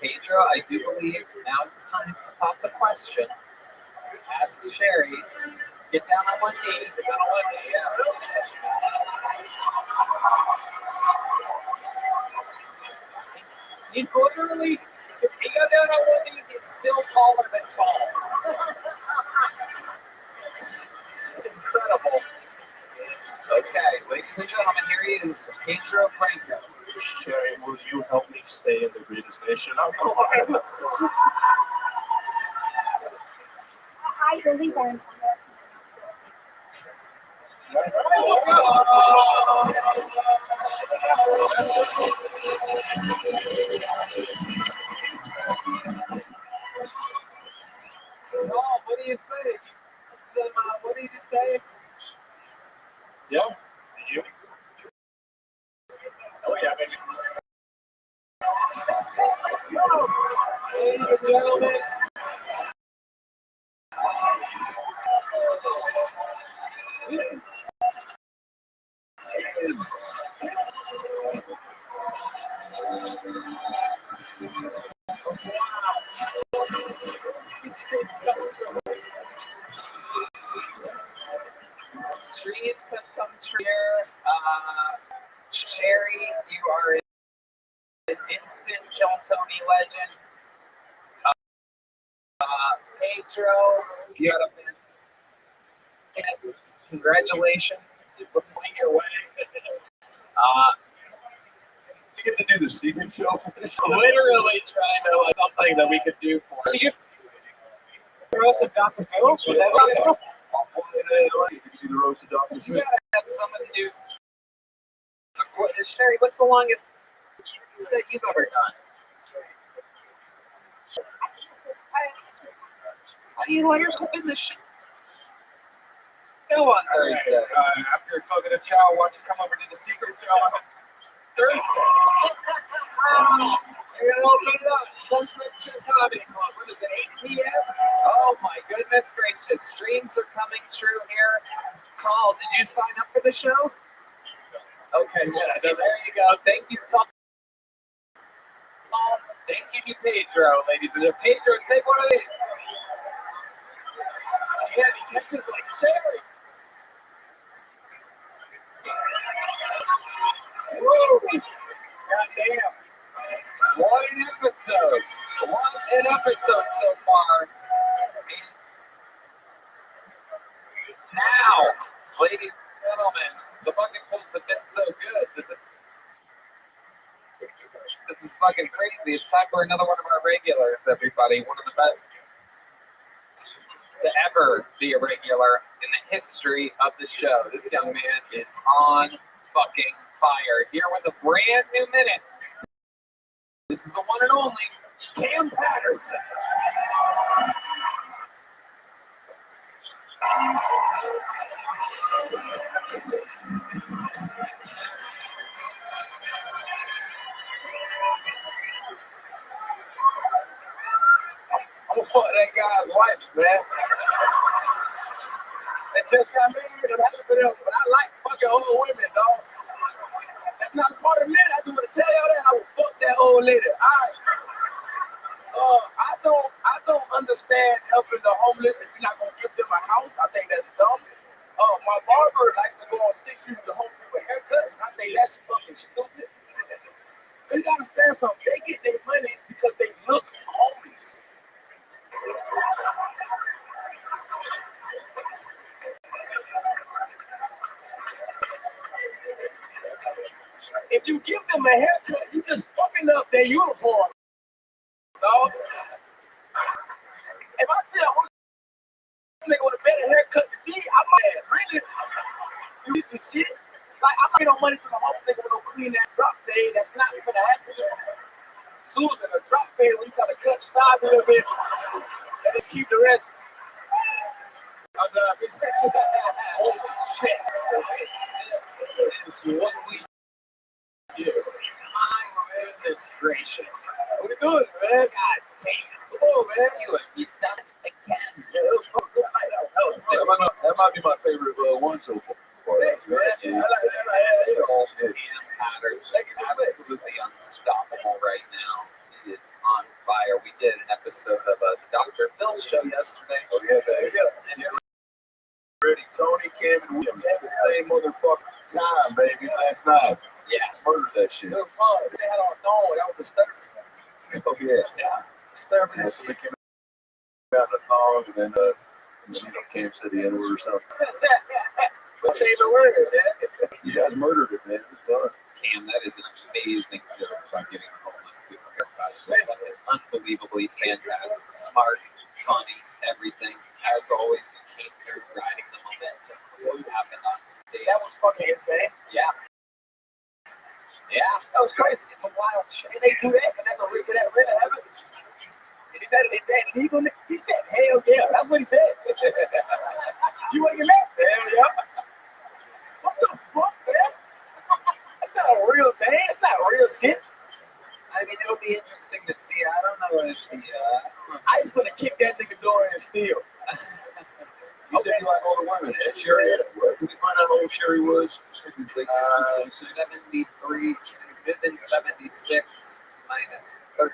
Pedro, I do believe now's the time to pop the question. Ask Sherry. Get down on one knee. Get down on one knee. Yeah. He's literally, if he got down on one knee, he's still taller than tall. It's incredible. Okay, ladies and gentlemen, here he is, Pedro Franco. Sherry, will you help me stay in the greatest nation? I believe I'm. Tom, what do you say? What did you say? Yeah? Did you? Oh, yeah, baby. Ladies and gentlemen. Dreams have come true. Sherry, you are an instant Kill Tony legend. Pedro, you got a congratulations. Before your wedding. You get to do the secret show for this show? Literally trying to like something that we could do for us. So you throw some Dr. Phil? I'll fly to LA to see the roast of Dr. You gotta have someone to do. Sherry, what's the longest that you've ever done? How do you let her slip in the shit? Go on Thursday. After fucking a chow, watch it come over to the secret show on Thursday. You're gonna open it up. Sunset Strip Comedy Club. What is it, 8 p.m.? Oh my goodness gracious. Streams are coming true here. Saul, did you sign up for the show? Okay, yeah, there you go. Thank you, Saul. Thank you, Pedro, ladies and gentlemen. Pedro, take one of these. Yeah, he catches like cherry. Woo! Goddamn. What an episode. What an episode so far. Now, ladies and gentlemen, the bucket pulls have been so good. This is fucking crazy. It's time for another one of our regulars, everybody. One of the best to ever be a regular in the history of the show. This young man is on fucking fire. Here with a brand new minute. This is the one and only Cam Patterson. I'm gonna fuck that guy's wife, man. They just got married. I'm happy for them, but I like fucking old women, dog. That's not a part of men. I just want to tell y'all that I will fuck that old lady. I don't understand helping the homeless if you're not gonna give them a house. I think that's dumb. My barber likes to go on 6th Street to home people haircuts. I think that's fucking stupid. Cause you gotta understand something. They get their money because they look homeless. If you give them a haircut, you just fucking up their uniform, dog. If I see a nigga with a better haircut than me, I might ask, really? You piece of shit? Like, I'm not no money to the homeless nigga with no clean that drop fade. That's not for the happen. Susan, a drop fade when you gotta cut the size a little bit and then keep the rest. Holy shit. This is what we do. My goodness gracious. What we doing, man? God damn. Come on, man. You done it again. Yeah, it was fun. Good. I like that. That might be my favorite one so far. Thanks, man. I like that. Patterson is absolutely unstoppable right now. He is on fire. We did an episode of a Dr. Phil show yesterday. Oh, yeah, baby. Yeah. Ready, Tony, Cam, and Williams had the same motherfucking time, baby, last night. Yeah. Murdered that shit. It was fun. They had on thong. That was disturbing. Oh, yeah. Yeah. Disturbing. So they came out in a thong, and then, Cam said the N-word or something. What favorite word, man? You guys murdered it, man. It was fun. Cam, that is an amazing joke about giving homeless people haircuts. Unbelievably fantastic, smart, funny, everything. As always, you came through riding the momentum. What happened on stage? That was fucking insane. Yeah. Yeah, that was crazy. It's a wild shit. And they do that because that's a real that really happened. Is that legal? He said, hell yeah. That's what he said. You want to get mad? Hell yeah. What the fuck, man? That's not a real thing. It's not real shit. I mean, it'll be interesting to see. I don't know if the. I just gonna kick that nigga door in and steal. You said you like older women. Sherry, did we find out how old Sherry was? 73. It would have been 76 minus 13.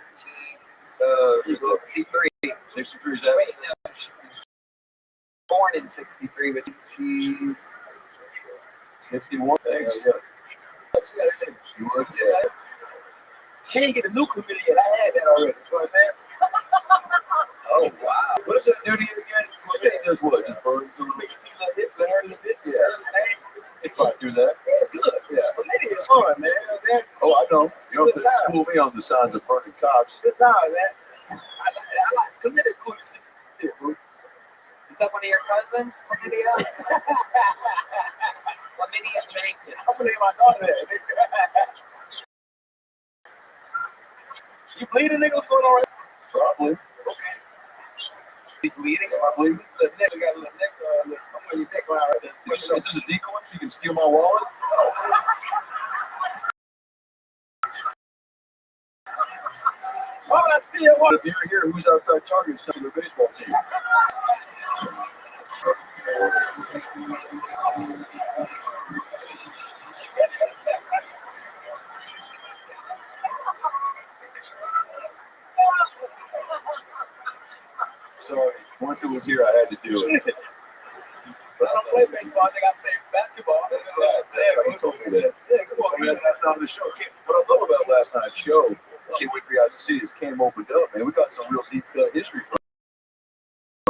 So 63. 63 is that? Wait, no, she was born in 63, but she's 61. Thanks. Yeah. She would, yeah. She ain't get a new committee yet. I had that already. You know what I'm saying? Oh, wow. What does that do to you again? What that does what? Just burns a little bit? Let her a little bit. Yeah. It's fine through that. Yeah, it's good. Yeah. Committee is fun, man. Oh, I know. You don't have to school me on the signs of burning cops. Good time, man. I like committee cool shit. Yeah, bro. Is that one of your cousins, Chlamydia? Chlamydia Jenkins. I'm gonna name my daughter that. You bleeding, nigga? What's going on right now? Probably. Okay. bleeding? Am I bleeding? The neck, I got a little neck, something on your neck line right there. Is this a decoy so you can steal my wallet? Why would I steal one? If you're here, who's outside Target selling their baseball team? Sorry, once it was here, I had to do it. I don't play baseball, I think I play basketball. That's right. Yeah, you told me that. Yeah, come on, man. That's on the show. What I love about last night's show, can't wait for you guys to see, is Cam opened up, man. We got some real deep cut history from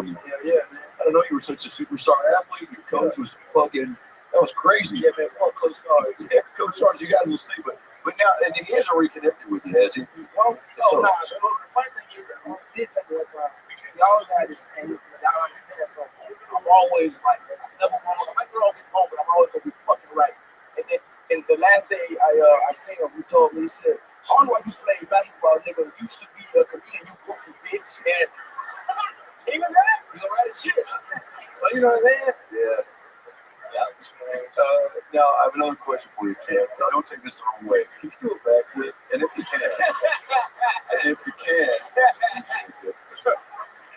you. Yeah, man. I didn't know you were such a superstar athlete. Your coach was fucking, that was crazy. Yeah, man, fuck Coach Stars. Yeah, Coach Stars, you guys will see, but now, and he hasn't reconnected with you, has he? Well, no, nah. The funny thing is, he did tell me one time, y'all got this thing, y'all understand, so I'm always right. I'm never wrong. I might be wrong at home, but I'm always gonna be fucking right. And then, and the last day I seen him, he told me, he said, I don't know why you play basketball, nigga. You should be a comedian, you goofy bitch. And he was right. He was right as shit. So you know what I'm saying? Yeah. Now, I have another question for you, Cam. Don't take this the wrong way. Can you do a backflip? And if you can,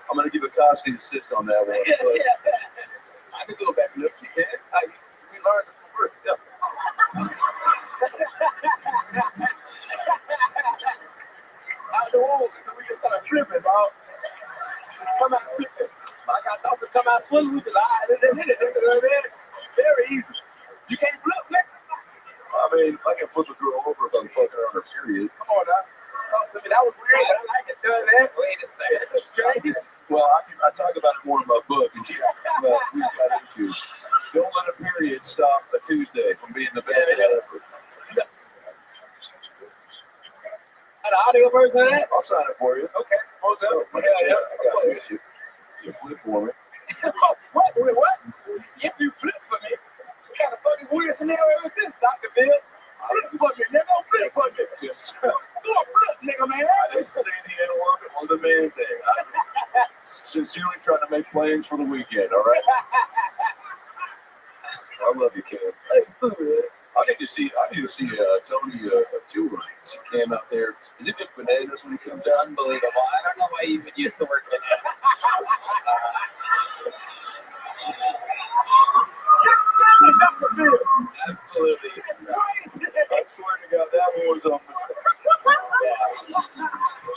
I'm going to give a Costi assist on that one. I can do a backflip. You can? We learned it from birth. Yeah. Out the womb, we just started flipping, dog. Come out flipping. I got dolphins come out swimming. We just, let's hit it. It's very easy. You can't flip, nigga. I mean, I can flip a girl over if I'm fucking on her period. Come on now. Talk to me. That was weird, but I like it. Wait a second. It's strange. Well, I talk about it more in my book. And she's about issues. Don't let a period stop a Tuesday from being the best ever. An audio version of that? I'll sign it for you. Okay. What's up? I got you. You flip for me. What? If you flip for me? What kind of fucking weird scenario is this, Dr. Phil? Flip for me, nigga. Flip for me. Just Do a flip, nigga, man. I didn't say the N-word or the man thing. I sincerely trying to make plans for the weekend, all right? I love you, Cam. Hey, too, man. I need to see Tony tour. See Cam out there. Is it just bananas when he comes out? Unbelievable. I don't know why you would use the word banana. Absolutely. I swear to God, that one was on.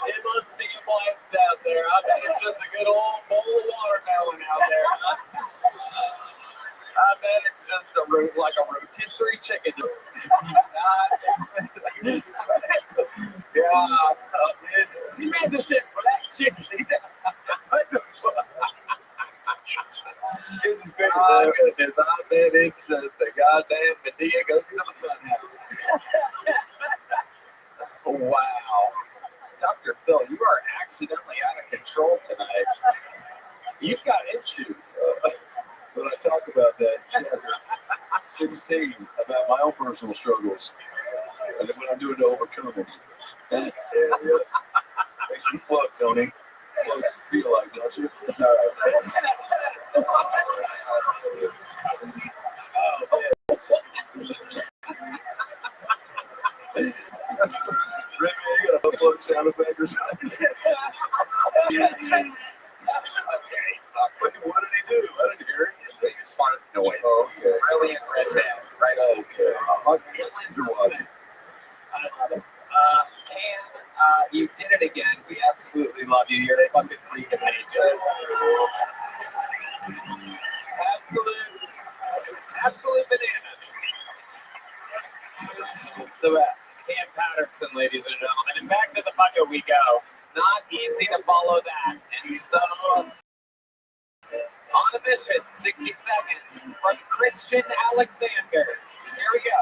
It must be blessed out there. I bet it's just a good old bowl of watermelon out there, huh? I bet it's just like a rotisserie chicken. He made this shit black chicken. What the fuck? This is big, oh, goodness. I bet it's just a goddamn Medea goes to the funhouse. Wow. Dr. Phil, you are accidentally out of control tonight. You've got issues. When I talk about that, chapter 16, about my own personal struggles, and then when I'm doing to overcome them. Yeah. Thanks for the plug, Tony. Plugs feel like, don't you? Rabbi, you got a plug sound effect or something? Wait, what did he do? I didn't hear it. It's like a fart noise. Oh, okay. Brilliant red band. Right on. Okay. My kids are watching. Cam, you did it again. We absolutely love you. You're a fucking freak of nature. Absolute bananas. The best. Cam Patterson, ladies and gentlemen. And back to the bucket we go. Not easy to follow that. And so, on a mission, 60 seconds from Christian Alexander. Here we go.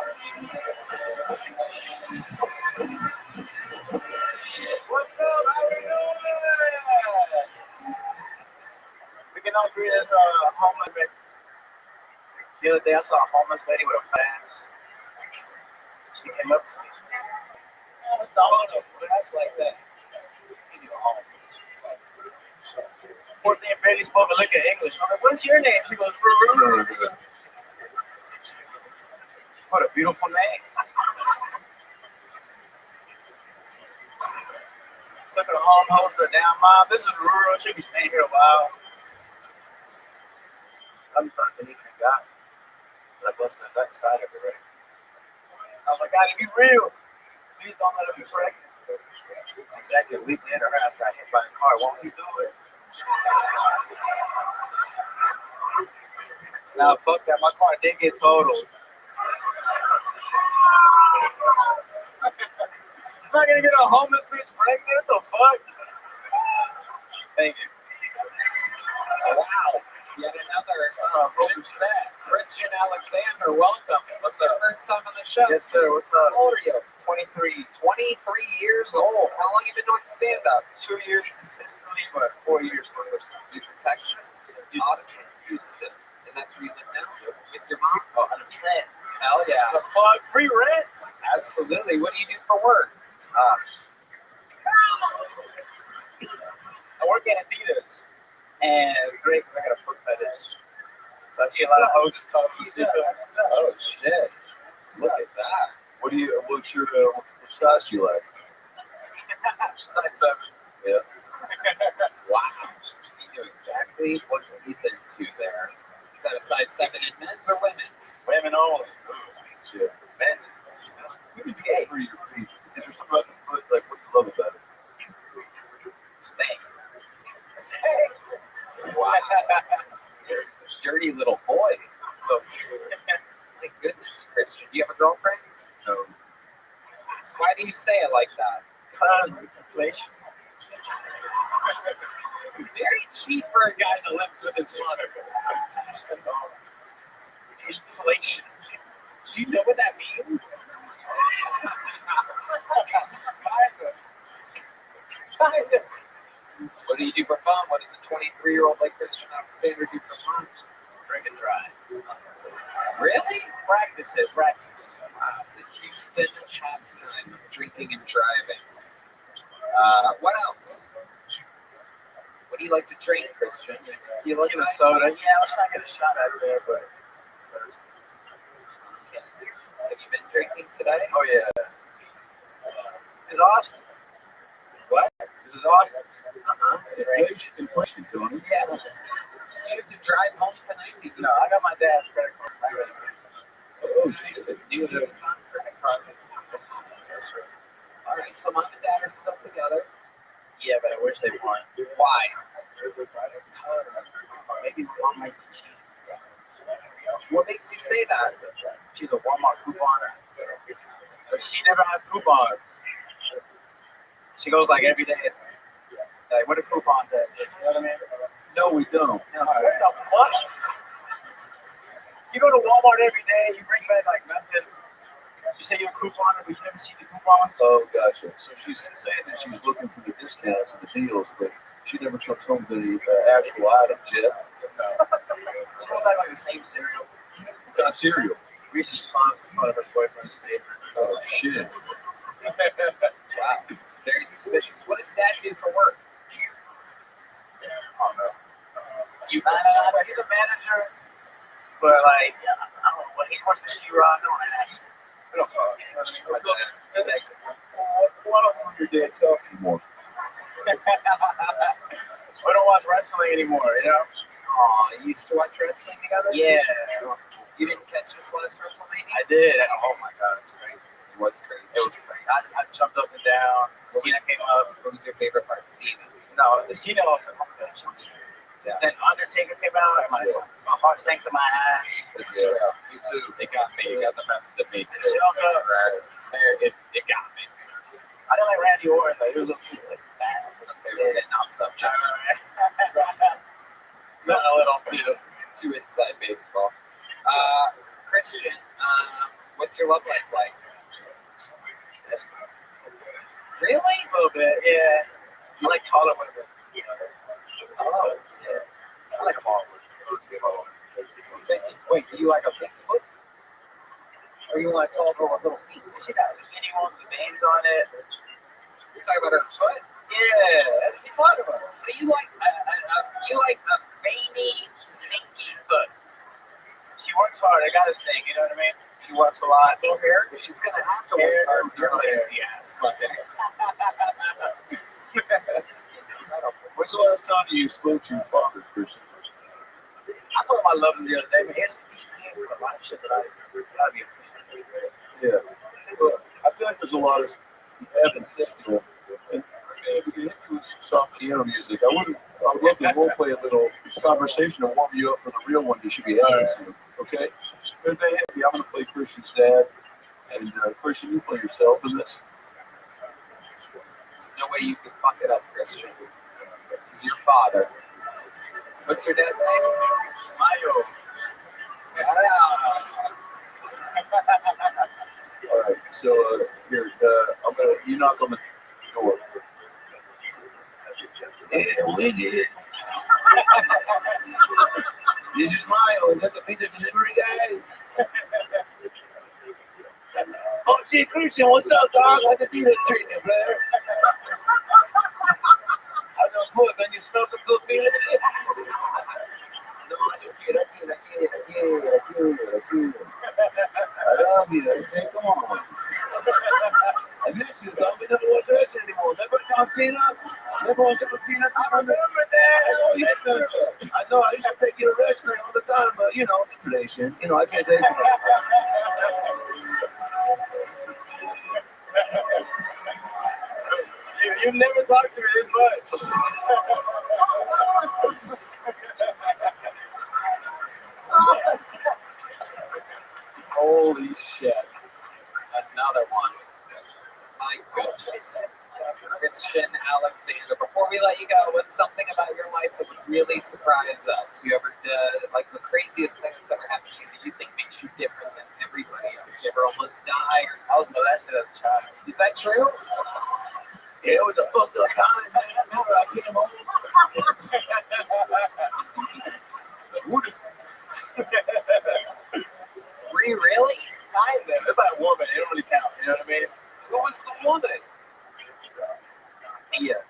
What's up? How we doing? We can all agree there's a homeless lady. The other day I saw a homeless lady with a flask. She came up to me. I don't know, flask like that. You need a home. Portly and Brady spoke a lick of English. I'm like, what's your name? She goes, "Roo." What a beautiful name. Took her home, hosed her down. Mom, this is rural. She'll be staying here a while. I'm starting to eat and got. I busted a nut inside of her already. I was like, God, if you real, please don't let her be pregnant. Exactly a week later, her ass got hit by a car. Won't you do it? Nah, fuck that. My car did get totaled. I'm not gonna get a homeless bitch pregnant. What the fuck? Thank you. Wow. Yet another good set. Christian Alexander, welcome. What's up? First time on the show. Yes, sir. What's up? How old are you? 23. 23 years old. How long you been doing stand-up? 2 years consistently, but 4 years for the first time. You from Texas? Austin, Houston. And that's where you live now? With your mom? Oh, 100%. Hell yeah. The fuck? Free rent? Absolutely. What do you do for work? I work at Adidas, and it's great because I got a foot fetish. So I see a lot of hoes' toes. Oh shit! Look at that. What's your what size do you like? Size 7. Yeah. Wow. You know exactly what he's into there. Is that a size 7 in men's or women's? Women only. Yeah. Men's is disgusting. What do you do for your feet? Is there something about the foot like what you love about it? Stank. Wow. Dirty little boy. My goodness, Christian. Do you have a girlfriend? No. Why do you say it like that? Because inflation. Very cheap for a guy that lives with his mother. Inflation. Do you know what that means? What do you do for fun? What does a 23-year-old like Christian Alexander do for fun? Drink and drive. Really? Practice it. Practice. Wow, the Houston pastime of drinking and driving. What else? What do you like to drink, Christian? You like Tequila soda. Yeah, let's not get a shot out there, but. Have you been drinking today? Oh, yeah. This is Austin. What? This is Austin. Inflation, Tony. Yeah. Do you have to drive home tonight? No, I got my dad's credit card. Oh, shit. New Amazon credit card. All right, so mom and dad are still together. Yeah, but I wish they weren't. Why? Maybe mom might be cheating. What makes you say that? She's a Walmart couponer. But she never has coupons. She goes like every day. Like, what are coupons at? You know what I mean? No, we don't. No. What the fuck? You go to Walmart every day, you bring back like nothing. You say you're a couponer, but you never see the coupons. Oh, gotcha. So she's saying that she's looking for the discounts and the deals, but she never comes home to the actual items yet. No. She goes back like the same cereal. What kind of cereal? Reese's Puffs, one of her boyfriend's favorite. Oh, shit. Wow, it's very suspicious. What does dad do for work? I don't know. But he's a manager. But like, I don't know. When he works at She-Rock, I don't ask. We don't talk. You know what I mean? Why don't you and your dad talk anymore? We don't watch wrestling anymore, you know? Aw, you used to watch wrestling together? Yeah. You didn't catch this last WrestleMania? I did. Oh my god, it's crazy. It was crazy. It was crazy. I jumped up and down. Cena came up. What was your favorite part? Cena? No, the Cena was like, oh my gosh, I'm Cena. Yeah. Then Undertaker came out, and my heart sank to my ass. It's true. Me too. It got me. It got the best of me too. It got me. I didn't like Randy Orton, though. He was like fat. Okay, we're getting off subject. Not a little too inside baseball. Christian, what's your love life like? Really? A little bit, yeah. I like taller women. Oh, yeah. I like them all. Wait, do you like a big foot? Or you want a tall girl with little feet? She got a skinny one with veins on it. You're talking about her foot? Yeah, she's hot about it. So you like a veiny, stinky foot. She works hard. I gotta stink. You know what I mean? She works a lot. No hair? She's gonna have to work hard. Your lazy ass. When's the last time you spoke to your father, Christian? I told him I love him the other day, but he's paying for a lot of shit that I be appreciative. Yeah. Well, I feel like there's a lot of Evan said, you know, and if we could hit you with some soft piano music, I would love to role play a little conversation and warm you up for the real one you should be having soon. Okay? Good day, Andy. I'm gonna play Christian's dad, and Christian, you play yourself in this. There's no way you can fuck it up, Christian. This is your father. What's your dad's name? Mayo. All right. So here, you knock on the door. Hey, who is it? This is Mayo. Is that the pizza delivery guy? Oh, shit, Christian, what's up, dog? How's the dealer treating you, player? How's the foot, man? You smell some good feeling? No, I just kid. I love you. I said, come on. I miss you, dog. We never watch wrestling anymore. Remember John Cena? Remember John Cena? I remember that. I know. I used to take you to wrestling all the time, but, you know, inflation. You know, I can't take it. You've never talked to me this much. Holy shit. Another one. My goodness. Christian Alexander. Before we let you go, what's something about your life that would really surprise us? You ever like the craziest thing that's ever happened to you that you think makes you different than everybody else? You ever almost die or something? I was molested as a child. Is that true? Yeah, it was a fucked up time, man. I remember I came home. Were you really? Kind of. It's about a woman. It don't really count. You know what I mean? Who was the woman? Yeah.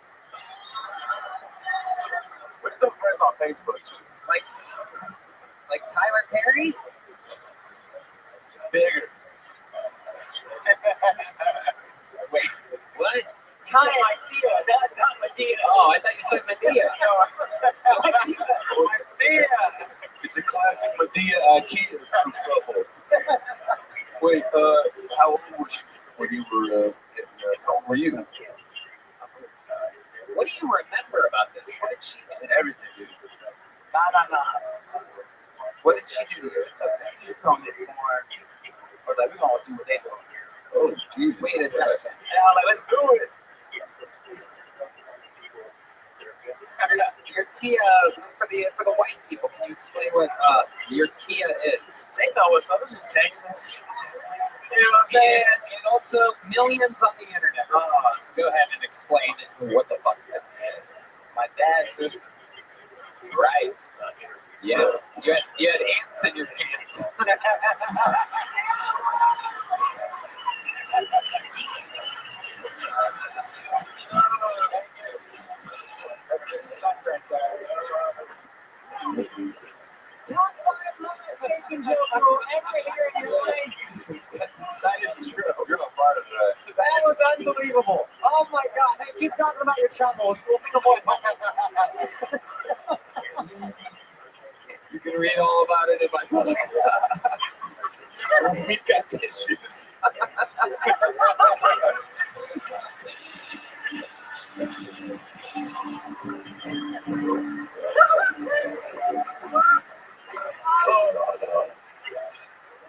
We're still friends on Facebook, too. Like Tyler Perry? Bigger. Wait, what? You said Medea, not Medea. Oh, I thought you said Medea. Medea. It's a classic Medea IKEA couple. Wait, how old was you when you were how old were you? What do you remember about this? What did she do? Everything, dude. Nah. What did she do to you? It's okay. She's gonna get more. Or like, we're gonna do what they do. Oh, Jesus. Wait a second. And I'm like, let's do it. Your Tia, for the white people, can you explain what your Tia is? They know what's up. This is Texas. You know what I'm saying? And also millions on the internet. So go ahead and explain what the fuck that is. My dad's sister. Right. Yeah. You had ants in your pants. Top 5 molestation joke you will ever hear in your life. That is true. You're on fire today. That was unbelievable. Oh my God. Hey, keep talking about your troubles. We'll think about You can read all about it in my book. We've got tissues.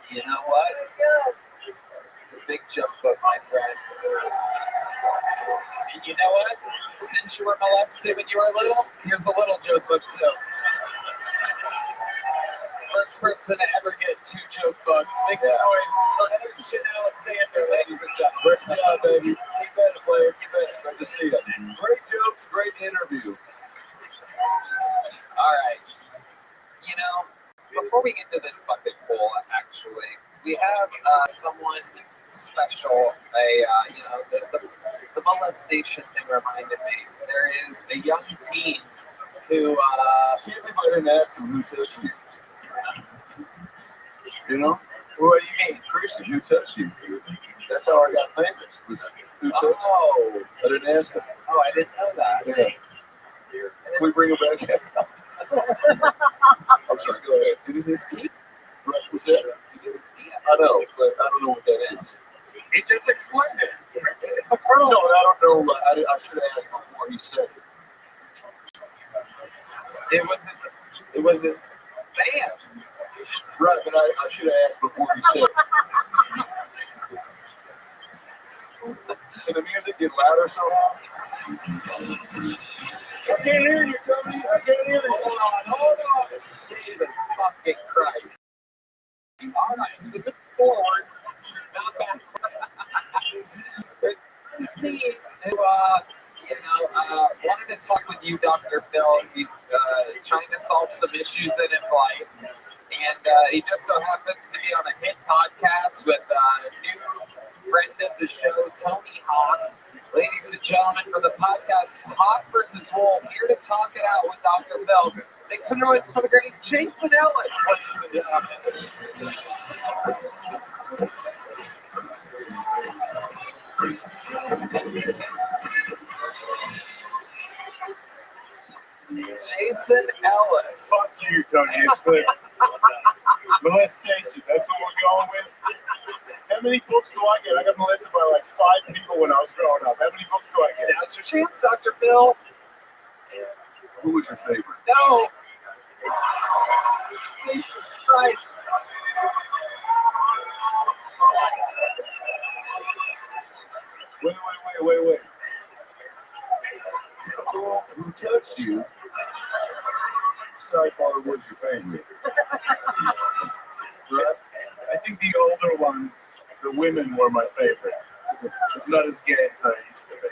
You know what? It's a big joke book, my friend. And you know what? Since you were molested when you were little, here's a little joke book too. First person to ever get 2 joke books. Make the noise. Christian Alexander, ladies and gentlemen. Great job, baby. Keep at it, player. Keep at it. Great to see you. Great jokes, great interview. All right. You know, before we get to this bucket full, actually, we have someone special. The the molestation thing reminded me. There is a young teen who. Can't believe I didn't ask him who touched you. You know? What do you mean? Christian, who touched you? That's how I got famous. Was who touched you? Oh. I didn't ask him. Oh, I didn't know that. Yeah. Can we bring him back? I'm sorry, go ahead. It was his teeth. Right, what's that? It was his teeth. I know, but I don't know what that is. He just explained it. It's No, I don't know. I should have asked before he said it. It was his band. Right, but I should have asked before he said it. Can the music get louder somehow? I can't hear you, Tony. I can't hear you. Hold on. Jesus fucking Christ. All right, so look forward, not backward. See, who, wanted to talk with you, Dr. Phil. He's trying to solve some issues in his life. And he just so happens to be on a hit podcast with a new friend of the show, Tony Hawk. Ladies and gentlemen, for the podcast Hawk versus Wolf, here to talk it out with Dr. Phil. Make some noise for the great Jason Ellis, ladies and gentlemen. Jason Ellis. Fuck you, Tony. It's clear. Molestation. That's what we're going with. How many books do I get? I got molested by like 5 people when I was growing up. How many books do I get? Now's your chance, Dr. Phil. Who was your favorite? No. Jesus Christ. Wait. Who touched you? Sidebar was your favorite. Right? I think the older ones, the women were my favorite. Not as gay as I used to be.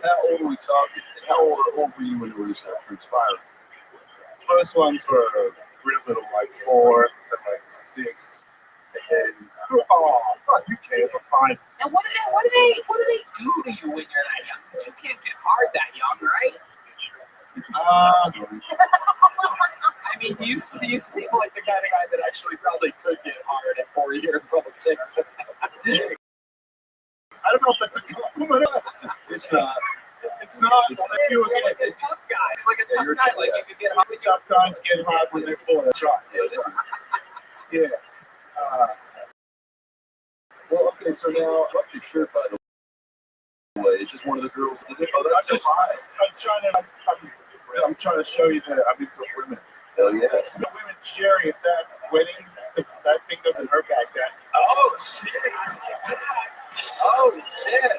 How old are we talking? How old were you when it was transpiring? First ones were real little, like 4 to like 6. And then, oh, fuck, you kids, I'm fine. And what do they do to you when you're that young? Because you can't get hard that young, right? I mean, you seem like the kind of guy that actually probably could get hard at 4 years old, Jason. I don't know if that's a compliment. It's not. It's not. You're like a tough guy. Like a tough guy, like you could get hard. Tough guys get hot when they're 4. That's right. That's right. Yeah. Well, okay, so now, I love your shirt, by the way. It's just one of the girls that did it. Oh, that's just fine. I'm trying to show you that I'm into women. Hell yes. The women sharing, if that wedding, that thing doesn't hurt back then. Oh, shit. Oh, shit.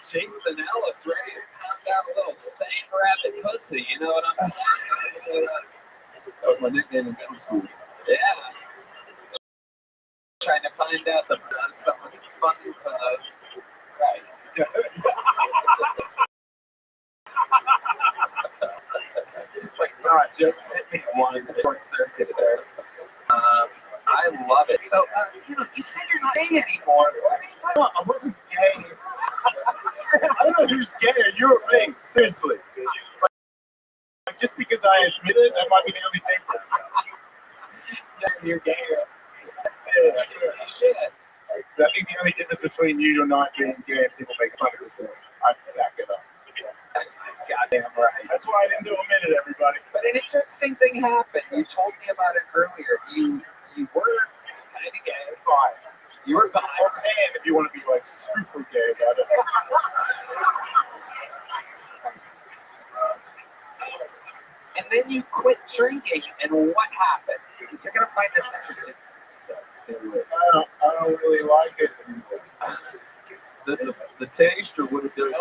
Jason Ellis ready to pound out a little sand rabbit pussy, you know what I'm saying? That was my nickname in middle school. Yeah. Trying to find out some fun, right. Like, God, jokes hit me one short circuit there. I love it. So, you said you're not gay anymore. What are you talking about? I wasn't gay. I don't know who's gay or you or me. Seriously. Like, just because I admit it, that might be the only difference. You're gay. Yeah, that's right. Shit. I think the only difference between you not being gay and people make fun of us is I back it up. Goddamn right. That's why I didn't do a minute, everybody. But an interesting thing happened. You told me about it earlier. You were kind of gay. Fine. You were bi. Or pan if you want to be like super gay about it. And then you quit drinking, and what happened? You're gonna find this interesting. I don't really like it anymore. The taste or what it does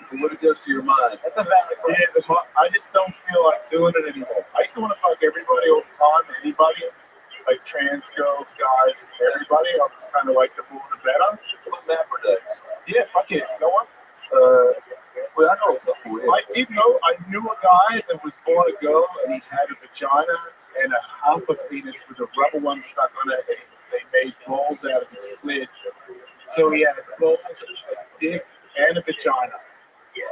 to what it does to your mind. That's a valid question. Yeah, I just don't feel like doing it anymore. I used to want to fuck everybody all the time, anybody, like trans girls, guys, everybody. I was kind of like the more the better. Hermaphrodites. Yeah, fuck it. You know what? Well, I know a couple. I knew a guy that was born a girl and he had a vagina and a half a penis with a rubber one stuck on it, and they made balls out of his clit. So he had balls, a dick, and a vagina.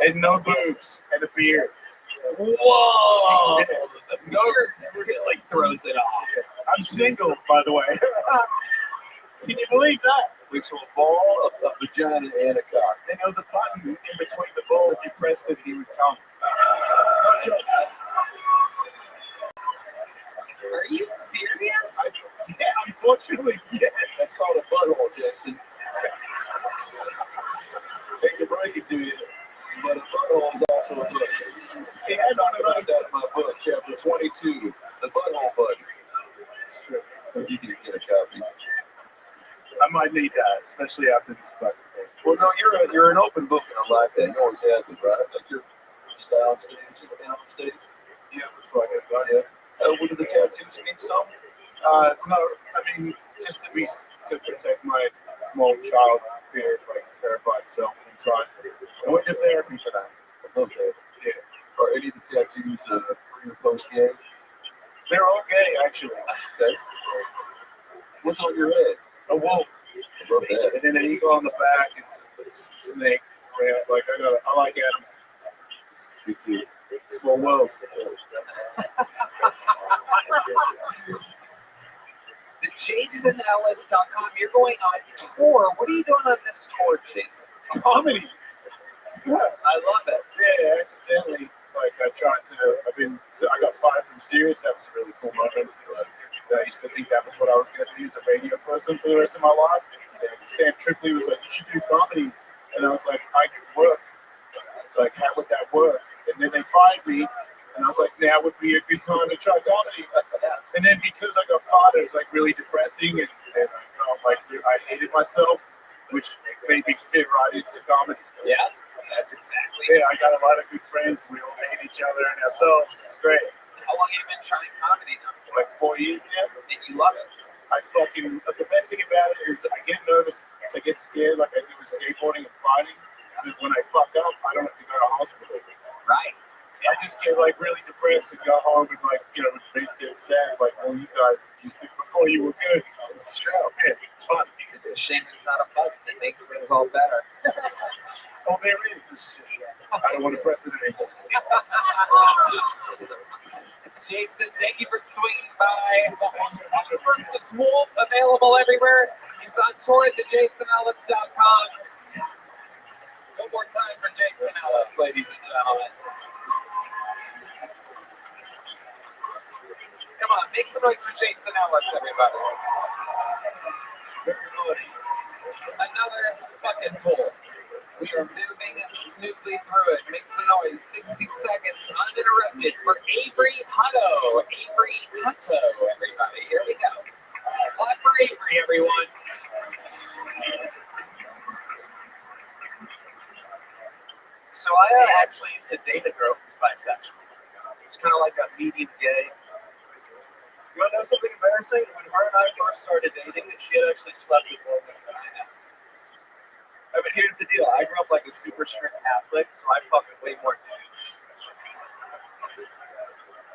And no boobs, and a beard. Whoa! Yeah. The beard like throws it off. I'm single, by the way. Can you believe that? Which a ball, a vagina, and a cock. And there was a button in between the ball. If you pressed it, he would come. No joke. Are you serious? Yeah, unfortunately, yes. That's called a butthole, Jackson. Hate to break it to you, but a butthole is also a book. He I talk about that in my book, chapter 22, the butthole button. You can get a copy. I might need that, especially after this fucking thing. Well, no, you're an open book in a life that you always have been, right? Like you're on stage and on stage. Yeah, looks like it. But yeah. What do the tattoos mean? Some? No, I mean just to protect my small child fear, like terrified self inside. I went to therapy for that. Okay. Yeah. Are any of the tattoos pre or post gay? They're all gay, actually. Okay. What's on your head? A wolf. I love that. And then an eagle on the back. It's a snake. Yeah, like I like animals. Me too. Small world. The JasonEllis.com. You're going on tour. What are you doing on this tour, Jason? Comedy. I love it. Yeah, accidentally. Like I got fired from Sirius. That was a really cool moment. I used to think that was what I was going to be as a radio person for the rest of my life. And Sam Tripoli was like, "You should do comedy," and I was like, "I could work. Like, how would that work?" And then they fired me, and I was like, "Now would be a good time to try comedy." And then because I got fired, it was like really depressing, and I felt like I hated myself, which made me fit right into comedy. Yeah, that's exactly. Yeah, I got a lot of good friends. We all hate each other and ourselves. It's great. How long have you been trying comedy now? Like 4 years now. And you love it. The best thing about it is I get nervous, I get scared like I do with skateboarding and fighting. And when I fuck up, I don't have to go to hospital. Right. I just get like really depressed and go home and like, get sad like, "Oh, you guys used to before you were good." It's true. Yeah, it's fun. It's a shame there's not a button that makes things all better. Oh, there is. It's just I don't want to press it anymore. Jason, thank you for swinging by. Versus Wolf, available everywhere. He's on tour at thejasonellis.com. One more time for Jason Ellis, ladies and gentlemen. Come on, make some noise for Jason Ellis, everybody. Another fucking pull. We are moving smoothly through it. Make some noise. 60 seconds uninterrupted for Avery Hutto. Avery Hutto, everybody. Here we go. Clap for Avery, everyone. So I actually used to date a girl who's bisexual. It's kind of like a medium gay. You want to know something embarrassing? When her and I first started dating, she had actually slept with more women than I had. But here's the deal. I grew up like a super strict Catholic, so I fucked way more dudes.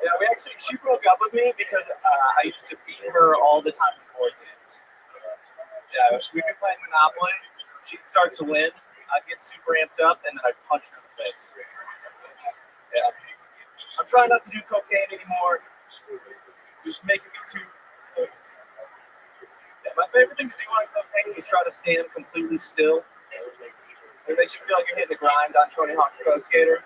Yeah, she broke up with me because I used to beat her all the time in board games. Yeah, we'd be playing Monopoly. She'd start to win. I'd get super amped up, and then I'd punch her in the face. Yeah. I'm trying not to do cocaine anymore. Just making me too. Yeah, my favorite thing to do on cocaine is try to stand completely still. It makes you feel like you're hitting the grind on Tony Hawk's Pro Skater.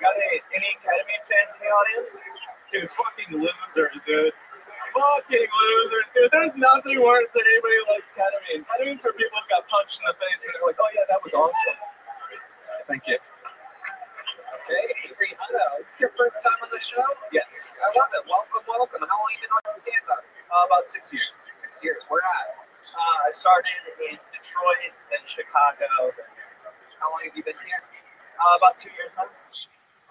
Got any ketamine fans in the audience? Dude, fucking losers, dude. Fucking losers, dude. There's nothing worse than anybody who likes ketamine. Ketamine's for people who got punched in the face and they're like, "Oh yeah, that was awesome." Thank you. Okay, Avery Hutto. Is this your first time on the show? Yes. I love it. Welcome, welcome. How long have you been on stand-up? About 6 years. 6 years. Where at? I started in Detroit, then Chicago. How long have you been here? About 2 years now.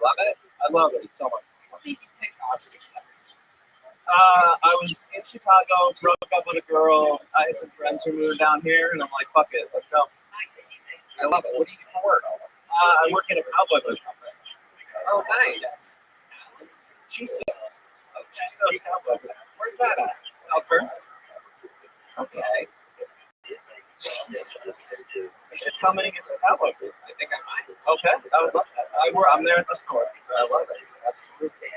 Love it. I love it. It's so much fun. What made you pick Austin, Texas? I was in Chicago, broke up with a girl. I had some friends who moved down here, and I'm like, "Fuck it, let's go." Nice. I love it. What do you do for work? I work in a cowboy boot company. Oh, nice. Chisos. Oh, Chisos cowboy boots. Where's that at? South Burns. Okay. You should come in and get some cowboy boots. I think I might. Okay, I would love that. I'm there at the store. So. I love it. Absolutely.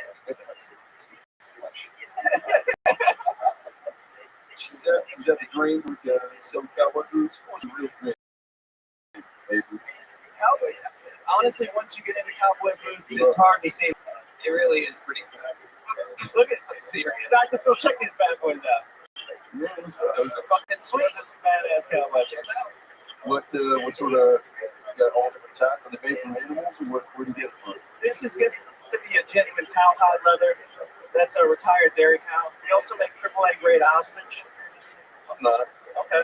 She's at the dream with some cowboy boots. What's a real dream? Cowboy. Honestly, once you get into cowboy boots, it's hard to see. It really is pretty cool. Look at Dr. Phil. Check these bad boys out. Yeah, Those are fucking sweet. Those are some badass cowboys. what sort of, you got all different types? Are they made from animals, or where do you get it from? This is going to be a genuine cowhide leather. That's a retired dairy cow. We also make AAA grade ostrich. I'm not. Okay.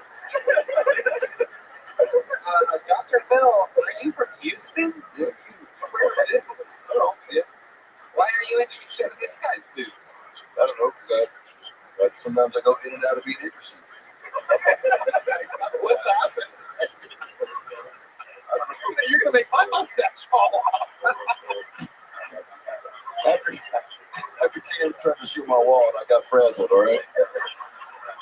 Dr. Phil, are you from Houston? Yeah. Where it is? Oh, yeah. Why are you interested in this guy's boots? I don't know, because sometimes I go in and out of being interested. What's happening? You're going to make my mustache fall off. After Cam tried to steal my wallet, I got frazzled, all right?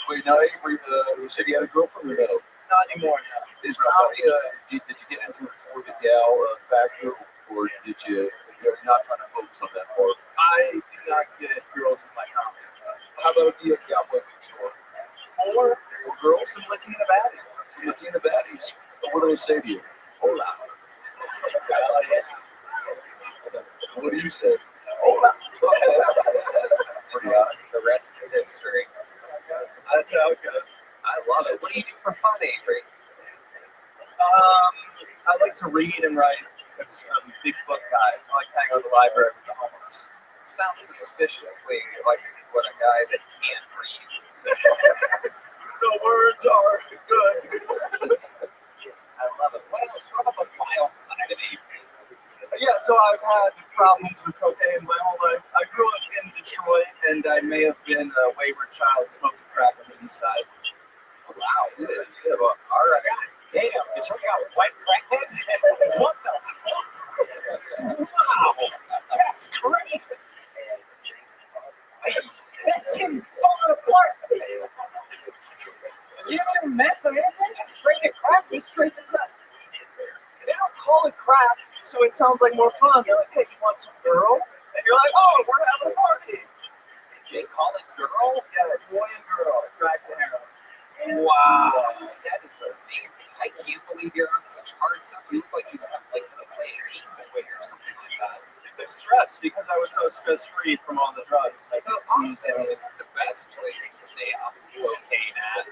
Wait, now Avery, you said you had a girlfriend or no? Not anymore, no. Is Robbie, did you get into it for the gal factor, or did you're not trying to focus on that part? I do not get girls in my comedy. How about the cowboy boot store? Or girls, some Latina baddies. Some Latina baddies. What do they say to you? Hola. What do you say? Hola. Pretty hot. The rest is history. That's how it goes. I love it. What do you do for fun, Avery? I like to read and write. I'm a big book guy. I like to hang out at the library with the homeless. Sounds suspiciously like what a guy that can't read would say. The words are good. I love it. What else? What about the wild side of Avery? Yeah, so I've had problems with cocaine my whole life. I grew up in Detroit, and I may have been a wayward child smoking crack on the east side. Wow, you have a alright. Damn, Detroit got white crackheads? What the fuck? Wow, that's crazy. That city's falling apart. You don't even meth or anything, just straight to crack, just straight to crack. They don't call it crack, so it sounds like more fun. They're like, hey, you want some girl? And you're like, oh, we're having a party. They call it girl? Yeah, boy and girl, crack and heroin. Wow, that is amazing. I can't believe you're on such hard stuff. You look like you played weight or something like that. The stress, because I was so stress-free from all the drugs. So Austin isn't the best place to stay off of cocaine at.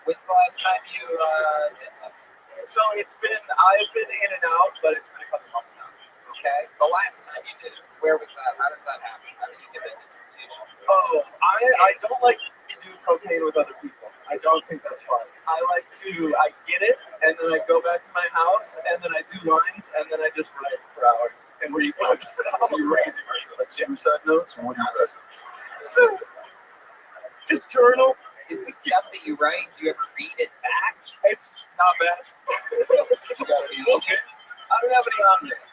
When's the last time you did something? So I've been in and out, but it's been a couple months now. Okay. The last time you did it, where was that? How does that happen? How did you give it the temptation? Oh, I don't like to do cocaine with other people. I don't think that's fun. I get it, and then I go back to my house, and then I do lines, and then I just write for hours. And where you go, I'm a crazy person. Like suicide notes, or what do you write? So, just journal. Is the stuff that you write, do you ever read it back? It's not bad. You gotta be looking. I don't have any on there.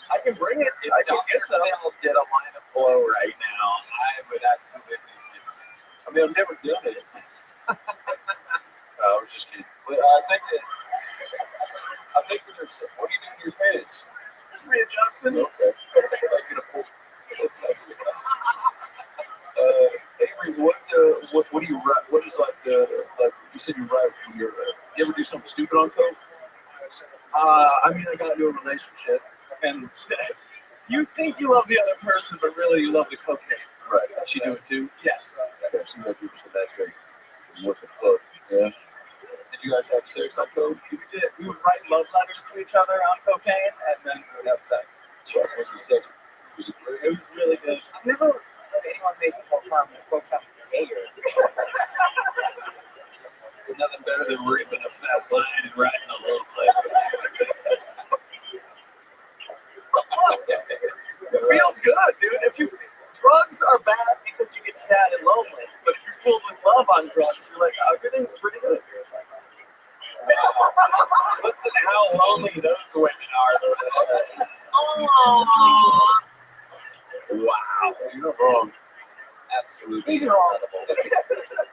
I can bring it. If I can get some. Phil did a line of blow right now, I would absolutely do it. I mean, I've never done it. I was just kidding. But I think that there's. What do you do in your pants? Just readjusting. Okay. Like in a pool. Avery, what do you write? What is like you said you write when you're. You ever do something stupid on coke? I mean, I got into a relationship, and you think you love the other person, but really you love the cocaine. Right. She do it too? Yes. Okay, she knows that's great. What the fuck? Yeah. Did you guys have sex on coke? We did. We would write love letters to each other on cocaine, and then we would have sex. What was the sex? Was it great? It was really good. I've never heard anyone make more comments, folks. I'm gayer. There's nothing better than ripping a fat line and writing a little place. It feels good, dude. Drugs are bad because you get sad and lonely, but if you're filled with love on drugs, you're like, everything's pretty good. Listen to how lonely those women are. Oh. Wow. You're not wrong. Absolutely These are all. incredible.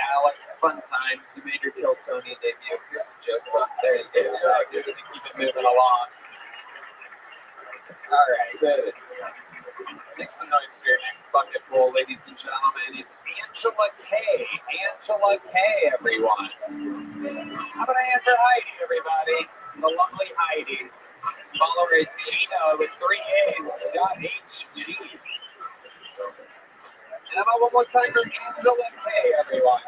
Alex, fun times. You made your Kill Tony debut. Here's a joke book. There you go. Dude, to keep it moving along. All right. Make some noise for your next bucket full, ladies and gentlemen. It's Angela K. Angela K, everyone. How about a hand for Heidi, everybody? The lovely Heidi. Follow her at Gina with 3 A's, .HG. And how about one more time for Angela K, everyone?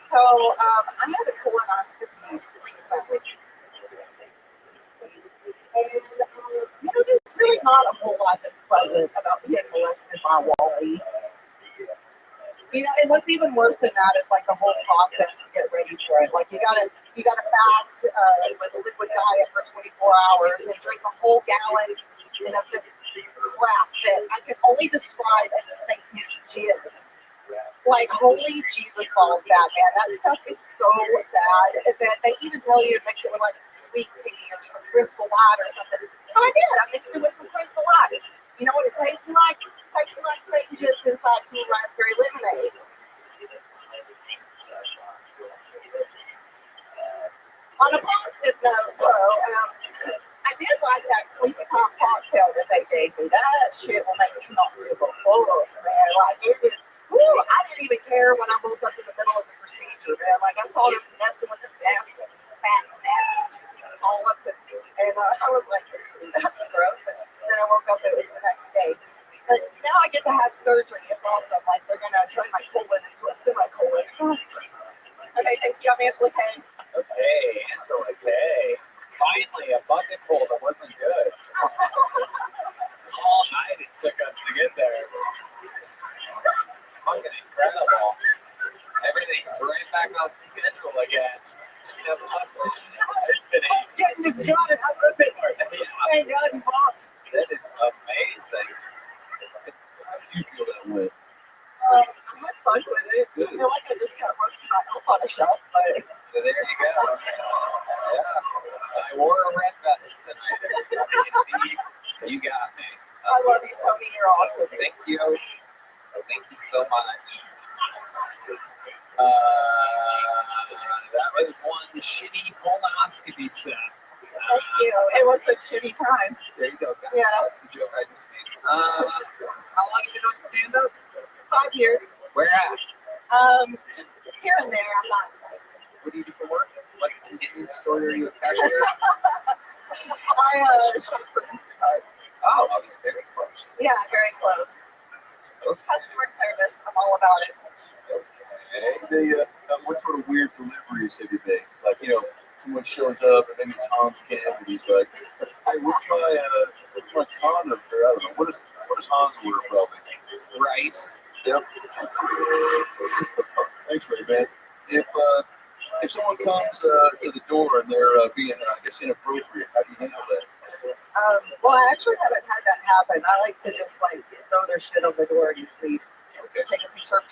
So, I had a colonoscopy recently. And, there's really not a whole lot that's pleasant about being molested by Wally. And what's even worse than that is like the whole process to get ready for it. Like you gotta fast with a liquid diet for 24 hours and drink a whole gallon of this crap that I can only describe as Satan's jizz. Like, holy Jesus balls, bad man. That stuff is so bad that they even tell you to mix it with like some sweet tea or some Crystal Light or something. So I did. I mixed it with some Crystal Light. You know what it tasted like? It tasted like Satan jizz inside some raspberry lemonade. On a positive note, though, I did like that Sleepy Time cocktail that they gave me. That shit will make me not give a fuck, man. Like, it is. I didn't even care when I woke up in the middle of the procedure, man. Like, I saw them messing with this nasty, fat, nasty, juicy polyp, and I was like, that's gross. And then I woke up, it was the next day. But now I get to have surgery. It's awesome. Like, they're going to turn my colon into a semicolon. Okay, thank you. I'm Angela K. Okay, Angela K. Finally, a bucket full that wasn't good. All night it took us to get there. Fucking incredible. Everything's right back on schedule again. It's been I was getting distraught. I'm ripping. Thank God you walked. That is amazing. How did you feel that way? I had fun with it. I feel like I just got roasted by elf on a shelf, but there you go. Yeah. I wore a red vest tonight. You got me. I love you, Tony. You're awesome. Thank you. Thank you so much. That was one shitty colonoscopy set. Thank you. It was a shitty time. There you go. Yeah. That's the joke I just made. How long have you been doing stand-up? 5 years. Where at? Just here and there. I'm not. What do you do for work? What convenience store are you a cashier? I shop for Instacart. Oh, I was very close. Yeah, very close. Customer service. I'm all about it. Okay. What sort of weird deliveries have you made? Like, someone shows up and maybe it's Hans Kim and he's like, "Hey, what's my condom?" Or I don't know. What does Hans order probably? Rice. Yep. Thanks, Ray, man. If someone comes to the door and they're being, I guess, inappropriate, how do you handle that? Well, I actually haven't had that happen. I like to just throw their shit on the door and leave. Okay. Take a picture.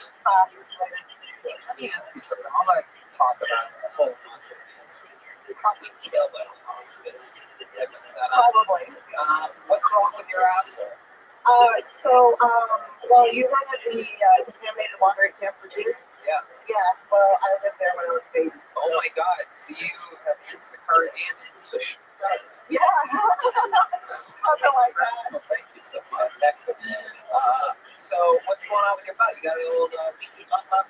Let me ask you something. All I talk about is colonoscopy. You probably killed at a hospice type of setup. Probably. What's wrong with your asshole? Well, you heard of the contaminated water at Camp Lejeune? Yeah. Yeah, well, I lived there when I was a baby. So. Oh my God! So you have Instacart and Instashop. Right. Yeah. Something like that. Well, thank you so much. Text me. So what's going on with your butt? You got a little bump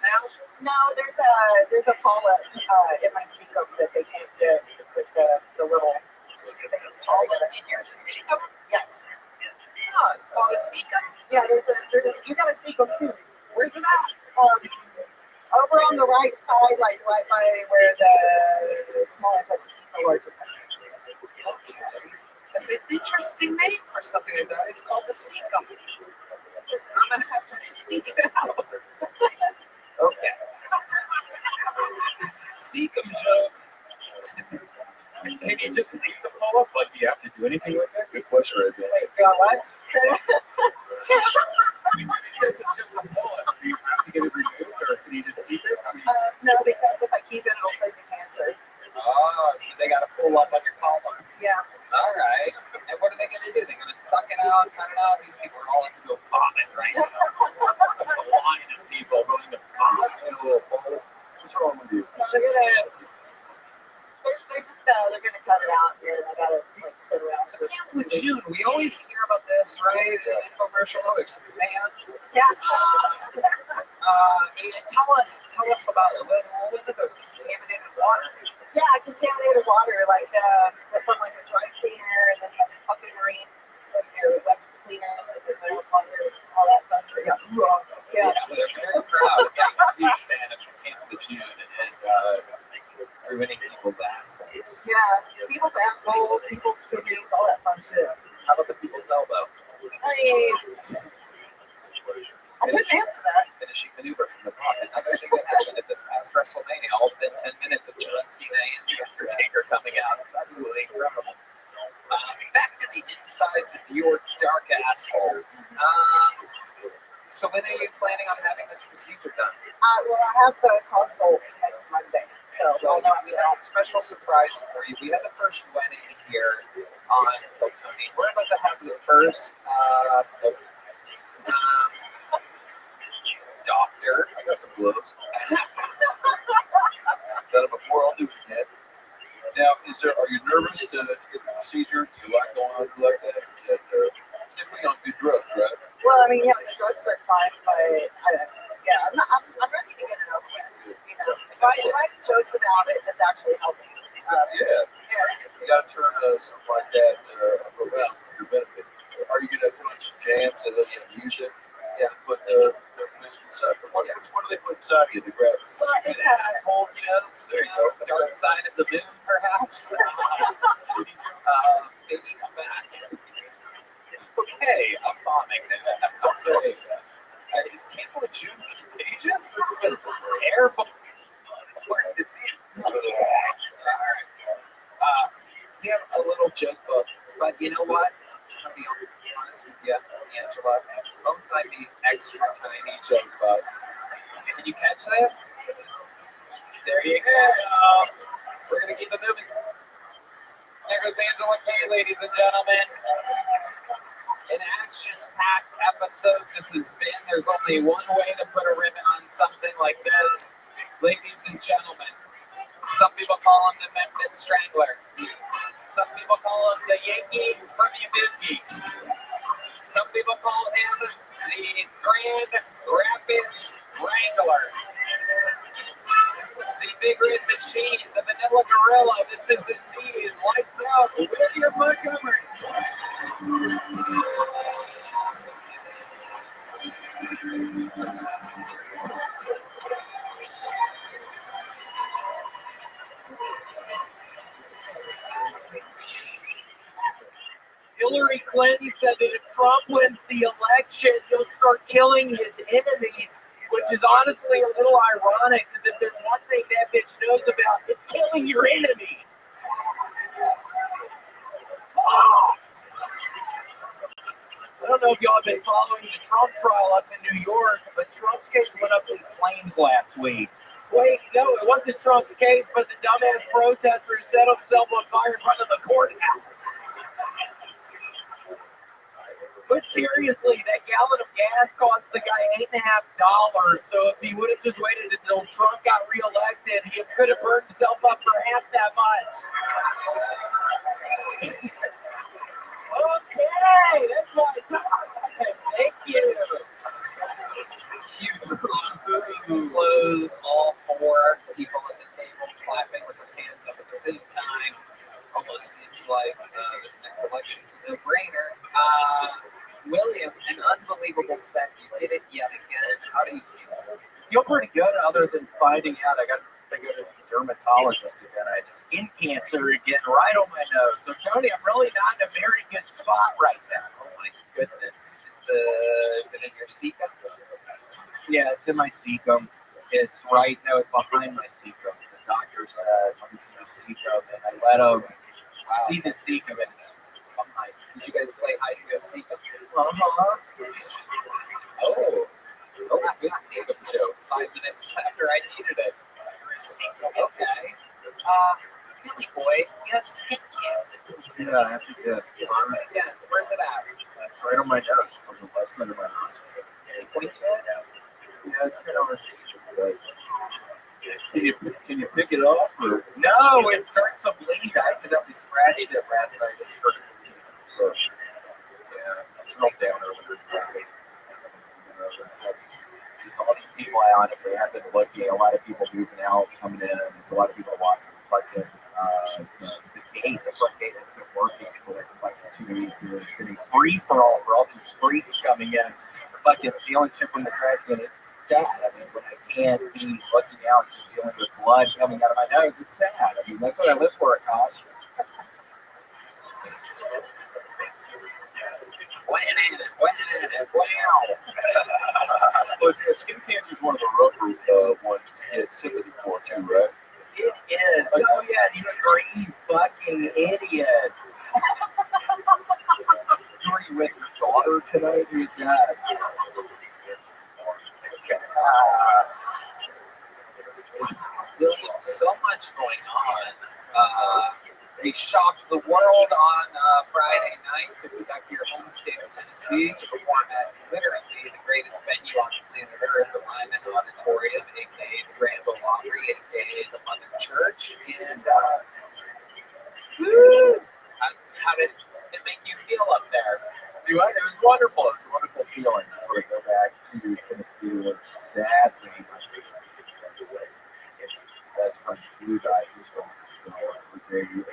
now? No, there's a polyp in my cecum that they can't get with the little things. Polyp in your cecum? Yes. Oh, it's called a cecum? Yeah, you got a cecum too. Where's it at? Over on the right side, like right by where the small intestines meet the large intestines. Okay. It's an interesting name for something like that. It's called the cecum. I'm gonna have to seek it out. Okay. Cecum jokes. Can you just leave the polyp? Like, do you have to do anything with it? Good question, Ray. Wait, you got what? Since it's just a polyp, do you have to get it removed, or can you just keep it? I mean, no, because if I keep it, it'll turn to cancer. Oh, so they got to pull up on your collar. Yeah. All right. And what are they going to do? They're going to suck it out, cut it out. These people are all have to go vomit right now. little poll. What's wrong with you? No, they're gonna cut it out, and I gotta like sit around. So Camp June, we always hear about this, right? The infomercial. There's some fans. Yeah. Tell us about it. What was it? Those contaminated water? Yeah, contaminated water, like from like a dry cleaner, and then the fucking marine, like their weapons cleaners, like their oil water, all that fun shit. Yeah. Yeah, they're very proud. Yeah, I'm a huge fan of Camp June and ruining people's assholes. Yeah, people's assholes, people's cookies, all that fun shit. How about the people's elbow? I mean, I couldn't answer that. Finishing maneuver from the top. Another thing that happened at this past WrestleMania, all within 10 minutes of John Cena and The Undertaker coming out. It's absolutely incredible. Back to the insides of your dark asshole. So when are you planning on having this procedure done? Well, I have the consult next Monday. So we have a special surprise for you. We had the first wedding here on Kiltony. We're about to have the first doctor. I got some gloves. Done it before, I'll do it again. Now, are you nervous to get the procedure? Do you like going on like that? Or is that simply on good drugs, right? Well, I mean, yeah, the drugs are fine, but I'm ready to get it over with. You know, writing jokes about it is actually helping. You got to turn something like that around for your benefit. Are you going to put on some jam so that you can use it? Yeah. Put the fist inside. What do they put inside you to grab it? Asshole jokes. There you go. Dark side of the moon, perhaps. Maybe come back. Okay, I'm bombing. Is Camp June contagious? This is an airborne disease. All right. We have a little joke book, but you know what? I'll be honest with you, Angela. Alongside me, extra tiny joke books. Can you catch this? There you go. We're gonna keep it moving. There goes Angela Kay, ladies and gentlemen. An action-packed episode this has been. There's only one way to put a ribbon on something like this. Ladies and gentlemen, some people call him the Memphis Strangler. Some people call him the Yankee from Udinky. Some people call him the Grand Rapids Wrangler. The Big Red Machine, the Vanilla Gorilla. This is indeed Lights Out with your Montgomery. Hillary Clinton said that if Trump wins the election, he'll start killing his enemies, which is honestly a little ironic, because if there's one thing that bitch knows about, it's killing your enemy. Oh. I don't know if y'all have been following the Trump trial up in New York, but Trump's case went up in flames last week. Wait, no, it wasn't Trump's case, but the dumbass protester who set himself on fire in front of the courthouse. But seriously, that gallon of gas cost the guy $8.50. So if he would have just waited until Trump got reelected, he could have burned himself up for half that much. Okay, that's my time. Thank you. Huge blows, all four people at the table clapping with their hands up at the same time. Almost seems like this next election is a no-brainer. William, an unbelievable set. You did it yet again. How do you feel? I feel pretty good, other than finding out I got to go to the dermatologist again. I had skin cancer again right on my nose. So, Tony, I'm really not in a very good spot right now. Oh, my goodness. Is it in your cecum? Yeah, it's in my cecum. It's right now. It's behind my cecum. The doctor said, let me see your cecum. And I let him see the cecum, and it's behind. Did you guys play hide and go cecum? Oh, good cecum joke. 5 minutes after I needed it. Okay. Billy boy, you have skin cancer. Yeah, I have to get it. Where's it at? It's right on my nose, from the left side of my nostril. Can you point to it? Yeah, it's kind of right. Can you pick it off or? No, it starts to bleed. I accidentally scratched it last night and started bleeding. So, yeah, it's real down over there. Just all these people, I honestly have been looking. A lot of people moving out, coming in. It's a lot of people watching fucking the gate. The front gate has been working for like fucking 2 weeks. And it's been a free for all these freaks coming in, fucking stealing shit from the trash can. It's sad. I mean, when I can't be looking out, just dealing with blood coming out of my nose, it's sad. I mean, that's what I live for, it costs. Well, skin cancer is one of the rougher ones to get sympathy for, too, right? It is. Oh, yeah, you agree, you fucking idiot. Were you with your daughter tonight? Who's that? William, so much going on. They shocked the world on Friday night to go back to your home state of Tennessee to perform at literally the greatest venue on planet Earth, the Ryman Auditorium, aka the Grand Ole Opry, aka the Mother Church. And how did it make you feel up there? Dude, it was wonderful. It was a wonderful feeling to go back to Tennessee, which sadly, best friend Stu died. He was from Nashville.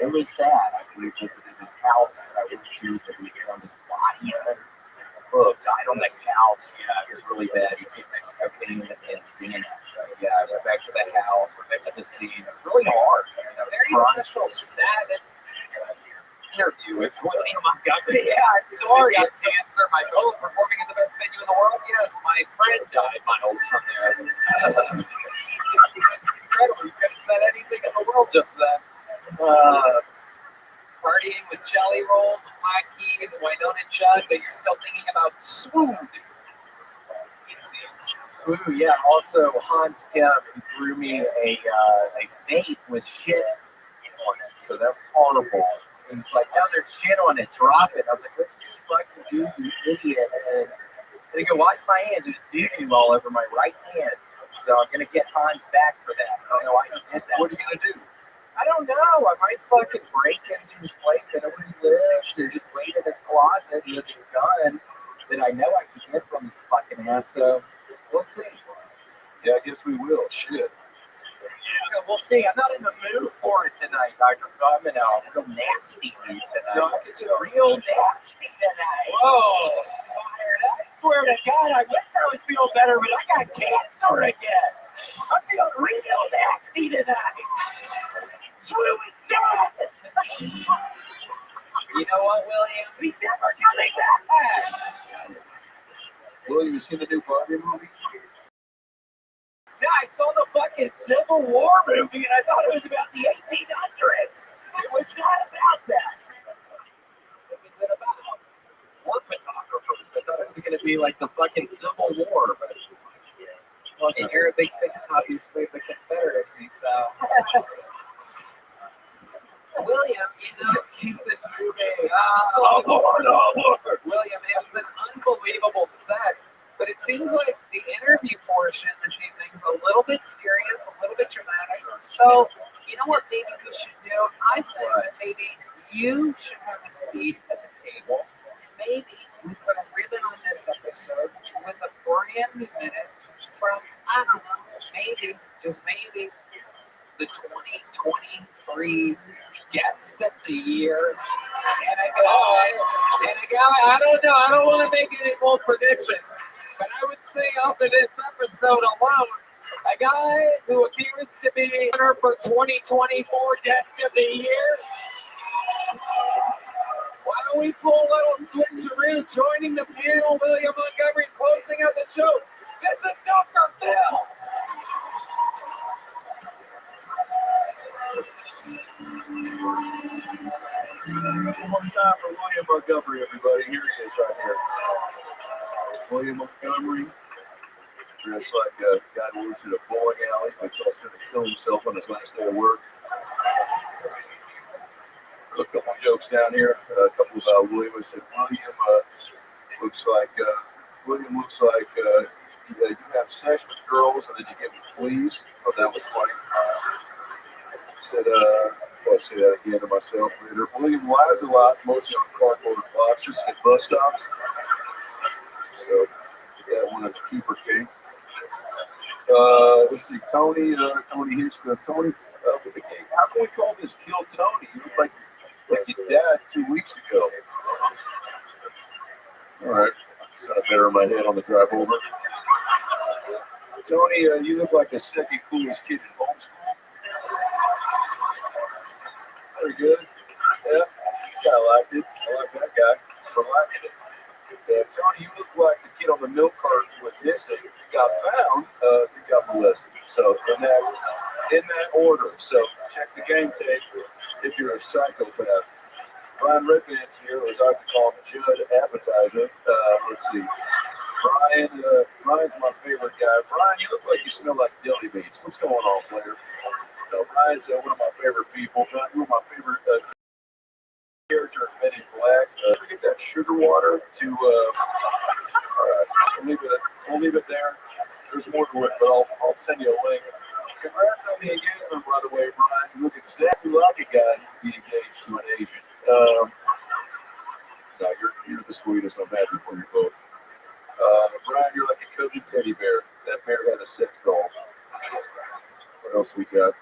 It was sad. We visited his house that I went to, but we found his body died on the couch. Yeah, it was really bad. He came next to cocaine and seeing it. So yeah, I went back to the house, went back to the scene. It was really hard. I mean, a very special, sad interview with William Montgomery. Yeah, I'm sorry. He got cancer. My fellow performing in the best venue in the world. Yes, my friend died miles from there. Incredible. You could have said anything in the world just then. Partying with Jelly Roll, the Black Keys, Wynonna Judd, but you're still thinking about Swoon. It seems. Swoon, yeah. Also, Hans Kim threw me a vape with shit on it, so that was horrible. He was like, "No, there's shit on it. Drop it." I was like, "What you just fucking do, you idiot?" And I go wash my hands. There's doo-doo all over my right hand. So I'm gonna get Hans back for that. I don't know why he did that. What are you gonna do? I don't know. I might fucking break into his place. I know where he lives, and just wait in his closet. He has a gun that I know I can get from his fucking ass. So we'll see. Yeah, I guess we will. Shit. Yeah, we'll see. I'm not in the mood for it tonight, Dr. Fum, and a real nasty mood tonight. No, I can tell. Real nasty tonight. Whoa. I swear to God, I wish I was feeling better, but I got cancer again. I'm feeling real nasty tonight. Swoon is dead. You know what, William? He's never coming back. William, you seen the new Barbie movie? Yeah, I saw the fucking Civil War movie, and I thought it was about the 1800s. It was not about that. What was it about? War photographers. I thought it was going to be like the fucking Civil War, but and you're a big fan, obviously, of the Confederacy, so. William, let's keep this moving. Lord. William, it was an unbelievable set, but it seems like the interview portion this evening is a little bit serious, a little bit dramatic. So, you know what maybe we should do? I think maybe you should have a seat at the table, and maybe we put a ribbon on this episode with a brand new minute from, I don't know, maybe, just maybe, the 2023 Guest of the Year. And I don't know, I don't want to make any bold predictions, but I would say off of this episode alone, a guy who appears to be winner for 2024 Guest of the Year. Why don't we pull a little switcheroo, joining the panel, William Montgomery, closing out the show. This is Dr. Phil. One more time for William Montgomery, everybody. Here he is right here. William Montgomery, dressed like a guy who works at a bowling alley, but he's also going to kill himself on his last day of work. A couple of jokes down here. A couple about William. I said, William looks like you have sex with girls and then you give them fleas. Oh, that was funny. Said, I'll say that again to myself later. William lies a lot, mostly on cardboard boxes at bus stops. So that one of the keeper king. Let's see, Tony Hitchcock. Tony, with the king. How can we call this Kill Tony? You look like your dad 2 weeks ago. All right, it's kind of better in my head on the drive over. Tony, you look like the second coolest kid in homeschool. Very good. Yeah, this guy liked it. I like that guy for liking it. Tony, you look like the kid on the milk carton who went missing. You got found. You got molested. So in that order. So check the game tape if you're a psychopath. Brian Redman's here, or as I like to call him, Judd Appetizer. Let's see. Brian's my favorite guy. Brian, you look like you smell like deli meats. What's going on, player? Brian's one of my favorite people. Brian, you're my favorite character in Men in Black. We get that sugar water to. All right, we'll leave it there. There's more to it, but I'll send you a link. Congrats on the engagement, by the way, Brian. You look exactly like a guy who'd be engaged to an Asian. No, you're the sweetest. I'm happy for you both. Brian, you're like a cuddly teddy bear. That bear had a sex doll. What else we got?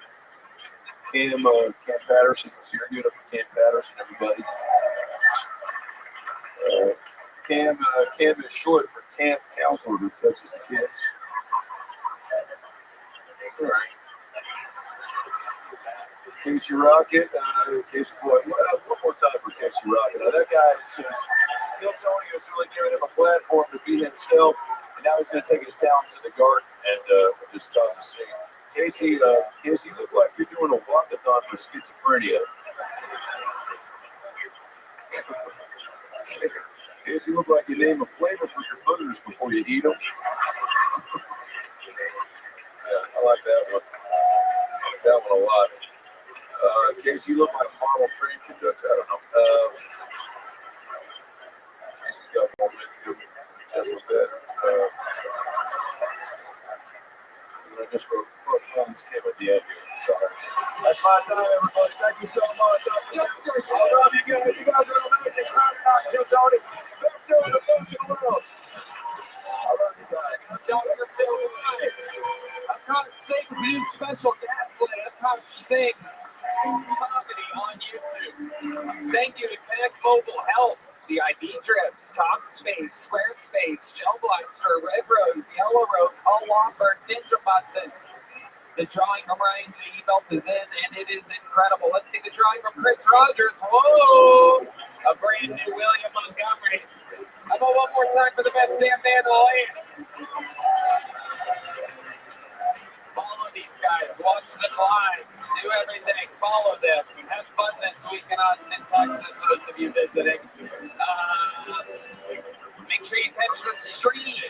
Cam Patterson. So you're good for Cam Patterson, everybody. Cam is short for camp counselor who touches the kids. All right. Casey Rocket, Casey Boy. One more time for Casey Rocket. Now that guy is just, Kill Tony is really giving him a platform to be himself, and now he's going to take his talents to the garden and just cause a scene. Casey, you look like you're doing a walkathon for schizophrenia. Casey, you look like you name a flavor for your burgers before you eat them. Yeah, I like that one. I like that one a lot. Casey, you look like a model train conductor. I don't know. Casey's got more with you. Tesla better. I just wrote fuck Hans came at the end here. Sorry. That's my time, everybody. Thank you so much. I love you guys. You guys are amazing. Kill Tony. Best show in the world. I love you guys. Dr. Phil White. I'm trying to sing Z's special gaslight. I'm trying to sing comedy on YouTube. Thank you to Connect Mobile Health, the ID Drips, Talkspace, Squarespace, Gel Blaster, Red Rose, Yellow Rose, Hull Lombard, Ninja Buses. The drawing from Ryan G. Belt is in, and it is incredible. Let's see the drawing from Chris Rogers. Whoa! A brand new William Montgomery. How about one more time for the best damn man in the land? Follow these guys. Watch them live. Do everything. Follow them. Have fun this week in Austin, Texas, those of you visiting. Make sure you catch the stream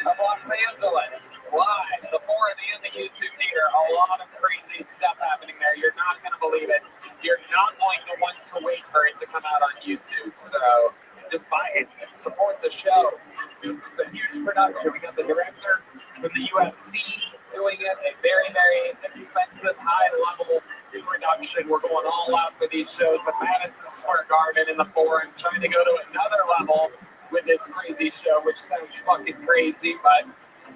of Los Angeles live before the end of YouTube Theater. A lot of crazy stuff happening there. You're not going to believe it. You're not going to want to wait for it to come out on YouTube. So just buy it. Support the show. It's a huge production. We got the director from the UFC doing it. A very, very expensive, high-level production. We're going all out for these shows at Madison Square Garden in the Forum, trying to go to another level with this crazy show, which sounds fucking crazy, but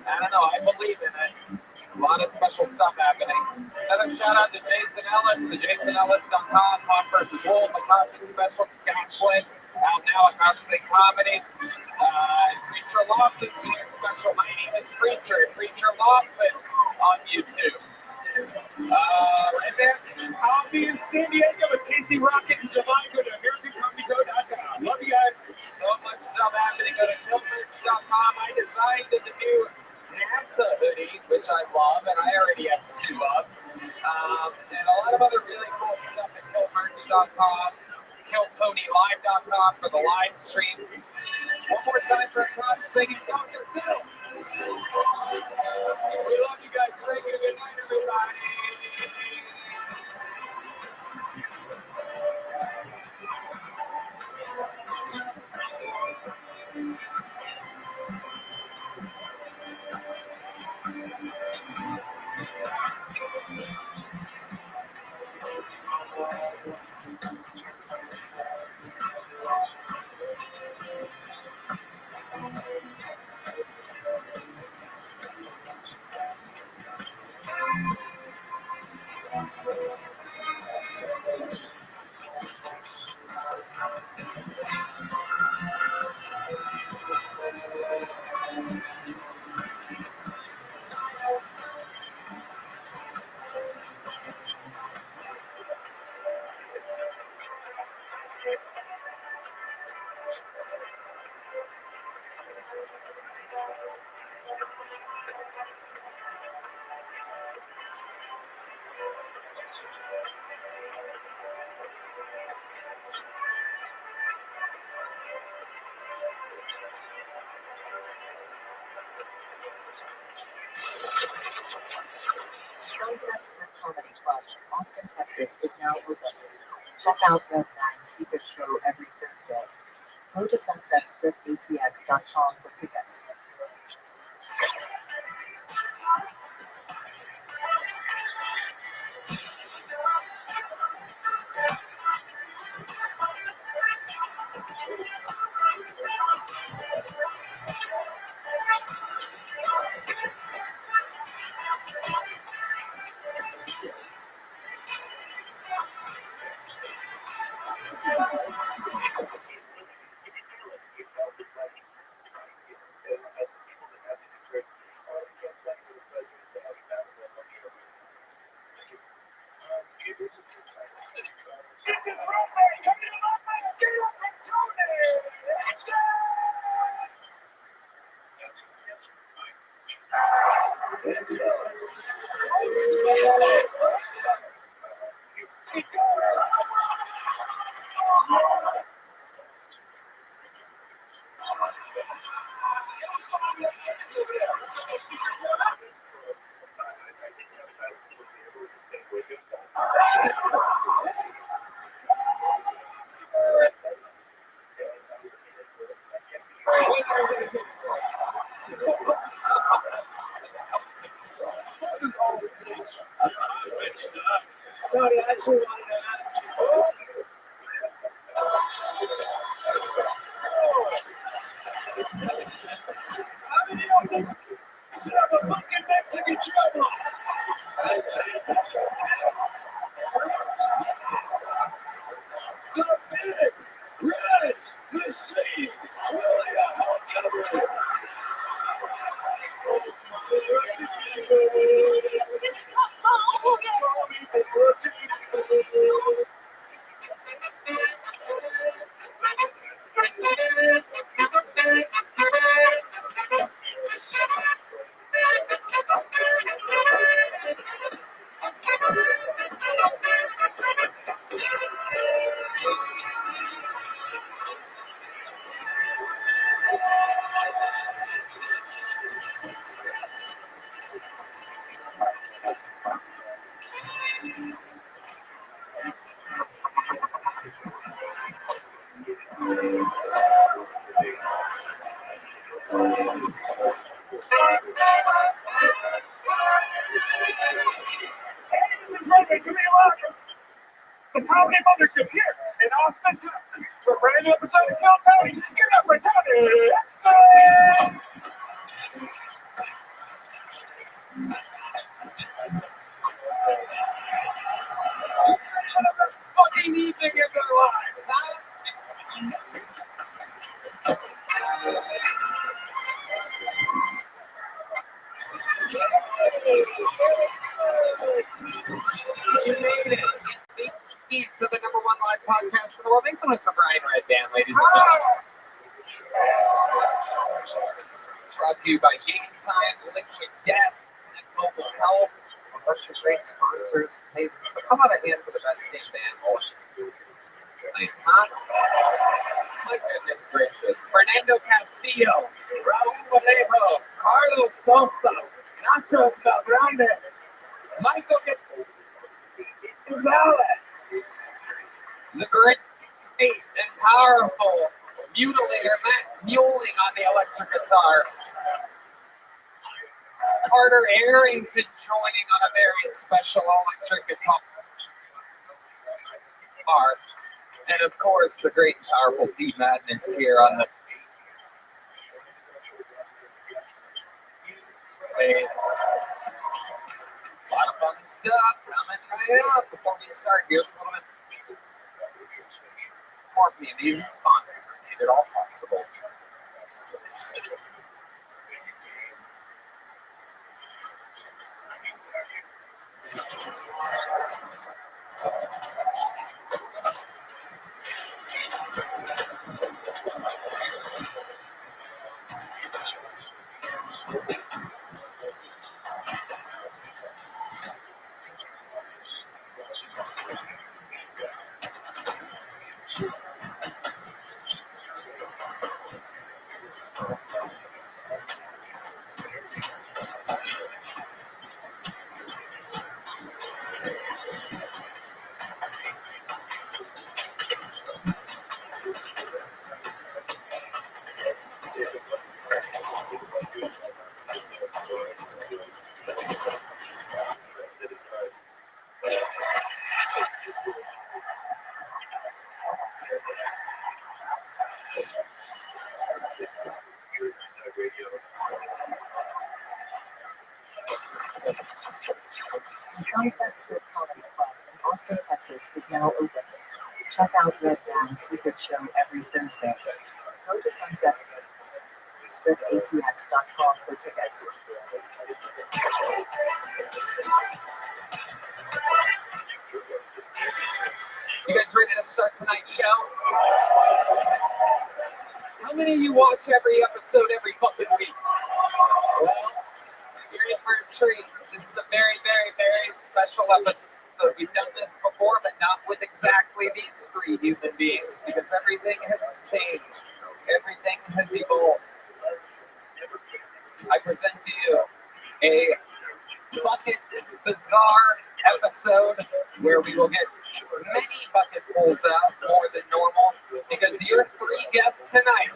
I don't know. I believe in it. A lot of special stuff happening. Another shout out to Jason Ellis, the JasonEllis.com, Pop vs. Wolf, Akasha Special, Gaslit, out now, Akasha Comedy. Preacher Lawson's new special, My Name is Preacher, Preacher Lawson on YouTube. Right there, I'll be in San Diego with Casey Rocket in July. Go to AmericanComedyCo.com. Love you guys. So much stuff happening. Go to KillMerch.com. I designed the new NASA hoodie, which I love, and I already have 2 of. And a lot of other really cool stuff at KillMerch.com. KillTonyLive.com for the live streams. One more time for Akash singing Dr. Phil. We love you guys. Thank you. Good night, everybody. Sunset Strip Comedy Club in Austin, Texas is now open. Check out Red Man's secret show every Thursday. Go to sunsetstripatx.com for tickets. The Comedy Mothership here in Austin, Texas. For a brand new episode of Kill Tony. Give it up for Tony. The best fucking evening in their lives, huh? You made it. Beat to the #1 live podcast in the world. Make some noise for Brian Red Band, ladies and gentlemen. Brought to you by Game Time, Liquid Death, and Mobile Health. A bunch of great sponsors. Amazing. So how about a hand for the best game band? Huh? My goodness gracious. Fernando Castillo, Raul Vallejo, Carlos Sosa, Nacho Escalgrande, Michael Gonzalez, the great and powerful mutilator Matt Muling on the electric guitar, Carter Arrington joining on a very special electric guitar, and of course the great and powerful D Madness here on the bass. A lot of fun stuff coming right up. Before we start, here's a little bit more from the amazing sponsors that made it all possible. The Sunset Strip Comedy Club in Austin, Texas is now open. Check out Red Band's secret show every Thursday. Go to sunsetstripatx.com for tickets. You guys ready to start tonight's show? How many of you watch every episode every fucking week? Well, you're in for a treat. This is a very, very, very special episode. We've done this before, but not with exactly these three human beings, because everything has changed. Everything has evolved. I present to you a fucking bizarre episode where we will get many bucket pulls out more than normal, because your three guests tonight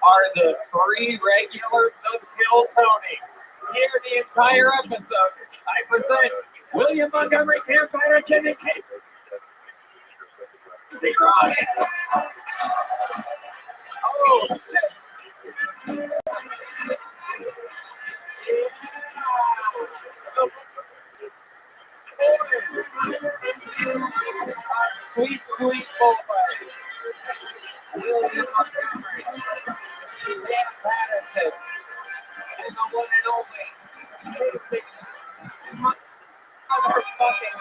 are the three regulars of Kill Tony. Here the entire episode, I present William Montgomery, Cam Patterson, and Kate. Oh, shit. Sweet, sweet boys. William Montgomery, Cam Patterson, and the one and only Casey motherfucking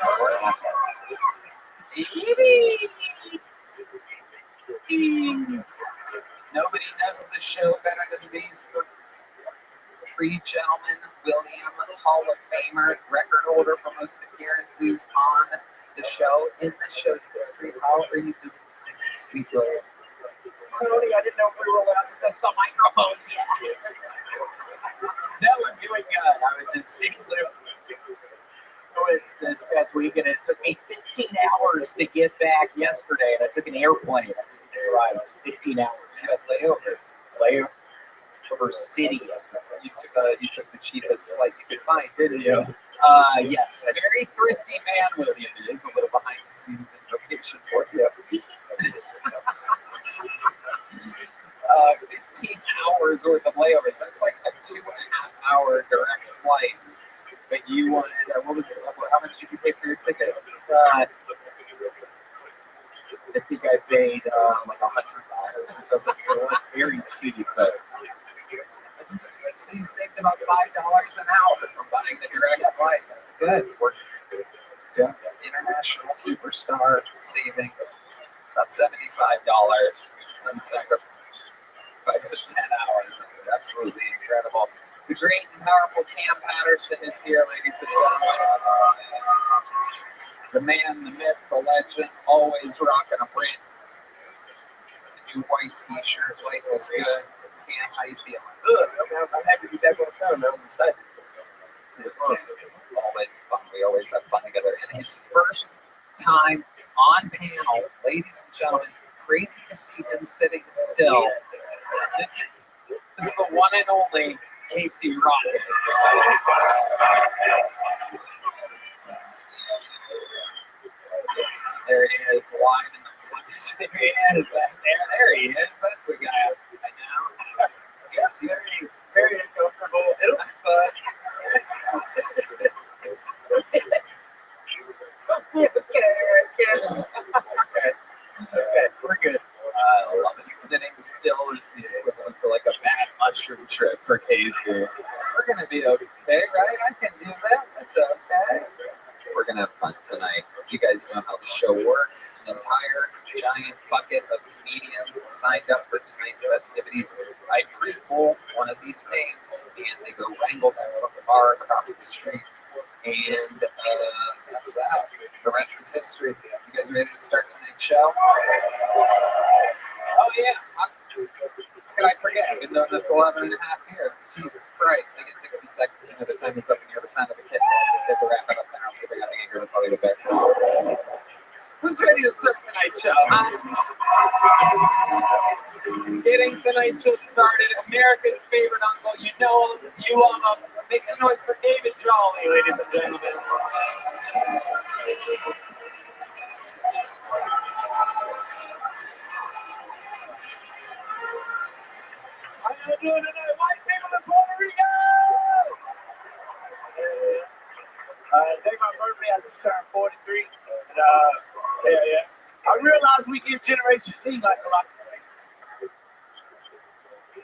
Nobody knows the show better than these three gentlemen. William, Hall of Famer, record holder for most appearances on the show, in the show's history. How are you doing tonight, sweet William? Tony, I didn't know if we were allowed to touch the microphones yet. No, I'm doing good. I was in City Loop this past week, and it took me 15 hours to get back yesterday, and I took an airplane. It was 15 hours. You had layovers. Layover City yesterday. You took the cheapest flight you could find, didn't you? Yes. A very thrifty man, William. It is a little behind the scenes information for you. 15 hours worth of layovers. That's like a 2.5-hour direct flight. But you wanted, how much did you pay for your ticket? I think I paid like $100 or something. So it was very cheap. But so you saved about $5 an hour from buying the direct flight. That's good. Yeah. International superstar saving about $75 on sacrifice of 10 hours. That's absolutely incredible. The great and powerful Cam Patterson is here, ladies and gentlemen. The man, the myth, the legend, always rocking a brand new white t-shirt. Life is good. Cam, how you feeling? Good. I'm happy to be back on the phone. I'm excited. Always fun. We always have fun together. And his first time on panel, ladies and gentlemen, crazy to see him sitting still. This is the one and only Casey Rothschild. There he is, live in the footage. There he is. There he is. That's the guy I know. He's very, very uncomfortable. It'll be fun. Okay, we're good. I love it. Sitting still is the equivalent to like a bad mushroom trip for Casey. We're gonna be okay, right? I can do this. It's okay. We're gonna have fun tonight. You guys know how the show works. An entire giant bucket of comedians signed up for tonight's festivities. I pre-pull one of these names, and they go wrangle them from the bar across the street. And that's that. The rest is history. You guys ready to start tonight's show? Oh, yeah. How could I forget? I've been doing this 11 and a half years. Jesus Christ. They get 60 seconds into the time is up and you're the sound of a kid. They have to wrap it up now so they got the anger to Hollywood Bear. Who's ready to start tonight's show? Getting tonight's show started. America's favorite uncle. You know him. You love him. Make some noise for David Jolly, ladies and gentlemen. How you doing tonight, white people in Puerto Rico? Today my birthday. Generation Z like a lot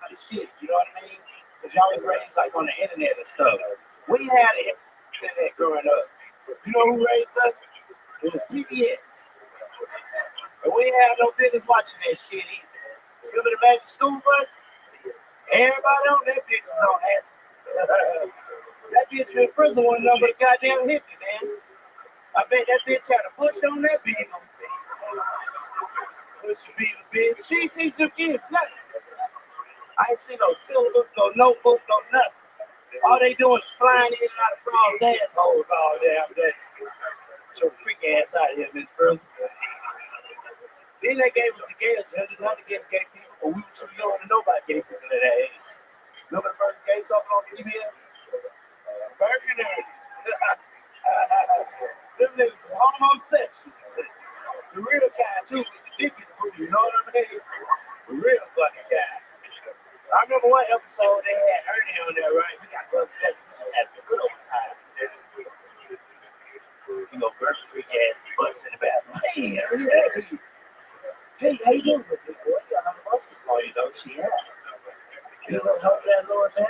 of shit, you know what I mean? Because y'all was raised like on the internet and stuff. We had the internet growing up. You know who raised us? It was PBS. And we ain't had no business watching that shit either. Remember the Magic School Bus? Everybody on that bitch was on that. That bitch been in prison one number the goddamn hippie, man. I bet that bitch had a push on that beagle. Push a beagle, bitch. She teach them kids nothing. I ain't see no syllabus, no notebook, no nothing. All they doing is flying in and out of frogs' assholes all damn day. Get your freak ass out of here, Miss Frozen. Then they gave us a gay agenda, not against gay people, but we were too young to know about gay people at that age. Remember the first gay couple on PBS? Burgundy. Them niggas was homosexuals. The real kind, too, with the dick in the booty, you know what I mean? The real fucking kind. I remember one episode they had Ernie on there, right? We got broke that. We just had a good old time. You know, bird freak ass butts in the bathroom. Hey, Ernie, hey. Hey, how you doing, big boy? You got 100 buses on you, don't you? Yeah. You know, help that lower back?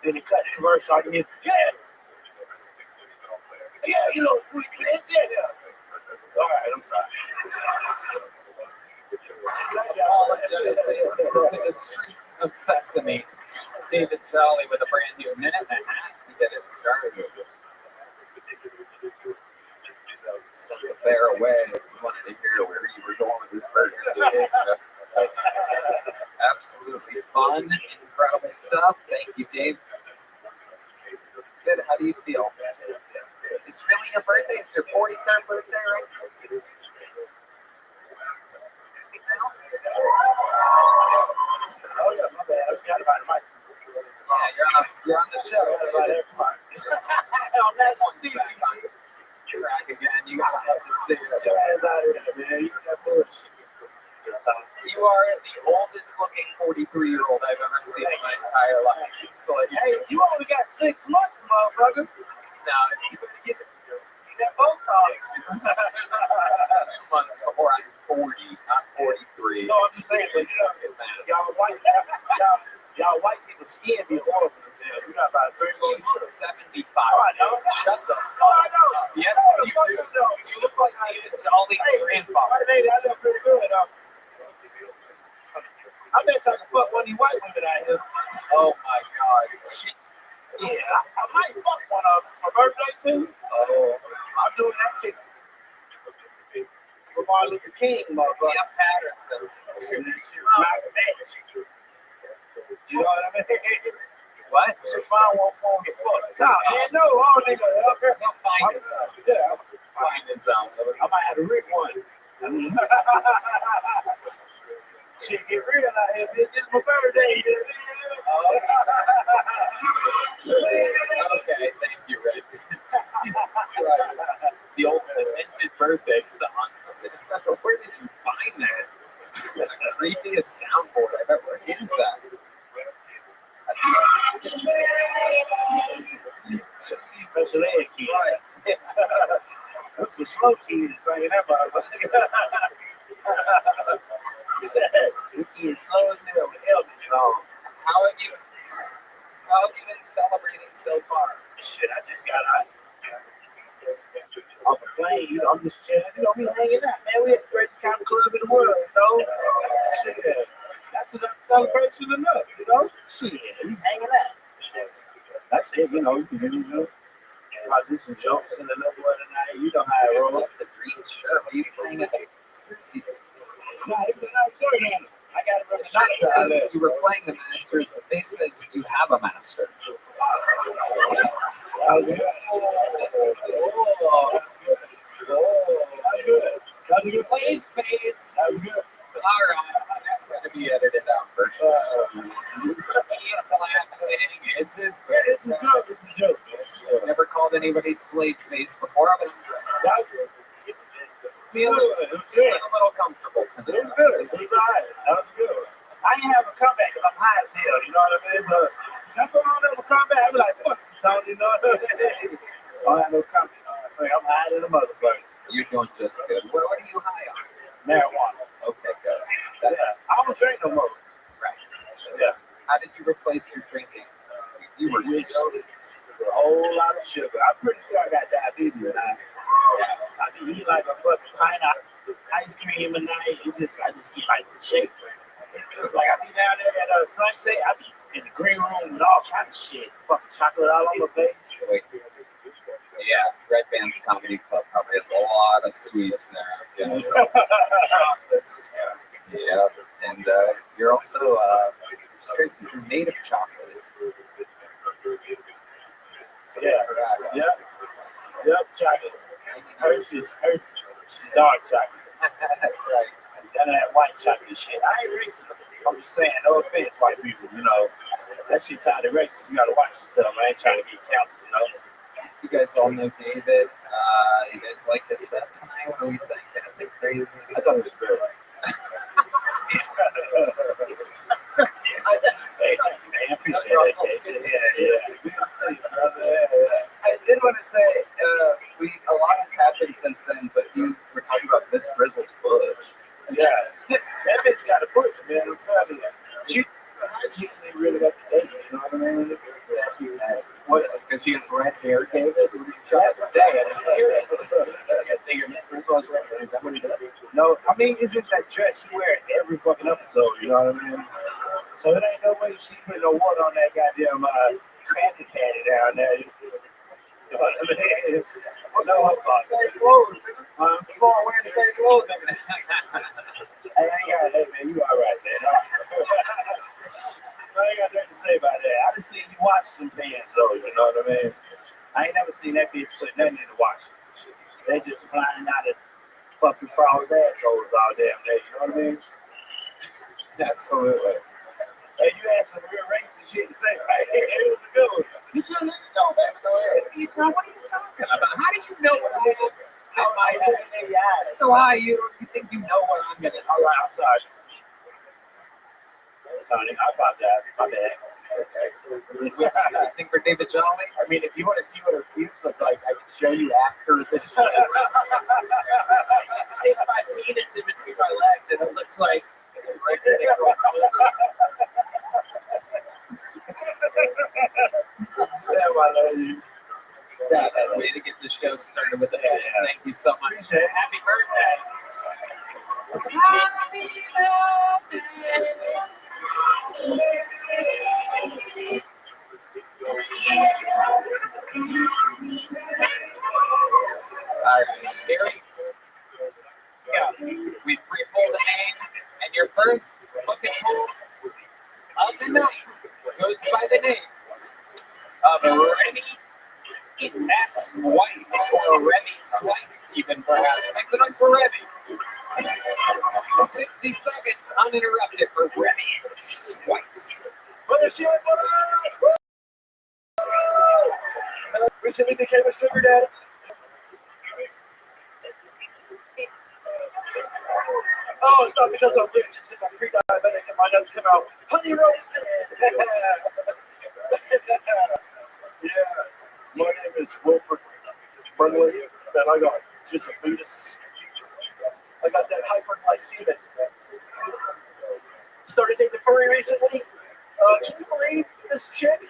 Then he cut the commercial on his, yeah. Yeah, you know, sweet man, yeah. All right, I'm sorry. To the streets of Sesame. David Jolly with a brand new minute and a half to get it started. Send the bear away if you wanted to hear where you were going with this burger. Absolutely fun, incredible stuff. Thank you, Dave. Good. How do you feel? It's really your birthday. It's your 43rd birthday, right? Oh, yeah, my bad. I forgot about the mic. Yeah, you're on the show. On national TV. Track again. You gotta have to stay Get your ass out of there, man. You got bullshit. You are the oldest looking 43-year-old I've ever seen in my entire life. So like, hey, you only got 6 months, motherfucker. No, it's you better get that Botox. 2 months before I'm 40, not 43. No, I'm just saying, but y'all white people skin be horrible as hell. You got about 30 You look 75. Oh, I know. Shut the fuck up. I know. Yeah, you do. You look like David Jolly's grandfather. Hey, I look pretty good, though. I bet I can fuck one of these white women out here. Oh my god. Yeah, I might fuck one of them. It's my birthday too. Oh, I'm doing that shit. With Martin Luther King, motherfucker. Yeah, Patterson. Malcolm X. You know what I mean? What? It's a fine one for him to fuck. Nah, man, no, I don't think he'll find his own. Yeah, Find his own. I might have to rig one. Shit get real out here, bitch. It's my birthday. Okay, thank you, Red. The old demented birthday song. Where did you find that? The creepiest soundboard I've ever. What is that? Special ed key. That's some slow key to sing that motherfucker. It's as slow as hell with Elvis song. How have you been celebrating so far? Shit, I just got out. Off a plane, you know, I'm just chilling, you know, me hanging out, man. We at the greatest comedy club in the world, you know? Shit, that's enough celebration enough, you know? Shit, we hanging out. That's it, you know, you know. I'll do some jokes in the middle of the night, you know how it rolls. The green shirt, what are you playing at the No, it's a nice shirt, man. I got it says you were playing the Masters. The face says you have a master. That was good. That's a good Played face. That was good. All right. That's going to be edited out for sure. It's laughing. It's his It's a joke. It's a joke. Never called anybody slave face before, but That was good. feeling a little comfortable tonight. It was good. It was all right. That was good. I didn't have a comeback because I'm high as hell. You know what I mean? So that's why I don't have a comeback. I be like, fuck you, Tony. You know what I mean? I don't have no comeback. I'm high than a motherfucker. You're doing just good. What are you high on? marijuana. Okay, good. Yeah, I don't drink no more. Right. Yeah. How did you replace your drinking? You were With a whole lot of sugar. I'm pretty sure I got diabetes now. Yeah. I be eating like a fucking pint of ice cream a night. I just get like shakes. It's like I be down there at Sunset. I be in the green room with all kinds of shit. Fucking chocolate all on my face. Wait. Yeah, Red Band's Comedy Club probably has a lot of sweets there. You know? Chocolates. Yeah, and you're also you're made of chocolate. So Yeah. Yep, chocolate. Hershey's dark chocolate. That's right. None of that white chocolate shit. I ain't racist. I'm just saying, no offense, white people. You know, that shit sounded racist. You gotta watch yourself. I ain't trying to get canceled, you know. You guys all know David. You guys like his set tonight? What do we think? Anything crazy? I thought it was good. I appreciate that, Casey. Yeah. I did want to say, a lot has happened since then, but you were talking about Miss Frizzle's bush. Yeah. That bitch got a push, man. I'm telling you. She ain't really got the date, you know what I mean? Yeah, she's nasty. What? Because she has red hair, David? What are you trying to say? Seriously. I think Miss Frizzle has red hair. Is that what he does? No, I mean, it's just that dress she wear every fucking episode, you know what I mean? So it ain't no way she put no water on that goddamn cranky caddy down there. You know what I mean? No, same clothes. People are wearing the same clothes. Hey, man, you all right, man. I ain't got nothing to say about that. I just seen you watch them pants, though, you know what I mean? I ain't never seen that bitch put nothing in the wash. They just flying out of fucking frogs' assholes all damn day, you know what I mean? Absolutely. Hey, you had some real racist shit to say, right? It was a good one. You should let me know, baby. Go ahead. What are you talking about? How do you know what I'm going to So you think you know what I'm going to say? All right, I'm sorry. Tony, I apologize. My bad. You think we're David Jolly? I mean, if you want to see what her pubes look like, I can show you after this. Stick my penis in between my legs, and it looks like right there. Way to get the show started with it. Thank you so much. Happy birthday. Happy birthday. All right, Gary. Yeah, we pre-pulled a name, and your first bucket pull of the night goes by the name of Remy S. Weiss, or Remy Slice, even perhaps. Make some noise for Remy. 60 seconds uninterrupted for Remy Weiss. Recently became a sugar daddy. Oh, it's not because I'm rich, it's because I'm pre-diabetic and my nuts come out honey roasted. Yeah, my name is Wilford Burnley, and I got diabetes. I got that hyperglycemic. Started dating a furry recently. Can you believe this chick?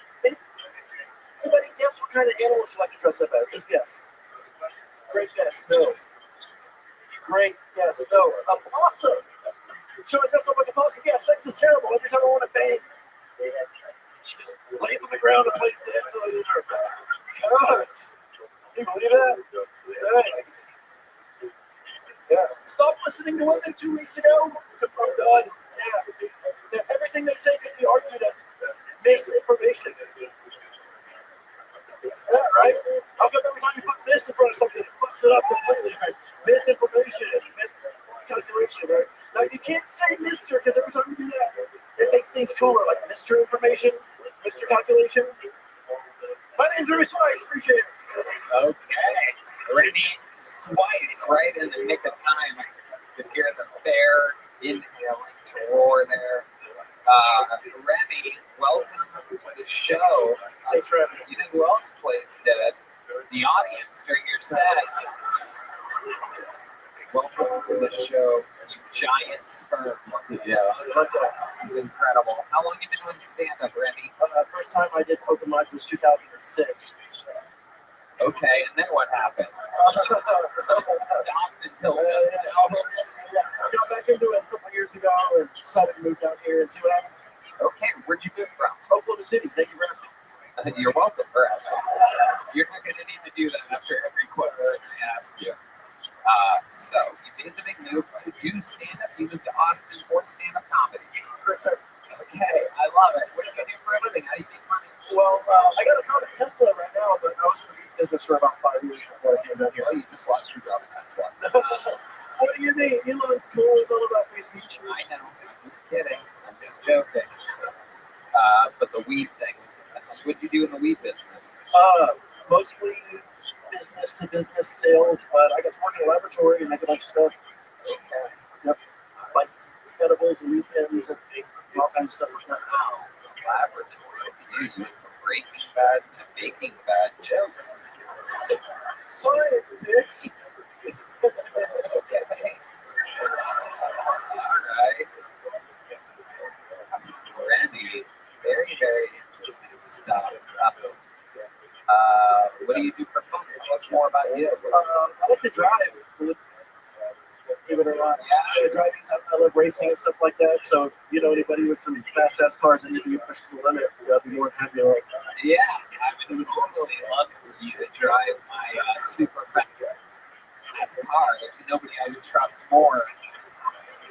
Anybody guess what kind of animal she likes to dress up as? Just guess. Great guess. No. Great guess. No. A possum. Should I dress up like a possum? Yeah, sex is terrible. Every time I want to bang, she just lays on the ground and plays dead till I leave her. God. Can you believe that? Dang. Yeah. Stop listening to women 2 weeks ago. Oh, God. Yeah. Everything they say could be argued as misinformation. Yeah, right? How come every time you put this in front of something, it fucks it up completely, right? Misinformation, miscalculation, right? Now, you can't say Mr. because every time you do that, it makes things cooler, like Mr. Information, Mr. Calculation. My name's Rabbi, appreciate it. Okay. Remy Slice, right in the nick of time. You could hear the bear inhaling to roar there. Remy, welcome to the show. Thanks, Remy. You know who else plays dead? The audience during your set. Welcome to the show. You giant sperm. Yeah. This is incredible. How long have you been doing stand-up, Remy? First time I did open mic was 2006. Okay, and then what happened? Stopped until I got back into it a couple of years ago and decided to move down here and see what happens. Okay, where'd you move from? Oklahoma City. Thank you for asking. You're welcome for asking. You're not going to need to do that after every question I ask you. So you made the big move to do stand-up. You moved to Austin for stand-up comedy. Okay, I love it. What do you do for a living? How do you make money? Well, I got a job at Tesla right now, but I was in the business for about 5 years before I came down here. Oh, you just lost your job at Tesla. What do you mean? Elon's cool. It's all about free speech. I know. I'm just kidding. I'm just joking. But the weed thing was the best. What did you do in the weed business? Mostly business to business sales, but I got to work in a laboratory and make a bunch of stuff. Okay. Yep. Like edibles and weed pens and all kinds of stuff like that. Wow. Laboratory. You went from Breaking Bad to Making Bad jokes. Science, bitch. Okay. All right. Remy, very, very interesting stuff. What do you do for fun? Tell us more about you. I like to drive, believe it or not. Yeah, driving stuff. I love racing and stuff like that. So, you know, anybody with some fast-ass cars that need to be pushed to the limit, I'd be more than happy to like. Yeah, I would totally love for you to drive my super fast car. There's nobody I would trust more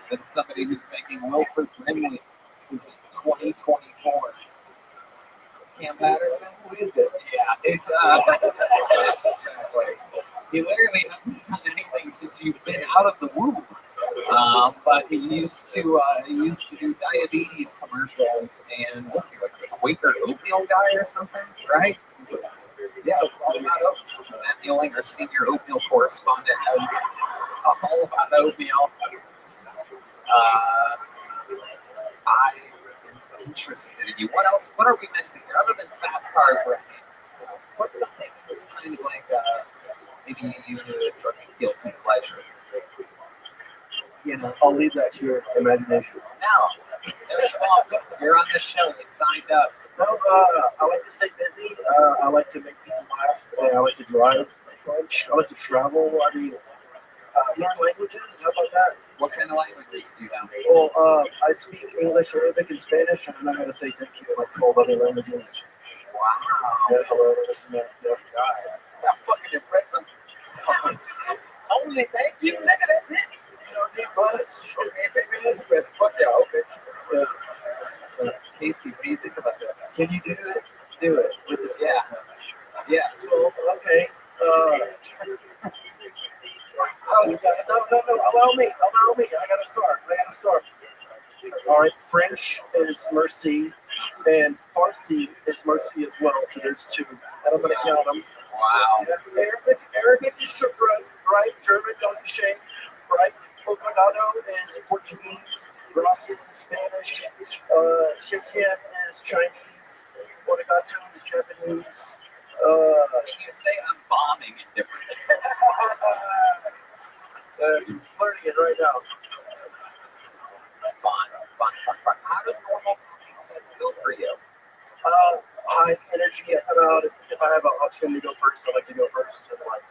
than somebody who's making Wilford Brimley. This is 2024. Cam Patterson? Who is that? Yeah, it's he literally hasn't done anything since you've been out of the womb. But he used to do diabetes commercials and what's he like a Quaker oatmeal guy or something, right? Yeah, it's all about oatmeal. Matt Mueling, our senior oatmeal correspondent, has all about oatmeal. I am interested in you. What else? What are we missing here other than fast cars? What's something that's kind of like maybe it's like a guilty pleasure? You know, I'll leave that to your imagination. No, you're on the show. You signed up. No, I like to stay busy. I like to make people laugh. And I like to drive a bunch. I like to travel. I mean, learn languages. How about that? What kind of languages do you know? Well, I speak English, Arabic, and Spanish, and I know how to say thank you in like 12 other languages. Wow. Yeah, hello, this and that. Yeah. That's fucking impressive. Only thank you, nigga. That's it. You know, deep much. Okay, baby, that's impressive. Fuck yeah, okay. Yeah. Casey, what do you think about this? Can you do it? Do it. With the Yeah. Well, okay. No. Allow me. I gotta start. All right. French is merci, and Farsi is merci as well. So there's two, and I'm gonna count them. Wow. Arabic is shukran, right? German, don't be ashamed, right? Obrigado is Portuguese. Gracias is Spanish. Shukran is Chinese. Obrigado is Japanese. Can you say I'm bombing in different? Learning it right now. Fun. How do normal comedy sets go for you? High energy. If I have an option to go first, I like to go first. And like,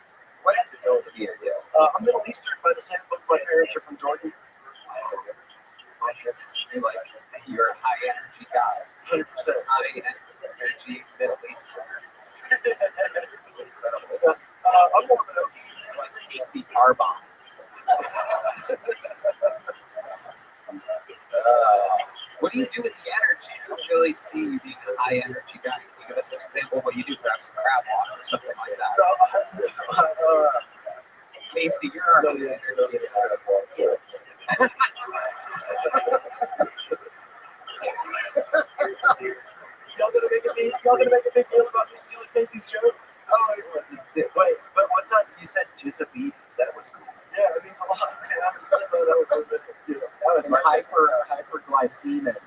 What ethnicity are you? I'm Middle Eastern by descent. Both my parents are from Jordan. My goodness, you're a high energy guy. 100%. High energy Middle Eastern. It's incredible. I'm more of an Okie. Like Casey Arbon. What do you do with the energy? I don't really see you being a high energy guy. Can you give us an example of what you do? Perhaps crab walk or something like that. Casey, you're our high energy guy. Y'all gonna make a big deal about me stealing Casey's joke? Oh, it wasn't. Wait, but one time you said Giuseppini's. That was cool. Yeah, it means a lot. That was my hyperglycemic.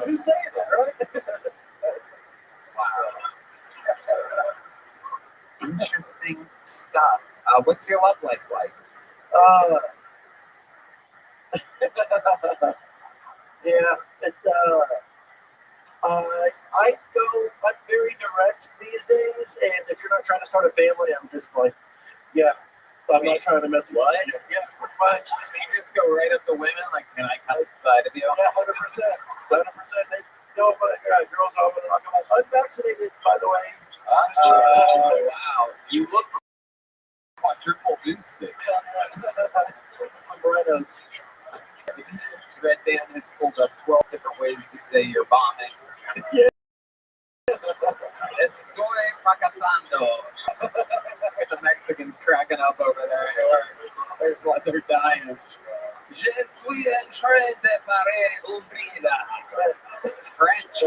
Who's saying that, right? Wow. Interesting stuff. What's your love life like? Yeah, it's I'm very direct these days, and if you're not trying to start a family, I'm just like, yeah, I'm not trying to mess with What? you. Yeah, pretty much. So you just go right up to women, like, can I cut the side of you? Yeah, 100%. 100%. They know, but girls are I'm vaccinated, by the way. Wow. You look quadruple boosted. Morenos. Red Band has pulled up 12 different ways to say you're bombing. Yeah. Estoy fracasando. The Mexicans cracking up over there. They're dying. Je suis en train de faire une vida. French.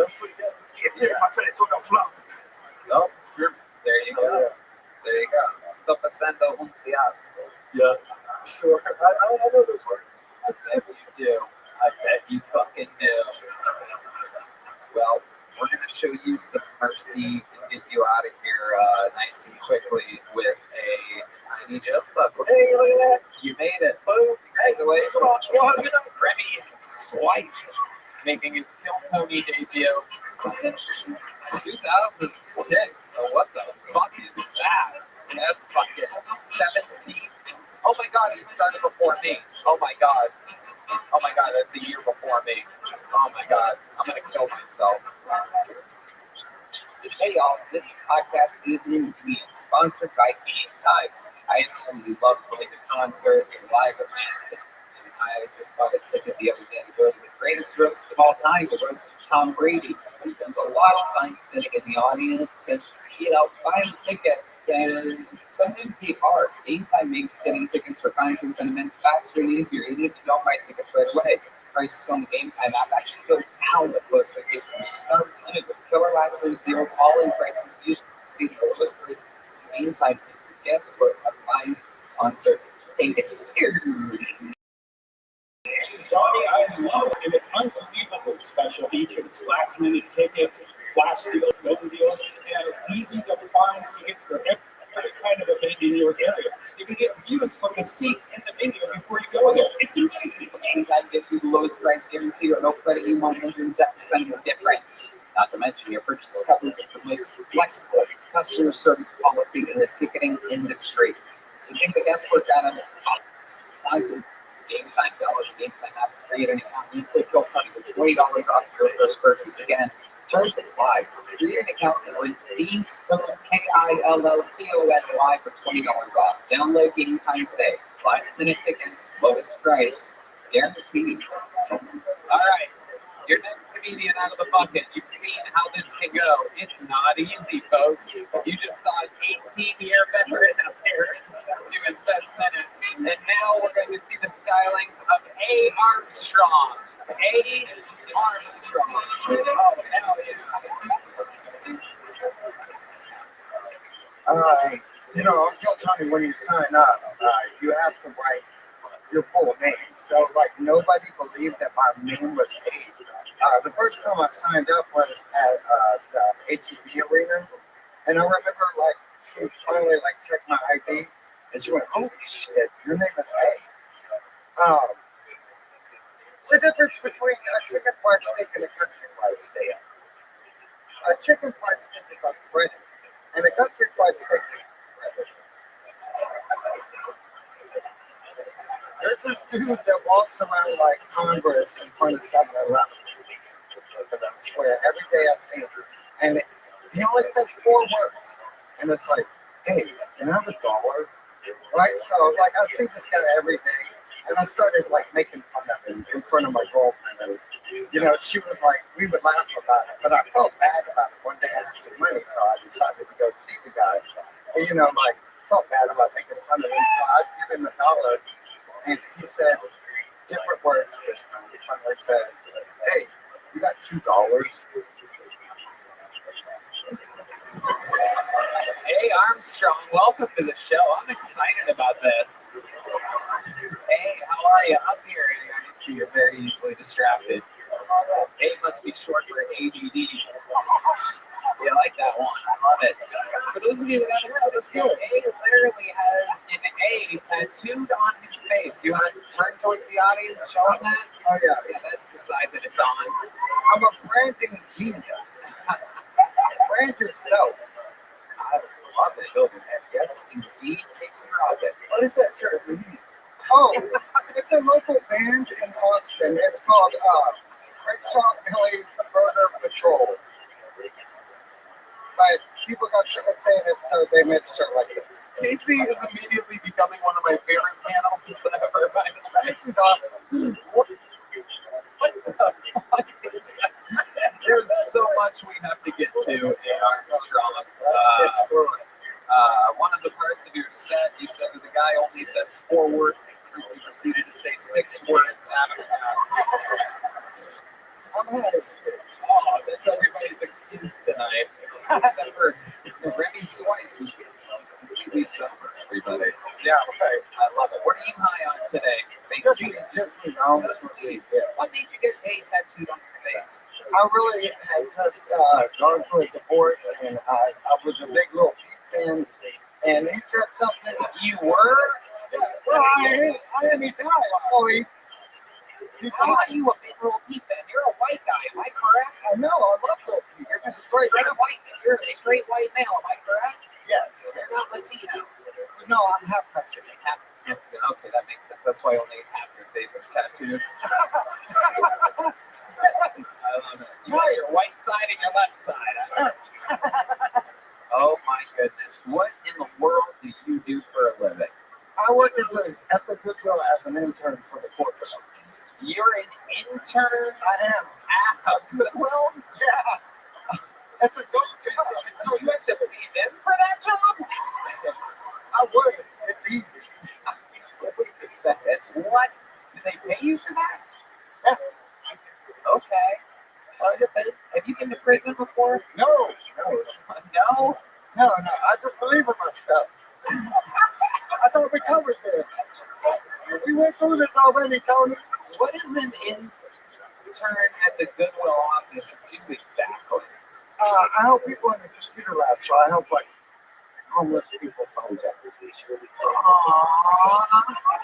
Nope. There you go. There you go. Sto pasando un fiasco. Yeah, sure. I know those words. I bet you do. I bet you fucking do. Well, we're going to show you some mercy and get you out of here nice and quickly with a tiny jump up. Hey, look at that. You made it. Boom. Congratulations. Come on, come on, get up. Remy Twice making his Kill Tony debut. 2006. So what the fuck is that? That's fucking 17. Oh my god, he started before me. Oh my god. Oh my god, that's a year before me. Oh my god, I'm gonna kill myself. Hey y'all, this podcast is indeed sponsored by Game Time. I absolutely love going to concerts and live events. And I just bought a ticket the other day to go to the greatest roast of all time, the roast of Tom Brady. There's a lot of fun sitting in the audience and, buying tickets can sometimes be hard. Game Time makes getting tickets for concerts and events faster and easier, even if you don't buy tickets right away. Prices on the Game Time app actually go down the closer it gets to the start. With killer last minute deals, all in prices, usually see the lowest price. Game Time takes the guesswork of buying concert tickets. Johnny, I love it, and it's unbelievable special features, last minute tickets, flash deals, zone deals, and easy to find tickets for every kind of event in your area. You can get views from the seats in the venue before you go there. It's amazing. Game Time gives you the lowest price guarantee or they'll credit you 110% of the difference. Not to mention your purchase is covered with the most flexible customer service policy in the ticketing industry. So take the guesswork out of it. Concert Game Time, download the Game Time app, create an account, use code KILL20 for $20 off your first purchase. Again, terms apply. Create an account and redeem code KILLTONY for $20 off. Download Game Time today. Last minute tickets, lowest price, guaranteed. All right, your next comedian out of the bucket. You've seen how this can go. It's not easy, folks. You just saw an 18-year veteran up there do his best minute. And now we're going to see the stylings of A. Armstrong. A. Armstrong. Oh, hell yeah. On Kill Tony, when you sign up, you have to write your full name. So, nobody believed that my name was A. The first time I signed up was at the HEB arena. And I remember, she finally, checked my ID. And she went, holy shit, your name is A. It's the difference between a chicken fried steak and a country fried steak. A chicken fried steak is breaded, and a country fried steak is breaded. There's this dude that walks around like Congress in front of 7-Eleven. I swear, every day I see him. And he only says 4 words. And it's like, hey, can I have $1? Right? So, I see this guy every day. And I started, making fun of him in front of my girlfriend. And, she was like, we would laugh about it. But I felt bad about it. One day I had some money, so I decided to go see the guy. And, felt bad about making fun of him. So I'd give him $1. And he said different words this time. He finally said, hey, you got $2? Hey Armstrong, welcome to the show. I'm excited about this. Hey, how are you? Up here, I see you're very easily distracted. A must be short for ADD. Yeah, I like that one. I love it. For those of you that haven't noticed, A literally has an A tattooed on his face. You want to turn towards the audience, showing that. Oh yeah. Yeah, that's the side that it's on. I'm a branding genius. Brand yourself. I love it. Yes, indeed, Casey Robin. What is that shirt mean? Oh, it's a local band in Austin. It's called Rickshaw Billy's Burger Patrol. But people got sick of saying it, so they made a shirt like this. Casey is immediately becoming one of my favorite panels ever. Casey's awesome. What the fuck is that? There's so much we have to get to in Armstrong. One of the parts of your set, you said that the guy only says 4 words. He proceeded to say 6 words out of that. I'm ahead of shit. Oh, that's everybody's excuse tonight. Except for Remy Swice was completely sober, everybody. Yeah, right. I love it. What are you high on today? Just me, no, that's what we did. What made you get A tattooed on your face? I really had just gone through a divorce, and I was a big little Pete fan, and he said something. You were? Yes, I am his guy, so he How are you a big little Pete fan? You're a white guy, am I correct? I know, I love little Pete. You're just straight white. You're a straight white male, am I correct? Yes. You're not Latino. No, I'm half Mexican. Half Mexican. Okay, that makes sense. That's why only half your face is tattooed. I love it. You got your white side and your left side. Oh my goodness. What in the world do you do for a living? I work at the Goodwill as an intern for the corporate office. You're an intern? I am. At a Goodwill? Yeah. It's a good job. So you have to pay them for that job? I would. It's easy. Wait a second. What? Do they pay you for that? Yeah. Okay. Have you been to prison before? No. No? No. I just believe in myself. I thought we covered this. We went through this already, Tony. What does an intern at the Goodwill office do exactly? I help people in the computer lab, so I help like homeless people find jobs.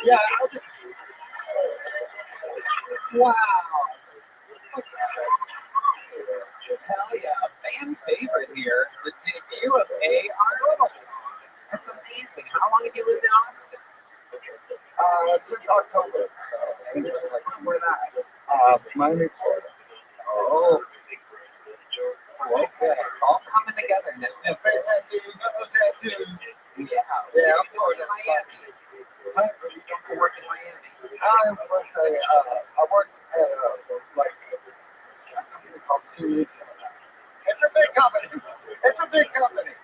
Yeah. Wow. Hell yeah, a fan favorite here. The debut of A.R. That's amazing. How long have you lived in Austin? Since October. So, just like before that. Miami, Florida. Oh. Okay, it's all coming together now. Yeah, face tattoo, no tattoo. Yeah, I'm Florida. Miami. You don't work in Miami. I work at a company called CES. It's a big company.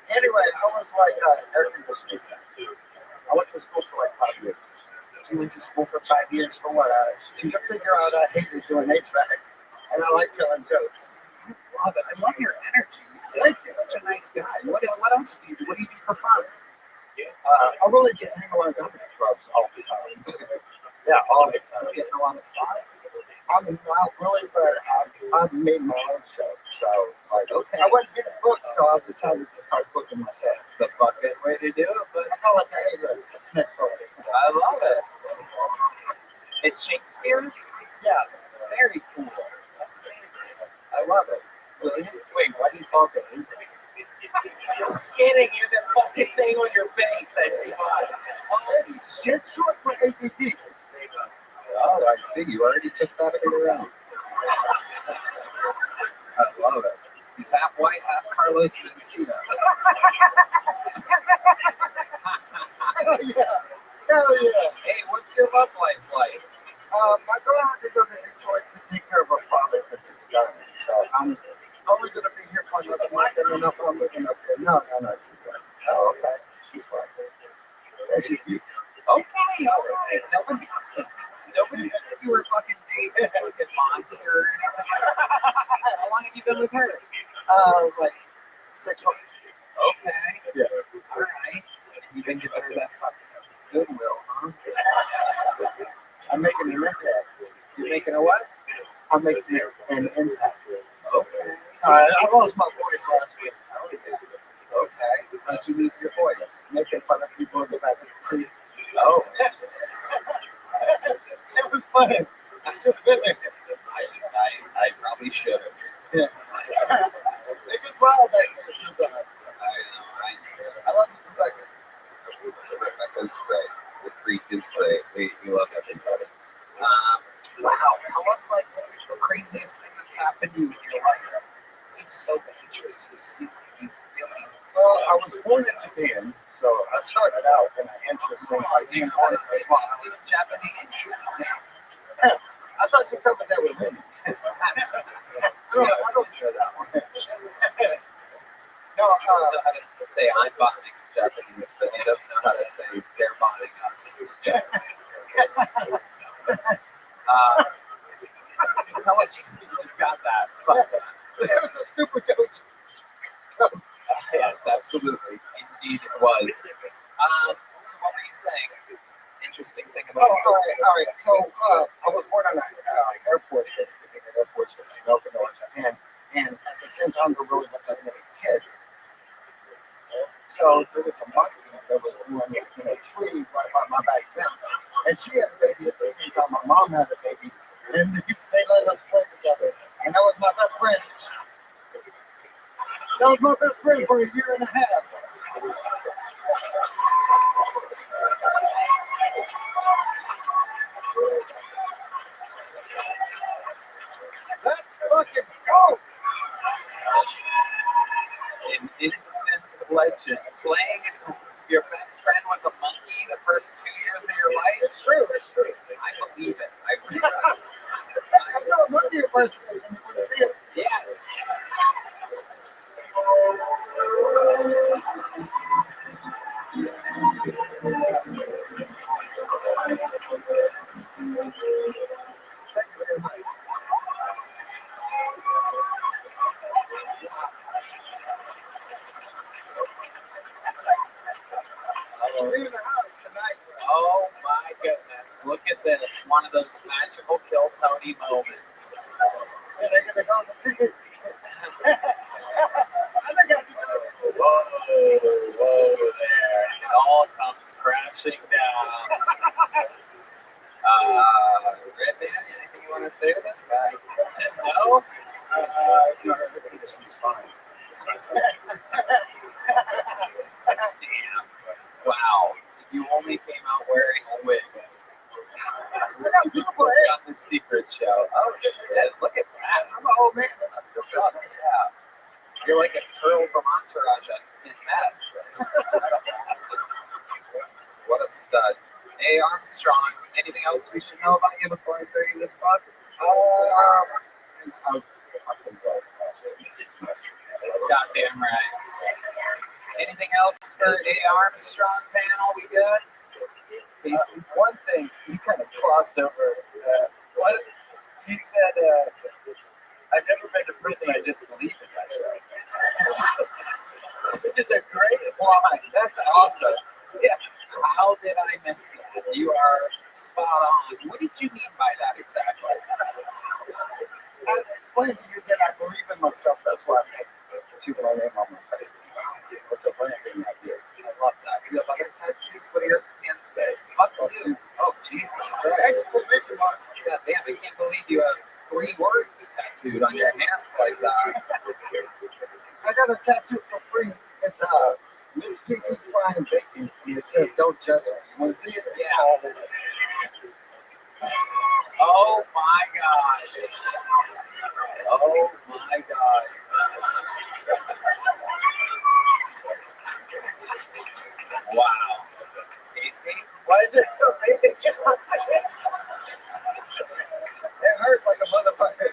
Anyway, I was like air conditioning. I went to school for like 5 years. You went to school for 5 years for what? To figure out I hated doing HVAC, and I like telling jokes. I love it. I love your energy. You seem such a nice guy. What else do you do? What do you do for fun? I really just hang around comedy clubs all the time. Yeah, all the time. Getting a lot of spots? I'm not really, but I've made my own show. So, like, Okay. I wasn't getting booked, so I decided to start booking myself. That's the fucking way to do it, but I call it the A-list. It's next door. I love it. It's Shakespeare's? Yeah. Very cool. That's amazing. I love it. William? Wait, why do you call it the A-list? Just kidding, you're the fucking thing on your face. I see why. It's short for ADD. Oh, I see. You already took that for your own. I love it. He's half white, half Carlos Mencia. Hell yeah. Hey, what's your love life like? My girl had to go to Detroit to take care of her father because he's dying. So I'm only going to be here for another month, and then I'm looking up there. No, she's white. Oh, okay. She's white. And she's beautiful. Okay, all right. Nobody said you were fucking dating a fucking monster or anything. How long have you been with her? Like 6 months. Okay. Yeah. All right. And you've been giving her that fucking Goodwill, huh? I'm making an impact. You're making a what? I'm making an impact. Okay. I lost my voice last week. Okay. How'd you lose your voice? Making fun of people in the back of the tree. Oh. It was fun. I should have been there. I probably should have. Yeah. They just wild back there sometimes. I love this Rebecca. Rebecca's great. The creek is great. We love everybody. Wow. Tell us, like, what's the craziest thing that's happened to you in your life? It seems so dangerous. You seem like you really. Well, I was born in Japan, so I started out in an interesting. Do you want to say you in Japanese? I thought you covered that with women. I don't know that one. No, I don't know how to say I'm bombing in Japanese, but he does know how to say they're bombing us. Tell us you just got that. That was a super dope. Yes, absolutely. Indeed it was. So what were you saying? Interesting thing about all right. So I was born on an Air Force base, Air Force base in Okinawa, Japan, and at the same time, there really wasn't that many kids. So there was a monkey that was born in a tree right by my back fence, and she had a baby at the same time my mom had a baby, and they let us play together, and that was my best friend. That was my best friend for a year and a half. Let's fucking go! An instant legend. Playing your best friend was a monkey the first 2 years of your life? It's true. I believe it. I really I've got a monkey impersonation. You want to see it? Yes. Oh my goodness. Look at this. One of those magical Kill Tony moments. And they're going to go to the TV. Whoa there. It all comes crashing down. Redman, anything you want to say to this guy? No? No, the condition's fine. Damn. Wow. If you only came out wearing a wig. On the secret show. Oh shit, look at that. I'm an old man. I still got this out. You're like a turtle from Entourage in meth. What a stud. Hey Armstrong, anything else we should know about you before I throw you this book? Goddamn right. Anything else for A. Armstrong panel? We good? One thing he kind of crossed over. What he said, I've never been to prison. I just believe in myself. Which is a great line. That's awesome. Yeah. How did I miss that? You are spot on. What did you mean by that exactly? I explained to you that I believe in myself. That's why I take my name on my face. It's a branding idea. I love that. You have other tattoos? What do your hands say? Fuck you. Oh, Jesus Christ. Exclamation mark. God damn, I can't believe you have 3 words tattooed on your hands like that. I got a tattoo for free. It's Miss Piggy Frying Bacon. It says, "Don't judge me." You want to see it? Yeah. Oh my God. Oh my God. Wow. Casey? Why is it so big? It hurt like a motherfucker.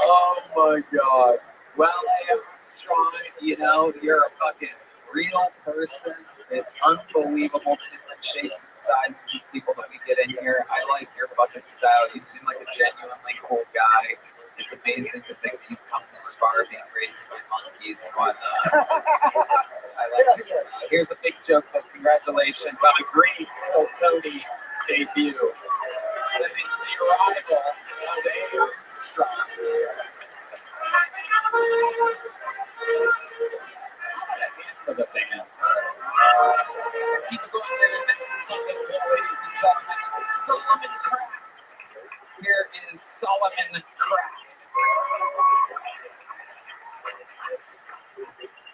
Oh my God. Well, I am strong. You know, you're a fucking real person. It's unbelievable the different shapes and sizes of people that we get in here. I like your fucking style. You seem like a genuinely cool guy. It's amazing to think that you've come this far being raised by monkeys and whatnot. I like it. Here's a big joke, but congratulations on a great Kill Tony debut. That is the arrival of A. Armstrong. For the band. Here is Solomon Kraft.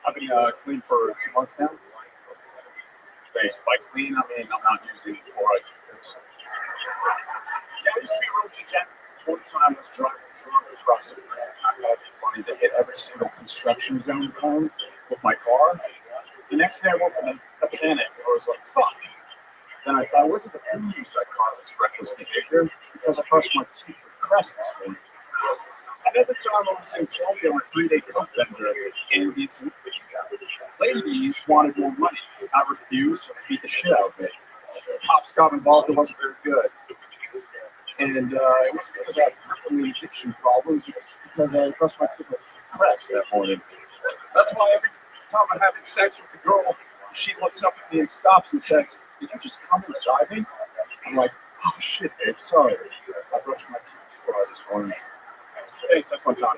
I've been clean for 2 months now. Based by clean, I mean I'm not using fluoride. Yeah, I used to be real degenerate. One time I was driving across the road. I thought it'd be funny to hit every single construction zone cone with my car. The next day I woke up in a panic. I was like, fuck. Then I thought, it wasn't the booze that caused this reckless behavior. It's because I brushed my teeth with Crest this morning. And at the time I was in Colombia on a 3-day coke bender, and these ladies wanted more money. I refused, and beat the shit out of me. Cops got involved, it wasn't very good. And it wasn't because I had crippling addiction problems, it was because I brushed my teeth with Crest that morning. That's why every time I'm having sex with the girl, she looks up at me and stops and says, "Did you just come inside me?" I'm like, "Oh shit, babe, sorry. I brushed my teeth this morning." Thanks, that's my time.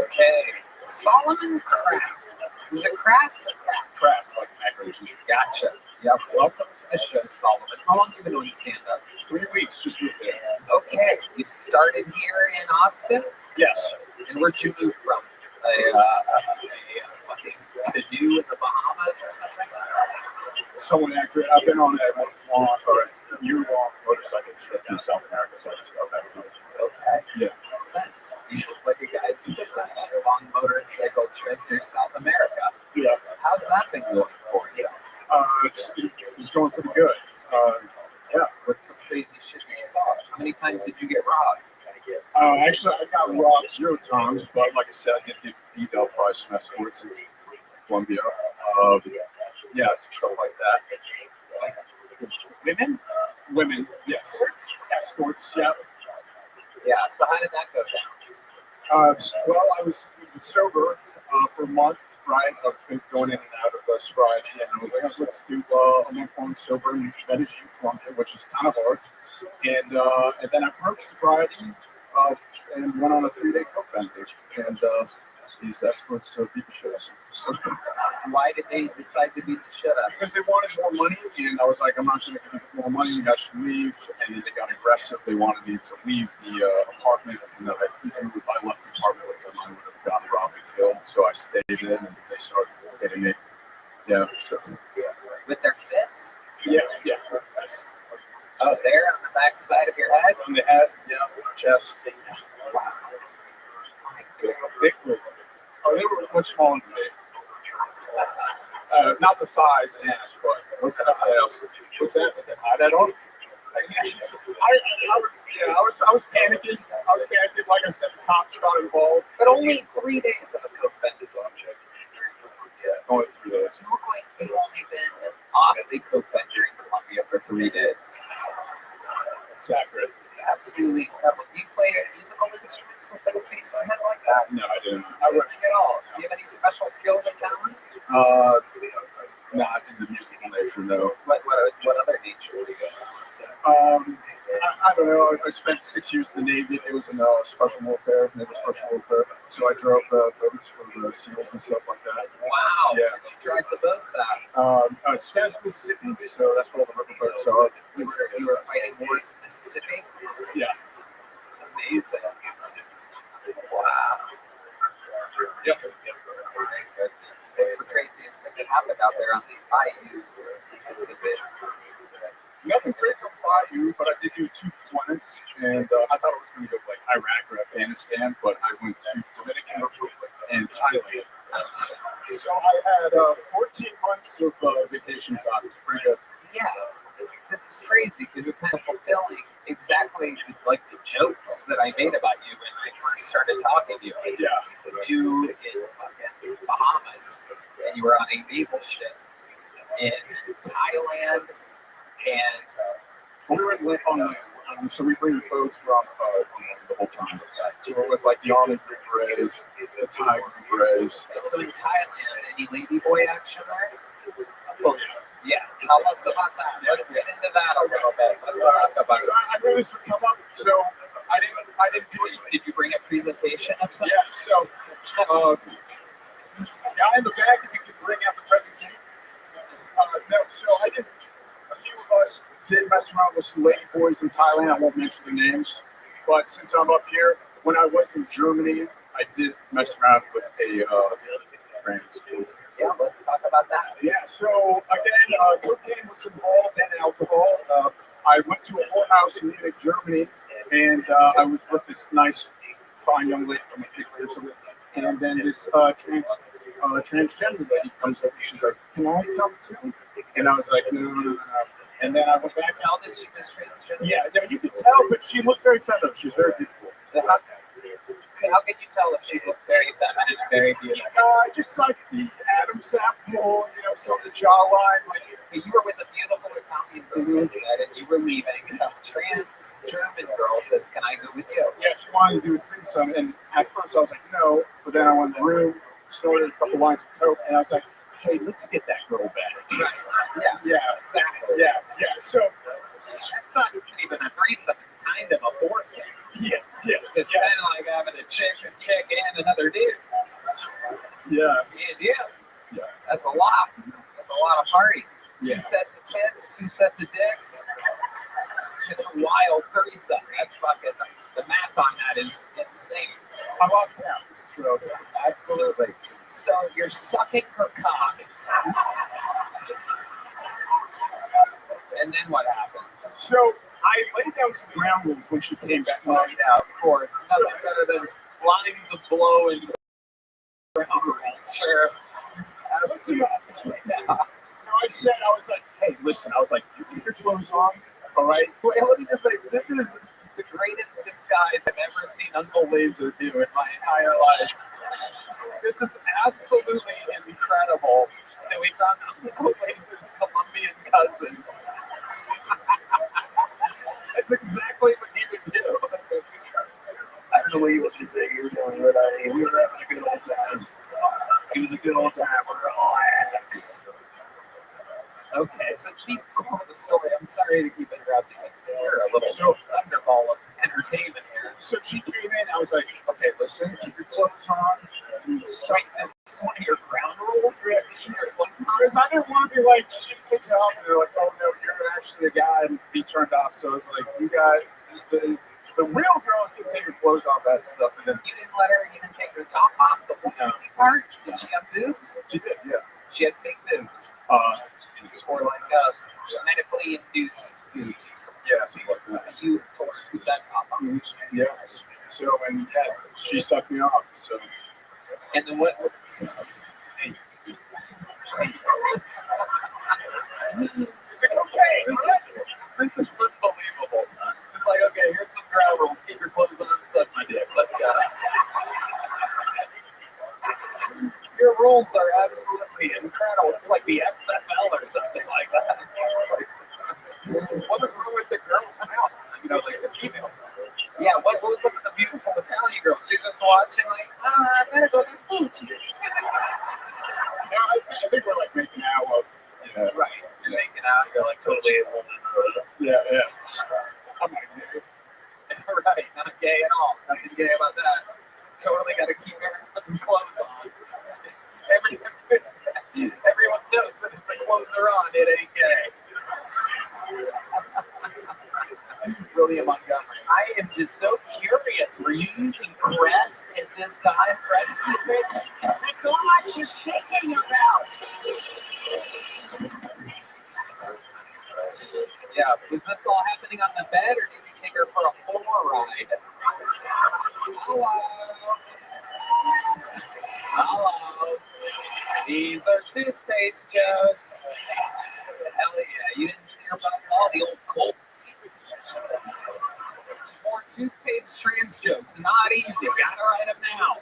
Okay, Solomon Kraft. Is it Kraft or Kraft? Kraft, like macaroni. Gotcha. Yep. Welcome to the show, Solomon. How long have you been doing stand-up? 3 weeks, just moved there. Okay, you started here in Austin? Yes. And where'd you move from? A fucking canoe in the Bahamas or something? Somewhat accurate. I've been on a month-long or a year-long motorcycle trip through South America, so I just got back home. Okay. Yeah. Makes sense. You look like a guy who's taking a year-long motorcycle trip through South America. Yeah. How's that been going for you? It's going pretty good. Yeah. What's some crazy shit that you saw? How many times did you get robbed? Actually, I got robbed 0 times, but like I said, I did get beat up by some escorts in Colombia. Yeah, stuff like that. Like women? Women, yeah. Escorts, yeah. Yeah, so how did that go down? Well, I was sober for a month, right? I've been going in and out of sobriety, and I was like, let's do a month-long sober in Medellin, Colombia, which is kind of hard. And then I broke sobriety and went on a 3-day coke bender. And these escorts beat the shit out of me. Why did they decide to beat the shit out of you? Because they wanted more money, and I was like, I'm not going to give you more money, you guys should leave. And then they got aggressive. They wanted me to leave the apartment. And I knew if I left the apartment with them, I would have gotten robbed and killed. So I stayed in, and they started hitting me. Yeah. So. With their fists? Yeah, with fists. Oh, there on the back side of your head? On the head, yeah, chest. Wow. My goodness. Oh, they were much smaller than me. Not the size and ass, but what's that? What's that? Was that high that on? I was panicking. Like I said, the cops got involved. But only 3 days of a coke bender. Yeah, only 3 days. You look like you've only been off the coke bender in Colombia for 3 days. It's accurate. It's absolutely incredible. Do you play musical instruments with a face and head like that? No, I didn't. Nothing at all. Do you have any special skills or talents? Not in the musical nature, no. What other nature do you have? I don't know. I spent 6 years in the Navy. It was in special warfare, naval special warfare. So I drove boats for the SEALs and stuff like that. Wow. Yeah. You drive the boats out? Status, Mississippi. So that's where all the river boats are. You were fighting wars in Mississippi? Yeah. Amazing. Wow. Yep. My goodness. What's the craziest thing that happened out there on the bayou of Mississippi? Nothing crazy on Bayou, but I did do 2 deployments, and I thought I was going to go to like Iraq or Afghanistan, but I went to Dominican Republic and Thailand. So I had 14 months of vacation time. It was pretty good. Yeah, this is crazy because you're kind of fulfilling exactly like the jokes that I made about you when I first started talking to you. Yeah. You in fucking Bahamas, and you were on a naval ship in Thailand. And we were on the, so we bring the boats around the whole time. So we're with like the Army Green Berets, the Thai Green Berets. So in Thailand, any ladyboy action there? Oh yeah. Tell us about that. Let's get into that a little bit. Let's talk about it. I knew this would come up, so I didn't do it. Did you bring a presentation of something? Yeah. So guy in the back, if you could bring out the presentation. No, so I did. A few of us did mess around with some lady boys in Thailand. I won't mention the names, but since I'm up here, when I was in Germany, I did mess around with a trans. Yeah, let's talk about that. Yeah, so again, cocaine was involved and alcohol. I went to a whorehouse in Munich, Germany, and I was with this nice, fine young lady from Italy or something. And then this transgender lady comes up and she's like, "Can I come too?" And I was like, "No." And then I went back. Tell that she was transgender. Yeah, no, you could tell, but she looked very feminine. She was very beautiful. How could you tell if she looked very feminine and very beautiful? Just like the Adam's apple, some of the jawline. Like, you were with a beautiful Italian girl, and you were leaving, and a trans German girl says, "Can I go with you?" Yeah, she wanted to do a threesome, and at first I was like, "No," but then I went in the room, snorted a couple lines of coke, and I was like, "Hey, let's get that girl back." Right. Yeah, Exactly. yeah. So that's not even a threesome. It's kind of a foursome. Yeah. It's kind of like having a chick and another dude. Yeah. Yeah. That's a lot. That's a lot of parties. Yeah. 2 sets of tits, 2 sets of dicks. It's a wild threesome. That's fucking. The math on that is insane. I lost count. So absolutely. So you're sucking her cock. And then what happens? So I laid down some ground rules when she came back. Oh yeah, of course. Nothing better than lines of blow and ground rules. Sure. Listen up. I was like, "Hey, listen." I was like, "You keep your clothes on, all right?" Wait, let me just say, this is the greatest disguise I've ever seen Uncle Laser do in my entire life. This is absolutely incredible that we found Uncle Laser's Colombian cousin. That's exactly what he would do. I don't know what you want to say. You were doing what we were having a good old time. It was a good old time. Relax. Okay, so keep going with the story. I'm sorry to keep interrupting. You're a little thunderball of entertainment here. So she came in. I was like, "Okay, listen, keep your clothes on." Wait, this is one of your ground rules? Because I didn't want to be like, she takes it off, and they're like, "Oh no, you're actually a guy," and be turned off. So I was like, "You guys, the real girls can take her clothes off, that stuff." And then you didn't let her even take her top off, the womanly part? Did she have boobs? She did, yeah. She had fake boobs. Or like medically induced boobs. Yeah, something like that. You told her to put that top on. Yeah. So, and yeah, she sucked me off. So. And then what? Is it okay? This is unbelievable. It's like, okay, here's some ground rules. Keep your clothes on, suck my dick. Let's go. Your rules are absolutely incredible. It's like the XFL or something like that. What is wrong with the girls' mouth? Like the females. Yeah, what was up with the beautiful Italian girl? She's just watching, like, I better go this Gucci. I think we're like making out. Yeah. Right. You're making out. You're like totally a woman. Yeah. I'm not gay. Right. Not gay at all. Nothing gay about that. Totally got to keep everyone's clothes on. Everyone knows that if the clothes are on, it ain't gay. William Montgomery. I am just so curious. Were you using Crest at this time? Crest? That's all I was thinking about. Yeah, was this all happening on the bed, or did you take her for a floor ride? Hello. These are toothpaste jokes. Hell yeah, you didn't see her about all the old cold. More toothpaste trans jokes. Not easy. Gotta write them now.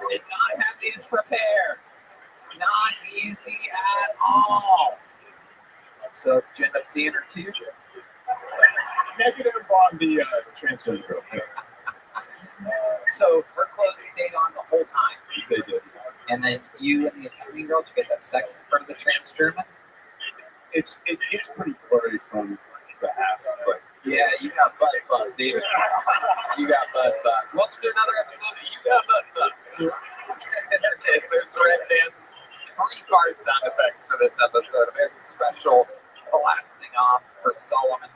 Did not have these prepared. Not easy at all. So, did you end up seeing her too? Negative on the transgender girl. So, her clothes stayed on the whole time. They did. And then you and the Italian girl, did you guys have sex in front of the trans German? It's pretty blurry from the half, but yeah, you got butt fuck, dude. You got butt fuck. Welcome to another episode of You Got Butt Fuck. Okay, there's Red Band's 3 fart sound effects for this episode. A very special blasting off for Solomon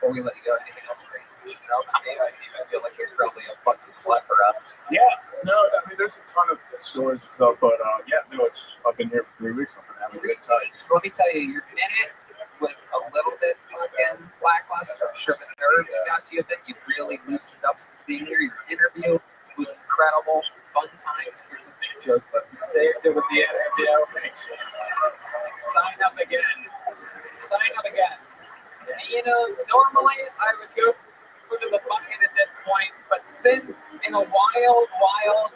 before we let you go, anything else crazy you should know about Dave? I feel like there's probably a fucking plethora. Yeah, no, I mean, there's a ton of stories and stuff, but yeah, no, I've been here for 3 weeks. I've been having a good time. So let me tell you, your minute was a little bit fucking lackluster. I'm sure the nerves got to you a bit. You've really loosened up since being here. Your interview was incredible. Fun times. Here's a big joke, but we saved it with the opening. Sign up again. Sign up again. You know, normally I would go to the bucket at this point, but since in a wild,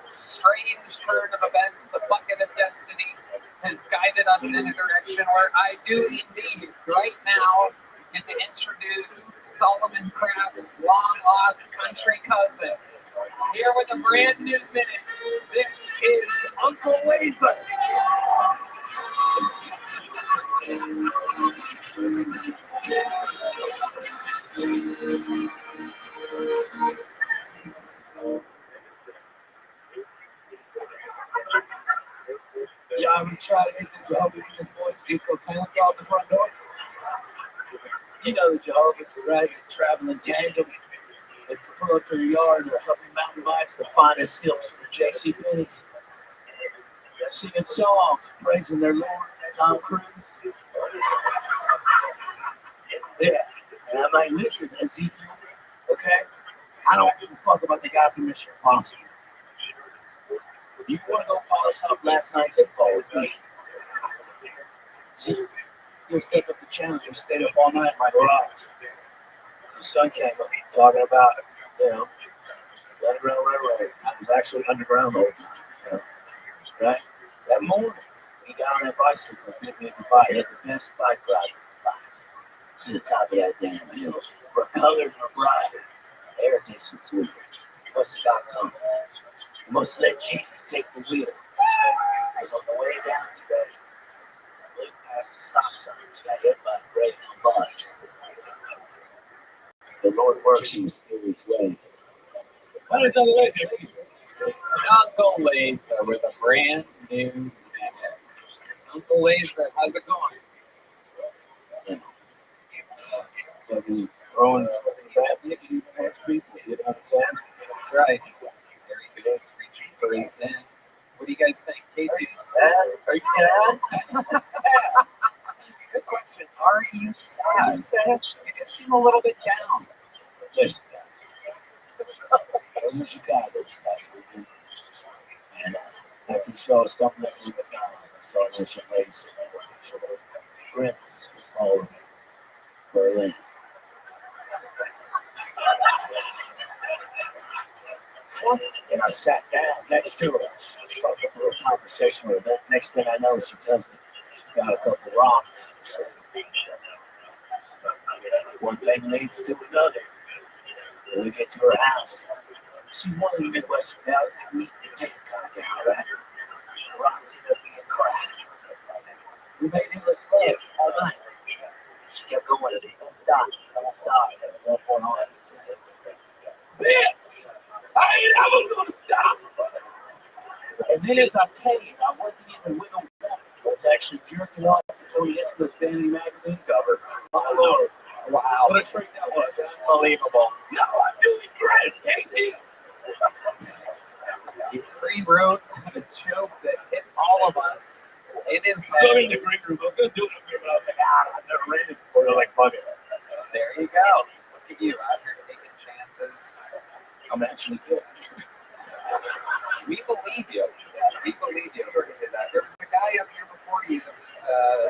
strange turn of events, the bucket of destiny has guided us in a direction where I do indeed right now get to introduce Solomon Kraft's long-lost country cousin. Here with a brand new minute, this is Uncle Laser. Y'all ever try to get the Jehovah's Witness boys to do cocaine out the front door? You know the Jehovah's, right? Traveling tandem. They pull up to your yard, they're huffing mountain bikes, the finest silks from the J.C. Penney's. Singing songs, praising their Lord, Tom Cruise. Yeah, and I'm like, listen, Ezekiel, okay? I don't give a fuck about the guy from Mission Impossible. You want to go polish off last night's 8-ball with me? See, you'll step up the challenge and stayed up all night in my garage. The sun came up talking about, Underground Railroad. I was actually underground the whole time, right? That morning, he got on that bicycle and bit me goodbye. He had the best bike ride of his life. To the top of that damn hill, where colors were brighter, air tasted sweeter. He must have got comfort. He must have let Jesus take the wheel. Because on the way down today, he looked past the stop sign and got hit by a Greyhound bus. The Lord works in mysterious ways. What is Uncle Laser? Uncle Laser with a brand new minute. Uncle Laser, how's it going? Fucking throwing traffic and past people, you know what I'm saying? That's right. There he goes, reaching for his sin. What do you guys think? Casey? Are you sad? Good question. Are you sad? You seem a little bit down. Listen, guys. I was in Chicago this last weekend. And after the show, I was stopping at the McDonald's. I saw a young lady sitting there with a picture of her grandma with all of Berlin. And I sat down next to her. Started a little conversation with her. Next thing I know, she tells me she's got a couple rocks. So one thing leads to another. When we get to her house, she's one of the Midwestern gals, that meat and potato kind of gal, right? The rocks end up being cracked. We made endless love all night. She kept going, don't stop. And at one point on, I said, bitch, I ain't ever gonna stop. And then as I came, I wasn't even with a woman. I was actually jerking off to Tony Esco's Vanity magazine cover. My Lord. Wow. What a treat that was. Unbelievable. No, I'm doing great, Casey. You pre-wrote a joke that hit all of us. It is going in the green room. I was going to do it up here, but I was like, I've never read it before. They're like, fuck it. There you go. Look at you out here taking chances. I'm actually good. We believe you. We believe you. There was a guy up here before you that was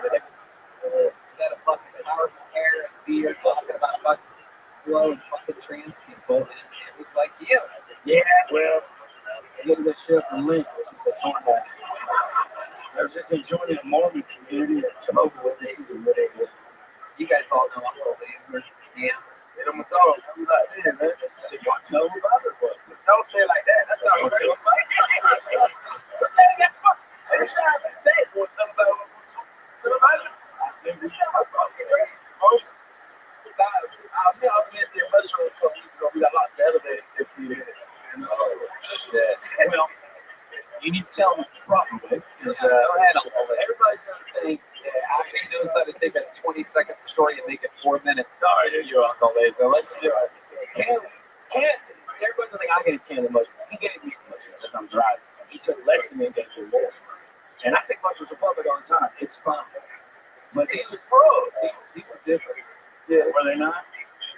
with a set of fucking powerful hair and beard talking about fucking blow and fucking trans people, and it was like you. Yeah, well, I get that shit from Lynn. She's a tornado. I was just enjoying the Mormon community of Jehovah's Witnesses and what they do. You guys all know Uncle Laser. Yeah. They don't tell them. I'm like, yeah, man. So you want to tell them about it? But don't say it like that. That's not what you're saying. I've been at the restaurant a couple weeks ago. We got locked the elevator in 15 minutes. And, shit. Well, you need to tell them the proper way. Because go ahead, Uncle Laser. Everybody's going to think that he knows decided to take a 20-second story and make it 4 minutes. Sorry, you Uncle Laser. Let's do it. Can't. Everybody think I gave Ken the mushrooms. He gave me the mushrooms as I'm driving. He took less than me and gave me more. And I take mushrooms from public all the time. It's fine. But these are pros. These are different. Yeah. Were they not?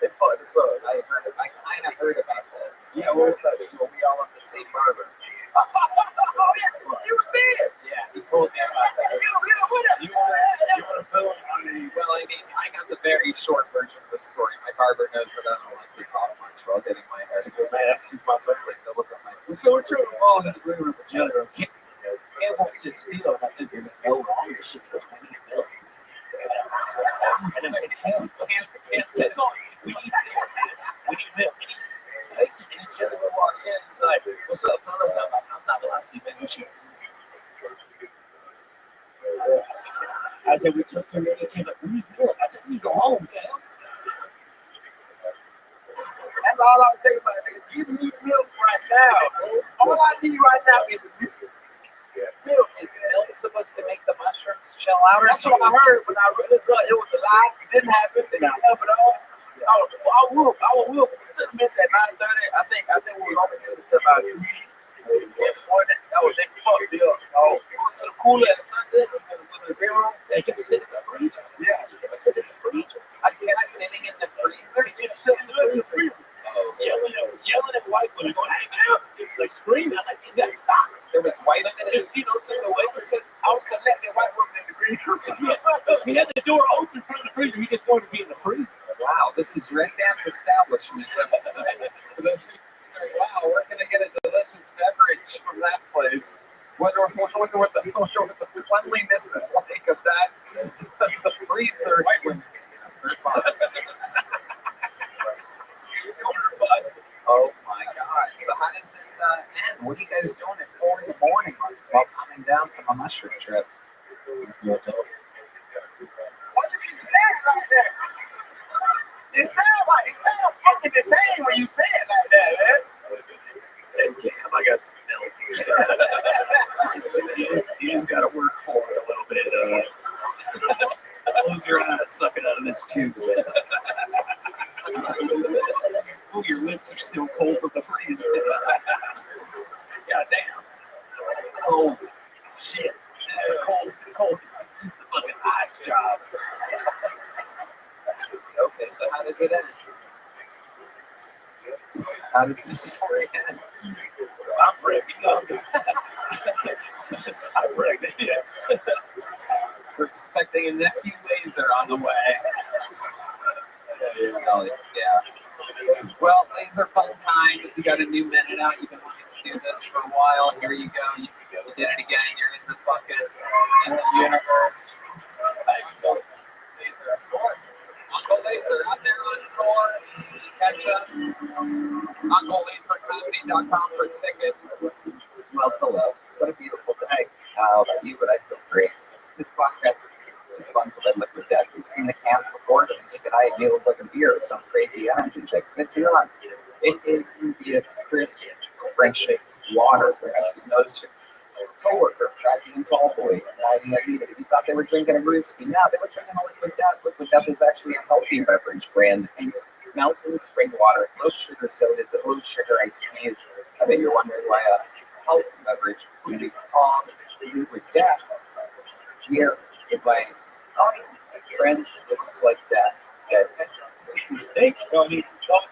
They fucked us up. I kind of heard about this. Yeah, well, we all have the same barber. Oh, yeah, you were there. Yeah, he told me about that. You want to film on the... Well, I mean, I got the very short version of the story. My barber knows that I don't like to talk much while getting my hair. That's a good man. She's my favorite. To look at my hair. So we're trying to fall in the green room with each other. It won't sit still. I think you're going to know all this shit goes to me. And I said, can't go. We need milk. And he's patient. And each other walks in. He's like, what's up, fellas? I'm like, I'm not lying to you, man. We should. I said, we took too many kids. Like, we need milk. I said, we need to go home, Cam. That's all I'm thinking about. Nigga, give me milk right now. All I need right now is milk. Milk. Is milk supposed to make the mushrooms chill out or That's what I heard when I really thought it was a lie. It didn't happen. They didn't help at all. I was wolf. We took the miss at 9:30. I think we was open until about 3 in the morning. They fucked me up. Oh, we went to the cooler at the sunset. We went to the green room. They kept sitting in the freezer. Yeah, they kept sitting in the freezer. I kept sitting in the freezer. They kept sitting in the freezer. Yelling at white women, going, "Hey man!" Like screaming. I'm like, "You gotta stop!" There was white women. Just some of the waitresses. I was collecting white women in the green room. He had the door open in front of the freezer. He just wanted to be in the freezer. Wow, this is Red Dance establishment. Wow, we're gonna get a delicious beverage from that place. Wonder what the cleanliness is like of that. The freezer. Oh my God! So how does this end? What are you guys doing at 4 in the morning while coming down from a mushroom trip? Why you keep saying it like that? It sounds fucking insane when you say it like that, man. Hey, Cam, I got some milk. You just gotta work for it a little bit. Close your eyes, suck it out of this tube. Oh, your lips are still cold from the freezer. Goddamn. Oh, shit. Cold. The fucking ice job. Okay, so how does it end? How does the story end? I'm pregnant. I'm pregnant, yeah. We're expecting a nephew Laser on the way. Yeah. Well, Laser fun times. You got a new minute out. You've been wanting to do this for a while. Here you go. You did it again. You're in the fucking in the universe. Laser, of course. Uncle Laser out there on tour. Catch up. UncleLaserComedy.com for tickets. Well, hello. What a beautiful day. How about you? But I feel great. This podcast is sponsored by Liquid Death. We've seen the cans before, and you could it look like a beer or some crazy energy drink. It's not. It is indeed a crisp, refreshing water. Perhaps you noticed your coworker cracking into all boy and that you thought they were drinking a brewski. No, they were drinking a Liquid Death. Liquid Death is actually a healthy beverage brand. And mountain spring water, low sugar sodas, and low sugar iced teas. I bet you're wondering why a healthy beverage would be called Liquid Death. Here, if my friend looks like that. Thanks, Tony.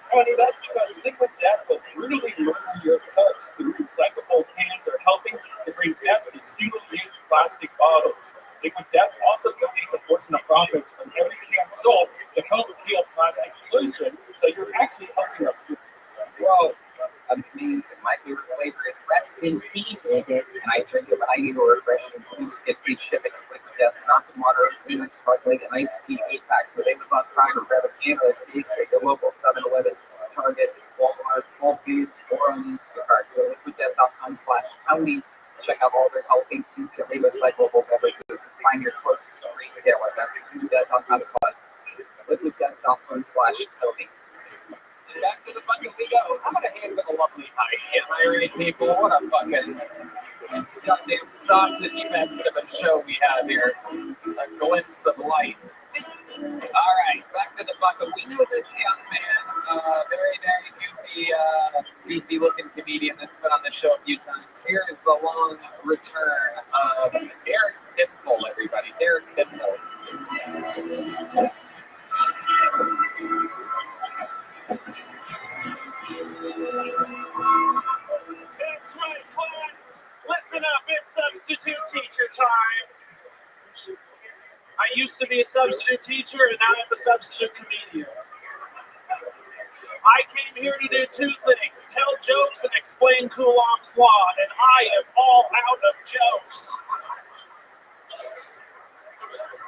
Tony, that's because Liquid Death will brutally murder your cups. The recyclable cans are helping to bring death to single-use plastic bottles. Liquid Death also donates a portion of profits from every can sold to help kill plastic pollution, so you're actually helping our food. Whoa, amazing. My favorite flavor is Rest in Peace. And I drink it when I need a refreshing boost. Get free shipping of Liquid Death's mountain water, clean and sparkling, and iced tea 8-packs with Amazon Prime or grab a can of basic, a local 7-Eleven, Target, Walmart, Whole Foods, or on Instacart. Go to liquiddeath.com/Tony. Check out all their healthy, completely recyclable beverages. Find your closest retailer. That's liquiddeath.com/Tony. And back to the bucket we go. I'm gonna hand with a lovely high. Am I right, people? What a fucking this goddamn sausage fest of a show we have here. A glimpse of light. All right, back to the bucket. We know this young man, very, very goofy looking comedian that's been on the show a few times. Here is the long return of Derek Dimple, everybody. Derek Dimple. That's right, class. Listen up, it's substitute teacher time. I used to be a substitute teacher, and now I'm a substitute comedian. I came here to do two things, tell jokes and explain Coulomb's law, and I am all out of jokes.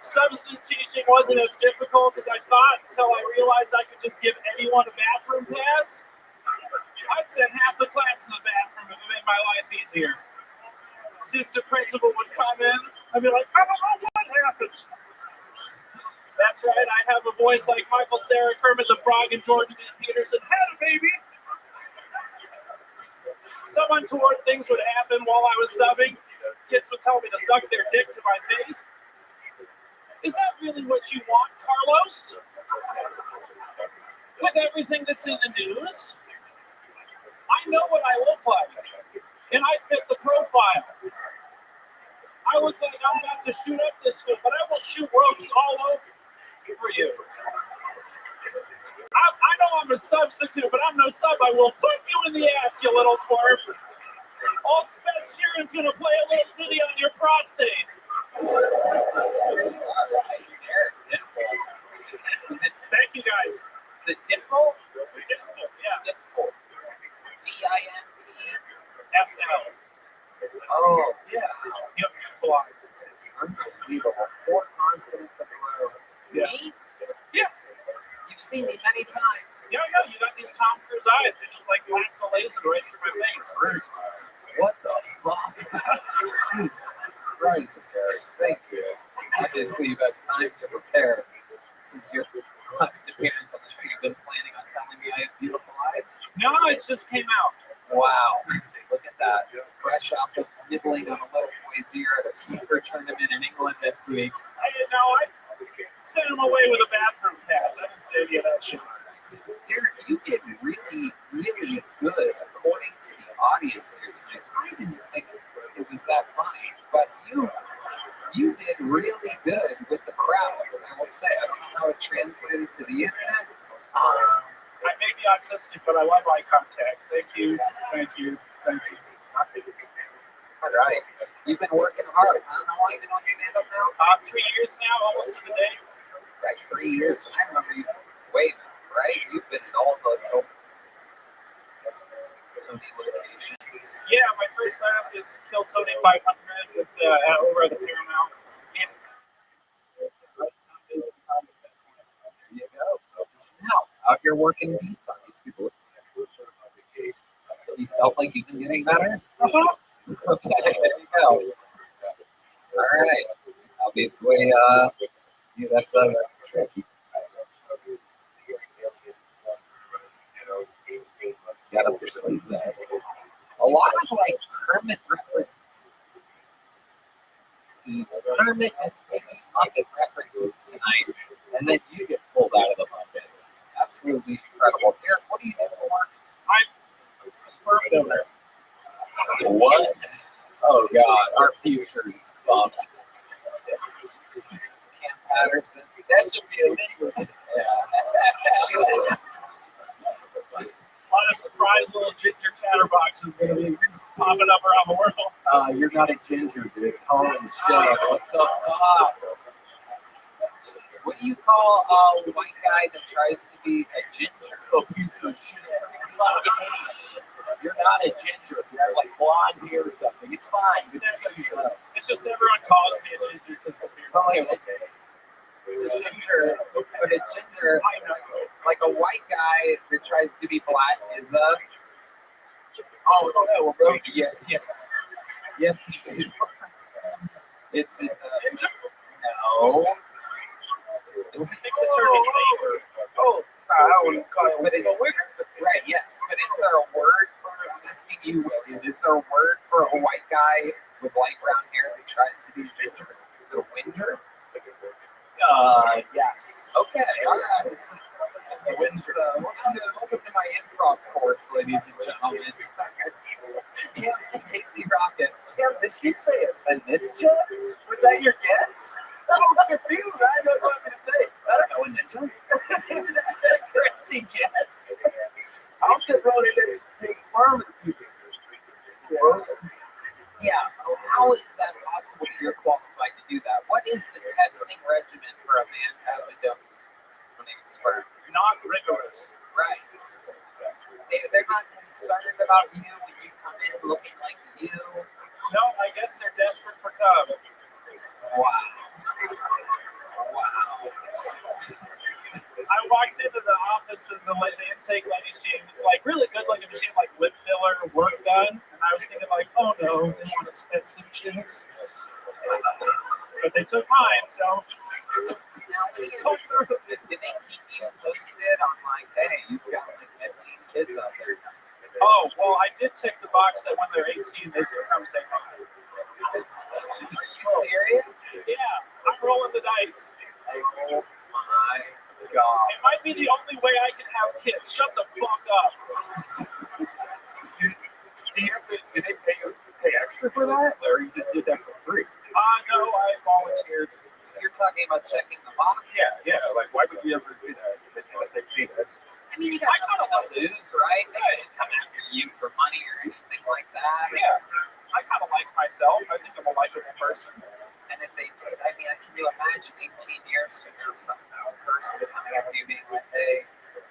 Substitute teaching wasn't as difficult as I thought until I realized I could just give anyone a bathroom pass. I'd send half the class to the bathroom if it made my life easier. Assistant principal would come in, I'd be like, I don't know what happened. That's right, I have a voice like Michael Cera, Kermit the Frog, and George D. Peterson. Hey, baby! Some untoward things would happen while I was subbing. Kids would tell me to suck their dick to my face. Is that really what you want, Carlos? With everything that's in the news? I know what I look like, and I fit the profile. I look like I'm about to shoot up this school, but I will shoot ropes all over for you. I know I'm a substitute, but I'm no sub. I will fuck you in the ass, you little twerp. Old Spence Sheeran's gonna play a little ditty on your prostate. Thank you guys. Is it Dimple? Dimple, yeah. Dimple. D-I-M-P-F-L. Oh, yeah. Yep, flies. It's unbelievable. 4 consonants in a row. Yeah. Me? Yeah. You've seen me many times. Yeah, you got these Tom Cruise eyes. They just like blast the laser right through my face. What the fuck? Jesus Christ, Derek. Thank you. Obviously, you've had time to prepare since your last appearance on the show. You've been planning on telling me I have beautiful eyes? No, it just came out. Wow. Look at that. Fresh off of nibbling on a little boy's ear at a snooker tournament in England this week. I sent him away with a bathroom pass. I didn't say any of that shit. Derek, you did really, really good according to the audience here tonight. I didn't think it was that funny, but you did really good with the crowd. I will say, I don't know how it translated to the internet. I may be autistic, but I love eye contact. Thank you. Thank you. Thank you. All right. You've been working hard. I don't know how long you've been on stand-up now. 3 years now, almost to the day. Right, 3 years. I remember you waiting, right? You've been at all the Tony locations. Yeah, my first time is Kill Tony 500 with over at the Paramount. There you go. Now, out here working beats on these people. You felt like you've been getting better? Uh-huh. Okay, there you go. All right. Obviously, yeah, that's tricky. Got up your sleeve there. A lot of like Kermit references. Kermit is making Muppet references tonight, and then you get pulled out of the Muppet. It's absolutely incredible. Derek, what do you do for work? I'm a sperm donor. What? Oh God, our future is fucked. Cam Patterson. That should be illegal. Yeah. A lot of surprise little ginger chatterboxes going to be popping up around the world. You're not a ginger, dude. Holy shit. What the fuck? What do you call a white guy that tries to be a ginger? A piece of shit. You're not a ginger. You have like blonde hair or something. It's fine. It's just everyone calls me a ginger because of beard. Well, like a ginger, but a ginger, like a white guy that tries to be black is a. Oh no, bro. Yeah, yes, you do. It's a. No. I think the term is neighbor. Oh, I wouldn't call it. But it's a wigger. Right, yes. But is there a word for asking you, William, is there a word for a white guy with light brown hair that tries to be ginger? Is it a whinger? Yes. Okay, all right. Welcome to my improv course, ladies and gentlemen. Casey Rocket. Damn, did she say a ninja? Was that your guess? I'm confused. I don't know what to say. I don't know a ninja. That's a crazy guess. I'll still roll it in sperm. Yeah, well, how is that possible that you're qualified to do that? What is the testing regimen for a man to have a donate sperm? Not rigorous. Right. They're not concerned about you when you come in looking like you. No, I guess they're desperate for cum. Wow. I walked into the office and the intake lady, she was like really good looking, but she had like lip filler, work done. And I was thinking like, oh no, they want expensive chicks. But they took mine, so. Now, did they keep you posted on like, hey, you've got like 15 kids out there? Oh, well, I did tick the box that when they're 18, they can come say hi. Are you serious? Yeah, I'm rolling the dice. Oh my God. It might be the only way I can have kids. Shut the fuck up. Did they pay extra for that? Or you just did that for free? No, I volunteered. You're talking about checking the box? Yeah. Like, why would you ever do that unless they paid us? I mean, you got nothing to lose, right? They didn't come after you for money or anything like that. Yeah. I kind of like myself. I think I'm a likable person. And if they did, I mean, can you imagine 18 years from now, some person coming up to you being like, hey,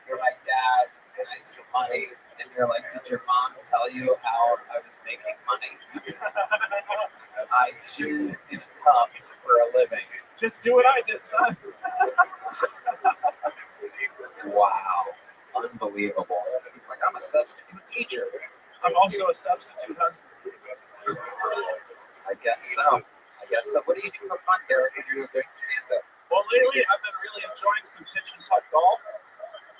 you're my dad, and I have some money. And you're like, did your mom tell you how I was making money? I shoot in a cup for a living. Just do what I did, son. Wow. Unbelievable. He's like, I'm a substitute teacher. I'm also a substitute husband. I guess so. What do you do for fun, Derek, when you're doing stand-up? Well, lately, I've been really enjoying some pitch and putt golf.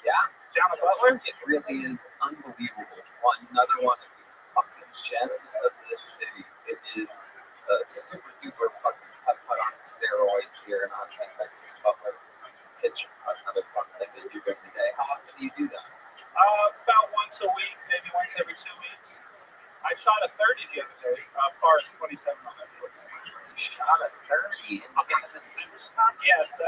Yeah? Down at Butler? It really is unbelievable. Another one of the fucking gems of this city. It is a super-duper fucking putt on steroids here in Austin, Texas. Butler. Pitch and putt, another fun thing to do during the day. How often do you do that? About once a week, maybe once every 2 weeks. I shot a 30 the other day. Par is 27 on that course. You shot a 30 and you got in the senior cup? Yes.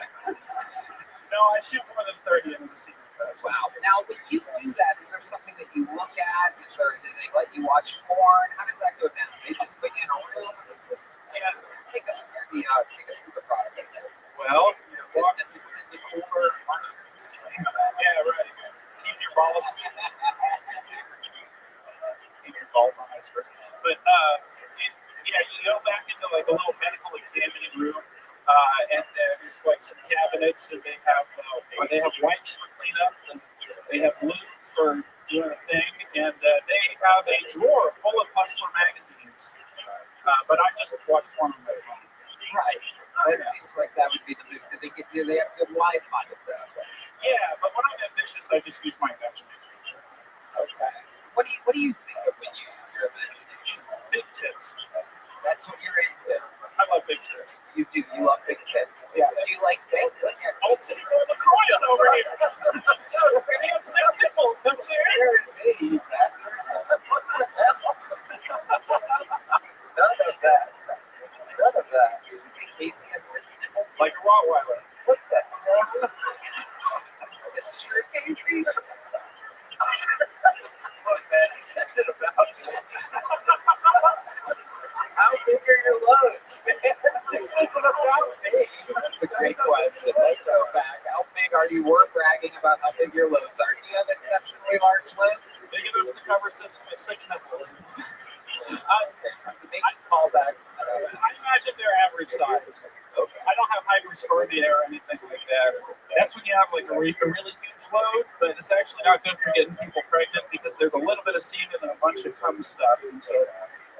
No, I shoot more than 30 in the senior cup. Wow. Now, when you do that, is there something that you look at? Do they let you watch porn? How does that go down? They just put you in a room? Take us through the process. Well, you sit in the cooler and mushrooms. Yeah, right. Keep your balls. Keep your balls on ice first. But you go back into like a little medical examining room, and there's like some cabinets, and they have wipes for cleanup, and they have lube for doing a thing, and they have a drawer full of Hustler magazines. But I just watch porn on my phone. Right. That seems like that would be the big. They have good Wi-Fi at this place. Yeah, but when I'm ambitious, I just use my imagination. Okay. What do you think of when you use your imagination? Big tits. That's what you're into. I love big tits. You do. You love big tits. Yeah. Do you like big? LaCroix is over here. We have 6 nipples. I'm serious. None of that. Did you see Casey has 6 nipples? Like a Rottweiler. What the hell? Is this true, Casey? What man says it about me? How big are your loads, man? This isn't about me. That's a great question. Let's go back. How big are you? We're bragging about how big your loads are. Do you have exceptionally large loads? Big enough to cover 6 nipples. Making callbacks. I imagine they're average size. Okay. I don't have hyperspermia or anything like that. That's when you have like a really huge load, but it's actually not good for getting people pregnant because there's a little bit of semen and a bunch of cum stuff, and so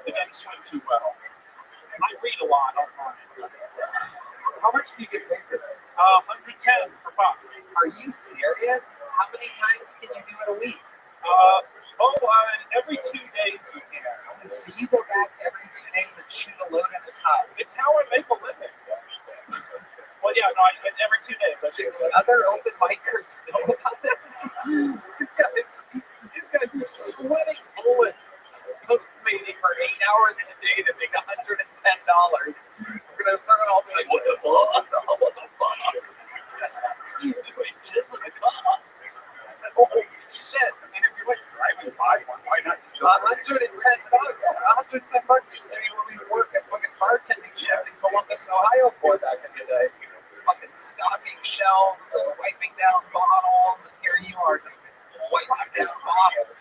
it doesn't swim too well. I read a lot online. How much do you get paid for that? 110 per pop. Are you serious? How many times can you do it a week? Every 2 days we can. So you go back every 2 days and shoot a load in the top. It's how I make a living. Well, yeah, no, every 2 days. I shoot a load. Other open micers know about this. These guys are sweating bullets. Postmating for 8 hours a day to make $110. They're gonna all be like, what the fuck? What the fuck? Doing jizz in the car. Holy shit. I mean, if you went driving by one, why not? $110. $110 used to be when we work at fucking bartending shift in Columbus, Ohio for back in the day. Fucking stocking shelves and wiping down bottles, and here you are just wiping down bottles.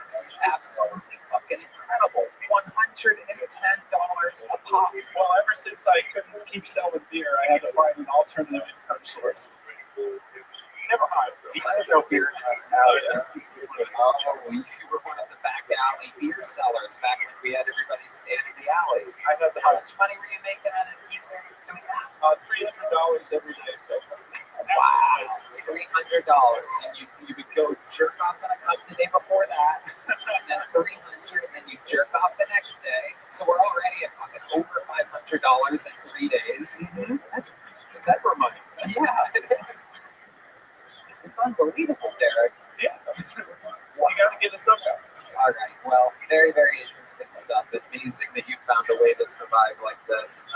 This is absolutely fucking incredible. $110 a pop. Well, ever since I couldn't keep selling beer, I had to find an alternative income source. Never mind. There's no beer now. Oh, you were one of the back alley beer sellers back when we had everybody stand in the alley. How much money were you making on it doing that? $300 every day. Wow, $300, and you would go jerk off in a cup the day before that, and then $300, and then you jerk off the next day. So we're already at fucking over $500 in 3 days. Mm-hmm. That's ever money. Yeah, it is. It's unbelievable, Derek. Yeah. You gotta get this up. All right. Well, very, very interesting stuff. Amazing that you found a way to survive like this.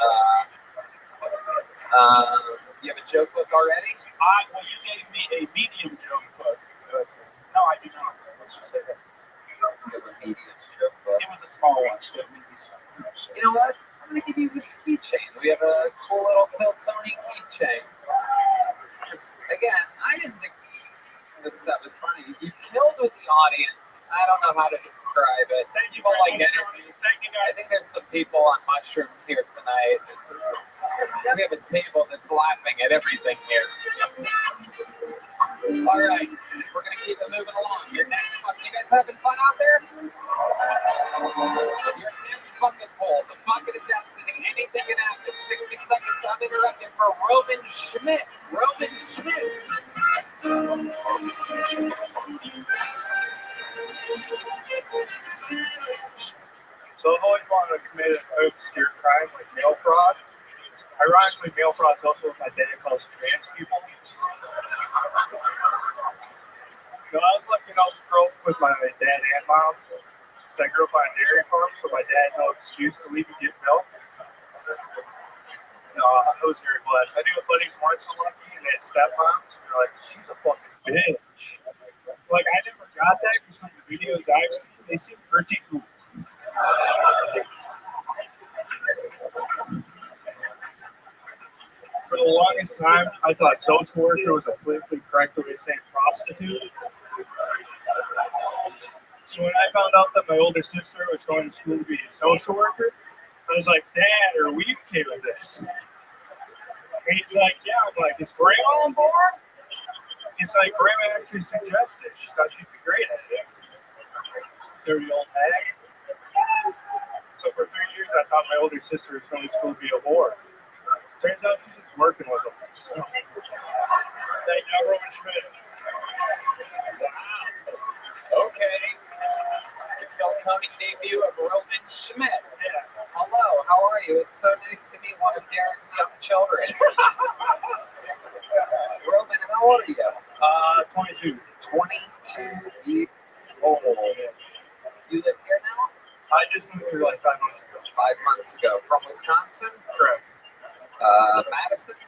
You have a joke book already? Well, you gave me a medium joke book. No, I do not. Let's just say that. You have a medium joke book. It was a small one, so it means. You know what? I'm going to give you this keychain. We have a cool little Kill Tony keychain. Again, I didn't think this stuff was funny. You killed with the audience. I don't know how to describe it. People like energy. I think there's some people on mushrooms here tonight. We have a table that's laughing at everything here. All right, we're going to keep it moving along. Your next fucking, you guys having fun out there? Your next fucking poll, the bucket of destiny. Anything can happen. 60 seconds uninterrupted for Roman Schmidt. Roman Schmidt. So I've always wanted to commit an obscure crime like mail fraud. Ironically, mail fraud is also what my dad calls trans people. I was lucky enough to grow up with my dad and mom. So I grew up on a dairy farm, so my dad had no excuse to leave and get milk. I was very blessed. I knew buddies weren't so lucky, and they had stepmoms. They're like, she's a fucking bitch. Like, I never got that because from the videos I've seen, they seem pretty cool. For the longest time, I thought social worker was a politically correct way of saying prostitute. So when I found out that my older sister was going to school to be a social worker, I was like, Dad, are we okay with this? And he's like, yeah. I'm like, is Grandma on board? He's like, Grandma actually suggested it. She thought she'd be great at it. Dirty old hag. So for 3 years, I thought my older sister was going to school to be a whore. Turns out she's just working with them. So, thank you, Roman Schmidt. Wow. Okay. The Kill Tony debut of Roman Schmidt. Yeah. Hello, how are you? It's so nice to meet one of Derek's young children. Roman, how old are you? 22. 22 years old. You live here now? I just moved here like 5 months ago. 5 months ago. From Wisconsin? Correct. Madison?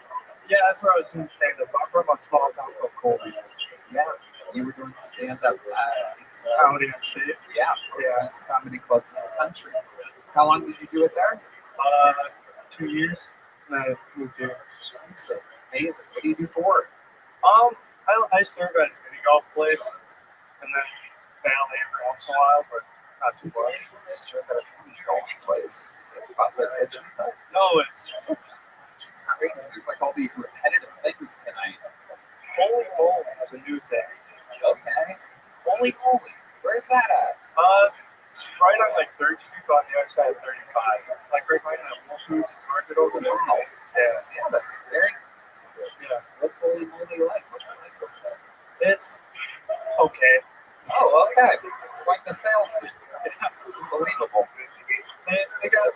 Yeah, that's where I was doing stand-up. I'm from a small town called Colby. Yeah. You were doing stand-up at Comedy on State. Yeah, best comedy clubs in the country. How long did you do it there? 2 years. And I moved here. Amazing. What do you do for work? I started at a mini golf place, and then ballet once in a while, but not too much. I started at a mini golf place. Is it Butler Edge? No, it's crazy. There's like all these repetitive things tonight. Holy moly is a new thing. Okay. Holy moly. Where's that at? It's right on like 3rd Street on the other side of 35. Like right behind that Whole Foods and Target over there. Yeah, that's very Yeah. What's Holy Moly like? What's it like over there? It's okay. Oh, Oh, okay. Quite the salesman. Unbelievable. They gotta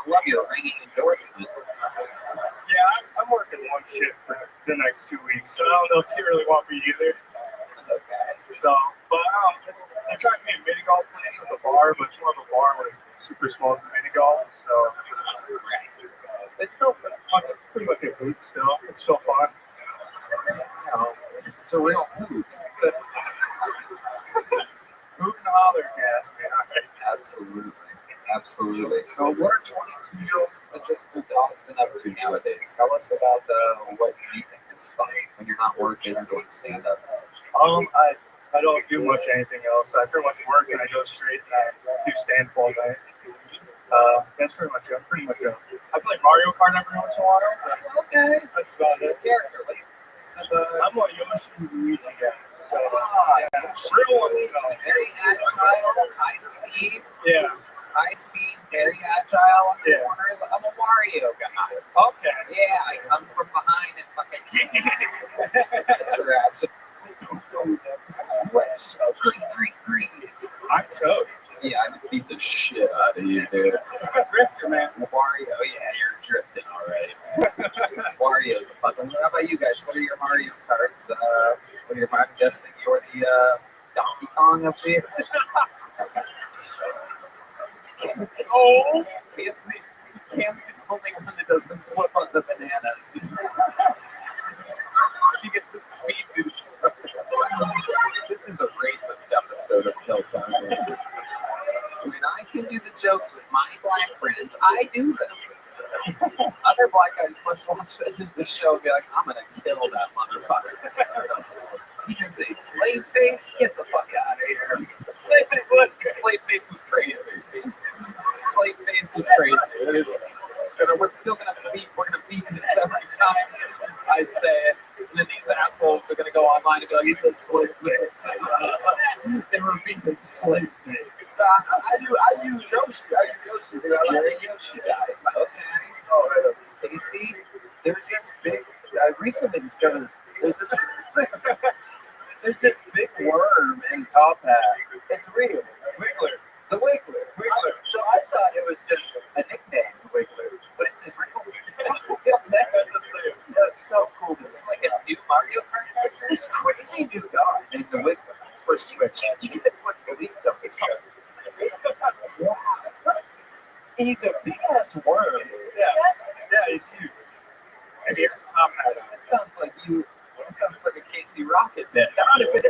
love your ringing endorsement. Yeah, I'm working one shift for the next 2 weeks, so I don't know if you really want me either. Okay. So, but they tried to be a mini golf place with a bar, but it's more of a bar with super small mini golf. So it's still pretty much a hoot still. It's still fun. No, it's a real hoot. It's a hoot and holler gas, man. Absolutely. Absolutely. So what are 22-year-olds that just moved to Austin up to nowadays? Tell us about what you think is fun when you're not working or doing stand-up. I don't do much anything else. I pretty much work and I go straight and I do stand-up all night. That's pretty much it. I play Mario Kart every once in a while. Okay. That's about it. Character. I'm a Yoshi and Luigi guy. So, yeah. Real ones, though. Very agile, high speed. Yeah. High speed, very agile on the Yeah. corners. I'm a Wario guy. Okay. Yeah, I come from behind and fucking get your ass. Fresh. Oh, green. I'm Toad. Yeah, I would beat the shit out of you, dude. Drifter, man. Wario, yeah, you're drifting already. Wario's a fucking. How about you guys? What are your Mario Karts? I'm guessing you're the Donkey Kong of the. Oh! Cam's the only one that doesn't slip on the bananas. He gets a speed boost. This is a racist episode of Kill Time. When I can do the jokes with my black friends, I do them. Other black guys must watch the show and be like, I'm gonna kill that motherfucker. He just say, slave face, get the fuck out of here. Slave face was crazy. Slave face was crazy. We're still gonna beat this every time I say it. And then these assholes are gonna go online and be like, he said slave face. They were beating slave face. I use Yoshi. You're a Yoshi guy. Okay. All right. Casey, there's this big. I recently discovered there's this big worm in Top Hat. It's real. Wiggler. The Wiggler. So I thought it was just a nickname, Wiggler, but it's his real name. That's so cool. It's like a new Mario Kart. It's this crazy new guy named the Wiggler. For Switch. You guys wouldn't believe something. He's a big ass worm. Yeah, he's huge. That sounds like a Casey Rocket. Not a bit.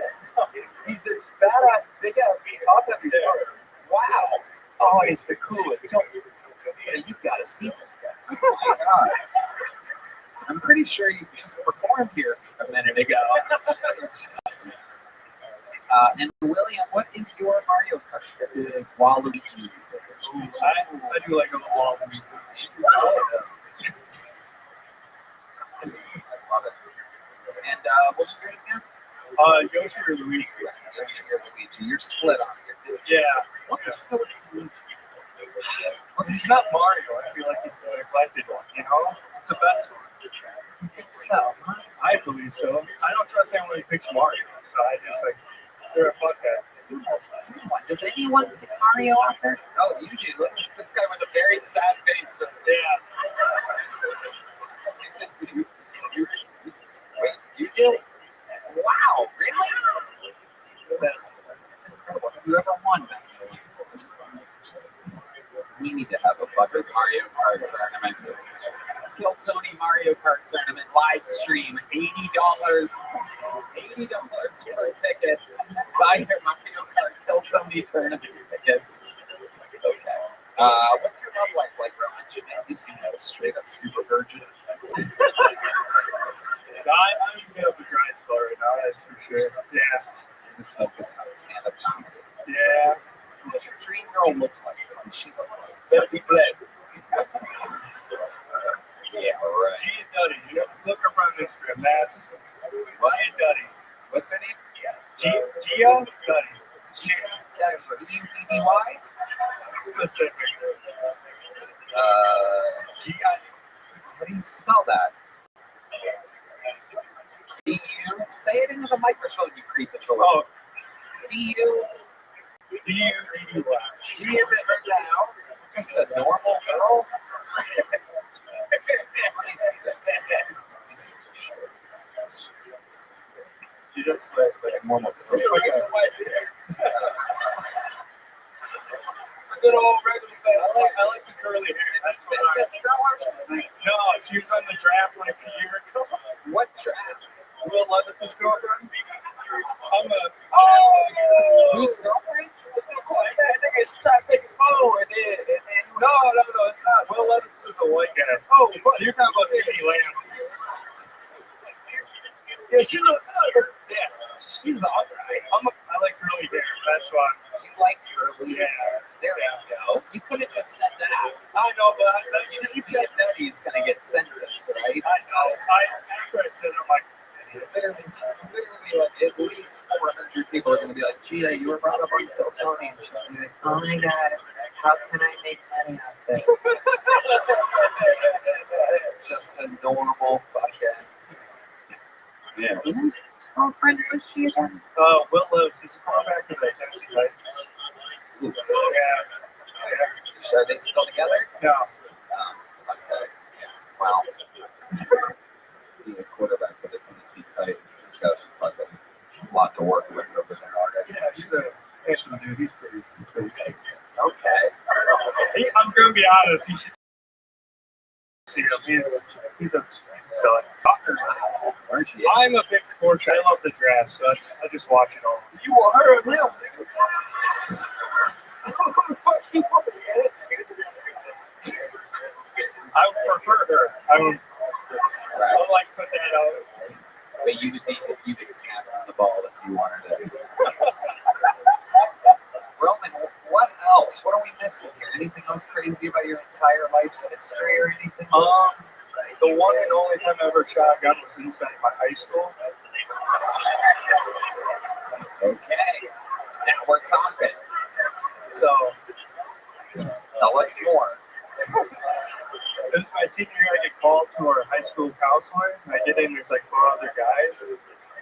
He's this badass, big ass top heavy worm. Wow. Oh, he's the coolest. You gotta see this guy. Oh my God. I'm pretty sure you just performed here a minute ago. And William, what is your Mario Kart? Waluigi. I do like a Waluigi. I love it. And what's yours again? Yoshi or Luigi. Yoshi or Luigi. You're split on it. Yeah. What the hell is Luigi? Well, he's not Mario. I feel like he's the neglected one, you know? It's the best one. You think so? I believe so. I don't trust anyone who picks Mario, so I just like, they're a fuckhead. Does anyone pick Mario out there? Oh, you do. Look at this guy with a very sad face. Just Wait, you do? Wow, really? That's incredible. Have you ever won that? We need to have a fucking Mario Kart tournament. Kill Tony Mario Kart tournament live stream. $80 per ticket. Buy your Mario Kart Kill Tony tournament tickets. Okay. What's your love life like, Roman? You seem like a straight up super virgin. I'm gonna up a dry spell right now, that's for sure. Yeah. Just focus on stand-up comedy. Yeah. What your dream girl look like? What does she look like? Debbie Blake. Yeah, right. G and Duddy. You look up on Instagram. That's what? G and Duddy. What's her name? Gia Duddy. Gia Duddy. D-U-D-D-Y? Specific. Gia. How do you spell that? D-U. Say it into the microphone, you creep. Oh. DU. She is it now. Just a normal girl. She just like a normal. This is like a. It's a good old regular face. I like the curly hair. That's what No, she was on the draft like a year ago. What draft? Will Levis's girlfriend. I'm a. Whose girlfriend? That nigga's trying to take his phone and then. No, it's not. Will Levis is a white guy. Oh, you're talking about CD Lamb. Yeah, she looked good. Yeah, she's all right. I like curly hair. That's why. You like curly? Yeah. There you go. You could have just said that. I know, but You said that he's gonna get sentenced, right? I know. After I said it, I'm like, literally, like at least 400 people are gonna be like, Gia, you were brought up on Phil Tony, and she's gonna be like, oh my god, how can I make money off this? Just a normal fucking. yeah. Whose girlfriend was she again? Will Levis. He's a quarterback for the Tennessee Titans. Yeah. Are they still together? No. Okay. Well, being a quarterback for the Tennessee Titans has got a fucking lot to work with over there already. Yeah, he's a handsome dude. He's pretty big. Okay. I'm gonna be honest. You should see him. He's a stud. Aren't you? I'm a big sports. I love the draft, so I just watch it all. You will hurt him. I would prefer her. I would like to put that out. But you'd snap on the ball if you wanted it. Roman, what else? What are we missing here? Anything else crazy about your entire life's history or anything? The one and only time I ever shot a gun was inside my high school. Okay. Now we're talking. So, tell us more. It was my senior year. I get called to our high school counselor. And I get in, there's like 4 other guys.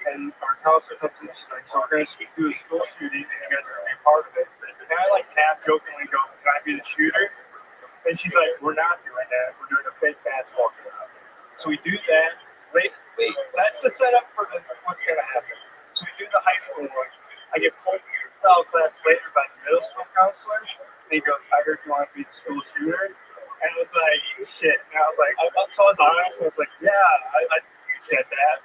And our counselor comes in, she's like, so we're going to do a school shooting, and you guys are going to be a part of it. And I like half jokingly go, can I be the shooter? And she's like, we're not doing that. We're doing a fake basketball game. So we do that. Wait. That's the setup for what's going to happen. So we do the high school one. I get pulled out of class later by the middle school counselor. And he goes, I heard you want to be the school shooter. And I was like, shit. And I was like, so I was honest. And I was like, yeah, I said that.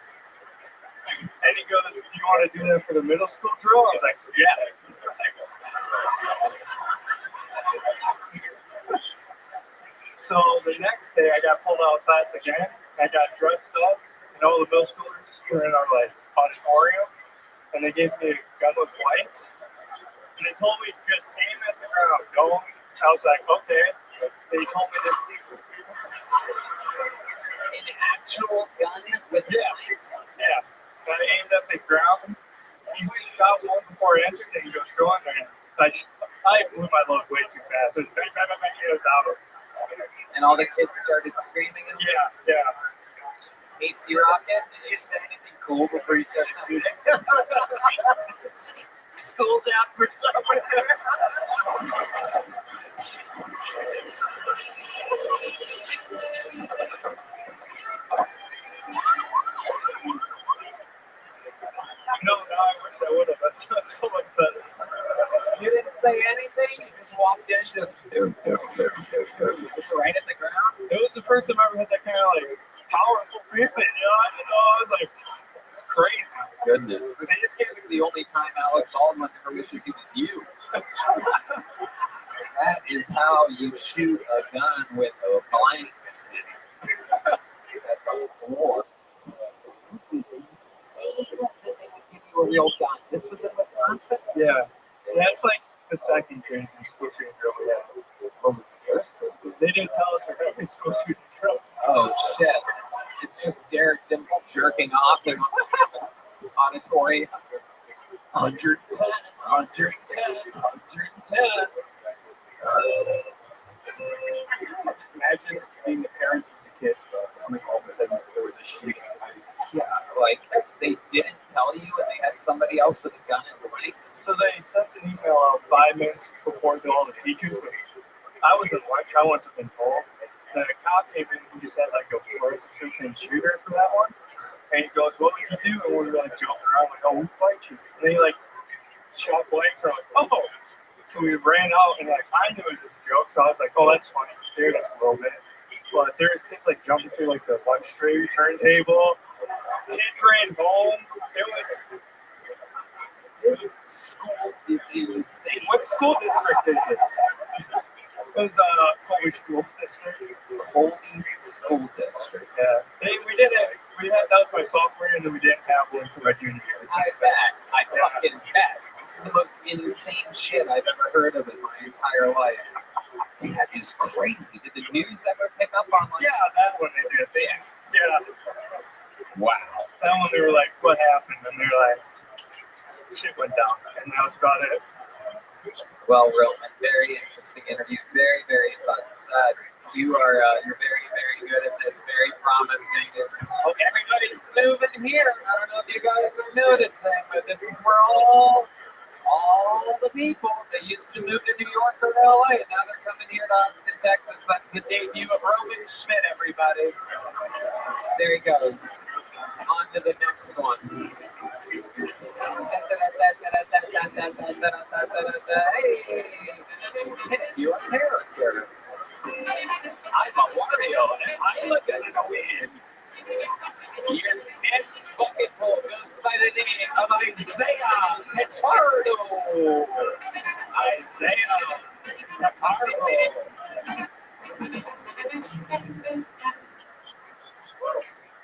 And he goes, do you want to do that for the middle school drill? I was like, yeah. So the next day, I got pulled out of class again. I got dressed up, and all the middle schoolers were in our auditorium, and they gave me a gun with blanks. And they told me just aim at the ground, don't. I was like, okay. They told me this. An actual gun with blanks? Yeah. And I aimed at the ground. He shot one before I entered, and he goes, go in there. I blew my load way too fast. It was bang, bang, bang, bang, it was out. And all the kids started screaming. And yeah. Casey Rocket, did you say anything cool before you started shooting? School's out for summer. No, I wish I would have. That's so much better. You didn't say anything? You just walked in, just right at the ground? It was the first time I ever had that kind of powerful feeling, I was like, it's crazy. Goodness. This is the only time Alec Baldwin ever wishes he was you. That is how you shoot a gun with a blanks at the floor. Insane that they would give you a real gun. This was in Wisconsin? Yeah. That's the second crazy school shooting drill we had. What was the first crazy? They didn't tell us we're having school shooting drill. Oh, shit. It's just Derek Dimple jerking off in auditorium. 110, 110. Imagine being the parents of the kids, coming all of a sudden there was a shooting. Yeah, they didn't tell you and they had somebody else with a gun in the mics. So they sent an email out 5 minutes before all the teachers. But I was in lunch. I went to the call. Then a cop came in. He just had like a fluorescent shooting shooter for that one. And he goes, "What would you do?" And we were like joking around, like, "Oh, we'll fight you." And then he like shot blanks. We're like, "Oh." So we ran out, and like I knew it was a joke. So I was like, "Oh, that's funny." It scared us a little bit. But there's kids like jumping through like the lunch tray turntable. Kids ran home. It was. This school is insane. What school district is this? It was Colby School District. Colby School District. Yeah. We did it. We had that was my sophomore year, and then we didn't have one for my junior year. I bet. I fucking bet. This is the most insane shit I've ever heard of in my entire life. That is crazy. Did the news ever pick up on like? Yeah, that one they did. Yeah. Wow. That one they were like, "What happened?" And they're like, "Shit went down," and that was about it. Well, Roman, very interesting interview. Very, very fun. You're very, very good at this. Very promising. And everybody's moving here. I don't know if you guys are noticing, but this is where all the people that used to move to New York or LA, and now they're coming here to Austin, Texas. That's the debut of Roman Schmidt, everybody. There he goes. On to the next one. Hey, you're a character. I'm a Wario, and I'm gonna win. Your next bucket full goes by the name of Isaiah Pichardo. Isaiah Pichardo.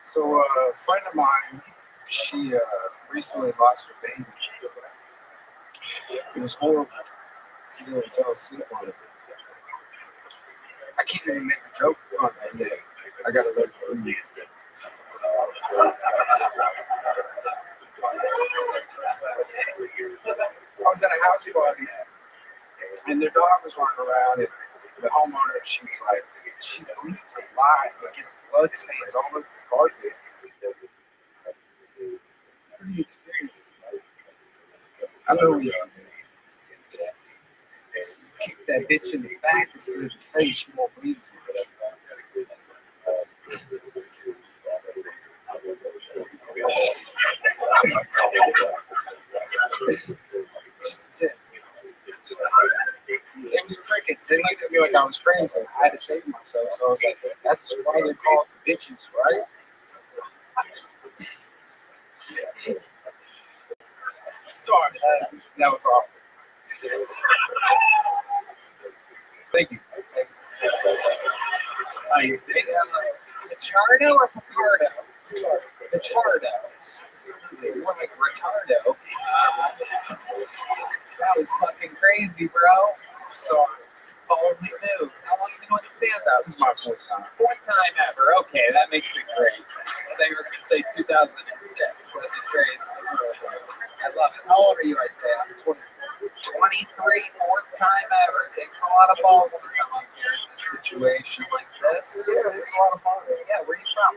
So a friend of mine, she recently lost her baby. It was horrible. She really fell asleep on it. I can't even make a joke on that yet. I gotta let it breathe. I was at a house party, and their dog was running around, and the homeowner, she was like, she bleeds a lot, but gets blood stains all over the carpet. Pretty experienced. I know we are. Kick that bitch in the back instead of the face, she won't bleed as much. Just a tip. It was crickets. They looked at me like I was crazy. I had to save myself, so I was like, that's why they're called bitches, right? Sorry, that was awful. Thank you. Isaiah Pichardo or Picardo? Pichardo. Absolutely. More like Retardo. That was fucking crazy, bro. Sorry. Ballsy move. How long have you been doing stand-up? This is my fourth time. Fourth time ever. Okay, that makes it great. I thought you were going to say 2006. That'd be crazy. I love it. How old are you, Isaiah? 23. 23, fourth time ever. It takes a lot of balls to come up here in this situation like this. Yeah, it's a lot of fun. Yeah, where are you from?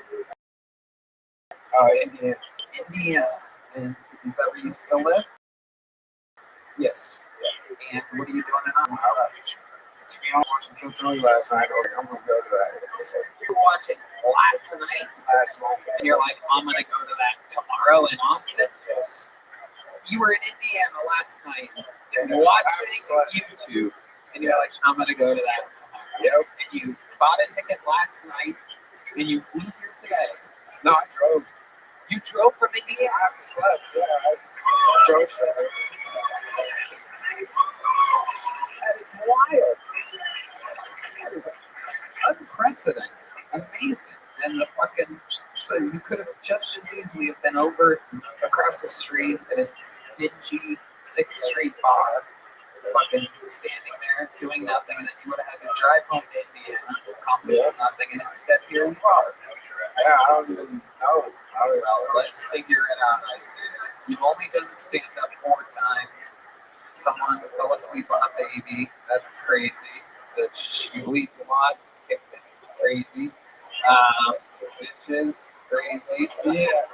Indiana. Indiana. And is that where you still live? Yes. Yeah. And what are you doing tonight? To be honest, watching Kill Tony last night. I'm gonna go to that. You were watching last night? Last night. And you're like, I'm gonna go to that tomorrow in Austin? Yes. You were in Indiana last night watching YouTube, and you're like, I'm gonna go to that tomorrow. Yep. And you bought a ticket last night, and you flew here today. No, I drove. You drove from Indiana? I haven't slept. Yeah, I just drove straight. That is wild. That is unprecedented. Amazing. And the fucking, so you could have just as easily have been over across the street at a dingy 6th Street bar, fucking standing there doing nothing, and then you would have had to drive home to Indiana, accomplish nothing, and instead here you are. Yeah, I don't even know. Well, let's figure it out. You've only done stand-up 4 times. Someone fell asleep on a baby. That's crazy. She bleeds a lot. Crazy. Bitches. Crazy. Yeah.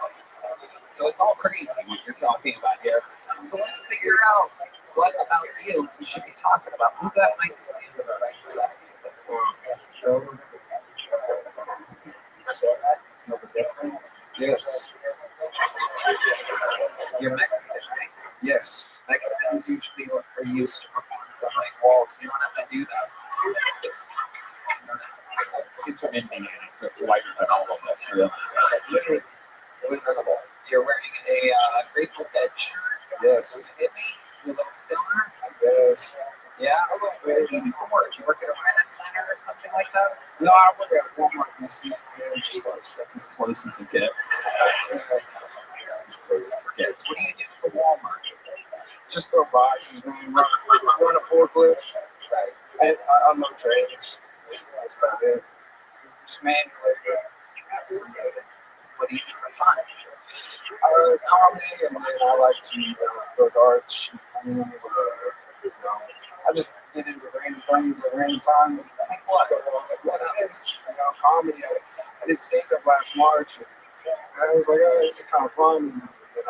So it's all crazy what you're talking about here. So let's figure out what about you we should be talking about. Move that mic stand to the right side. Feel the difference? Yes. You're Mexican, right? Yes. Mexicans usually are used to performing behind walls. You don't have to do that. He's from Indiana, so it's whiter than all of us. Really. Literally. You're wearing a Grateful Dead shirt. Yes. You hit me? You a little stoner? Yes. Yeah, a little bit. What do you do for work? You work at a rent center or something like that? No, I work at Walmart in the city. Just that's as close as it gets. That's as close as it gets. What do you do for Walmart? Just throw boxes, man. Run a forklift. Right. And I'm no trainers. That's about it. Just manual labor. Absolutely. What do you do for fun? Comedy, and then I like to throw darts, shoot pool, I just get into random things at random times. Like what? What is, comedy. I did stand-up last March, and I was like, oh, this is kind of fun, and then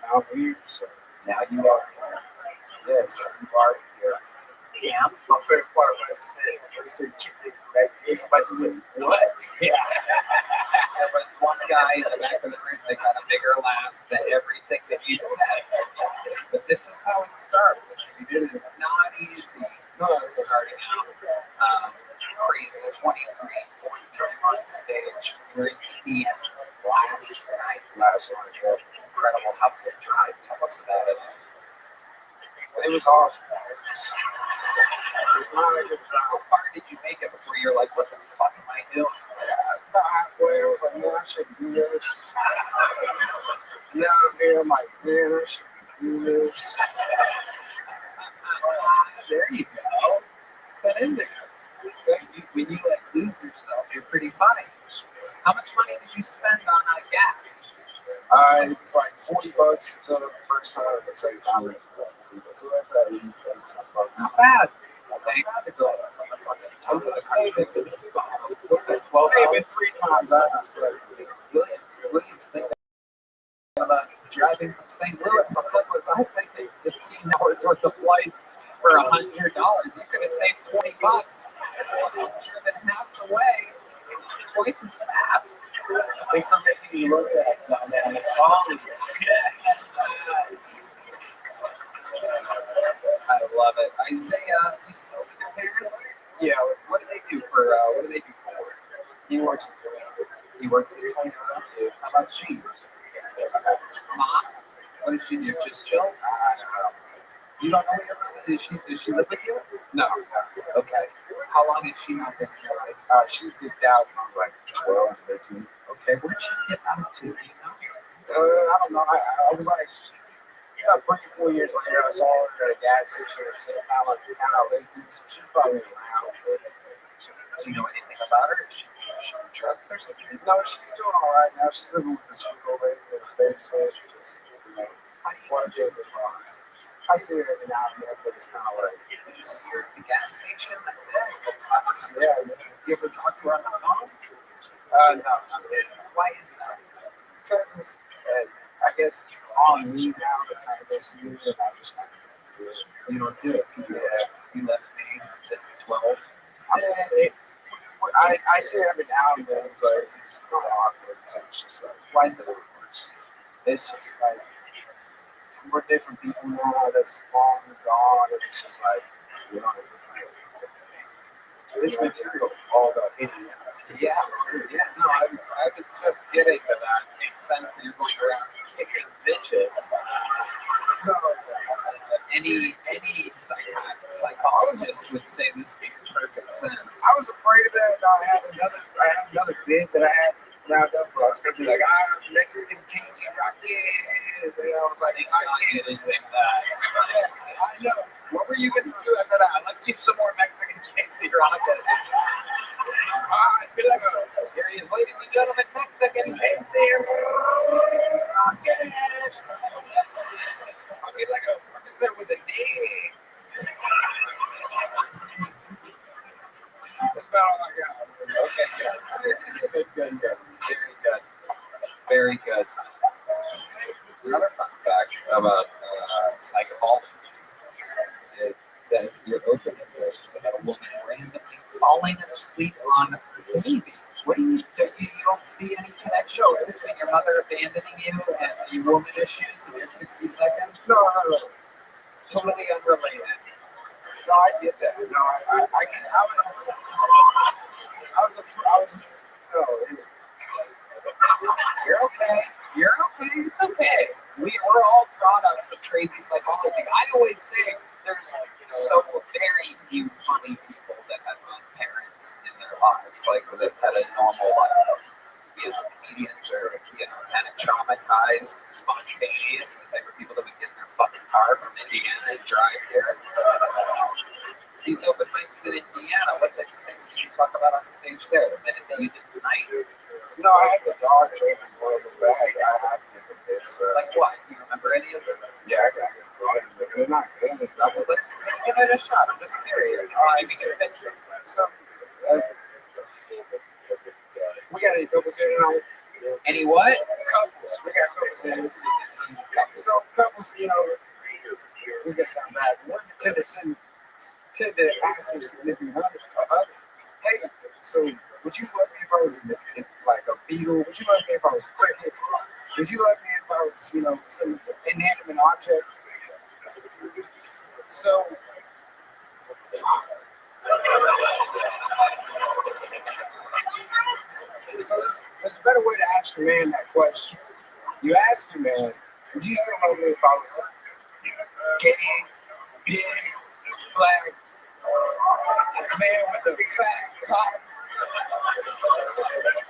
now I'm here, so. Now you are here. Yes, you are here. Yeah. My favorite part of what I said chicken, right? It's a bunch of what? Yeah. There was one guy in the back of the room that got a bigger laugh than everything that you said. But this is how it starts. It is not easy. No, Starting out. Crazy. 23, fourth time on stage. You're in Indiana last night. Last one, yeah. Incredible. How was the drive? Tell us about it. It was awesome. It's not a good drive. How far did you make it before you're like, what the fuck am I doing? About halfway, I was like, man, I should do this. Yeah, I'm here. I'm like, man, I should do this. There you go. Put in there. When you like lose yourself, you're pretty funny. How much money did you spend on gas? It was like $40 to fill it up the first time, the second time. So not bad. They had to go on the fucking top of the country. Maybe 3 times. I just like Williams thinking about driving from St. Louis. So what was I thinking? 15 hours worth of flights for $100. You could have saved $20. Driven half the way, twice as fast. Thanks for making me look at that, man. It's all I love it. Isaiah, you still with your parents? Yeah. What do they do for work? He works at Toyota. He works at Toyota. Yeah. How about she? Mom? What does she do? Just chills? I don't know. You don't know your mom? Does she live with you? No. Okay. How long has she not been in your life? She was dipped out when I was like 12, 13. Okay. Where'd she dip out to? Do you know? I don't know. I was like, about 3 or 4 years later, I saw her at a gas station at the same time I found out Lincoln, so she's probably around. Do you know anything about her? Is she on drugs or something? No, she's doing all right now. She's living with the school lady in the basement. Just, one kid's in line. I see her every now and then, but it's kind of like. You see her at the gas station? That's it? Yeah. Do you ever talk to her on the phone? No, not really. Why is that? Because I guess it's on me now to kind of go see her, and I just kind of do it. You don't do it? Yeah. You left me at 12? I see her every now and then, but it's not awkward. So it's just like, why is it awkward? It's just like, we're different people now. That's long and gone, and it's just like, you know, this material is all about hitting out. Yeah. No, I was just getting to that. It makes sense that you're going around kicking bitches. No. Any psychologist would say this makes perfect sense. I was afraid of that. I had another bid that I had round up, but I was gonna be like, Mexican Casey Rocket. And I was like, I can't do that. I know. What were you gonna do after that? Let's see some more Mexican Casey Rocket. I feel like here he is, ladies and gentlemen, Mexican Casey Rocket. I feel like a officer with a name. That's about all I got. Okay, good. Very good. Another fun fact about psychology. That you're opening doors about a woman randomly falling asleep on a baby. What do you don't see any connection between your mother abandoning you and the woman issues in your 60 seconds? No. Totally unrelated. No, I get that. No, I was. No, You're okay. You're okay. It's okay. We're all products of crazy psychology. I always say there's so very few funny people that have parents in their lives, like that had a normal life. Comedians are kind of traumatized, spontaneous, the type of people that would get in their fucking car from Indiana and drive here. These open mics in Indiana, what types of things did you talk about on stage there? The minute that you did tonight? No, I had the dog joke and one of the bag. I have different bits. Like what? Do you remember any of them? Yeah, I got it. They're not good. Let's give it a shot. I'm just curious. All right, we can fix it. So, we got any couples here tonight? Any what? Couples. We got couples here. So couples, this is gonna sound bad. Women tend to ask their significant other, hey, so would you love me if I was like a beetle? Would you love me if I was a cricket? Would you love me if I was, some inanimate object? So, there's a better way to ask your man that question. You ask your man, would you still love me if I was gay, big, black, man with a fat cock?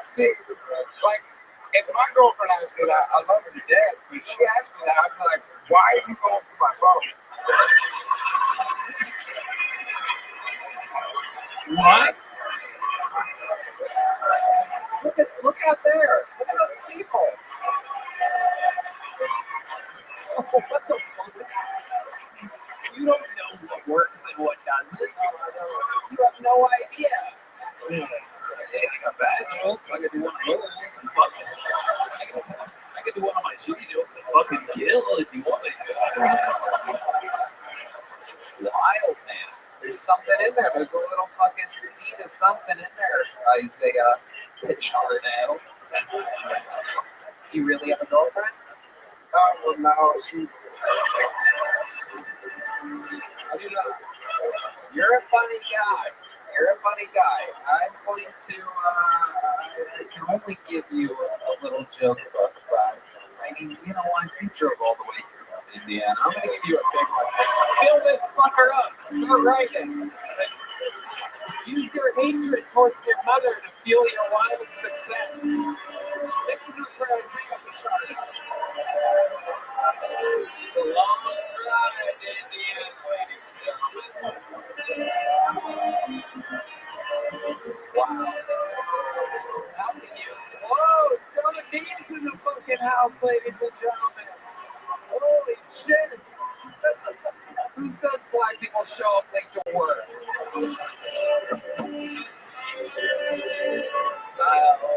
See, like, if my girlfriend asked me that, I love her to death. But if she asked me that, I'd be like, why are you going through my phone? What? Look out there. Look at those people. What the fuck? You don't know what works and what doesn't. You have no idea. Hey, I got bad jokes. I could do one of those and fucking. I could do one of my shitty jokes and fucking kill if you want me to. It's wild, man. There's something in there. There's a little fucking seed of something in there, Isaiah Pichardo. Do you really have a girlfriend? Well, no, she. I do not. You're a funny guy. You're a funny guy. I'm going to, I can only give you a little joke about I mean, I future of all the way here from Indiana. I'm going to give you a big one. Fill this fucker up. Start writing. Use your hatred towards your mother to fuel your wild success. Listen to for Isaiah Pichardo. It's a long ride to Indiana, ladies and gentlemen. Wow. How can you? Whoa, Jonah Dean's in the fucking house, ladies and gentlemen. Holy shit. Who says black people show up late to work? I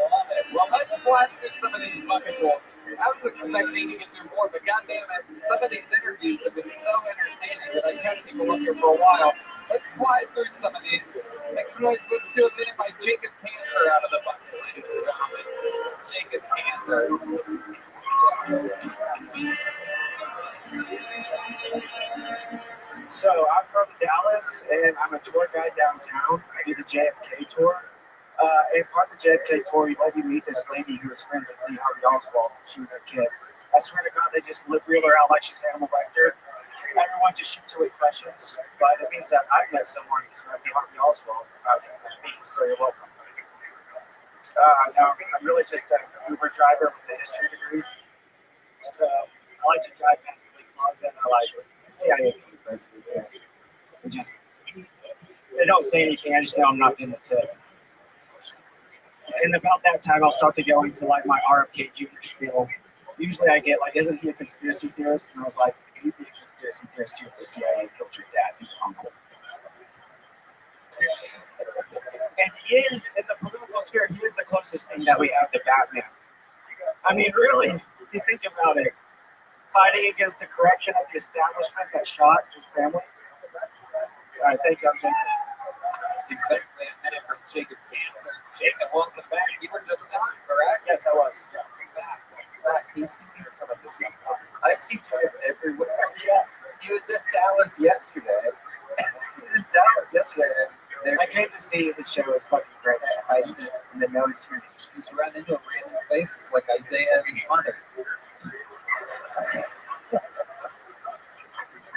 love it. Well, let's blast through some of these fucking rules. I was expecting to get through more, but goddamn it, some of these interviews have been so entertaining that I've had people up here for a while. Let's fly through some of these. Make some noise. Let's do a minute by Jacob Cantor out of the bucket, ladies and gentlemen. Jacob Cantor. So I'm from Dallas, and I'm a tour guide downtown. I do the JFK tour. And part of the JFK tour, you let you meet this lady who was friends with Lee Harvey Oswald when she was a kid. I swear to God, they just reel her out like she's Hannibal Lecter. Everyone just shoots away questions, but it means that I've met someone who's met Lee Harvey Oswald about me, so you're welcome. No, I'm really just an Uber driver with a history degree. So I like to drive past the big closet, and I like CIA president there. They don't say anything, I just know I'm not in the tip. And about that time, I'll start to go into like my RFK Jr. spiel. Usually I get like, isn't he a conspiracy theorist? And I was like, you'd be a conspiracy theorist too if the CIA killed your dad, you uncle. And he is, in the political sphere, he is the closest thing that we have to Batman. I mean, really, if you think about it, fighting against the corruption of the establishment that shot his family. All right, thank you, I'm Jacob. Exactly a minute from Jacob Cancer. Jacob, welcome back. You were just on, correct? Yes, I was. Yeah, welcome back. Welcome back. He's here from this young man. I see Jacob everywhere. Yeah. He was in Dallas yesterday. I came to see the show. It's fucking great. I just, and then noticed you just run into him random faces like Isaiah and his mother.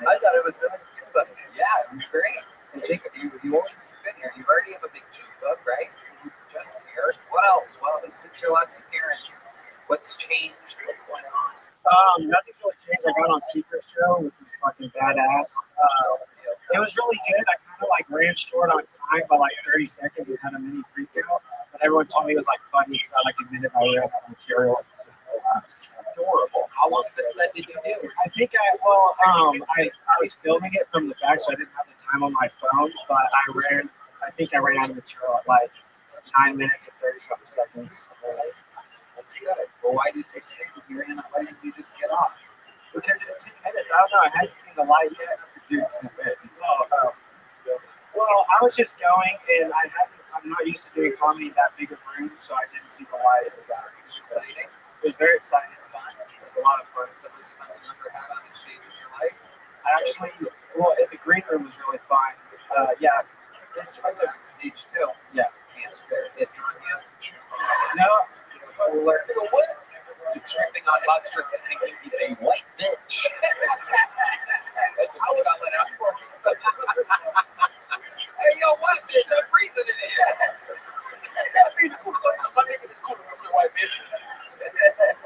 I thought it was really good, but yeah, it was great. And Jacob, you always been here. You already have a big Jew book, right? You were just here. What else? Well, since your last appearance, what's changed? What's going on? Nothing's really changed. I got on Secret Show, which was fucking badass. It was really good. I kind of like ran short on time by like 30 seconds and had a mini freak out. But everyone told me it was like funny because I like admitted I ran out of material. It's adorable. How long of a set did you do? I think I was filming it from the back, so I didn't have the time on my phone. But I think I ran out of material at like 9 minutes and 30-something seconds. That's good. Well, why did you say you ran out? Why didn't you just get off? Because it was 10 minutes. I don't know. I hadn't seen the light yet. Dude, 10 minutes. Well, I was just going, and I'm not used to doing comedy in that big of rooms, so I didn't see the light. It was exciting. It was very exciting. It was a lot of fun. The most fun you ever had on a stage in your life? The green room was really fun. Yeah. It's on stage too. Yeah. Hands there hitting on you. No. He's tripping on mushrooms thinking he's a white bitch. I just spell it out for me. Hey, yo, white bitch, I'm freezing in here. My name is cool, white bitch.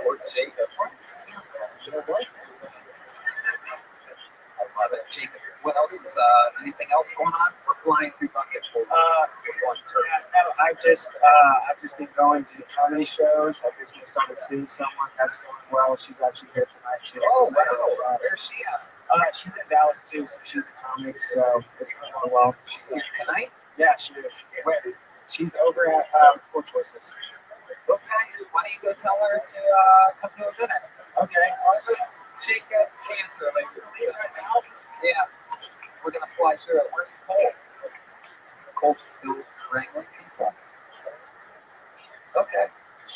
Or Jacob. You're white. I love it. Jacob, what else is, anything else going on? We're flying through bucketfuls. I've just been going to comedy shows. I've recently started seeing someone that's going well. She's actually here tonight too. Oh, wow. Where's she at? She's in Dallas too, so she's a comic, so it's going well. She's here tonight? Yeah, she is. Where? She's over at Poor Choices. Okay, why don't you go tell her to come to a minute? Okay. Jacob Cantor, like yeah, we're gonna fly through it. Where's Cole? Cole's still wrangling people. Okay,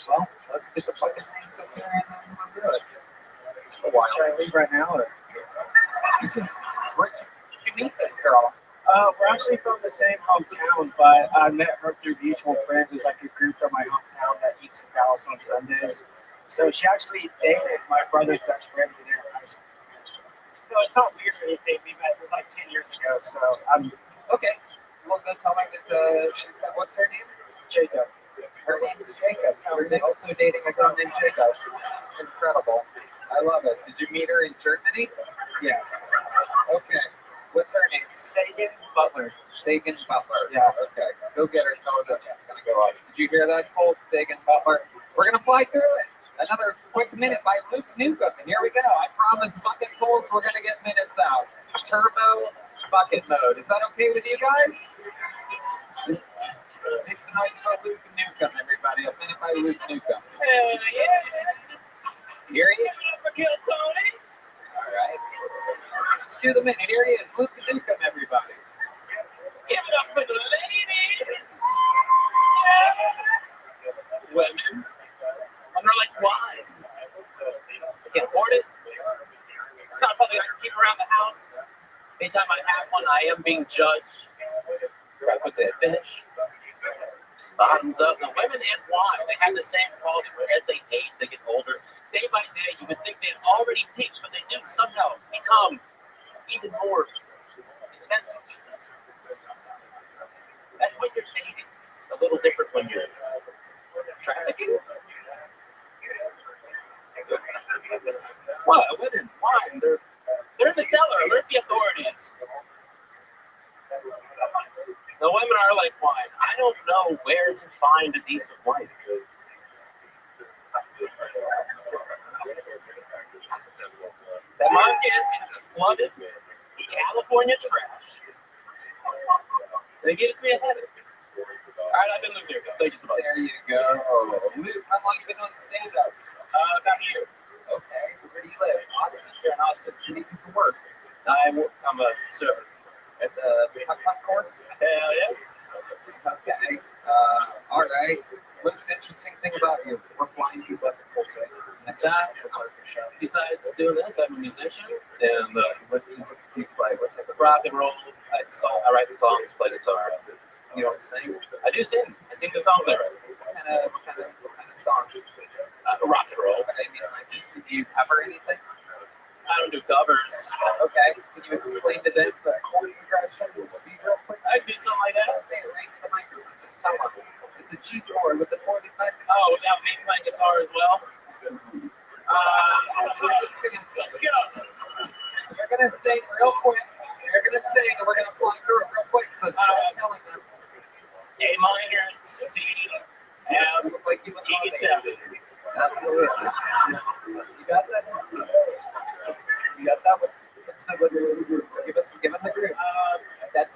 well, let's get the fucking names up there and then we'll do it. It's a while. Should I leave right now? Or? Where'd you meet this girl? We're actually from the same hometown, but I met her through mutual friends. There's like a group from my hometown that eats in Dallas on Sundays. So she actually dated my brother's best friend who there in high school. No, it's not weird or anything. We met, it was like 10 years ago, so I'm... Okay, we'll go tell her that she's got, what's her name? Jacob. Her name's Jacob. You're also dating a girl named Jacob. It's incredible. I love it. Did you meet her in Germany? Yeah. Okay. What's her name? Sagan Butler. Sagan Butler. Yeah. Okay. Go get her. Tell her that she's going to go up. Did you hear that, Colt? Sagan Butler. We're going to fly through it. Another quick minute by Luke Newcomb. And here we go. I promise bucket pulls, we're going to get minutes out. Turbo bucket mode. Is that okay with you guys? Make some noise for Luke Newcomb, everybody. A minute by Luke Newcomb. Hell yeah. Here he is. Tony. All right. Let's do the minute. Here he is. Luke Newcomb, everybody. Give it up for the ladies. Yeah. Women. And they're like, why? I can't afford it. It's not something I can keep around the house. Anytime I have one, I am being judged. Right with the finish. Just bottoms up. Now, women and wine, they have the same quality, but as they age, they get older. Day by day, you would think they'd already peaked, but they do somehow become even more expensive. That's when you're dating. It's a little different when you're trafficking. What? Women, wine, they're in the cellar. Alert the authorities. The women are like wine. I don't know where to find a decent wine. The market is flooded with California trash. And it gives me a headache. All right, I've been living here. Thank you so much. There you go. Luke, how long have you been on stand-up? About a year. Okay. Where do you live? Austin? What do you do for work? I'm a server. At the putt course? Hell yeah. Okay. All right. Most interesting thing about you? We're flying you bucket course right now. It's next time. Besides doing this, I'm a musician. And What music do you play? What type of rock and roll. I write the songs, play guitar. You don't sing? I do sing. I sing the songs I write. What kind of songs? Rock and roll. But I mean, like, do you cover anything? I don't do covers. Okay. Can you explain to them the chord progression, the speed real quick? I do something like that. Say it right to the microphone. Just tell them. It's a G chord with the chord effect. Oh, without me playing guitar as well? Let's go. You're gonna sing real quick. You're gonna sing, and we're gonna fly through it real quick. So start telling them. A minor, C, F, Look like you E7. Absolutely. You got that? You got that? Give us the group. Drive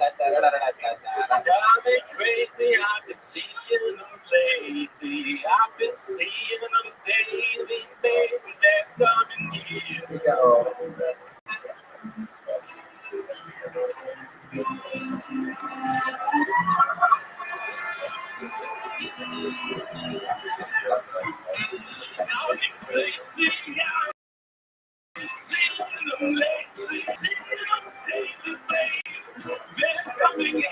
me crazy, I've been seeing them lately. I've been seeing them daily, baby, they're coming here. Here we go. I've been crazy, I've been seeing them lately. Seeing them daily, baby, they're coming here.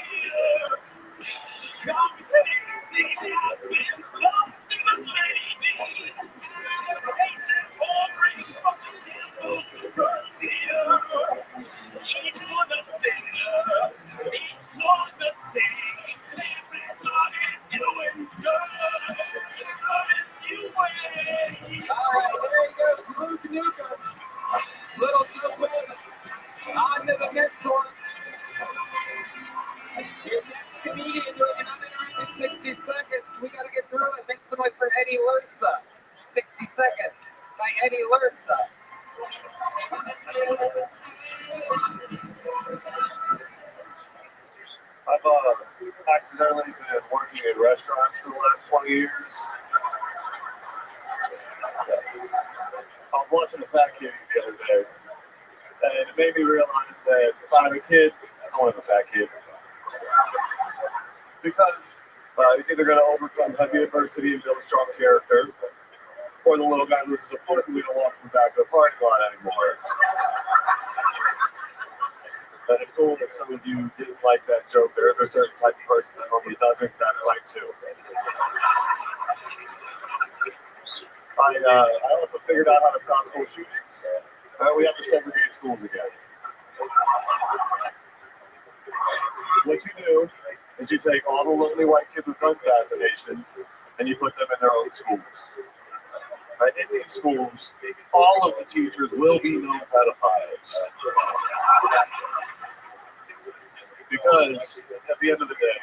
Come crazy, I've been lost in the lady. Generation boring, fucking devil, right here. Each one a singer, each one the same. Everybody's doing good. It's you way. All right, there you go. Luke Nukas. Little Joe on to the mentor. Your next comedian doing another 60 seconds. We got to get through it. Make some noise for Eddie Lursa. 60 seconds by Eddie Lursa. I've accidentally been working in restaurants for the last 20 years. I was watching a fat kid the other day, and it made me realize that if I have a kid, I don't have a fat kid. Because he's either going to overcome heavy adversity and build a strong character, or the little guy loses a foot and we don't walk from the back of the parking lot anymore. But it's cool if some of you didn't like that joke. There is a certain type of person that normally doesn't. That's fine too. I also figured out how to stop school shootings. We have to segregate schools again. What you do is you take all the lonely white kids with gun fascinations and you put them in their own schools. Right? In these schools, all of the teachers will be known pedophiles. Because at the end of the day,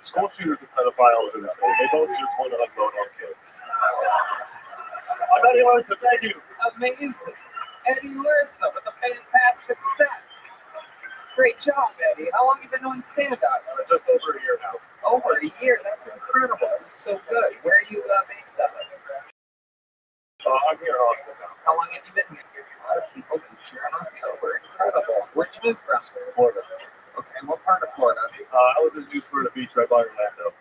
school shooters and pedophiles are the same. They both just want to unload on kids. I'm Eddie Lursa, thank you. Amazing. Eddie Lursa with a fantastic set. Great job, Eddie. How long have you been doing stand-up? Just over a year now. Over a year? That's incredible. That's so good. Where are you based out of? I'm here in Austin now. How long have you been here? A lot of people moved here in October. Incredible. Where'd you move from? Florida. Okay, what part of Florida? I was in New Smyrna Beach, right by Orlando.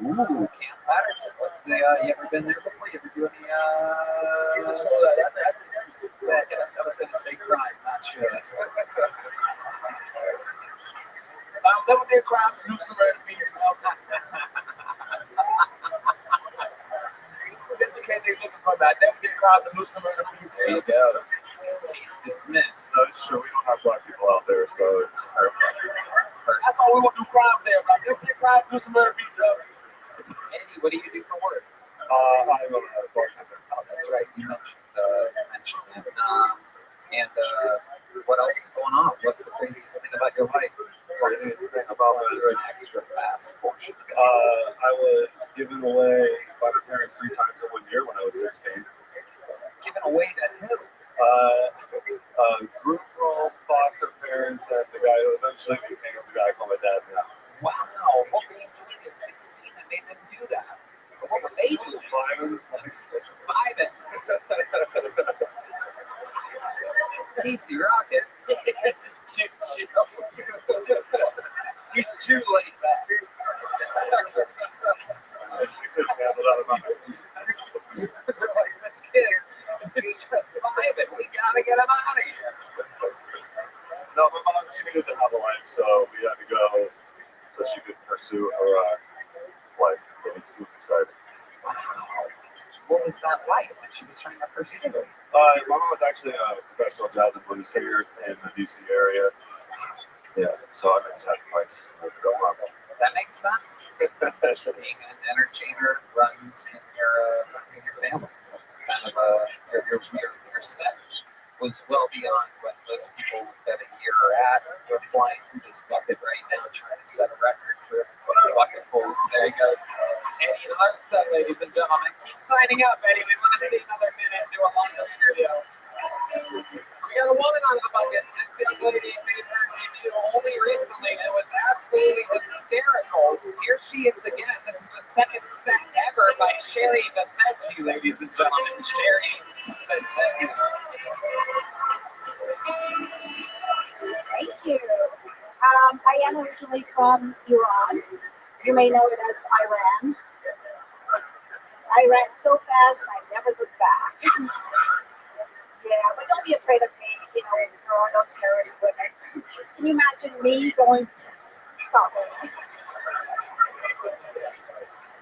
Ooh, Camp Patterson. What's the, you ever been there before? You ever do any, I was gonna say crime, not sure. Never did crime in New Smyrna Beach. Just in case they're looking for me, I never did crime in New Smyrna Beach. There you go. Case dismissed. So it's true, we don't have black people out there, so it's perfect. That's why we won't do crime there, but I never did crime in New Smyrna Beach. Eddie, what do you do for work? I'm a bartender. Oh, that's right. You mentioned that. And what else is going on? What's the craziest thing about your life? Craziest thing about my You're an extra fast portion. I was given away by my parents 3 times in 1 year when I was 16. Given away to who? Group home, foster parents, and the guy who eventually became the guy called my dad now. Wow, what were you doing at 16 that made them do that? What were they doing? Vibing. Vibing. Easy rocket. Just too chill. He's too laid back. You couldn't handle that about it. They're like, this kid, he's just vibing. We gotta get him out of here. No, my mom, she needed to have a life, so we had to go so she could pursue her life. It was exciting. Wow. What was that like when she was trying to pursue? My mom was actually a professional jazz and blues singer in the DC area. Yeah, so I made sacrifice to go up. That makes sense. Being an entertainer runs in your family. It's kind of your set was well beyond what most people that a year are at. We're flying through this bucket right now, trying to set a record for bucket pulls. So there he goes. Eddie Larson, ladies and gentlemen. Keep signing up, Eddie. We want to see another minute do a longer interview. We got a woman on the bucket. This young lady made her debut only recently. It was absolutely hysterical. Here she is again. This is the second set ever by Sherry Vasecci, ladies and gentlemen. Sherry Vasecci. Thank you. I am originally from Iran. You may know it as Iran. I ran so fast, I never looked back. Yeah, but don't be afraid of me. You know, there are no terrorist women. Can you imagine me going, stop it?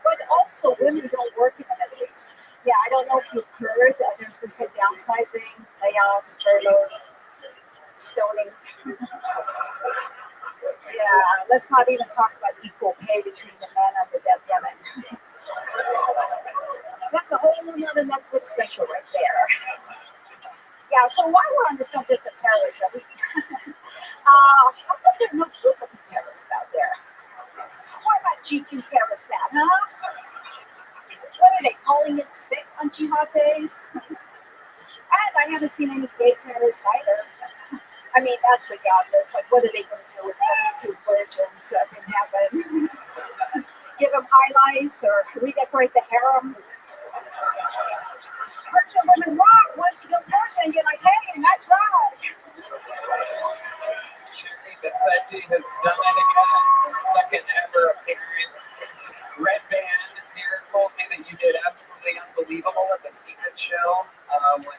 But also, women don't work in the Middle East. Yeah, I don't know if you've heard that there's been some downsizing, layoffs, furloughs, stoning. Yeah, let's not even talk about equal pay between the men and the dead women. That's a whole nother Netflix special right there. Yeah, so while we're on the subject of terrorism, how come there are no biblical terrorists out there? What about G2 terrorists now, huh? What are they calling it sick on jihad days? And I haven't seen any gay terrorists either. I mean, that's regardless. Like, what are they going to do with 72 virgins up in heaven? Give them highlights or redecorate the harem? Persian women rock. Once you go Persian, you're like, hey, nice ride. Sherry Vasecci has done it again. Second ever appearance. Red Band here told me that you did absolutely unbelievable at the Secret Show when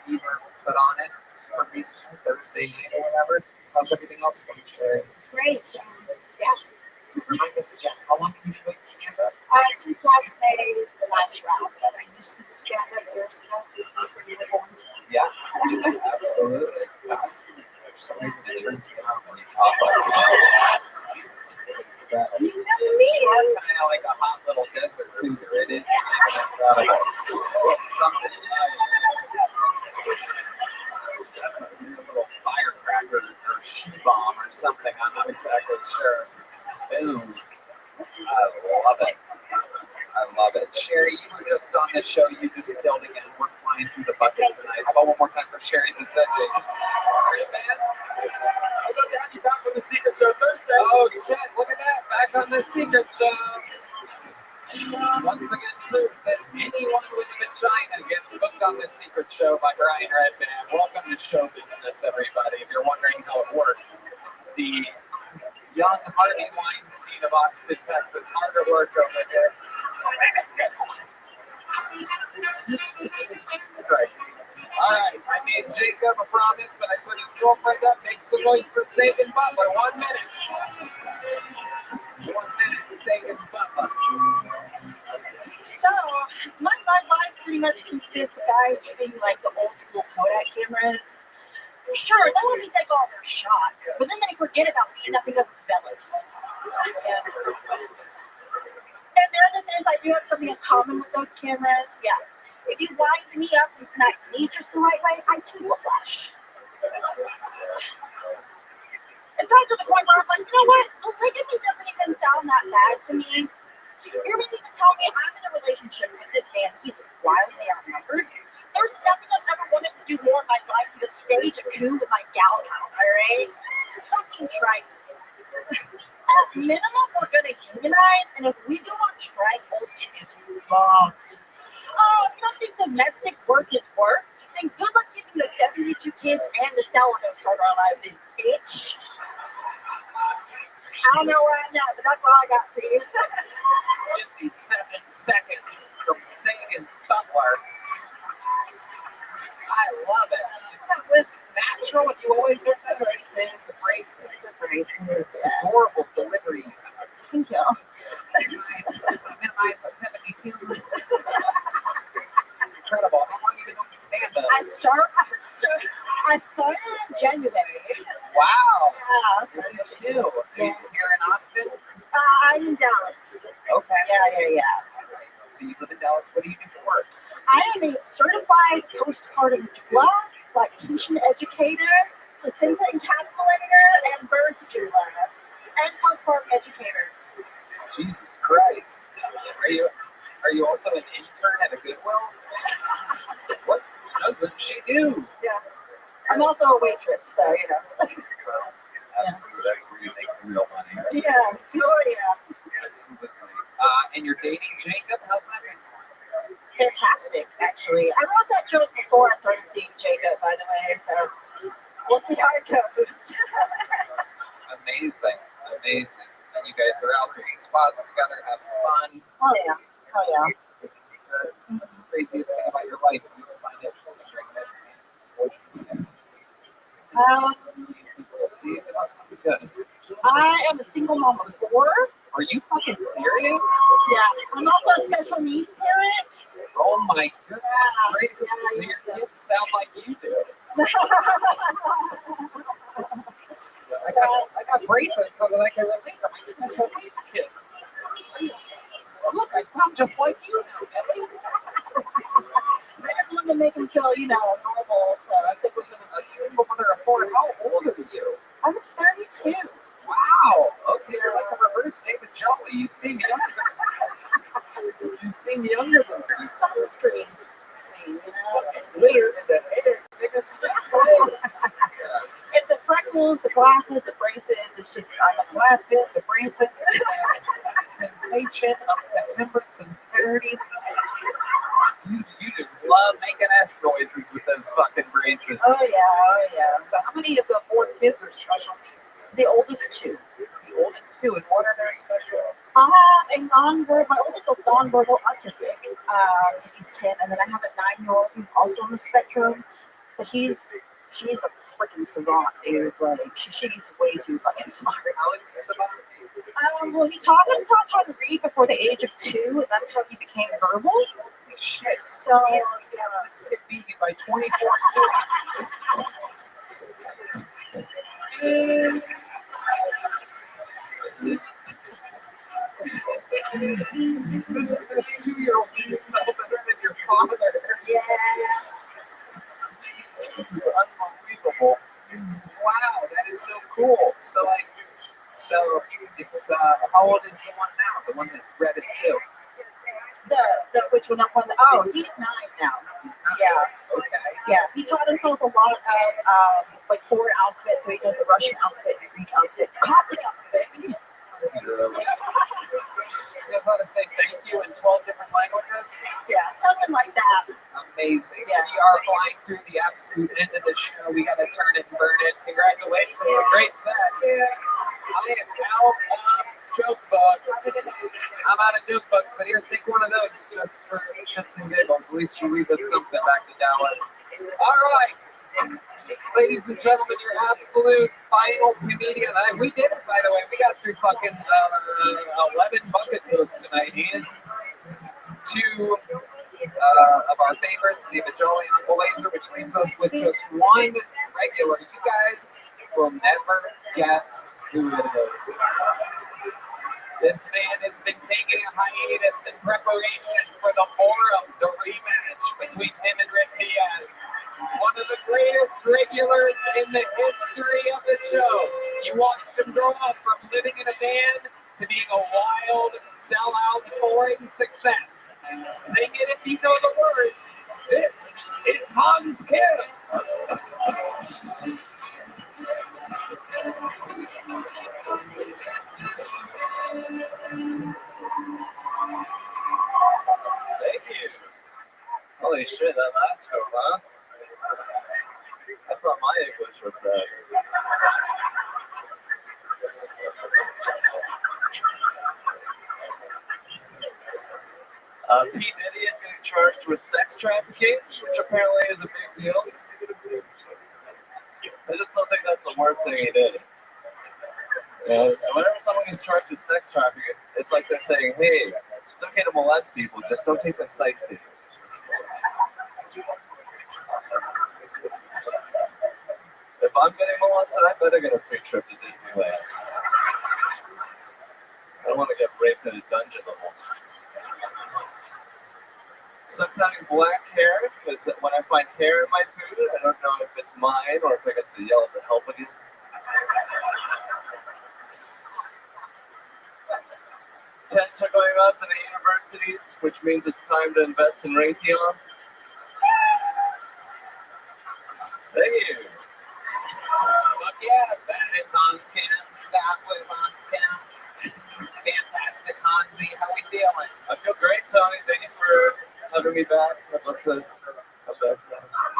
you were put on it for recently, Thursday night or whatever. How's everything else going, Sherry? Great. Yeah. Remind us again, how long have you been doing stand-up? Since last May, the last round, but I used to do stand-up years ago before you were born. Yeah, absolutely. For some reason, it turns me on when you talk like that. You know me. It's kind of like a hot little desert cougar. It is incredible. Something about it. That's a weird little firecracker or she-bomb or something. I'm not exactly sure. Boom. I love it. I love it. Sherry, you were just on this show. You just killed again. We're flying through the bucket tonight. How about one more time for Sherry Vasecci? Are you fan? What's up, Dad? You back on the Secret Show Thursday? Oh, shit. Look at that. Back on the Secret Show. Once again, proof that anyone with a vagina gets booked on the Secret Show by Brian Redband. Welcome to show business, everybody. If you're wondering how it works, the young Harvey Weinstein of Austin, Texas. Hard at work over there. Christ. All right, I made Jacob a promise that I put his girlfriend up. Make some noise for Sagan Butler. 1 minute. 1 minute, Sagan Butler. So, my life pretty much consists of guys shooting like the old school Kodak cameras. Sure, they let me take all their shots, but then they forget about me and nothing of fellas. And the other things, I do have something in common with those cameras. Yeah. If you wind me up and smack me just the right way, I too will flash. It's gotten to the point where I'm like, you know what? Polygamy doesn't even sound that bad to me. You're meaning to tell me I'm in a relationship with this man. He's wildly outnumbered. There's nothing I've ever wanted to do more in my life than to stage a coup with my gal pals, alright? Fucking try. At minimum, we're gonna unionize, and if we go on strike, old tickets fucked. Oh, you don't think domestic work is work? Then good luck keeping the 70 72 kids and the seller gonna start our lives, bitch. I don't know where I'm at, but that's all I got for you. 57 seconds from singing Butler. I love it. Isn't that list natural? You always hit the braces, the braces. It's horrible delivery. Thank you. Minimize the 72. Incredible. How long have you been doing stand-up? I started in January. Wow. Yeah. You're so new. You're in Austin? I'm in Dallas. Okay. Yeah. So you live in Dallas. What do you do for work? I am a certified postpartum doula, lactation educator, placenta encapsulator, and birth doula, and postpartum educator. Jesus Christ. Are you also an intern at a Goodwill? What doesn't she do? Yeah. I'm also a waitress, so you know. Absolutely, that's where you make the real money. Right? Yeah. Oh yeah. Absolutely. And you're dating Jacob? How's that been? Fantastic, actually. I wrote that joke before I started seeing Jacob, by the way, so we'll see how it goes. Amazing. And you guys are out hitting spots together, having fun. Oh yeah. What's the craziest thing about your life you find interesting during this? People see it as something good. I am a single mom of 4. Are you fucking serious? Yeah. I'm also a special needs parent. Oh my goodness. Yeah. Crazy. So your kids sound like you do. I got braces so that I can relate to my special needs kids. Look, I sound just like you now, Ellie. I just wanted to make them feel, normal. So I think we're a single mother of 4. How old are you? I'm 32. Wow. Okay, you're like a reverse David Jolly. You seem younger. You seem younger than me. Sunscreens. Glitter in the hair. It's the freckles, the glasses, the braces. It's just the glasses, the braces, the sensation of September sincerity. You just love making S noises with those fucking braces. Oh yeah. So how many of the 4 kids are special needs? The oldest 2. The oldest 2, and what are their special? I have a nonverbal. My oldest is nonverbal autistic. He's 10, and then I have a 9-year-old who's also on the spectrum, but she's a freaking savant, dude. Like she's way too fucking smart. How is he savant? Well, he taught himself how to read before the age of 2, and that's how he became verbal. Shit. So yeah, this kid beat you by 24 years. This 2-year-old can smell better than your father. Yeah. This is unbelievable. Wow, that is so cool. So it's how old is the one now? The one that read it too? Which one? That one? Oh, he's 9 now. Yeah. Okay. Yeah, he taught himself a lot of foreign alphabet, so he knows the Russian alphabet, the Greek alphabet, Coptic alphabet. You guys want to say thank you in 12 different languages? Yeah, something like that. Amazing. Yeah. We are flying through the absolute end of the show. We got to turn it and burn it. Congratulations. Yeah. Great set. Yeah. I am out of joke books. I'm out of joke books, but here, take one of those just for shits and giggles. At least you leave us something back to Dallas. All right. Ladies and gentlemen, your absolute final comedian. We did it, by the way. We got through fucking 11 bucket lists tonight, Ian. 2 of our favorites, David Jolly and Uncle Laser, which leaves us with just one regular. You guys will never guess who it is. This man has been taking a hiatus in preparation for the forum, the rematch between him and Rick Diaz. One of the greatest regulars in the history of the show. You watched him grow up from living in a van to being a wild, sellout, touring success. Sing it if you know the words. This is Hans Kim. Thank you. Holy shit, that last go, huh? my English was bad. P. Diddy is getting charged with sex trafficking, which apparently is a big deal. I just don't think that's the worst thing he did. Whenever someone gets charged with sex trafficking, it's like they're saying, hey, it's okay to molest people, just don't take them sightseeing. If I'm getting molested, I better get a free trip to Disneyland. I don't want to get raped in a dungeon the whole time. Sucks having black hair, because when I find hair in my food, I don't know if it's mine or if I get to yell to help again. Tents are going up in the universities, which means it's time to invest in Raytheon. Thank you. But yeah, that is Hans Cam. That was Hans Cam. Fantastic, Hansi. How we feeling? I feel great, Tony. Thank you for having me back. I'd love to come back.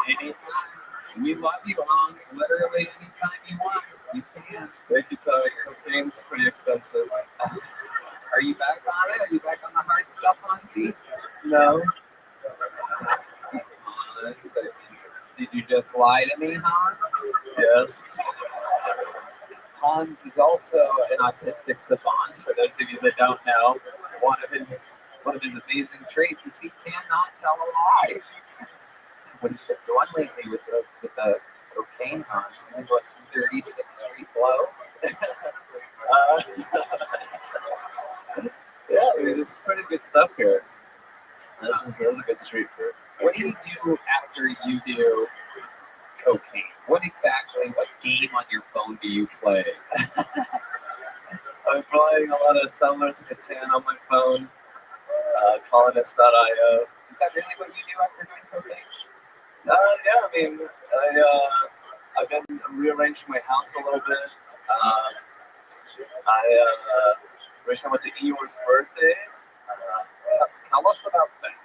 Anytime. We love you, Hans. Literally anytime you want, you can. Thank you, Tony. Cocaine's pretty expensive. Are you back on it? Are you back on the hard stuff, Hansi? No. Did you just lie to me, Hans? Yes. Hans is also an autistic savant. For those of you that don't know, one of his amazing traits is he cannot tell a lie. What have you been doing lately with the cocaine, Hans? You want some 36th Street blow? Yeah, I mean, it's pretty good stuff here. This is a good street food. What do you do after you do cocaine? What game on your phone do you play? I'm playing a lot of Settlers of Catan on my phone, Colonist.io. Is that really what you do after doing cocaine? Yeah, I mean, I've been rearranging my house a little bit. I recently went to Eeyore's birthday. Tell us about that.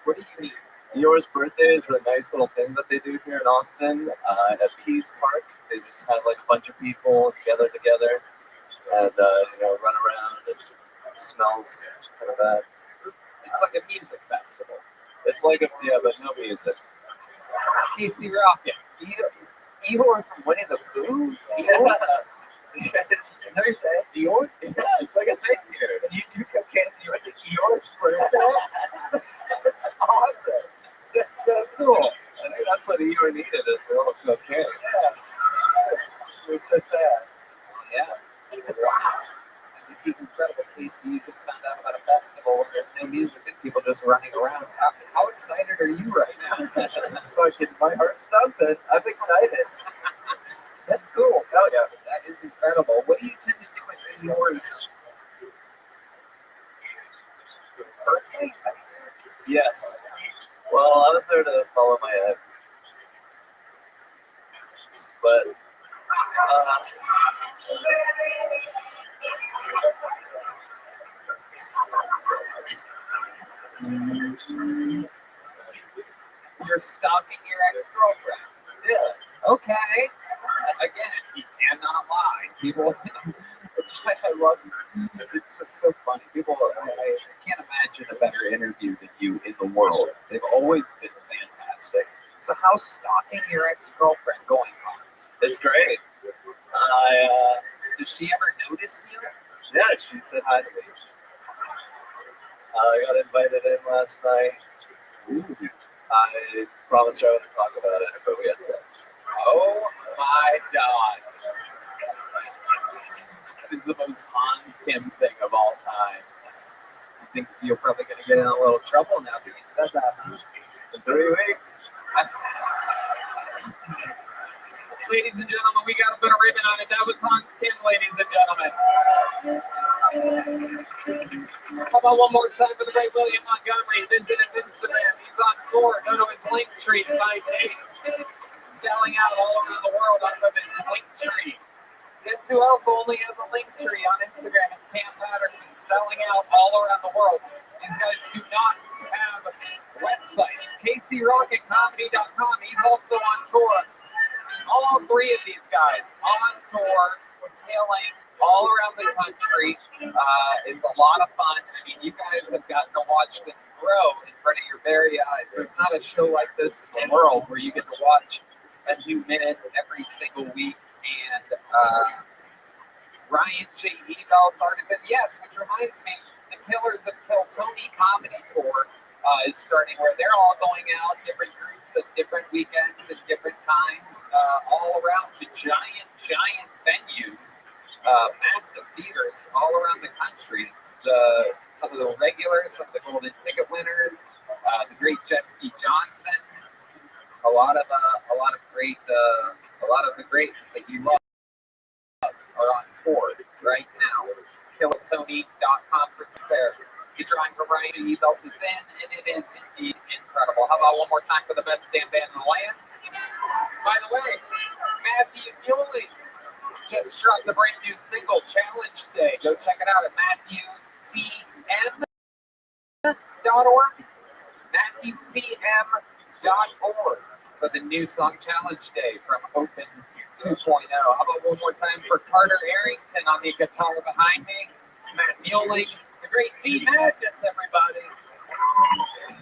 What do you mean? Eeyore's birthday is a nice little thing that they do here in Austin at Peace Park. They just have like a bunch of people together and run around and it smells kind of bad. It's like a music festival. It's like but no music. Casey Rocket. Eeyore from Winnie the Pooh? Yeah. Yes. There's that Eeyore? Yeah, it's like a thing here. You do cocaine and you went to Eeyore's birthday? That's awesome. That's so cool. I think that's what Eeyore needed is a little cocaine. Yeah. It was so sad. Yeah. Wow. This is incredible, Casey. You just found out about a festival where there's no music and people just running around. How excited are you right now? Fucking my heart's thumping. I'm excited. That's cool. Hell yeah. That is incredible. What do you tend to do at yours? Birthday? Is that what you said? Yes. Well, I was there to follow my ex. But you're stalking your ex-girlfriend. Yeah. Okay. Again, you cannot lie. People, that's why I love you. It's just so funny. People, I can't imagine a better interview than you in the world. They've always been fantastic. So how's stalking your ex-girlfriend going, Hans? It's great. Did she ever notice you? Yeah, she said hi to me. I got invited in last night. Ooh. I promised her I wouldn't talk about it, but we had sex. Oh my God. This is the most Hans Kim thing of all time. I think you're probably going to get in a little trouble now that you said that, huh? In 3 weeks. Ladies and gentlemen, we got to put a ribbon on it. That was Hans Kim, ladies and gentlemen. How about one more time for the great William Montgomery? Visit his Instagram. He's on tour. Go to his link tree in 5 days. Selling out all around the world off of his link tree. Guess who else only has a link tree on Instagram? It's Cam Patterson. Selling out all around the world. These guys do not have websites. KCRocketComedy.com. He's also on tour all all three of these guys on tour, killing all around the country. It's a lot of fun. I mean, you guys have gotten to watch them grow in front of your very eyes. There's not a show like this in the world where you get to watch a new minute every single week. And Ryan J. Evel's artisan, yes, which reminds me, the Killers of Kill Tony comedy tour is starting, where they're all going out, different groups at different weekends and different times, all around to giant venues, massive theaters all around the country. Some of the regulars, some of the golden ticket winners, the great Jet Ski Johnson, a lot of the greats that you love are on tour right now. KillerTony.com for there. The drawing for Ryan Ebelt is in, and it is indeed incredible. How about one more time for the best damn band in the land? By the way, Matthew Muehley just dropped a brand new single, Challenge Day. Go check it out at MatthewTM.org. MatthewTM.org for the new song Challenge Day from Open 2.0. How about one more time for Carter Arrington on the guitar behind me? Matt Muehley, the great D Madness, everybody.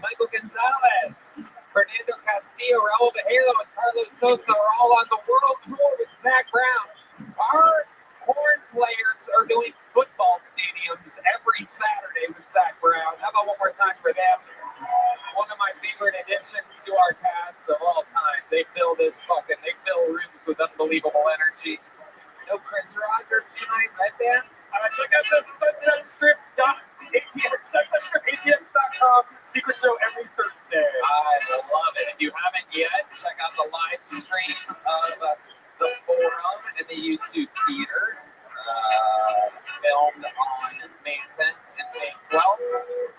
Michael Gonzalez, Fernando Castillo, Raul Bajero, and Carlos Sosa are all on the world tour with Zach Brown. Our horn players are doing football stadiums every Saturday with Zach Brown. How about one more time for them? One of my favorite additions to our cast of all time. They fill rooms with unbelievable energy. No Chris Rogers tonight, right, Dan? Check out the SunsetStrip.atx.com. Secret show every Thursday. I love it. If you haven't yet, check out the live stream of the forum and the YouTube theater. Filmed on May 10th and May 12th,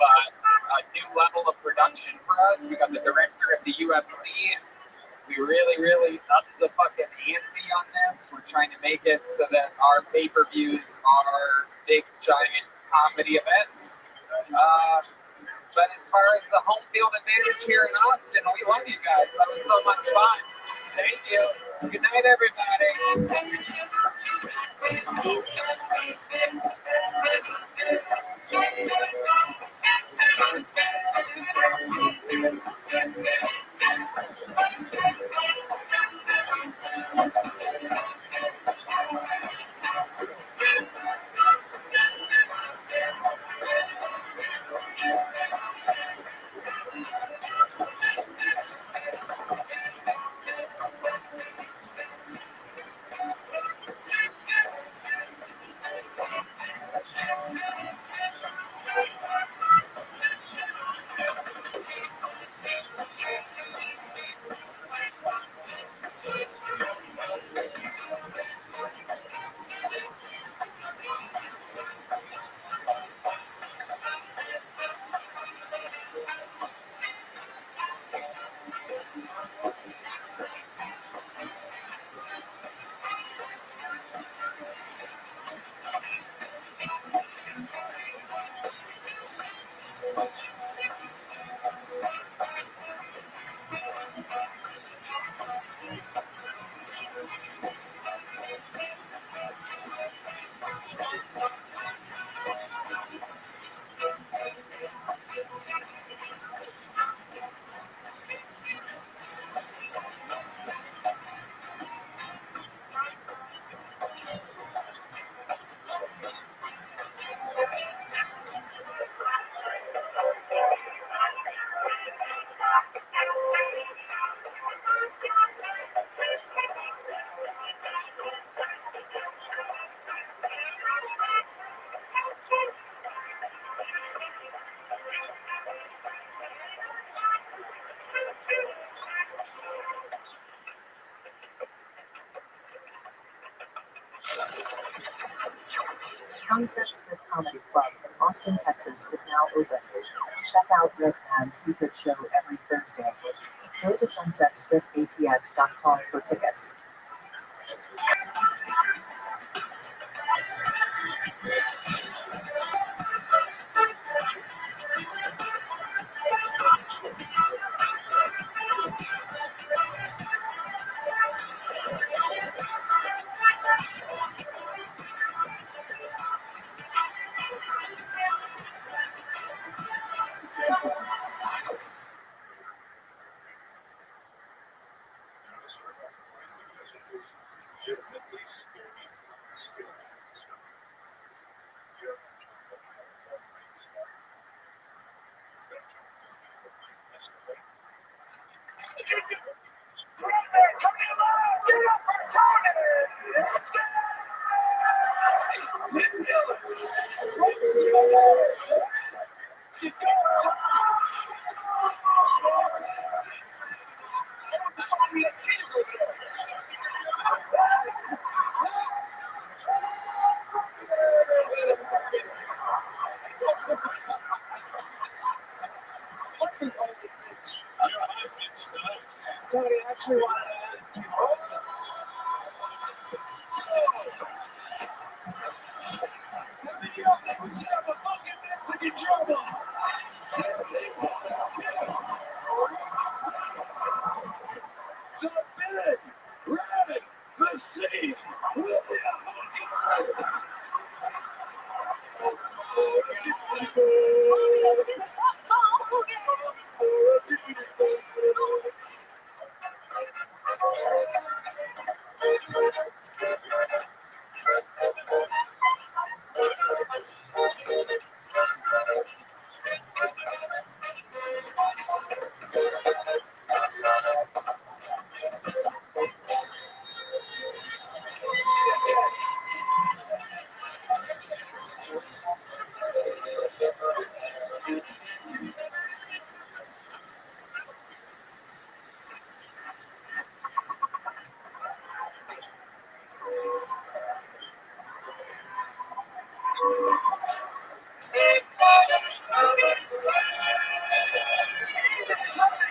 but a new level of production for us. We got the director of the UFC. We really upped the fucking ante on this. We're trying to make it so that our pay-per-views are big, giant comedy events. But as far as the home field advantage here in Austin, we love you guys. That was so much fun. Thank you. Good night, everybody. Sunset Strip Comedy Club in Austin, Texas is now open. Check out Red Band's secret show every Thursday. Go to SunsetStripATX.com for tickets. say.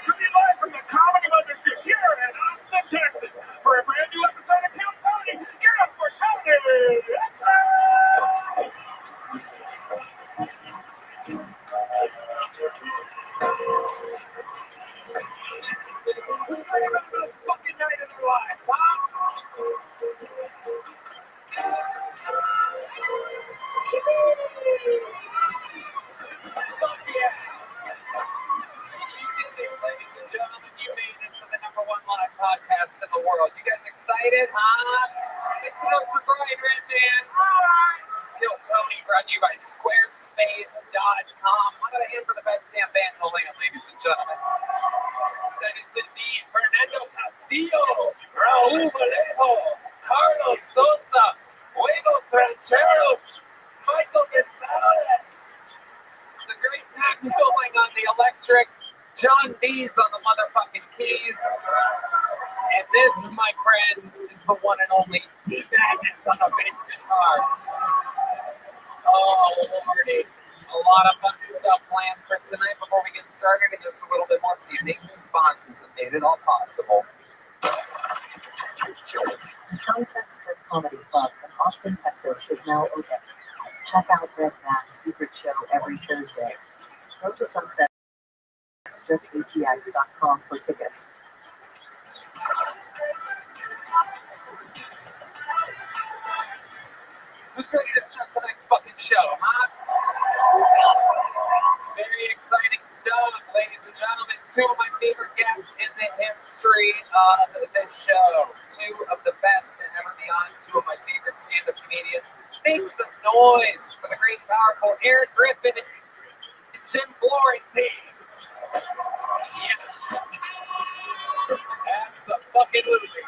Coming live from the Comedy Mothership here in Austin, Texas, for a brand new episode of Kill Tony. Get up for Tony! Who's ready for the best fucking night of their lives, huh? Fuck yeah. You did it, ladies and gentlemen. You made it to the #1 live podcast in the world. You guys excited, huh? It's no surprise, Red Man. Kill Tony, brought to you by Squarespace.com. I'm going to hand for the best damn band in the land, ladies and gentlemen. That is indeed Fernando Castillo, Raul Vallejo, Carlos Sosa, Buenos Rancheros, Michael Gonzalez, the great Pat going on the electric, John B's on the motherfucking keys, and this, my friends, is the one and only D Magnus on the bass guitar. Oh, Lordy. A lot of fun stuff planned for tonight. Before we get started, and just a little bit more for the amazing sponsors that made it all possible. The Sunset Strip Comedy Club in Austin, Texas is now open. Check out Red Man's Secret Show every Thursday. Go to sunsetstripatx.com for tickets. Who's ready to start tonight's fucking show, huh? Very exciting stuff, ladies and gentlemen. Two of my favorite guests in the history of this show. Two of the best to ever be on. Two of my favorite stand-up comedians. Make some noise for the great, powerful Eric Griffin and Jim Florentine. Yes. Absolutely.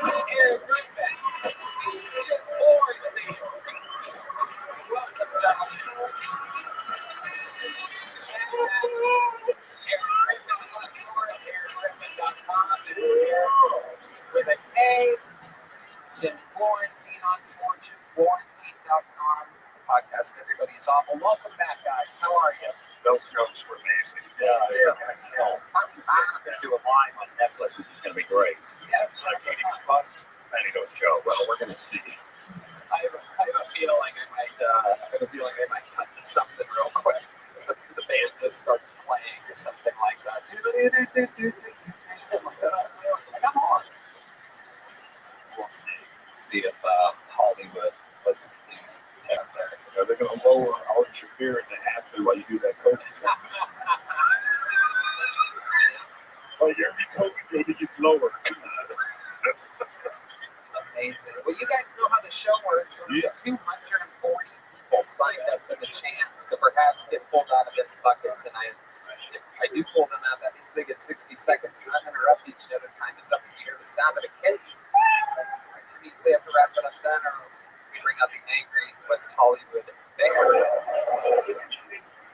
Eric Griffin, Jim Florentine. Welcome, gentlemen. EricGriffin.com with a K. Jim Florentine on tour, JimFlorentine.com. Podcast Everybody is Awful. Welcome back, guys. How are you? Those jokes were amazing. Yeah, they're going to kill. I'm going to do a live on Netflix, which is going to be great. Yeah, so I can't even fun. Those shows. Well, we're going to see. I have a feeling I might cut to something real quick. The band just starts playing or something like that. I got more. We'll see. See if Hollywood lets me do some tech there. They're going to lower Art Shafir in the acid while you do that coke joke. Like every coke joke, it gets lower. Amazing. Well, you guys know how the show works. Yeah. 240 people signed up for the chance to perhaps get pulled out of this bucket tonight. If I do pull them out, that means they get 60 seconds uninterrupted. You know, their time is up and you hear the sound of a kid. That means they have to wrap it up then, or else we bring out the angry West Hollywood bear.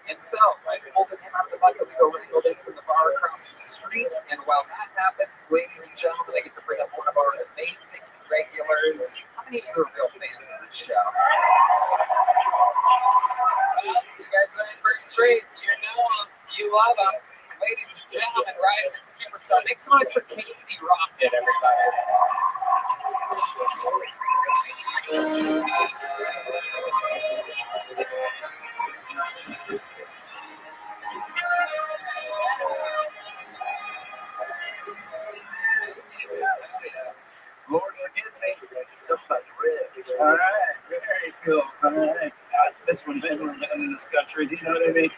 And so, I pulled him out of the bucket. We go wrangled in from the bar across the street. And while that happens, ladies and gentlemen, I get to bring up one of our amazing regulars. How many of you are real fans of this show? Well, you guys are in for a treat. You know him. You love him. Ladies and gentlemen, rising superstar. Make some noise for Casey Rocket, everybody. All right, very cool. All right, God, this one men were men in this country. Do you know what I mean?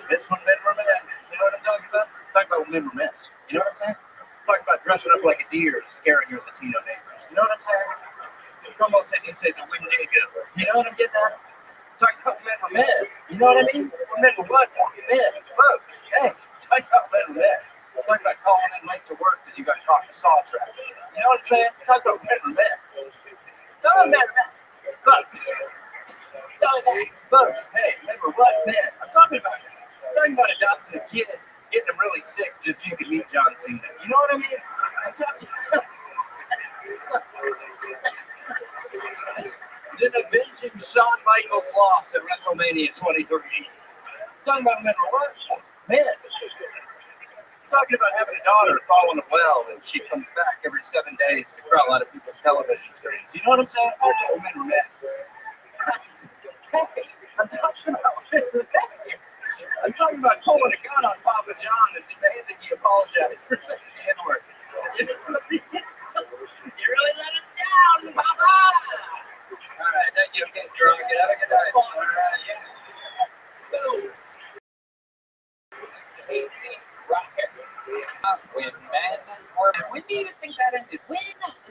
This one men were men. You know what I'm talking about? I'm talking about men were men. You know what I'm saying? I'm talking about dressing up like a deer, scaring your Latino neighbors. You know what I'm saying? Como said, you said the Winnebago. You know what I'm getting at? I'm talking about men were men. You know what I mean? Men were what? Men, folks. Hey, I'm talking about men were men. I'm talking about calling in late to work because you got caught in a saw trap. You know what I'm saying? I'm talking about men were men. Come on, men were men. Folks, hey, remember what, man? I'm talking about adopting a kid, getting him really sick just so you can meet John Cena. You know what I mean? I'm talking then avenging Shawn Michaels' loss at WrestleMania 23. I'm talking about remember what? Man. I'm talking about having a daughter fall in a well and she comes back every 7 days to crawl out of people's television screens. You know what I'm saying? I'm talking about remember that. Hey, I'm talking about I'm talking about pulling a gun on Papa John and demanding he apologize for saying the N-word. You know what I mean? You really let us down, Papa! All right, thank you, Casey Rocket. Have a good night. All right, yeah. Casey Rocket. When men were... When do you think that ended? When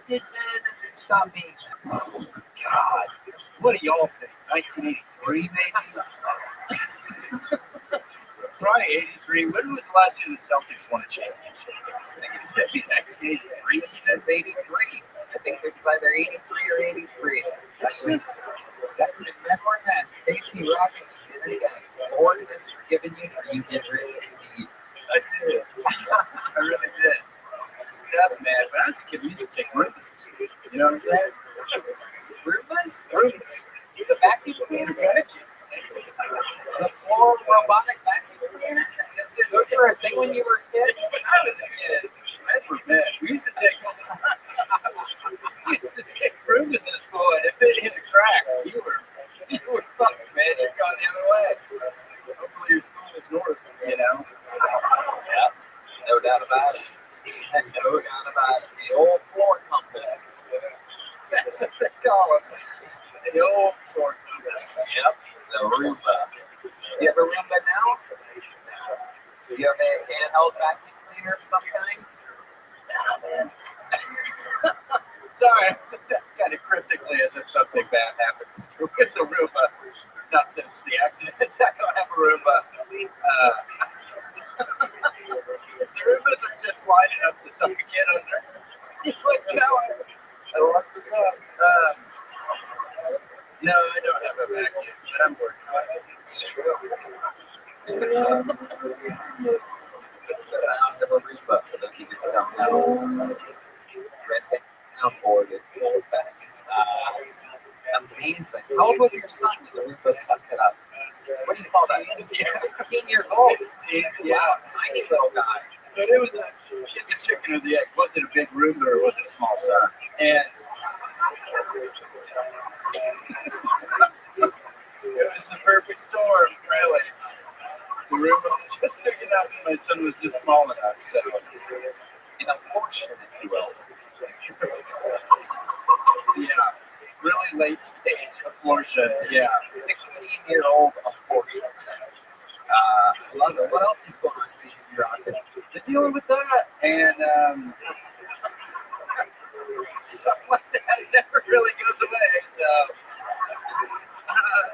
did men stop being men? Oh, God. What do y'all think? 1983, maybe? Probably 83. When was the last year the Celtics won a championship? I think it was maybe 1983. That's 83. I think it was either 83 or 83. That's just that men were men. Casey Rocket did it again. Lord has forgiven you for you did risk indeed. I did. I really did. It's tough, man. When I was a kid, we used to take Roombas to school. You know what I'm saying? Roombas? Roombas. The vacuum cleaner? The floor robotic vacuum cleaner? Those were a thing when you were a kid? When I was a kid, men were men. We used to take Roombas to school, and if it hit a crack, you were fucked, man. You'd gone the other way. Hopefully your school was north, you know? Yeah, no doubt about it. No doubt about it. The old floor compass. That's what they call it. The old floor compass. Yep, the Roomba. You have a Roomba now? Do you have a handheld vacuum cleaner of some kind? Nah, man. Sorry, I said that kind of cryptically as if something bad happened with the Roomba. Not since the accident. I don't have a Roomba. The Roombas are just wide enough to suck a kid under. I lost the song. No, I don't have a vacuum, but I'm working on it. It's true. It's the sound of a Roomba, for those of you who don't know. Red Pick soundboard in full effect. Amazing. How old was your son when the Roomba sucked it up? What do you call that? 16 years old. Yeah, tiny little guy. But it's a chicken or the egg. Was it a big Roomba or was it a small son? And it was the perfect storm, really. The Roomba was just big enough and my son was just small enough, so. In a fortune, if you will. Yeah. Really late stage affliction. Yeah. 16-year-old affliction. I love it. What else is going on, Casey Rocket? They're dealing with that. And stuff like that never really goes away. So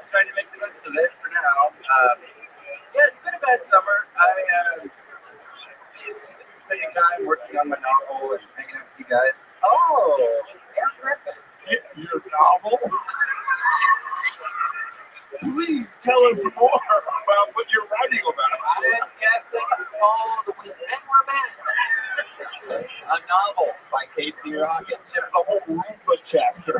trying to make the best of it for now. Yeah, it's been a bad summer. I just spending time working on my novel and hanging out with you guys. Oh, yeah, your novel? Please tell us more about what you're writing about. I'm guessing it's called When Men Were Men. A novel by Casey Rocket. The whole Roomba chapter.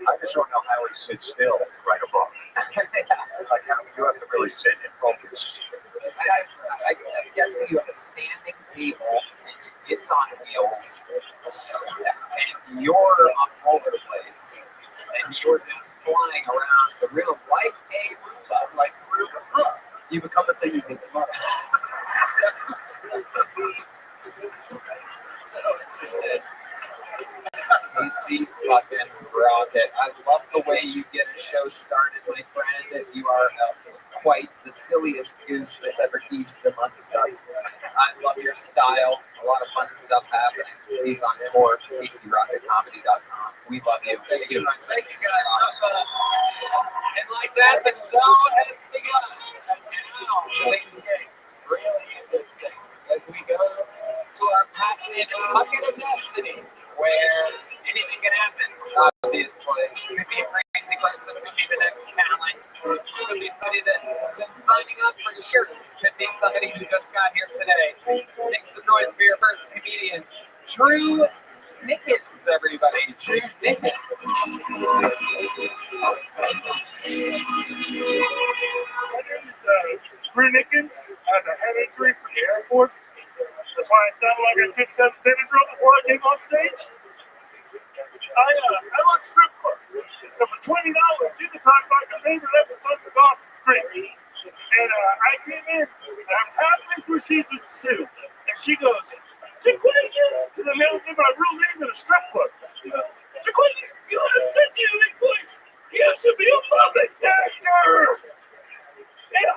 I just don't know how he sits still to write a book. Like how you have to really sit and focus. See, I'm guessing you have a standing table and it's on wheels, and you're on rollerblades, and you're just flying around the room like a Roomba, like a Roomba. Huh. You become the thing you think you are. So interested. Casey fucking Rocket. I love the way you get a show started, my friend. You are quite the silliest goose that's ever geesed amongst us. I love your style. A lot of fun stuff happening. He's on tour. CaseyRocketComedy.com. We love you. Thank you. Thank you guys. And like that, the show has begun. And now things get really interesting as we go to our patented bucket of destiny, where anything can happen, obviously. Could be a crazy person, could be the next talent, could be somebody that has been signing up for years, could be somebody who just got here today. Make some noise for your first comedian, Drew Nickens, everybody. Drew Nickens. Drew Nickens. I had a head injury from the Air Force. That's why I sounded like I took 7 Benadryl before I came on stage. I run strip club. So for $20, you can talk about your favorite episodes of Dawson's Creek. And I came in, and I was halfway through season 2, and she goes, Jaquavius, because I never did my real name in a strip club. She goes, Jaquavius, you have sent you to this place. You should be a puppet actor. And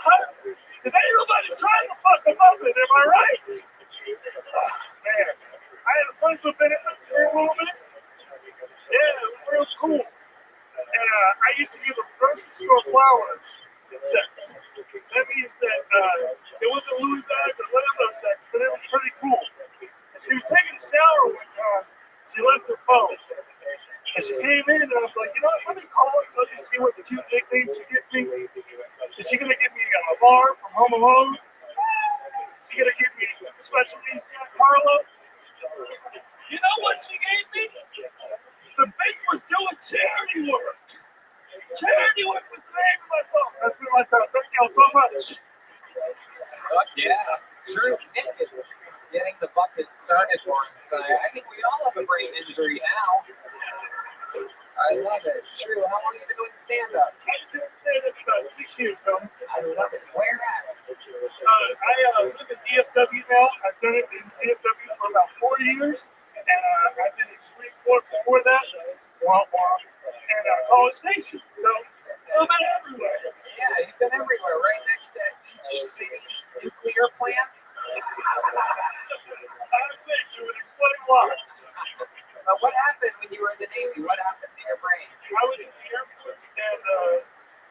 ain't nobody trying to fuck a puppet, am I right? Man, I had a fun little bit at the moment. Yeah, it was real cool. And I used to give a grocery store flowers sex. That means that it wasn't Louis bag or Lambo sex, but it was pretty cool. And she was taking a shower one time. She left her phone. And she came in, and I was like, you know what, let me call her. Let me see what the cute nickname she gives me. Is she going to give me a bar from Home Alone? Is she going to give me Special Needs Jack Harlow? You know what she gave me? The bitch was doing charity work. Charity work was the name of my phone. That's been my time. Thank y'all so much. Fuck yeah. Drew Nickens getting the bucket started for us. I think we all have a brain injury now. I love it. Drew, how long have you been doing stand-up? I've been doing stand-up about 6 years, Tony. I love it. Where at? I live in DFW now. I've done it in DFW for about 4 years. And I've been in Shreveport before that. And College Station. So I've been everywhere. Yeah, you've been everywhere. Right next to each city's nuclear plant. I wish it would explain a lot. What happened when you were in the Navy? What happened to your brain? I was in the Air Force, and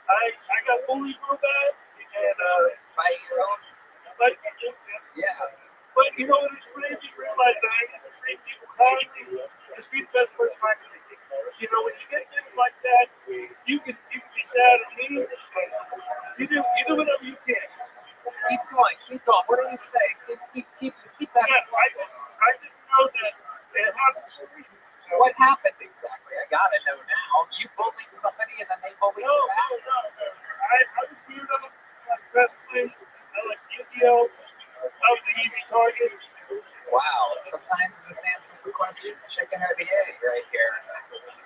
I got bullied real bad. And by your own? Yeah. But you know what? It's made me realize that I need to treat people kindly. Just be the best person I can be. You know, when you get things like that, you can be sad or mean, but you do whatever you can. Keep going. What do you say? Keep that. Yeah, I just know that it happened for me. What happened exactly? I gotta know now. You bullied somebody and then they bullied you back? No. I was weird on like wrestling. I like Yu-Gi-Oh! I was an easy target. Wow. Sometimes this answers the question, chicken or the egg right here.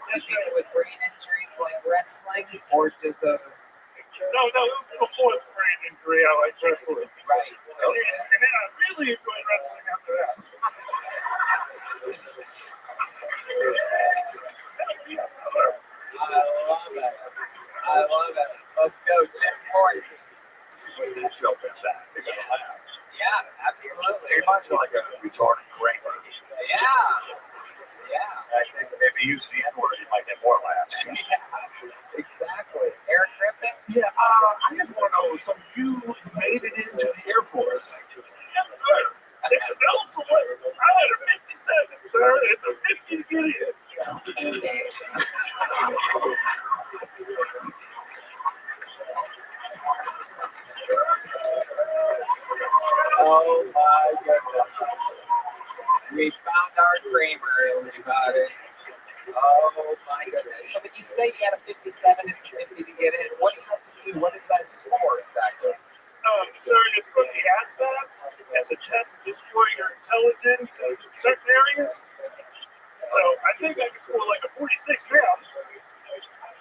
Do people with brain injuries like wrestling, or does the... No, it was before the brain injury. I like wrestling. Right. Okay. And then I really enjoyed wrestling after that. I love it. Let's go, Jim Florentine. Put that joke inside. They're going to laugh. Yeah, absolutely. It reminds me like a retarded Kramer. Yeah. I think if he used the N-word, he might get more laughs. Yeah, exactly. Eric Griffin? Yeah, I just want to know, so you made it into the Air Force? Yes, sir. That was the way. I had a 57, sir. It's a 50 to get in. Oh my goodness. We found our Kramer, everybody. Oh my goodness. So when you say you got a 57, it's a 50 to get in, what do you have to do? What is that score exactly? Sir, it's from the ASVAB. It's a test to score your intelligence in certain areas. So I think I can score like a 46 now.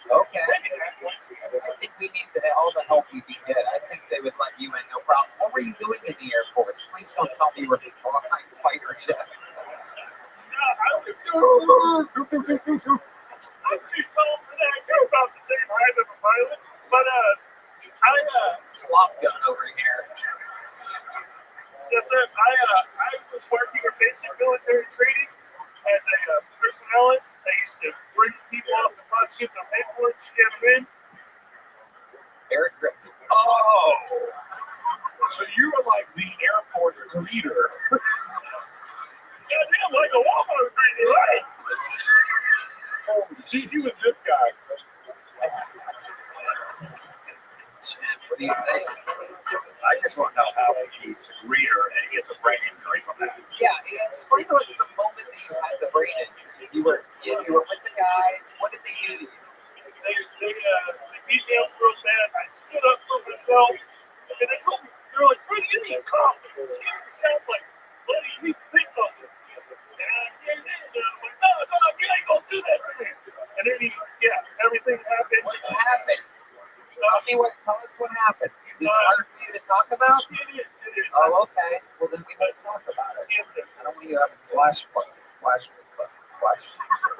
Okay. I think we need all the help we can get. I think they would let you in, no problem. What were you doing in the Air Force? Please don't tell me you were flying fighter jets. No, I was doing I'm too tall for that. You're about the same height as a pilot. But Slop gun over here. yes, sir. I was working in basic military training as a personnelist. I used to bring people up to prosecute their paperwork, scan them in. Eric Griffin. Oh, so you were like the Air Force greeter. Goddamn, like a Walmart greeter, right? Oh, gee, he was this guy. What do you think? I just want to know how he's a greeter and he gets a brain injury from that. Yeah, explain to us the moment that you had the brain injury. You were with the guys. What did they do to you? They beat me up real bad. I stood up for myself, and they told me, they're like, "Freddie, you need coffee." She sounds like, "Buddy, you need to think of it." And I gave in, and I'm like, "No, you ain't gonna do that to me." And then everything happened. What happened? Tell us what happened. Is it hard for you to talk about? It is. Oh, okay. Well, then we better talk about it. Yes, sir. I don't want you having flash.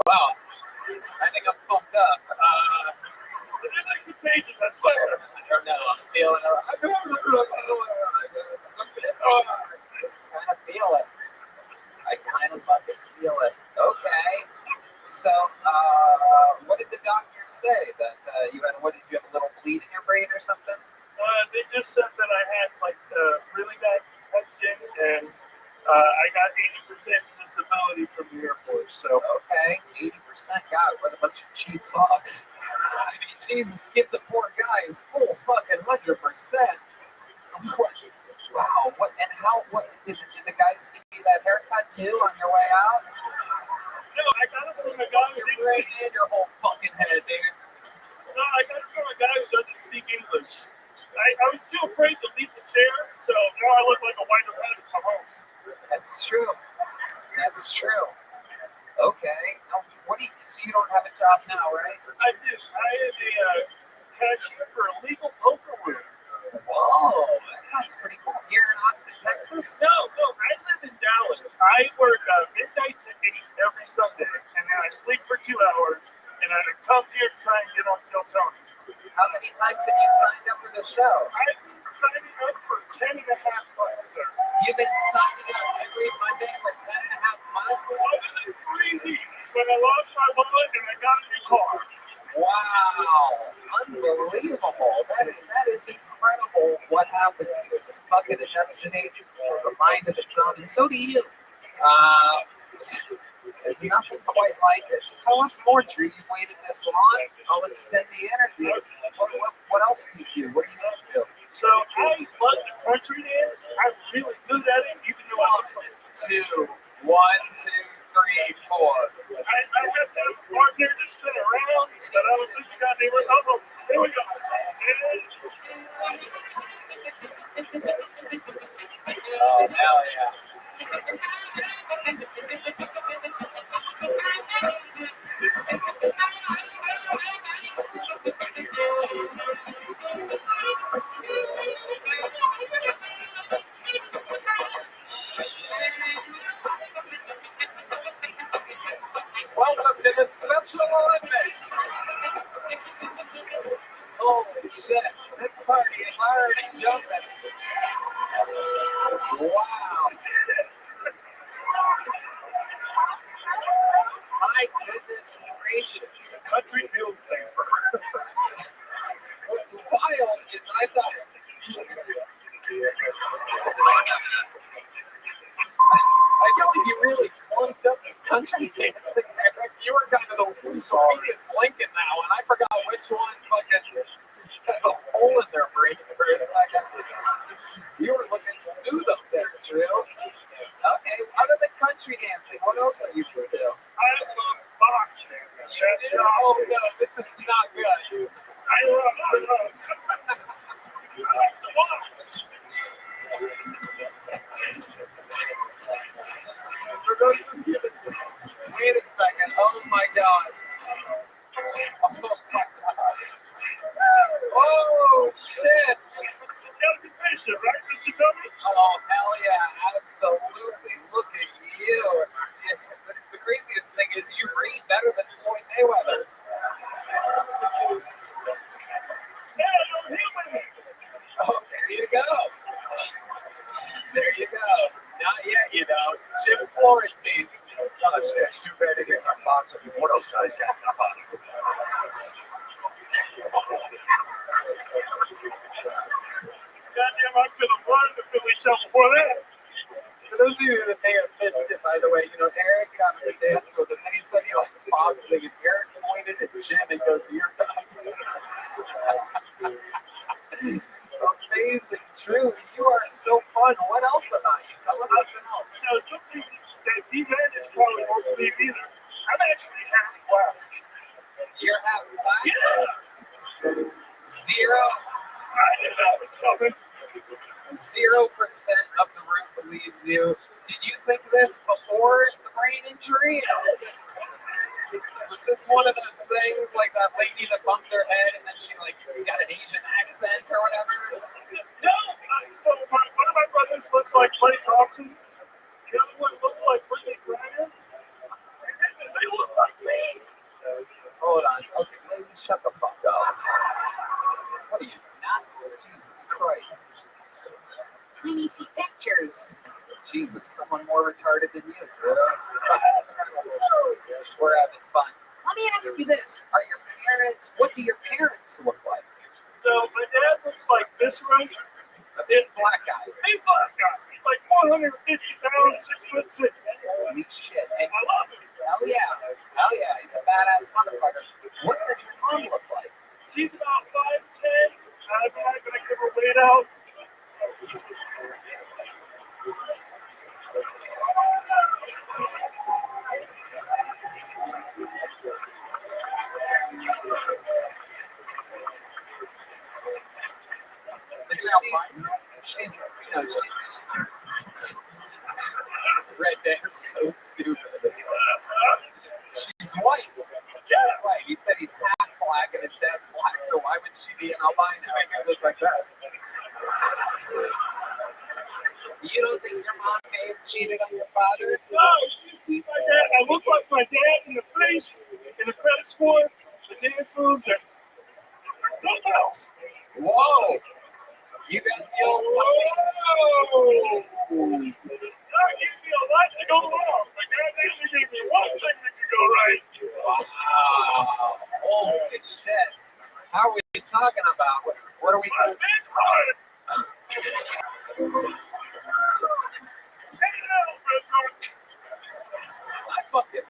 Wow. I think I'm fucked up. It is like contagious, I swear. I don't know. I'm feeling it. I kind of feel it. I kind of fucking feel it. Okay. So, what did the doctor say? That you had? What did you have? A little bleed in your brain or something? They just said that I had like really bad concussion, and I got 80% disability from the Air Force. So okay, 80%. God, what a bunch of cheap fucks. I mean, Jesus, give the poor guy his full fucking 100%. Wow. What and how? What did the guys give you that haircut too on your way out? No, I got it from a guy who Your brain and your whole fucking head, dude. No, I got it from a guy who doesn't speak English. I was too afraid to leave the chair, so now I look like a white Patrick Mahomes. That's true. That's true. Okay. Now, so you don't have a job now, right? I do. I am a cashier for a legal poker room. Whoa, that sounds pretty cool. Here in Austin, Texas? No, I live in Dallas. I work midnight to 8 every Sunday, and then I sleep for 2 hours, and I come here to try and get on Kill Tony. How many times have you signed up for the show? I've been signing up for 10.5 months, sir. You've been signing up every Monday for 10.5 months? Other than 3 weeks, when I lost my wallet and I got a new car. Wow, unbelievable. That is incredible what happens here. This bucket of destiny has a mind of its own, and so do you. There's nothing quite like it. So tell us more, Drew. You've waited this long. I'll extend the interview. What else do you do? What are you into? So I love the country dance. I'm really good at it, even though I'm 1, 2, 3, 4. I have to have a partner to spin around, but I don't think you got any. Oh, there we go. Oh, hell yeah. Welcome to the Special Olympics. Holy shit, this party is already jumping. Wow. My goodness gracious. The country feels safer. What's wild is I thought... I feel like you really clunked up this country dancing, Eric. You were kind of the weakest link in that one. I forgot which one fucking has a hole in their brain for a second. You were looking smooth up there, Drew. Okay, other than country dancing, what else are you into? I love boxing. Oh no, this is not good. I love the box. For those of you that, wait a second, oh my god. Oh my god. Oh shit. You patient, right, Mr. Tony? Oh hell yeah, absolutely. Look at you. The craziest thing Mayweather. Oh, there you go. There you go. Not yet, you know. Jim Florentine. No, it's too bad they didn't unbox it before those guys got up on it. Goddamn, I could have won the Philly show before that. For those of you that may have missed it, by the way, you know, Eric got on the dance with him, and he said he likes boxing, and Eric pointed at Jim and goes, "You're up." Amazing. Drew, you are so fun. What else about you? Tell us something else. So something that D-Man is probably won't believe either. I'm actually half black. You're half black? Yeah. Zero. I didn't have it coming. 0% of the room believes you. Did you think this before the brain injury? Was this one of those things like that lady that bumped her head and then she like got an Asian accent or whatever? No. So one of my brothers looks like Clay Thompson. The other one looks like Brittany Griner. And they look like me. Hold on. Okay, lady, shut the fuck up. What are you, nuts? Jesus Christ. Let me see pictures. Jesus, someone more retarded than you, Drew. We're having fun. Let me ask you this. Are your parents, what do your parents look like? So my dad looks like this right. A big black guy. Big black guy. He's like 450 pounds, 6'6". Holy shit. And I love him. hell yeah. Hell yeah. He's a badass motherfucker. What does your mom look like? She's about 5'10". I'm not going to give her weight out. She's, you know, Red Bear's so stupid. She's white. Yeah, right. He said he's half black and his dad's black, so why would she be an albino to make her look like that? You don't think your mom may have cheated on your father? No, you see my dad. I look like my dad in the face, in the credit score, the dance moves, and something else. Whoa! You got the old whoa! God gave me a lot to go along. My dad actually gave me